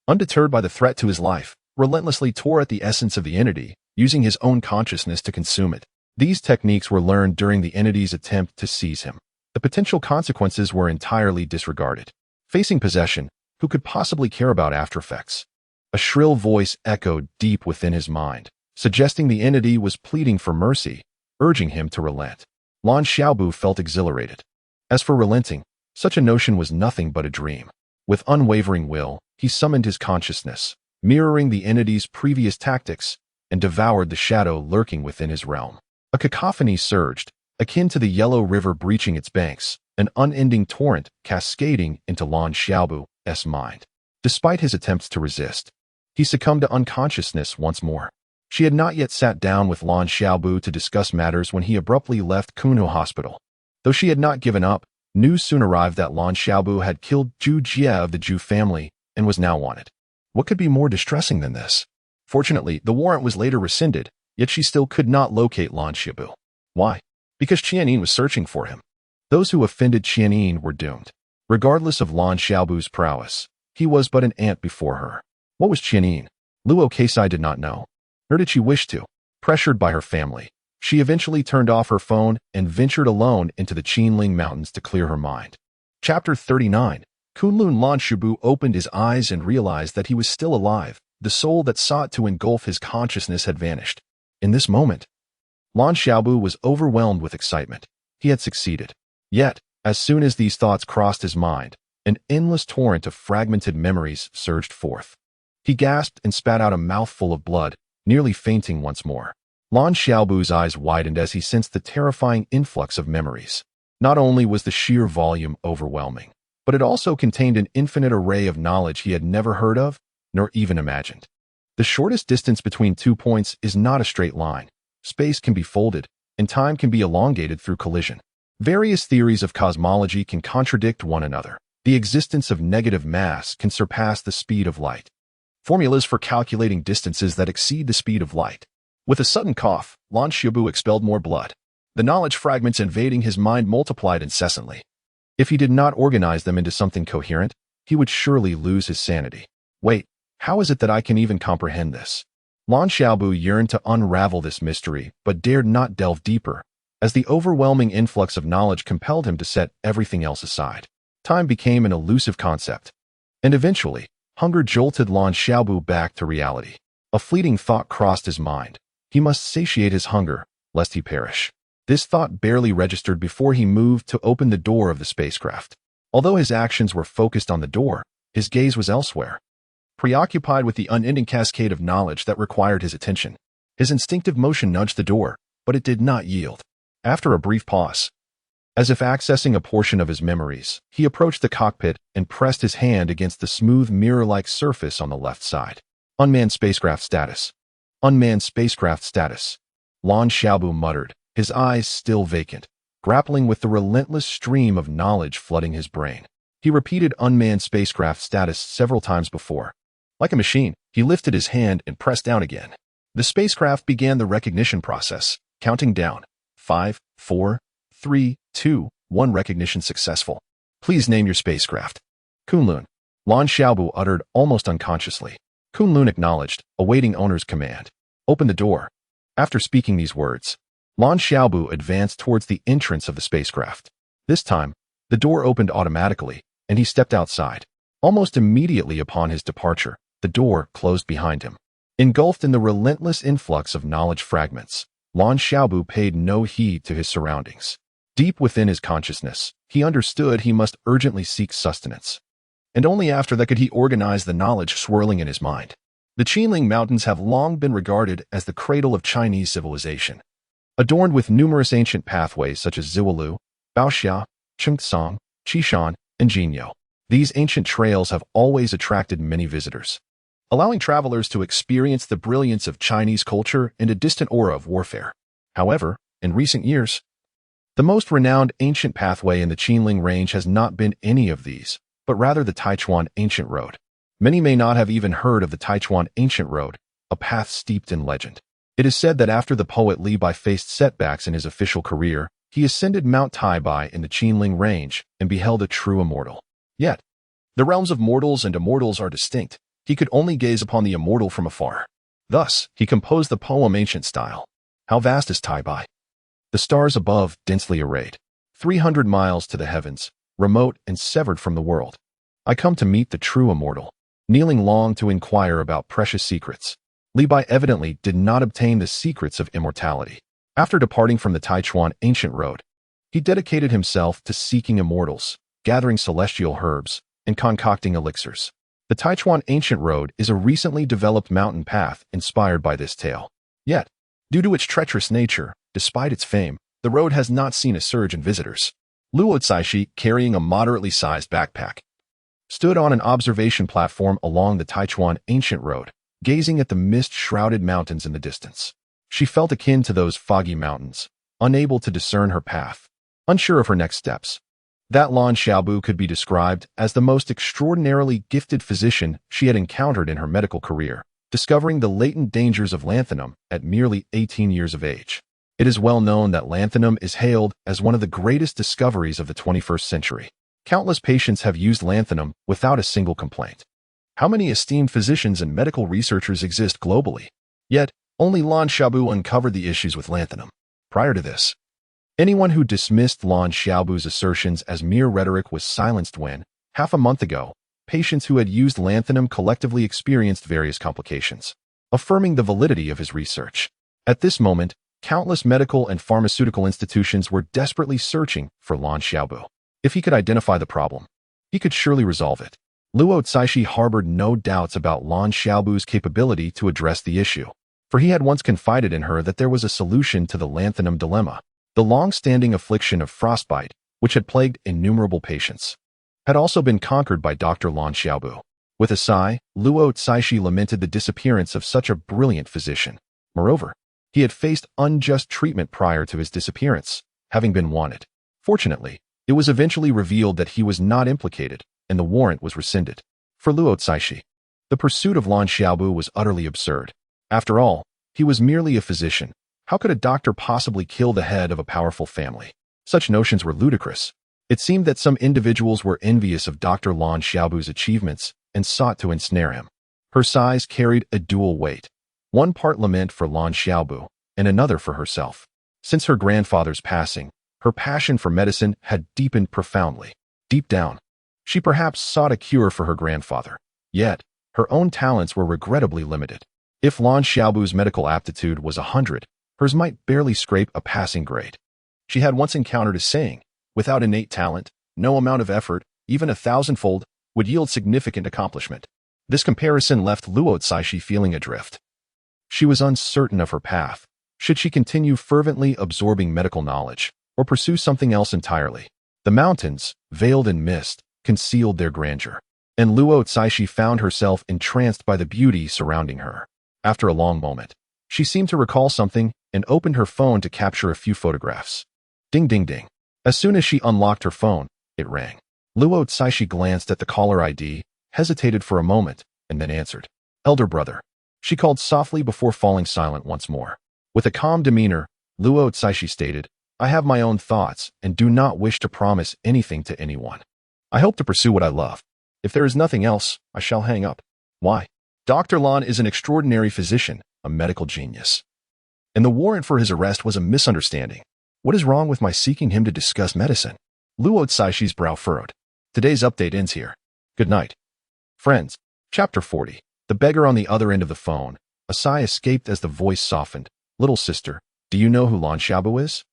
Speaker 1: undeterred by the threat to his life, relentlessly tore at the essence of the entity, using his own consciousness to consume it. These techniques were learned during the entity's attempt to seize him. The potential consequences were entirely disregarded. Facing possession, who could possibly care about aftereffects? A shrill voice echoed deep within his mind, suggesting the entity was pleading for mercy, urging him to relent. Lan Xiaobu felt exhilarated. As for relenting, such a notion was nothing but a dream. With unwavering will, he summoned his consciousness, mirroring the entity's previous tactics, and devoured the shadow lurking within his realm. A cacophony surged, akin to the yellow river breaching its banks, an unending torrent cascading into Lan Xiaobu's mind. Despite his attempts to resist, he succumbed to unconsciousness once more. She had not yet sat down with Lan Xiaobu to discuss matters when he abruptly left Kunhu Hospital. Though she had not given up, news soon arrived that Lan Xiaobu had killed Zhou Jie of the Zhou family and was now wanted. What could be more distressing than this? Fortunately, the warrant was later rescinded, yet she still could not locate Lan Xiaobu. Why? Because Qianyin was searching for him. Those who offended Qianyin were doomed. Regardless of Lan Xiaobu's prowess, he was but an ant before her. What was Qianyin? Luo Keisai did not know. Nor did she wish to. Pressured by her family, she eventually turned off her phone and ventured alone into the Qinling Mountains to clear her mind. Chapter 39. Kunlun Lan Xiaobu opened his eyes and realized that he was still alive. The soul that sought to engulf his consciousness had vanished. In this moment, Lan Xiaobu was overwhelmed with excitement. He had succeeded. Yet, as soon as these thoughts crossed his mind, an endless torrent of fragmented memories surged forth. He gasped and spat out a mouthful of blood, nearly fainting once more. Lan Xiaobu's eyes widened as he sensed the terrifying influx of memories. Not only was the sheer volume overwhelming, but it also contained an infinite array of knowledge he had never heard of, nor even imagined. The shortest distance between 2 points is not a straight line. Space can be folded, and time can be elongated through collision. Various theories of cosmology can contradict one another. The existence of negative mass can surpass the speed of light. Formulas for calculating distances that exceed the speed of light. With a sudden cough, Lan Xiaobu expelled more blood. The knowledge fragments invading his mind multiplied incessantly. If he did not organize them into something coherent, he would surely lose his sanity. Wait, how is it that I can even comprehend this? Lan Xiaobu yearned to unravel this mystery, but dared not delve deeper, as the overwhelming influx of knowledge compelled him to set everything else aside. Time became an elusive concept. And eventually, hunger jolted Lan Xiaobu back to reality. A fleeting thought crossed his mind. He must satiate his hunger, lest he perish. This thought barely registered before he moved to open the door of the spacecraft. Although his actions were focused on the door, his gaze was elsewhere. Preoccupied with the unending cascade of knowledge that required his attention, his instinctive motion nudged the door, but it did not yield. After a brief pause, as if accessing a portion of his memories, he approached the cockpit and pressed his hand against the smooth mirror-like surface on the left side. Unmanned spacecraft status. Unmanned spacecraft status. Lan Xiaobu muttered, his eyes still vacant, grappling with the relentless stream of knowledge flooding his brain. He repeated unmanned spacecraft status several times before. Like a machine, he lifted his hand and pressed down again. The spacecraft began the recognition process, counting down. 5, 4, 3, 2, 1. Recognition successful. Please name your spacecraft. Kunlun. Lan Xiaobu uttered almost unconsciously. Kunlun acknowledged, awaiting owner's command. Open the door. After speaking these words, Lan Xiaobu advanced towards the entrance of the spacecraft. This time, the door opened automatically, and he stepped outside. Almost immediately upon his departure, the door closed behind him. Engulfed in the relentless influx of knowledge fragments, Lan Xiaobu paid no heed to his surroundings. Deep within his consciousness, he understood he must urgently seek sustenance. And only after that could he organize the knowledge swirling in his mind. The Qinling Mountains have long been regarded as the cradle of Chinese civilization. Adorned with numerous ancient pathways such as Ziwalu, Baoxia, Chengsong, Qishan, and Jinyo. These ancient trails have always attracted many visitors, allowing travelers to experience the brilliance of Chinese culture and a distant aura of warfare. However, in recent years, the most renowned ancient pathway in the Qinling Range has not been any of these, but rather the Taichuan Ancient Road. Many may not have even heard of the Taichuan Ancient Road, a path steeped in legend. It is said that after the poet Li Bai faced setbacks in his official career, he ascended Mount Taibai in the Qinling Range and beheld a true immortal. Yet, the realms of mortals and immortals are distinct. He could only gaze upon the immortal from afar. Thus, he composed the poem Ancient Style. How vast is Taibai? The stars above, densely arrayed, 300 miles to the heavens, remote and severed from the world. I come to meet the true immortal, kneeling long to inquire about precious secrets. Li Bai evidently did not obtain the secrets of immortality. After departing from the Taichuan Ancient Road, he dedicated himself to seeking immortals, gathering celestial herbs, and concocting elixirs. The Taichuan Ancient Road is a recently developed mountain path inspired by this tale. Yet, due to its treacherous nature, despite its fame, the road has not seen a surge in visitors. Luo Caishi, carrying a moderately sized backpack, stood on an observation platform along the Taichuan Ancient Road, gazing at the mist-shrouded mountains in the distance. She felt akin to those foggy mountains, unable to discern her path, unsure of her next steps. That Lan Xiaobu could be described as the most extraordinarily gifted physician she had encountered in her medical career, discovering the latent dangers of lanthanum at merely 18 years of age. It is well known that lanthanum is hailed as one of the greatest discoveries of the 21st century. Countless patients have used lanthanum without a single complaint. How many esteemed physicians and medical researchers exist globally? Yet, only Lan Xiaobu uncovered the issues with lanthanum. Prior to this, anyone who dismissed Lan Xiaobu's assertions as mere rhetoric was silenced when, half a month ago, patients who had used lanthanum collectively experienced various complications, affirming the validity of his research. At this moment, countless medical and pharmaceutical institutions were desperately searching for Lan Xiaobu. If he could identify the problem, he could surely resolve it. Luo Caishi harbored no doubts about Lan Xiaobu's capability to address the issue, for he had once confided in her that there was a solution to the lanthanum dilemma. The long-standing affliction of frostbite, which had plagued innumerable patients, had also been conquered by Dr. Lan Xiaobu. With a sigh, Luo Caishi lamented the disappearance of such a brilliant physician. Moreover, he had faced unjust treatment prior to his disappearance, having been wanted. Fortunately, it was eventually revealed that he was not implicated, and the warrant was rescinded. For Luo Caishi, the pursuit of Lan Xiaobu was utterly absurd. After all, he was merely a physician. How could a doctor possibly kill the head of a powerful family? Such notions were ludicrous. It seemed that some individuals were envious of Dr. Lan Xiaobu's achievements and sought to ensnare him. Her sighs carried a dual weight, one part lament for Lan Xiaobu and another for herself. Since her grandfather's passing, her passion for medicine had deepened profoundly. Deep down, she perhaps sought a cure for her grandfather. Yet, her own talents were regrettably limited. If Lan Xiaobu's medical aptitude was 100, hers might barely scrape a passing grade. She had once encountered a saying, without innate talent, no amount of effort, even 1,000-fold, would yield significant accomplishment. This comparison left Luo Caishi feeling adrift. She was uncertain of her path. Should she continue fervently absorbing medical knowledge, or pursue something else entirely? The mountains, veiled in mist, concealed their grandeur, and Luo Caishi found herself entranced by the beauty surrounding her. After a long moment, she seemed to recall something and opened her phone to capture a few photographs. Ding ding ding. As soon as she unlocked her phone, it rang. Luo Caishi glanced at the caller ID, hesitated for a moment, and then answered. Elder brother. She called softly before falling silent once more. With a calm demeanor, Luo Caishi stated, I have my own thoughts and do not wish to promise anything to anyone. I hope to pursue what I love. If there is nothing else, I shall hang up. Why? Dr. Lan is an extraordinary physician, a medical genius. And the warrant for his arrest was a misunderstanding. What is wrong with my seeking him to discuss medicine? Luo Caixin's brow furrowed. Today's update ends here. Good night. Friends. Chapter 40. The beggar on the other end of the phone. A sigh escaped as the voice softened. Little sister, do you know who Lan Xiaobu is?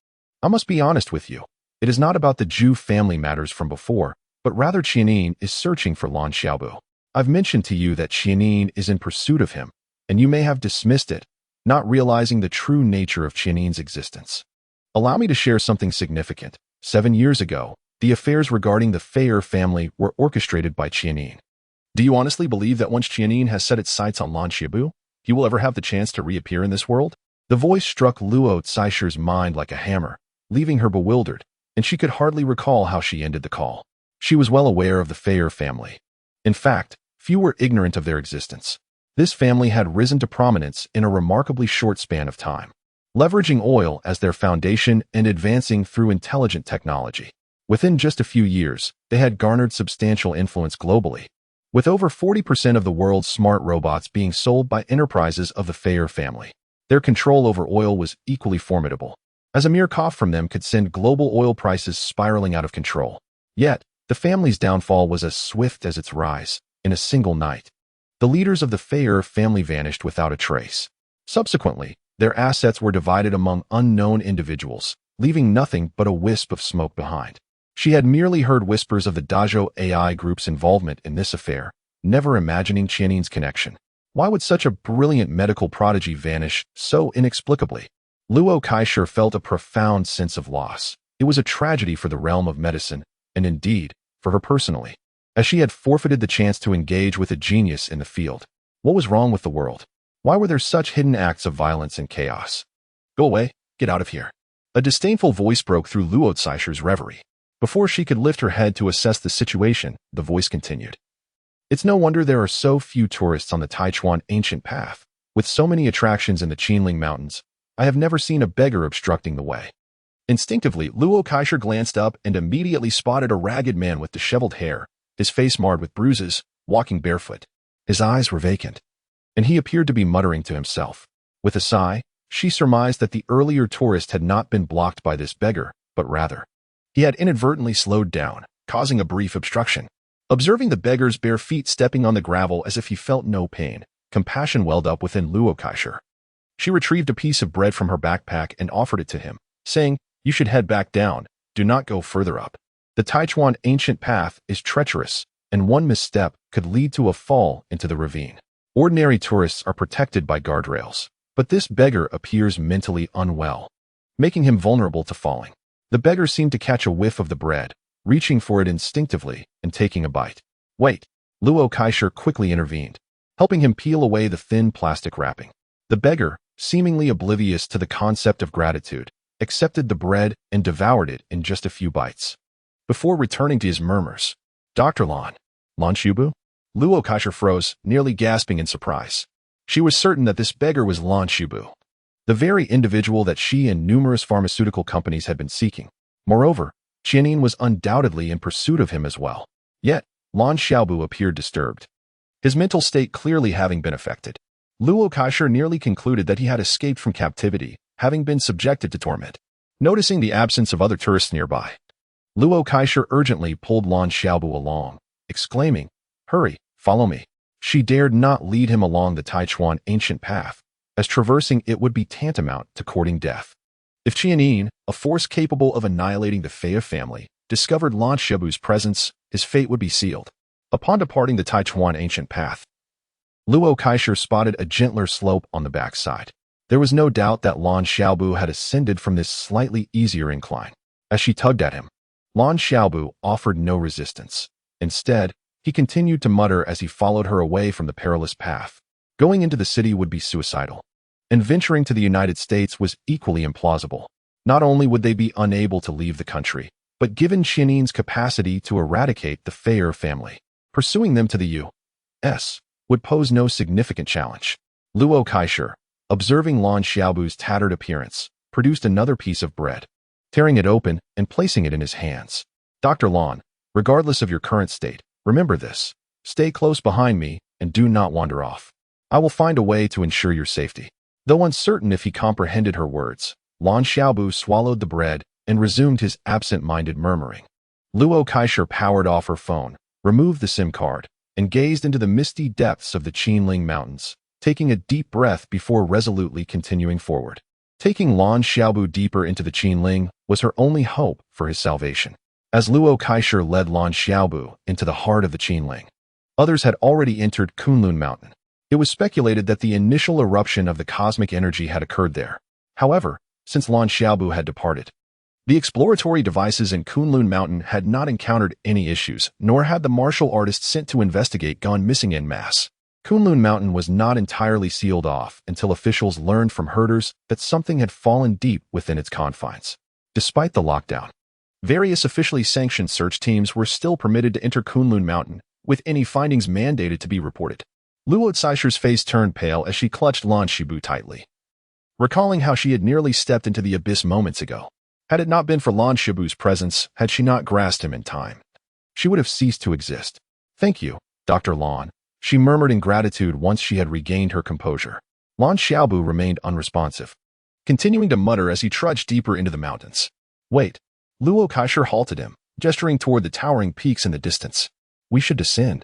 Speaker 1: I must be honest with you. It is not about the Zhou family matters from before, but rather Qianin is searching for Lan Xiaobu. I've mentioned to you that Qianin is in pursuit of him, and you may have dismissed it, not realizing the true nature of Qianin's existence. Allow me to share something significant. 7 years ago, the affairs regarding the Feier family were orchestrated by Qianin. Do you honestly believe that once Qianin has set its sights on Lan Xiaobu, he will ever have the chance to reappear in this world? The voice struck Luo Caixin's mind like a hammer, leaving her bewildered, and she could hardly recall how she ended the call. She was well aware of the Feier family. In fact, few were ignorant of their existence. This family had risen to prominence in a remarkably short span of time, leveraging oil as their foundation and advancing through intelligent technology. Within just a few years, they had garnered substantial influence globally, with over 40% of the world's smart robots being sold by enterprises of the Feier family. Their control over oil was equally formidable, as a mere cough from them could send global oil prices spiraling out of control. Yet, the family's downfall was as swift as its rise. In a single night, the leaders of the Feier family vanished without a trace. Subsequently, their assets were divided among unknown individuals, leaving nothing but a wisp of smoke behind. She had merely heard whispers of the Dazhou AI group's involvement in this affair, never imagining Qianin's connection. Why would such a brilliant medical prodigy vanish so inexplicably? Luo Caixin felt a profound sense of loss. It was a tragedy for the realm of medicine, and indeed, for her personally, as she had forfeited the chance to engage with a genius in the field. What was wrong with the world? Why were there such hidden acts of violence and chaos? Go away, get out of here. A disdainful voice broke through Luo Caixin's reverie. Before she could lift her head to assess the situation, the voice continued. It's no wonder there are so few tourists on the Taichuan ancient path. With so many attractions in the Qinling Mountains, I have never seen a beggar obstructing the way. Instinctively, Luo Caixin glanced up and immediately spotted a ragged man with disheveled hair, his face marred with bruises, walking barefoot. His eyes were vacant, and he appeared to be muttering to himself. With a sigh, she surmised that the earlier tourist had not been blocked by this beggar, but rather, he had inadvertently slowed down, causing a brief obstruction. Observing the beggar's bare feet stepping on the gravel as if he felt no pain, compassion welled up within Luo Caixin. She retrieved a piece of bread from her backpack and offered it to him, saying, "You should head back down, do not go further up. The Taichuan ancient path is treacherous, and one misstep could lead to a fall into the ravine. Ordinary tourists are protected by guardrails, but this beggar appears mentally unwell, making him vulnerable to falling." The beggar seemed to catch a whiff of the bread, reaching for it instinctively and taking a bite. "Wait," Luo Caixin quickly intervened, helping him peel away the thin plastic wrapping. The beggar, seemingly oblivious to the concept of gratitude, accepted the bread and devoured it in just a few bites. Before returning to his murmurs, "Dr. Lan Xiaobu?" Luo Caixin froze, nearly gasping in surprise. She was certain that this beggar was Lan Xiaobu, the very individual that she and numerous pharmaceutical companies had been seeking. Moreover, Qianin was undoubtedly in pursuit of him as well. Yet, Lan Xiaobu appeared disturbed, his mental state clearly having been affected. Luo Caixin nearly concluded that he had escaped from captivity, having been subjected to torment. Noticing the absence of other tourists nearby, Luo Caixin urgently pulled Lan Xiaobu along, exclaiming, "Hurry, follow me." She dared not lead him along the Taichuan ancient path, as traversing it would be tantamount to courting death. If Qianin, a force capable of annihilating the Feier family, discovered Lan Xiaobu's presence, his fate would be sealed. Upon departing the Taichuan ancient path, Luo Caixin spotted a gentler slope on the backside. There was no doubt that Lan Xiaobu had ascended from this slightly easier incline. As she tugged at him, Lan Xiaobu offered no resistance. Instead, he continued to mutter as he followed her away from the perilous path. Going into the city would be suicidal, and venturing to the United States was equally implausible. Not only would they be unable to leave the country, but given Qianin's capacity to eradicate the Feier family, pursuing them to the U.S. would pose no significant challenge. Luo Caixin, observing Lan Xiaobu's tattered appearance, produced another piece of bread, tearing it open and placing it in his hands. "Dr. Lan, regardless of your current state, Remember this. Stay close behind me and do not wander off. I will find a way to ensure your safety." Though uncertain if he comprehended her words, Lan Xiaobu swallowed the bread and resumed his absent-minded murmuring. Luo Kaisher powered off her phone, removed the SIM card, and gazed into the misty depths of the Qinling Mountains, taking a deep breath before resolutely continuing forward. Taking Lan Xiaobu deeper into the Qinling was her only hope for his salvation. As Luo Kaisher led Lan Xiaobu into the heart of the Qinling, others had already entered Kunlun Mountain. It was speculated that the initial eruption of the cosmic energy had occurred there. However, since Lan Xiaobu had departed, the exploratory devices in Kunlun Mountain had not encountered any issues, nor had the martial artists sent to investigate gone missing en masse. Kunlun Mountain was not entirely sealed off until officials learned from herders that something had fallen deep within its confines. Despite the lockdown, various officially sanctioned search teams were still permitted to enter Kunlun Mountain, with any findings mandated to be reported. Luo Caisher's face turned pale as she clutched Lan Xiaobu tightly, recalling how she had nearly stepped into the abyss moments ago. Had it not been for Lan Xiaobu's presence, had she not grasped him in time, she would have ceased to exist. "Thank you, Dr. Lan," she murmured in gratitude once she had regained her composure. Lan Xiaobu remained unresponsive, continuing to mutter as he trudged deeper into the mountains. "Wait." Luo Kaisher halted him, gesturing toward the towering peaks in the distance. "We should descend.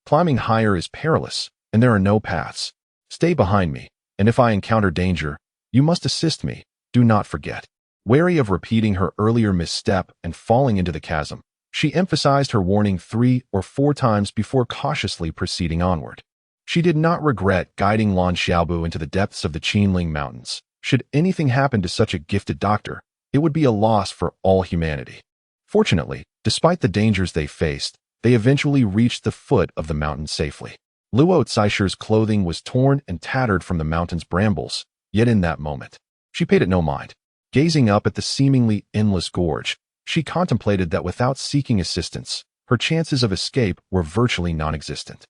Speaker 1: Climbing higher is perilous, and there are no paths. Stay behind me, and if I encounter danger, you must assist me. Do not forget." Wary of repeating her earlier misstep and falling into the chasm, she emphasized her warning 3 or 4 times before cautiously proceeding onward. She did not regret guiding Lan Xiaobu into the depths of the Qinling Mountains. Should anything happen to such a gifted doctor, it would be a loss for all humanity. Fortunately, despite the dangers they faced, they eventually reached the foot of the mountain safely. Luo Caisher's clothing was torn and tattered from the mountain's brambles, yet in that moment, she paid it no mind. Gazing up at the seemingly endless gorge, she contemplated that without seeking assistance, her chances of escape were virtually non-existent.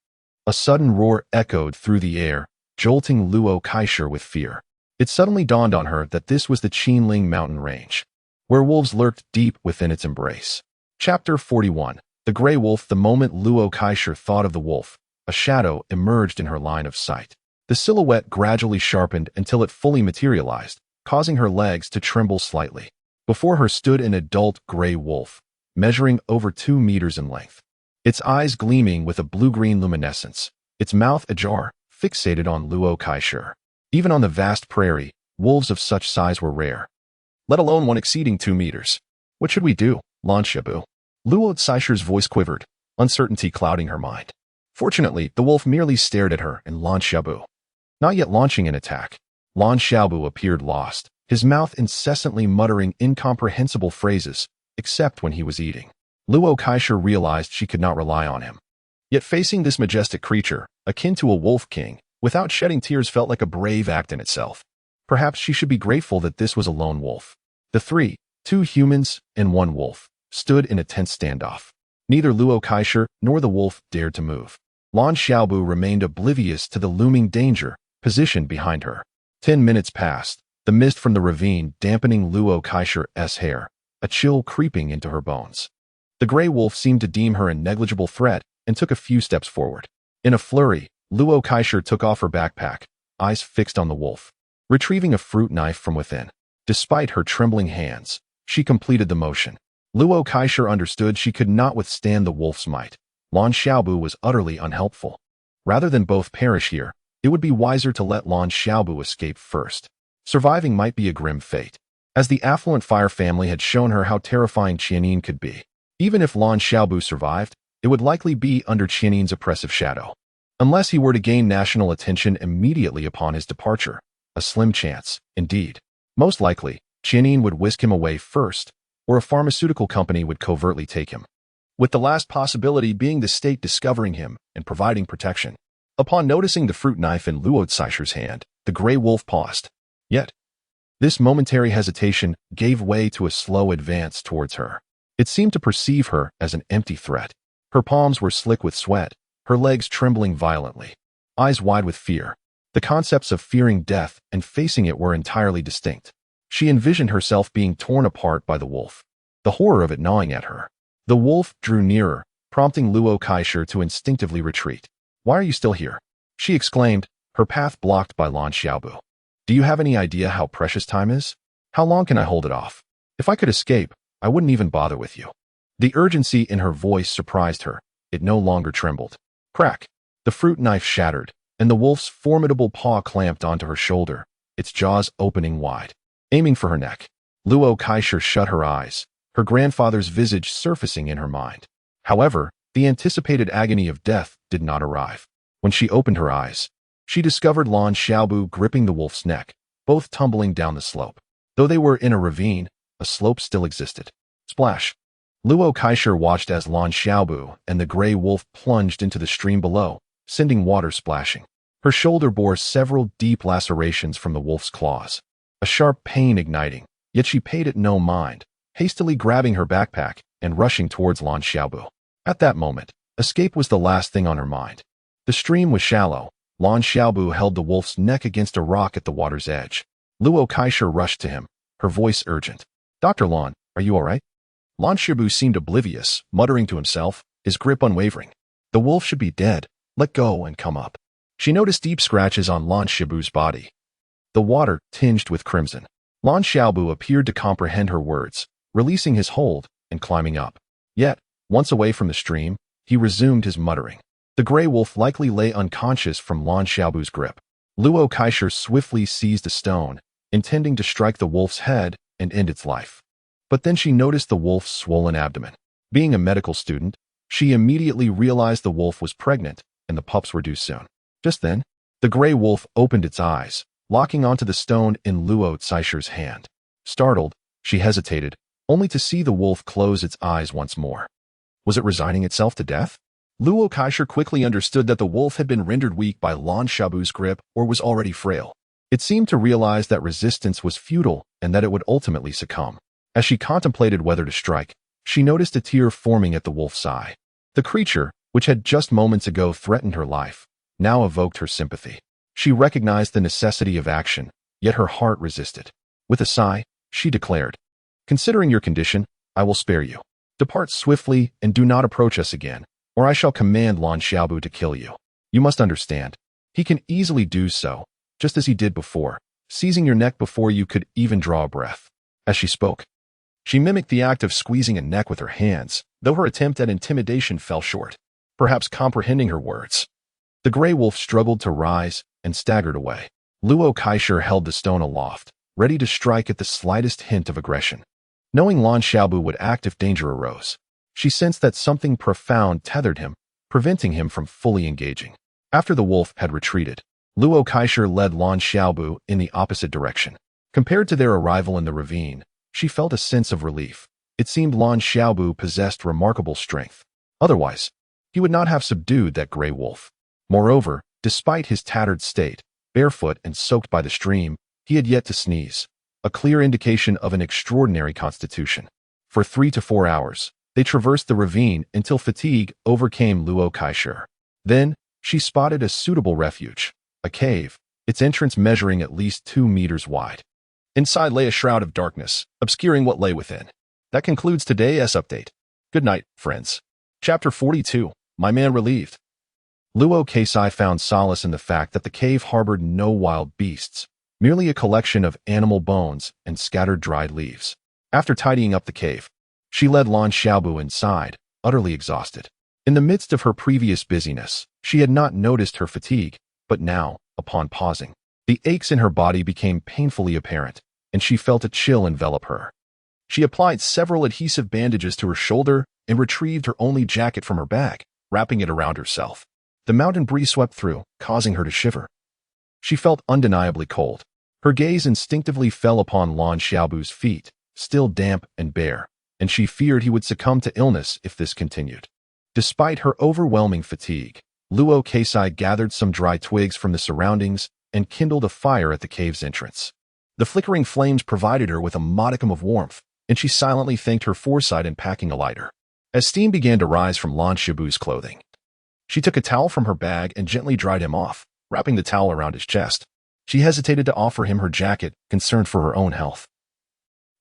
Speaker 1: A sudden roar echoed through the air, jolting Luo Kaisher with fear. It suddenly dawned on her that this was the Qinling mountain range, where wolves lurked deep within its embrace. Chapter 41. The Grey Wolf. The moment Luo Kaisher thought of the wolf, a shadow emerged in her line of sight. The silhouette gradually sharpened until it fully materialized, causing her legs to tremble slightly. Before her stood an adult gray wolf, measuring over 2 meters in length. Its eyes gleaming with a blue-green luminescence, its mouth ajar, fixated on Luo Kaisher. Even on the vast prairie, wolves of such size were rare, let alone one exceeding 2 meters. "What should we do, Lan Xiaobu?" Luo Caisher's voice quivered, uncertainty clouding her mind. Fortunately, the wolf merely stared at her and Lan Xiaobu, not yet launching an attack. Lan Xiaobu appeared lost, his mouth incessantly muttering incomprehensible phrases, except when he was eating. Luo Kaisher realized she could not rely on him. Yet facing this majestic creature, akin to a wolf king, without shedding tears felt like a brave act in itself. Perhaps she should be grateful that this was a lone wolf. The three, 2 humans and 1 wolf, stood in a tense standoff. Neither Luo Kaisher nor the wolf dared to move. Lan Xiaobu remained oblivious to the looming danger, positioned behind her. 10 minutes passed, the mist from the ravine dampening Luo Kaisher's hair, a chill creeping into her bones. The gray wolf seemed to deem her a negligible threat and took a few steps forward. In a flurry, Luo Kaisher took off her backpack, eyes fixed on the wolf, retrieving a fruit knife from within. Despite her trembling hands, she completed the motion. Luo Kaisher understood she could not withstand the wolf's might. Lan Xiaobu was utterly unhelpful. Rather than both perish here, it would be wiser to let Lan Xiaobu escape first. Surviving might be a grim fate, as the affluent fire family had shown her how terrifying Qianin could be. Even if Lan Xiaobu survived, it would likely be under Qianin's oppressive shadow. Unless he were to gain national attention immediately upon his departure, a slim chance, indeed. Most likely, Qianin would whisk him away first, or a pharmaceutical company would covertly take him, with the last possibility being the state discovering him and providing protection. Upon noticing the fruit knife in Luo Caisher's hand, the gray wolf paused. Yet, this momentary hesitation gave way to a slow advance towards her. It seemed to perceive her as an empty threat. Her palms were slick with sweat, her legs trembling violently, eyes wide with fear. The concepts of fearing death and facing it were entirely distinct. She envisioned herself being torn apart by the wolf, the horror of it gnawing at her. The wolf drew nearer, prompting Luo Kaisher to instinctively retreat. "Why are you still here?" she exclaimed, her path blocked by Lan Xiaobu. "Do you have any idea how precious time is? How long can I hold it off? If I could escape, I wouldn't even bother with you." The urgency in her voice surprised her. It no longer trembled. Crack! The fruit knife shattered, and the wolf's formidable paw clamped onto her shoulder, its jaws opening wide, aiming for her neck. Luo Kaisher shut her eyes, her grandfather's visage surfacing in her mind. However, the anticipated agony of death did not arrive. When she opened her eyes, she discovered Lan Xiaobu gripping the wolf's neck, both tumbling down the slope. Though they were in a ravine, a slope still existed. Splash! Luo Kaisher watched as Lan Xiaobu and the gray wolf plunged into the stream below, sending water splashing. Her shoulder bore several deep lacerations from the wolf's claws, a sharp pain igniting, yet she paid it no mind, hastily grabbing her backpack and rushing towards Lan Xiaobu. At that moment, escape was the last thing on her mind. The stream was shallow. Lan Xiaobu held the wolf's neck against a rock at the water's edge. Luo Kaisher rushed to him, her voice urgent. "Dr. Lan, are you all right?" Lan Xiaobu seemed oblivious, muttering to himself, his grip unwavering. "The wolf should be dead. Let go and come up." She noticed deep scratches on Lan Xiaobu's body, the water tinged with crimson. Lan Xiaobu appeared to comprehend her words, releasing his hold and climbing up. Yet, once away from the stream, he resumed his muttering. The gray wolf likely lay unconscious from Lan Xiaobu's grip. Luo Kaisher swiftly seized a stone, intending to strike the wolf's head and end its life. But then she noticed the wolf's swollen abdomen. Being a medical student, she immediately realized the wolf was pregnant and the pups were due soon. Just then, the gray wolf opened its eyes, locking onto the stone in Luo Kaisher's hand. Startled, she hesitated, only to see the wolf close its eyes once more. Was it resigning itself to death? Luo Kaisher quickly understood that the wolf had been rendered weak by Lan Xiaobu's grip or was already frail. It seemed to realize that resistance was futile and that it would ultimately succumb. As she contemplated whether to strike, she noticed a tear forming at the wolf's eye. The creature, which had just moments ago threatened her life, now evoked her sympathy. She recognized the necessity of action, yet her heart resisted. With a sigh, she declared, "Considering your condition, I will spare you. Depart swiftly and do not approach us again, or I shall command Lan Xiaobu to kill you. You must understand, he can easily do so, just as he did before, seizing your neck before you could even draw a breath." As she spoke, she mimicked the act of squeezing a neck with her hands, though her attempt at intimidation fell short. Perhaps comprehending her words, the gray wolf struggled to rise and staggered away. Luo Kaisher held the stone aloft, ready to strike at the slightest hint of aggression. Knowing Lan Xiaobu would act if danger arose, she sensed that something profound tethered him, preventing him from fully engaging. After the wolf had retreated, Luo Kaisher led Lan Xiaobu in the opposite direction. Compared to their arrival in the ravine, she felt a sense of relief. It seemed Lan Xiaobu possessed remarkable strength. Otherwise, he would not have subdued that gray wolf. Moreover, despite his tattered state, barefoot and soaked by the stream, he had yet to sneeze, a clear indication of an extraordinary constitution. For 3 to 4 hours, they traversed the ravine until fatigue overcame Luo Kaisher. Then, she spotted a suitable refuge, a cave, its entrance measuring at least 2 meters wide. Inside lay a shroud of darkness, obscuring what lay within. That concludes today's update. Good night, friends. Chapter 42, My Man Relieved. Luo Kaisai found solace in the fact that the cave harbored no wild beasts, merely a collection of animal bones and scattered dried leaves. After tidying up the cave, she led Lan Xiaobu inside, utterly exhausted. In the midst of her previous busyness, she had not noticed her fatigue, but now, upon pausing, the aches in her body became painfully apparent, and she felt a chill envelop her. She applied several adhesive bandages to her shoulder and retrieved her only jacket from her bag, wrapping it around herself. The mountain breeze swept through, causing her to shiver. She felt undeniably cold. Her gaze instinctively fell upon Lan Xiaobu's feet, still damp and bare, and she feared he would succumb to illness if this continued. Despite her overwhelming fatigue, Luo Kaisai gathered some dry twigs from the surroundings and kindled a fire at the cave's entrance. The flickering flames provided her with a modicum of warmth, and she silently thanked her foresight in packing a lighter. As steam began to rise from Lan Xiaobu's clothing, she took a towel from her bag and gently dried him off, wrapping the towel around his chest. She hesitated to offer him her jacket, concerned for her own health.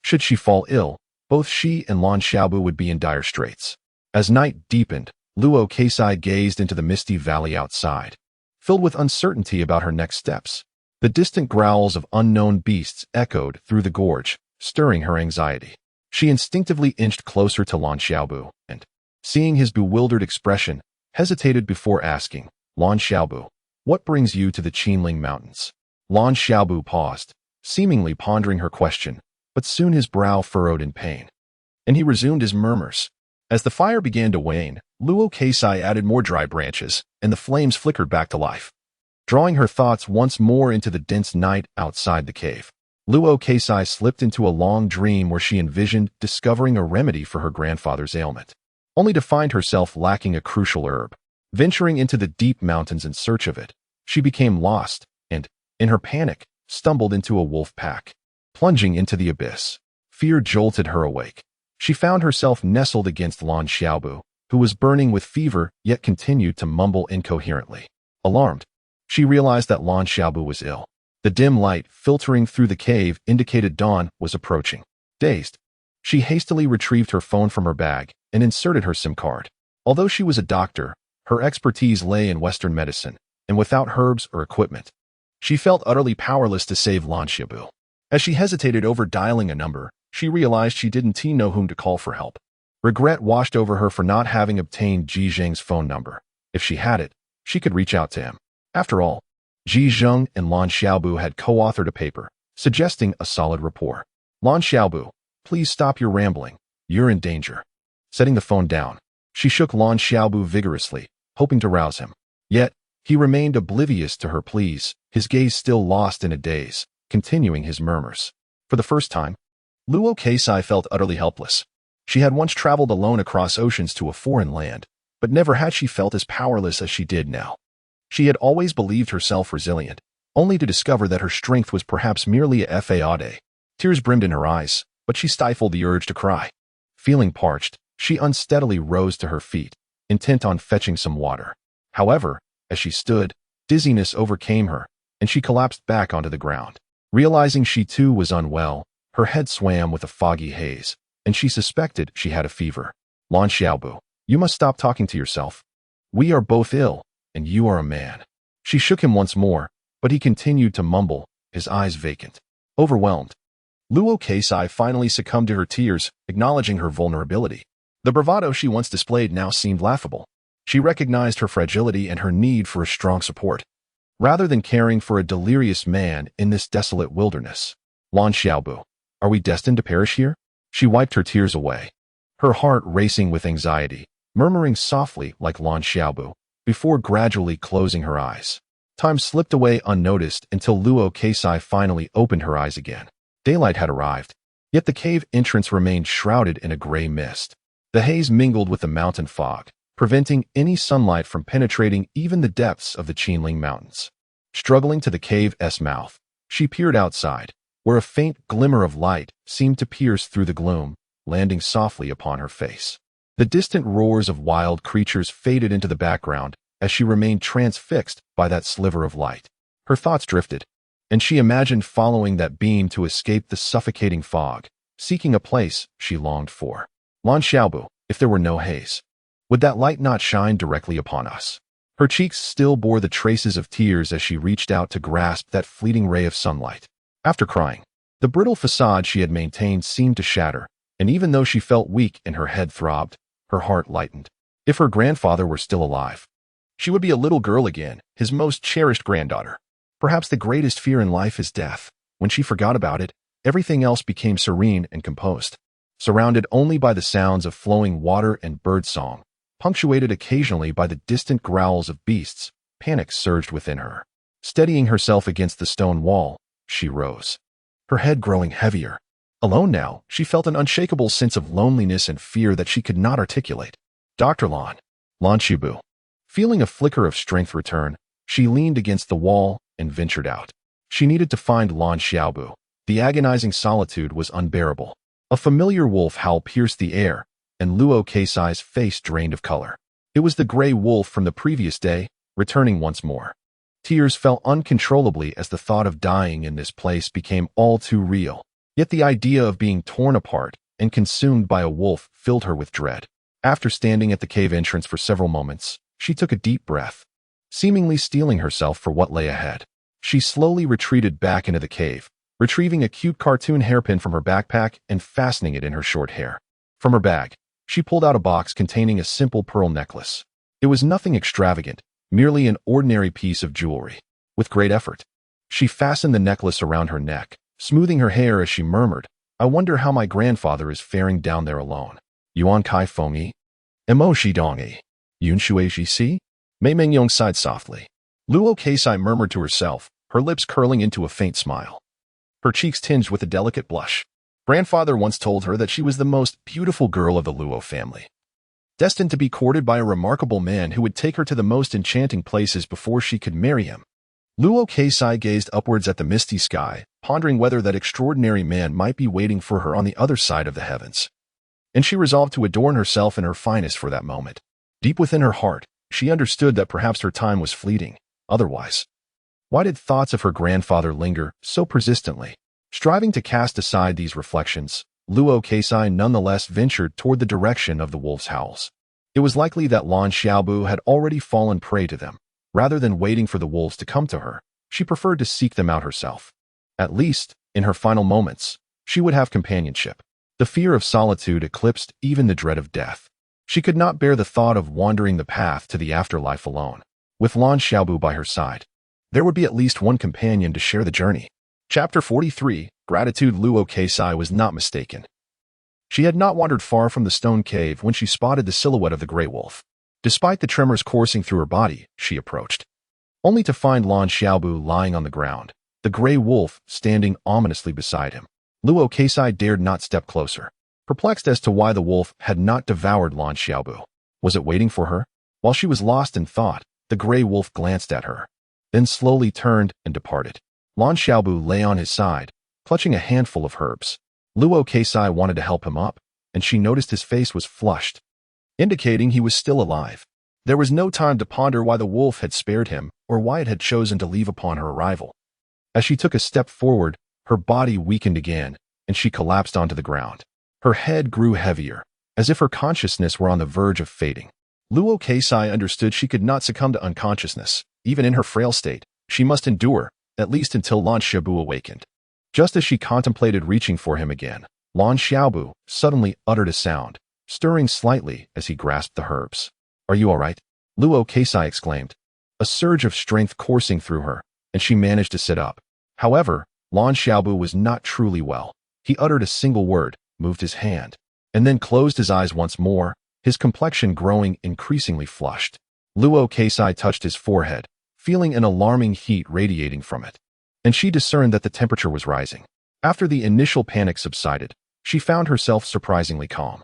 Speaker 1: Should she fall ill, both she and Lan Xiaobu would be in dire straits. As night deepened, Luo Keisai gazed into the misty valley outside, filled with uncertainty about her next steps. The distant growls of unknown beasts echoed through the gorge, stirring her anxiety. She instinctively inched closer to Lan Xiaobu and, seeing his bewildered expression, hesitated before asking, "Lan Xiaobu, what brings you to the Qinling Mountains?" Lan Xiaobu paused, seemingly pondering her question, but soon his brow furrowed in pain, and he resumed his murmurs. As the fire began to wane, Luo Keisai added more dry branches, and the flames flickered back to life, drawing her thoughts once more into the dense night outside the cave. Luo Keisai slipped into a long dream where she envisioned discovering a remedy for her grandfather's ailment, only to find herself lacking a crucial herb. Venturing into the deep mountains in search of it, she became lost and, in her panic, stumbled into a wolf pack. Plunging into the abyss, fear jolted her awake. She found herself nestled against Lan Xiaobu, who was burning with fever yet continued to mumble incoherently. Alarmed, she realized that Lan Xiaobu was ill. The dim light filtering through the cave indicated dawn was approaching. Dazed, she hastily retrieved her phone from her bag and inserted her SIM card. Although she was a doctor, her expertise lay in Western medicine, and without herbs or equipment, she felt utterly powerless to save Lan Xiaobu. As she hesitated over dialing a number, she realized she didn't know whom to call for help. Regret washed over her for not having obtained Ji Zheng's phone number. If she had it, she could reach out to him. After all, Ji Zheng and Lan Xiaobu had co-authored a paper, suggesting a solid rapport. "Lan Xiaobu, please stop your rambling. You're in danger." Setting the phone down, she shook Lan Xiaobu vigorously, hoping to rouse him. Yet, he remained oblivious to her pleas, his gaze still lost in a daze, continuing his murmurs. For the first time, Luo Keisai felt utterly helpless. She had once traveled alone across oceans to a foreign land, but never had she felt as powerless as she did now. She had always believed herself resilient, only to discover that her strength was perhaps merely a fade. Tears brimmed in her eyes, but she stifled the urge to cry. Feeling parched, she unsteadily rose to her feet, intent on fetching some water. However, as she stood, dizziness overcame her, and she collapsed back onto the ground. Realizing she too was unwell, her head swam with a foggy haze, and she suspected she had a fever. "Lan Xiaobu, you must stop talking to yourself. We are both ill, and you are a man." She shook him once more, but he continued to mumble, his eyes vacant. Overwhelmed, Luo Keisai finally succumbed to her tears, acknowledging her vulnerability. The bravado she once displayed now seemed laughable. She recognized her fragility and her need for a strong support, rather than caring for a delirious man in this desolate wilderness. "Lan Xiaobu, are we destined to perish here?" She wiped her tears away, her heart racing with anxiety, murmuring softly like Lan Xiaobu, before gradually closing her eyes. Time slipped away unnoticed until Luo Keisai finally opened her eyes again. Daylight had arrived, yet the cave entrance remained shrouded in a gray mist. The haze mingled with the mountain fog, preventing any sunlight from penetrating even the depths of the Qinling Mountains. Struggling to the cave's mouth, she peered outside, where a faint glimmer of light seemed to pierce through the gloom, landing softly upon her face. The distant roars of wild creatures faded into the background as she remained transfixed by that sliver of light. Her thoughts drifted, and she imagined following that beam to escape the suffocating fog, seeking a place she longed for. "Lan Xiaobu, if there were no haze, would that light not shine directly upon us?" Her cheeks still bore the traces of tears as she reached out to grasp that fleeting ray of sunlight. After crying, the brittle facade she had maintained seemed to shatter, and even though she felt weak and her head throbbed, her heart lightened. If her grandfather were still alive, she would be a little girl again, his most cherished granddaughter. Perhaps the greatest fear in life is death. When she forgot about it, everything else became serene and composed. Surrounded only by the sounds of flowing water and birdsong, punctuated occasionally by the distant growls of beasts, panic surged within her. Steadying herself against the stone wall, she rose, her head growing heavier. Alone now, she felt an unshakable sense of loneliness and fear that she could not articulate. "Dr. Lan Xiaobu." Feeling a flicker of strength return, she leaned against the wall and ventured out. She needed to find Lan Xiaobu. The agonizing solitude was unbearable. A familiar wolf howl pierced the air, and Luo Keisai's face drained of color. It was the gray wolf from the previous day, returning once more. Tears fell uncontrollably as the thought of dying in this place became all too real. Yet the idea of being torn apart and consumed by a wolf filled her with dread. After standing at the cave entrance for several moments, she took a deep breath, seemingly steeling herself for what lay ahead. She slowly retreated back into the cave, retrieving a cute cartoon hairpin from her backpack and fastening it in her short hair. From her bag, she pulled out a box containing a simple pearl necklace. It was nothing extravagant, merely an ordinary piece of jewelry. With great effort, she fastened the necklace around her neck, smoothing her hair as she murmured, "I wonder how my grandfather is faring down there alone. Yuan Kai Fengyi? Emo Shi Dongi? Yun Shui Shi Si?" Mei Mengyong sighed softly. Luo Keisai murmured to herself, her lips curling into a faint smile. Her cheeks tinged with a delicate blush. Grandfather once told her that she was the most beautiful girl of the Luo family, destined to be courted by a remarkable man who would take her to the most enchanting places before she could marry him. Luo Keisai gazed upwards at the misty sky, pondering whether that extraordinary man might be waiting for her on the other side of the heavens. And she resolved to adorn herself in her finest for that moment. Deep within her heart, she understood that perhaps her time was fleeting. Otherwise, why did thoughts of her grandfather linger so persistently? Striving to cast aside these reflections, Luo Keisai nonetheless ventured toward the direction of the wolf's howls. It was likely that Lan Xiaobu had already fallen prey to them. Rather than waiting for the wolves to come to her, she preferred to seek them out herself. At least, in her final moments, she would have companionship. The fear of solitude eclipsed even the dread of death. She could not bear the thought of wandering the path to the afterlife alone. With Lan Xiaobu by her side, there would be at least one companion to share the journey. Chapter 43, Gratitude. Luo Keisai was not mistaken. She had not wandered far from the stone cave when she spotted the silhouette of the gray wolf. Despite the tremors coursing through her body, she approached, only to find Lan Xiaobu lying on the ground, the gray wolf standing ominously beside him. Luo Keisai dared not step closer, perplexed as to why the wolf had not devoured Lan Xiaobu. Was it waiting for her? While she was lost in thought, the gray wolf glanced at her, then slowly turned and departed. Lan Xiaobu lay on his side, clutching a handful of herbs. Luo Keisai wanted to help him up, and she noticed his face was flushed, indicating he was still alive. There was no time to ponder why the wolf had spared him or why it had chosen to leave upon her arrival. As she took a step forward, her body weakened again, and she collapsed onto the ground. Her head grew heavier, as if her consciousness were on the verge of fading. Luo Keisai understood she could not succumb to unconsciousness. Even in her frail state, she must endure, at least until Lan Xiaobu awakened. Just as she contemplated reaching for him again, Lan Xiaobu suddenly uttered a sound, stirring slightly as he grasped the herbs. "Are you all right?" Luo Keisai exclaimed, a surge of strength coursing through her, and she managed to sit up. However, Lan Xiaobu was not truly well. He uttered a single word, moved his hand, and then closed his eyes once more, his complexion growing increasingly flushed. Luo Keisai touched his forehead, feeling an alarming heat radiating from it, and she discerned that the temperature was rising. After the initial panic subsided, she found herself surprisingly calm.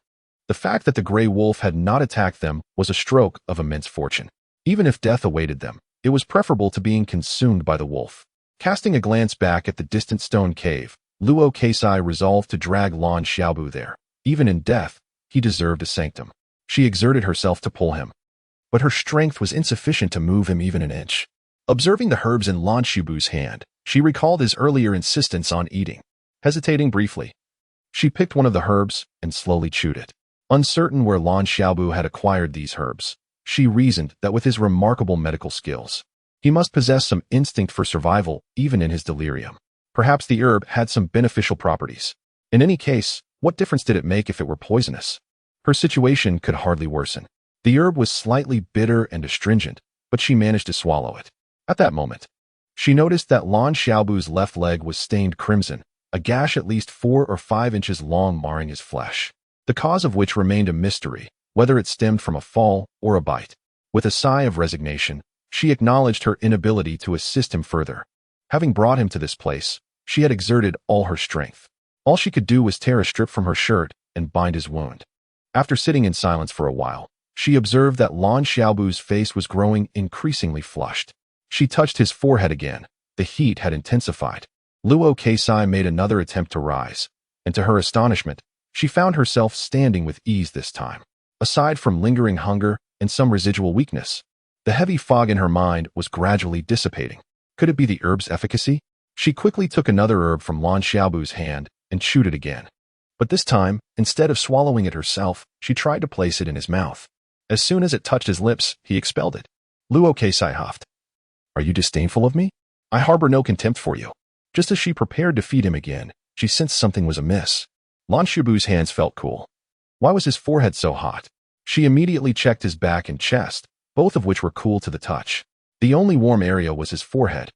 Speaker 1: The fact that the gray wolf had not attacked them was a stroke of immense fortune. Even if death awaited them, it was preferable to being consumed by the wolf. Casting a glance back at the distant stone cave, Luo Keisai resolved to drag Lan Xiaobu there. Even in death, he deserved a sanctum. She exerted herself to pull him, but her strength was insufficient to move him even an inch. Observing the herbs in Lan Xiaobu's hand, she recalled his earlier insistence on eating. Hesitating briefly, she picked one of the herbs and slowly chewed it. Uncertain where Lan Xiaobu had acquired these herbs, she reasoned that with his remarkable medical skills, he must possess some instinct for survival even in his delirium. Perhaps the herb had some beneficial properties. In any case, what difference did it make if it were poisonous? Her situation could hardly worsen. The herb was slightly bitter and astringent, but she managed to swallow it. At that moment, she noticed that Lan Xiaobu's left leg was stained crimson, a gash at least 4 or 5 inches long marring his flesh, the cause of which remained a mystery, whether it stemmed from a fall or a bite. With a sigh of resignation, she acknowledged her inability to assist him further. Having brought him to this place, she had exerted all her strength. All she could do was tear a strip from her shirt and bind his wound. After sitting in silence for a while, she observed that Lan Xiaobu's face was growing increasingly flushed. She touched his forehead again. The heat had intensified. Luo Keisai made another attempt to rise, and to her astonishment, she found herself standing with ease this time. Aside from lingering hunger and some residual weakness, the heavy fog in her mind was gradually dissipating. Could it be the herb's efficacy? She quickly took another herb from Lan Xiaobu's hand and chewed it again. But this time, instead of swallowing it herself, she tried to place it in his mouth. As soon as it touched his lips, he expelled it. Luo Keisai huffed. Are you disdainful of me? I harbor no contempt for you. Just as she prepared to feed him again, she sensed something was amiss. Lan Shibu's hands felt cool. Why was his forehead so hot? She immediately checked his back and chest, both of which were cool to the touch. The only warm area was his forehead.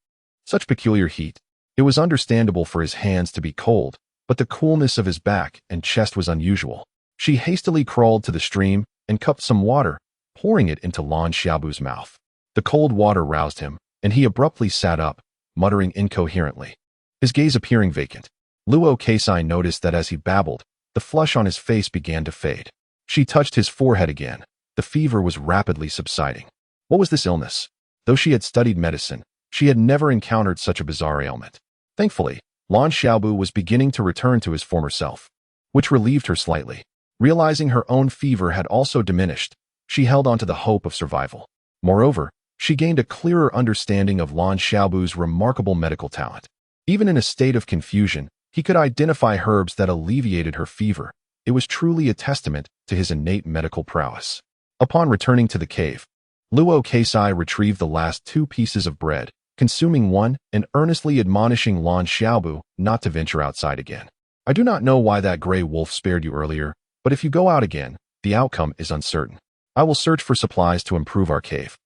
Speaker 1: Such peculiar heat. It was understandable for his hands to be cold, but the coolness of his back and chest was unusual. She hastily crawled to the stream and cupped some water, pouring it into Lan Xiaobu's mouth. The cold water roused him, and he abruptly sat up, muttering incoherently, his gaze appearing vacant. Luo Keisai noticed that as he babbled, the flush on his face began to fade. She touched his forehead again. The fever was rapidly subsiding. What was this illness? Though she had studied medicine, she had never encountered such a bizarre ailment. Thankfully, Lan Xiaobu was beginning to return to his former self, which relieved her slightly. Realizing her own fever had also diminished, she held on to the hope of survival. Moreover, she gained a clearer understanding of Lan Xiaobu's remarkable medical talent. Even in a state of confusion, he could identify herbs that alleviated her fever. It was truly a testament to his innate medical prowess. Upon returning to the cave, Luo Keisai retrieved the last 2 pieces of bread, consuming one and earnestly admonishing Lan Xiaobu not to venture outside again. I do not know why that gray wolf spared you earlier, but if you go out again, the outcome is uncertain. I will search for supplies to improve our cave.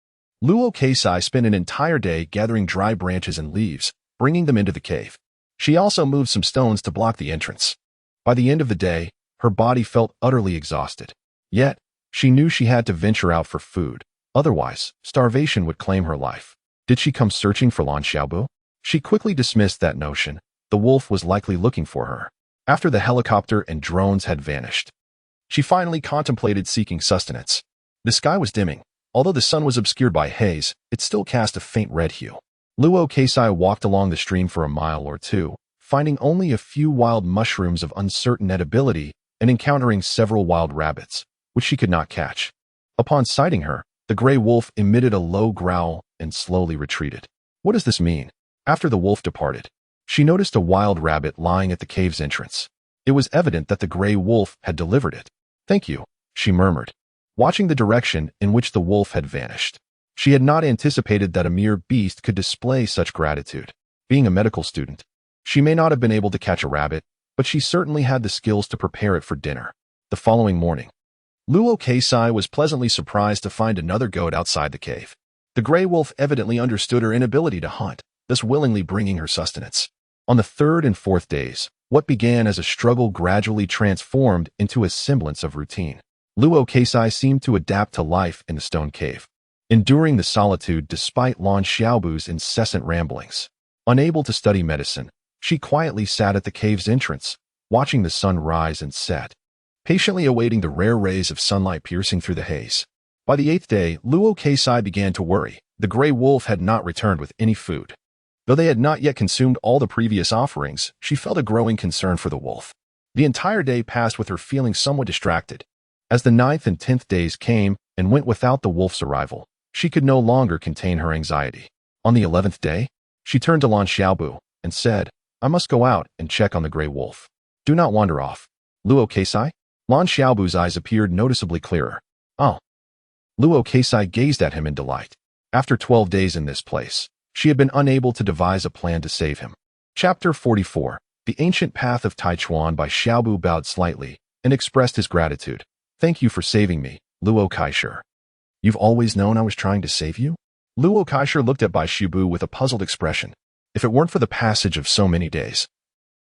Speaker 1: Luo Keisai spent an entire day gathering dry branches and leaves, bringing them into the cave. She also moved some stones to block the entrance. By the end of the day, her body felt utterly exhausted. Yet, she knew she had to venture out for food. Otherwise, starvation would claim her life. Did she come searching for Lan Xiaobu? She quickly dismissed that notion. The wolf was likely looking for her. After the helicopter and drones had vanished, she finally contemplated seeking sustenance. The sky was dimming. Although the sun was obscured by haze, it still cast a faint red hue. Luo Keisai walked along the stream for a mile or two, finding only a few wild mushrooms of uncertain edibility and encountering several wild rabbits, which she could not catch. Upon sighting her, the gray wolf emitted a low growl and slowly retreated. What does this mean? After the wolf departed, she noticed a wild rabbit lying at the cave's entrance. It was evident that the gray wolf had delivered it. Thank you, she murmured, watching the direction in which the wolf had vanished. She had not anticipated that a mere beast could display such gratitude. Being a medical student, she may not have been able to catch a rabbit, but she certainly had the skills to prepare it for dinner. The following morning, Luo Keisai was pleasantly surprised to find another goat outside the cave. The gray wolf evidently understood her inability to hunt, thus willingly bringing her sustenance. On the 3rd and 4th days, what began as a struggle gradually transformed into a semblance of routine. Luo Keisai seemed to adapt to life in the stone cave, enduring the solitude despite Lan Xiaobu's incessant ramblings. Unable to study medicine, she quietly sat at the cave's entrance, watching the sun rise and set, patiently awaiting the rare rays of sunlight piercing through the haze. By the 8th day, Luo Keisai began to worry. The gray wolf had not returned with any food. Though they had not yet consumed all the previous offerings, she felt a growing concern for the wolf. The entire day passed with her feeling somewhat distracted. As the 9th and 10th days came and went without the wolf's arrival, she could no longer contain her anxiety. On the 11th day, she turned to Lan Xiaobu and said, I must go out and check on the gray wolf. Do not wander off. Luo Keisai? Lan Xiaobu's eyes appeared noticeably clearer. Oh. Luo Keisai gazed at him in delight. After 12 days in this place, she had been unable to devise a plan to save him. Chapter 44. The Ancient Path of Taichuan. By Xiaobu bowed slightly and expressed his gratitude. Thank you for saving me, Luo Keisai. You've always known I was trying to save you? Luo Keisai looked at Bai Shibu with a puzzled expression. If it weren't for the passage of so many days,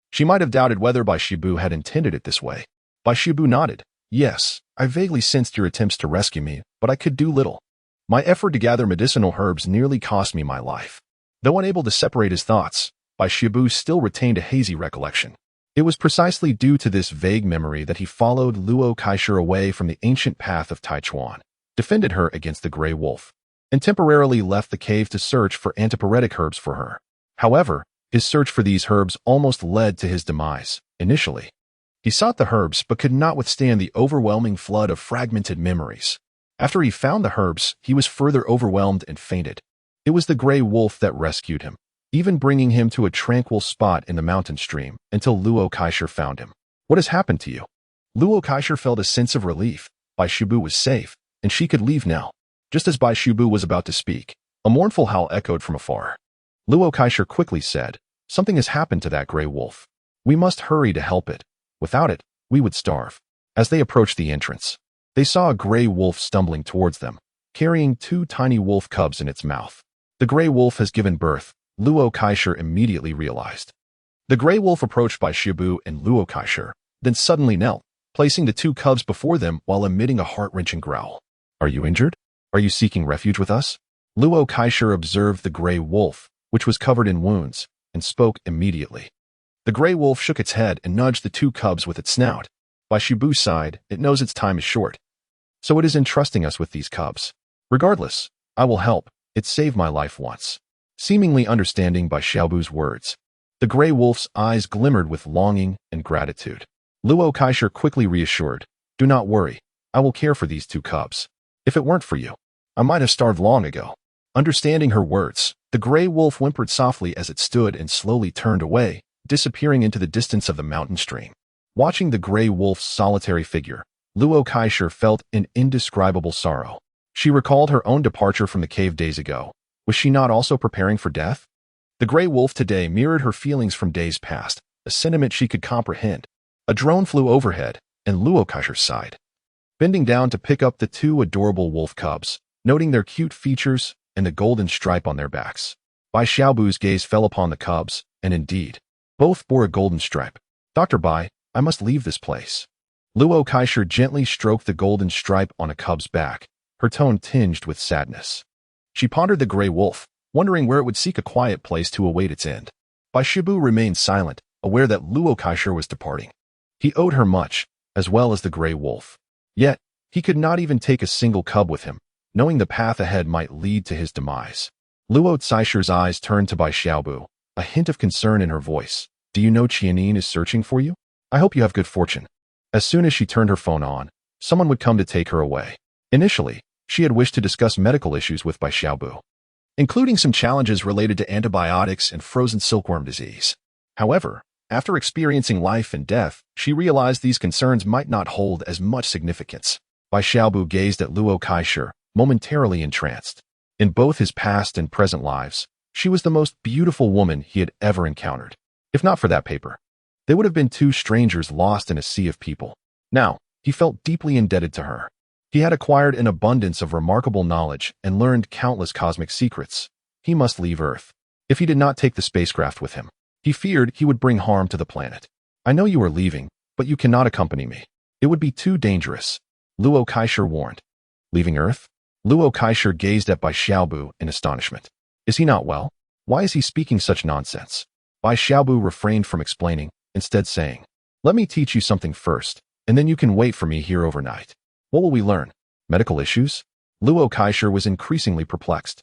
Speaker 1: she might have doubted whether Bai Shibu had intended it this way. Bai Shibu nodded. Yes, I vaguely sensed your attempts to rescue me, but I could do little. My effort to gather medicinal herbs nearly cost me my life. Though unable to separate his thoughts, Bai Shibu still retained a hazy recollection. It was precisely due to this vague memory that he followed Luo Keisai away from the ancient path of Taichuan, defended her against the gray wolf, and temporarily left the cave to search for antipyretic herbs for her. However, his search for these herbs almost led to his demise. Initially, he sought the herbs but could not withstand the overwhelming flood of fragmented memories. After he found the herbs, he was further overwhelmed and fainted. It was the gray wolf that rescued him, even bringing him to a tranquil spot in the mountain stream until Luo Keisai found him. What has happened to you? Luo Kaisher felt a sense of relief. Bai Shubu was safe, and she could leave now. Just as Bai Shubu was about to speak, a mournful howl echoed from afar. Luo Kaisher quickly said, "Something has happened to that gray wolf. We must hurry to help it. Without it, we would starve." As they approached the entrance, they saw a gray wolf stumbling towards them, carrying 2 tiny wolf cubs in its mouth. The gray wolf has given birth, Luo Kaisher immediately realized. The gray wolf approached Bai Shubu and Luo Kaisher, then suddenly knelt, placing the 2 cubs before them while emitting a heart-wrenching growl. "Are you injured? Are you seeking refuge with us?" Luo Kaisher observed the gray wolf, which was covered in wounds, and spoke immediately. The gray wolf shook its head and nudged the 2 cubs with its snout. Bai Shubu sighed, "It knows its time is short, so it is entrusting us with these cubs. Regardless, I will help. It saved my life once." Seemingly understanding Bai Shubu's words, the gray wolf's eyes glimmered with longing and gratitude. Luo Kaisher quickly reassured, "Do not worry. I will care for these 2 cubs. If it weren't for you, I might have starved long ago." Understanding her words, the gray wolf whimpered softly as it stood and slowly turned away, disappearing into the distance of the mountain stream. Watching the gray wolf's solitary figure, Luo Kaisher felt an indescribable sorrow. She recalled her own departure from the cave days ago. Was she not also preparing for death? The gray wolf today mirrored her feelings from days past, a sentiment she could comprehend. A drone flew overhead, and Luo Kaisher sighed. Bending down to pick up the 2 adorable wolf cubs, noting their cute features and the golden stripe on their backs. Bai Shubu's gaze fell upon the cubs, and indeed, both bore a golden stripe. "Dr. Bai, I must leave this place." Luo Kaisher gently stroked the golden stripe on a cub's back, her tone tinged with sadness. She pondered the gray wolf, wondering where it would seek a quiet place to await its end. Bai Shubu remained silent, aware that Luo Kaisher was departing. He owed her much, as well as the gray wolf. Yet, he could not even take a single cub with him, knowing the path ahead might lead to his demise. Luo Kaisher's eyes turned to Bai Shubu, a hint of concern in her voice. "Do you know Qianin is searching for you? I hope you have good fortune." As soon as she turned her phone on, someone would come to take her away. Initially, she had wished to discuss medical issues with Bai Shubu, including some challenges related to antibiotics and frozen silkworm disease. However, after experiencing life and death, she realized these concerns might not hold as much significance. Bai Shubu gazed at Luo Kaisher, momentarily entranced. In both his past and present lives, she was the most beautiful woman he had ever encountered. If not for that paper, they would have been 2 strangers lost in a sea of people. Now, he felt deeply indebted to her. He had acquired an abundance of remarkable knowledge and learned countless cosmic secrets. He must leave Earth. If he did not take the spacecraft with him, he feared he would bring harm to the planet. "I know you are leaving, but you cannot accompany me. It would be too dangerous," Luo Kaisher warned. "Leaving Earth?" Luo Kaisher gazed at Bai Shubu in astonishment. "Is he not well? Why is he speaking such nonsense?" Bai Shubu refrained from explaining, instead saying, "Let me teach you something first, and then you can wait for me here overnight." "What will we learn? Medical issues?" Luo Kaisher was increasingly perplexed.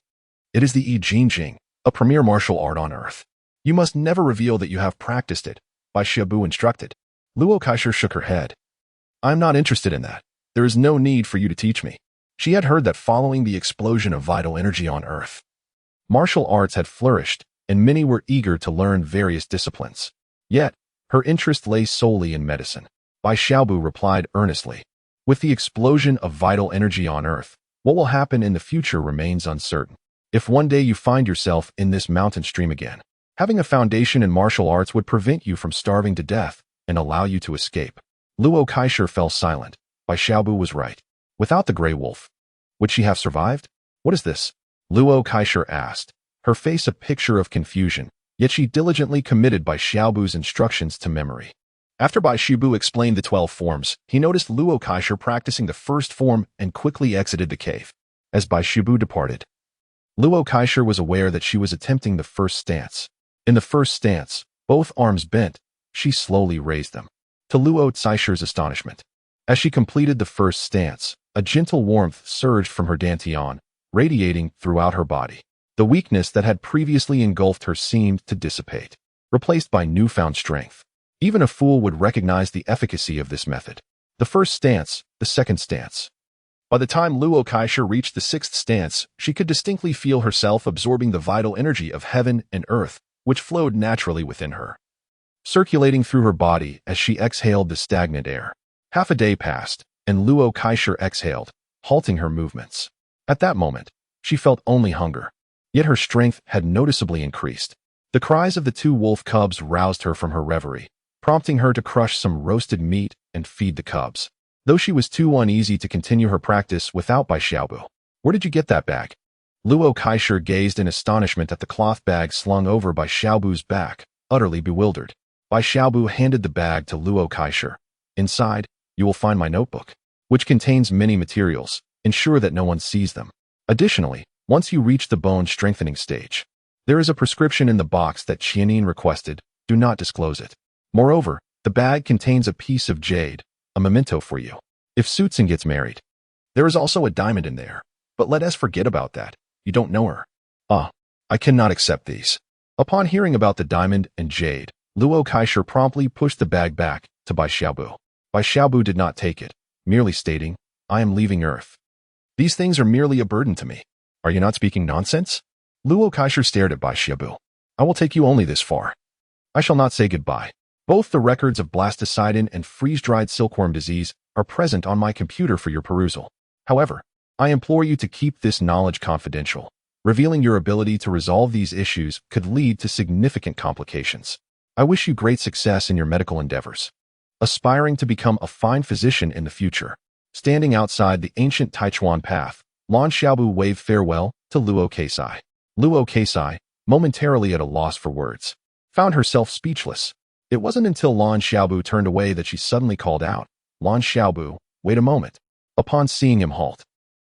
Speaker 1: "It is the I Ching Jing, a premier martial art on Earth. You must never reveal that you have practiced it," Bai Shubu instructed. Luo Kaisher shook her head. "I am not interested in that. There is no need for you to teach me." She had heard that following the explosion of vital energy on Earth, martial arts had flourished, and many were eager to learn various disciplines. Yet, her interest lay solely in medicine. Bai Shubu replied earnestly, "With the explosion of vital energy on Earth, what will happen in the future remains uncertain. If one day you find yourself in this mountain stream again, having a foundation in martial arts would prevent you from starving to death and allow you to escape." Luo Kaisher fell silent. Bai Shubu was right. Without the gray wolf, would she have survived? "What is this?" Luo Kaisher asked, her face a picture of confusion, yet she diligently committed Bai Shubu's instructions to memory. After Bai Shubu explained the 12 forms, he noticed Luo Kaisher practicing the first form and quickly exited the cave. As Bai Shubu departed, Luo Kaisher was aware that she was attempting the first stance. In the first stance, both arms bent, she slowly raised them. To Luo Kaisher's astonishment, as she completed the first stance, a gentle warmth surged from her dantian, radiating throughout her body. The weakness that had previously engulfed her seemed to dissipate, replaced by newfound strength. Even a fool would recognize the efficacy of this method. The first stance, the second stance. By the time Luo Kaisher reached the 6th stance, she could distinctly feel herself absorbing the vital energy of heaven and earth, which flowed naturally within her. circulating through her body as she exhaled the stagnant air. Half a day passed, and Luo Kaisher exhaled, halting her movements. At that moment, she felt only hunger. Yet her strength had noticeably increased. The cries of the two wolf cubs roused her from her reverie, prompting her to crush some roasted meat and feed the cubs. Though she was too uneasy to continue her practice without Bai Xiaobu. Where did you get that bag? Luo Kaisher gazed in astonishment at the cloth bag slung over Bai Xiaobu's back, utterly bewildered. Bai Xiaobu handed the bag to Luo Kaisher. Inside, you will find my notebook, which contains many materials. Ensure that no one sees them. Additionally, once you reach the bone strengthening stage, there is a prescription in the box that Qianin requested. Do not disclose it. Moreover, the bag contains a piece of jade, a memento for you. If Sutsun gets married, there is also a diamond in there. But let us forget about that. You don't know her. I cannot accept these. Upon hearing about the diamond and jade, Luo Kaisher promptly pushed the bag back to Bai Xiaobu. Bai Xiaobu did not take it, merely stating, I am leaving Earth. These things are merely a burden to me. Are you not speaking nonsense? Luo Kaisher stared at Bai Xiaobu. I will take you only this far. I shall not say goodbye. Both the records of blastocidin and freeze-dried silkworm disease are present on my computer for your perusal. However, I implore you to keep this knowledge confidential. Revealing your ability to resolve these issues could lead to significant complications. I wish you great success in your medical endeavors. Aspiring to become a fine physician in the future. Standing outside the ancient Taichuan path, Lan Xiaobu waved farewell to Luo Keisai. Luo Keisai, momentarily at a loss for words, found herself speechless. It wasn't until Lan Xiaobu turned away that she suddenly called out, Lan Xiaobu, wait a moment. Upon seeing him halt,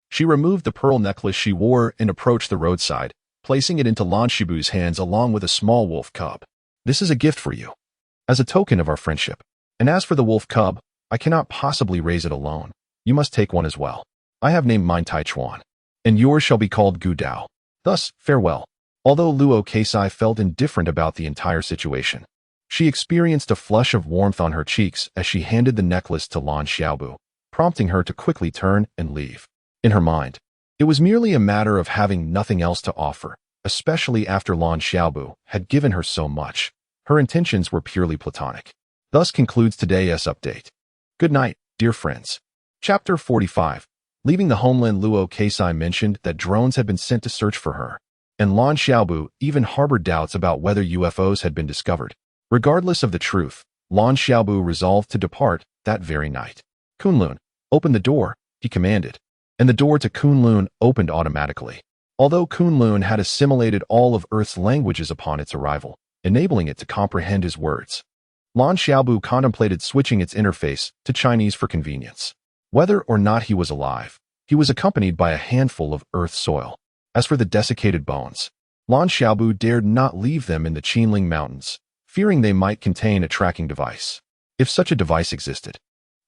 Speaker 1: she removed the pearl necklace she wore and approached the roadside, placing it into Lan Xiaobu's hands along with a small wolf cub. This is a gift for you, as a token of our friendship. And as for the wolf cub, I cannot possibly raise it alone. You must take one as well. I have named mine Taichuan, and yours shall be called Gu Dao. Thus, farewell. Although Luo Keisai felt indifferent about the entire situation, she experienced a flush of warmth on her cheeks as she handed the necklace to Lan Xiaobu, prompting her to quickly turn and leave. In her mind, it was merely a matter of having nothing else to offer, especially after Lan Xiaobu had given her so much. Her intentions were purely platonic. Thus concludes today's update. Good night, dear friends. Chapter 45. Leaving the homeland, Luo Keisai mentioned that drones had been sent to search for her, and Lan Xiaobu even harbored doubts about whether UFOs had been discovered. Regardless of the truth, Lan Xiaobu resolved to depart that very night. Kunlun, open the door, he commanded, and the door to Kunlun opened automatically. Although Kunlun had assimilated all of Earth's languages upon its arrival, enabling it to comprehend his words, Lan Xiaobu contemplated switching its interface to Chinese for convenience. Whether or not he was alive, he was accompanied by a handful of Earth soil. As for the desiccated bones, Lan Xiaobu dared not leave them in the Qinling Mountains, fearing they might contain a tracking device. If such a device existed,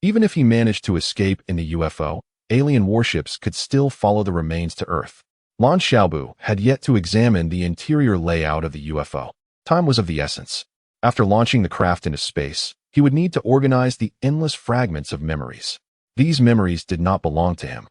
Speaker 1: even if he managed to escape in the UFO, alien warships could still follow the remains to Earth. Lan Xiaobu had yet to examine the interior layout of the UFO. Time was of the essence. After launching the craft into space, he would need to organize the endless fragments of memories. These memories did not belong to him.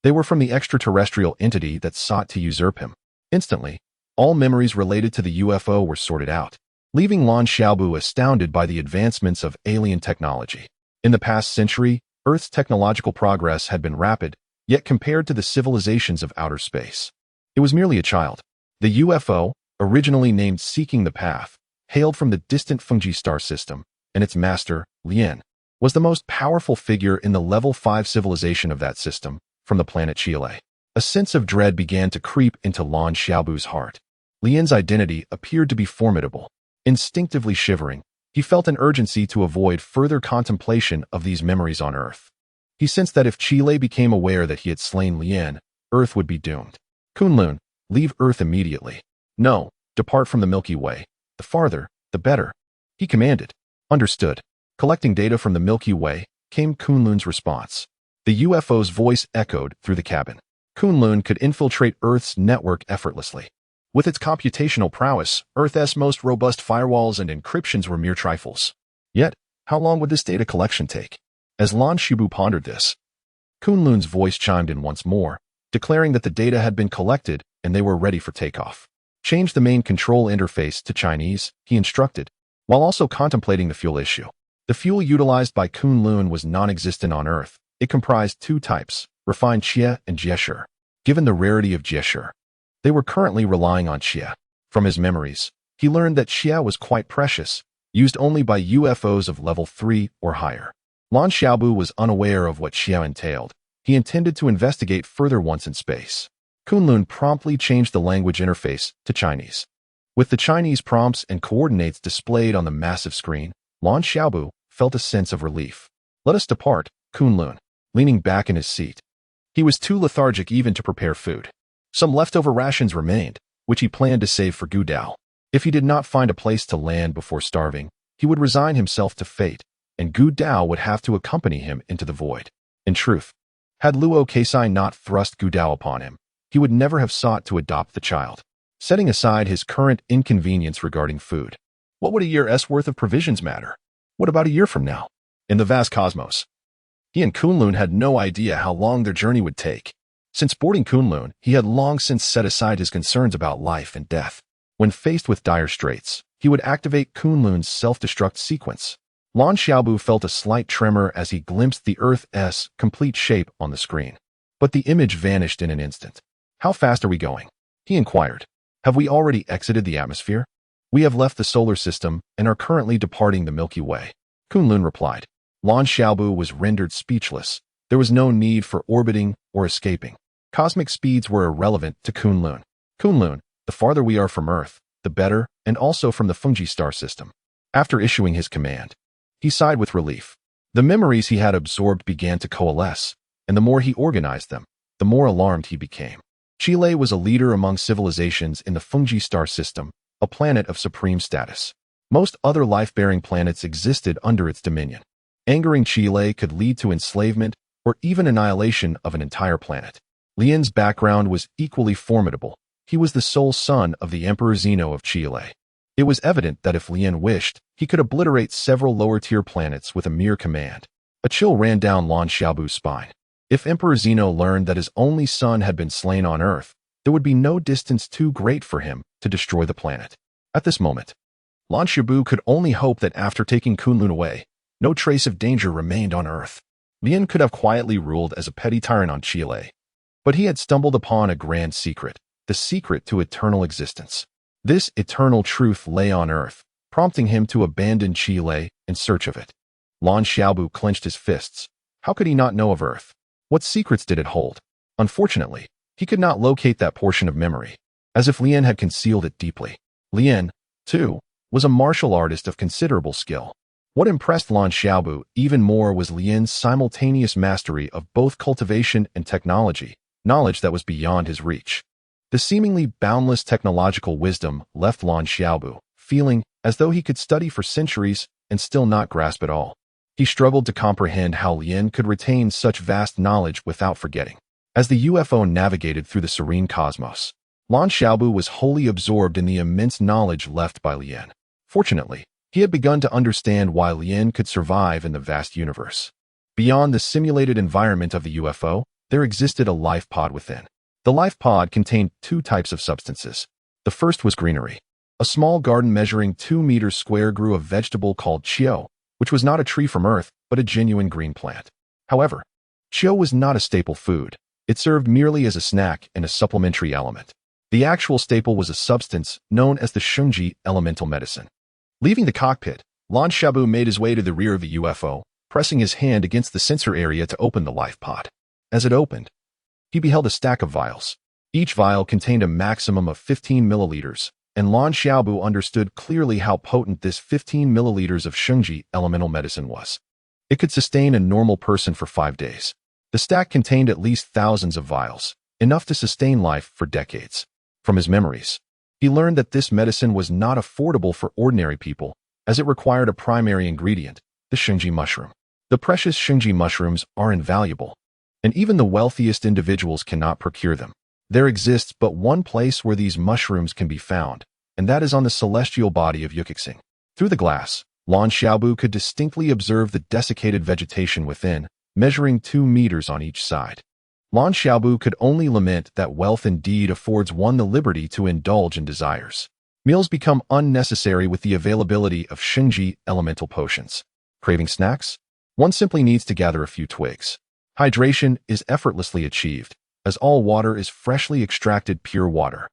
Speaker 1: They were from the extraterrestrial entity that sought to usurp him. Instantly, all memories related to the UFO were sorted out, leaving Lan Xiaobu astounded by the advancements of alien technology. In the past century, Earth's technological progress had been rapid, yet compared to the civilizations of outer space, it was merely a child. The UFO, originally named Seeking the Path, hailed from the distant Fengji star system, and its master, Lian, was the most powerful figure in the level 5 civilization of that system, from the planet Chile. A sense of dread began to creep into Lan Xiaobu's heart. Lian's identity appeared to be formidable. Instinctively shivering, he felt an urgency to avoid further contemplation of these memories on Earth. He sensed that if Chile became aware that he had slain Lian, Earth would be doomed. Kunlun, leave Earth immediately. No, depart from the Milky Way. The farther, the better, he commanded. Understood. Collecting data from the Milky Way, came Kunlun's response. The UFO's voice echoed through the cabin. Kunlun could infiltrate Earth's network effortlessly. With its computational prowess, Earth's most robust firewalls and encryptions were mere trifles. Yet, how long would this data collection take? As Lan Xiaobu pondered this, Kunlun's voice chimed in once more, declaring that the data had been collected and they were ready for takeoff. Change the main control interface to Chinese, he instructed. while also contemplating the fuel issue. The fuel utilized by Kunlun was non-existent on Earth. It comprised two types, refined Xie and Jieshe. Given the rarity of Jieshe, they were currently relying on Xie. From his memories, he learned that Xie was quite precious, used only by UFOs of level 3 or higher. Lan Xiaobu was unaware of what Xie entailed. He intended to investigate further once in space. Kunlun promptly changed the language interface to Chinese. With the Chinese prompts and coordinates displayed on the massive screen, Lan Xiaobu felt a sense of relief. "Let us depart," Kunlun, leaning back in his seat. He was too lethargic even to prepare food. Some leftover rations remained, which he planned to save for Gu Dao. If he did not find a place to land before starving, he would resign himself to fate, and Gu Dao would have to accompany him into the void. In truth, had Luo Keisai not thrust Gu Dao upon him, he would never have sought to adopt the child. Setting aside his current inconvenience regarding food, what would a year's worth of provisions matter? What about a year from now? In the vast cosmos, he and Kunlun had no idea how long their journey would take. Since boarding Kunlun, he had long since set aside his concerns about life and death. When faced with dire straits, he would activate Kunlun's self-destruct sequence. Lan Xiaobu felt a slight tremor as he glimpsed the Earth's complete shape on the screen. But the image vanished in an instant. "How fast are we going?" he inquired. "Have we already exited the atmosphere?" "We have left the solar system and are currently departing the Milky Way," Kunlun replied. Lan Xiaobu was rendered speechless. There was no need for orbiting or escaping. Cosmic speeds were irrelevant to Kunlun. "Kunlun, the farther we are from Earth, the better, and also from the Fengji star system." After issuing his command, he sighed with relief. The memories he had absorbed began to coalesce, and the more he organized them, the more alarmed he became. Chile was a leader among civilizations in the Fengji star system, a planet of supreme status. Most other life-bearing planets existed under its dominion. Angering Chile could lead to enslavement or even annihilation of an entire planet. Lian's background was equally formidable. He was the sole son of the Emperor Zeno of Chile. It was evident that if Lian wished, he could obliterate several lower-tier planets with a mere command. A chill ran down Lan Xiaobu's spine. If Emperor Zeno learned that his only son had been slain on Earth, there would be no distance too great for him to destroy the planet. At this moment, Lan Xiaobu could only hope that after taking Kunlun away, no trace of danger remained on Earth. Lian could have quietly ruled as a petty tyrant on Chile, but he had stumbled upon a grand secret, the secret to eternal existence. This eternal truth lay on Earth, prompting him to abandon Chile in search of it. Lan Xiaobu clenched his fists. How could he not know of Earth? What secrets did it hold? Unfortunately, he could not locate that portion of memory, as if Lian had concealed it deeply. Lian, too, was a martial artist of considerable skill. What impressed Lan Xiaobu even more was Lian's simultaneous mastery of both cultivation and technology, knowledge that was beyond his reach. The seemingly boundless technological wisdom left Lan Xiaobu feeling as though he could study for centuries and still not grasp it all. He struggled to comprehend how Lian could retain such vast knowledge without forgetting. As the UFO navigated through the serene cosmos, Lan Xiaobu was wholly absorbed in the immense knowledge left by Lian. Fortunately, he had begun to understand why Lian could survive in the vast universe. Beyond the simulated environment of the UFO, there existed a life pod within. The life pod contained two types of substances. The first was greenery. A small garden measuring 2 meters square grew a vegetable called Chio, which was not a tree from Earth, but a genuine green plant. However, Chio was not a staple food. It served merely as a snack and a supplementary element. The actual staple was a substance known as the Shunji elemental medicine. Leaving the cockpit, Lan Xiaobu made his way to the rear of the UFO, pressing his hand against the sensor area to open the life pod. As it opened, he beheld a stack of vials. Each vial contained a maximum of 15 milliliters, and Lan Xiaobu understood clearly how potent this 15 milliliters of Shunji elemental medicine was. It could sustain a normal person for 5 days. The stack contained at least thousands of vials, enough to sustain life for decades. From his memories, he learned that this medicine was not affordable for ordinary people, as it required a primary ingredient, the Shunji mushroom. The precious Shunji mushrooms are invaluable, and even the wealthiest individuals cannot procure them. There exists but one place where these mushrooms can be found, and that is on the celestial body of Yuxing. Through the glass, Lan Xiaobu could distinctly observe the desiccated vegetation within, measuring 2 meters on each side. Lan Xiaobu could only lament that wealth indeed affords one the liberty to indulge in desires. Meals become unnecessary with the availability of Shinji elemental potions. Craving snacks? One simply needs to gather a few twigs. Hydration is effortlessly achieved, as all water is freshly extracted pure water.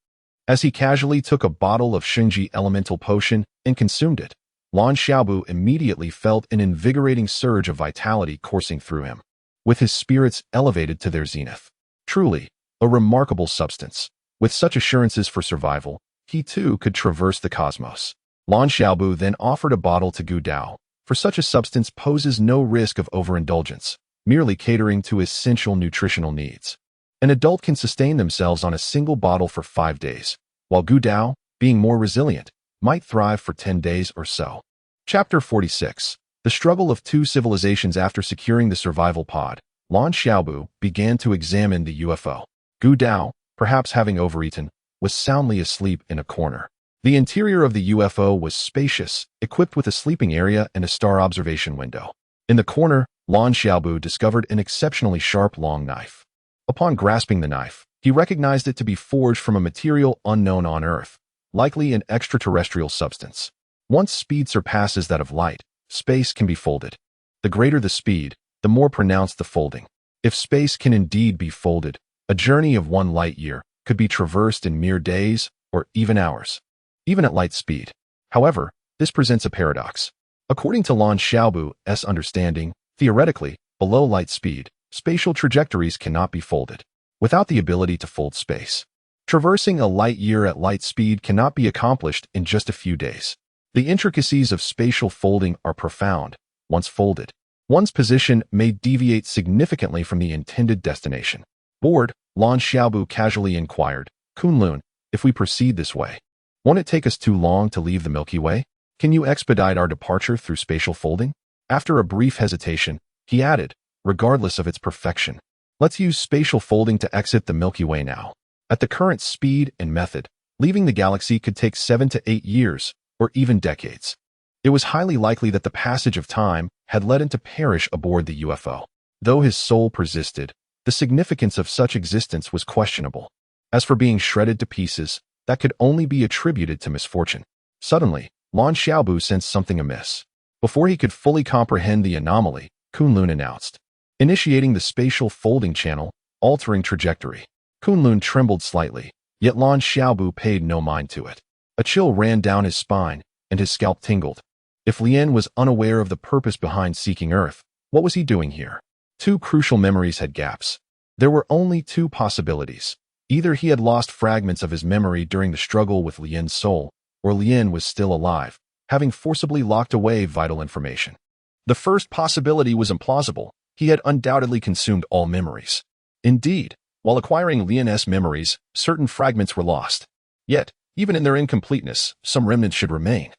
Speaker 1: As he casually took a bottle of Shinji elemental potion and consumed it, Lan Xiaobu immediately felt an invigorating surge of vitality coursing through him, with his spirits elevated to their zenith. Truly, a remarkable substance. With such assurances for survival, he too could traverse the cosmos. Lan Xiaobu then offered a bottle to Gu Dao, for such a substance poses no risk of overindulgence, merely catering to essential nutritional needs. An adult can sustain themselves on a single bottle for 5 days, while Gu Dao, being more resilient, might thrive for 10 days or so. Chapter 46. The struggle of two civilizations. After securing the survival pod, Lan Xiaobu began to examine the UFO. Gu Dao, perhaps having overeaten, was soundly asleep in a corner. The interior of the UFO was spacious, equipped with a sleeping area and a star observation window. In the corner, Lan Xiaobu discovered an exceptionally sharp long knife. Upon grasping the knife, he recognized it to be forged from a material unknown on Earth, likely an extraterrestrial substance. Once speed surpasses that of light, space can be folded. The greater the speed, the more pronounced the folding. If space can indeed be folded, a journey of 1 light year could be traversed in mere days or even hours, even at light speed. However, this presents a paradox. According to Lan Xiaobu's understanding, theoretically, below light speed, spatial trajectories cannot be folded. Without the ability to fold space, traversing a light year at light speed cannot be accomplished in just a few days. The intricacies of spatial folding are profound. Once folded, one's position may deviate significantly from the intended destination. Bored, Lan Xiaobu casually inquired, Kunlun, if we proceed this way, won't it take us too long to leave the Milky Way? Can you expedite our departure through spatial folding? After a brief hesitation, he added, regardless of its perfection, let's use spatial folding to exit the Milky Way now. At the current speed and method, leaving the galaxy could take 7 to 8 years, or even decades. It was highly likely that the passage of time had led him to perish aboard the UFO. Though his soul persisted, the significance of such existence was questionable. As for being shredded to pieces, that could only be attributed to misfortune. Suddenly, Lan Xiaobu sensed something amiss. Before he could fully comprehend the anomaly, Kunlun announced, initiating the spatial folding channel, altering trajectory. Kunlun trembled slightly, yet Lan Xiaobu paid no mind to it. A chill ran down his spine, and his scalp tingled. If Lien was unaware of the purpose behind seeking Earth, what was he doing here? 2 crucial memories had gaps. There were only 2 possibilities. Either he had lost fragments of his memory during the struggle with Lien's soul, or Lien was still alive, having forcibly locked away vital information. The first possibility was implausible. He had undoubtedly consumed all memories. Indeed, while acquiring Lien's memories, certain fragments were lost. Yet, even in their incompleteness, some remnants should remain.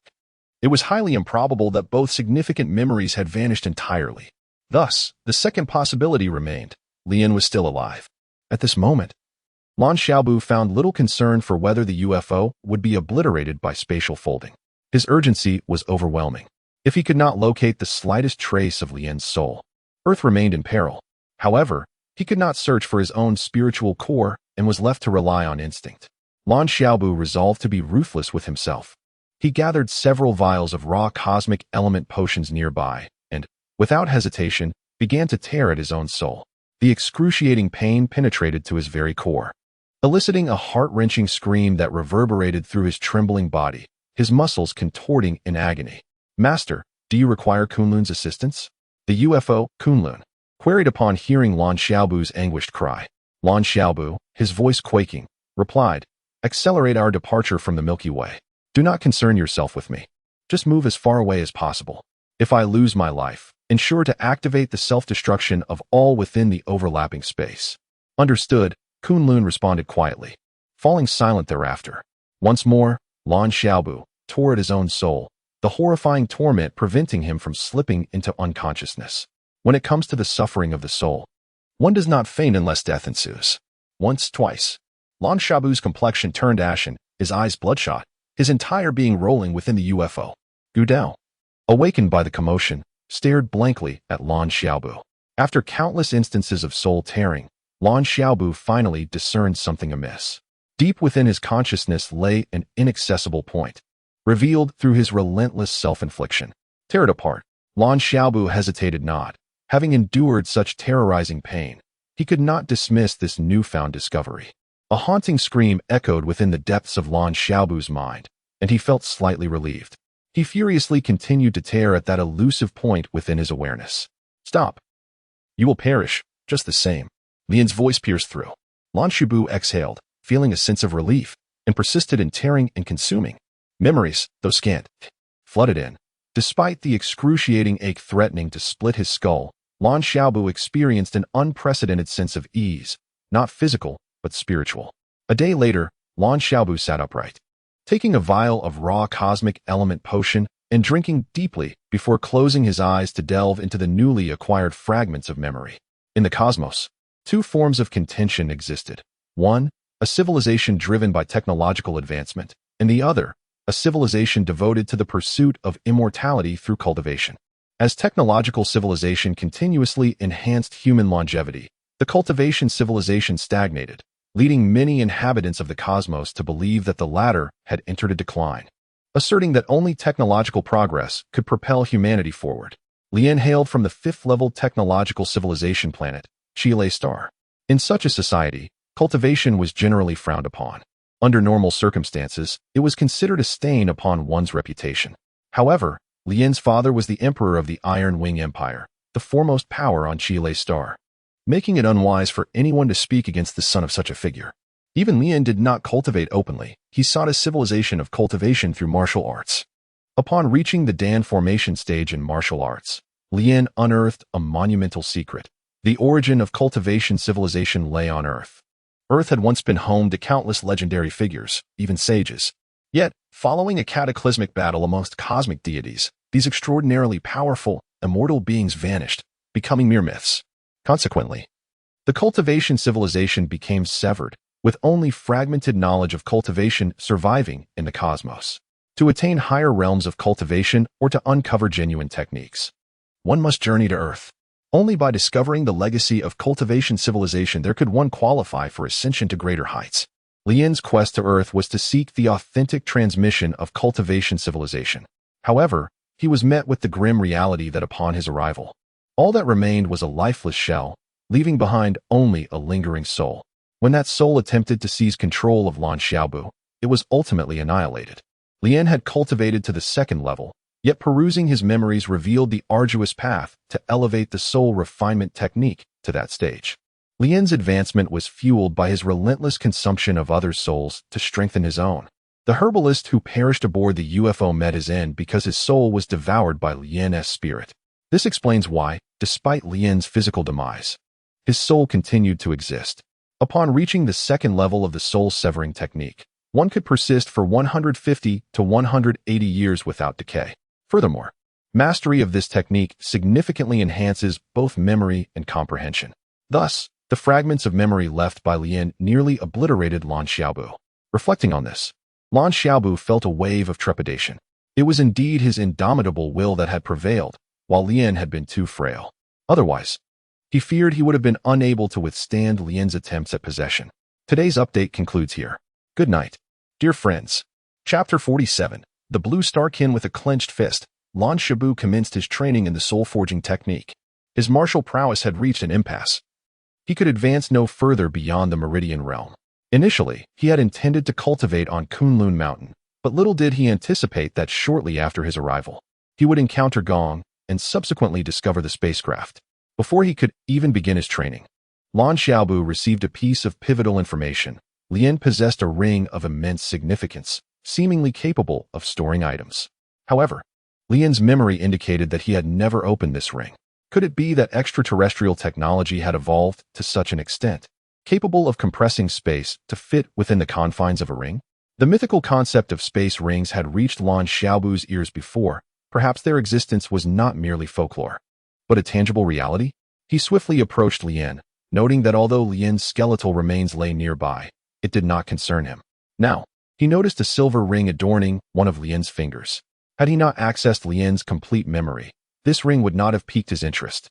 Speaker 1: It was highly improbable that both significant memories had vanished entirely. Thus, the second possibility remained. Lien was still alive. At this moment, Lan Xiaobu found little concern for whether the UFO would be obliterated by spatial folding. His urgency was overwhelming. If he could not locate the slightest trace of Lien's soul, Earth remained in peril. However, he could not search for his own spiritual core and was left to rely on instinct. Lan Xiaobu resolved to be ruthless with himself. He gathered several vials of raw cosmic element potions nearby and, without hesitation, began to tear at his own soul. The excruciating pain penetrated to his very core, eliciting a heart-wrenching scream that reverberated through his trembling body, his muscles contorting in agony. Master, do you require Kunlun's assistance? The UFO, Kunlun, queried upon hearing Lan Xiaobu's anguished cry. Lan Xiaobu, his voice quaking, replied, accelerate our departure from the Milky Way. Do not concern yourself with me. Just move as far away as possible. If I lose my life, ensure to activate the self-destruction of all within the overlapping space. Understood, Kunlun responded quietly, falling silent thereafter. Once more, Lan Xiaobu tore at his own soul, the horrifying torment preventing him from slipping into unconsciousness. When it comes to the suffering of the soul, one does not faint unless death ensues. Once, twice. Lan Xiaobu's complexion turned ashen, his eyes bloodshot, his entire being rolling within the UFO. Gu Dao, awakened by the commotion, stared blankly at Lan Xiaobu. After countless instances of soul tearing, Lan Xiaobu finally discerned something amiss. Deep within his consciousness lay an inaccessible point, revealed through his relentless self-infliction. Tear it apart. Lan Xiaobu hesitated not. Having endured such terrorizing pain, he could not dismiss this newfound discovery. A haunting scream echoed within the depths of Lan Xiaobu's mind, and he felt slightly relieved. He furiously continued to tear at that elusive point within his awareness. Stop. You will perish, just the same. Lian's voice pierced through. Lan Xiaobu exhaled, feeling a sense of relief, and persisted in tearing and consuming. Memories, though scant, flooded in. Despite the excruciating ache threatening to split his skull, Lan Xiaobu experienced an unprecedented sense of ease, not physical, but spiritual. A day later, Lan Xiaobu sat upright, taking a vial of raw cosmic element potion and drinking deeply before closing his eyes to delve into the newly acquired fragments of memory. In the cosmos, two forms of contention existed. One, a civilization driven by technological advancement, and the other, a civilization devoted to the pursuit of immortality through cultivation. As technological civilization continuously enhanced human longevity, the cultivation civilization stagnated, leading many inhabitants of the cosmos to believe that the latter had entered a decline, asserting that only technological progress could propel humanity forward. Lian hailed from the fifth-level technological civilization planet, Chile Star. In such a society, cultivation was generally frowned upon. Under normal circumstances, it was considered a stain upon one's reputation. However, Lian's father was the emperor of the Iron Wing Empire, the foremost power on Chile Star, making it unwise for anyone to speak against the son of such a figure. Even Lian did not cultivate openly. He sought a civilization of cultivation through martial arts. Upon reaching the Dan formation stage in martial arts, Lian unearthed a monumental secret. The origin of cultivation civilization lay on Earth. Earth had once been home to countless legendary figures, even sages. Yet, following a cataclysmic battle amongst cosmic deities, these extraordinarily powerful, immortal beings vanished, becoming mere myths. Consequently, the cultivation civilization became severed, with only fragmented knowledge of cultivation surviving in the cosmos. To attain higher realms of cultivation or to uncover genuine techniques, one must journey to Earth. Only by discovering the legacy of cultivation civilization there could one qualify for ascension to greater heights. Lian's quest to Earth was to seek the authentic transmission of cultivation civilization. However, he was met with the grim reality that upon his arrival, all that remained was a lifeless shell, leaving behind only a lingering soul. When that soul attempted to seize control of Lan Xiaobu, it was ultimately annihilated. Lian had cultivated to the second level, yet perusing his memories revealed the arduous path to elevate the soul refinement technique to that stage. Lian's advancement was fueled by his relentless consumption of others' souls to strengthen his own. The herbalist who perished aboard the UFO met his end because his soul was devoured by Lian's spirit. This explains why, despite Lian's physical demise, his soul continued to exist. Upon reaching the second level of the soul-severing technique, one could persist for 150 to 180 years without decay. Furthermore, mastery of this technique significantly enhances both memory and comprehension. Thus, the fragments of memory left by Lian nearly obliterated Lan Xiaobu. Reflecting on this, Lan Xiaobu felt a wave of trepidation. It was indeed his indomitable will that had prevailed, while Lian had been too frail. Otherwise, he feared he would have been unable to withstand Lian's attempts at possession. Today's update concludes here. Good night. Dear friends. Chapter 47. The Blue Starkin with a clenched fist. Lan Xiaobu commenced his training in the soul-forging technique. His martial prowess had reached an impasse. He could advance no further beyond the Meridian realm. Initially, he had intended to cultivate on Kunlun Mountain, but little did he anticipate that shortly after his arrival, he would encounter Gong and subsequently discover the spacecraft. Before he could even begin his training, Lan Xiaobu received a piece of pivotal information. Lian possessed a ring of immense significance, seemingly capable of storing items. However, Lian's memory indicated that he had never opened this ring. Could it be that extraterrestrial technology had evolved to such an extent, capable of compressing space to fit within the confines of a ring? The mythical concept of space rings had reached Lan Xiaobu's ears before. Perhaps their existence was not merely folklore, but a tangible reality? He swiftly approached Lian, noting that although Lian's skeletal remains lay nearby, it did not concern him. Now, he noticed a silver ring adorning one of Lian's fingers. Had he not accessed Lian's complete memory, this ring would not have piqued his interest.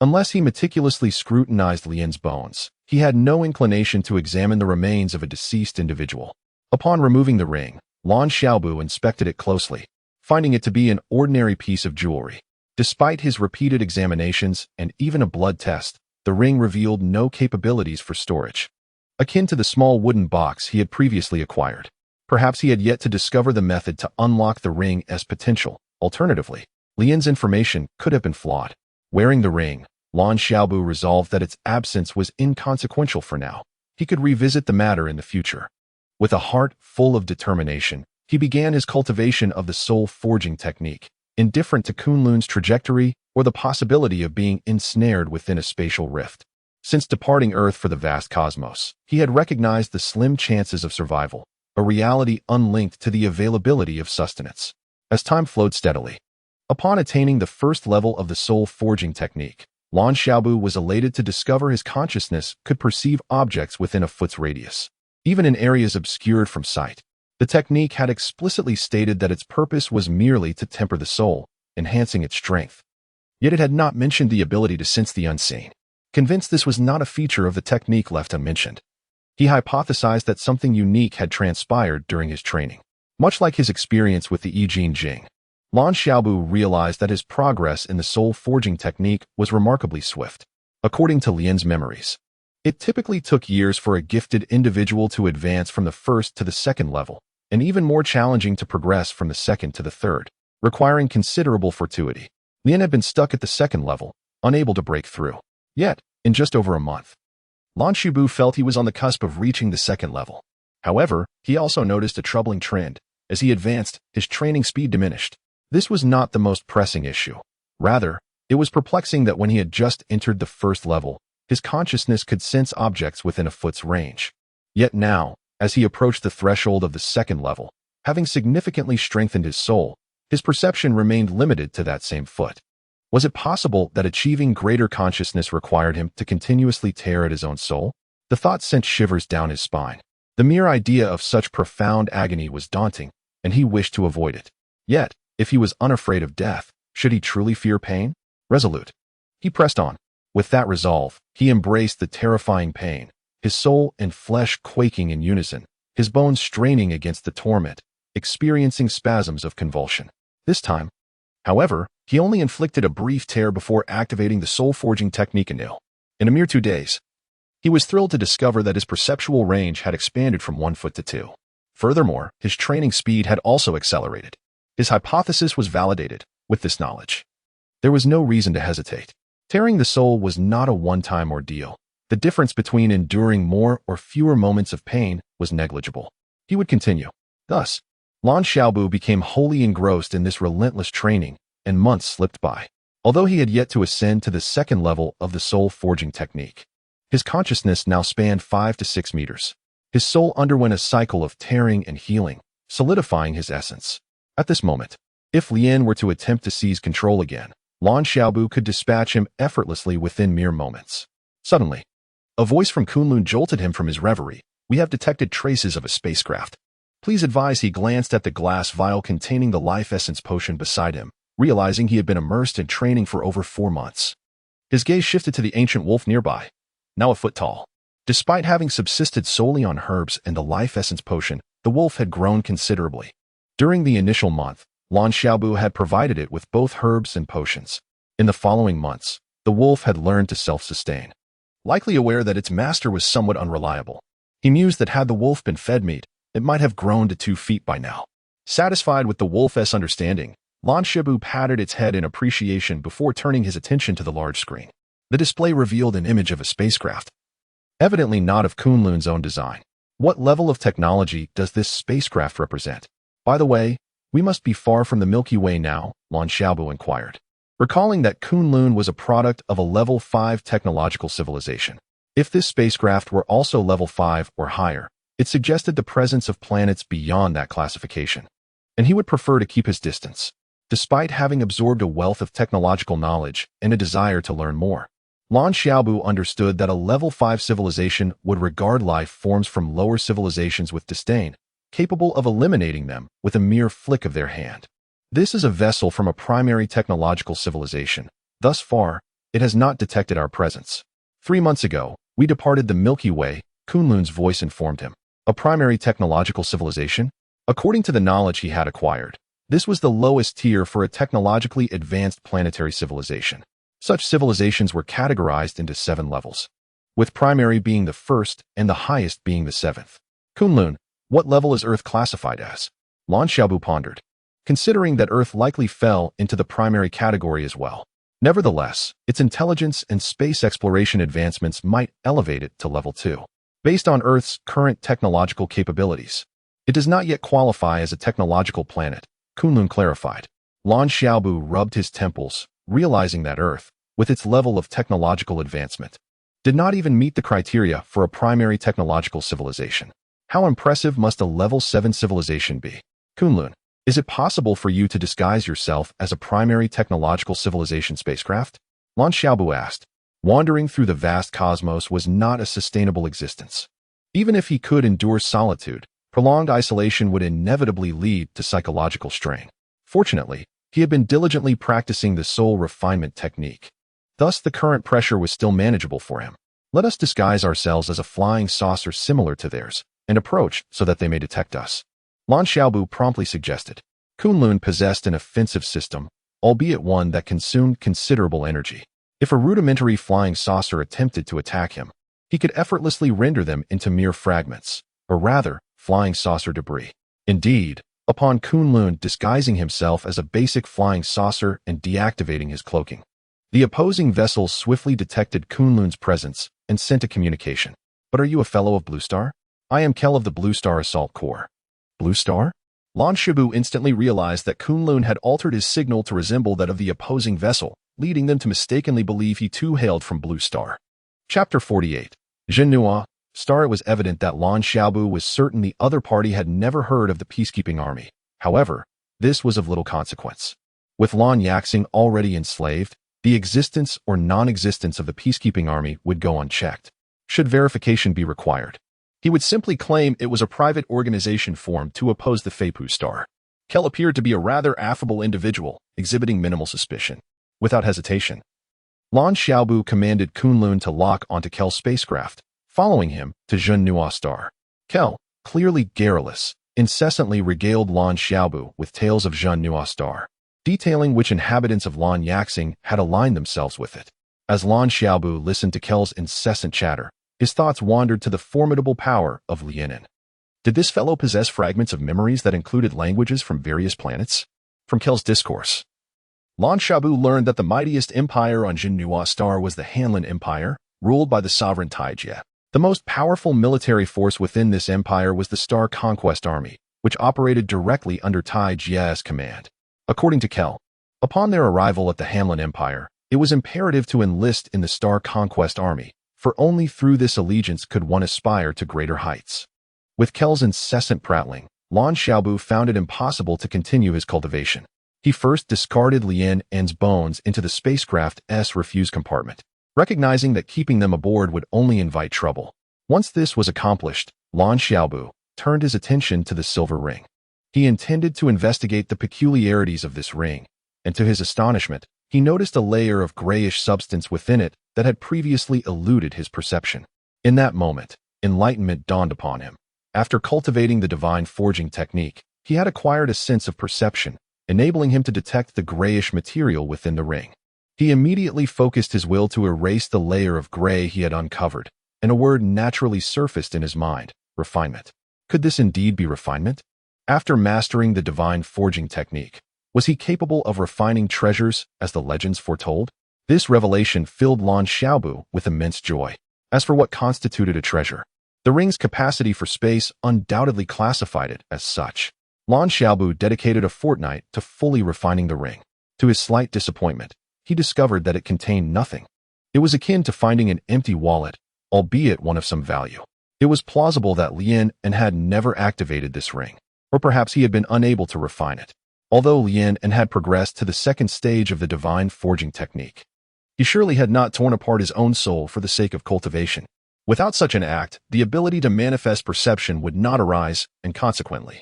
Speaker 1: Unless he meticulously scrutinized Lian's bones, he had no inclination to examine the remains of a deceased individual. Upon removing the ring, Lan Xiaobu inspected it closely, finding it to be an ordinary piece of jewelry. Despite his repeated examinations and even a blood test, the ring revealed no capabilities for storage, akin to the small wooden box he had previously acquired. Perhaps he had yet to discover the method to unlock the ring's potential. Alternatively, Lian's information could have been flawed. Wearing the ring, Lan Xiaobu resolved that its absence was inconsequential for now. He could revisit the matter in the future. With a heart full of determination, he began his cultivation of the soul-forging technique, indifferent to Kunlun's trajectory or the possibility of being ensnared within a spatial rift. Since departing Earth for the vast cosmos, he had recognized the slim chances of survival, a reality unlinked to the availability of sustenance. As time flowed steadily, upon attaining the first level of the soul-forging technique, Lan Xiaobu was elated to discover his consciousness could perceive objects within a foot's radius, even in areas obscured from sight. The technique had explicitly stated that its purpose was merely to temper the soul, enhancing its strength. Yet it had not mentioned the ability to sense the unseen. Convinced this was not a feature of the technique left unmentioned, he hypothesized that something unique had transpired during his training. Much like his experience with the Yijing Jing, Lan Xiaobu realized that his progress in the soul-forging technique was remarkably swift. According to Lian's memories, it typically took years for a gifted individual to advance from the first to the second level, and even more challenging to progress from the second to the third, requiring considerable fortuity. Lian had been stuck at the second level, unable to break through. Yet, in just over a month, Lan Xiaobu felt he was on the cusp of reaching the second level. However, he also noticed a troubling trend. As he advanced, his training speed diminished. This was not the most pressing issue. Rather, it was perplexing that when he had just entered the first level, his consciousness could sense objects within a foot's range. Yet now, as he approached the threshold of the second level, having significantly strengthened his soul, his perception remained limited to that same foot. Was it possible that achieving greater consciousness required him to continuously tear at his own soul? The thought sent shivers down his spine. The mere idea of such profound agony was daunting, and he wished to avoid it. Yet, if he was unafraid of death, should he truly fear pain? Resolute, he pressed on. With that resolve, he embraced the terrifying pain, his soul and flesh quaking in unison, his bones straining against the torment, experiencing spasms of convulsion. This time, however, he only inflicted a brief tear before activating the soul-forging technique anew. In a mere 2 days, he was thrilled to discover that his perceptual range had expanded from 1 foot to 2. Furthermore, his training speed had also accelerated. His hypothesis was validated. With this knowledge, there was no reason to hesitate. Tearing the soul was not a one-time ordeal. The difference between enduring more or fewer moments of pain was negligible. He would continue. Thus, Lan Xiaobu became wholly engrossed in this relentless training, and months slipped by. Although he had yet to ascend to the second level of the soul-forging technique, his consciousness now spanned 5 to 6 meters. His soul underwent a cycle of tearing and healing, solidifying his essence. At this moment, if Lian were to attempt to seize control again, Lan Xiaobu could dispatch him effortlessly within mere moments. Suddenly, a voice from Kunlun jolted him from his reverie. "We have detected traces of a spacecraft. Please advise." He glanced at the glass vial containing the life essence potion beside him, realizing he had been immersed in training for over 4 months. His gaze shifted to the ancient wolf nearby, now a foot tall. Despite having subsisted solely on herbs and the life essence potion, the wolf had grown considerably. During the initial month, Lan Xiaobu had provided it with both herbs and potions. In the following months, the wolf had learned to self-sustain. Likely aware that its master was somewhat unreliable, he mused that had the wolf been fed meat, it might have grown to 2 feet by now. Satisfied with the wolf's understanding, Lan Xiaobu patted its head in appreciation before turning his attention to the large screen. The display revealed an image of a spacecraft, evidently not of Kunlun's own design. What level of technology does this spacecraft represent? By the way, we must be far from the Milky Way now, Lan Xiaobu inquired, recalling that Kunlun was a product of a level 5 technological civilization. If this spacecraft were also level 5 or higher, it suggested the presence of planets beyond that classification, and he would prefer to keep his distance. Despite having absorbed a wealth of technological knowledge and a desire to learn more, Lan Xiaobu understood that a level 5 civilization would regard life forms from lower civilizations with disdain, capable of eliminating them with a mere flick of their hand. This is a vessel from a primary technological civilization. Thus far, it has not detected our presence. 3 months ago, we departed the Milky Way, Kunlun's voice informed him. A primary technological civilization? According to the knowledge he had acquired, this was the lowest tier for a technologically advanced planetary civilization. Such civilizations were categorized into 7 levels, with primary being the first and the highest being the 7th. Kunlun, what level is Earth classified as? Lan Xiaobu pondered, considering that Earth likely fell into the primary category as well. Nevertheless, its intelligence and space exploration advancements might elevate it to level 2. Based on Earth's current technological capabilities, it does not yet qualify as a technological planet, Kunlun clarified. Lan Xiaobu rubbed his temples, realizing that Earth, with its level of technological advancement, did not even meet the criteria for a primary technological civilization. How impressive must a level 7 civilization be? Kunlun, is it possible for you to disguise yourself as a primary technological civilization spacecraft? Lan Xiaobu asked. Wandering through the vast cosmos was not a sustainable existence. Even if he could endure solitude, prolonged isolation would inevitably lead to psychological strain. Fortunately, he had been diligently practicing the soul refinement technique. Thus, the current pressure was still manageable for him. Let us disguise ourselves as a flying saucer similar to theirs, and approach so that they may detect us. Lan Xiaobu promptly suggested. Kunlun possessed an offensive system, albeit one that consumed considerable energy. If a rudimentary flying saucer attempted to attack him, he could effortlessly render them into mere fragments, or rather, flying saucer debris. Indeed, upon Kunlun disguising himself as a basic flying saucer and deactivating his cloaking, the opposing vessels swiftly detected Kunlun's presence and sent a communication. But are you a fellow of Blue Star? I am Kel of the Blue Star Assault Corps. Blue Star? Lan Xiaobu instantly realized that Kunlun had altered his signal to resemble that of the opposing vessel, leading them to mistakenly believe he too hailed from Blue Star. Chapter 48. Zhenhua Star. It was evident that Lan Xiaobu was certain the other party had never heard of the peacekeeping army. However, this was of little consequence. With Lan Yaxing already enslaved, the existence or non-existence of the peacekeeping army would go unchecked. Should verification be required, he would simply claim it was a private organization formed to oppose the Feipu Star. Kel appeared to be a rather affable individual, exhibiting minimal suspicion. Without hesitation, Lan Xiaobu commanded Kunlun to lock onto Kel's spacecraft, following him to Zhenhua Star. Kel, clearly garrulous, incessantly regaled Lan Xiaobu with tales of Zhenhua Star, detailing which inhabitants of Lan Yaxing had aligned themselves with it. As Lan Xiaobu listened to Kel's incessant chatter, his thoughts wandered to the formidable power of Lianin. Did this fellow possess fragments of memories that included languages from various planets? From Kel's discourse, Lan Xiaobu learned that the mightiest empire on Zhenhua Star was the Hanlin Empire, ruled by the sovereign Taijie. The most powerful military force within this empire was the Star Conquest Army, which operated directly under Taijie's command. According to Kel, upon their arrival at the Hanlin Empire, it was imperative to enlist in the Star Conquest Army, for only through this allegiance could one aspire to greater heights. With Kel's incessant prattling, Lan Xiaobu found it impossible to continue his cultivation. He first discarded Lian En's bones into the spacecraft's refuse compartment, recognizing that keeping them aboard would only invite trouble. Once this was accomplished, Lan Xiaobu turned his attention to the silver ring. He intended to investigate the peculiarities of this ring, and to his astonishment, he noticed a layer of grayish substance within it that had previously eluded his perception. In that moment, enlightenment dawned upon him. After cultivating the divine forging technique, he had acquired a sense of perception, enabling him to detect the grayish material within the ring. He immediately focused his will to erase the layer of gray he had uncovered, and a word naturally surfaced in his mind: refinement. Could this indeed be refinement? After mastering the divine forging technique, was he capable of refining treasures as the legends foretold? This revelation filled Lan Xiaobu with immense joy. As for what constituted a treasure, the ring's capacity for space undoubtedly classified it as such. Lan Xiaobu dedicated a fortnight to fully refining the ring. To his slight disappointment, he discovered that it contained nothing. It was akin to finding an empty wallet, albeit one of some value. It was plausible that Lian En had never activated this ring, or perhaps he had been unable to refine it. Although Lian En had progressed to the second stage of the divine forging technique, he surely had not torn apart his own soul for the sake of cultivation. Without such an act, the ability to manifest perception would not arise, and consequently,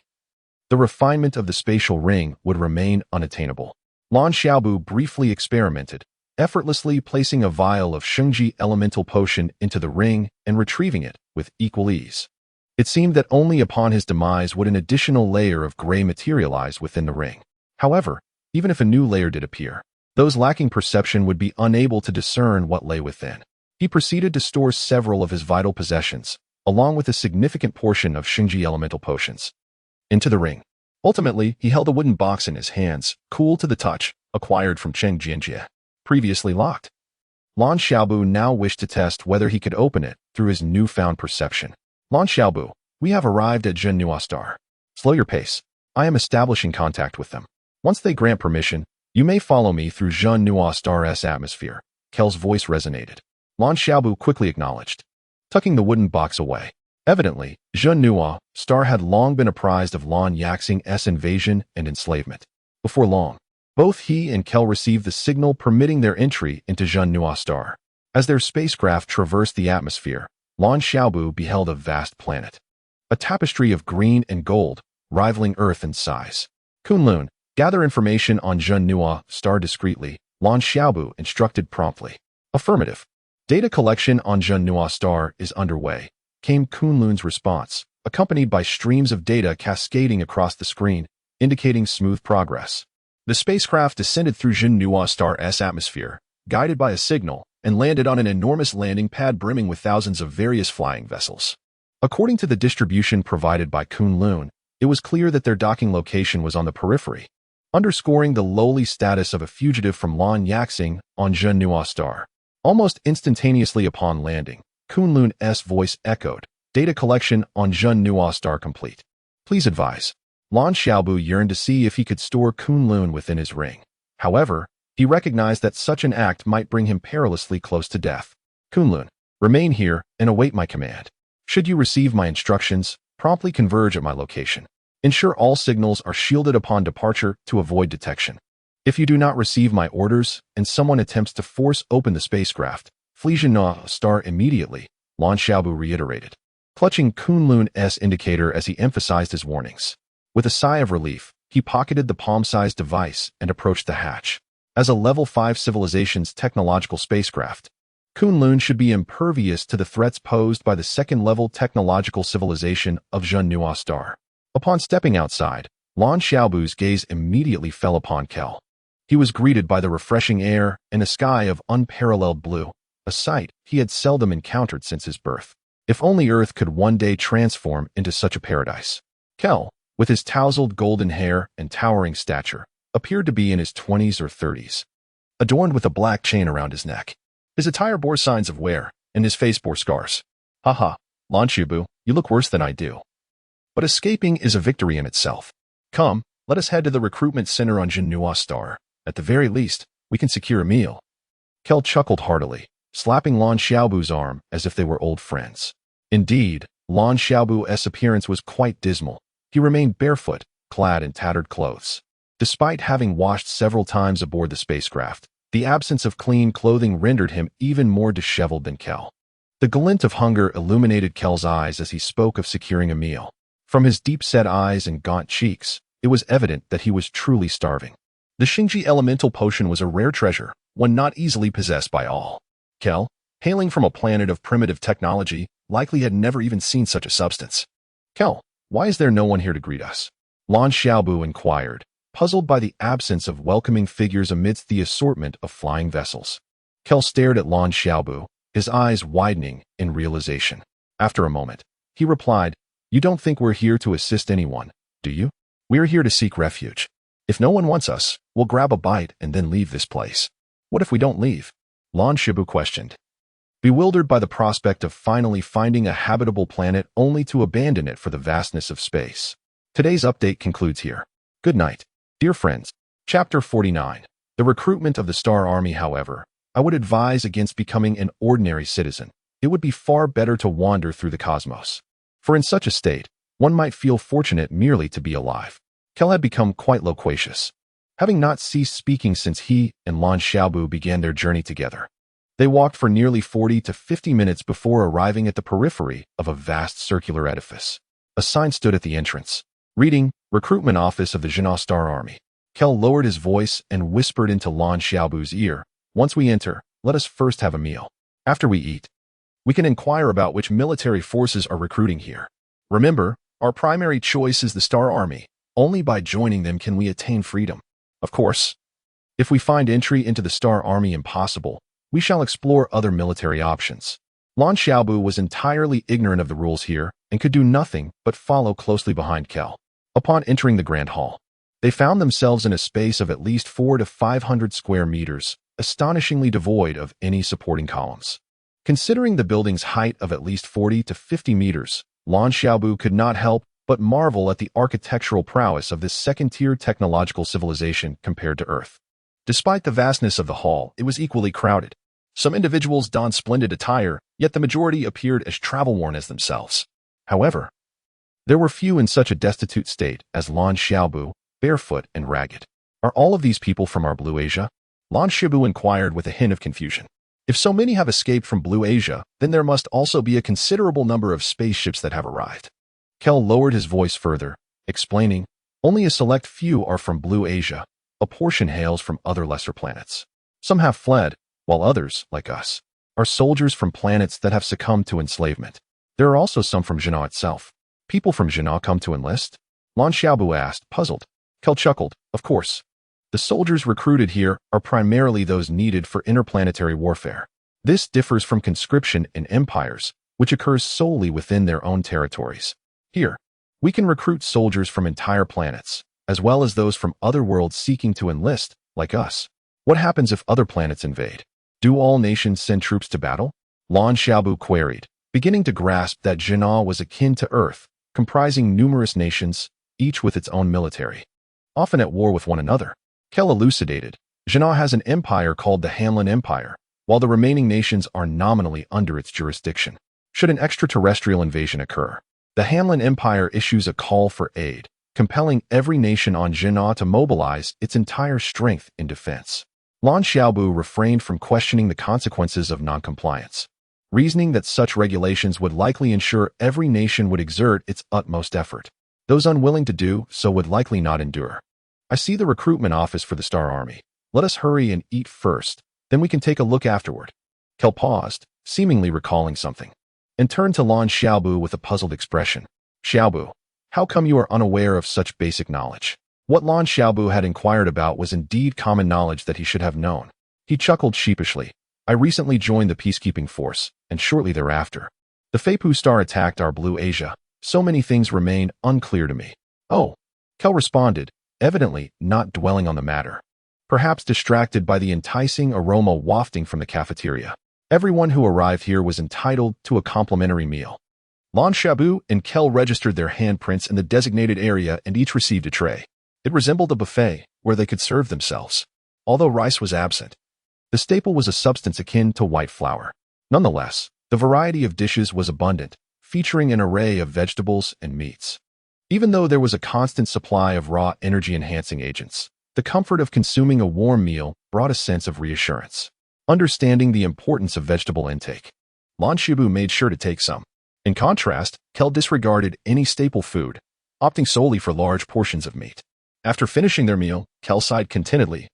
Speaker 1: the refinement of the spatial ring would remain unattainable. Lan Xiaobu briefly experimented, effortlessly placing a vial of Shengji elemental potion into the ring and retrieving it with equal ease. It seemed that only upon his demise would an additional layer of gray materialize within the ring. However, even if a new layer did appear, those lacking perception would be unable to discern what lay within. He proceeded to store several of his vital possessions, along with a significant portion of Shengji elemental potions, into the ring. Ultimately, he held a wooden box in his hands, cool to the touch, acquired from Cheng Jianjie, previously locked. Lan Xiaobu now wished to test whether he could open it through his newfound perception. Lan Xiaobu, we have arrived at Zhenhua Star. Slow your pace. I am establishing contact with them. Once they grant permission, you may follow me through Zhenhua Star's atmosphere. Kel's voice resonated. Lan Xiaobu quickly acknowledged, tucking the wooden box away. Evidently, Zhenhua Star had long been apprised of Lan Yaxing's invasion and enslavement. Before long, both he and Kel received the signal permitting their entry into Zhenhua Star. As their spacecraft traversed the atmosphere, Lan Xiaobu beheld a vast planet. A tapestry of green and gold, rivaling Earth in size. Kunlun, gather information on Zhenhua Star discreetly, Lan Xiaobu instructed promptly. Affirmative. Data collection on Zhenhua Star is underway, came Kunlun's response, accompanied by streams of data cascading across the screen, indicating smooth progress. The spacecraft descended through Zhenhua Star's atmosphere, guided by a signal, and landed on an enormous landing pad brimming with thousands of various flying vessels. According to the distribution provided by Kunlun, it was clear that their docking location was on the periphery, underscoring the lowly status of a fugitive from Lan Yaxing on Zhenhua Star. Almost instantaneously upon landing, Kunlun's voice echoed, data collection on Zhenhua Star complete. Please advise. Lan Xiaobu yearned to see if he could store Kunlun within his ring. However, he recognized that such an act might bring him perilously close to death. Kunlun, remain here and await my command. Should you receive my instructions, promptly converge at my location. Ensure all signals are shielded upon departure to avoid detection. If you do not receive my orders and someone attempts to force open the spacecraft, flee Zhenhua Star immediately, Lan Xiaobu reiterated, clutching Kunlun's indicator as he emphasized his warnings. With a sigh of relief, he pocketed the palm-sized device and approached the hatch. As a Level 5 civilization's technological spacecraft, Kunlun should be impervious to the threats posed by the second-level technological civilization of Zhenhua Star. Upon stepping outside, Lan Xiaobu's gaze immediately fell upon Kel. He was greeted by the refreshing air and a sky of unparalleled blue, a sight he had seldom encountered since his birth. If only Earth could one day transform into such a paradise. Kel, with his tousled golden hair and towering stature, appeared to be in his 20s or 30s, adorned with a black chain around his neck. His attire bore signs of wear, and his face bore scars. Haha, Lan Xiaobu, you look worse than I do. But escaping is a victory in itself. Come, let us head to the recruitment center on Zhenhua Star. At the very least, we can secure a meal. Kel chuckled heartily, slapping Lan Xiaobu's arm as if they were old friends. Indeed, Lan Xiaobu's appearance was quite dismal. He remained barefoot, clad in tattered clothes. Despite having washed several times aboard the spacecraft, the absence of clean clothing rendered him even more disheveled than Kel. The glint of hunger illuminated Kel's eyes as he spoke of securing a meal. From his deep-set eyes and gaunt cheeks, it was evident that he was truly starving. The Shengji elemental potion was a rare treasure, one not easily possessed by all. Kel, hailing from a planet of primitive technology, likely had never even seen such a substance. Kel, why is there no one here to greet us? Lan Xiaobu inquired, puzzled by the absence of welcoming figures amidst the assortment of flying vessels. Kel stared at Lan Xiaobu, his eyes widening in realization. After a moment, he replied, "You don't think we're here to assist anyone, do you? We're here to seek refuge. If no one wants us, we'll grab a bite and then leave this place." "What if we don't leave?" Lan Xiaobu questioned, bewildered by the prospect of finally finding a habitable planet only to abandon it for the vastness of space. Today's update concludes here. Good night, dear friends. Chapter 49. The recruitment of the Star Army. However, I would advise against becoming an ordinary citizen. It would be far better to wander through the cosmos. For in such a state, one might feel fortunate merely to be alive. Kel had become quite loquacious, having not ceased speaking since he and Lan Xiaobu began their journey together. They walked for nearly 40 to 50 minutes before arriving at the periphery of a vast circular edifice. A sign stood at the entrance, reading, "Recruitment Office of the Zhenhua Star Army." Kel lowered his voice and whispered into Lan Xiaobu's ear, Once we enter, let us first have a meal. After we eat, we can inquire about which military forces are recruiting here. Remember, our primary choice is the Star Army. Only by joining them can we attain freedom. Of course, if we find entry into the Star Army impossible, we shall explore other military options. Lan Xiaobu was entirely ignorant of the rules here and could do nothing but follow closely behind Kel. Upon entering the Grand Hall, they found themselves in a space of at least 400 to 500 square meters, astonishingly devoid of any supporting columns. Considering the building's height of at least 40 to 50 meters, Lan Xiaobu could not help but marvel at the architectural prowess of this second-tier technological civilization compared to Earth. Despite the vastness of the hall, it was equally crowded. Some individuals donned splendid attire, yet the majority appeared as travel-worn as themselves. However, there were few in such a destitute state as Lan Xiaobu, barefoot and ragged. Are all of these people from our Blue Asia? Lan Xiaobu inquired with a hint of confusion. If so many have escaped from Blue Asia, then there must also be a considerable number of spaceships that have arrived. Kel lowered his voice further, explaining, only a select few are from Blue Asia. A portion hails from other lesser planets. Some have fled, while others, like us, are soldiers from planets that have succumbed to enslavement. There are also some from Jinnah itself. People from Jinnah come to enlist? Lan Xiaobu asked, puzzled. Kel chuckled, of course. The soldiers recruited here are primarily those needed for interplanetary warfare. This differs from conscription in empires, which occurs solely within their own territories. Here, we can recruit soldiers from entire planets, as well as those from other worlds seeking to enlist, like us. What happens if other planets invade? Do all nations send troops to battle? Lan Xiaobu queried, beginning to grasp that Jinnah was akin to Earth, comprising numerous nations, each with its own military, often at war with one another. Kel elucidated, Jinnah has an empire called the Hanlin Empire, while the remaining nations are nominally under its jurisdiction. Should an extraterrestrial invasion occur, the Hanlin Empire issues a call for aid, compelling every nation on Jinnah to mobilize its entire strength in defense. Lan Xiaobu refrained from questioning the consequences of noncompliance, reasoning that such regulations would likely ensure every nation would exert its utmost effort. Those unwilling to do so would likely not endure. I see the recruitment office for the Star Army. Let us hurry and eat first, then we can take a look afterward. Kel paused, seemingly recalling something, and turned to Lan Xiaobu with a puzzled expression. Xiaobu, how come you are unaware of such basic knowledge? What Lan Xiaobu had inquired about was indeed common knowledge that he should have known. He chuckled sheepishly. I recently joined the peacekeeping force, and shortly thereafter, the Feipu star attacked our Blue Asia. So many things remain unclear to me. Oh, Kel responded, evidently not dwelling on the matter, perhaps distracted by the enticing aroma wafting from the cafeteria. Everyone who arrived here was entitled to a complimentary meal. Lan Xiaobu and Kel registered their handprints in the designated area and each received a tray. It resembled a buffet where they could serve themselves. Although rice was absent, the staple was a substance akin to white flour. Nonetheless, the variety of dishes was abundant, featuring an array of vegetables and meats. Even though there was a constant supply of raw energy-enhancing agents, the comfort of consuming a warm meal brought a sense of reassurance. Understanding the importance of vegetable intake, Lan Xiaobu made sure to take some. In contrast, Kel disregarded any staple food, opting solely for large portions of meat. After finishing their meal, Kel sighed contentedly,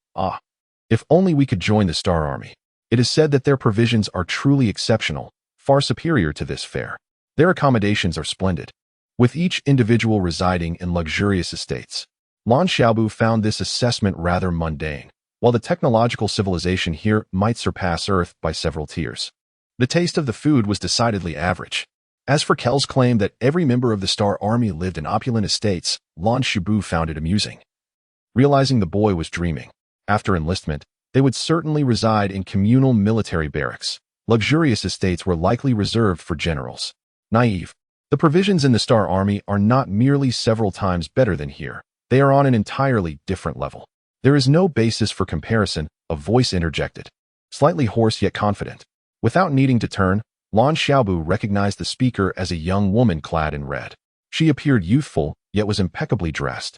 Speaker 1: if only we could join the Star Army. It is said that their provisions are truly exceptional, far superior to this fare. Their accommodations are splendid, with each individual residing in luxurious estates. Lan Xiaobu found this assessment rather mundane, while the technological civilization here might surpass Earth by several tiers. The taste of the food was decidedly average. As for Kel's claim that every member of the Star Army lived in opulent estates, Lan Xiaobu found it amusing. Realizing the boy was dreaming, after enlistment, they would certainly reside in communal military barracks. Luxurious estates were likely reserved for generals. Naive. The provisions in the Star Army are not merely several times better than here. They are on an entirely different level. There is no basis for comparison, a voice interjected, slightly hoarse yet confident. Without needing to turn, Lan Xiaobu recognized the speaker as a young woman clad in red. She appeared youthful, yet was impeccably dressed,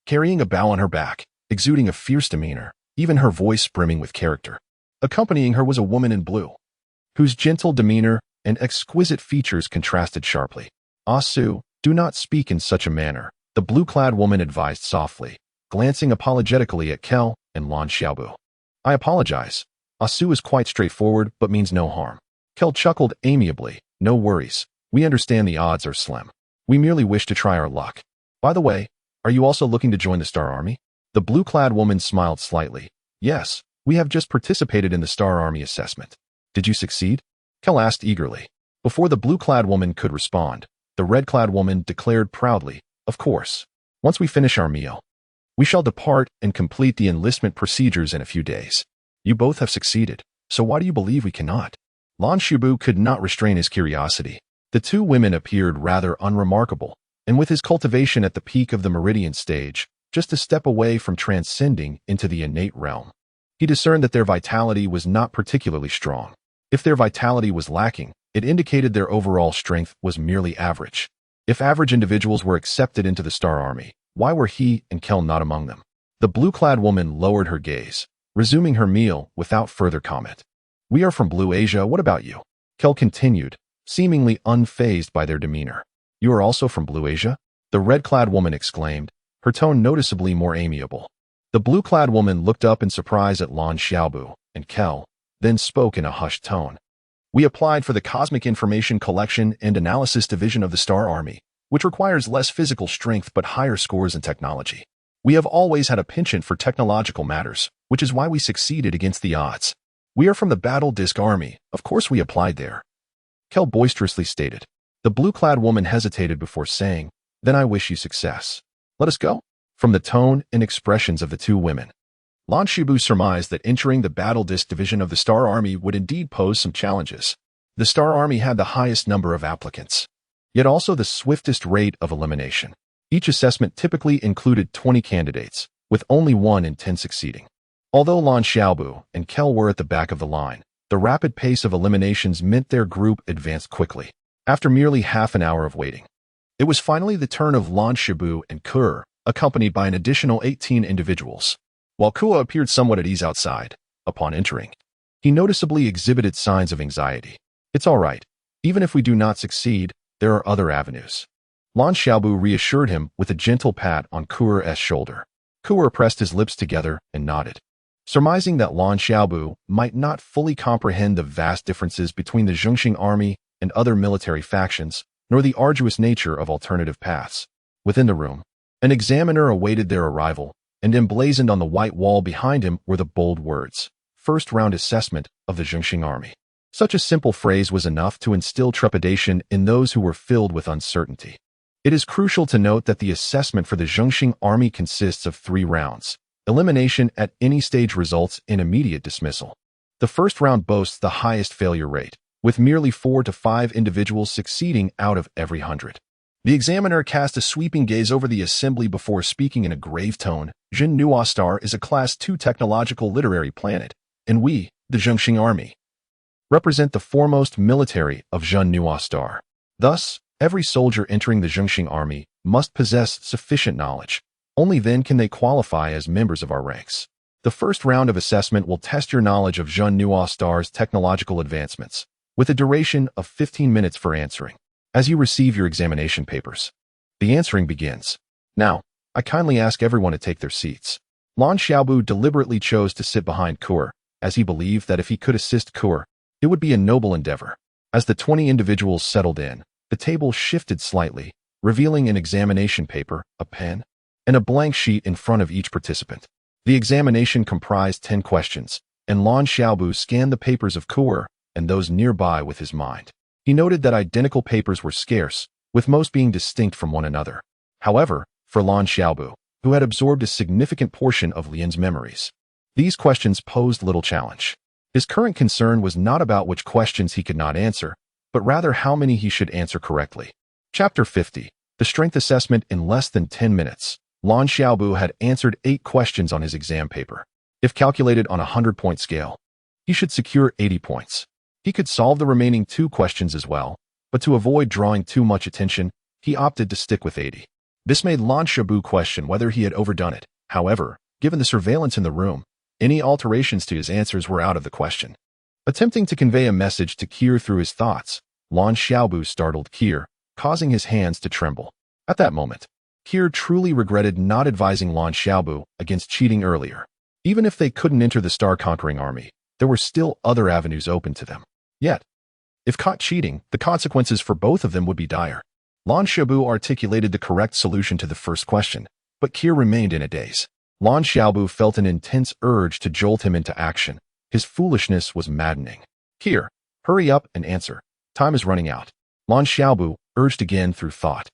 Speaker 1: carrying a bow on her back, exuding a fierce demeanor, even her voice brimming with character. Accompanying her was a woman in blue, whose gentle demeanor and exquisite features contrasted sharply. Ah Su, do not speak in such a manner, the blue-clad woman advised softly, glancing apologetically at Kel and Lan Xiaobu. I apologize. Asu is quite straightforward but means no harm. Kel chuckled amiably. No worries. We understand the odds are slim. We merely wish to try our luck. By the way, are you also looking to join the Star Army? The blue-clad woman smiled slightly. Yes, we have just participated in the Star Army assessment. Did you succeed? Kel asked eagerly. Before the blue-clad woman could respond, the red-clad woman declared proudly, of course. Once we finish our meal, we shall depart and complete the enlistment procedures in a few days. You both have succeeded, so why do you believe we cannot? Lan Shubu could not restrain his curiosity. The two women appeared rather unremarkable, and with his cultivation at the peak of the meridian stage, just a step away from transcending into the innate realm, he discerned that their vitality was not particularly strong. If their vitality was lacking, it indicated their overall strength was merely average. If average individuals were accepted into the Star Army, why were he and Kel not among them? The blue-clad woman lowered her gaze, resuming her meal without further comment. We are from Blue Asia, what about you? Kel continued, seemingly unfazed by their demeanor. You are also from Blue Asia? The red-clad woman exclaimed, her tone noticeably more amiable. The blue-clad woman looked up in surprise at Lan Xiaobu and Kel, then spoke in a hushed tone. We applied for the Cosmic Information Collection and Analysis Division of the Star Army, which requires less physical strength but higher scores in technology. We have always had a penchant for technological matters, which is why we succeeded against the odds. We are from the Battle Disk Army, of course we applied there. Kel boisterously stated. The blue-clad woman hesitated before saying, Then I wish you success. Let us go. From the tone and expressions of the two women, Lan Shibu surmised that entering the Battle Disk Division of the Star Army would indeed pose some challenges. The Star Army had the highest number of applicants, yet also the swiftest rate of elimination. Each assessment typically included 20 candidates, with only 1 in 10 succeeding. Although Lan Xiaobu and Kel were at the back of the line, the rapid pace of eliminations meant their group advanced quickly. After merely half an hour of waiting, it was finally the turn of Lan Shibu and Kur, accompanied by an additional 18 individuals. While Kua appeared somewhat at ease outside, upon entering, he noticeably exhibited signs of anxiety. It's all right. Even if we do not succeed, there are other avenues. Lan Xiaobu reassured him with a gentle pat on Kuer's shoulder. Kuer pressed his lips together and nodded, surmising that Lan Xiaobu might not fully comprehend the vast differences between the Zhongxing army and other military factions, nor the arduous nature of alternative paths. Within the room, an examiner awaited their arrival, and emblazoned on the white wall behind him were the bold words, First Round Assessment of the Zhongxing Army. Such a simple phrase was enough to instill trepidation in those who were filled with uncertainty. It is crucial to note that the assessment for the Zhongxing Army consists of 3 rounds. Elimination at any stage results in immediate dismissal. The first round boasts the highest failure rate, with merely 4 to 5 individuals succeeding out of every 100. The examiner cast a sweeping gaze over the assembly before speaking in a grave tone. Zhenhua Star is a Class 2 technological literary planet, and we, the Zhongxing Army, represent the foremost military of Zhenhua Star. Thus, every soldier entering the Zhongxing Army must possess sufficient knowledge. Only then can they qualify as members of our ranks. The first round of assessment will test your knowledge of Zhenhua Star's technological advancements, with a duration of 15 minutes for answering. As you receive your examination papers, the answering begins. Now, I kindly ask everyone to take their seats. Lan Xiaobu deliberately chose to sit behind Kur, as he believed that if he could assist Kur, it would be a noble endeavor. As the 20 individuals settled in, the table shifted slightly, revealing an examination paper, a pen, and a blank sheet in front of each participant. The examination comprised 10 questions, and Lan Xiaobu scanned the papers of Kur and those nearby with his mind. He noted that identical papers were scarce, with most being distinct from one another. However, for Lan Xiaobu, who had absorbed a significant portion of Lian's memories, these questions posed little challenge. His current concern was not about which questions he could not answer, but rather how many he should answer correctly. Chapter 50. The Strength Assessment in less than 10 minutes. Lan Xiaobu had answered 8 questions on his exam paper. If calculated on a 100-point scale, he should secure 80 points. He could solve the remaining 2 questions as well, but to avoid drawing too much attention, he opted to stick with 80. This made Lan Xiaobu question whether he had overdone it. However, given the surveillance in the room, any alterations to his answers were out of the question. Attempting to convey a message to Kier through his thoughts, Lan Xiaobu startled Kier, causing his hands to tremble. At that moment, Kier truly regretted not advising Lan Xiaobu against cheating earlier. Even if they couldn't enter the Star-Conquering Army, there were still other avenues open to them. Yet, if caught cheating, the consequences for both of them would be dire. Lan Xiaobu articulated the correct solution to the first question, but Kier remained in a daze. Lan Xiaobu felt an intense urge to jolt him into action. His foolishness was maddening. Kier, hurry up and answer. Time is running out. Lan Xiaobu urged again through thought.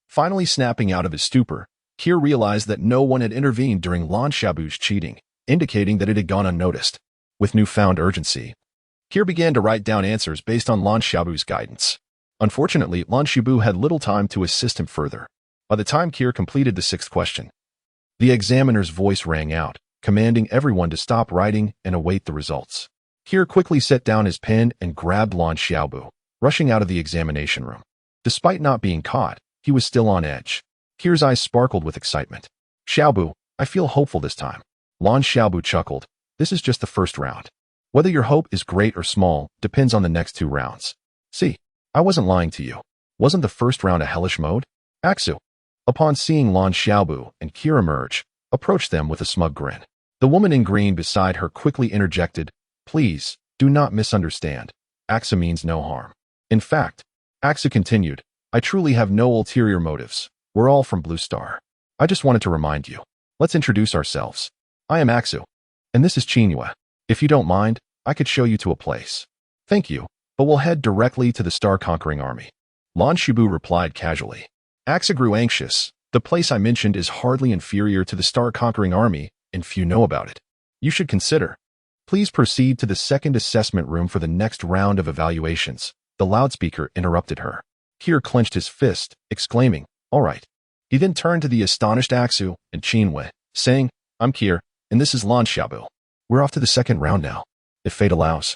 Speaker 1: Finally snapping out of his stupor, Kier realized that no one had intervened during Lan Xiaobu's cheating, indicating that it had gone unnoticed. With newfound urgency, Kier began to write down answers based on Lan Xiaobu's guidance. Unfortunately, Lan Xiaobu had little time to assist him further. By the time Kier completed the sixth question, the examiner's voice rang out, commanding everyone to stop writing and await the results. Kier quickly set down his pen and grabbed Lan Xiaobu, rushing out of the examination room. Despite not being caught, he was still on edge. Kier's eyes sparkled with excitement. Xiaobu, I feel hopeful this time. Lan Xiaobu chuckled. This is just the first round. Whether your hope is great or small depends on the next 2 rounds. See, I wasn't lying to you. Wasn't the first round a hellish mode? Axu, upon seeing Lan Xiaobu and Kier emerge, approached them with a smug grin. The woman in green beside her quickly interjected, Please, do not misunderstand. Axu means no harm. In fact, Axu continued, I truly have no ulterior motives. We're all from Blue Star. I just wanted to remind you. Let's introduce ourselves. I am Axu, and this is Chinua. If you don't mind, I could show you to a place. Thank you, but we'll head directly to the Star-Conquering Army. Lan Xiaobu replied casually. Axu grew anxious. The place I mentioned is hardly inferior to the Star-Conquering Army, and few know about it. You should consider. Please proceed to the second assessment room for the next round of evaluations. The loudspeaker interrupted her. Kier clenched his fist, exclaiming, All right. He then turned to the astonished Axu and Chinua, saying, I'm Kier, and this is Lan Xiaobu. We're off to the second round now. If fate allows,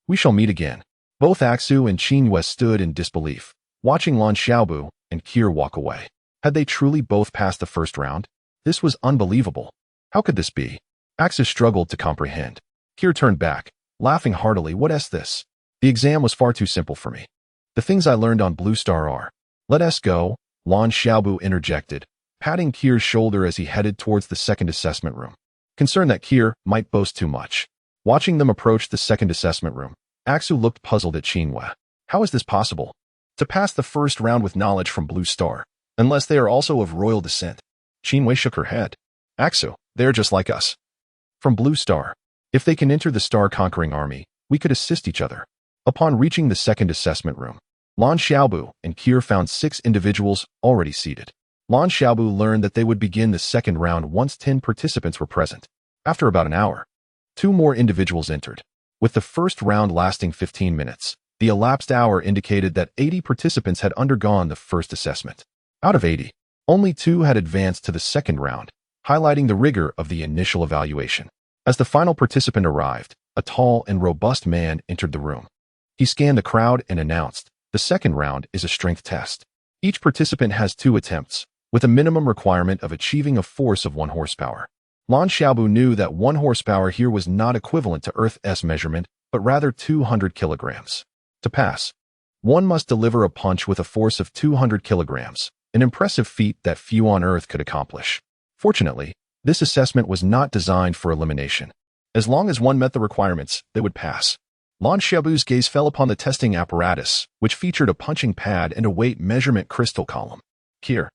Speaker 1: we shall meet again. Both Axu and Chinua stood in disbelief, watching Lan Xiaobu and Kier walk away. Had they truly both passed the first round? This was unbelievable. How could this be? Axu struggled to comprehend. Kier turned back, laughing heartily. What is this? The exam was far too simple for me. The things I learned on Blue Star are. Let us go, Lan Xiaobu interjected, patting Kier's shoulder as he headed towards the second assessment room. Concerned that Kier might boast too much. Watching them approach the second assessment room, Axu looked puzzled at Chinua. How is this possible? To pass the first round with knowledge from Blue Star, unless they are also of royal descent. Chinua shook her head. Axu, they're just like us. From Blue Star. If they can enter the Star-Conquering Army, we could assist each other. Upon reaching the second assessment room, Lan Xiaobu and Kier found 6 individuals already seated. Lan Xiaobu learned that they would begin the second round once 10 participants were present. After about an hour, 2 more individuals entered. With the first round lasting 15 minutes, the elapsed hour indicated that 80 participants had undergone the first assessment. Out of 80, only 2 had advanced to the second round, highlighting the rigor of the initial evaluation. As the final participant arrived, a tall and robust man entered the room. He scanned the crowd and announced, the second round is a strength test. Each participant has 2 attempts, with a minimum requirement of achieving a force of 1 horsepower. Lan Xiaobu knew that 1 horsepower here was not equivalent to Earth's measurement, but rather 200 kilograms. To pass, one must deliver a punch with a force of 200 kilograms, an impressive feat that few on Earth could accomplish. Fortunately, this assessment was not designed for elimination. As long as one met the requirements, they would pass. Lan Xiaobu's gaze fell upon the testing apparatus, which featured a punching pad and a weight measurement crystal column. Kier,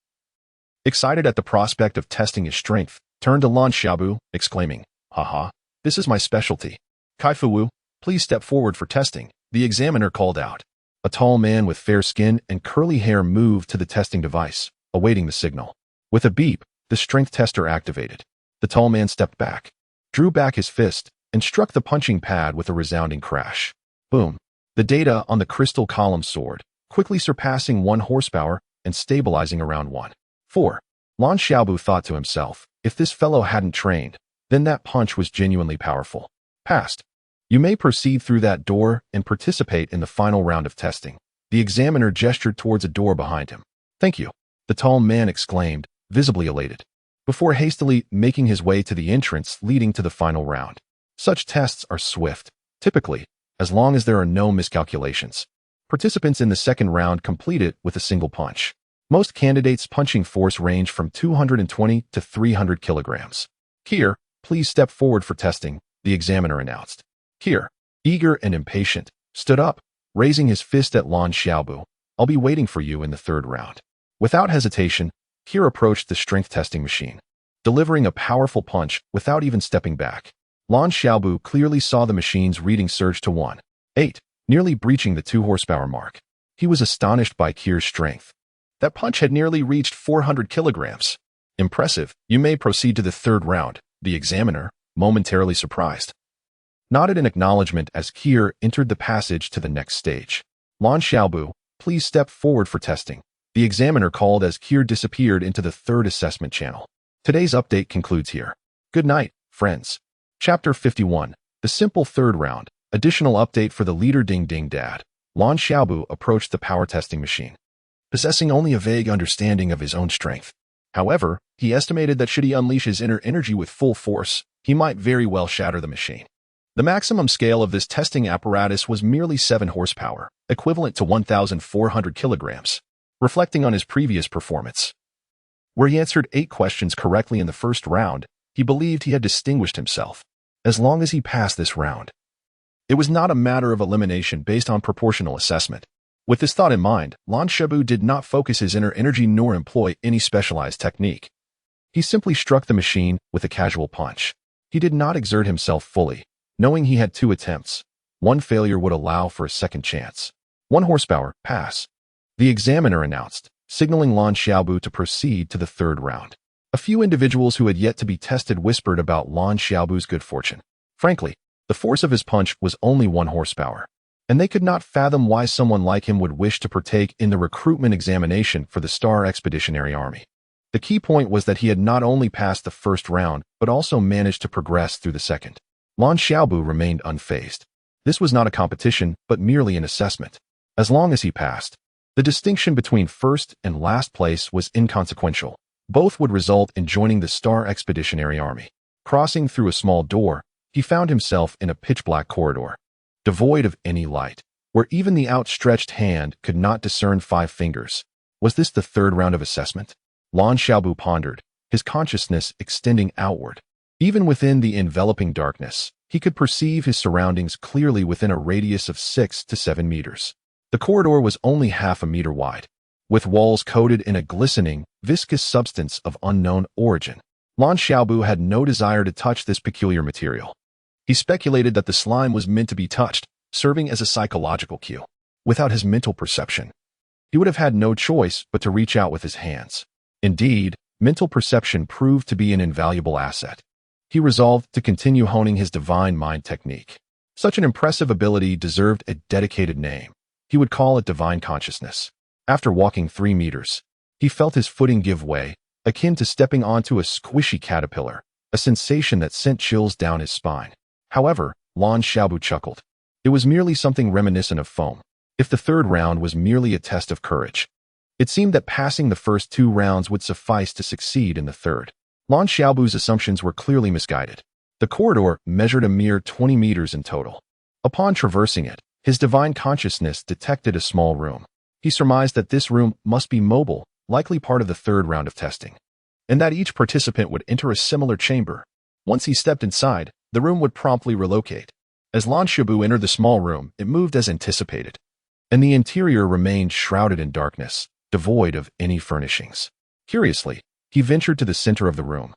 Speaker 1: excited at the prospect of testing his strength, turned to Lan Xiaobu, exclaiming, Haha, this is my specialty. Kaifu, please step forward for testing, the examiner called out. A tall man with fair skin and curly hair moved to the testing device, awaiting the signal. With a beep, the strength tester activated. The tall man stepped back, drew back his fist, and struck the punching pad with a resounding crash. Boom. The data on the crystal column soared, quickly surpassing 1 horsepower and stabilizing around 1.4. Lan Xiaobu thought to himself, if this fellow hadn't trained, then that punch was genuinely powerful. Passed. You may proceed through that door and participate in the final round of testing. The examiner gestured towards a door behind him. Thank you, the tall man exclaimed, visibly elated, before hastily making his way to the entrance leading to the final round. Such tests are swift, typically, as long as there are no miscalculations. Participants in the second round complete it with a single punch. Most candidates' punching force range from 220 to 300 kilograms. Kier, please step forward for testing, the examiner announced. Kier, eager and impatient, stood up, raising his fist at Lan Xiaobu. I'll be waiting for you in the third round. Without hesitation, Kier approached the strength testing machine, delivering a powerful punch without even stepping back. Lan Xiaobu clearly saw the machine's reading surge to 1.8, nearly breaching the 2 horsepower mark. He was astonished by Kier's strength. That punch had nearly reached 400 kilograms. Impressive. You may proceed to the third round, the examiner, momentarily surprised, nodded in acknowledgement as Kier entered the passage to the next stage. Lan Xiaobu, please step forward for testing, the examiner called as Kier disappeared into the third assessment channel. Today's update concludes here. Good night, friends. Chapter 51, The Simple Third Round. Additional update for the leader. Ding ding dad. Lan Xiaobu approached the power testing machine, possessing only a vague understanding of his own strength. However, he estimated that should he unleash his inner energy with full force, he might very well shatter the machine. The maximum scale of this testing apparatus was merely 7 horsepower, equivalent to 1,400 kilograms, reflecting on his previous performance. Where he answered 8 questions correctly in the first round, he believed he had distinguished himself. As long as he passed this round, it was not a matter of elimination based on proportional assessment. With this thought in mind, Lan Xiaobu did not focus his inner energy nor employ any specialized technique. He simply struck the machine with a casual punch. He did not exert himself fully, knowing he had 2 attempts. 1 failure would allow for a second chance. 1 horsepower, pass, the examiner announced, signaling Lan Xiaobu to proceed to the third round. A few individuals who had yet to be tested whispered about Lan Xiaobu's good fortune. Frankly, the force of his punch was only 1 horsepower, and they could not fathom why someone like him would wish to partake in the recruitment examination for the Star Expeditionary Army. The key point was that he had not only passed the first round, but also managed to progress through the second. Lan Xiaobu remained unfazed. This was not a competition, but merely an assessment. As long as he passed, the distinction between first and last place was inconsequential. Both would result in joining the Star Expeditionary Army. Crossing through a small door, he found himself in a pitch-black corridor, devoid of any light, where even the outstretched hand could not discern 5 fingers. Was this the third round of assessment? Lan Xiaobu pondered, his consciousness extending outward. Even within the enveloping darkness, he could perceive his surroundings clearly within a radius of 6 to 7 meters. The corridor was only half a meter wide, with walls coated in a glistening, viscous substance of unknown origin. Lan Xiaobu had no desire to touch this peculiar material. He speculated that the slime was meant to be touched, serving as a psychological cue. Without his mental perception, he would have had no choice but to reach out with his hands. Indeed, mental perception proved to be an invaluable asset. He resolved to continue honing his divine mind technique. Such an impressive ability deserved a dedicated name. He would call it divine consciousness. After walking 3 meters, he felt his footing give way, akin to stepping onto a squishy caterpillar, a sensation that sent chills down his spine. However, Lan Xiaobu chuckled. It was merely something reminiscent of foam. If the third round was merely a test of courage, it seemed that passing the first 2 rounds would suffice to succeed in the third. Lan Xiaobu's assumptions were clearly misguided. The corridor measured a mere 20 meters in total. Upon traversing it, his divine consciousness detected a small room. He surmised that this room must be mobile, likely part of the third round of testing, and that each participant would enter a similar chamber. Once he stepped inside, the room would promptly relocate. As Lan Xiaobu entered the small room, it moved as anticipated, and the interior remained shrouded in darkness, devoid of any furnishings. Curiously, he ventured to the center of the room,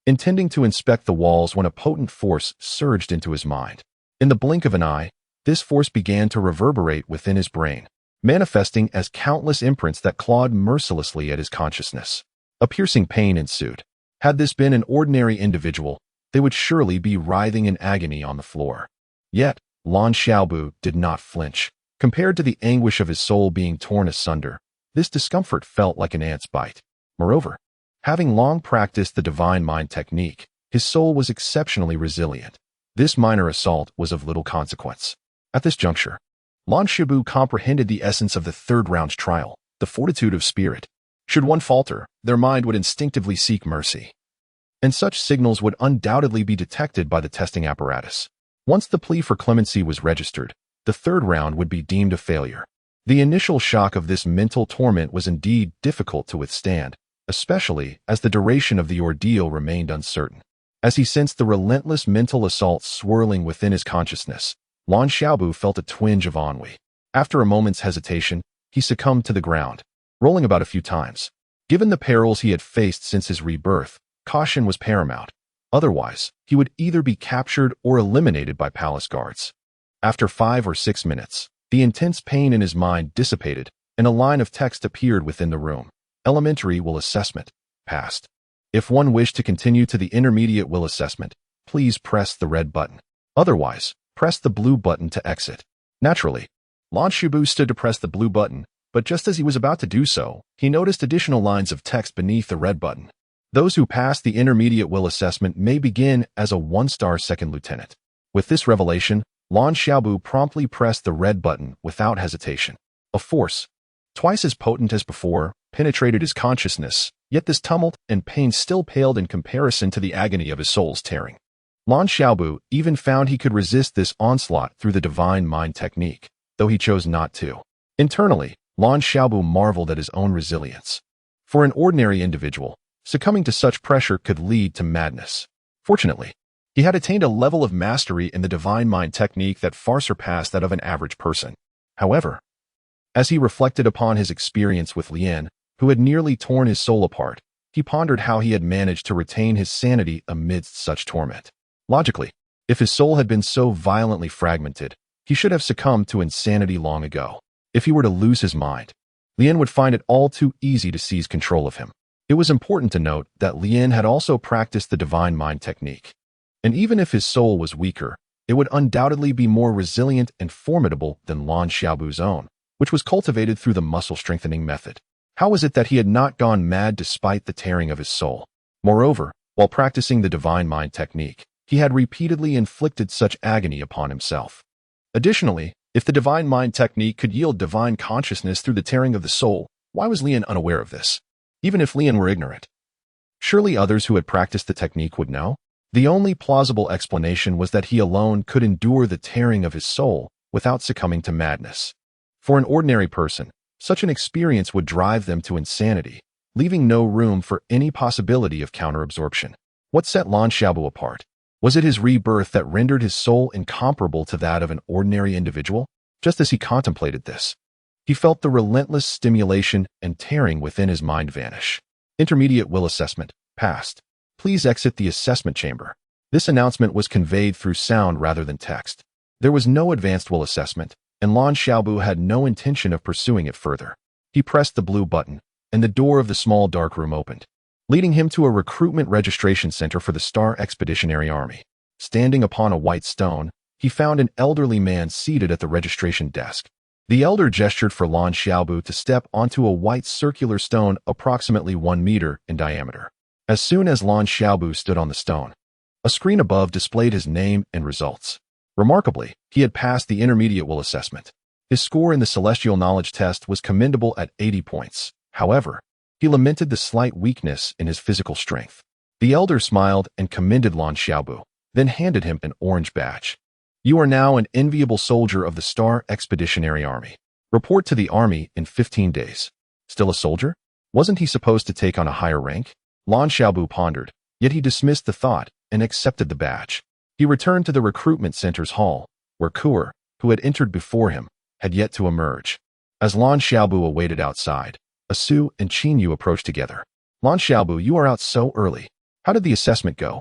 Speaker 1: intending to inspect the walls when a potent force surged into his mind. In the blink of an eye, this force began to reverberate within his brain, manifesting as countless imprints that clawed mercilessly at his consciousness. A piercing pain ensued. Had this been an ordinary individual, they would surely be writhing in agony on the floor. Yet, Lan Xiaobu did not flinch. Compared to the anguish of his soul being torn asunder, this discomfort felt like an ant's bite. Moreover, having long practiced the divine mind technique, his soul was exceptionally resilient. This minor assault was of little consequence. At this juncture, Lan Xiaobu comprehended the essence of the third round's trial, the fortitude of spirit. Should one falter, their mind would instinctively seek mercy, and such signals would undoubtedly be detected by the testing apparatus. Once the plea for clemency was registered, the third round would be deemed a failure. The initial shock of this mental torment was indeed difficult to withstand, especially as the duration of the ordeal remained uncertain. As he sensed the relentless mental assault swirling within his consciousness, Lan Xiaobu felt a twinge of ennui. After a moment's hesitation, he succumbed to the ground, rolling about a few times. Given the perils he had faced since his rebirth, caution was paramount. Otherwise, he would either be captured or eliminated by palace guards. After 5 or 6 minutes, the intense pain in his mind dissipated, and a line of text appeared within the room. Elementary will assessment passed. If one wished to continue to the intermediate will assessment, please press the red button. Otherwise, press the blue button to exit. Naturally, Lan Xiaobu stood to press the blue button, but just as he was about to do so, he noticed additional lines of text beneath the red button. Those who pass the intermediate will assessment may begin as a 1-star second lieutenant. With this revelation, Lan Xiaobu promptly pressed the red button without hesitation. A force, twice as potent as before, penetrated his consciousness, yet this tumult and pain still paled in comparison to the agony of his soul's tearing. Lan Xiaobu even found he could resist this onslaught through the divine mind technique, though he chose not to. Internally, Lan Xiaobu marveled at his own resilience. For an ordinary individual, succumbing to such pressure could lead to madness. Fortunately, he had attained a level of mastery in the divine mind technique that far surpassed that of an average person. However, as he reflected upon his experience with Lian, who had nearly torn his soul apart, he pondered how he had managed to retain his sanity amidst such torment. Logically, if his soul had been so violently fragmented, he should have succumbed to insanity long ago. If he were to lose his mind, Lian would find it all too easy to seize control of him. It was important to note that Lian had also practiced the divine mind technique. And even if his soul was weaker, it would undoubtedly be more resilient and formidable than Lan Xiaobu's own, which was cultivated through the muscle-strengthening method. How was it that he had not gone mad despite the tearing of his soul? Moreover, while practicing the divine mind technique, he had repeatedly inflicted such agony upon himself. Additionally, if the divine mind technique could yield divine consciousness through the tearing of the soul, why was Lian unaware of this? Even if Lian were ignorant, surely others who had practiced the technique would know? The only plausible explanation was that he alone could endure the tearing of his soul without succumbing to madness. For an ordinary person, such an experience would drive them to insanity, leaving no room for any possibility of counterabsorption. What set Lan Xiaobu apart? Was it his rebirth that rendered his soul incomparable to that of an ordinary individual? Just as he contemplated this, he felt the relentless stimulation and tearing within his mind vanish. Intermediate will assessment passed. Please exit the assessment chamber. This announcement was conveyed through sound rather than text. There was no advanced will assessment, and Lan Xiaobu had no intention of pursuing it further. He pressed the blue button, and the door of the small dark room opened, leading him to a recruitment registration center for the Star Expeditionary Army. Standing upon a white stone, he found an elderly man seated at the registration desk. The elder gestured for Lan Xiaobu to step onto a white circular stone approximately 1 meter in diameter. As soon as Lan Xiaobu stood on the stone, a screen above displayed his name and results. Remarkably, he had passed the intermediate will assessment. His score in the celestial knowledge test was commendable at 80 points. However, he lamented the slight weakness in his physical strength. The elder smiled and commended Lan Xiaobu, then handed him an orange badge. You are now an enviable soldier of the Star Expeditionary Army. Report to the army in 15 days. Still a soldier? Wasn't he supposed to take on a higher rank? Lan Xiaobu pondered, yet he dismissed the thought and accepted the badge. He returned to the recruitment center's hall, where Kur, who had entered before him, had yet to emerge. As Lan Xiaobu awaited outside, Asu and Qinyu approached together. Lan Xiaobu, you are out so early. How did the assessment go?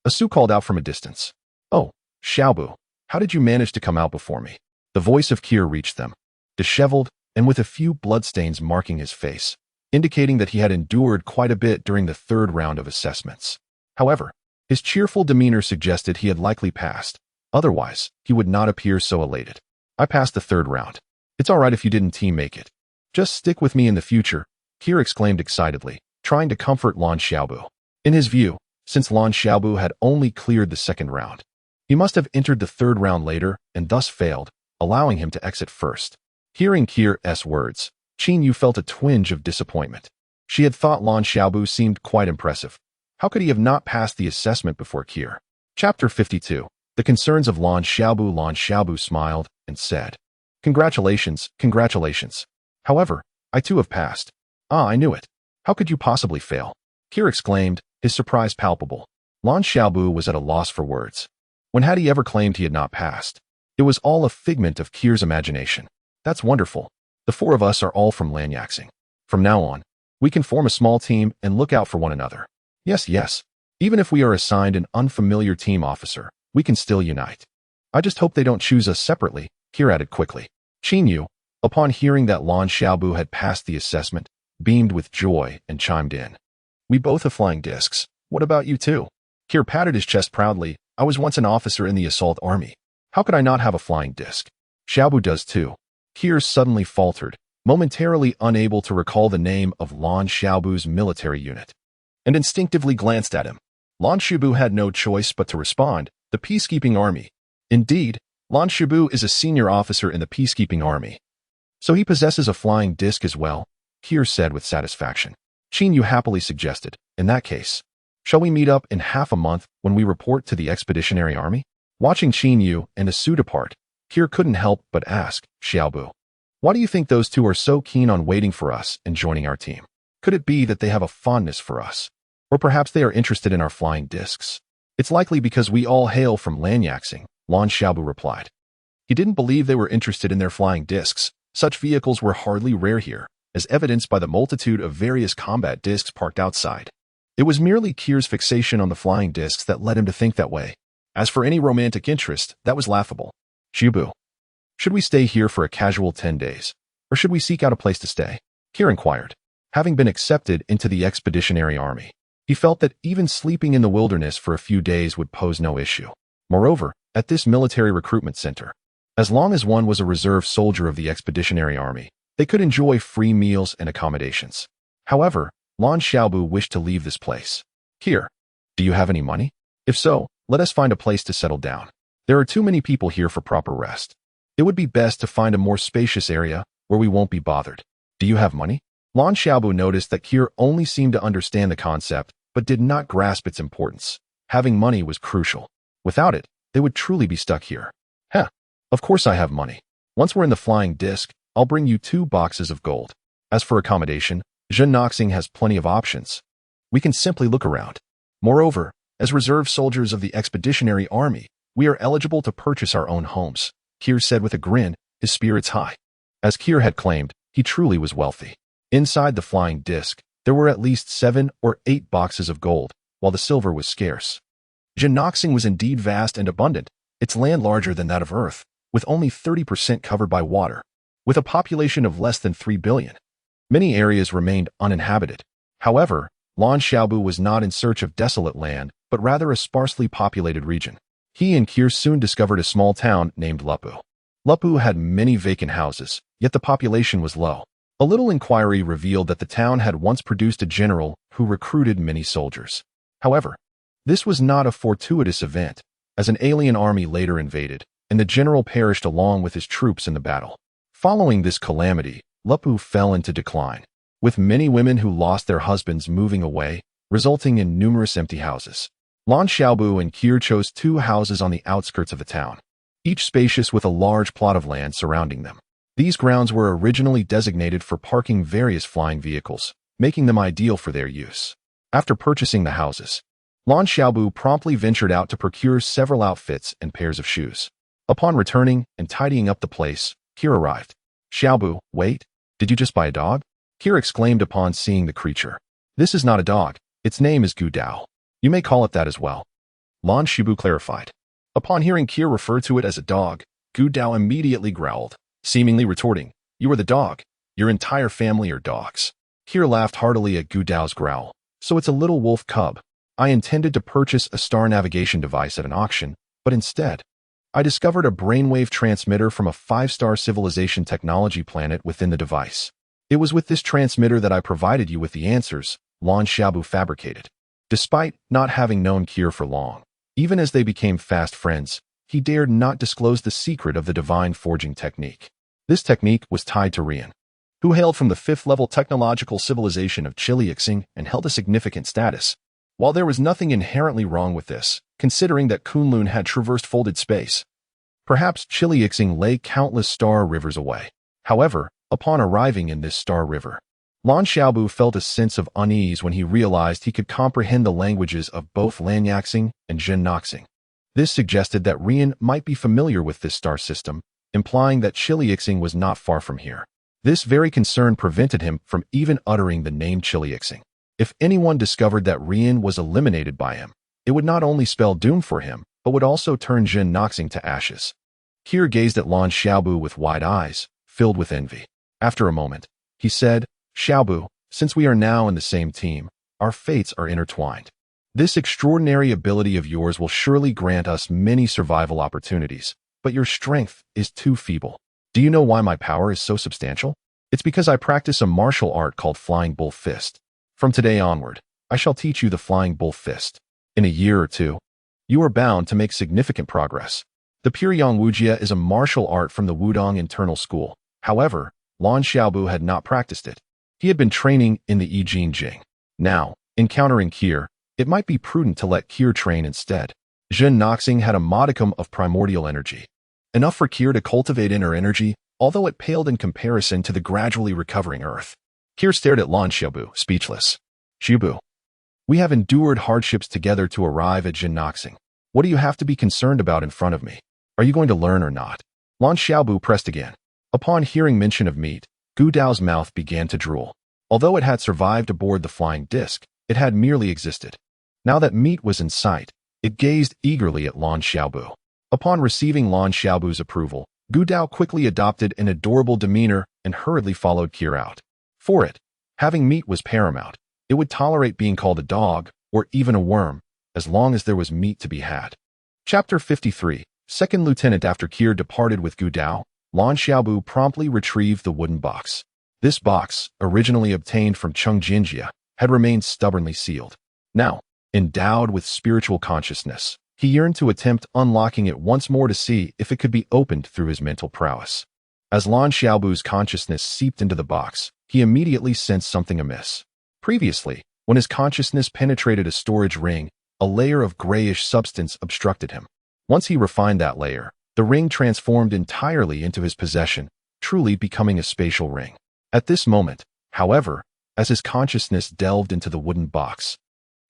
Speaker 1: Asu called out from a distance. Oh, Xiaobu, how did you manage to come out before me? The voice of Kier reached them, disheveled and with a few bloodstains marking his face, indicating that he had endured quite a bit during the 3rd round of assessments. However, his cheerful demeanor suggested he had likely passed. Otherwise, he would not appear so elated. I passed the 3rd round. It's all right if you didn't team make it. Just stick with me in the future, Kier exclaimed excitedly, trying to comfort Lan Xiaobu. In his view, since Lan Xiaobu had only cleared the 2nd round, he must have entered the 3rd round later and thus failed, allowing him to exit first. Hearing Kier's words, Qinyu felt a twinge of disappointment. She had thought Lan Xiaobu seemed quite impressive. How could he have not passed the assessment before Kier? Chapter 52. The Concerns of Lan Xiaobu. Lan Xiaobu smiled and said, Congratulations, congratulations. However, I too have passed. Ah, I knew it. How could you possibly fail? Kier exclaimed, his surprise palpable. Lan Xiaobu was at a loss for words. When had he ever claimed he had not passed? It was all a figment of Kier's imagination. That's wonderful. The four of us are all from Lanyaxing. From now on, we can form a small team and look out for one another. Yes, yes. Even if we are assigned an unfamiliar team officer, we can still unite. I just hope they don't choose us separately, Kier added quickly. Qin Yu, upon hearing that Lan Xiaobu had passed the assessment, beamed with joy and chimed in. We both have flying discs. What about you too? Kier patted his chest proudly. I was once an officer in the assault army. How could I not have a flying disc? Xiaobu does too. Kier suddenly faltered, momentarily unable to recall the name of Lan Xiaobu's military unit, and instinctively glanced at him. Lan Xiaobu had no choice but to respond, the Peacekeeping Army. Indeed, Lan Xiaobu is a senior officer in the Peacekeeping Army. So he possesses a flying disc as well, Kier said with satisfaction. Qin Yu happily suggested, in that case, shall we meet up in half a month when we report to the Expeditionary Army? Watching Qin Yu and Su depart, Kier couldn't help but ask, Xiaobu, why do you think those two are so keen on waiting for us and joining our team? Could it be that they have a fondness for us? Or perhaps they are interested in our flying discs? It's likely because we all hail from Lanyaxing, Lan Xiaobu replied. He didn't believe they were interested in their flying discs. Such vehicles were hardly rare here, as evidenced by the multitude of various combat discs parked outside. It was merely Kier's fixation on the flying discs that led him to think that way. As for any romantic interest, that was laughable. Xiaobu, should we stay here for a casual 10 days? Or should we seek out a place to stay? Kier inquired. Having been accepted into the Expeditionary Army, he felt that even sleeping in the wilderness for a few days would pose no issue. Moreover, at this military recruitment center, as long as one was a reserve soldier of the Expeditionary Army, they could enjoy free meals and accommodations. However, Lan Xiaobu wished to leave this place. Here, do you have any money? If so, let us find a place to settle down. There are too many people here for proper rest. It would be best to find a more spacious area where we won't be bothered. Do you have money? Lan Xiaobu noticed that Kier only seemed to understand the concept, but did not grasp its importance. Having money was crucial. Without it, they would truly be stuck here. Of course I have money. Once we're in the flying disc, I'll bring you 2 boxes of gold. As for accommodation, Zhennoxing has plenty of options. We can simply look around. Moreover, as reserve soldiers of the Expeditionary Army, we are eligible to purchase our own homes, Kier said with a grin, his spirits high. As Kier had claimed, he truly was wealthy. Inside the flying disc, there were at least 7 or 8 boxes of gold, while the silver was scarce. Zhennoxing was indeed vast and abundant, its land larger than that of Earth, with only 30% covered by water. With a population of less than 3 billion, many areas remained uninhabited. However, Lan Xiaobu was not in search of desolate land, but rather a sparsely populated region. He and Kier soon discovered a small town named Lupu. Lupu had many vacant houses, yet the population was low. A little inquiry revealed that the town had once produced a general who recruited many soldiers. However, this was not a fortuitous event, as an alien army later invaded, and the general perished along with his troops in the battle. Following this calamity, Lupu fell into decline, with many women who lost their husbands moving away, resulting in numerous empty houses. Lan Xiaobu and Kier chose 2 houses on the outskirts of the town, each spacious with a large plot of land surrounding them. These grounds were originally designated for parking various flying vehicles, making them ideal for their use. After purchasing the houses, Lan Xiaobu promptly ventured out to procure several outfits and pairs of shoes. Upon returning and tidying up the place, Kier arrived. Xiaobu, wait, did you just buy a dog? Kier exclaimed upon seeing the creature. This is not a dog, its name is Gu Dao. You may call it that as well. Lan Xiaobu clarified. Upon hearing Kier refer to it as a dog, Gu Dao immediately growled, seemingly retorting, you are the dog. Your entire family are dogs. Kier laughed heartily at Gu Dao's growl. So it's a little wolf cub. I intended to purchase a star navigation device at an auction, but instead, I discovered a brainwave transmitter from a 5-star civilization technology planet within the device. It was with this transmitter that I provided you with the answers, Lan Xiaobu fabricated. Despite not having known Kier for long, even as they became fast friends, he dared not disclose the secret of the divine forging technique. This technique was tied to Rian, who hailed from the 5th-level technological civilization of Chiliixing and held a significant status. While there was nothing inherently wrong with this, considering that Kunlun had traversed folded space, perhaps Chiliixing lay countless star rivers away. However, upon arriving in this star river, Lan Xiaobu felt a sense of unease when he realized he could comprehend the languages of both Lanyaxing and Jinnoxing. This suggested that Rian might be familiar with this star system, implying that Chiliixing was not far from here. This very concern prevented him from even uttering the name Chiliixing. If anyone discovered that Rian was eliminated by him, it would not only spell doom for him, but would also turn Jinnoxing to ashes. Kier gazed at Lan Xiaobu with wide eyes, filled with envy. After a moment, he said, "Xiaobu, since we are now in the same team, our fates are intertwined. This extraordinary ability of yours will surely grant us many survival opportunities, but your strength is too feeble. Do you know why my power is so substantial? It's because I practice a martial art called Flying Bull Fist. From today onward, I shall teach you the Flying Bull Fist. In a year or two, you are bound to make significant progress." The Puryang Wujia is a martial art from the Wudong Internal School. However, Lan Xiaobu had not practiced it. He had been training in the Yijing Jing. Now, encountering Kier, it might be prudent to let Kier train instead. Jinnoxing had a modicum of primordial energy, enough for Kier to cultivate inner energy, although it paled in comparison to the gradually recovering Earth. Kier stared at Lan Xiaobu, speechless. "Xiaobu, we have endured hardships together to arrive at Jinnoxing. What do you have to be concerned about in front of me? Are you going to learn or not?" Lan Xiaobu pressed again. Upon hearing mention of meat, Gu Dao's mouth began to drool. Although it had survived aboard the flying disc, it had merely existed. Now that meat was in sight, it gazed eagerly at Lan Xiaobu. Upon receiving Lan Xiaobu's approval, Gu Dao quickly adopted an adorable demeanor and hurriedly followed Kier out. For it, having meat was paramount. It would tolerate being called a dog, or even a worm, as long as there was meat to be had. Chapter 53, Second Lieutenant. After Kier departed with Gu Dao, Lan Xiaobu promptly retrieved the wooden box. This box, originally obtained from Chengjianjia, had remained stubbornly sealed. Now, endowed with spiritual consciousness, he yearned to attempt unlocking it once more to see if it could be opened through his mental prowess. As Lan Xiaobu's consciousness seeped into the box, he immediately sensed something amiss. Previously, when his consciousness penetrated a storage ring, a layer of grayish substance obstructed him. Once he refined that layer, the ring transformed entirely into his possession, truly becoming a spatial ring. At this moment, however, as his consciousness delved into the wooden box,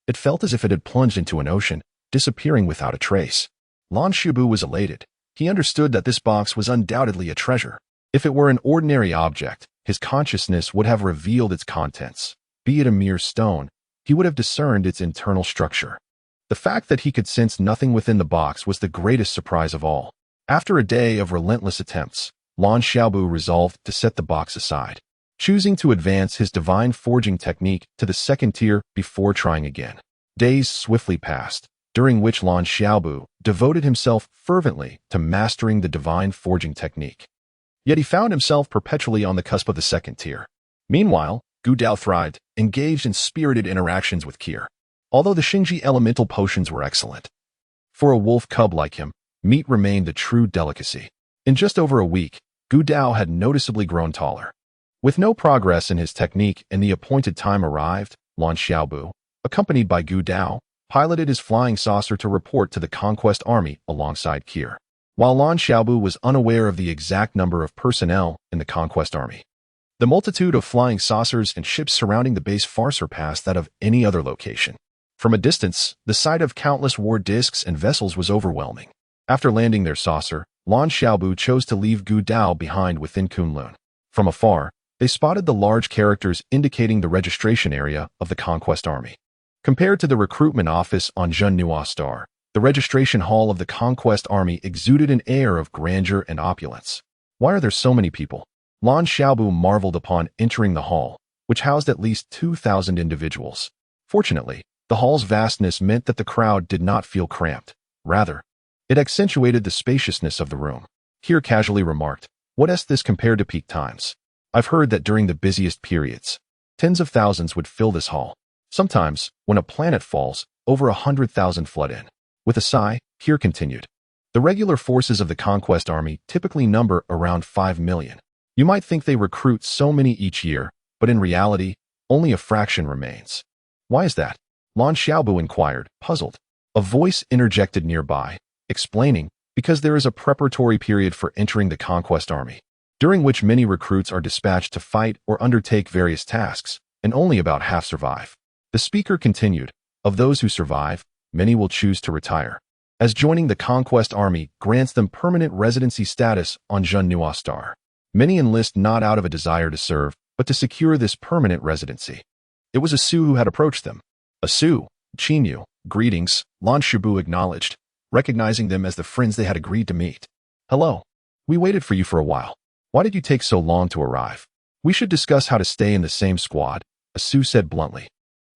Speaker 1: it felt as if it had plunged into an ocean, disappearing without a trace. Lan Xiaobu was elated. He understood that this box was undoubtedly a treasure. If it were an ordinary object, his consciousness would have revealed its contents. Be it a mere stone, he would have discerned its internal structure. The fact that he could sense nothing within the box was the greatest surprise of all. After a day of relentless attempts, Lan Xiaobu resolved to set the box aside, choosing to advance his divine forging technique to the second tier before trying again. Days swiftly passed, during which Lan Xiaobu devoted himself fervently to mastering the divine forging technique. Yet he found himself perpetually on the cusp of the second tier. Meanwhile, Gu Dao thrived, engaged in spirited interactions with Kier. Although the Xingji elemental potions were excellent, for a wolf cub like him, meat remained a true delicacy. In just over a week, Gu Dao had noticeably grown taller. With no progress in his technique and the appointed time arrived, Lan Xiaobu, accompanied by Gu Dao, piloted his flying saucer to report to the Conquest Army alongside Kier. While Lan Xiaobu was unaware of the exact number of personnel in the Conquest Army, the multitude of flying saucers and ships surrounding the base far surpassed that of any other location. From a distance, the sight of countless war discs and vessels was overwhelming. After landing their saucer, Lan Xiaobu chose to leave Gu Dao behind within Kunlun. From afar, they spotted the large characters indicating the registration area of the Conquest Army. Compared to the recruitment office on Zhenhua Star, the registration hall of the Conquest Army exuded an air of grandeur and opulence. Why are there so many people? Lan Xiaobu marveled upon entering the hall, which housed at least 2,000 individuals. Fortunately, the hall's vastness meant that the crowd did not feel cramped. Rather, it accentuated the spaciousness of the room. Kier casually remarked, "What is this compared to peak times? I've heard that during the busiest periods, tens of thousands would fill this hall. Sometimes, when a planet falls, over 100,000 flood in." With a sigh, Kier continued, "The regular forces of the Conquest Army typically number around 5 million. You might think they recruit so many each year, but in reality, only a fraction remains. Why is that?" Lan Xiaobu inquired, puzzled. A voice interjected nearby, explaining, "Because there is a preparatory period for entering the Conquest Army. during which many recruits are dispatched to fight or undertake various tasks, and only about half survive. The speaker continued, of those who survive, many will choose to retire, as joining the Conquest Army grants them permanent residency status on Zhenhua star. Many enlist not out of a desire to serve, but to secure this permanent residency. It was a Su who had approached them. A Su, Qinyu, greetings, Lan Shibu acknowledged, recognizing them as the friends they had agreed to meet. Hello. We waited for you for a while. Why did you take so long to arrive? We should discuss how to stay in the same squad, a Su said bluntly.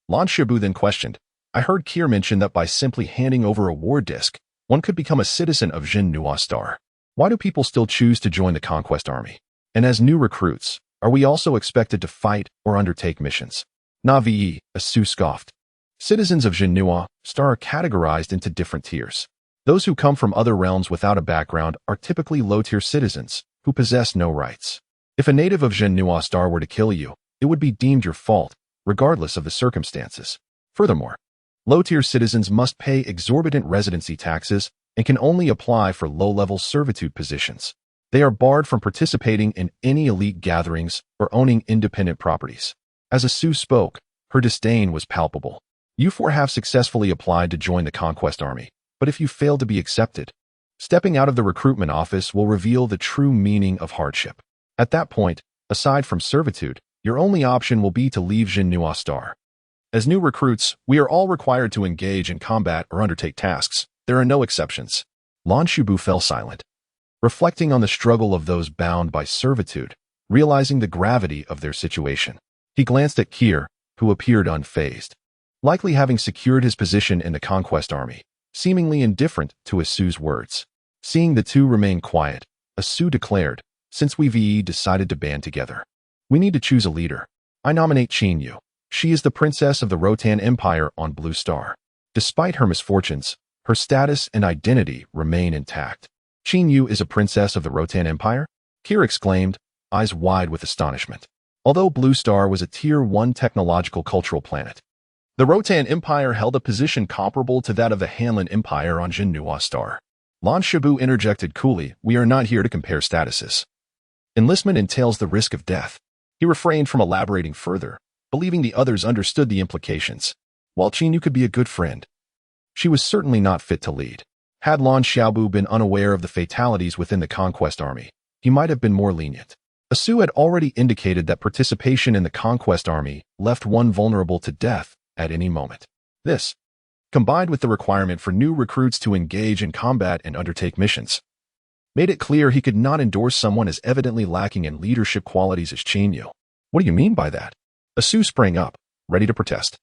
Speaker 1: Lan Shibu then questioned, I heard Kier mention that by simply handing over a war disk, one could become a citizen of Zhenhua star. Why do people still choose to join the Conquest Army? And as new recruits, are we also expected to fight or undertake missions? Navi, a Su scoffed. Citizens of Zhenhua star are categorized into different tiers. Those who come from other realms without a background are typically low-tier citizens who possess no rights. If a native of Zhenhua star were to kill you, it would be deemed your fault, regardless of the circumstances. Furthermore, low-tier citizens must pay exorbitant residency taxes and can only apply for low-level servitude positions. They are barred from participating in any elite gatherings or owning independent properties. As a Su spoke, her disdain was palpable. You four have successfully applied to join the Conquest Army, but if you fail to be accepted, stepping out of the recruitment office will reveal the true meaning of hardship. At that point, aside from servitude, your only option will be to leave Zhenhua star. As new recruits, we are all required to engage in combat or undertake tasks. There are no exceptions. Lan Shibu fell silent, reflecting on the struggle of those bound by servitude, realizing the gravity of their situation. He glanced at Kier, who appeared unfazed, likely having secured his position in the Conquest Army, seemingly indifferent to a Su's words. Seeing the two remain quiet, a Su declared, since we decided to band together, we need to choose a leader. I nominate Qinyu. She is the princess of the Rotan Empire on Blue Star. Despite her misfortunes, her status and identity remain intact. Qinyu is a princess of the Rotan Empire? Kier exclaimed, eyes wide with astonishment. Although Blue Star was a Tier 1 technological cultural planet, the Rotan Empire held a position comparable to that of the Hanlin Empire on Zhenhua star. Lan Shibu interjected coolly, we are not here to compare statuses. Enlistment entails the risk of death. He refrained from elaborating further, believing the others understood the implications. While Qinyu could be a good friend, she was certainly not fit to lead. Had Lan Xiaobu been unaware of the fatalities within the Conquest Army, he might have been more lenient. A Su had already indicated that participation in the Conquest Army left one vulnerable to death at any moment. This, combined with the requirement for new recruits to engage in combat and undertake missions, made it clear he could not endorse someone as evidently lacking in leadership qualities as Qinyu. What do you mean by that? A Su sprang up, ready to protest.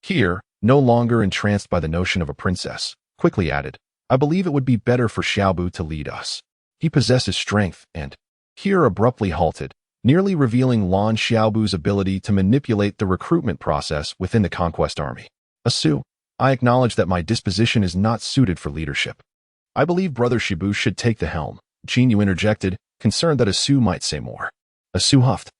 Speaker 1: Kier, no longer entranced by the notion of a princess, quickly added, I believe it would be better for Xiaobu to lead us. He possesses strength and... Kier abruptly halted, nearly revealing Lan Xiaobu's ability to manipulate the recruitment process within the Conquest Army. A Su, I acknowledge that my disposition is not suited for leadership. I believe Brother Shibu should take the helm, Qinyu interjected, concerned that a Su might say more. A Su huffed.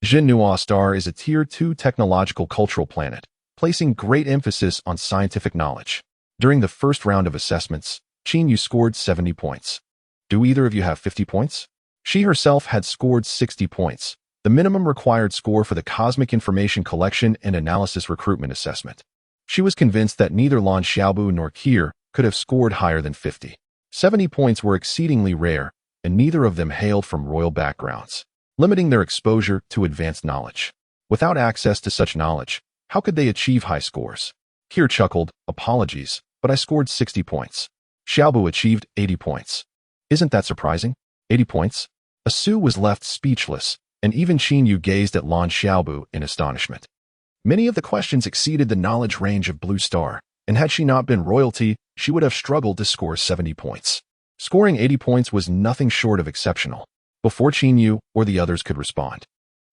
Speaker 1: Zhenhua star is a Tier 2 technological cultural planet, placing great emphasis on scientific knowledge. During the first round of assessments, Qinyu scored 70 points. Do either of you have 50 points? She herself had scored 60 points, the minimum required score for the Cosmic Information Collection and Analysis Recruitment Assessment. She was convinced that neither Lan Xiaobu nor Kier could have scored higher than 50. 70 points were exceedingly rare, and neither of them hailed from royal backgrounds, limiting their exposure to advanced knowledge. Without access to such knowledge, how could they achieve high scores? Kier chuckled, apologies, but I scored 60 points. Xiaobu achieved 80 points. Isn't that surprising? 80 points? A Su was left speechless, and even Qinyu gazed at Lan Xiaobu in astonishment. Many of the questions exceeded the knowledge range of Blue Star, and had she not been royalty, she would have struggled to score 70 points. Scoring 80 points was nothing short of exceptional. Before Qinyu or the others could respond,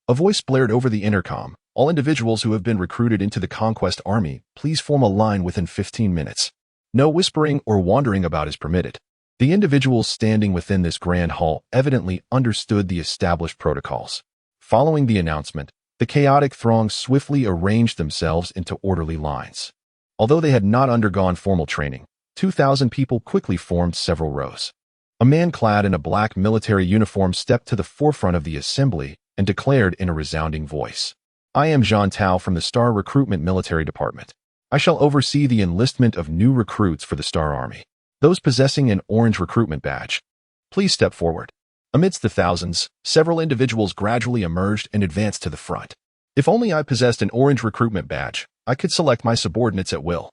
Speaker 1: a voice blared over the intercom. All individuals who have been recruited into the Conquest Army, please form a line within 15 minutes. No whispering or wandering about is permitted. The individuals standing within this grand hall evidently understood the established protocols. Following the announcement, the chaotic throng swiftly arranged themselves into orderly lines. Although they had not undergone formal training, 2,000 people quickly formed several rows. A man clad in a black military uniform stepped to the forefront of the assembly and declared in a resounding voice, "I am Zhou Tian from the Star Recruitment Military Department. I shall oversee the enlistment of new recruits for the Star Army. Those possessing an orange recruitment badge, please step forward." Amidst the thousands, several individuals gradually emerged and advanced to the front. "If only I possessed an orange recruitment badge, I could select my subordinates at will,"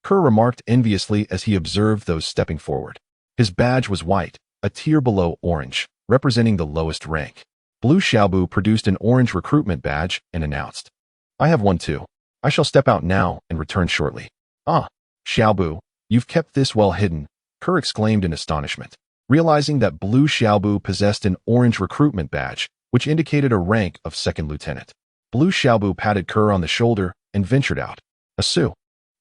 Speaker 1: Kerr remarked enviously as he observed those stepping forward. His badge was white, a tier below orange, representing the lowest rank. Blue Xiaobu produced an orange recruitment badge and announced, "I have one too. I shall step out now and return shortly." "Ah, Xiaobu, you've kept this well hidden," Kerr exclaimed in astonishment, realizing that Blue Xiaobu possessed an orange recruitment badge, which indicated a rank of second lieutenant. Blue Xiaobu patted Kerr on the shoulder and ventured out. Asu,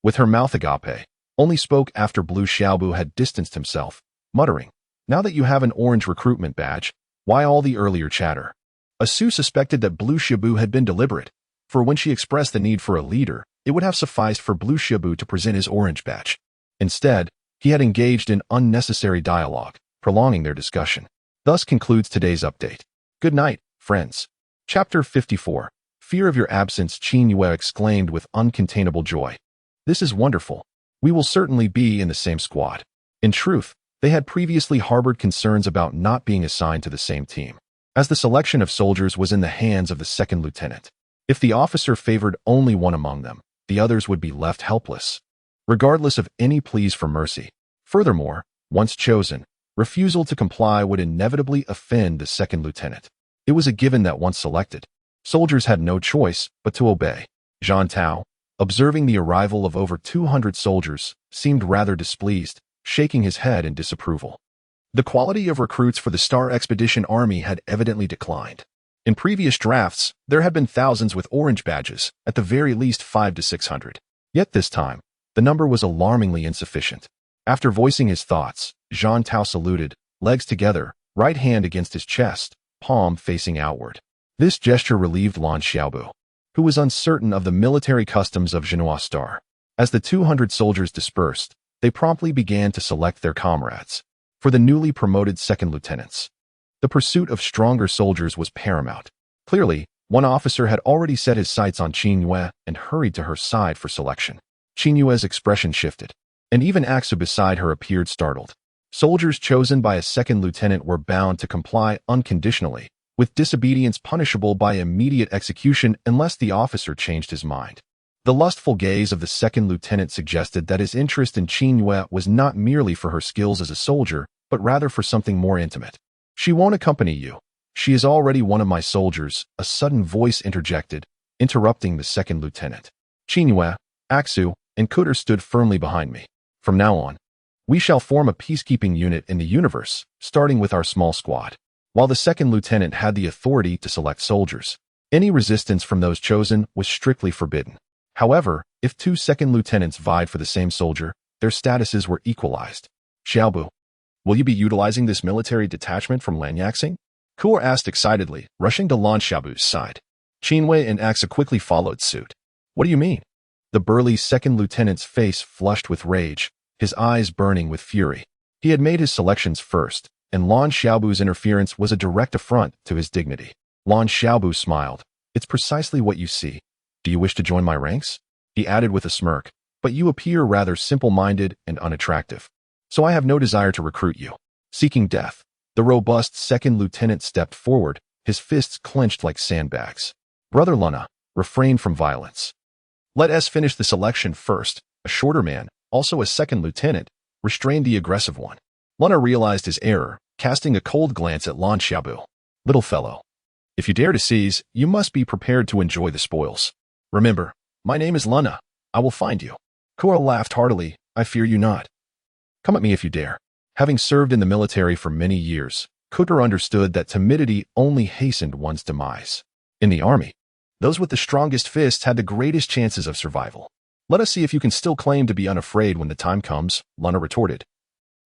Speaker 1: with her mouth agape, only spoke after Blue Xiaobu had distanced himself, muttering, "Now that you have an orange recruitment badge, why all the earlier chatter?" Asu suspected that Blue Xiaobu had been deliberate, for when she expressed the need for a leader, it would have sufficed for Blue Xiaobu to present his orange badge. Instead, he had engaged in unnecessary dialogue, prolonging their discussion. Thus concludes today's update. Good night, friends. Chapter 54. Fear of your absence, Qin Yue exclaimed with uncontainable joy. This is wonderful. We will certainly be in the same squad. In truth, they had previously harbored concerns about not being assigned to the same team, as the selection of soldiers was in the hands of the second lieutenant. If the officer favored only one among them, the others would be left helpless, regardless of any pleas for mercy. Furthermore, once chosen, refusal to comply would inevitably offend the second lieutenant. It was a given that once selected, soldiers had no choice but to obey. Zhou Tian, observing the arrival of over 200 soldiers, seemed rather displeased, shaking his head in disapproval. The quality of recruits for the Star Expedition Army had evidently declined. In previous drafts, there had been thousands with orange badges, at the very least 500 to 600. Yet this time, the number was alarmingly insufficient. After voicing his thoughts, Zhou Tian saluted, legs together, right hand against his chest, palm facing outward. This gesture relieved Lan Xiaobu, who was uncertain of the military customs of Jinhua Star. As the 200 soldiers dispersed, they promptly began to select their comrades for the newly promoted second lieutenants. The pursuit of stronger soldiers was paramount. Clearly, one officer had already set his sights on Qin Yue and hurried to her side for selection. Qin Yue's expression shifted, and even Axu beside her appeared startled. Soldiers chosen by a second lieutenant were bound to comply unconditionally, with disobedience punishable by immediate execution unless the officer changed his mind. The lustful gaze of the second lieutenant suggested that his interest in Qin Yue was not merely for her skills as a soldier, but rather for something more intimate. "She won't accompany you. She is already one of my soldiers," a sudden voice interjected, interrupting the second lieutenant. Qin Yue, Axu, and Kutter stood firmly behind me. "From now on, we shall form a peacekeeping unit in the universe, starting with our small squad." While the second lieutenant had the authority to select soldiers, any resistance from those chosen was strictly forbidden. However, if two second lieutenants vied for the same soldier, their statuses were equalized. "Xiaobu, will you be utilizing this military detachment from Lanyaxing?" Kuo asked excitedly, rushing to Lan Xiaobu's side. Qinwei and Axa quickly followed suit. "What do you mean?" The burly second lieutenant's face flushed with rage, his eyes burning with fury. He had made his selections first, and Lan Xiaobu's interference was a direct affront to his dignity. Lan Xiaobu smiled. "It's precisely what you see. Do you wish to join my ranks?" He added with a smirk, "But you appear rather simple-minded and unattractive. So I have no desire to recruit you." Seeking death, the robust second lieutenant stepped forward, his fists clenched like sandbags. "Brother Luna, refrain from violence. Let us finish the selection first." A shorter man, also a second lieutenant, restrained the aggressive one. Luna realized his error, casting a cold glance at Lan Xiaobu. "Little fellow, if you dare to seize, you must be prepared to enjoy the spoils. Remember, my name is Luna. I will find you." Kuo laughed heartily. "I fear you not. Come at me if you dare." Having served in the military for many years, Kutter understood that timidity only hastened one's demise. In the army, those with the strongest fists had the greatest chances of survival. "Let us see if you can still claim to be unafraid when the time comes," Luna retorted.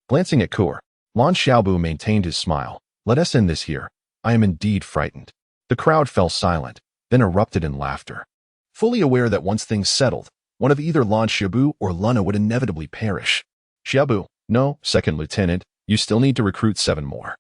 Speaker 1: Glancing at Kuo, Lan Xiaobu maintained his smile. "Let us end this here. I am indeed frightened." The crowd fell silent, then erupted in laughter. Fully aware that once things settled, one of either Lan Xiaobu or Luna would inevitably perish. "Xiaobu, no, second lieutenant, You still need to recruit 7 more.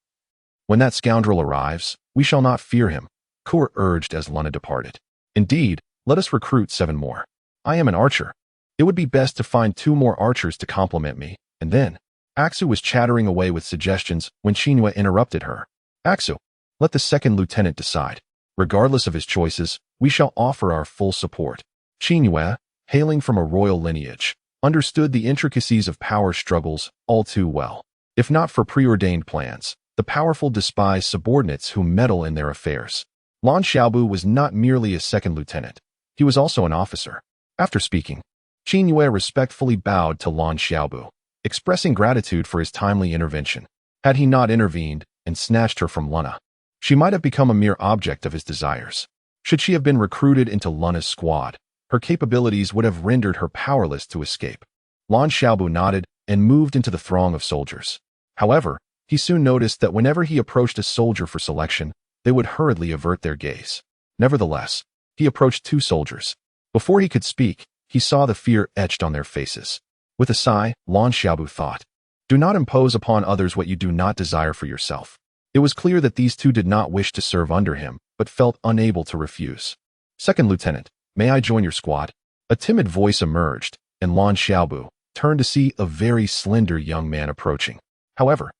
Speaker 1: When that scoundrel arrives, we shall not fear him, Kuer urged as Luna departed. Indeed, let us recruit 7 more. I am an archer. It would be best to find 2 more archers to complement me, and then... Aksu was chattering away with suggestions when Shinhua interrupted her. Aksu, let the second lieutenant decide. Regardless of his choices, we shall offer our full support. Shinhua, hailing from a royal lineage, understood the intricacies of power struggles all too well. If not for preordained plans, the powerful despise subordinates who meddle in their affairs. Lan Xiaobu was not merely a second lieutenant. He was also an officer. After speaking, Shinhua respectfully bowed to Lan Xiaobu, expressing gratitude for his timely intervention. Had he not intervened and snatched her from Luna, she might have become a mere object of his desires. Should she have been recruited into Luna's squad, her capabilities would have rendered her powerless to escape. Lan Xiaobu nodded and moved into the throng of soldiers. However, he soon noticed that whenever he approached a soldier for selection, they would hurriedly avert their gaze. Nevertheless, he approached 2 soldiers. Before he could speak, he saw the fear etched on their faces. With a sigh, Lan Xiaobu thought, "Do not impose upon others what you do not desire for yourself." It was clear that these 2 did not wish to serve under him, but felt unable to refuse. "Second Lieutenant, may I join your squad?" A timid voice emerged, and Lan Xiaobu turned to see a very slender young man approaching. However,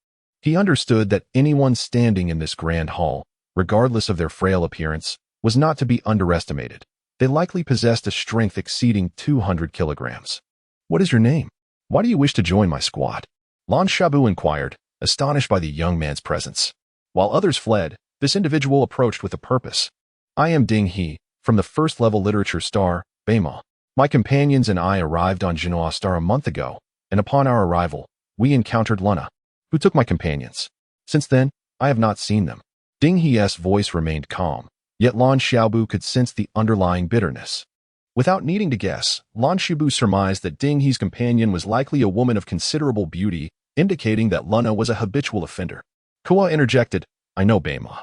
Speaker 1: he understood that anyone standing in this grand hall, regardless of their frail appearance, was not to be underestimated. They likely possessed a strength exceeding 200 kilograms. "What is your name? Why do you wish to join my squad?" Lan Xiaobu inquired, astonished by the young man's presence. While others fled, this individual approached with a purpose. "I am Ding He, from the first-level literature star, Beima. My companions and I arrived on Genoa Star a month ago, and upon our arrival, we encountered Luna, who took my companions. Since then, I have not seen them." Ding He's voice remained calm, yet Lan Xiaobu could sense the underlying bitterness. Without needing to guess, Lan Xiaobu surmised that Ding He's companion was likely a woman of considerable beauty, indicating that Luna was a habitual offender. Kua interjected, "I know Beima.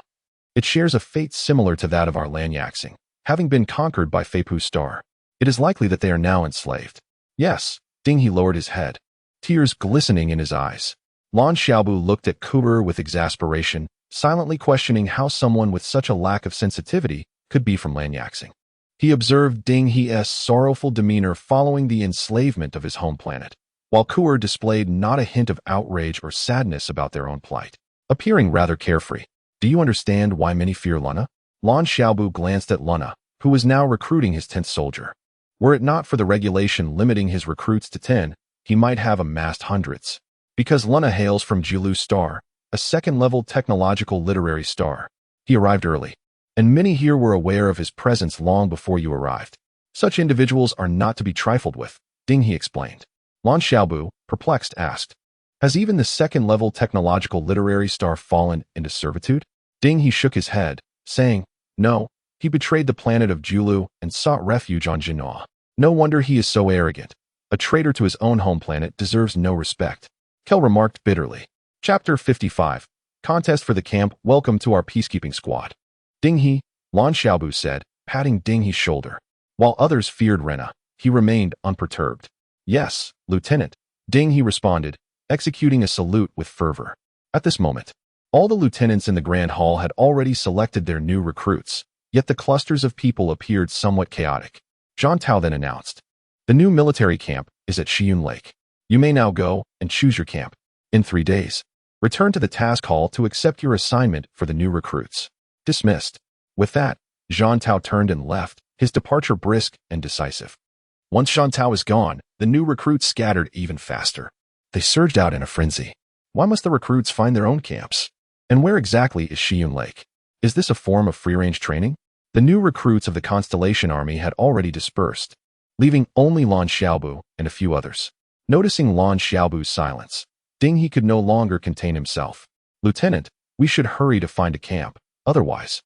Speaker 1: It shares a fate similar to that of our Lanyaxing, having been conquered by Feipu's star. It is likely that they are now enslaved." "Yes." Ding He lowered his head, tears glistening in his eyes. Lan Xiaobu looked at Kuber with exasperation, silently questioning how someone with such a lack of sensitivity could be from Lanyaxing. He observed Ding He's sorrowful demeanor following the enslavement of his home planet, while Kuer displayed not a hint of outrage or sadness about their own plight, appearing rather carefree. "Do you understand why many fear Luna?" Lan Xiaobu glanced at Luna, who was now recruiting his 10th soldier. Were it not for the regulation limiting his recruits to 10, he might have amassed hundreds. Because Luna hails from Jilu's star, a second-level technological literary star, he arrived early, and many here were aware of his presence long before you arrived. Such individuals are not to be trifled with, Ding He explained. Lan Xiaobu, perplexed, asked, "Has even the second-level technological literary star fallen into servitude?" Ding He shook his head, saying, "No, he betrayed the planet of Jilu and sought refuge on Genoa. No wonder he is so arrogant. A traitor to his own home planet deserves no respect." Kel remarked bitterly. Chapter 55. Contest for the camp. "Welcome to our peacekeeping squad, Ding He," Lan Xiaobu said, patting Ding He's shoulder. While others feared Rena, he remained unperturbed. "Yes, Lieutenant," Ding He responded, executing a salute with fervor. At this moment, all the lieutenants in the Grand Hall had already selected their new recruits, yet the clusters of people appeared somewhat chaotic. Zhou Tian then announced, "The new military camp is at Xiyun Lake. You may now go and choose your camp. In 3 days, return to the task hall to accept your assignment for the new recruits." Dismissed. With that, Zhou Tian turned and left, his departure brisk and decisive. Once Zhou Tian was gone, the new recruits scattered even faster. They surged out in a frenzy. Why must the recruits find their own camps? And where exactly is Xiyun Lake? Is this a form of free-range training? The new recruits of the Constellation Army had already dispersed, leaving only Lan Xiaobu and a few others. Noticing Lan Xiaobu's silence, Ding He could no longer contain himself. "Lieutenant, we should hurry to find a camp. Otherwise,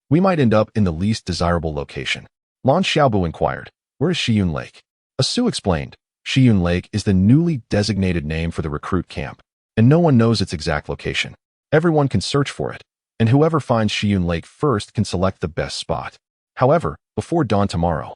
Speaker 1: we might end up in the least desirable location." Lan Xiaobu inquired, "Where is Xiyun Lake?" Asu explained, "Xiyun Lake is the newly designated name for the recruit camp, and no one knows its exact location. Everyone can search for it, and whoever finds Xiyun Lake first can select the best spot. However, before dawn tomorrow,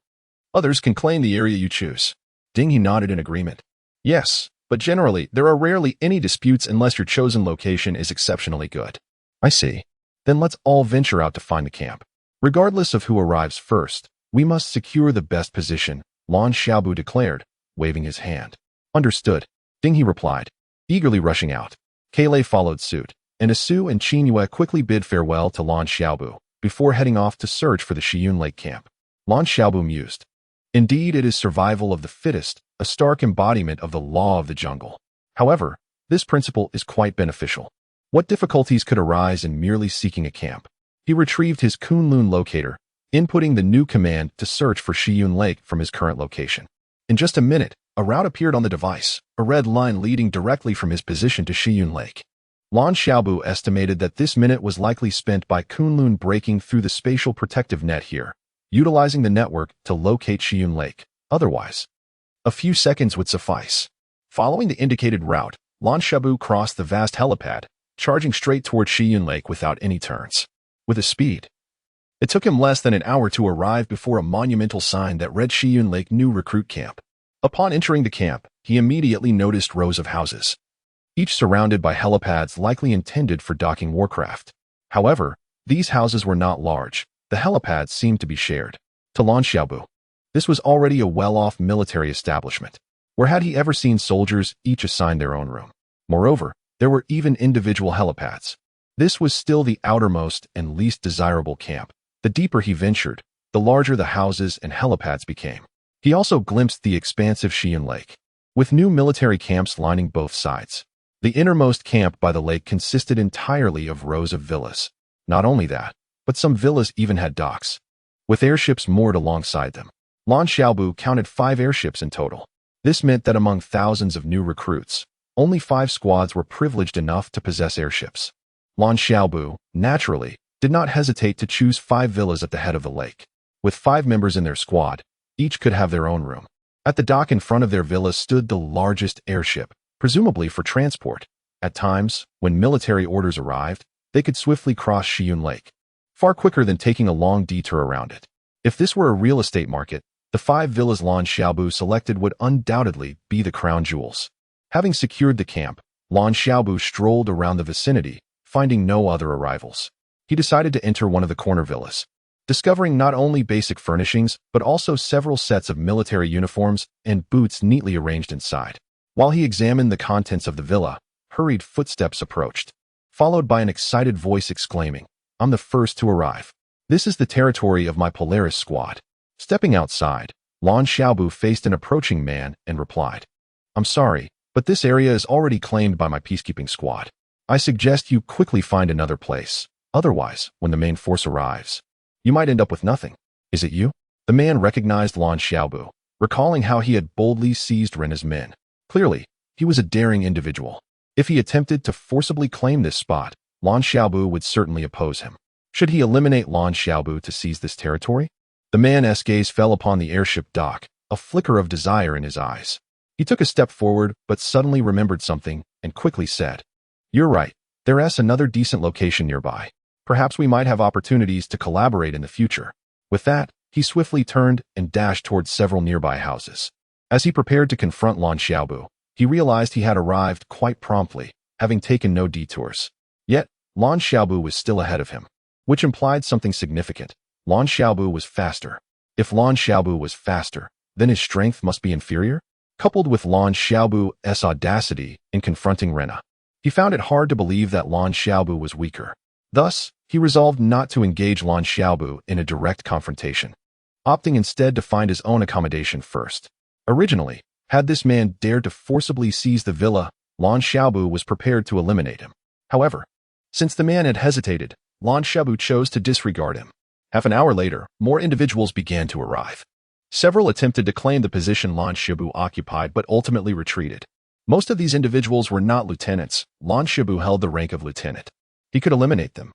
Speaker 1: others can claim the area you choose." Ding He nodded in agreement. "Yes, but generally, there are rarely any disputes unless your chosen location is exceptionally good. I see. Then let's all venture out to find the camp. Regardless of who arrives first, we must secure the best position, Lan Xiaobu declared, waving his hand. Understood, Ding He replied, eagerly rushing out. Keilei followed suit, and Asu and Qingyue quickly bid farewell to Lan Xiaobu before heading off to search for the Shiyun Lake camp. Lan Xiaobu mused. Indeed, it is survival of the fittest, a stark embodiment of the law of the jungle. However, this principle is quite beneficial. What difficulties could arise in merely seeking a camp? He retrieved his Kunlun locator, inputting the new command to search for Shiyun Lake from his current location. In just a minute, a route appeared on the device, a red line leading directly from his position to Shiyun Lake. Lan Xiaobu estimated that this minute was likely spent by Kunlun breaking through the spatial protective net here, utilizing the network to locate Shiyun Lake. Otherwise, a few seconds would suffice. Following the indicated route, Lan Xiaobu crossed the vast helipad, charging straight toward Shiyun Lake without any turns. With a speed, it took him less than an hour to arrive before a monumental sign that read Shiyun Lake New Recruit Camp. Upon entering the camp, he immediately noticed rows of houses, each surrounded by helipads likely intended for docking warcraft. However, these houses were not large. The helipads seemed to be shared. To Lan Xiaobu, this was already a well-off military establishment. Where had he ever seen soldiers each assigned their own room? Moreover, there were even individual helipads. This was still the outermost and least desirable camp. The deeper he ventured, the larger the houses and helipads became. He also glimpsed the expansive Shiyun Lake, with new military camps lining both sides. The innermost camp by the lake consisted entirely of rows of villas. Not only that, but some villas even had docks, with airships moored alongside them. Lan Xiaobu counted 5 airships in total. This meant that among thousands of new recruits, only 5 squads were privileged enough to possess airships. Lan Xiaobu, naturally, did not hesitate to choose 5 villas at the head of the lake. With 5 members in their squad, each could have their own room. At the dock in front of their villa stood the largest airship, presumably for transport. At times, when military orders arrived, they could swiftly cross Shiyun Lake, far quicker than taking a long detour around it. If this were a real estate market, the 5 villas Lan Xiaobu selected would undoubtedly be the crown jewels. Having secured the camp, Lan Xiaobu strolled around the vicinity, finding no other arrivals. He decided to enter one of the corner villas, discovering not only basic furnishings, but also several sets of military uniforms and boots neatly arranged inside. While he examined the contents of the villa, hurried footsteps approached, followed by an excited voice exclaiming, "I'm the first to arrive. This is the territory of my Polaris squad." Stepping outside, Lan Xiaobu faced an approaching man and replied, "I'm sorry, but this area is already claimed by my peacekeeping squad. I suggest you quickly find another place. Otherwise, when the main force arrives, you might end up with nothing." "Is it you?" The man recognized Lan Xiaobu, recalling how he had boldly seized Rena's men. Clearly, he was a daring individual. If he attempted to forcibly claim this spot, Lan Xiaobu would certainly oppose him. Should he eliminate Lan Xiaobu to seize this territory? The man's gaze fell upon the airship dock, a flicker of desire in his eyes. He took a step forward, but suddenly remembered something and quickly said, "You're right. There's another decent location nearby. Perhaps we might have opportunities to collaborate in the future." With that, he swiftly turned and dashed towards several nearby houses. As he prepared to confront Lan Xiaobu, he realized he had arrived quite promptly, having taken no detours. Yet, Lan Xiaobu was still ahead of him, which implied something significant. Lan Xiaobu was faster. If Lan Xiaobu was faster, then his strength must be inferior? Coupled with Lan Xiaobu's audacity in confronting Rena, he found it hard to believe that Lan Xiaobu was weaker. Thus, he resolved not to engage Lan Xiaobu in a direct confrontation, opting instead to find his own accommodation first. Originally, had this man dared to forcibly seize the villa, Lan Xiaobu was prepared to eliminate him. However, since the man had hesitated, Lan Xiaobu chose to disregard him. Half an hour later, more individuals began to arrive. Several attempted to claim the position Lan Xiaobu occupied but ultimately retreated. Most of these individuals were not lieutenants. Lan Xiaobu held the rank of lieutenant. He could eliminate them,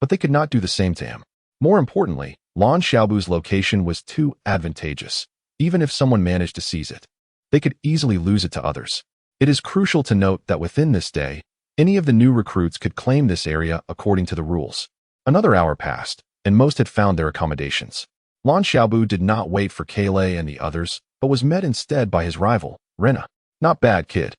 Speaker 1: but they could not do the same to him. More importantly, Lan Xiaobu's location was too advantageous. Even if someone managed to seize it, they could easily lose it to others. It is crucial to note that within this day, any of the new recruits could claim this area according to the rules. Another hour passed, and most had found their accommodations. Lan Xiaobu did not wait for Keilei and the others, but was met instead by his rival, Rena. "Not bad, kid.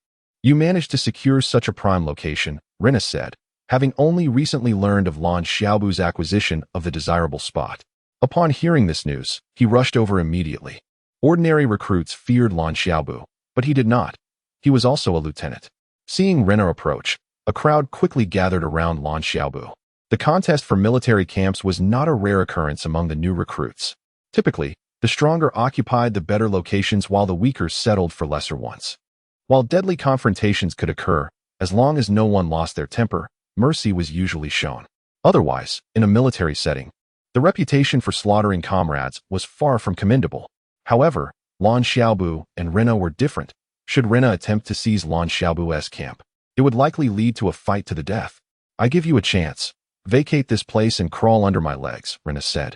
Speaker 1: You managed to secure such a prime location, Rena said, having only recently learned of Lan Xiaobu's acquisition of the desirable spot. Upon hearing this news, he rushed over immediately. Ordinary recruits feared Lan Xiaobu, but he did not. He was also a lieutenant. Seeing Rena approach, a crowd quickly gathered around Lan Xiaobu. The contest for military camps was not a rare occurrence among the new recruits. Typically, the stronger occupied the better locations while the weaker settled for lesser ones. While deadly confrontations could occur, as long as no one lost their temper, mercy was usually shown. Otherwise, in a military setting, the reputation for slaughtering comrades was far from commendable. However, Lan Xiaobu and Rena were different. Should Rena attempt to seize Lan Xiaobu's camp, it would likely lead to a fight to the death. I give you a chance. Vacate this place and crawl under my legs, Rena said.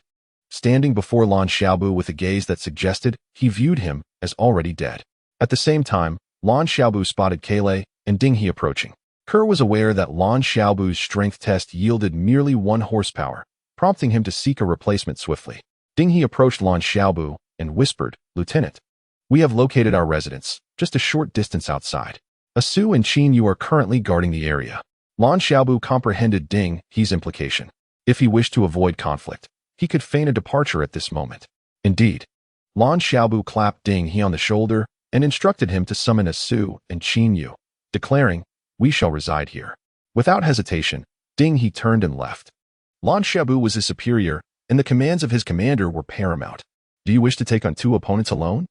Speaker 1: Standing before Lan Xiaobu with a gaze that suggested he viewed him as already dead. At the same time, Lan Xiaobu spotted Kale and Ding He approaching. Kerr was aware that Lan Xiaobu's strength test yielded merely 1 horsepower, prompting him to seek a replacement swiftly. Ding He approached Lan Xiaobu and whispered, "Lieutenant, we have located our residence, just a short distance outside. Su and Qin Yu are currently guarding the area." Lan Xiaobu comprehended Ding He's implication. If he wished to avoid conflict, he could feign a departure at this moment. Indeed, Lan Xiaobu clapped Ding He on the shoulder and instructed him to summon Su and Qin Yu, declaring, "We shall reside here." Without hesitation, Ding He turned and left. Lan Xiaobu was his superior, and the commands of his commander were paramount. Do you wish to take on 2 opponents alone?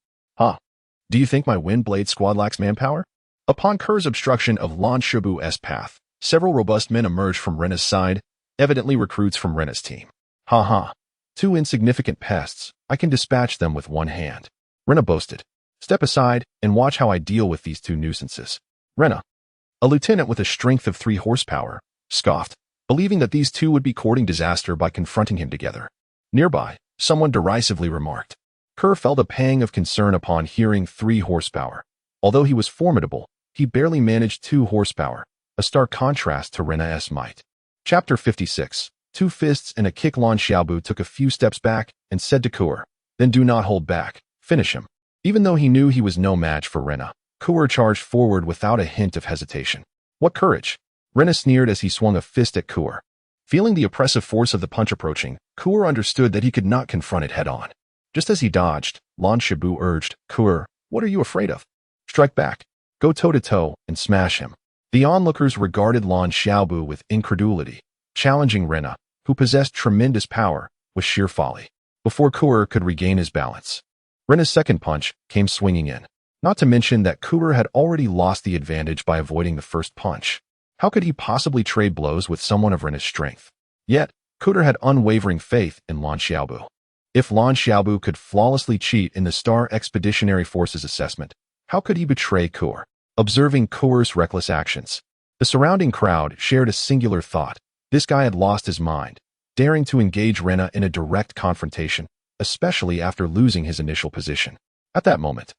Speaker 1: Do you think my Wind Blade squad lacks manpower? Upon Kerr's obstruction of Lan Xiaobu's path, several robust men emerged from Rena's side, evidently recruits from Rena's team. 2 insignificant pests, I can dispatch them with one hand. Rena boasted. Step aside and watch how I deal with these 2 nuisances. Rena, a lieutenant with a strength of 3 horsepower, scoffed, believing that these 2 would be courting disaster by confronting him together. Nearby, someone derisively remarked. Kerr felt a pang of concern upon hearing 3 horsepower. Although he was formidable, he barely managed 2 horsepower, a stark contrast to Rena's might. Chapter 56. 2 fists and a kick. Lan Xiaobu took a few steps back and said to Kerr, "Then do not hold back, finish him." Even though he knew he was no match for Rena, Kerr charged forward without a hint of hesitation. What courage! Rena sneered as he swung a fist at Kerr. Feeling the oppressive force of the punch approaching, Kerr understood that he could not confront it head-on. Just as he dodged, Lan Xiaobu urged, "Kerr, what are you afraid of? Strike back. Go toe-to-toe and smash him." The onlookers regarded Lan Xiaobu with incredulity, challenging Rena, who possessed tremendous power, with sheer folly. Before Kerr could regain his balance, Rena's second punch came swinging in. Not to mention that Kerr had already lost the advantage by avoiding the first punch. How could he possibly trade blows with someone of Rena's strength? Yet, Kerr had unwavering faith in Lan Xiaobu. If Lan Xiaobu could flawlessly cheat in the Star Expeditionary Forces assessment, how could he betray Kerr? Observing Kerr's reckless actions, the surrounding crowd shared a singular thought. This guy had lost his mind, daring to engage Rena in a direct confrontation, especially after losing his initial position. At that moment,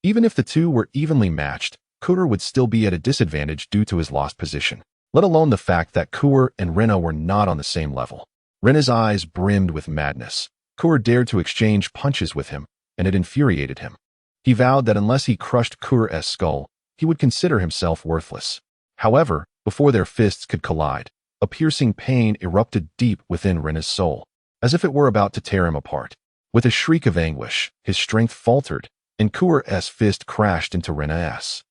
Speaker 1: even if the 2 were evenly matched, Kerr would still be at a disadvantage due to his lost position, let alone the fact that Kerr and Rena were not on the same level. Rena's eyes brimmed with madness. Kerr dared to exchange punches with him, and it infuriated him. He vowed that unless he crushed Kerr's skull, he would consider himself worthless. However, before their fists could collide, a piercing pain erupted deep within Rena's soul, as if it were about to tear him apart. With a shriek of anguish, his strength faltered, and Kerr's fist crashed into Rena's.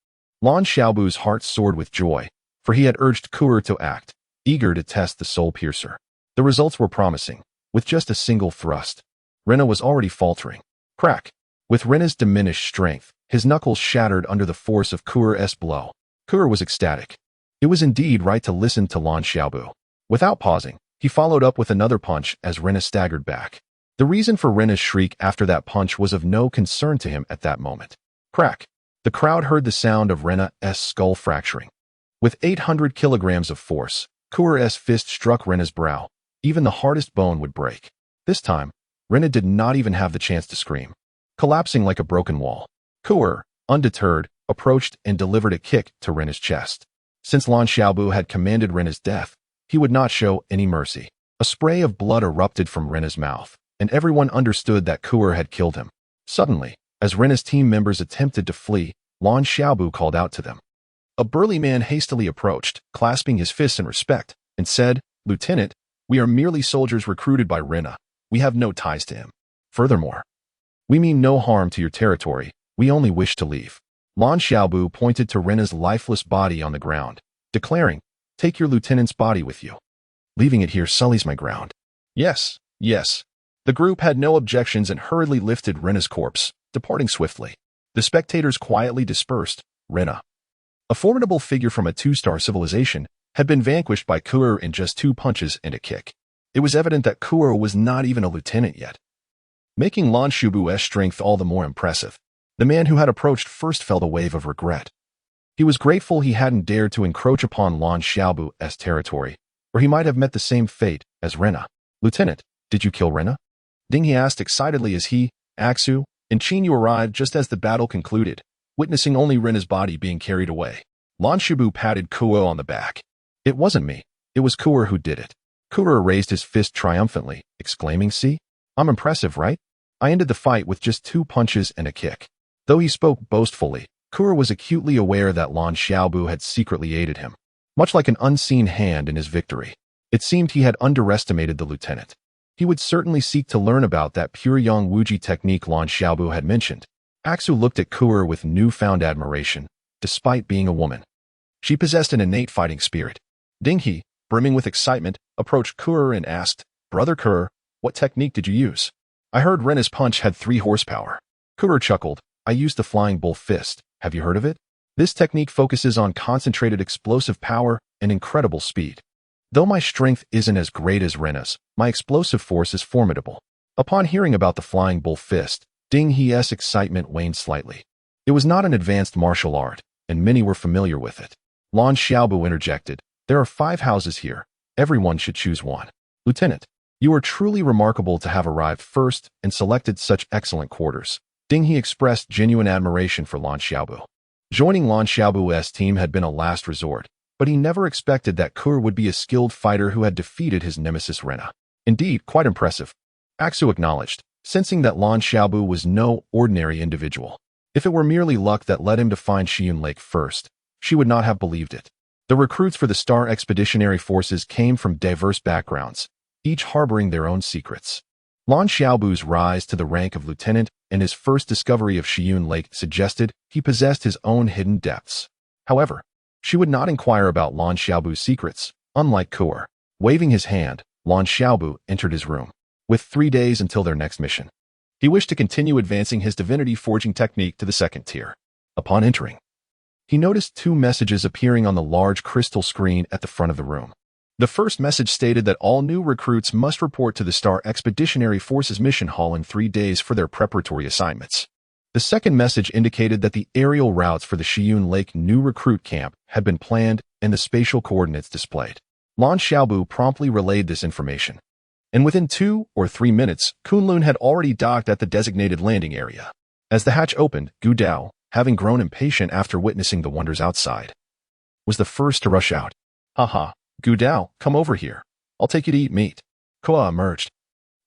Speaker 1: Lan Xiaobu's heart soared with joy, for he had urged Kerr to act, eager to test the soul piercer. The results were promising. With just a single thrust, Rena was already faltering. Crack! With Rena's diminished strength, his knuckles shattered under the force of Kerr's blow. Kerr was ecstatic. It was indeed right to listen to Lan Xiaobu. Without pausing, he followed up with another punch as Rena staggered back. The reason for Rena's shriek after that punch was of no concern to him at that moment. Crack! The crowd heard the sound of Rena's skull fracturing. With 800 kilograms of force, Kerr's fist struck Rena's brow. Even the hardest bone would break. This time, Rena did not even have the chance to scream. Collapsing like a broken wall, Kerr, undeterred, approached and delivered a kick to Rena's chest. Since Lan Xiaobu had commanded Rena's death, he would not show any mercy. A spray of blood erupted from Rena's mouth, and everyone understood that Kerr had killed him. Suddenly, as Rena's team members attempted to flee, Lan Xiaobu called out to them. A burly man hastily approached, clasping his fists in respect, and said, "Lieutenant, we are merely soldiers recruited by Rena. We have no ties to him. Furthermore, we mean no harm to your territory. We only wish to leave." Lan Xiaobu pointed to Rena's lifeless body on the ground, declaring, "Take your lieutenant's body with you. Leaving it here sullies my ground." Yes, yes. The group had no objections and hurriedly lifted Rena's corpse, departing swiftly. The spectators quietly dispersed. Rena, a formidable figure from a two-star civilization, had been vanquished by Kuo in just 2 punches and a kick. It was evident that Kuo was not even a lieutenant yet, making Lan Xiaobu's strength all the more impressive. The man who had approached first felt a wave of regret. He was grateful he hadn't dared to encroach upon Lan Xiaobu's territory, or he might have met the same fate as Rena. "Lieutenant, did you kill Rena?" Ding he asked excitedly as he, Axu, and Qin Yu arrived just as the battle concluded, witnessing only Rena's body being carried away. Lan Xiaobu patted Kuo on the back. "It wasn't me. It was Kuo who did it." Kuo raised his fist triumphantly, exclaiming, "See? I'm impressive, right? I ended the fight with just 2 punches and a kick." Though he spoke boastfully, Kuo was acutely aware that Lan Xiaobu had secretly aided him, much like an unseen hand in his victory. It seemed he had underestimated the lieutenant. He would certainly seek to learn about that pure Yang Wuji technique Lan Xiaobu had mentioned. Axu looked at Kuo with newfound admiration, despite being a woman. She possessed an innate fighting spirit. Ding he, brimming with excitement, approached Kuo and asked, "Brother Kuo, what technique did you use? I heard Rena's punch had 3 horsepower." Kuo chuckled, "I used the flying bull fist. Have you heard of it? This technique focuses on concentrated explosive power and incredible speed. Though my strength isn't as great as Rena's, my explosive force is formidable." Upon hearing about the flying bull fist, Ding He's excitement waned slightly. It was not an advanced martial art, and many were familiar with it. Lan Xiaobu interjected, "There are 5 houses here. Everyone should choose one." "Lieutenant, you are truly remarkable to have arrived first and selected such excellent quarters." Ding He expressed genuine admiration for Lan Xiaobu. Joining Lan Xiaobu's team had been a last resort, but he never expected that Kuo would be a skilled fighter who had defeated his nemesis Rena. Indeed, quite impressive. Axu acknowledged, sensing that Lan Xiaobu was no ordinary individual. If it were merely luck that led him to find Xiyun Lake first, she would not have believed it. The recruits for the Star Expeditionary Forces came from diverse backgrounds, each harboring their own secrets. Lan Xiaobu's rise to the rank of lieutenant and his first discovery of Xiyun Lake suggested he possessed his own hidden depths. However, she would not inquire about Lan Xiaobu's secrets, unlike Kuo. Waving his hand, Lan Xiaobu entered his room. With 3 days until their next mission, he wished to continue advancing his divinity forging technique to the 2nd tier. Upon entering, he noticed 2 messages appearing on the large crystal screen at the front of the room. The first message stated that all new recruits must report to the Star Expeditionary Forces Mission Hall in 3 days for their preparatory assignments. The second message indicated that the aerial routes for the Xiyun Lake new recruit camp had been planned and the spatial coordinates displayed. Lan Xiaobu promptly relayed this information, and within 2 or 3 minutes, Kunlun had already docked at the designated landing area. As the hatch opened, Gu Dao, having grown impatient after witnessing the wonders outside, was the first to rush out. "Haha, Gu Dao, come over here. I'll take you to eat meat." Kuo emerged,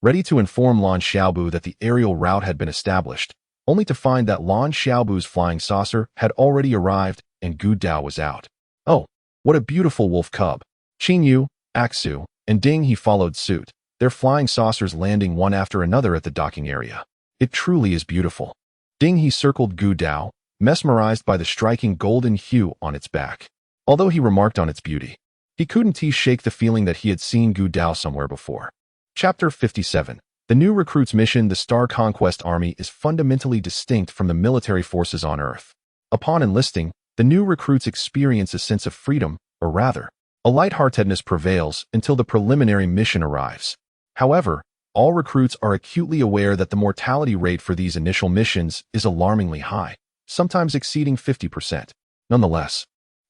Speaker 1: ready to inform Lan Xiaobu that the aerial route had been established, only to find that Lan Xiaobu's flying saucer had already arrived and Gu Dao was out. "Oh, what a beautiful wolf cub." Qin Yu, Axu, and Ding He followed suit, their flying saucers landing one after another at the docking area. "It truly is beautiful." Ding He circled Gu Dao, mesmerized by the striking golden hue on its back. Although he remarked on its beauty, he couldn't shake the feeling that he had seen Gu Dao somewhere before. Chapter 57. The new recruits' mission, the Star Conquest Army, is fundamentally distinct from the military forces on Earth. Upon enlisting, the new recruits experience a sense of freedom, or rather, a lightheartedness prevails until the preliminary mission arrives. However, all recruits are acutely aware that the mortality rate for these initial missions is alarmingly high, sometimes exceeding 50%. Nonetheless,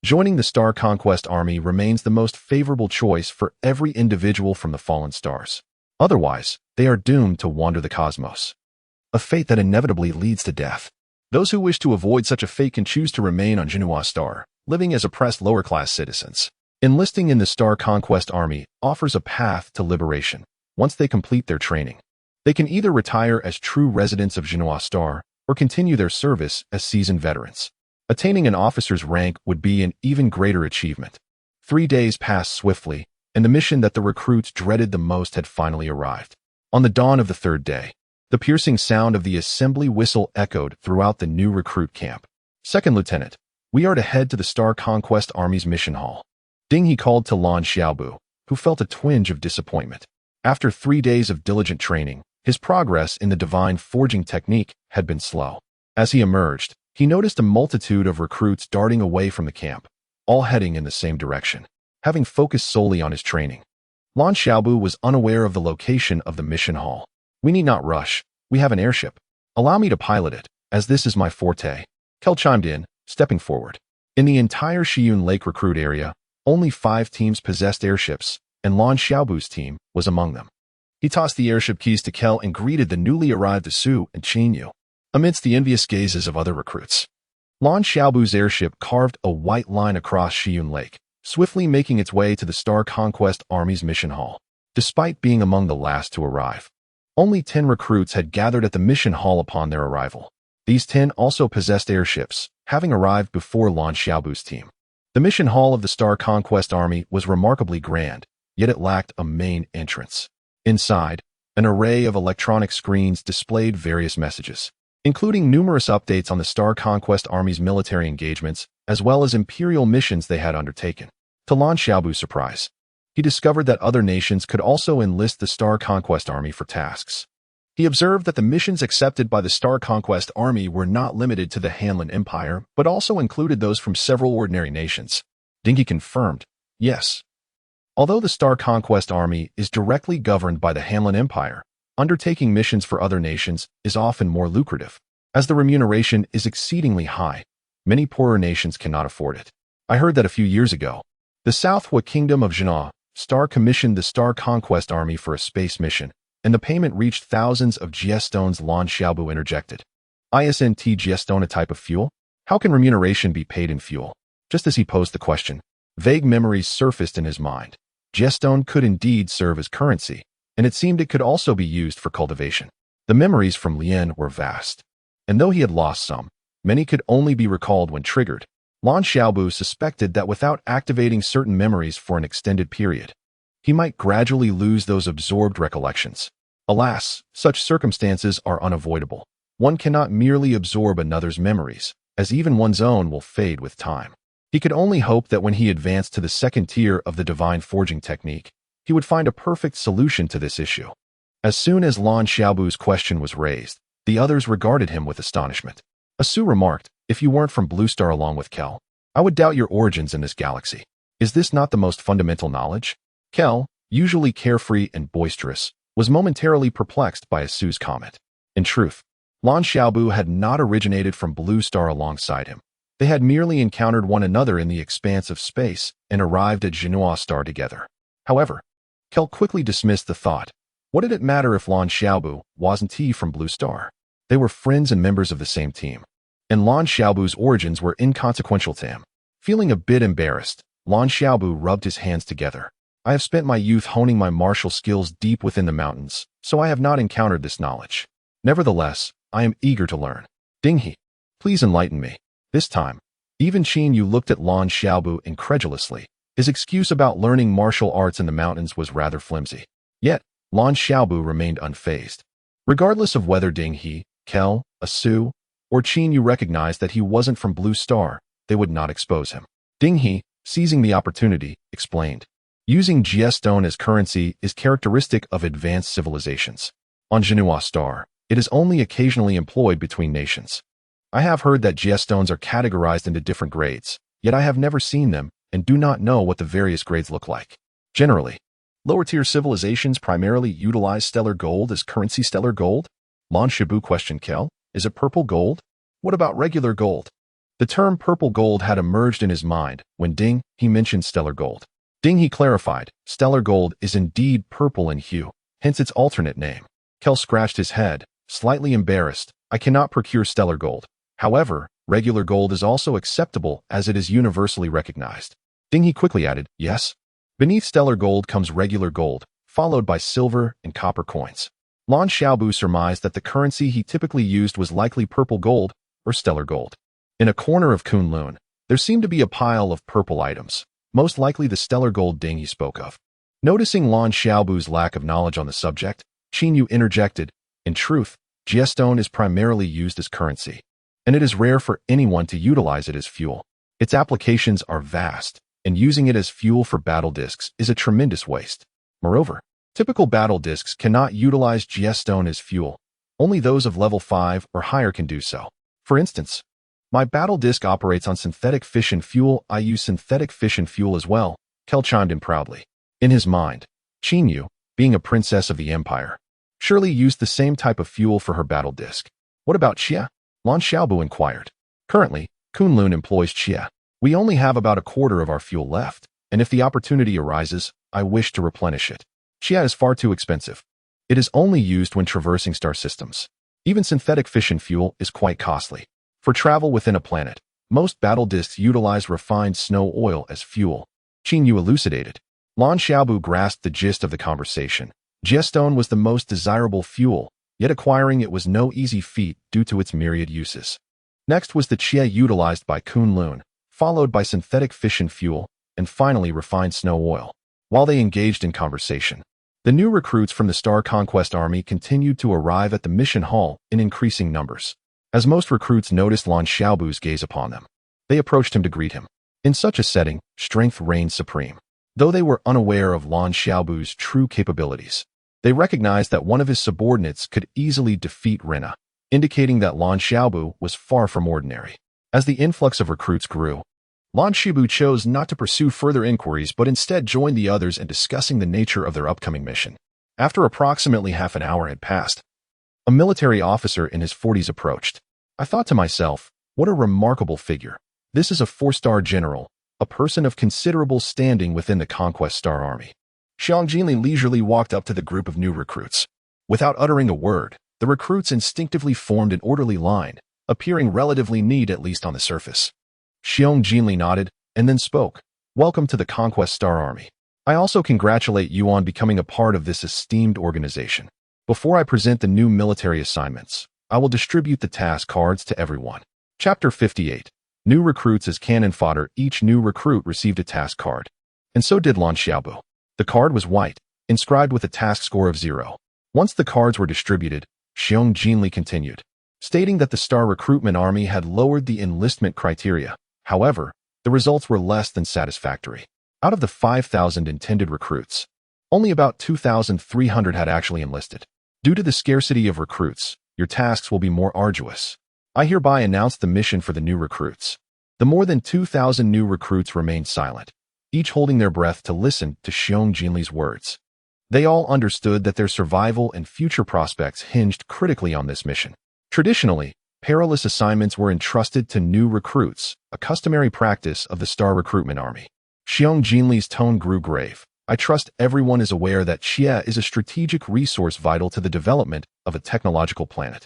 Speaker 1: joining the Star Conquest Army remains the most favorable choice for every individual from the fallen stars. Otherwise, they are doomed to wander the cosmos, a fate that inevitably leads to death. Those who wish to avoid such a fate can choose to remain on Jinhua Star, living as oppressed lower-class citizens. Enlisting in the Star Conquest Army offers a path to liberation. Once they complete their training, they can either retire as true residents of Jinhua Star or continue their service as seasoned veterans. Attaining an officer's rank would be an even greater achievement. 3 days passed swiftly, and the mission that the recruits dreaded the most had finally arrived. On the dawn of the 3rd day, the piercing sound of the assembly whistle echoed throughout the new recruit camp. "Second Lieutenant, we are to head to the Star Conquest Army's mission hall." Ding He called to Lan Xiaobu, who felt a twinge of disappointment. After 3 days of diligent training, his progress in the divine forging technique had been slow. As he emerged, he noticed a multitude of recruits darting away from the camp, all heading in the same direction, having focused solely on his training. Lan Xiaobu was unaware of the location of the mission hall. "We need not rush. We have an airship. Allow me to pilot it, as this is my forte," Kel chimed in, stepping forward. In the entire Shiyun Lake recruit area, only 5 teams possessed airships, and Lan Xiaobu's team was among them. He tossed the airship keys to Kel and greeted the newly arrived Su and Qinyu, amidst the envious gazes of other recruits. Lan Xiaobu's airship carved a white line across Shiyun Lake, swiftly making its way to the Star Conquest Army's mission hall. Despite being among the last to arrive, only 10 recruits had gathered at the mission hall upon their arrival. These 10 also possessed airships, having arrived before Lan Xiaobu's team. The mission hall of the Star Conquest Army was remarkably grand, yet it lacked a main entrance. Inside, an array of electronic screens displayed various messages, including numerous updates on the Star Conquest Army's military engagements, as well as Imperial missions they had undertaken. To Lan Xiaobu's surprise, he discovered that other nations could also enlist the Star Conquest Army for tasks. He observed that the missions accepted by the Star Conquest Army were not limited to the Hanlin Empire, but also included those from several ordinary nations. Ding He confirmed, yes. Although the Star Conquest Army is directly governed by the Hanlin Empire, undertaking missions for other nations is often more lucrative. As the remuneration is exceedingly high, many poorer nations cannot afford it. I heard that a few years ago, the SUSI Kingdom of Zhou Star commissioned the Star Conquest Army for a space mission, and the payment reached thousands of geostones. Lan Xiaobu interjected. "Isn't geostone a type of fuel? How can remuneration be paid in fuel?" Just as he posed the question, vague memories surfaced in his mind. Geostone could indeed serve as currency, and it seemed it could also be used for cultivation. The memories from Lian were vast, and though he had lost some, many could only be recalled when triggered. Lan Xiaobu suspected that without activating certain memories for an extended period, he might gradually lose those absorbed recollections. Alas, such circumstances are unavoidable. One cannot merely absorb another's memories, as even one's own will fade with time. He could only hope that when he advanced to the 2nd tier of the divine forging technique, he would find a perfect solution to this issue. As soon as Lan Xiaobu's question was raised, the others regarded him with astonishment. Su remarked, "If you weren't from Blue Star along with Kel, I would doubt your origins in this galaxy. Is this not the most fundamental knowledge?" Kel, usually carefree and boisterous, was momentarily perplexed by Su's comment. In truth, Lan Xiaobu had not originated from Blue Star alongside him. They had merely encountered one another in the expanse of space and arrived at Jinhua Star together. However, Kel quickly dismissed the thought. What did it matter if Lan Xiaobu wasn't he from Blue Star? They were friends and members of the same team, and Lan Xiaobu's origins were inconsequential to him. Feeling a bit embarrassed, Lan Xiaobu rubbed his hands together. "I have spent my youth honing my martial skills deep within the mountains, so I have not encountered this knowledge. Nevertheless, I am eager to learn. Ding He, please enlighten me." This time, even Qinyu looked at Lan Xiaobu incredulously. His excuse about learning martial arts in the mountains was rather flimsy. Yet, Lan Xiaobu remained unfazed. Regardless of whether Ding He, Kel, Su, or Qinyu recognized that he wasn't from Blue Star, they would not expose him. Ding He, seizing the opportunity, explained. Using geostone as currency is characteristic of advanced civilizations. On Jinhua Star, it is only occasionally employed between nations. I have heard that geostones are categorized into different grades, yet I have never seen them and do not know what the various grades look like. Generally, lower-tier civilizations primarily utilize stellar gold as currency. Stellar gold? Lan Xiaobu questioned Kel. Is it purple gold? What about regular gold? The term purple gold had emerged in his mind when Ding He mentioned stellar gold. Ding He clarified, stellar gold is indeed purple in hue, hence its alternate name. Kel scratched his head, slightly embarrassed. I cannot procure stellar gold. However, regular gold is also acceptable as it is universally recognized. Ding He quickly added, yes. Beneath stellar gold comes regular gold, followed by silver and copper coins. Lan Xiaobu surmised that the currency he typically used was likely purple gold or stellar gold. In a corner of Kunlun, there seemed to be a pile of purple items, most likely the stellar gold ding he spoke of. Noticing Lan Xiaobu's lack of knowledge on the subject, Qin Yu interjected, "In truth, Jia is primarily used as currency, and it is rare for anyone to utilize it as fuel. Its applications are vast, and using it as fuel for battle discs is a tremendous waste. Moreover, typical battle discs cannot utilize Jia as fuel. Only those of level 5 or higher can do so. For instance, my battle disc operates on synthetic fission fuel. I use synthetic fission fuel as well," Kel chimed in proudly. In his mind, Qin Yu, being a princess of the empire, surely used the same type of fuel for her battle disc. "What about Xia?" Lan Xiaobu inquired. "Currently, Kunlun employs Xia. We only have about a quarter of our fuel left, and if the opportunity arises, I wish to replenish it. Xia is far too expensive. It is only used when traversing star systems. Even synthetic fission fuel is quite costly. For travel within a planet, most battle discs utilize refined snow oil as fuel," Qin Yu elucidated. Lan Xiaobu grasped the gist of the conversation. Jia was the most desirable fuel, yet acquiring it was no easy feat due to its myriad uses. Next was the Xia utilized by Kunlun, followed by synthetic fission fuel, and finally refined snow oil. While they engaged in conversation, the new recruits from the Star Conquest Army continued to arrive at the mission hall in increasing numbers. As most recruits noticed Lan Xiaobu's gaze upon them, they approached him to greet him. In such a setting, strength reigned supreme. Though they were unaware of Lan Xiaobu's true capabilities, they recognized that one of his subordinates could easily defeat Rena, indicating that Lan Xiaobu was far from ordinary. As the influx of recruits grew, Lan Xiaobu chose not to pursue further inquiries but instead joined the others in discussing the nature of their upcoming mission. After approximately half an hour had passed, a military officer in his 40s approached. I thought to myself, what a remarkable figure. This is a 4-star general, a person of considerable standing within the Conquest Star Army. Xiang Jinli leisurely walked up to the group of new recruits. Without uttering a word, the recruits instinctively formed an orderly line, appearing relatively neat at least on the surface. Xiang Jinli nodded, and then spoke. "Welcome to the Conquest Star Army. I also congratulate you on becoming a part of this esteemed organization. Before I present the new military assignments, I will distribute the task cards to everyone." Chapter 58. New recruits as cannon fodder. Each new recruit received a task card, and so did Lan Xiaobu. The card was white, inscribed with a task score of 0. Once the cards were distributed, Xiang Jinli continued, stating that the Star Recruitment Army had lowered the enlistment criteria. However, the results were less than satisfactory. Out of the 5,000 intended recruits, only about 2,300 had actually enlisted. Due to the scarcity of recruits, your tasks will be more arduous. I hereby announce the mission for the new recruits. The more than 2,000 new recruits remained silent, each holding their breath to listen to Xiang Jinli's words. They all understood that their survival and future prospects hinged critically on this mission. Traditionally, perilous assignments were entrusted to new recruits, a customary practice of the Star Recruitment Army. Xiang Jinli's tone grew grave. "I trust everyone is aware that Xia is a strategic resource vital to the development of a technological planet.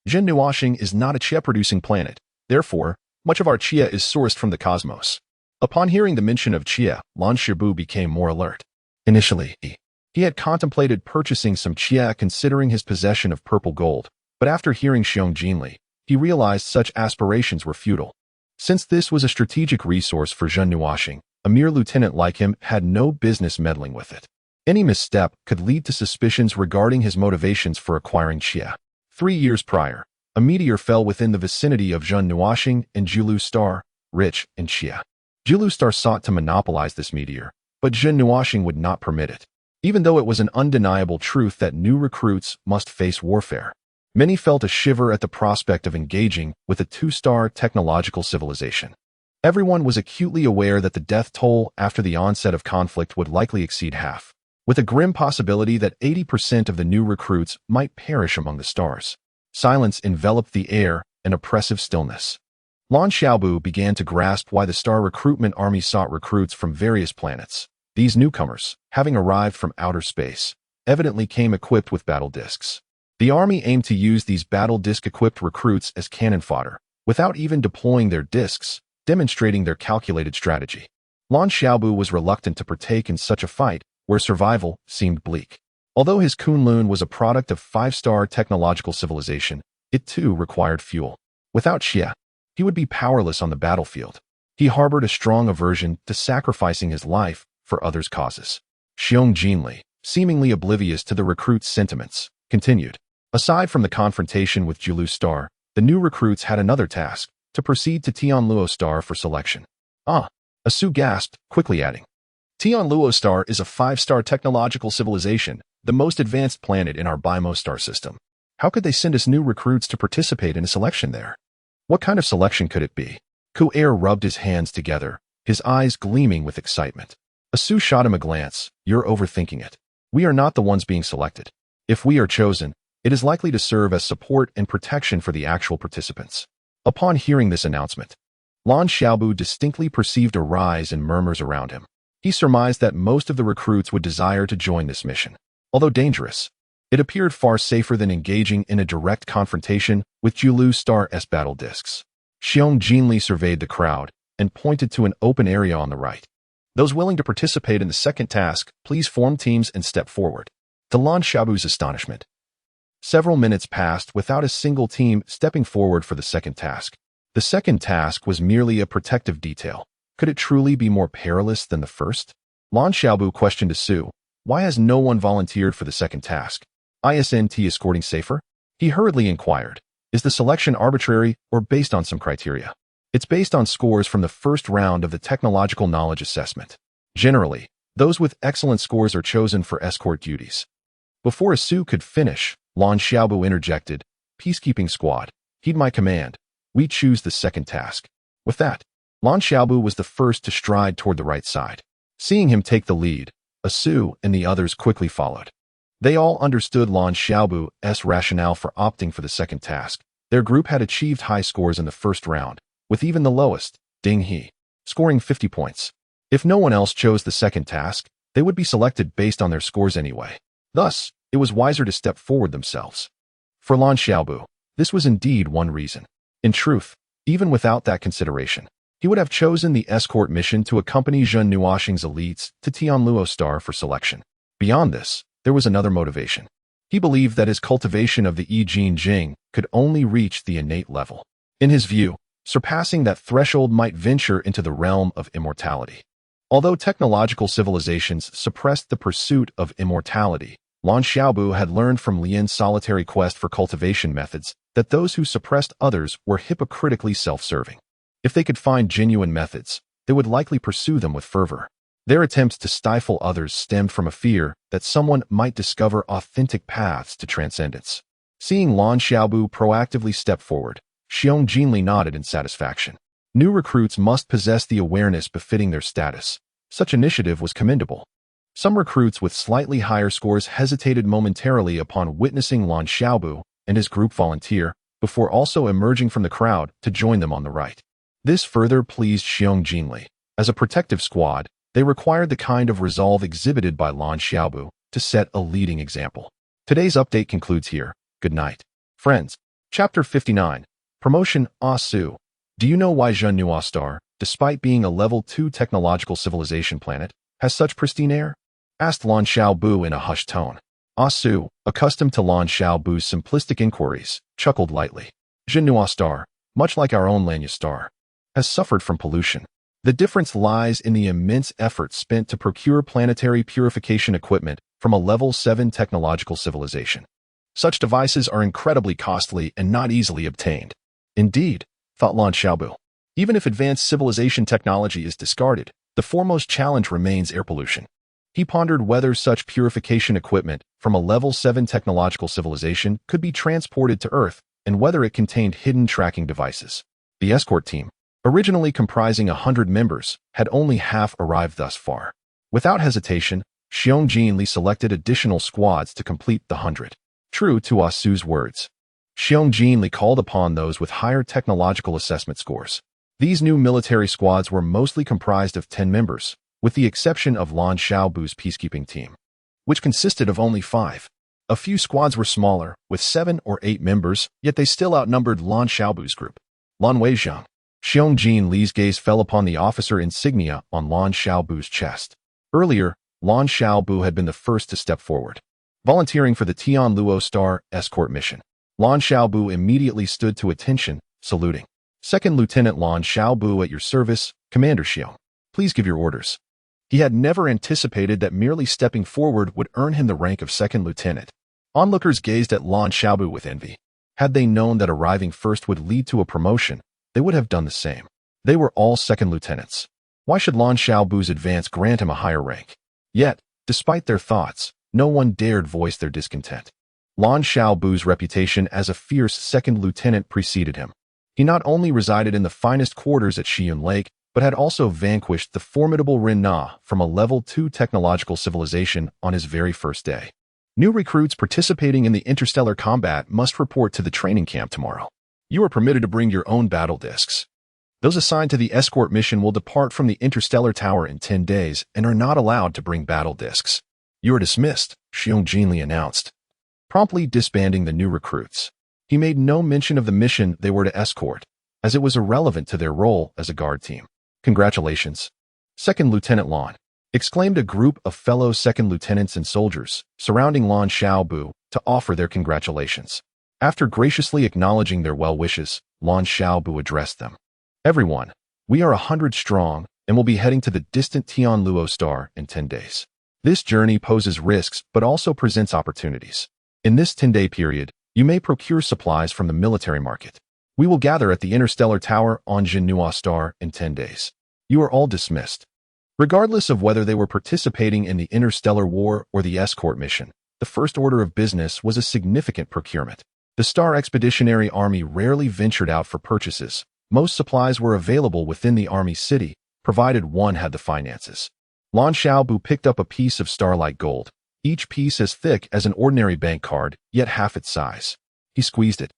Speaker 1: Zhennuoxing is not a Qia-producing planet. Therefore, much of our Qia is sourced from the cosmos." Upon hearing the mention of Qia, Lan Xiaobu became more alert. Initially, he had contemplated purchasing some Qia considering his possession of purple gold, but after hearing Xiang Jinli, he realized such aspirations were futile. Since this was a strategic resource for Zhennuoxing, a mere lieutenant like him had no business meddling with it. Any misstep could lead to suspicions regarding his motivations for acquiring Qia. 3 years prior, a meteor fell within the vicinity of Zhennuoxing and Jiulu Star, rich in Qia. Jiulu Star sought to monopolize this meteor, but Zhennuoxing would not permit it. Even though it was an undeniable truth that new recruits must face warfare, many felt a shiver at the prospect of engaging with a 2-star technological civilization. Everyone was acutely aware that the death toll after the onset of conflict would likely exceed half, with a grim possibility that 80% of the new recruits might perish among the stars. Silence enveloped the air, an oppressive stillness. Lan Xiaobu began to grasp why the Star Recruitment Army sought recruits from various planets. These newcomers, having arrived from outer space, evidently came equipped with battle discs. The army aimed to use these battle disc-equipped recruits as cannon fodder, without even deploying their discs, demonstrating their calculated strategy. Lan Xiaobu was reluctant to partake in such a fight, where survival seemed bleak. Although his Kunlun was a product of 5-star technological civilization, it too required fuel. Without Xia, he would be powerless on the battlefield. He harbored a strong aversion to sacrificing his life for others' causes. Xiong Jinli, seemingly oblivious to the recruits' sentiments, continued. Aside from the confrontation with Jiulu Star, the new recruits had another task, to proceed to Tianluo Star for selection. Asu gasped, quickly adding. Tianluo Star is a 5-star technological civilization, the most advanced planet in our Bimo star system. How could they send us new recruits to participate in a selection there? What kind of selection could it be? Ku Air rubbed his hands together, his eyes gleaming with excitement. Asu shot him a glance. You're overthinking it. We are not the ones being selected. If we are chosen, it is likely to serve as support and protection for the actual participants. Upon hearing this announcement, Lan Xiaobu distinctly perceived a rise in murmurs around him. He surmised that most of the recruits would desire to join this mission. Although dangerous, it appeared far safer than engaging in a direct confrontation with Jiulu Star's battle discs. Xiong Jinli surveyed the crowd and pointed to an open area on the right. Those willing to participate in the second task, please form teams and step forward. To Lan Xiaobu's astonishment, several minutes passed without a single team stepping forward for the second task. The second task was merely a protective detail. Could it truly be more perilous than the first? Lan Xiaobu questioned Asu. Why has no one volunteered for the second task? Isn't escorting safer? He hurriedly inquired. Is the selection arbitrary or based on some criteria? It's based on scores from the first round of the technological knowledge assessment. Generally, those with excellent scores are chosen for escort duties. Before Asu could finish, Lan Xiaobu interjected. Peacekeeping squad, heed my command. We choose the second task. With that, Lan Xiaobu was the first to stride toward the right side. Seeing him take the lead, Asu and the others quickly followed. They all understood Lan Xiaobu's rationale for opting for the second task. Their group had achieved high scores in the first round, with even the lowest, Ding He, scoring 50 points. If no one else chose the second task, they would be selected based on their scores anyway. Thus, it was wiser to step forward themselves. For Lan Xiaobu, this was indeed one reason. In truth, even without that consideration, he would have chosen the escort mission to accompany Zhen Nuoxing's elites to Tianluo Star for selection. Beyond this, there was another motivation. He believed that his cultivation of the Yi Jin Jing could only reach the innate level. In his view, surpassing that threshold might venture into the realm of immortality. Although technological civilizations suppressed the pursuit of immortality, Lan Xiaobu had learned from Lian's solitary quest for cultivation methods that those who suppressed others were hypocritically self-serving. If they could find genuine methods, they would likely pursue them with fervor. Their attempts to stifle others stemmed from a fear that someone might discover authentic paths to transcendence. Seeing Lan Xiaobu proactively step forward, Xiong Jinli nodded in satisfaction. New recruits must possess the awareness befitting their status. Such initiative was commendable. Some recruits with slightly higher scores hesitated momentarily upon witnessing Lan Xiaobu and his group volunteer, before also emerging from the crowd to join them on the right. This further pleased Xiong Jinli. As a protective squad, they required the kind of resolve exhibited by Lan Xiaobu to set a leading example. Today's update concludes here. Good night. Friends. Chapter 59. Promotion. Asu. Do you know why Zhen Nuo Star, despite being a level 2 technological civilization planet, has such pristine air? Asked Lan Xiaobu in a hushed tone. Asu, accustomed to Lan Xiaobu's simplistic inquiries, chuckled lightly. Zhen Nuo Star, much like our own Lanya Star, has suffered from pollution. The difference lies in the immense effort spent to procure planetary purification equipment from a level 7 technological civilization. Such devices are incredibly costly and not easily obtained. Indeed, thought Lan Xiaobu, even if advanced civilization technology is discarded, the foremost challenge remains air pollution. He pondered whether such purification equipment from a level 7 technological civilization could be transported to Earth and whether it contained hidden tracking devices. The escort team, originally comprising 100 members, had only half arrived thus far. Without hesitation, Xiong Jinli selected additional squads to complete the 100. True to Asu's words, Xiong Jinli called upon those with higher technological assessment scores. These new military squads were mostly comprised of 10 members, with the exception of Lan Xiaobu's peacekeeping team, which consisted of only 5. A few squads were smaller, with 7 or 8 members, yet they still outnumbered Lan Xiaobu's group. Lan Weizhang. Xiong Jinli's gaze fell upon the officer insignia on Lan Xiaobu's chest. Earlier, Lan Xiaobu had been the first to step forward, volunteering for the Tianluo Star escort mission. Lan Xiaobu immediately stood to attention, saluting. Second Lieutenant Lan Xiaobu at your service, Commander Xiong. Please give your orders. He had never anticipated that merely stepping forward would earn him the rank of second lieutenant. Onlookers gazed at Lan Xiaobu with envy. Had they known that arriving first would lead to a promotion, they would have done the same. They were all second lieutenants. Why should Lan Xiaobu's advance grant him a higher rank? Yet, despite their thoughts, no one dared voice their discontent. Lan Xiaobu's reputation as a fierce second lieutenant preceded him. He not only resided in the finest quarters at Shiyun Lake, but had also vanquished the formidable Rin Na from a level 2 technological civilization on his very first day. New recruits participating in the interstellar combat must report to the training camp tomorrow. You are permitted to bring your own battle discs. Those assigned to the escort mission will depart from the interstellar tower in 10 days and are not allowed to bring battle discs. You are dismissed, Xiong Jinli announced, promptly disbanding the new recruits. He made no mention of the mission they were to escort, as it was irrelevant to their role as a guard team. Congratulations, Second Lieutenant Lan, exclaimed a group of fellow second lieutenants and soldiers surrounding Lan Xiaobu to offer their congratulations. After graciously acknowledging their well wishes, Lan Xiaobu addressed them. Everyone, we are 100 strong and will be heading to the distant Tianluo star in 10 days. This journey poses risks but also presents opportunities. In this 10-day period, you may procure supplies from the military market. We will gather at the interstellar tower on Jinhua star in 10 days. You are all dismissed. Regardless of whether they were participating in the interstellar war or the escort mission, the first order of business was a significant procurement. The Star Expeditionary Army rarely ventured out for purchases. Most supplies were available within the army city, provided one had the finances. Lan Xiaobu picked up a piece of starlight gold, each piece as thick as an ordinary bank card, yet half its size. He squeezed it,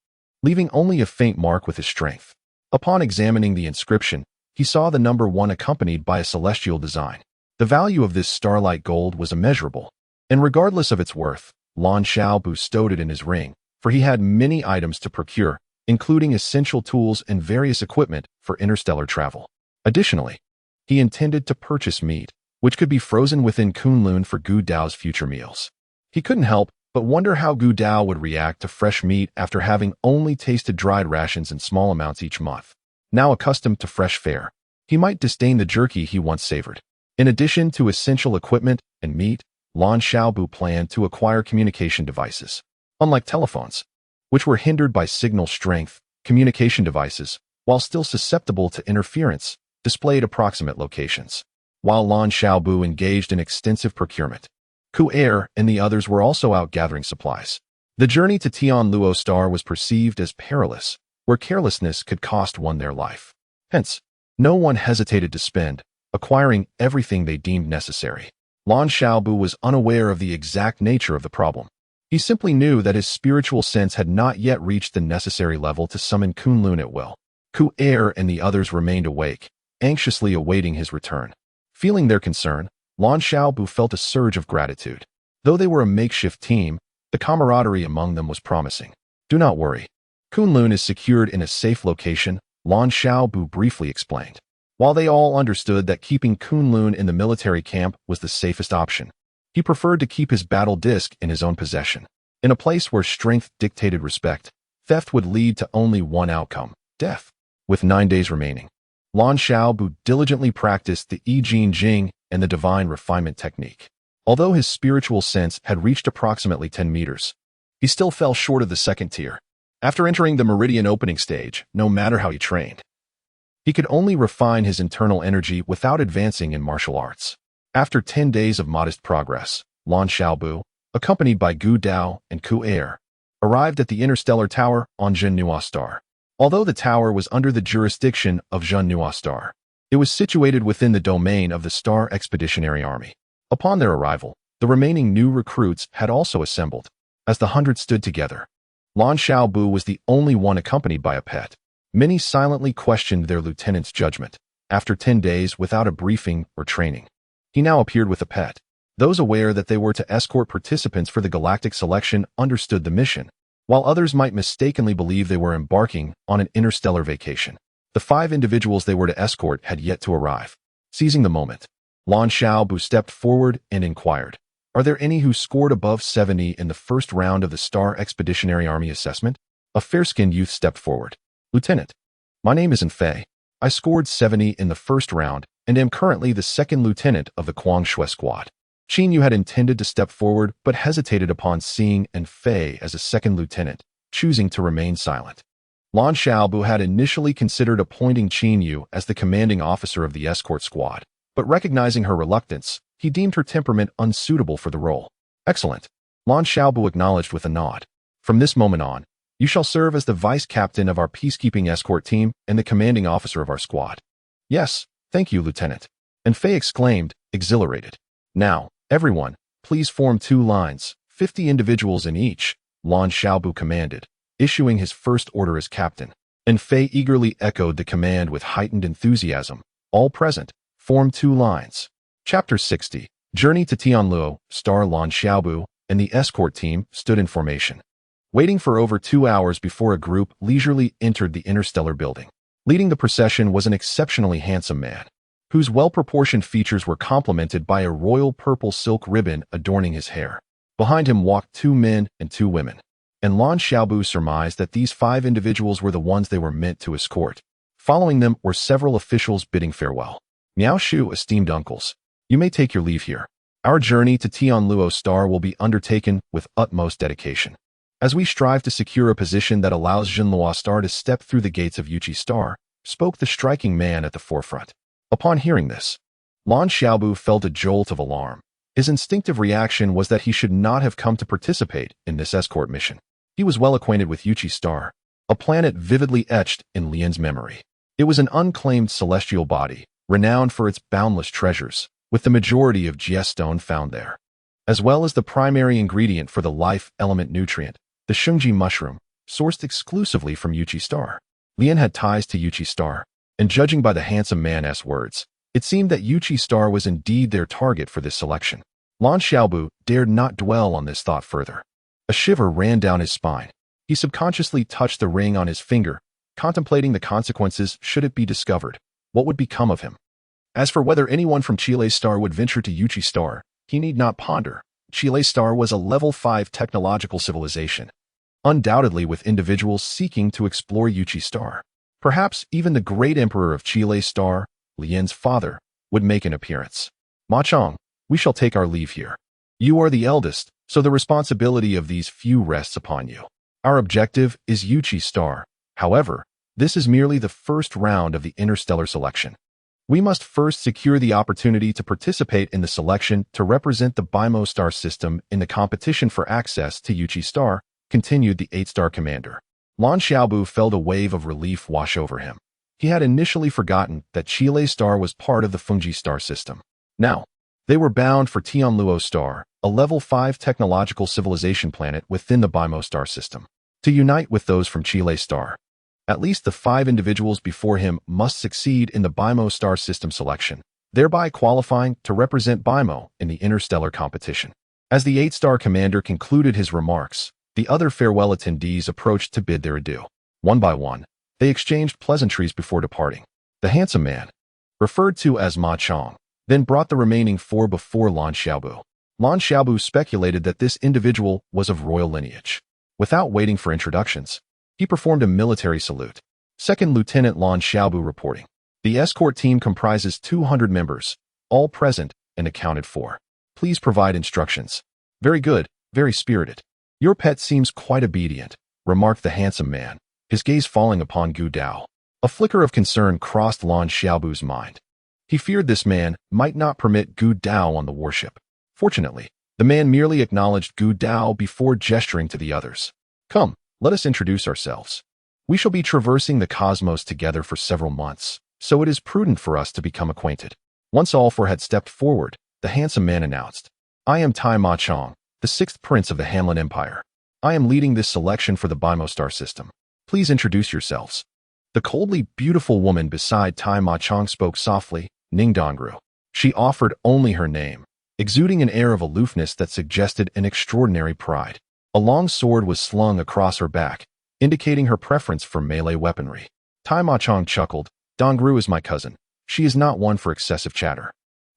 Speaker 1: leaving only a faint mark with his strength. Upon examining the inscription, he saw the number 1 accompanied by a celestial design. The value of this starlight gold was immeasurable, and regardless of its worth, Lan Xiaobu stowed it in his ring, for he had many items to procure, including essential tools and various equipment for interstellar travel. Additionally, he intended to purchase meat, which could be frozen within Kunlun for Gu Dao's future meals. He couldn't help but wonder how Gu Dao would react to fresh meat after having only tasted dried rations in small amounts each month. Now accustomed to fresh fare, he might disdain the jerky he once savored. In addition to essential equipment and meat, Lan Xiaobu planned to acquire communication devices. Unlike telephones, which were hindered by signal strength, communication devices, while still susceptible to interference, displayed approximate locations. While Lan Xiaobu engaged in extensive procurement, Ku Er and the others were also out gathering supplies. The journey to Tianluo star was perceived as perilous, where carelessness could cost one their life. Hence, no one hesitated to spend, acquiring everything they deemed necessary. Lan Xiaobu was unaware of the exact nature of the problem. He simply knew that his spiritual sense had not yet reached the necessary level to summon Kunlun at will. Ku Er and the others remained awake, anxiously awaiting his return. Feeling their concern, Lan Xiaobu felt a surge of gratitude. Though they were a makeshift team, the camaraderie among them was promising. Do not worry. Kunlun is secured in a safe location, Lan Xiaobu briefly explained. While they all understood that keeping Kunlun in the military camp was the safest option, he preferred to keep his battle disc in his own possession. In a place where strength dictated respect, theft would lead to only one outcome, death. With 9 days remaining, Lan Xiaobu diligently practiced the I Jing Jing and the divine refinement technique. Although his spiritual sense had reached approximately 10 meters, he still fell short of the second tier. After entering the meridian opening stage, no matter how he trained, he could only refine his internal energy without advancing in martial arts. After 10 days of modest progress, Lan Xiaobu, accompanied by Gu Dao and Ku Er, arrived at the interstellar tower on Jinhua star. Although the tower was under the jurisdiction of Jinhua star, it was situated within the domain of the Star Expeditionary Army. Upon their arrival, the remaining new recruits had also assembled. As the 100 stood together, Lan Xiaobu was the only one accompanied by a pet. Many silently questioned their lieutenant's judgment. After 10 days without a briefing or training, he now appeared with a pet. Those aware that they were to escort participants for the Galactic selection understood the mission, while others might mistakenly believe they were embarking on an interstellar vacation. The 5 individuals they were to escort had yet to arrive. Seizing the moment, Lan Xiaobu stepped forward and inquired, "Are there any who scored above 70 in the first round of the Star Expeditionary Army assessment?" A fair-skinned youth stepped forward. "Lieutenant, My name isn't Fei. I scored 70 in the first round and am currently the second lieutenant of the Guangshui squad. Qin Yu had intended to step forward but hesitated upon seeing and Fei as a second lieutenant, choosing to remain silent. Lan Xiaobu had initially considered appointing Qin Yu as the commanding officer of the escort squad, but recognizing her reluctance, he deemed her temperament unsuitable for the role. Excellent. Lan Xiaobu acknowledged with a nod. From this moment on, you shall serve as the vice captain of our peacekeeping escort team and the commanding officer of our squad. Yes, thank you, Lieutenant. And Fei exclaimed, exhilarated. Now, everyone, please form 2 lines, 50 individuals in each, Lan Xiaobu commanded, issuing his first order as captain. And Fei eagerly echoed the command with heightened enthusiasm. All present, form 2 lines. Chapter 60. Journey to Tianluo, star Lan Xiaobu, and the escort team stood in formation, waiting for over 2 hours before a group leisurely entered the interstellar building. Leading the procession was an exceptionally handsome man, whose well-proportioned features were complemented by a royal purple silk ribbon adorning his hair. Behind him walked 2 men and 2 women, and Lan Xiaobu surmised that these 5 individuals were the ones they were meant to escort. Following them were several officials bidding farewell. Miao Shu, esteemed uncles, you may take your leave here. Our journey to Tianluo Star will be undertaken with utmost dedication, as we strive to secure a position that allows Jinlua Star to step through the gates of Yuchi Star, spoke the striking man at the forefront. Upon hearing this, Lan Xiaobu felt a jolt of alarm. His instinctive reaction was that he should not have come to participate in this escort mission. He was well acquainted with Yuchi Star, a planet vividly etched in Lian's memory. It was an unclaimed celestial body, renowned for its boundless treasures, with the majority of Jie stone found there, as well as the primary ingredient for the life element nutrient, the Shengji mushroom, sourced exclusively from Yuchi Star. Lian had ties to Yuchi Star, and judging by the handsome man's words, it seemed that Yuchi Star was indeed their target for this selection. Lan Xiaobu dared not dwell on this thought further. A shiver ran down his spine. He subconsciously touched the ring on his finger, contemplating the consequences should it be discovered. What would become of him? As for whether anyone from Chile Star would venture to Yuchi Star, he need not ponder. Chile Star was a level 5 technological civilization, undoubtedly with individuals seeking to explore Yuchi Star. Perhaps even the great emperor of Chile Star, Lian's father, would make an appearance. Ma Chong, we shall take our leave here. You are the eldest, so the responsibility of these few rests upon you. Our objective is Yuchi Star. However, this is merely the first round of the interstellar selection. We must first secure the opportunity to participate in the selection to represent the BIMO star system in the competition for access to Yuchi Star, continued the 8-star commander. Lan Xiaobu felt a wave of relief wash over him. He had initially forgotten that Chile Star was part of the Fengji star system. Now, they were bound for Tianluo Star, a level 5 technological civilization planet within the BIMO star system, to unite with those from Chile Star. At least the 5 individuals before him must succeed in the BIMO star system selection, thereby qualifying to represent BIMO in the interstellar competition. As the 8-star commander concluded his remarks, the other farewell attendees approached to bid their adieu. One by one, they exchanged pleasantries before departing. The handsome man, referred to as Ma Chong, then brought the remaining 4 before Lan Xiaobu. Lan Xiaobu speculated that this individual was of royal lineage. Without waiting for introductions, he performed a military salute. Second Lieutenant Lan Xiaobu reporting. The escort team comprises 200 members, all present and accounted for. Please provide instructions. Very good, very spirited. Your pet seems quite obedient, remarked the handsome man, his gaze falling upon Gu Dao. A flicker of concern crossed Lan Xiaobu's mind. He feared this man might not permit Gu Dao on the warship. Fortunately, the man merely acknowledged Gu Dao before gesturing to the others. Come, let us introduce ourselves. We shall be traversing the cosmos together for several months, so it is prudent for us to become acquainted. Once all 4 had stepped forward, the handsome man announced, I am Tai Ma Chong, the 6th prince of the Hamlin Empire. I am leading this selection for the BIMO star system. Please introduce yourselves. The coldly beautiful woman beside Tai Ma Chong spoke softly, Ning Dongru. She offered only her name, exuding an air of aloofness that suggested an extraordinary pride. A long sword was slung across her back, indicating her preference for melee weaponry. Tai Ma Chong chuckled, Dongru is my cousin. She is not one for excessive chatter.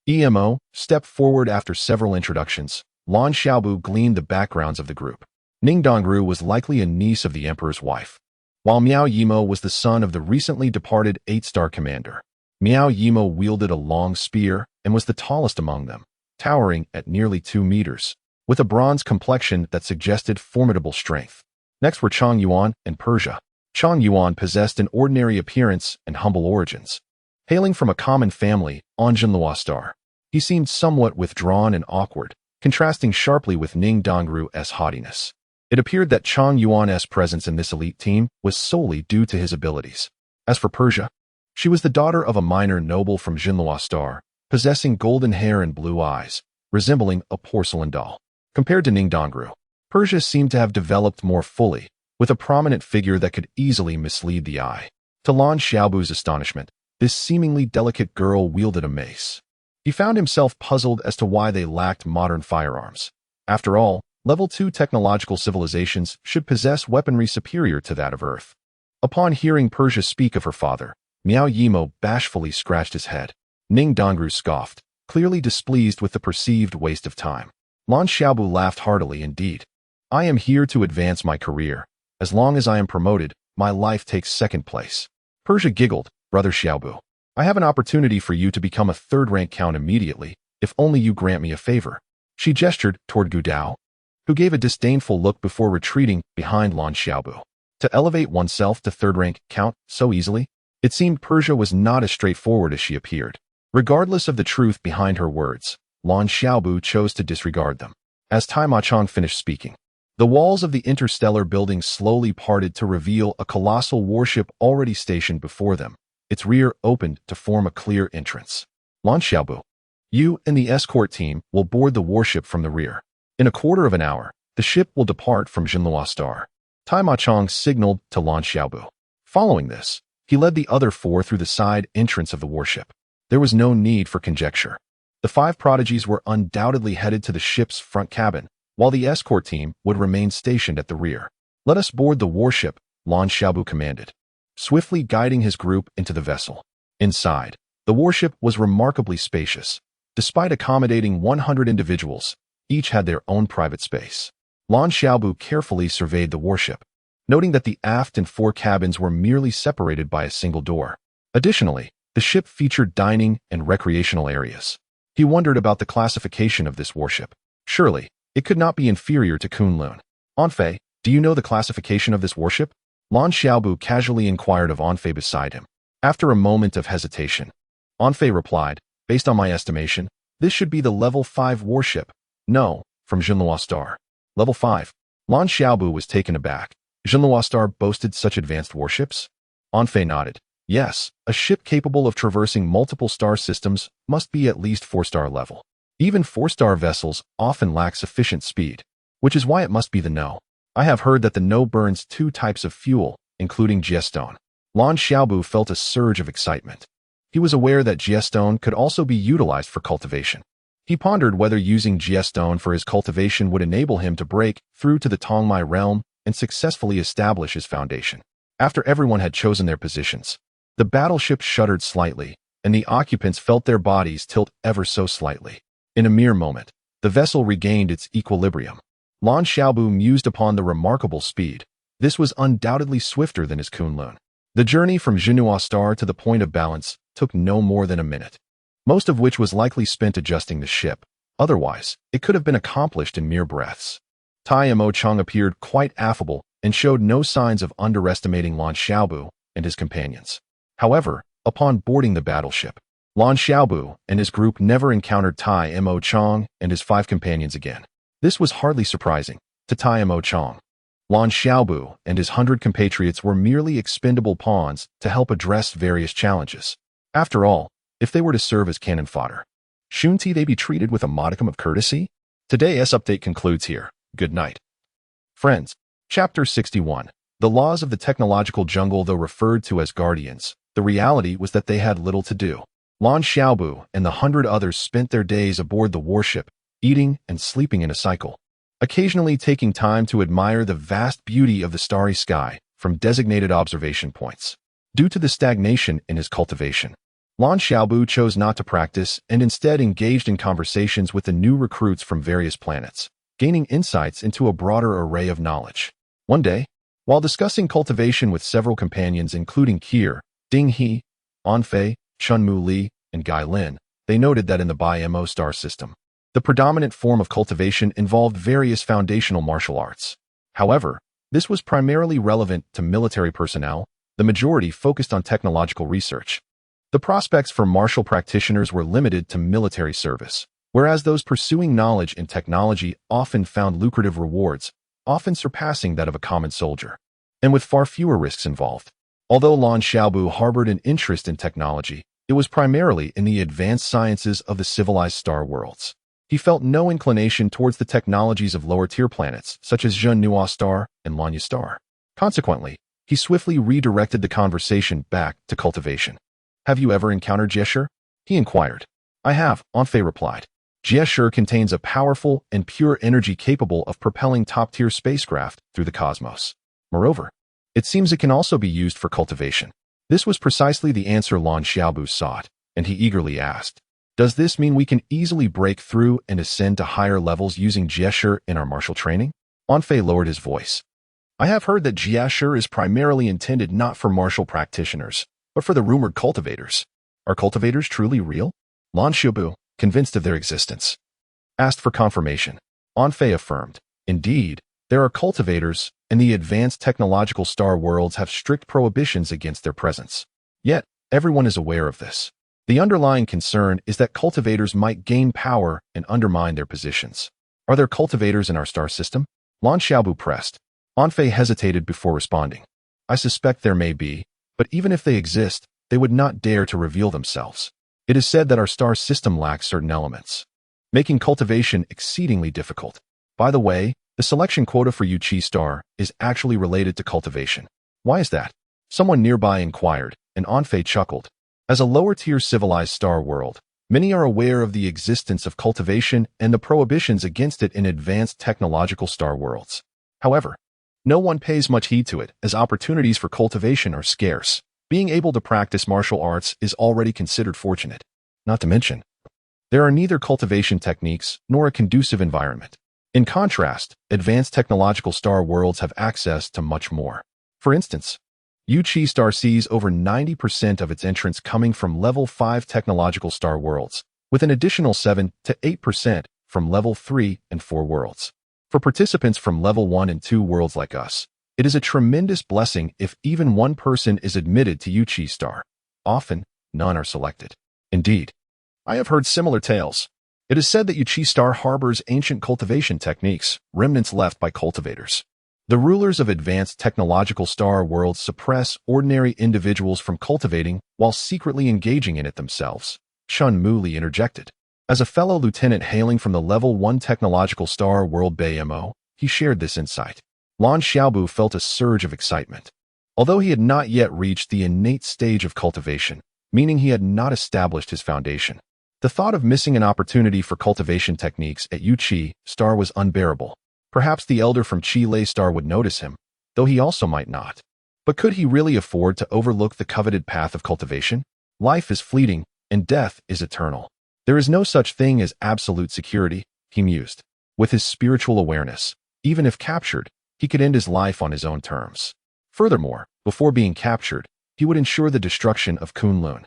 Speaker 1: EMO stepped forward after several introductions. Lan Xiaobu gleaned the backgrounds of the group. Ning Dongru was likely a niece of the emperor's wife. while Miao Yimo was the son of the recently departed 8-star commander. Miao Yimo wielded a long spear and was the tallest among them, towering at nearly 2 meters, with a bronze complexion that suggested formidable strength. Next were Chang Yuan and Persia. Chang Yuan possessed an ordinary appearance and humble origins. Hailing from a common family on Jinhua Star, he seemed somewhat withdrawn and awkward, contrasting sharply with Ning Dongru's haughtiness. It appeared that Chang Yuan's presence in this elite team was solely due to his abilities. As for Persia, she was the daughter of a minor noble from Jinhua Star, possessing golden hair and blue eyes, resembling a porcelain doll. Compared to Ning Dongru, Persia seemed to have developed more fully, with a prominent figure that could easily mislead the eye. To Lan Xiaobu's astonishment, this seemingly delicate girl wielded a mace. He found himself puzzled as to why they lacked modern firearms. After all, Level 2 technological civilizations should possess weaponry superior to that of Earth. Upon hearing Persia speak of her father, Miao Yimo bashfully scratched his head. Ning Dongru scoffed, clearly displeased with the perceived waste of time. Lan Xiaobu laughed heartily indeed. I am here to advance my career. As long as I am promoted, my life takes second place. Persia giggled, Brother Xiaobu. I have an opportunity for you to become a third-rank count immediately, if only you grant me a favor. She gestured toward Gu Dao, who gave a disdainful look before retreating behind Lan Xiaobu. To elevate oneself to third-rank count so easily? It seemed Persia was not as straightforward as she appeared. Regardless of the truth behind her words, Lan Xiaobu chose to disregard them. As Tai Machang finished speaking, the walls of the interstellar building slowly parted to reveal a colossal warship already stationed before them. Its rear opened to form a clear entrance. Lan Xiaobu, you and the escort team will board the warship from the rear. In a quarter of an hour, the ship will depart from Jinhua Star. Tai Machang signaled to Lan Xiaobu. Following this, he led the other 4 through the side entrance of the warship. There was no need for conjecture. The 5 prodigies were undoubtedly headed to the ship's front cabin, while the escort team would remain stationed at the rear. Let us board the warship, Lan Xiaobu commanded, swiftly guiding his group into the vessel. Inside, the warship was remarkably spacious. Despite accommodating 100 individuals, each had their own private space. Lan Xiaobu carefully surveyed the warship, noting that the aft and fore cabins were merely separated by a single door. Additionally, the ship featured dining and recreational areas. He wondered about the classification of this warship. Surely, it could not be inferior to Kunlun. Anfei, do you know the classification of this warship? Lan Xiaobu casually inquired of Anfei beside him. After a moment of hesitation, Anfei replied, based on my estimation, this should be the Level 5 warship. No, from Jinhua Star. Level 5. Lan Xiaobu was taken aback. Jinhua Star boasted such advanced warships? Anfei nodded. Yes, a ship capable of traversing multiple star systems must be at least 4-star level. Even 4-star vessels often lack sufficient speed, which is why it must be the No. I have heard that the No burns 2 types of fuel, including Giestone. Lan Xiaobu felt a surge of excitement. He was aware that Giestone could also be utilized for cultivation. He pondered whether using Giestone for his cultivation would enable him to break through to the Tongmai realm and successfully establish his foundation. After everyone had chosen their positions, the battleship shuddered slightly, and the occupants felt their bodies tilt ever so slightly. In a mere moment, the vessel regained its equilibrium. Lan Xiaobu mused upon the remarkable speed. This was undoubtedly swifter than his Kunlun. The journey from Jinhua Star to the point of balance took no more than a minute, most of which was likely spent adjusting the ship. Otherwise, it could have been accomplished in mere breaths. Tai Mo-chang appeared quite affable and showed no signs of underestimating Lan Xiaobu and his companions. However, upon boarding the battleship, Lan Xiaobu and his group never encountered Tai Mo-chang and his 5 companions again. This was hardly surprising to Tai Mo-chang. Lan Xiaobu and his 100 compatriots were merely expendable pawns to help address various challenges. After all, if they were to serve as cannon fodder, shouldn't they be treated with a modicum of courtesy? Today's update concludes here. Good night. Friends, Chapter 61. The laws of the technological jungle. Though referred to as guardians, the reality was that they had little to do. Lan Xiaobu and the 100 others spent their days aboard the warship, eating and sleeping in a cycle, occasionally taking time to admire the vast beauty of the starry sky from designated observation points. Due to the stagnation in his cultivation, Lan Xiaobu chose not to practice and instead engaged in conversations with the new recruits from various planets, gaining insights into a broader array of knowledge. One day, While discussing cultivation with several companions including Kier, Ding He, Anfei, Chunmu Li, and Gai Lin, they noted that in the Bi-Mo star system, the predominant form of cultivation involved various foundational martial arts. However, this was primarily relevant to military personnel, the majority focused on technological research. The prospects for martial practitioners were limited to military service, whereas those pursuing knowledge and technology often found lucrative rewards, often surpassing that of a common soldier, and with far fewer risks involved. Although Lan Xiaobu harbored an interest in technology, it was primarily in the advanced sciences of the civilized star worlds. He felt no inclination towards the technologies of lower-tier planets, such as Zhenhua Star and Lanya Star. Consequently, he swiftly redirected the conversation back to cultivation. "Have you ever encountered Jieshe?" he inquired. "I have," Anfei replied. Jieshe contains a powerful and pure energy capable of propelling top-tier spacecraft through the cosmos. Moreover, it seems it can also be used for cultivation. This was precisely the answer Lan Xiaobu sought, and he eagerly asked, "Does this mean we can easily break through and ascend to higher levels using Jieshe in our martial training?" Anfei lowered his voice. "I have heard that Jieshe is primarily intended not for martial practitioners, but for the rumored cultivators. Are cultivators truly real?" Lan Xiaobu, convinced of their existence, asked for confirmation. Anfei affirmed, "Indeed, there are cultivators, and the advanced technological star worlds have strict prohibitions against their presence. Yet, everyone is aware of this. The underlying concern is that cultivators might gain power and undermine their positions. Are there cultivators in our star system?" Lan Xiaobu pressed. Anfei hesitated before responding. "I suspect there may be, but even if they exist, they would not dare to reveal themselves. It is said that our star system lacks certain elements, making cultivation exceedingly difficult. By the way, the selection quota for Yuchi Star is actually related to cultivation." "Why is that?" someone nearby inquired, and Anfei chuckled. As a lower-tier civilized star world, many are aware of the existence of cultivation and the prohibitions against it in advanced technological star worlds. However, no one pays much heed to it, as opportunities for cultivation are scarce. Being able to practice martial arts is already considered fortunate. Not to mention, there are neither cultivation techniques nor a conducive environment. In contrast, advanced technological star worlds have access to much more. For instance, Yuchi Star sees over 90% of its entrants coming from level 5 technological star worlds, with an additional 7 to 8% from level 3 and 4 worlds. For participants from level 1 and 2 worlds like us, it is a tremendous blessing if even one person is admitted to Yuchi Star. Often, none are selected. Indeed, I have heard similar tales. It is said that Yuchi Star harbors ancient cultivation techniques, remnants left by cultivators. The rulers of advanced technological star worlds suppress ordinary individuals from cultivating while secretly engaging in it themselves, Chunmu Li interjected. As a fellow lieutenant hailing from the level 1 technological star world Bi-Mo, he shared this insight. Lan Xiaobu felt a surge of excitement. Although he had not yet reached the innate stage of cultivation, meaning he had not established his foundation, the thought of missing an opportunity for cultivation techniques at Yuchi Star was unbearable. Perhaps the elder from Chi-Lei Star would notice him, though he also might not. But could he really afford to overlook the coveted path of cultivation? Life is fleeting, and death is eternal. There is no such thing as absolute security, he mused. With his spiritual awareness, even if captured, he could end his life on his own terms. Furthermore, before being captured, he would ensure the destruction of Kunlun,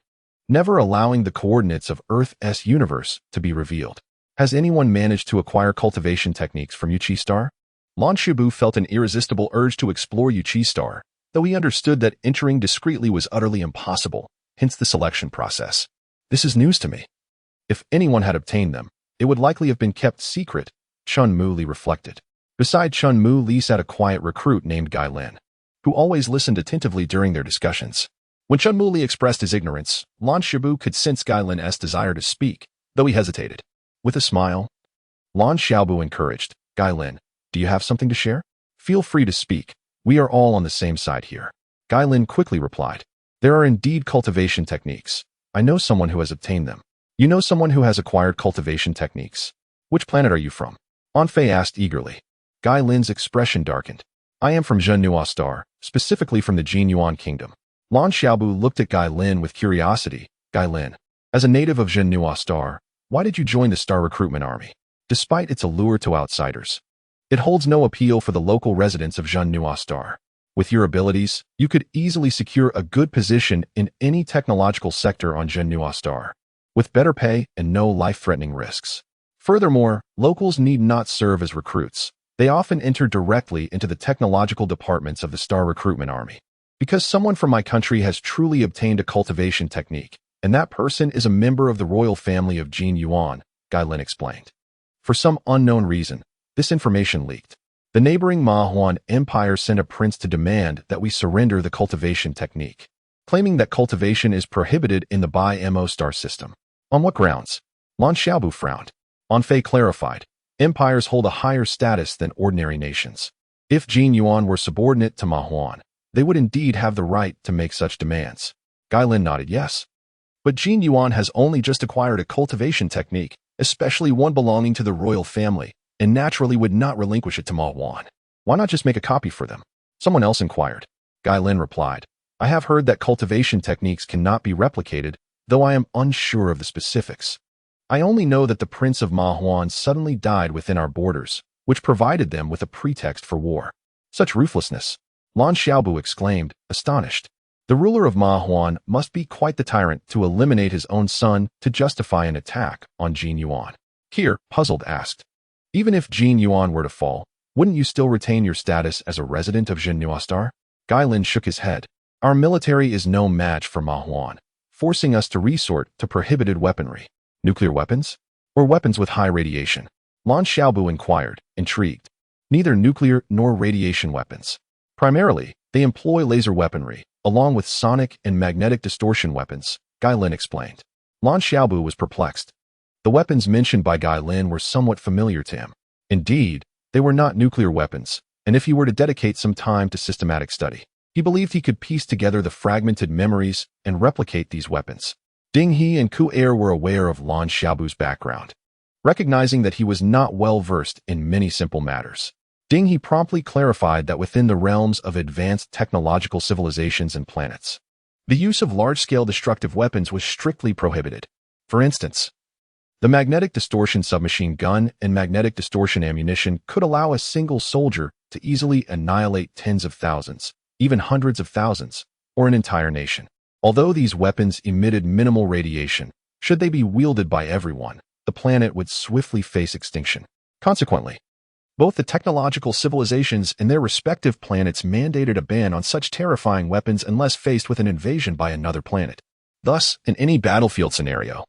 Speaker 1: never allowing the coordinates of Earth's universe to be revealed. Has anyone managed to acquire cultivation techniques from Yuchi Star? Lan Xiaobu felt an irresistible urge to explore Yuchi Star, though he understood that entering discreetly was utterly impossible, hence the selection process. This is news to me. If anyone had obtained them, it would likely have been kept secret, Chunmu Li reflected. Beside Chunmu Li sat a quiet recruit named Gai Lin, who always listened attentively during their discussions. When Chunmu Li expressed his ignorance, Lan Xiaobu could sense Gai Lin's desire to speak, though he hesitated. With a smile, Lan Xiaobu encouraged, "Gai Lin, do you have something to share? Feel free to speak. We are all on the same side here." Gai Lin quickly replied, "There are indeed cultivation techniques. I know someone who has obtained them." "You know someone who has acquired cultivation techniques? Which planet are you from?" Anfei asked eagerly. Gai Lin's expression darkened. "I am from Zhenhua Star, specifically from the Jinyuan Kingdom." Lan Xiaobu looked at Gai Lin with curiosity. "Gai Lin, as a native of Zhenhua Star, why did you join the Star Recruitment Army? Despite its allure to outsiders, it holds no appeal for the local residents of Zhenhua Star. With your abilities, you could easily secure a good position in any technological sector on Zhenhua Star, with better pay and no life-threatening risks. Furthermore, locals need not serve as recruits. They often enter directly into the technological departments of the Star Recruitment Army. Because someone from my country has truly obtained a cultivation technique, and that person is a member of the royal family of Jin Yuan, Gai Lin explained. For some unknown reason, this information leaked. The neighboring Mahuan Empire sent a prince to demand that we surrender the cultivation technique, claiming that cultivation is prohibited in the Bai-Mo star system. On what grounds? Lan Xiaobu frowned. An Fei clarified. Empires hold a higher status than ordinary nations. If Jin Yuan were subordinate to Mahuan, they would indeed have the right to make such demands. Gai Lin nodded yes. But Jin Yuan has only just acquired a cultivation technique, especially one belonging to the royal family, and naturally would not relinquish it to Mahuan. Why not just make a copy for them? Someone else inquired. Gai Lin replied, I have heard that cultivation techniques cannot be replicated, though I am unsure of the specifics. I only know that the Prince of Mahuan suddenly died within our borders, which provided them with a pretext for war. Such ruthlessness! Lan Xiaobu exclaimed, astonished. The ruler of Mahuan must be quite the tyrant to eliminate his own son to justify an attack on Jin Yuan. Kier, puzzled, asked, even if Jin Yuan were to fall, wouldn't you still retain your status as a resident of Zhenhua Star? Gai Lin shook his head. Our military is no match for Mahuan, forcing us to resort to prohibited weaponry. Nuclear weapons? Or weapons with high radiation? Lan Xiaobu inquired, intrigued. Neither nuclear nor radiation weapons. Primarily, they employ laser weaponry, along with sonic and magnetic distortion weapons, Gai Lin explained. Lan Xiaobu was perplexed. The weapons mentioned by Gai Lin were somewhat familiar to him. Indeed, they were not nuclear weapons, and if he were to dedicate some time to systematic study, he believed he could piece together the fragmented memories and replicate these weapons. Ding He and Ku Er were aware of Lan Xiaobu's background, recognizing that he was not well versed in many simple matters. Ding He promptly clarified that within the realms of advanced technological civilizations and planets, the use of large-scale destructive weapons was strictly prohibited. For instance, the magnetic distortion submachine gun and magnetic distortion ammunition could allow a single soldier to easily annihilate tens of thousands, even hundreds of thousands, or an entire nation. Although these weapons emitted minimal radiation, should they be wielded by everyone, the planet would swiftly face extinction. Consequently, both the technological civilizations and their respective planets mandated a ban on such terrifying weapons unless faced with an invasion by another planet. Thus, in any battlefield scenario,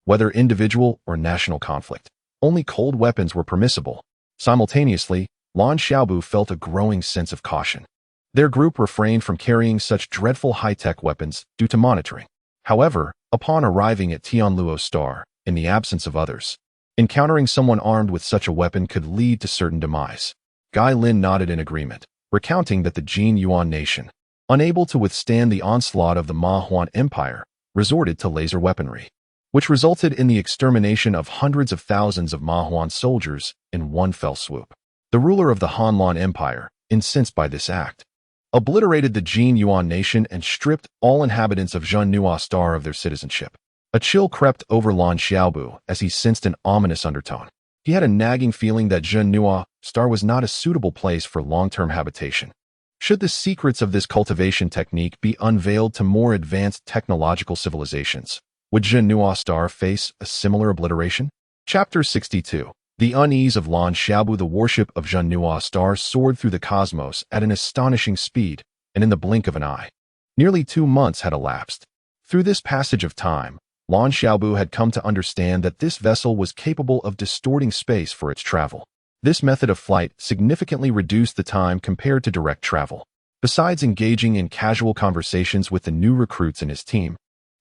Speaker 1: whether individual or national conflict, only cold weapons were permissible. Simultaneously, Lan Xiaobu felt a growing sense of caution. Their group refrained from carrying such dreadful high-tech weapons due to monitoring. However, upon arriving at Tianluo Star, in the absence of others, encountering someone armed with such a weapon could lead to certain demise. Gai Lin nodded in agreement, recounting that the Jin Yuan nation, unable to withstand the onslaught of the Mahuan Empire, resorted to laser weaponry, which resulted in the extermination of hundreds of thousands of Mahuan soldiers in one fell swoop. The ruler of the Hanlan Empire, incensed by this act, obliterated the Jin Yuan nation and stripped all inhabitants of Zhenhua Star of their citizenship. A chill crept over Lan Xiaobu as he sensed an ominous undertone. He had a nagging feeling that Zhenhua Star was not a suitable place for long-term habitation. Should the secrets of this cultivation technique be unveiled to more advanced technological civilizations, would Zhenhua Star face a similar obliteration? Chapter 62. The unease of Lan Xiaobu. The warship of Zhenhua Star soared through the cosmos at an astonishing speed, and in the blink of an eye. Nearly 2 months had elapsed. Through this passage of time, Lan Xiaobu had come to understand that this vessel was capable of distorting space for its travel. This method of flight significantly reduced the time compared to direct travel. Besides engaging in casual conversations with the new recruits in his team,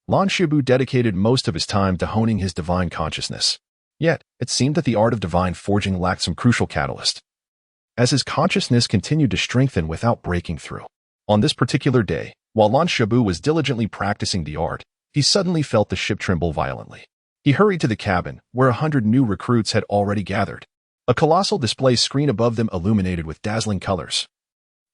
Speaker 1: Lan Xiaobu dedicated most of his time to honing his divine consciousness. Yet, it seemed that the art of divine forging lacked some crucial catalyst, as his consciousness continued to strengthen without breaking through. On this particular day, while Lan Xiaobu was diligently practicing the art, he suddenly felt the ship tremble violently. He hurried to the cabin, where 100 new recruits had already gathered. A colossal display screen above them illuminated with dazzling colors,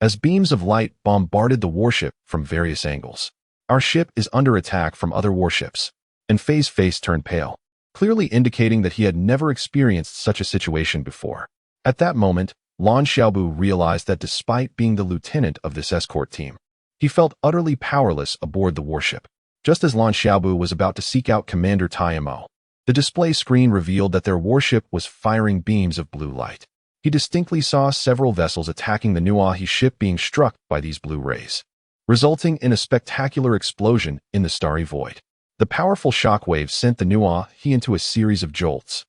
Speaker 1: as beams of light bombarded the warship from various angles. Our ship is under attack from other warships. And Fei's face turned pale, clearly indicating that he had never experienced such a situation before. At that moment, Lan Xiaobu realized that despite being the lieutenant of this escort team, he felt utterly powerless aboard the warship. Just as Lan Xiaobu was about to seek out Commander Tai Mo, the display screen revealed that their warship was firing beams of blue light. He distinctly saw several vessels attacking the Nuahi ship being struck by these blue rays, resulting in a spectacular explosion in the starry void. The powerful shockwaves sent the Nuahi into a series of jolts,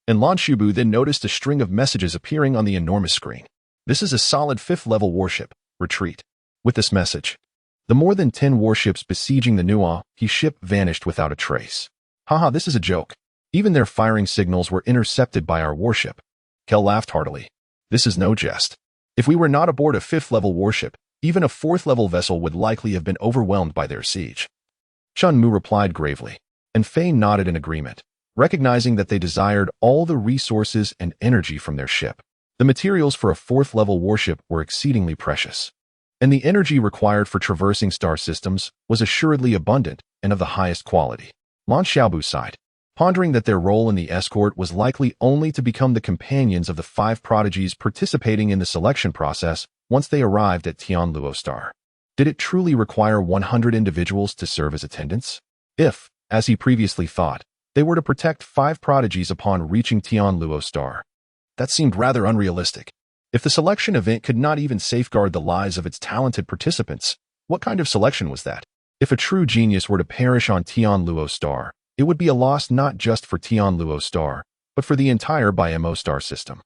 Speaker 1: and Lan Xiaobu then noticed a string of messages appearing on the enormous screen. This is a solid 5th-level warship. Retreat. With this message, the more than 10 warships besieging the Nuahi ship vanished without a trace. Haha, this is a joke. Even their firing signals were intercepted by our warship. Kel laughed heartily. This is no jest. If we were not aboard a 5th-level warship, even a 4th-level vessel would likely have been overwhelmed by their siege. Chun Mu replied gravely, and Fei nodded in agreement, recognizing that they desired all the resources and energy from their ship. The materials for a 4th-level warship were exceedingly precious, and the energy required for traversing star systems was assuredly abundant and of the highest quality. Lan Xiaobu sighed, pondering that their role in the escort was likely only to become the companions of the 5 prodigies participating in the selection process once they arrived at Tianluo Star. Did it truly require 100 individuals to serve as attendants? If, as he previously thought, they were to protect 5 prodigies upon reaching Tianluo Star, that seemed rather unrealistic. If the selection event could not even safeguard the lives of its talented participants, what kind of selection was that? If a true genius were to perish on Tianluo Star, it would be a loss not just for Tianluo Star, but for the entire BIMO star system.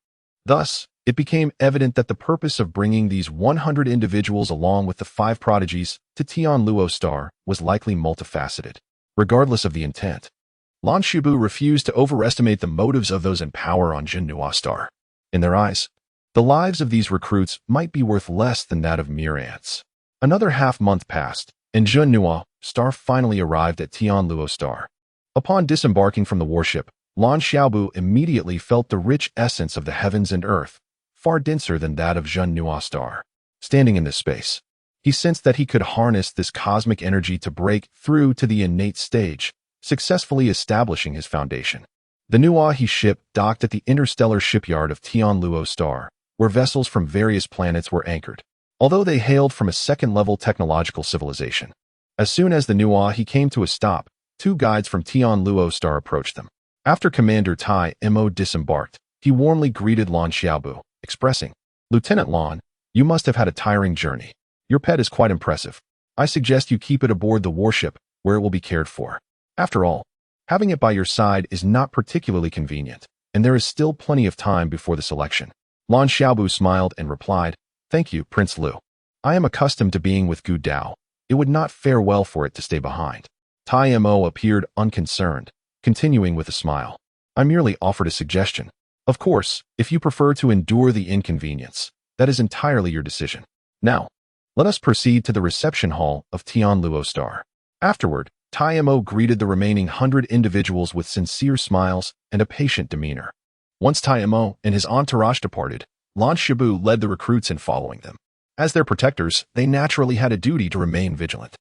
Speaker 1: Thus, it became evident that the purpose of bringing these 100 individuals along with the 5 prodigies to Tianluo Star was likely multifaceted. Regardless of the intent, Lan Xiaobu refused to overestimate the motives of those in power on Jinhua Star. In their eyes, the lives of these recruits might be worth less than that of mere ants. Another half-month passed, and Jinhua Star finally arrived at Tianluo Star. Upon disembarking from the warship, Lan Xiaobu immediately felt the rich essence of the heavens and earth, far denser than that of Jinhua Star. Standing in this space, he sensed that he could harness this cosmic energy to break through to the innate stage, successfully establishing his foundation. The Nuahi ship docked at the interstellar shipyard of Tianluo Star, where vessels from various planets were anchored, although they hailed from a 2nd-level technological civilization. As soon as the Nuahi came to a stop, 2 guides from Tianluo Star approached them. After Commander Tai Mo disembarked, he warmly greeted Lan Xiaobu, expressing, "Lieutenant Lan, you must have had a tiring journey. Your pet is quite impressive. I suggest you keep it aboard the warship, where it will be cared for. After all, having it by your side is not particularly convenient, and there is still plenty of time before the selection." Lan Xiaobu smiled and replied, "Thank you, Prince Liu. I am accustomed to being with Gu Dao. It would not fare well for it to stay behind." Tai Mo appeared unconcerned, continuing with a smile. "I merely offered a suggestion. Of course, if you prefer to endure the inconvenience, that is entirely your decision. Now, let us proceed to the reception hall of Tianluo Star." Afterward, Tai Mo greeted the remaining 100 individuals with sincere smiles and a patient demeanor. Once Tai Mo and his entourage departed, Lan Xiaobu led the recruits in following them. As their protectors, they naturally had a duty to remain vigilant.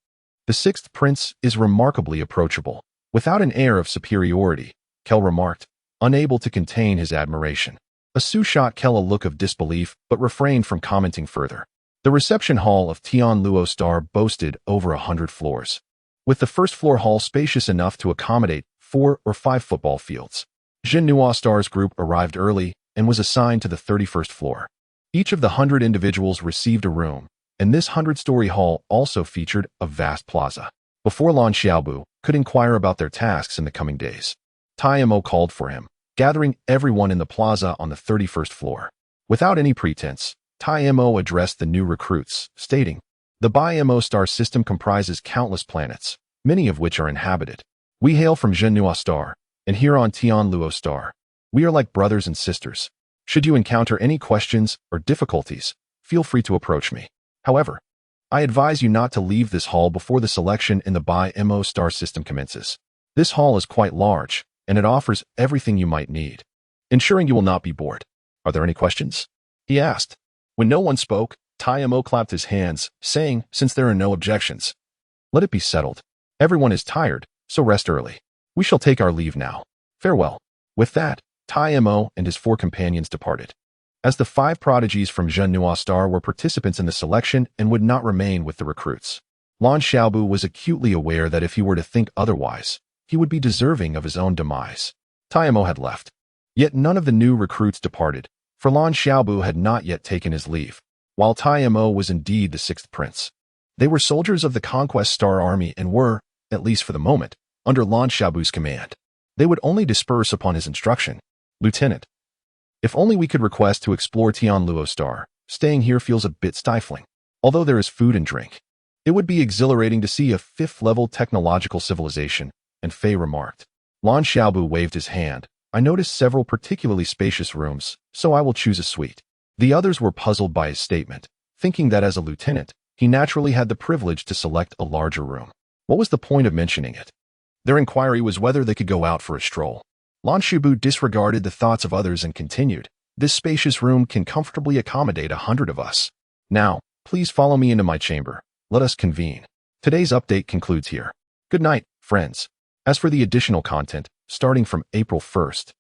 Speaker 1: The 6th prince is remarkably approachable. Without an air of superiority, Kel remarked, unable to contain his admiration. Asu shot Kel a look of disbelief but refrained from commenting further. The reception hall of Tianluo Star boasted over 100 floors, with the 1st floor hall spacious enough to accommodate 4 or 5 football fields. Jinhua Star's group arrived early and was assigned to the 31st floor. Each of the 100 individuals received a room, and this 100-story hall also featured a vast plaza. Before Lan Xiaobu could inquire about their tasks in the coming days, Tai Mo called for him, gathering everyone in the plaza on the 31st floor. Without any pretense, Tai Mo addressed the new recruits, stating, "The BIMO star system comprises countless planets, many of which are inhabited. We hail from Jinhua Star, and here on Tianluo Star, we are like brothers and sisters. Should you encounter any questions or difficulties, feel free to approach me. However, I advise you not to leave this hall before the selection in the BIMO star system commences. This hall is quite large, and it offers everything you might need, ensuring you will not be bored. Are there any questions?" he asked. When no one spoke, Tai Mo clapped his hands, saying, "Since there are no objections, let it be settled. Everyone is tired, so rest early. We shall take our leave now. Farewell." With that, Tai Mo and his 4 companions departed. as the 5 prodigies from Zhenhua Star were participants in the selection and would not remain with the recruits. Lan Xiaobu was acutely aware that if he were to think otherwise, he would be deserving of his own demise. Taimo had left. Yet none of the new recruits departed, for Lan Xiaobu had not yet taken his leave, while Taimo was indeed the 6th prince. They were soldiers of the Conquest Star Army and were, at least for the moment, under Lan Xiaobu's command. They would only disperse upon his instruction. Lieutenant, if only we could request to explore Tianluo Star. Staying here feels a bit stifling. Although there is food and drink, it would be exhilarating to see a 5th-level technological civilization, and Fei remarked. Lan Xiaobu waved his hand. I noticed several particularly spacious rooms, so I will choose a suite. The others were puzzled by his statement, thinking that as a lieutenant, he naturally had the privilege to select a larger room. What was the point of mentioning it? Their inquiry was whether they could go out for a stroll. Lan Xiaobu disregarded the thoughts of others and continued, this spacious room can comfortably accommodate 100 of us. Now, please follow me into my chamber. Let us convene. Today's update concludes here. Good night, friends. As for the additional content, starting from April 1st,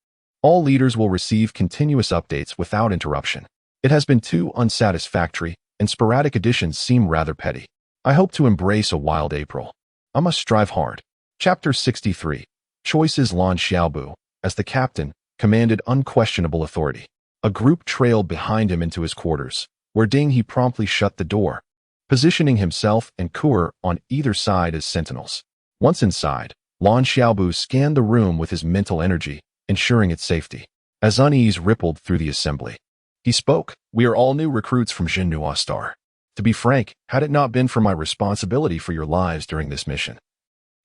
Speaker 1: all leaders will receive continuous updates without interruption. It has been too unsatisfactory, and sporadic additions seem rather petty. I hope to embrace a wild April. I must strive hard. Chapter 63. Choices. Lan Xiaobu, as the captain, commanded unquestionable authority. A group trailed behind him into his quarters, where he promptly shut the door, positioning himself and Kuer on either side as sentinels. Once inside, Lan Xiaobu scanned the room with his mental energy, ensuring its safety. As unease rippled through the assembly, he spoke. We are all new recruits from Zhenhua Star. To be frank, had it not been for my responsibility for your lives during this mission,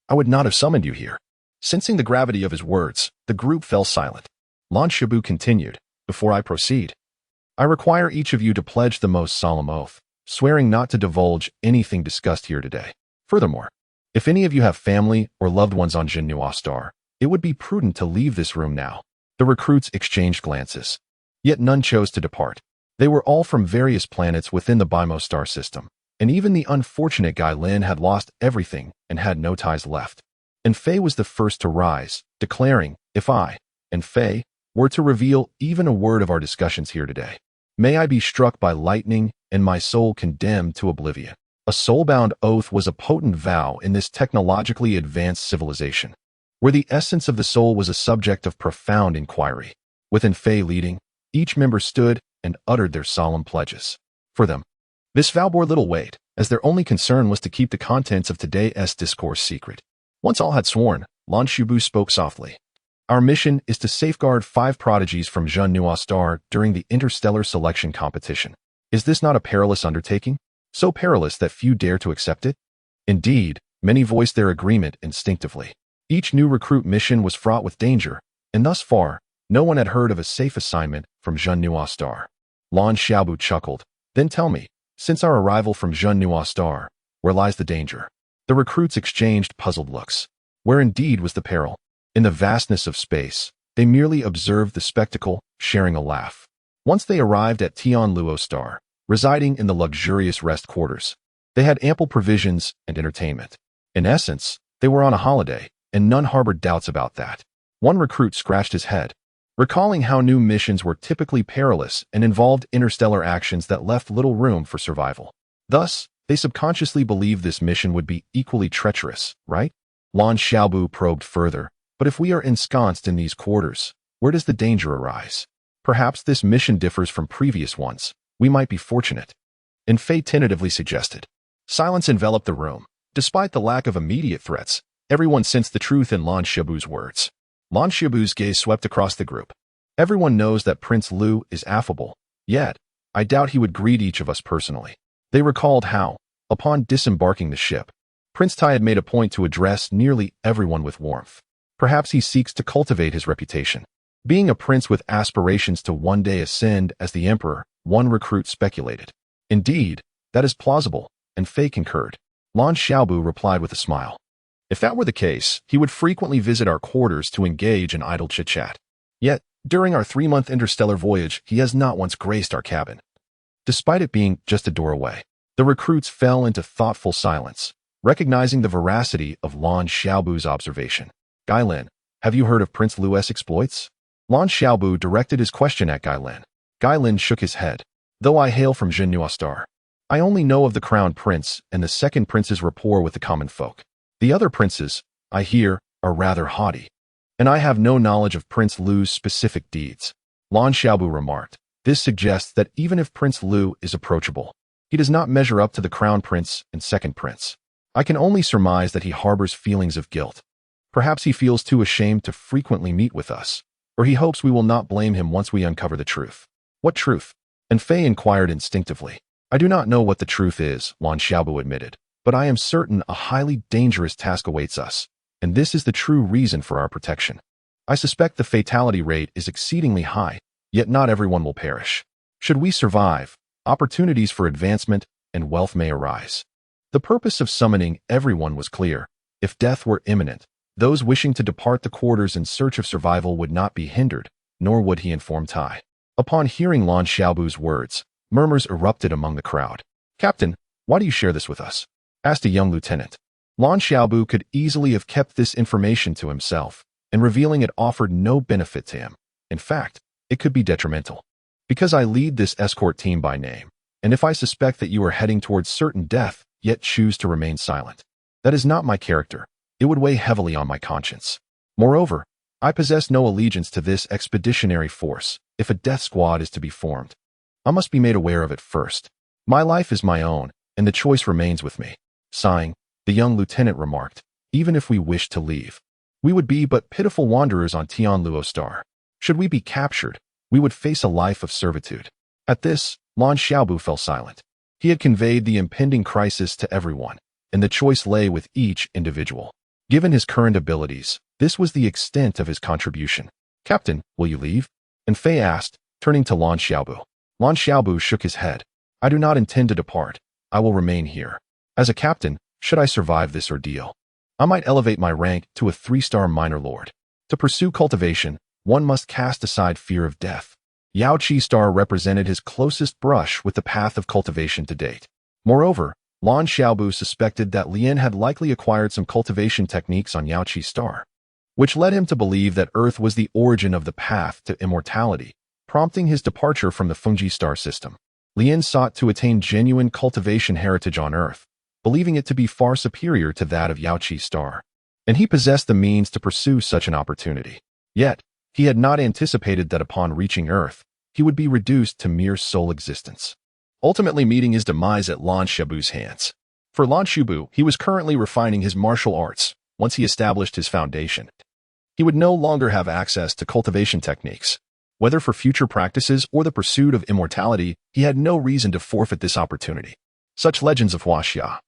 Speaker 1: I would not have summoned you here. Sensing the gravity of his words, the group fell silent. Lan Xiaobu continued, before I proceed, I require each of you to pledge the most solemn oath, swearing not to divulge anything discussed here today. Furthermore, if any of you have family or loved ones on Zhenhua Star, it would be prudent to leave this room now. The recruits exchanged glances. Yet none chose to depart. They were all from various planets within the Bimo star system, and even the unfortunate Gai Lin had lost everything and had no ties left. And Fei was the first to rise, declaring, if I, and Fei, were to reveal even a word of our discussions here today, may I be struck by lightning and my soul condemned to oblivion. A soul-bound oath was a potent vow in this technologically advanced civilization, where the essence of the soul was a subject of profound inquiry. Within Fei leading, each member stood and uttered their solemn pledges. For them, this vow bore little weight, as their only concern was to keep the contents of today's discourse secret. Once all had sworn, Lan Xiaobu spoke softly. Our mission is to safeguard 5 prodigies from Zhenhua Star during the interstellar selection competition. Is this not a perilous undertaking? So perilous that few dare to accept it? Indeed, many voiced their agreement instinctively. Each new recruit mission was fraught with danger, and thus far, no one had heard of a safe assignment from Zhenhua Star. Lan Xiaobu chuckled. Then tell me, since our arrival from Zhenhua Star, where lies the danger? The recruits exchanged puzzled looks. Where indeed was the peril? In the vastness of space, they merely observed the spectacle, sharing a laugh. Once they arrived at Tianluo Star, residing in the luxurious rest quarters, they had ample provisions and entertainment. In essence, they were on a holiday, and none harbored doubts about that. One recruit scratched his head, recalling how new missions were typically perilous and involved interstellar actions that left little room for survival. Thus, they subconsciously believed this mission would be equally treacherous, right? Lan Xiaobu probed further. But if we are ensconced in these quarters, where does the danger arise? Perhaps this mission differs from previous ones. We might be fortunate. And Fei tentatively suggested. Silence enveloped the room. Despite the lack of immediate threats, everyone sensed the truth in Lan Xiaobu's words. Lan Xiaobu's gaze swept across the group. Everyone knows that Prince Lu is affable, yet, I doubt he would greet each of us personally. They recalled how, upon disembarking the ship, Prince Tai had made a point to address nearly everyone with warmth. Perhaps he seeks to cultivate his reputation. Being a prince with aspirations to one day ascend as the emperor, one recruit speculated. Indeed, that is plausible, and Fei concurred. Lan Xiaobu replied with a smile. If that were the case, he would frequently visit our quarters to engage in idle chit-chat. Yet, during our 3-month interstellar voyage, he has not once graced our cabin. Despite it being just a door away, the recruits fell into thoughtful silence, recognizing the veracity of Lan Xiaobu's observation. Gai Lin, have you heard of Prince Lu's exploits? Lan Xiaobu directed his question at Gai Lin. Gai Lin shook his head. Though I hail from Zhenhua Star, I only know of the Crown Prince and the second prince's rapport with the common folk. The other princes, I hear, are rather haughty. And I have no knowledge of Prince Lu's specific deeds. Lan Xiaobu remarked. This suggests that even if Prince Lu is approachable, he does not measure up to the Crown Prince and second prince. I can only surmise that he harbors feelings of guilt. Perhaps he feels too ashamed to frequently meet with us, or he hopes we will not blame him once we uncover the truth. What truth? And Fei inquired instinctively. I do not know what the truth is, Lan Xiaobu admitted, but I am certain a highly dangerous task awaits us, and this is the true reason for our protection. I suspect the fatality rate is exceedingly high, yet not everyone will perish. Should we survive, opportunities for advancement and wealth may arise. The purpose of summoning everyone was clear. If death were imminent, those wishing to depart the quarters in search of survival would not be hindered, nor would he inform Tai. Upon hearing Lan Xiaobu's words, murmurs erupted among the crowd. Captain, why do you share this with us? Asked a young lieutenant. Lan Xiaobu could easily have kept this information to himself, and revealing it offered no benefit to him. In fact, it could be detrimental. Because I lead this escort team by name, and if I suspect that you are heading towards certain death, yet choose to remain silent, that is not my character. It would weigh heavily on my conscience. Moreover, I possess no allegiance to this expeditionary force. If a death squad is to be formed, I must be made aware of it first. My life is my own, and the choice remains with me. Sighing, the young lieutenant remarked, even if we wished to leave, we would be but pitiful wanderers on Tianluo Star. Should we be captured, we would face a life of servitude. At this, Lan Xiaobu fell silent. He had conveyed the impending crisis to everyone, and the choice lay with each individual. Given his current abilities, this was the extent of his contribution. Captain, will you leave? And Fei asked, turning to Lan Xiaobu. Lan Xiaobu shook his head. I do not intend to depart. I will remain here. As a captain, should I survive this ordeal, I might elevate my rank to a 3-star minor lord. To pursue cultivation, one must cast aside fear of death. Yao Qi Star represented his closest brush with the path of cultivation to date. Moreover, Lan Xiaobu suspected that Lien had likely acquired some cultivation techniques on Yao Qi Star, which led him to believe that Earth was the origin of the path to immortality, prompting his departure from the Fengji star system. Lien sought to attain genuine cultivation heritage on Earth, believing it to be far superior to that of Yao Qi Star, and he possessed the means to pursue such an opportunity. Yet, he had not anticipated that upon reaching Earth, he would be reduced to mere soul existence, ultimately meeting his demise at Lan Xiaobu's hands. For Lan Xiaobu, he was currently refining his martial arts. Once he established his foundation, he would no longer have access to cultivation techniques. Whether for future practices or the pursuit of immortality, he had no reason to forfeit this opportunity. Such legends of Huaxia,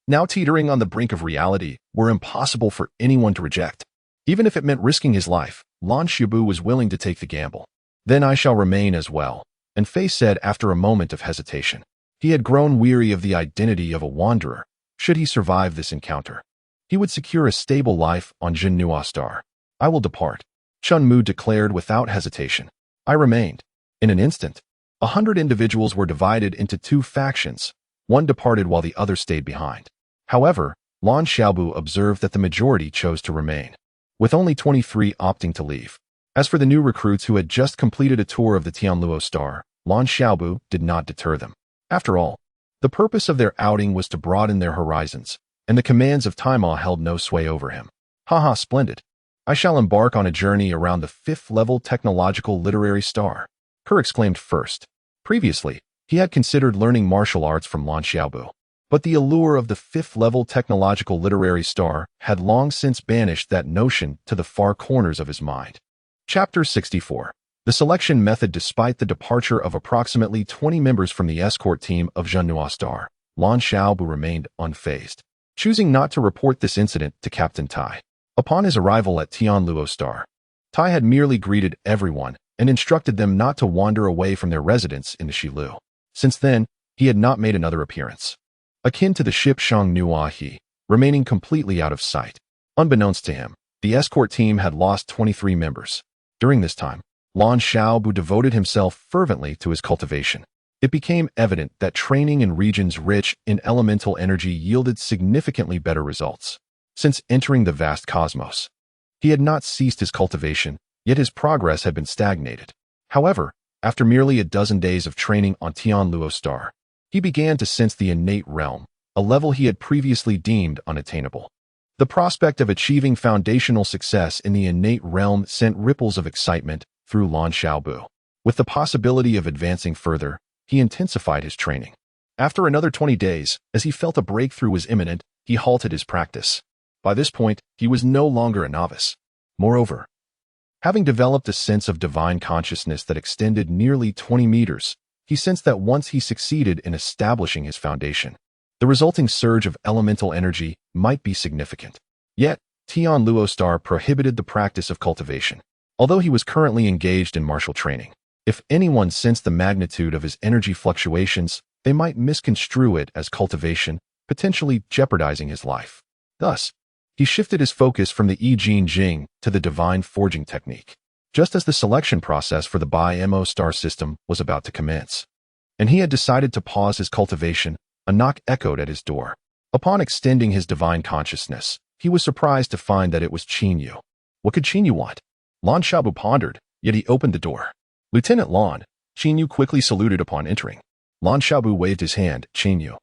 Speaker 1: now teetering on the brink of reality, were impossible for anyone to reject. Even if it meant risking his life, Lan Xiaobu was willing to take the gamble. Then I shall remain as well, and Fei said after a moment of hesitation. He had grown weary of the identity of a wanderer. Should he survive this encounter, he would secure a stable life on Zhenhua Star. I will depart, Chun Mu declared without hesitation. I remained. In an instant, 100 individuals were divided into 2 factions. One departed while the other stayed behind. However, Lan Xiaobu observed that the majority chose to remain, with only 23 opting to leave. As for the new recruits who had just completed a tour of the Tianluo Star, Lan Xiaobu did not deter them. After all, the purpose of their outing was to broaden their horizons, and the commands of Taima held no sway over him. Haha, splendid. I shall embark on a journey around the 5th-level technological literary star, Kerr exclaimed first. Previously, he had considered learning martial arts from Lan Xiaobu, but the allure of the 5th-level technological literary star had long since banished that notion to the far corners of his mind. Chapter 64. The selection method. Despite the departure of approximately 20 members from the escort team of Zhenhua Star, Lan Xiaobu remained unfazed, choosing not to report this incident to Captain Tai. Upon his arrival at Tianluo Star, Tai had merely greeted everyone and instructed them not to wander away from their residence in the Shilu. Since then, he had not made another appearance. Akin to the ship Shangnua He, remaining completely out of sight. Unbeknownst to him, the escort team had lost 23 members. During this time, Lan Xiaobu devoted himself fervently to his cultivation. It became evident that training in regions rich in elemental energy yielded significantly better results. Since entering the vast cosmos, he had not ceased his cultivation, yet his progress had been stagnated. However, After merely a dozen days of training on Tianluo star, he began to sense the innate realm, a level he had previously deemed unattainable. The prospect of achieving foundational success in the innate realm sent ripples of excitement through Lan Xiaobu. With the possibility of advancing further, he intensified his training. After another 20 days, as he felt a breakthrough was imminent, he halted his practice. By this point, he was no longer a novice. Moreover, having developed a sense of divine consciousness that extended nearly 20 meters, he sensed that once he succeeded in establishing his foundation, the resulting surge of elemental energy might be significant. Yet, Tianluo star prohibited the practice of cultivation. Although he was currently engaged in martial training, if anyone sensed the magnitude of his energy fluctuations, they might misconstrue it as cultivation, potentially jeopardizing his life. Thus, he shifted his focus from the I Jing Jing to the divine forging technique, just as the selection process for the Bi-Mo star system was about to commence. And he had decided to pause his cultivation. A knock echoed at his door. Upon extending his divine consciousness, he was surprised to find that it was Qin Yu. What could Qin Yu want? Lan Xiaobu pondered, yet he opened the door. Lieutenant Lan, Qin Yu quickly saluted upon entering. Lan Xiaobu waved his hand. Qin Yu,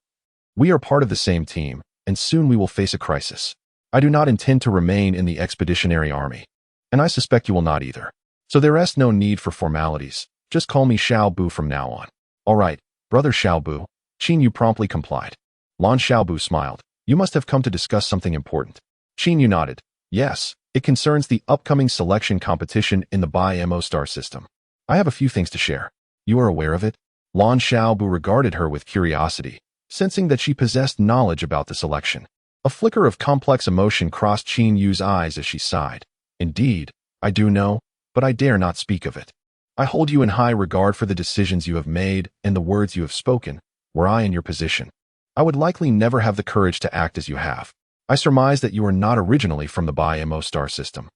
Speaker 1: we are part of the same team, and soon we will face a crisis. I do not intend to remain in the expeditionary army, and I suspect you will not either. So there is no need for formalities. Just call me Xiaobu from now on. All right, brother Xiaobu. Qin Yu promptly complied. Lan Xiaobu smiled. You must have come to discuss something important. Qin Yu nodded. Yes, it concerns the upcoming selection competition in the Bi-Mo star system. I have a few things to share. You are aware of it? Lan Xiaobu regarded her with curiosity, sensing that she possessed knowledge about the selection. A flicker of complex emotion crossed Qin Yu's eyes as she sighed. Indeed, I do know, but I dare not speak of it. I hold you in high regard for the decisions you have made and the words you have spoken. Were I in your position, I would likely never have the courage to act as you have. I surmise that you are not originally from the Bi-Mo star system,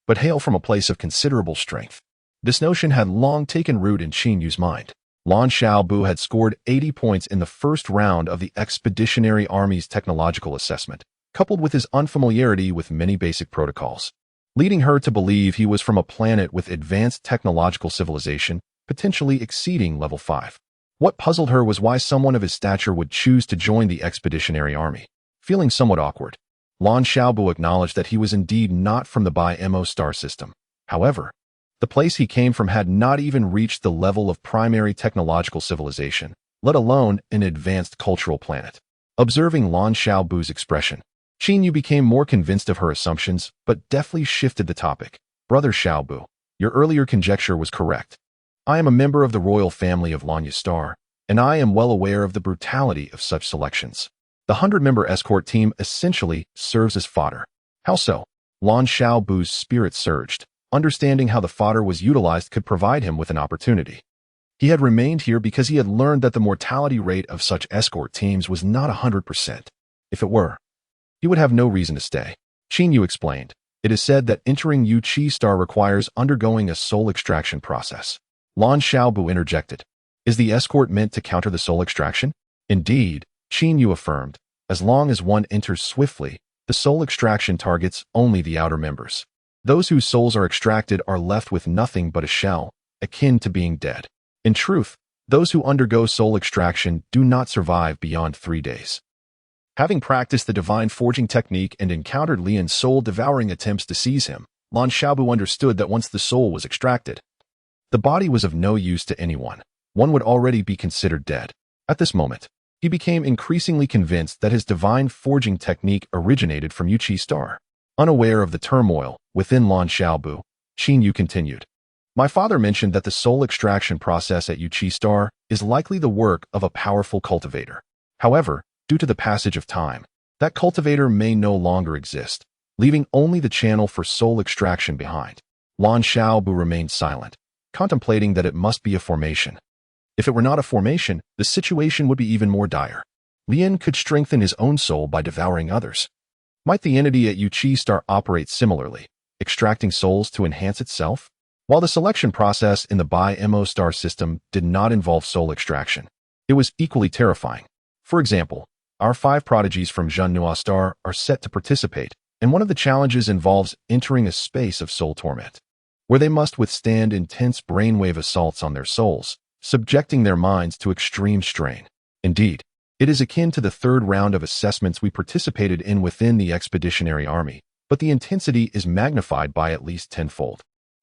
Speaker 1: but hail from a place of considerable strength. This notion had long taken root in Qin Yu's mind. Lan Xiaobu had scored 80 points in the first round of the Expeditionary Army's technological assessment, coupled with his unfamiliarity with many basic protocols, leading her to believe he was from a planet with advanced technological civilization, potentially exceeding level 5. What puzzled her was why someone of his stature would choose to join the Expeditionary Army. Feeling somewhat awkward, Lan Xiaobu acknowledged that he was indeed not from the Bi-Mo star system. However, the place he came from had not even reached the level of primary technological civilization, let alone an advanced cultural planet. Observing Lan Xiaobu's expression, Qin Yu became more convinced of her assumptions, but deftly shifted the topic. Brother Xiaobu, your earlier conjecture was correct. I am a member of the royal family of Lanya Star, and I am well aware of the brutality of such selections. The 100-member escort team essentially serves as fodder. How so? Lan Xiaobu's spirit surged. Understanding how the fodder was utilized could provide him with an opportunity. He had remained here because he had learned that the mortality rate of such escort teams was not 100%. If it were, he would have no reason to stay. Qin Yu explained. It is said that entering Yu Qi Star requires undergoing a soul extraction process. Lan Xiaobu interjected. Is the escort meant to counter the soul extraction? Indeed, Qin Yu affirmed. As long as one enters swiftly, the soul extraction targets only the outer members. Those whose souls are extracted are left with nothing but a shell, akin to being dead. In truth, those who undergo soul extraction do not survive beyond 3 days. Having practiced the divine forging technique and encountered Lian's soul-devouring attempts to seize him, Lan Xiaobu understood that once the soul was extracted, the body was of no use to anyone. One would already be considered dead. At this moment, he became increasingly convinced that his divine forging technique originated from Yu Qi Star. Unaware of the turmoil within Lan Xiaobu, Qin Yu continued. My father mentioned that the soul extraction process at Yu Qi Star is likely the work of a powerful cultivator. However, due to the passage of time, that cultivator may no longer exist, leaving only the channel for soul extraction behind. Lan Xiaobu remained silent, contemplating that it must be a formation. If it were not a formation, the situation would be even more dire. Lian could strengthen his own soul by devouring others. Might the entity at Yu Qi Star operate similarly, extracting souls to enhance itself? While the selection process in the Bi-Mo star system did not involve soul extraction, it was equally terrifying. For example, our 5 prodigies from Zhenhua Star are set to participate, and one of the challenges involves entering a space of soul torment, where they must withstand intense brainwave assaults on their souls, subjecting their minds to extreme strain. Indeed, it is akin to the third round of assessments we participated in within the Expeditionary Army, but the intensity is magnified by at least tenfold.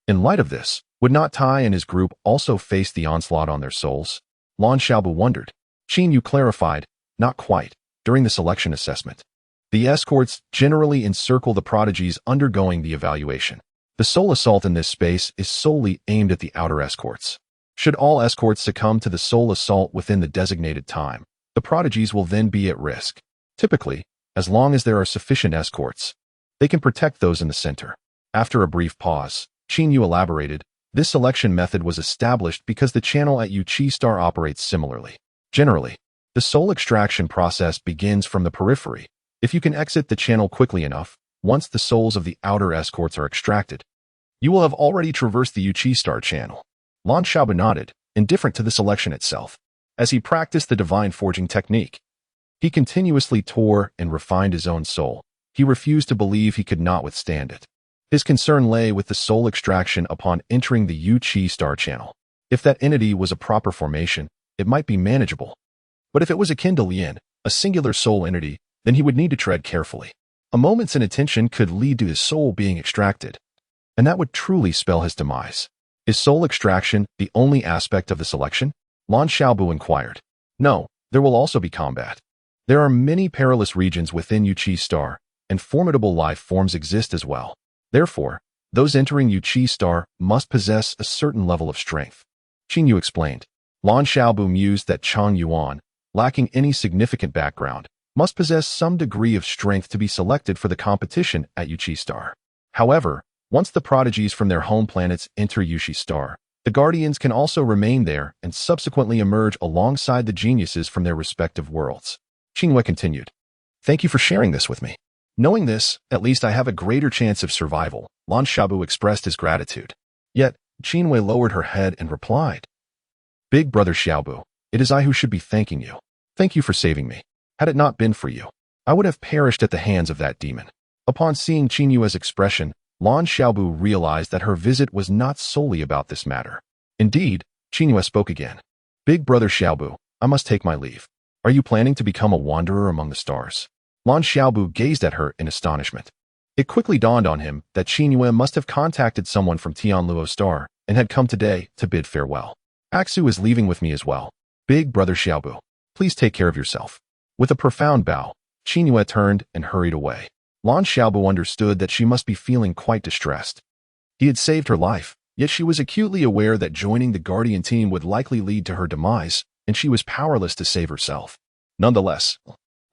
Speaker 1: In light of this, would not Tai and his group also face the onslaught on their souls? Lan Xiaobu wondered. Qin Yu clarified, not quite, during the selection assessment. The escorts generally encircle the prodigies undergoing the evaluation. The soul assault in this space is solely aimed at the outer escorts. Should all escorts succumb to the soul assault within the designated time, the prodigies will then be at risk. Typically, as long as there are sufficient escorts, they can protect those in the center. After a brief pause, Qin Yu elaborated, this selection method was established because the channel at Yuqi Star operates similarly. Generally, the soul extraction process begins from the periphery. If you can exit the channel quickly enough, once the souls of the outer escorts are extracted, you will have already traversed the Yuqi Star channel. Lan Xiaobu nodded, indifferent to the selection itself. As he practiced the divine forging technique, he continuously tore and refined his own soul. He refused to believe he could not withstand it. His concern lay with the soul extraction upon entering the Yuqi Star channel. If that entity was a proper formation, it might be manageable. But if it was akin to Lian, a singular soul entity, then he would need to tread carefully. A moment's inattention could lead to his soul being extracted, and that would truly spell his demise. Is soul extraction the only aspect of the selection? Lan Xiaobu inquired. No, there will also be combat. There are many perilous regions within Yuqi Star, and formidable life forms exist as well. Therefore, those entering Yuqi Star must possess a certain level of strength. Qin Yu explained. Lan Xiaobu mused that Chang Yuan, lacking any significant background, must possess some degree of strength to be selected for the competition at Yuqi Star. However, once the prodigies from their home planets enter Yuqi Star, the Guardians can also remain there and subsequently emerge alongside the geniuses from their respective worlds. Qinghua continued. Thank you for sharing this with me. Knowing this, at least I have a greater chance of survival. Lan Xiaobu expressed his gratitude. Yet, Qinghua lowered her head and replied, Big brother Xiaobu, it is I who should be thanking you. Thank you for saving me. Had it not been for you, I would have perished at the hands of that demon. Upon seeing Qinhua's expression, Lan Xiaobu realized that her visit was not solely about this matter. Indeed, Qinhua spoke again. Big brother Xiaobu, I must take my leave. Are you planning to become a wanderer among the stars? Lan Xiaobu gazed at her in astonishment. It quickly dawned on him that Qinhua must have contacted someone from Tianluo Star and had come today to bid farewell. Axu is leaving with me as well. Big brother Xiaobu, please take care of yourself. With a profound bow, Qinhua turned and hurried away. Lan Xiaobu understood that she must be feeling quite distressed. He had saved her life, yet she was acutely aware that joining the Guardian team would likely lead to her demise, and she was powerless to save herself. Nonetheless,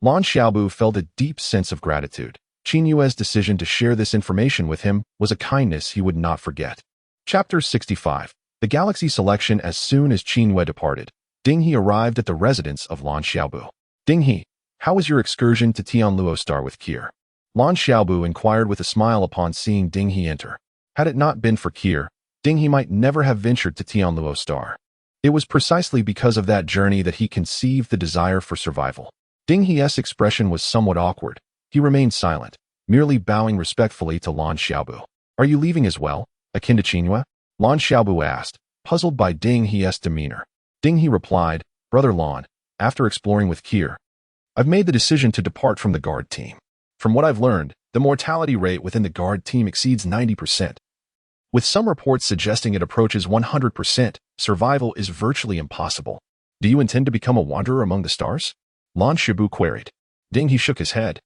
Speaker 1: Lan Xiaobu felt a deep sense of gratitude. Qinhua's decision to share this information with him was a kindness he would not forget. Chapter 65. The Galaxy Selection. As soon as Qinhua departed, Ding He arrived at the residence of Lan Xiaobu. Ding He, how was your excursion to Tianluo Star with Kier? Lan Xiaobu inquired with a smile upon seeing Ding He enter. Had it not been for Kier, Ding He might never have ventured to Tianluo Star. It was precisely because of that journey that he conceived the desire for survival. Ding He's expression was somewhat awkward. He remained silent, merely bowing respectfully to Lan Xiaobu. Are you leaving as well, akin to Qinhua? Lan Xiaobu asked, puzzled by Ding He's demeanor. Ding He replied, Brother Lan, after exploring with Kier, I've made the decision to depart from the guard team. From what I've learned, the mortality rate within the guard team exceeds 90%. With some reports suggesting it approaches 100%, survival is virtually impossible. Do you intend to become a wanderer among the stars? Lan Xiaobu queried. Ding He shook his head.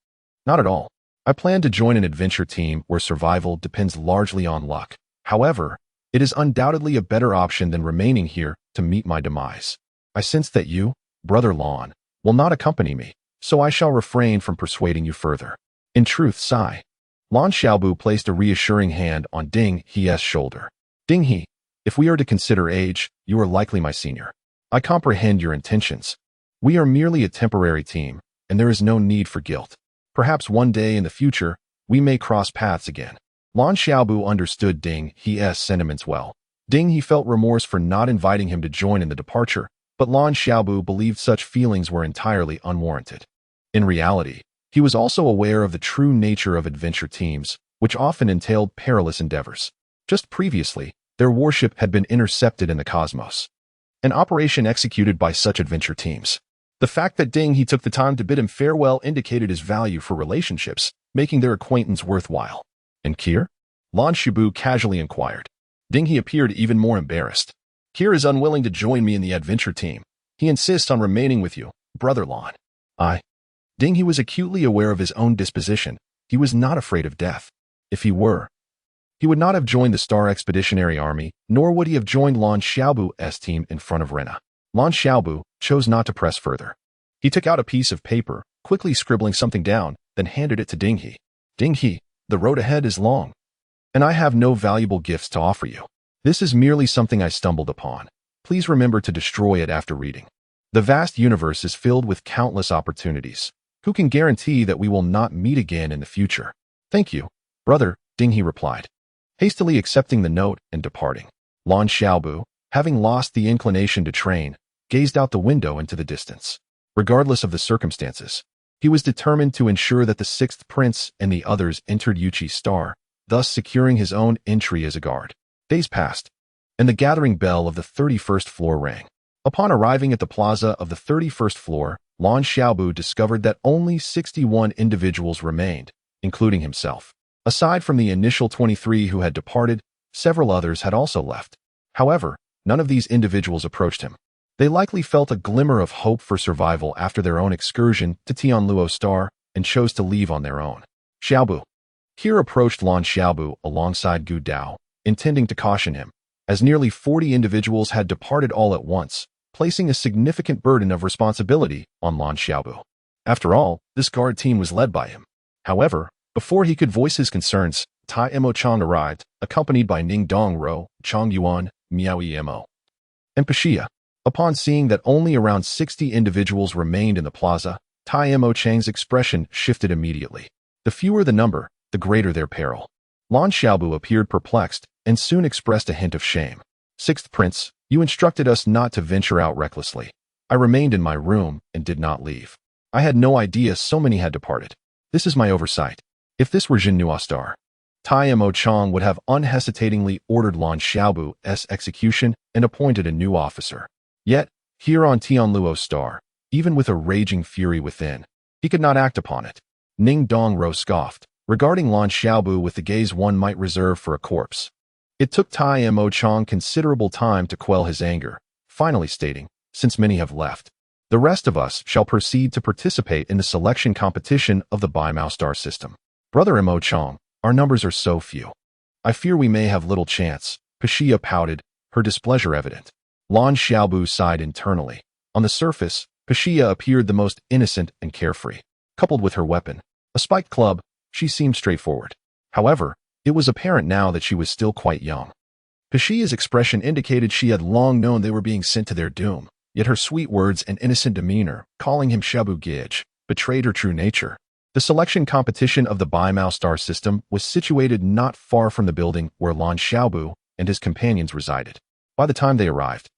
Speaker 1: Not at all. I plan to join an adventure team where survival depends largely on luck. However, it is undoubtedly a better option than remaining here to meet my demise. I sense that you, Brother Lan, will not accompany me, so I shall refrain from persuading you further. In truth, sigh. Lan Xiaobu placed a reassuring hand on Ding He's shoulder. Ding He, if we are to consider age, you are likely my senior. I comprehend your intentions. We are merely a temporary team, and there is no need for guilt. Perhaps one day in the future, we may cross paths again. Lan Xiaobu understood Ding He's sentiments well. Ding He felt remorse for not inviting him to join in the departure, but Lan Xiaobu believed such feelings were entirely unwarranted. In reality, he was also aware of the true nature of adventure teams, which often entailed perilous endeavors. Just previously, their warship had been intercepted in the cosmos. An operation executed by such adventure teams. The fact that Ding He took the time to bid him farewell indicated his value for relationships, making their acquaintance worthwhile. And Kier? Lan Shibu casually inquired. Ding He appeared even more embarrassed. Kier is unwilling to join me in the adventure team. He insists on remaining with you, Brother Lan. Ding He was acutely aware of his own disposition. He was not afraid of death. If he were, he would not have joined the Star Expeditionary Army, nor would he have joined Lan Xiaobu's team in front of Rena. Lan Xiaobu chose not to press further. He took out a piece of paper, quickly scribbling something down, then handed it to Ding He. Ding He, the road ahead is long, and I have no valuable gifts to offer you. This is merely something I stumbled upon. Please remember to destroy it after reading. The vast universe is filled with countless opportunities. Who can guarantee that we will not meet again in the future? Thank you, brother, Ding He replied, hastily accepting the note and departing. Lan Xiaobu, having lost the inclination to train, gazed out the window into the distance. Regardless of the circumstances, he was determined to ensure that the sixth prince and the others entered Yuchi's star, thus securing his own entry as a guard. Days passed, and the gathering bell of the 31st floor rang. Upon arriving at the plaza of the 31st floor, Lan Xiaobu discovered that only 61 individuals remained, including himself. Aside from the initial 23 who had departed, several others had also left. However, none of these individuals approached him. They likely felt a glimmer of hope for survival after their own excursion to Tianluo Star and chose to leave on their own. Xiaobu. Here approached Lan Xiaobu alongside Gu Dao, intending to caution him, as nearly 40 individuals had departed all at once, placing a significant burden of responsibility on Lan Xiaobu. After all, this guard team was led by him. However, before he could voice his concerns, Tai Mo Chang arrived, accompanied by Ning Dongro, Chang Yuan, Miao Emo, and Pashia. Upon seeing that only around 60 individuals remained in the plaza, Tai Mo Chang's expression shifted immediately. The fewer the number, the greater their peril. Lan Xiaobu appeared perplexed and soon expressed a hint of shame. Sixth Prince, you instructed us not to venture out recklessly. I remained in my room and did not leave. I had no idea so many had departed. This is my oversight. If this were Jinhua Star, Tai Mo Chang would have unhesitatingly ordered Lan Xiaobu's execution and appointed a new officer. Yet, here on Tianluo Star, even with a raging fury within, he could not act upon it. Ning Dongro scoffed, regarding Lan Xiaobu with the gaze one might reserve for a corpse. It took Tai Mo Chang considerable time to quell his anger, finally stating, since many have left, the rest of us shall proceed to participate in the selection competition of the Baimao Star system. Brother Mo Chang, our numbers are so few. I fear we may have little chance. Pashia pouted, her displeasure evident. Lan Xiaobu sighed internally. On the surface, Pashia appeared the most innocent and carefree. Coupled with her weapon, a spiked club, she seemed straightforward. However, it was apparent now that she was still quite young. Pashia's expression indicated she had long known they were being sent to their doom, yet her sweet words and innocent demeanor, calling him Shabu Gij, betrayed her true nature. The selection competition of the Baimao Star system was situated not far from the building where Lan Xiaobu and his companions resided. By the time they arrived,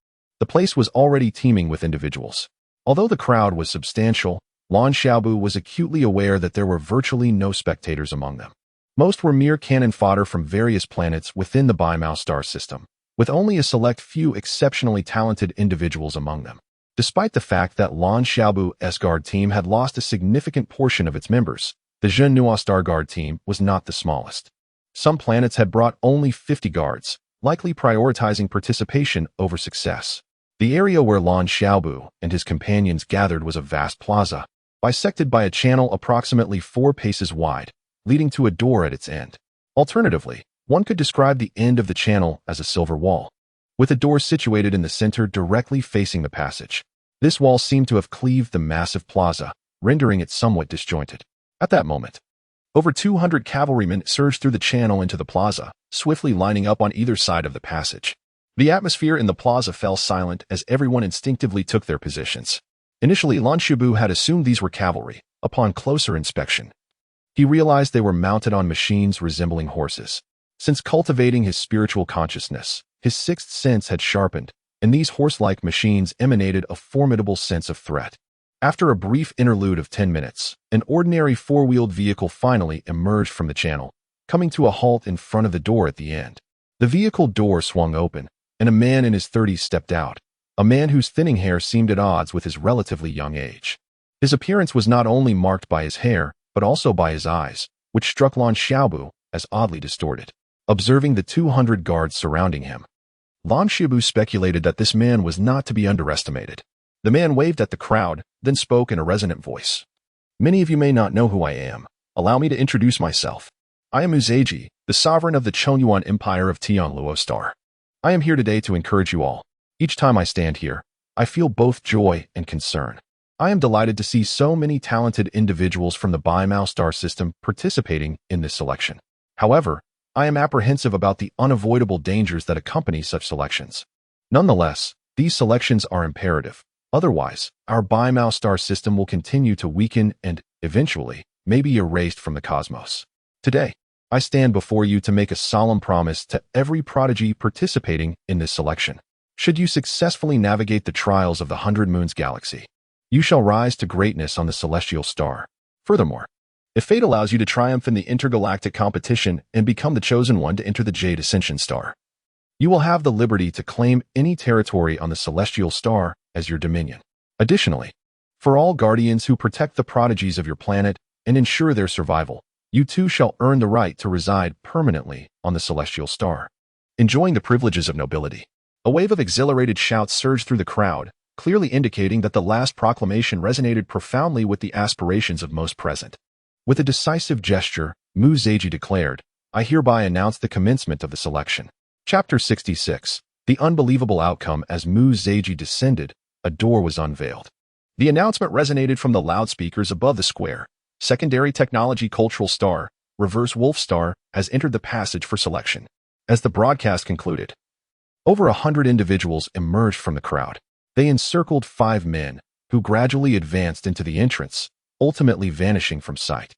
Speaker 1: the place was already teeming with individuals. Although the crowd was substantial, Lan Xiaobu was acutely aware that there were virtually no spectators among them. Most were mere cannon fodder from various planets within the Baimao Star system, with only a select few exceptionally talented individuals among them. Despite the fact that Lan Xiaobu's guard team had lost a significant portion of its members, the Jinhua Star guard team was not the smallest. Some planets had brought only 50 guards, likely prioritizing participation over success. The area where Lan Xiaobu and his companions gathered was a vast plaza, bisected by a channel approximately 4 paces wide, leading to a door at its end. Alternatively, one could describe the end of the channel as a silver wall, with a door situated in the center directly facing the passage. This wall seemed to have cleaved the massive plaza, rendering it somewhat disjointed. At that moment, over 200 cavalrymen surged through the channel into the plaza, swiftly lining up on either side of the passage. The atmosphere in the plaza fell silent as everyone instinctively took their positions. Initially, Lan Xiaobu had assumed these were cavalry. Upon closer inspection, he realized they were mounted on machines resembling horses. Since cultivating his spiritual consciousness, his sixth sense had sharpened, and these horse-like machines emanated a formidable sense of threat. After a brief interlude of 10 minutes, an ordinary four-wheeled vehicle finally emerged from the channel, coming to a halt in front of the door at the end. The vehicle door swung open, and a man in his 30s stepped out, a man whose thinning hair seemed at odds with his relatively young age. His appearance was not only marked by his hair, but also by his eyes, which struck Lan Xiaobu as oddly distorted. Observing the 200 guards surrounding him, Lan Xiaobu speculated that this man was not to be underestimated. The man waved at the crowd, then spoke in a resonant voice. Many of you may not know who I am. Allow me to introduce myself. I am Uzeji, the sovereign of the Chengyuan Empire of Tianluo Star. I am here today to encourage you all. Each time I stand here, I feel both joy and concern. I am delighted to see so many talented individuals from the Baimao star system participating in this selection. However, I am apprehensive about the unavoidable dangers that accompany such selections. Nonetheless, these selections are imperative. Otherwise, our Baimao star system will continue to weaken and, eventually, may be erased from the cosmos. Today, I stand before you to make a solemn promise to every prodigy participating in this selection. Should you successfully navigate the trials of the 100 Moons galaxy, you shall rise to greatness on the celestial star. Furthermore, if fate allows you to triumph in the intergalactic competition and become the chosen one to enter the Jade Ascension star, you will have the liberty to claim any territory on the celestial star as your dominion. Additionally, for all guardians who protect the prodigies of your planet and ensure their survival, you too shall earn the right to reside permanently on the celestial star, enjoying the privileges of nobility. A wave of exhilarated shouts surged through the crowd, clearly indicating that the last proclamation resonated profoundly with the aspirations of most present. With a decisive gesture, Mu Zeiji declared, I hereby announce the commencement of the selection. Chapter 66. The unbelievable outcome. As Mu Zeiji descended, a door was unveiled. The announcement resonated from the loudspeakers above the square. Secondary Technology Cultural Star, Reverse Wolf Star, has entered the passage for selection. As the broadcast concluded, over 100 individuals emerged from the crowd. They encircled 5 men, who gradually advanced into the entrance, ultimately vanishing from sight.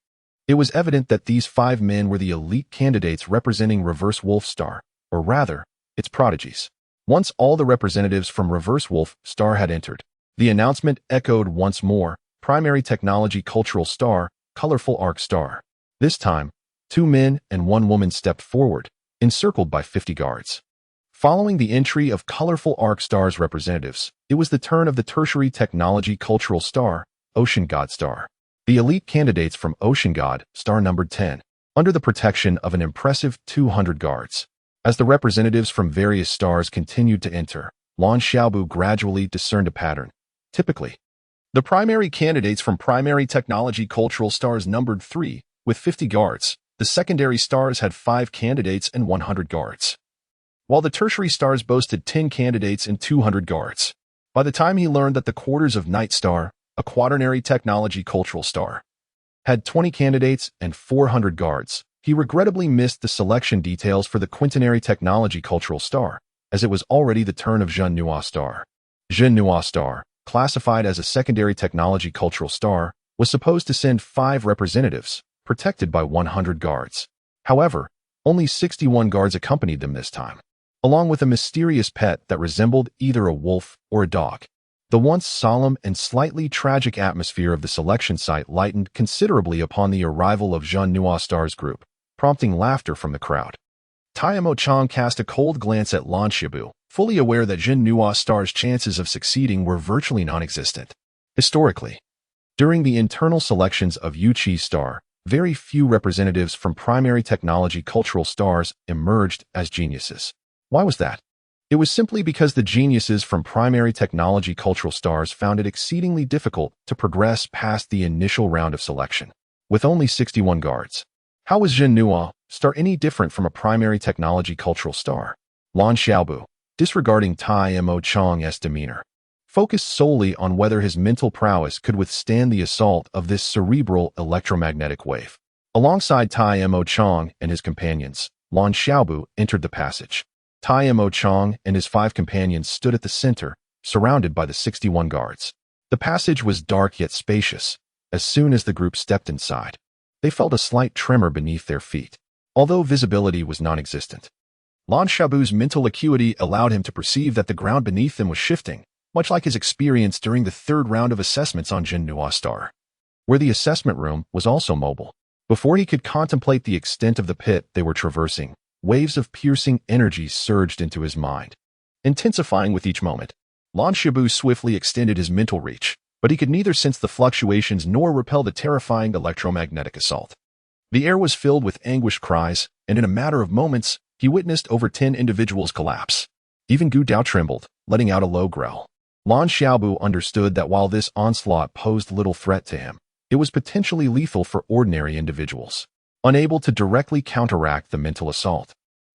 Speaker 1: It was evident that these 5 men were the elite candidates representing Reverse Wolf Star, or rather, its prodigies. Once all the representatives from Reverse Wolf Star had entered, the announcement echoed once more, Primary Technology Cultural Star, Colorful Arc Star. This time, 2 men and 1 woman stepped forward, encircled by 50 guards. Following the entry of Colorful Arc Star's representatives, it was the turn of the Tertiary Technology Cultural Star, Ocean God Star. The elite candidates from Ocean God Star numbered 10, under the protection of an impressive 200 guards. As the representatives from various stars continued to enter, Lan Xiaobu gradually discerned a pattern. Typically, the primary candidates from Primary Technology Cultural Stars numbered 3, with 50 guards. The secondary stars had 5 candidates and 100 guards, while the tertiary stars boasted 10 candidates and 200 guards. By the time he learned that the quarters of Night Star, a quaternary technology cultural star, had 20 candidates and 400 guards, he regrettably missed the selection details for the quintenary technology cultural star, as it was already the turn of Zhenhua Star. Zhenhua Star, classified as a secondary technology cultural star, was supposed to send 5 representatives, protected by 100 guards. However, only 61 guards accompanied them this time, along with a mysterious pet that resembled either a wolf or a dog. The once solemn and slightly tragic atmosphere of the selection site lightened considerably upon the arrival of Zhenhua Star's group, prompting laughter from the crowd. Taimo Chang cast a cold glance at Lan Xiaobu, fully aware that Zhenhua Star's chances of succeeding were virtually non-existent. Historically, during the internal selections of Yuqi Star, very few representatives from primary technology cultural stars emerged as geniuses. Why was that? It was simply because the geniuses from primary technology cultural stars found it exceedingly difficult to progress past the initial round of selection. With only 61 guards, how was Zhenhua Star any different from a primary technology cultural star? Lan Xiaobu, disregarding Taimo Chang's demeanor, focused solely on whether his mental prowess could withstand the assault of this cerebral electromagnetic wave. Alongside Taimo Chang and his companions, Lan Xiaobu entered the passage. Taimo Chang and his 5 companions stood at the center, surrounded by the 61 guards. The passage was dark yet spacious. As soon as the group stepped inside, they felt a slight tremor beneath their feet, although visibility was non-existent. Lan Xiaobu's mental acuity allowed him to perceive that the ground beneath them was shifting, much like his experience during the 3rd round of assessments on Zhenhua Star, where the assessment room was also mobile. Before he could contemplate the extent of the pit they were traversing, waves of piercing energy surged into his mind. Intensifying with each moment, Lan Shibu swiftly extended his mental reach, but he could neither sense the fluctuations nor repel the terrifying electromagnetic assault. The air was filled with anguished cries, and in a matter of moments, he witnessed over 10 individuals collapse. Even Gu Dao trembled, letting out a low growl. Lan Xiaobu understood that while this onslaught posed little threat to him, it was potentially lethal for ordinary individuals. Unable to directly counteract the mental assault,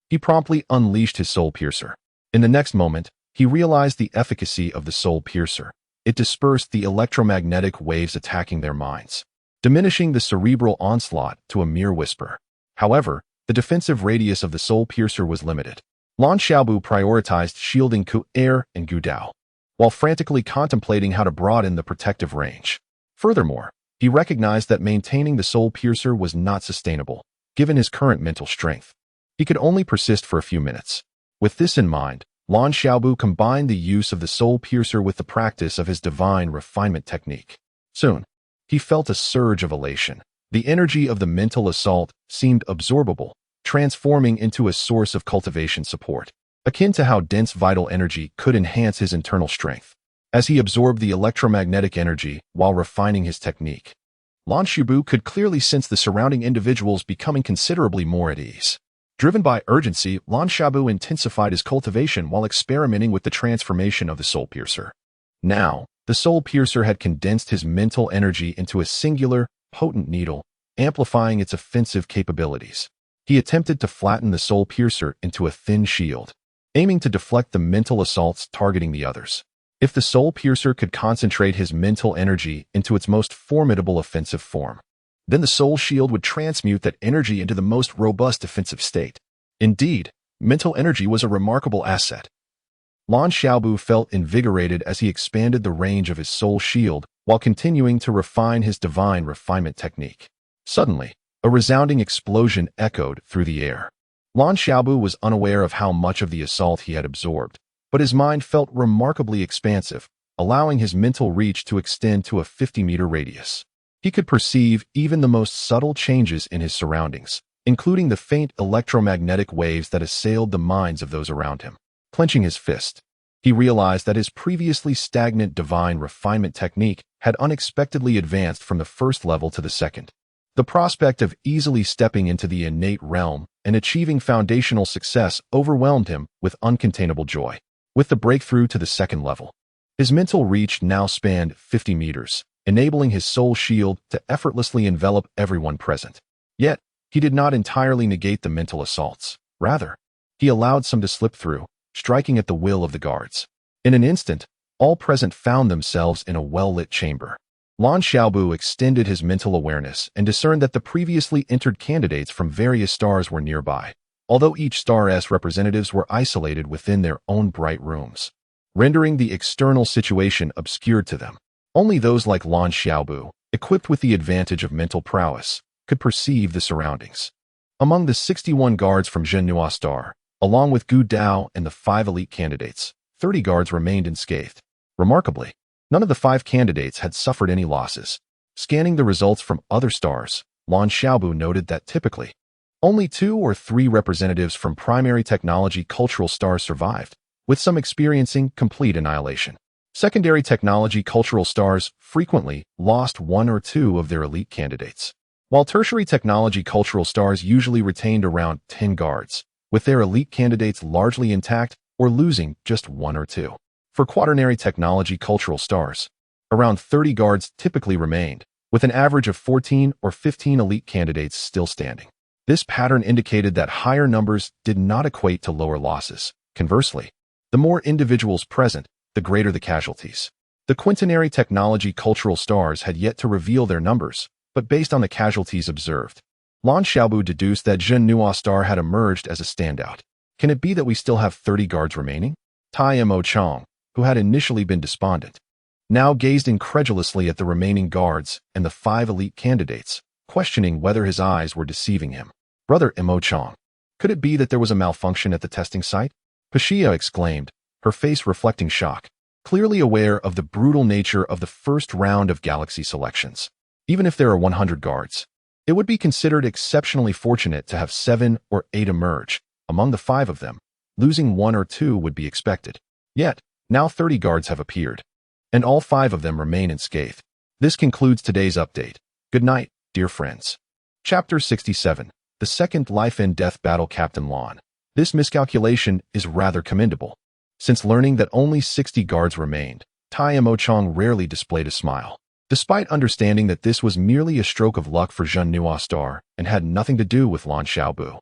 Speaker 1: he promptly unleashed his soul piercer. In the next moment, he realized the efficacy of the soul piercer. It dispersed the electromagnetic waves attacking their minds, diminishing the cerebral onslaught to a mere whisper. However, the defensive radius of the soul piercer was limited. Lan Xiaobu prioritized shielding Ku Air and Gu Dao, while frantically contemplating how to broaden the protective range. Furthermore, he recognized that maintaining the soul piercer was not sustainable, given his current mental strength. He could only persist for a few minutes. With this in mind, Lan Xiaobu combined the use of the soul piercer with the practice of his divine refinement technique. Soon, he felt a surge of elation. The energy of the mental assault seemed absorbable, transforming into a source of cultivation support, akin to how dense vital energy could enhance his internal strength. As he absorbed the electromagnetic energy while refining his technique, Lan Xiaobu could clearly sense the surrounding individuals becoming considerably more at ease. Driven by urgency, Lan Xiaobu intensified his cultivation while experimenting with the transformation of the soul piercer. Now, the soul piercer had condensed his mental energy into a singular, potent needle, amplifying its offensive capabilities. He attempted to flatten the soul piercer into a thin shield, aiming to deflect the mental assaults targeting the others. If the soul piercer could concentrate his mental energy into its most formidable offensive form, then the soul shield would transmute that energy into the most robust defensive state. Indeed, mental energy was a remarkable asset. Lan Xiaobu felt invigorated as he expanded the range of his soul shield while continuing to refine his divine refinement technique. Suddenly, a resounding explosion echoed through the air. Lan Xiaobu was unaware of how much of the assault he had absorbed, but his mind felt remarkably expansive, allowing his mental reach to extend to a 50-meter radius. He could perceive even the most subtle changes in his surroundings, including the faint electromagnetic waves that assailed the minds of those around him. Clenching his fist, he realized that his previously stagnant divine refinement technique had unexpectedly advanced from the first level to the second. The prospect of easily stepping into the innate realm and achieving foundational success overwhelmed him with uncontainable joy. With the breakthrough to the second level, his mental reach now spanned 50 meters, enabling his soul shield to effortlessly envelop everyone present. Yet, he did not entirely negate the mental assaults. Rather, he allowed some to slip through, striking at the will of the guards. In an instant, all present found themselves in a well-lit chamber. Lan Xiaobu extended his mental awareness and discerned that the previously entered candidates from various stars were nearby, although each star's representatives were isolated within their own bright rooms, rendering the external situation obscured to them. Only those like Lan Xiaobu, equipped with the advantage of mental prowess, could perceive the surroundings. Among the 61 guards from Zhenhua Star, along with Gu Dao and the 5 elite candidates, 30 guards remained unscathed. Remarkably, none of the 5 candidates had suffered any losses. Scanning the results from other stars, Lan Xiaobu noted that typically, only 2 or 3 representatives from primary technology cultural stars survived, with some experiencing complete annihilation. Secondary technology cultural stars frequently lost 1 or 2 of their elite candidates, while tertiary technology cultural stars usually retained around 10 guards, with their elite candidates largely intact or losing just 1 or 2. For quaternary technology cultural stars, around 30 guards typically remained, with an average of 14 or 15 elite candidates still standing. This pattern indicated that higher numbers did not equate to lower losses. Conversely, the more individuals present, the greater the casualties. The quintenary technology cultural stars had yet to reveal their numbers, but based on the casualties observed, Lan Xiaobu deduced that Zhenhua Star had emerged as a standout. Can it be that we still have 30 guards remaining? Tai Mo Chong, who had initially been despondent, now gazed incredulously at the remaining guards and the 5 elite candidates, questioning whether his eyes were deceiving him. Brother Mo Chong, could it be that there was a malfunction at the testing site? Pashia exclaimed, her face reflecting shock, clearly aware of the brutal nature of the first round of galaxy selections. Even if there are 100 guards, it would be considered exceptionally fortunate to have 7 or 8 emerge, among the 5 of them, losing 1 or 2 would be expected. Yet, now 30 guards have appeared, and all 5 of them remain unscathed. This concludes today's update. Good night, dear friends. Chapter 67. The Second Life and Death Battle. Captain Lon. This miscalculation is rather commendable. Since learning that only 60 guards remained, Tai Mo-chang rarely displayed a smile. Despite understanding that this was merely a stroke of luck for Zhenhua Star and had nothing to do with Lan Xiaobu,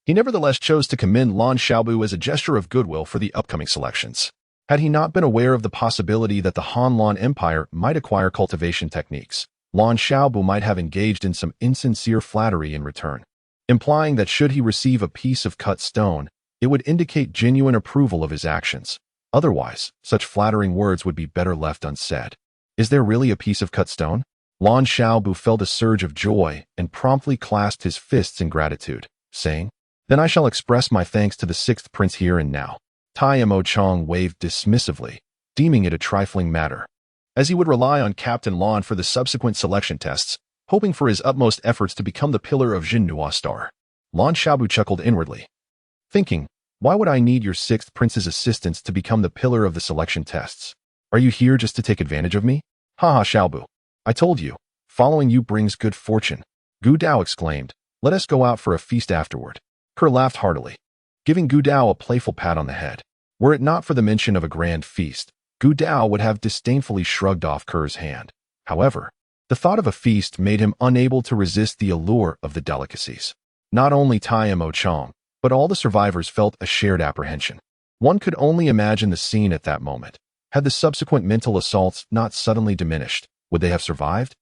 Speaker 1: he nevertheless chose to commend Lan Xiaobu as a gesture of goodwill for the upcoming selections. Had he not been aware of the possibility that the Han Lan Empire might acquire cultivation techniques, Lan Xiaobu might have engaged in some insincere flattery in return, implying that should he receive a piece of cut stone, it would indicate genuine approval of his actions. Otherwise, such flattering words would be better left unsaid. Is there really a piece of cut stone? Lan Xiaobu felt a surge of joy and promptly clasped his fists in gratitude, saying, "Then I shall express my thanks to the 6th prince here and now." Tai Mo-chang waved dismissively, deeming it a trifling matter, as he would rely on Captain Lon for the subsequent selection tests, hoping for his utmost efforts to become the pillar of Zhenhua Star. Lan Xiaobu chuckled inwardly, thinking, why would I need your 6th prince's assistance to become the pillar of the selection tests? Are you here just to take advantage of me? Haha, Xiaobu. I told you, following you brings good fortune. Gu Dao exclaimed, let us go out for a feast afterward. Kerr laughed heartily, giving Gu Dao a playful pat on the head. Were it not for the mention of a grand feast, Gu Dao would have disdainfully shrugged off Kerr's hand. However, the thought of a feast made him unable to resist the allure of the delicacies. Not only Tai Mo-chang, but all the survivors felt a shared apprehension. One could only imagine the scene at that moment. Had the subsequent mental assaults not suddenly diminished, would they have survived?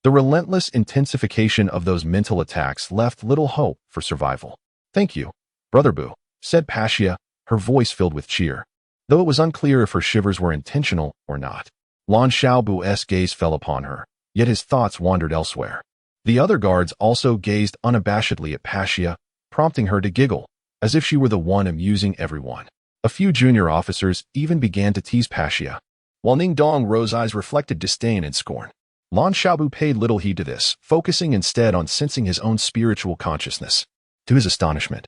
Speaker 1: The relentless intensification of those mental attacks left little hope for survival. Thank you, Brother Boo, said Pasha, her voice filled with cheer, though it was unclear if her shivers were intentional or not. Lan Xiaobu's gaze fell upon her, yet his thoughts wandered elsewhere. The other guards also gazed unabashedly at Pasha, prompting her to giggle, as if she were the one amusing everyone. A few junior officers even began to tease Pasha, while Ning Dong's eyes reflected disdain and scorn. Lan Xiaobu paid little heed to this, focusing instead on sensing his own spiritual consciousness. To his astonishment,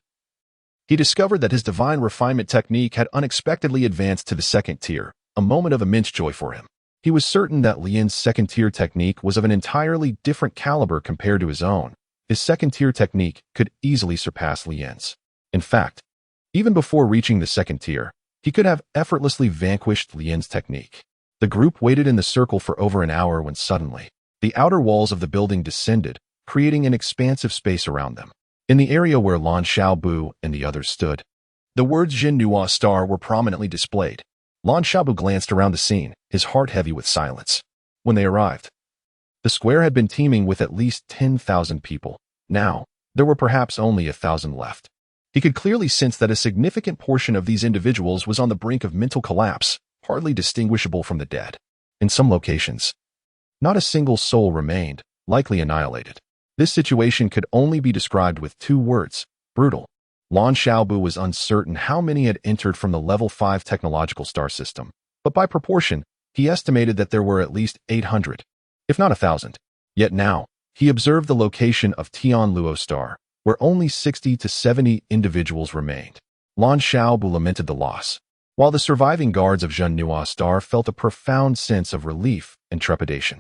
Speaker 1: he discovered that his divine refinement technique had unexpectedly advanced to the 2nd tier, a moment of immense joy for him. He was certain that Lian's 2nd tier technique was of an entirely different caliber compared to his own. His 2nd tier technique could easily surpass Lian's. In fact, even before reaching the 2nd tier, he could have effortlessly vanquished Lian's technique. The group waited in the circle for over an hour when suddenly, the outer walls of the building descended, creating an expansive space around them. In the area where Lan Xiaobu and the others stood, the words Zhenhua Star were prominently displayed. Lan Xiaobu glanced around the scene, his heart heavy with silence. When they arrived, the square had been teeming with at least 10,000 people. Now, there were perhaps only 1,000 left. He could clearly sense that a significant portion of these individuals was on the brink of mental collapse, hardly distinguishable from the dead. In some locations, not a single soul remained, likely annihilated. This situation could only be described with 2 words, brutal. Lan Xiaobu was uncertain how many had entered from the level 5 technological star system, but by proportion, he estimated that there were at least 800, if not 1,000. Yet now, he observed the location of Tianluo Star, where only 60 to 70 individuals remained. Lan Xiaobu lamented the loss, while the surviving guards of Zhenhua Star felt a profound sense of relief and trepidation.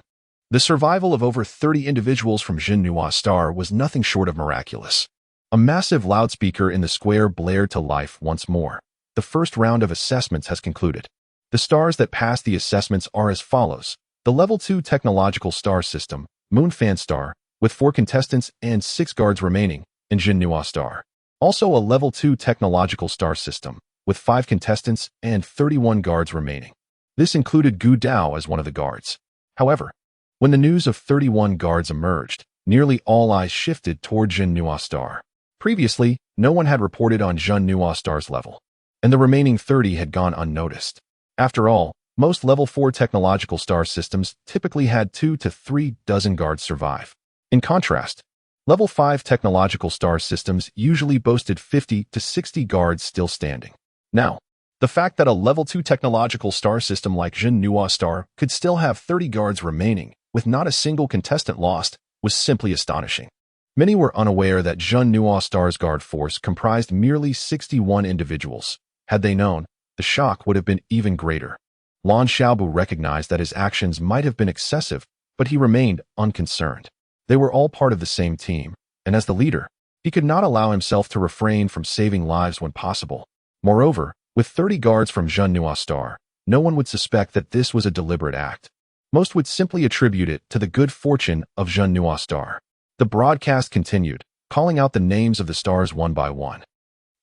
Speaker 1: The survival of over 30 individuals from Zhenhua Star was nothing short of miraculous. A massive loudspeaker in the square blared to life once more. The first round of assessments has concluded. The stars that passed the assessments are as follows. The Level 2 Technological Star System, Moonfan Star, with 4 contestants and 6 guards remaining, and Zhenhua Star. Also a Level 2 Technological Star System, with 5 contestants and 31 guards remaining. This included Gu Dao as one of the guards. However, when the news of 31 guards emerged, nearly all eyes shifted toward Zhenhua Star. Previously, no one had reported on Zhenhua Star's level, and the remaining 30 had gone unnoticed. After all, most Level 4 technological star systems typically had 2 to 3 dozen guards survive. In contrast, Level 5 technological star systems usually boasted 50 to 60 guards still standing. Now, the fact that a Level 2 technological star system like Zhenhua Star could still have 30 guards remaining, with not a single contestant lost, was simply astonishing. Many were unaware that Zhenhua Star's guard force comprised merely 61 individuals. Had they known, the shock would have been even greater. Lan Xiaobu recognized that his actions might have been excessive, but he remained unconcerned. They were all part of the same team, and as the leader, he could not allow himself to refrain from saving lives when possible. Moreover, with 30 guards from Zhenhua Star, no one would suspect that this was a deliberate act. Most would simply attribute it to the good fortune of Zhenhua Star. The broadcast continued, calling out the names of the stars one by one,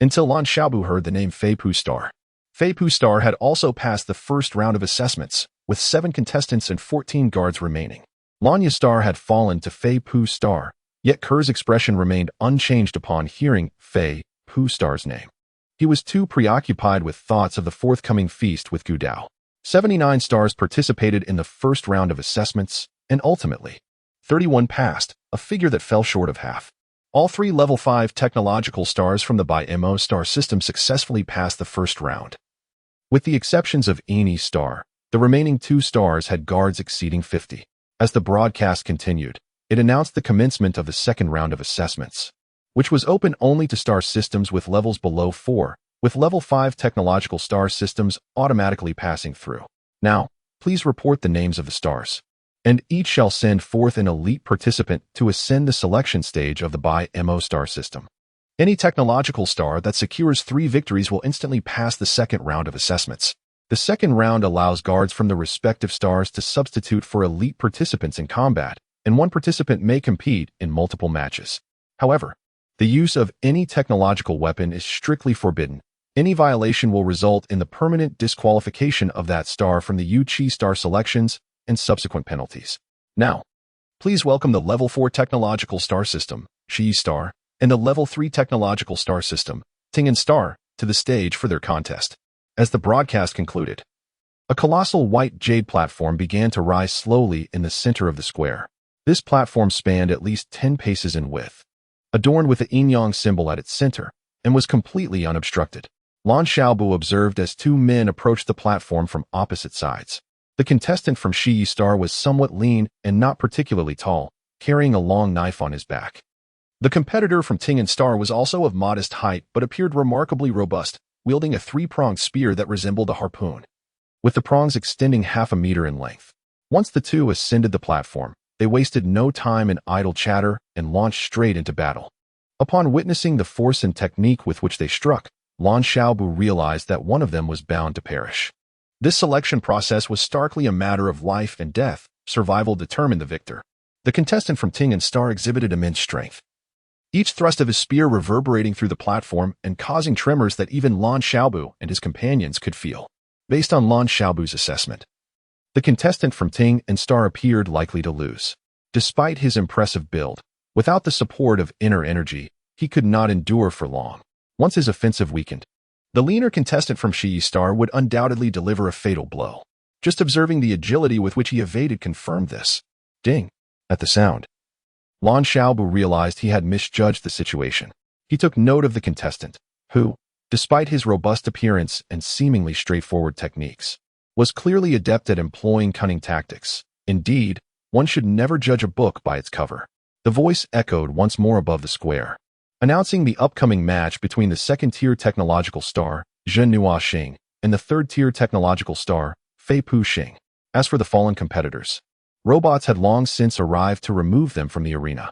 Speaker 1: until Lan Xiaobu heard the name Feipu Star. Feipu Star had also passed the first round of assessments, with 7 contestants and 14 guards remaining. Lanya Star had fallen to Feipu Star, yet Kerr's expression remained unchanged upon hearing Feipu Star's name. He was too preoccupied with thoughts of the forthcoming feast with Gudao. 79 stars participated in the first round of assessments, and ultimately, 31 passed, a figure that fell short of half. All 3 level 5 technological stars from the BIMO star system successfully passed the first round. With the exceptions of Eni Star, the remaining 2 stars had guards exceeding 50. As the broadcast continued, it announced the commencement of the second round of assessments, which was open only to star systems with levels below 4, with level 5 technological star systems automatically passing through. Now, please report the names of the stars, and each shall send forth an elite participant to ascend the selection stage of the BIMO star system. Any technological star that secures 3 victories will instantly pass the second round of assessments. The second round allows guards from the respective stars to substitute for elite participants in combat, and one participant may compete in multiple matches. However, the use of any technological weapon is strictly forbidden. Any violation will result in the permanent disqualification of that star from the Yuqi star selections and subsequent penalties. Now, please welcome the Level 4 Technological Star System, Shi Star, and the Level 3 Technological Star System, Tingen Star, to the stage for their contest. As the broadcast concluded, a colossal white jade platform began to rise slowly in the center of the square. This platform spanned at least 10 paces in width, adorned with the yin-yang symbol at its center, and was completely unobstructed. Lan Xiaobu observed as 2 men approached the platform from opposite sides. The contestant from Shi Star was somewhat lean and not particularly tall, carrying a long knife on his back. The competitor from Tingen Star was also of modest height but appeared remarkably robust, wielding a 3-pronged spear that resembled a harpoon, with the prongs extending half a meter in length. Once the 2 ascended the platform, they wasted no time in idle chatter and launched straight into battle. Upon witnessing the force and technique with which they struck, Lan Xiaobu realized that one of them was bound to perish. This selection process was starkly a matter of life and death. Survival determined the victor. The contestant from Tingen Star exhibited immense strength, each thrust of his spear reverberating through the platform and causing tremors that even Lan Xiaobu and his companions could feel. Based on Lan Xiaobu's assessment, the contestant from Tingen Star appeared likely to lose. Despite his impressive build, without the support of inner energy, he could not endure for long. Once his offensive weakened, the leaner contestant from Shi Star would undoubtedly deliver a fatal blow. Just observing the agility with which he evaded confirmed this. Ding! At the sound, Lan Xiaobu realized he had misjudged the situation. He took note of the contestant, who, despite his robust appearance and seemingly straightforward techniques, was clearly adept at employing cunning tactics. Indeed, one should never judge a book by its cover. The voice echoed once more above the square, announcing the upcoming match between the second-tier technological star, Zhenhua Xing, and the third-tier technological star, Feipu Xing. As for the fallen competitors, robots had long since arrived to remove them from the arena.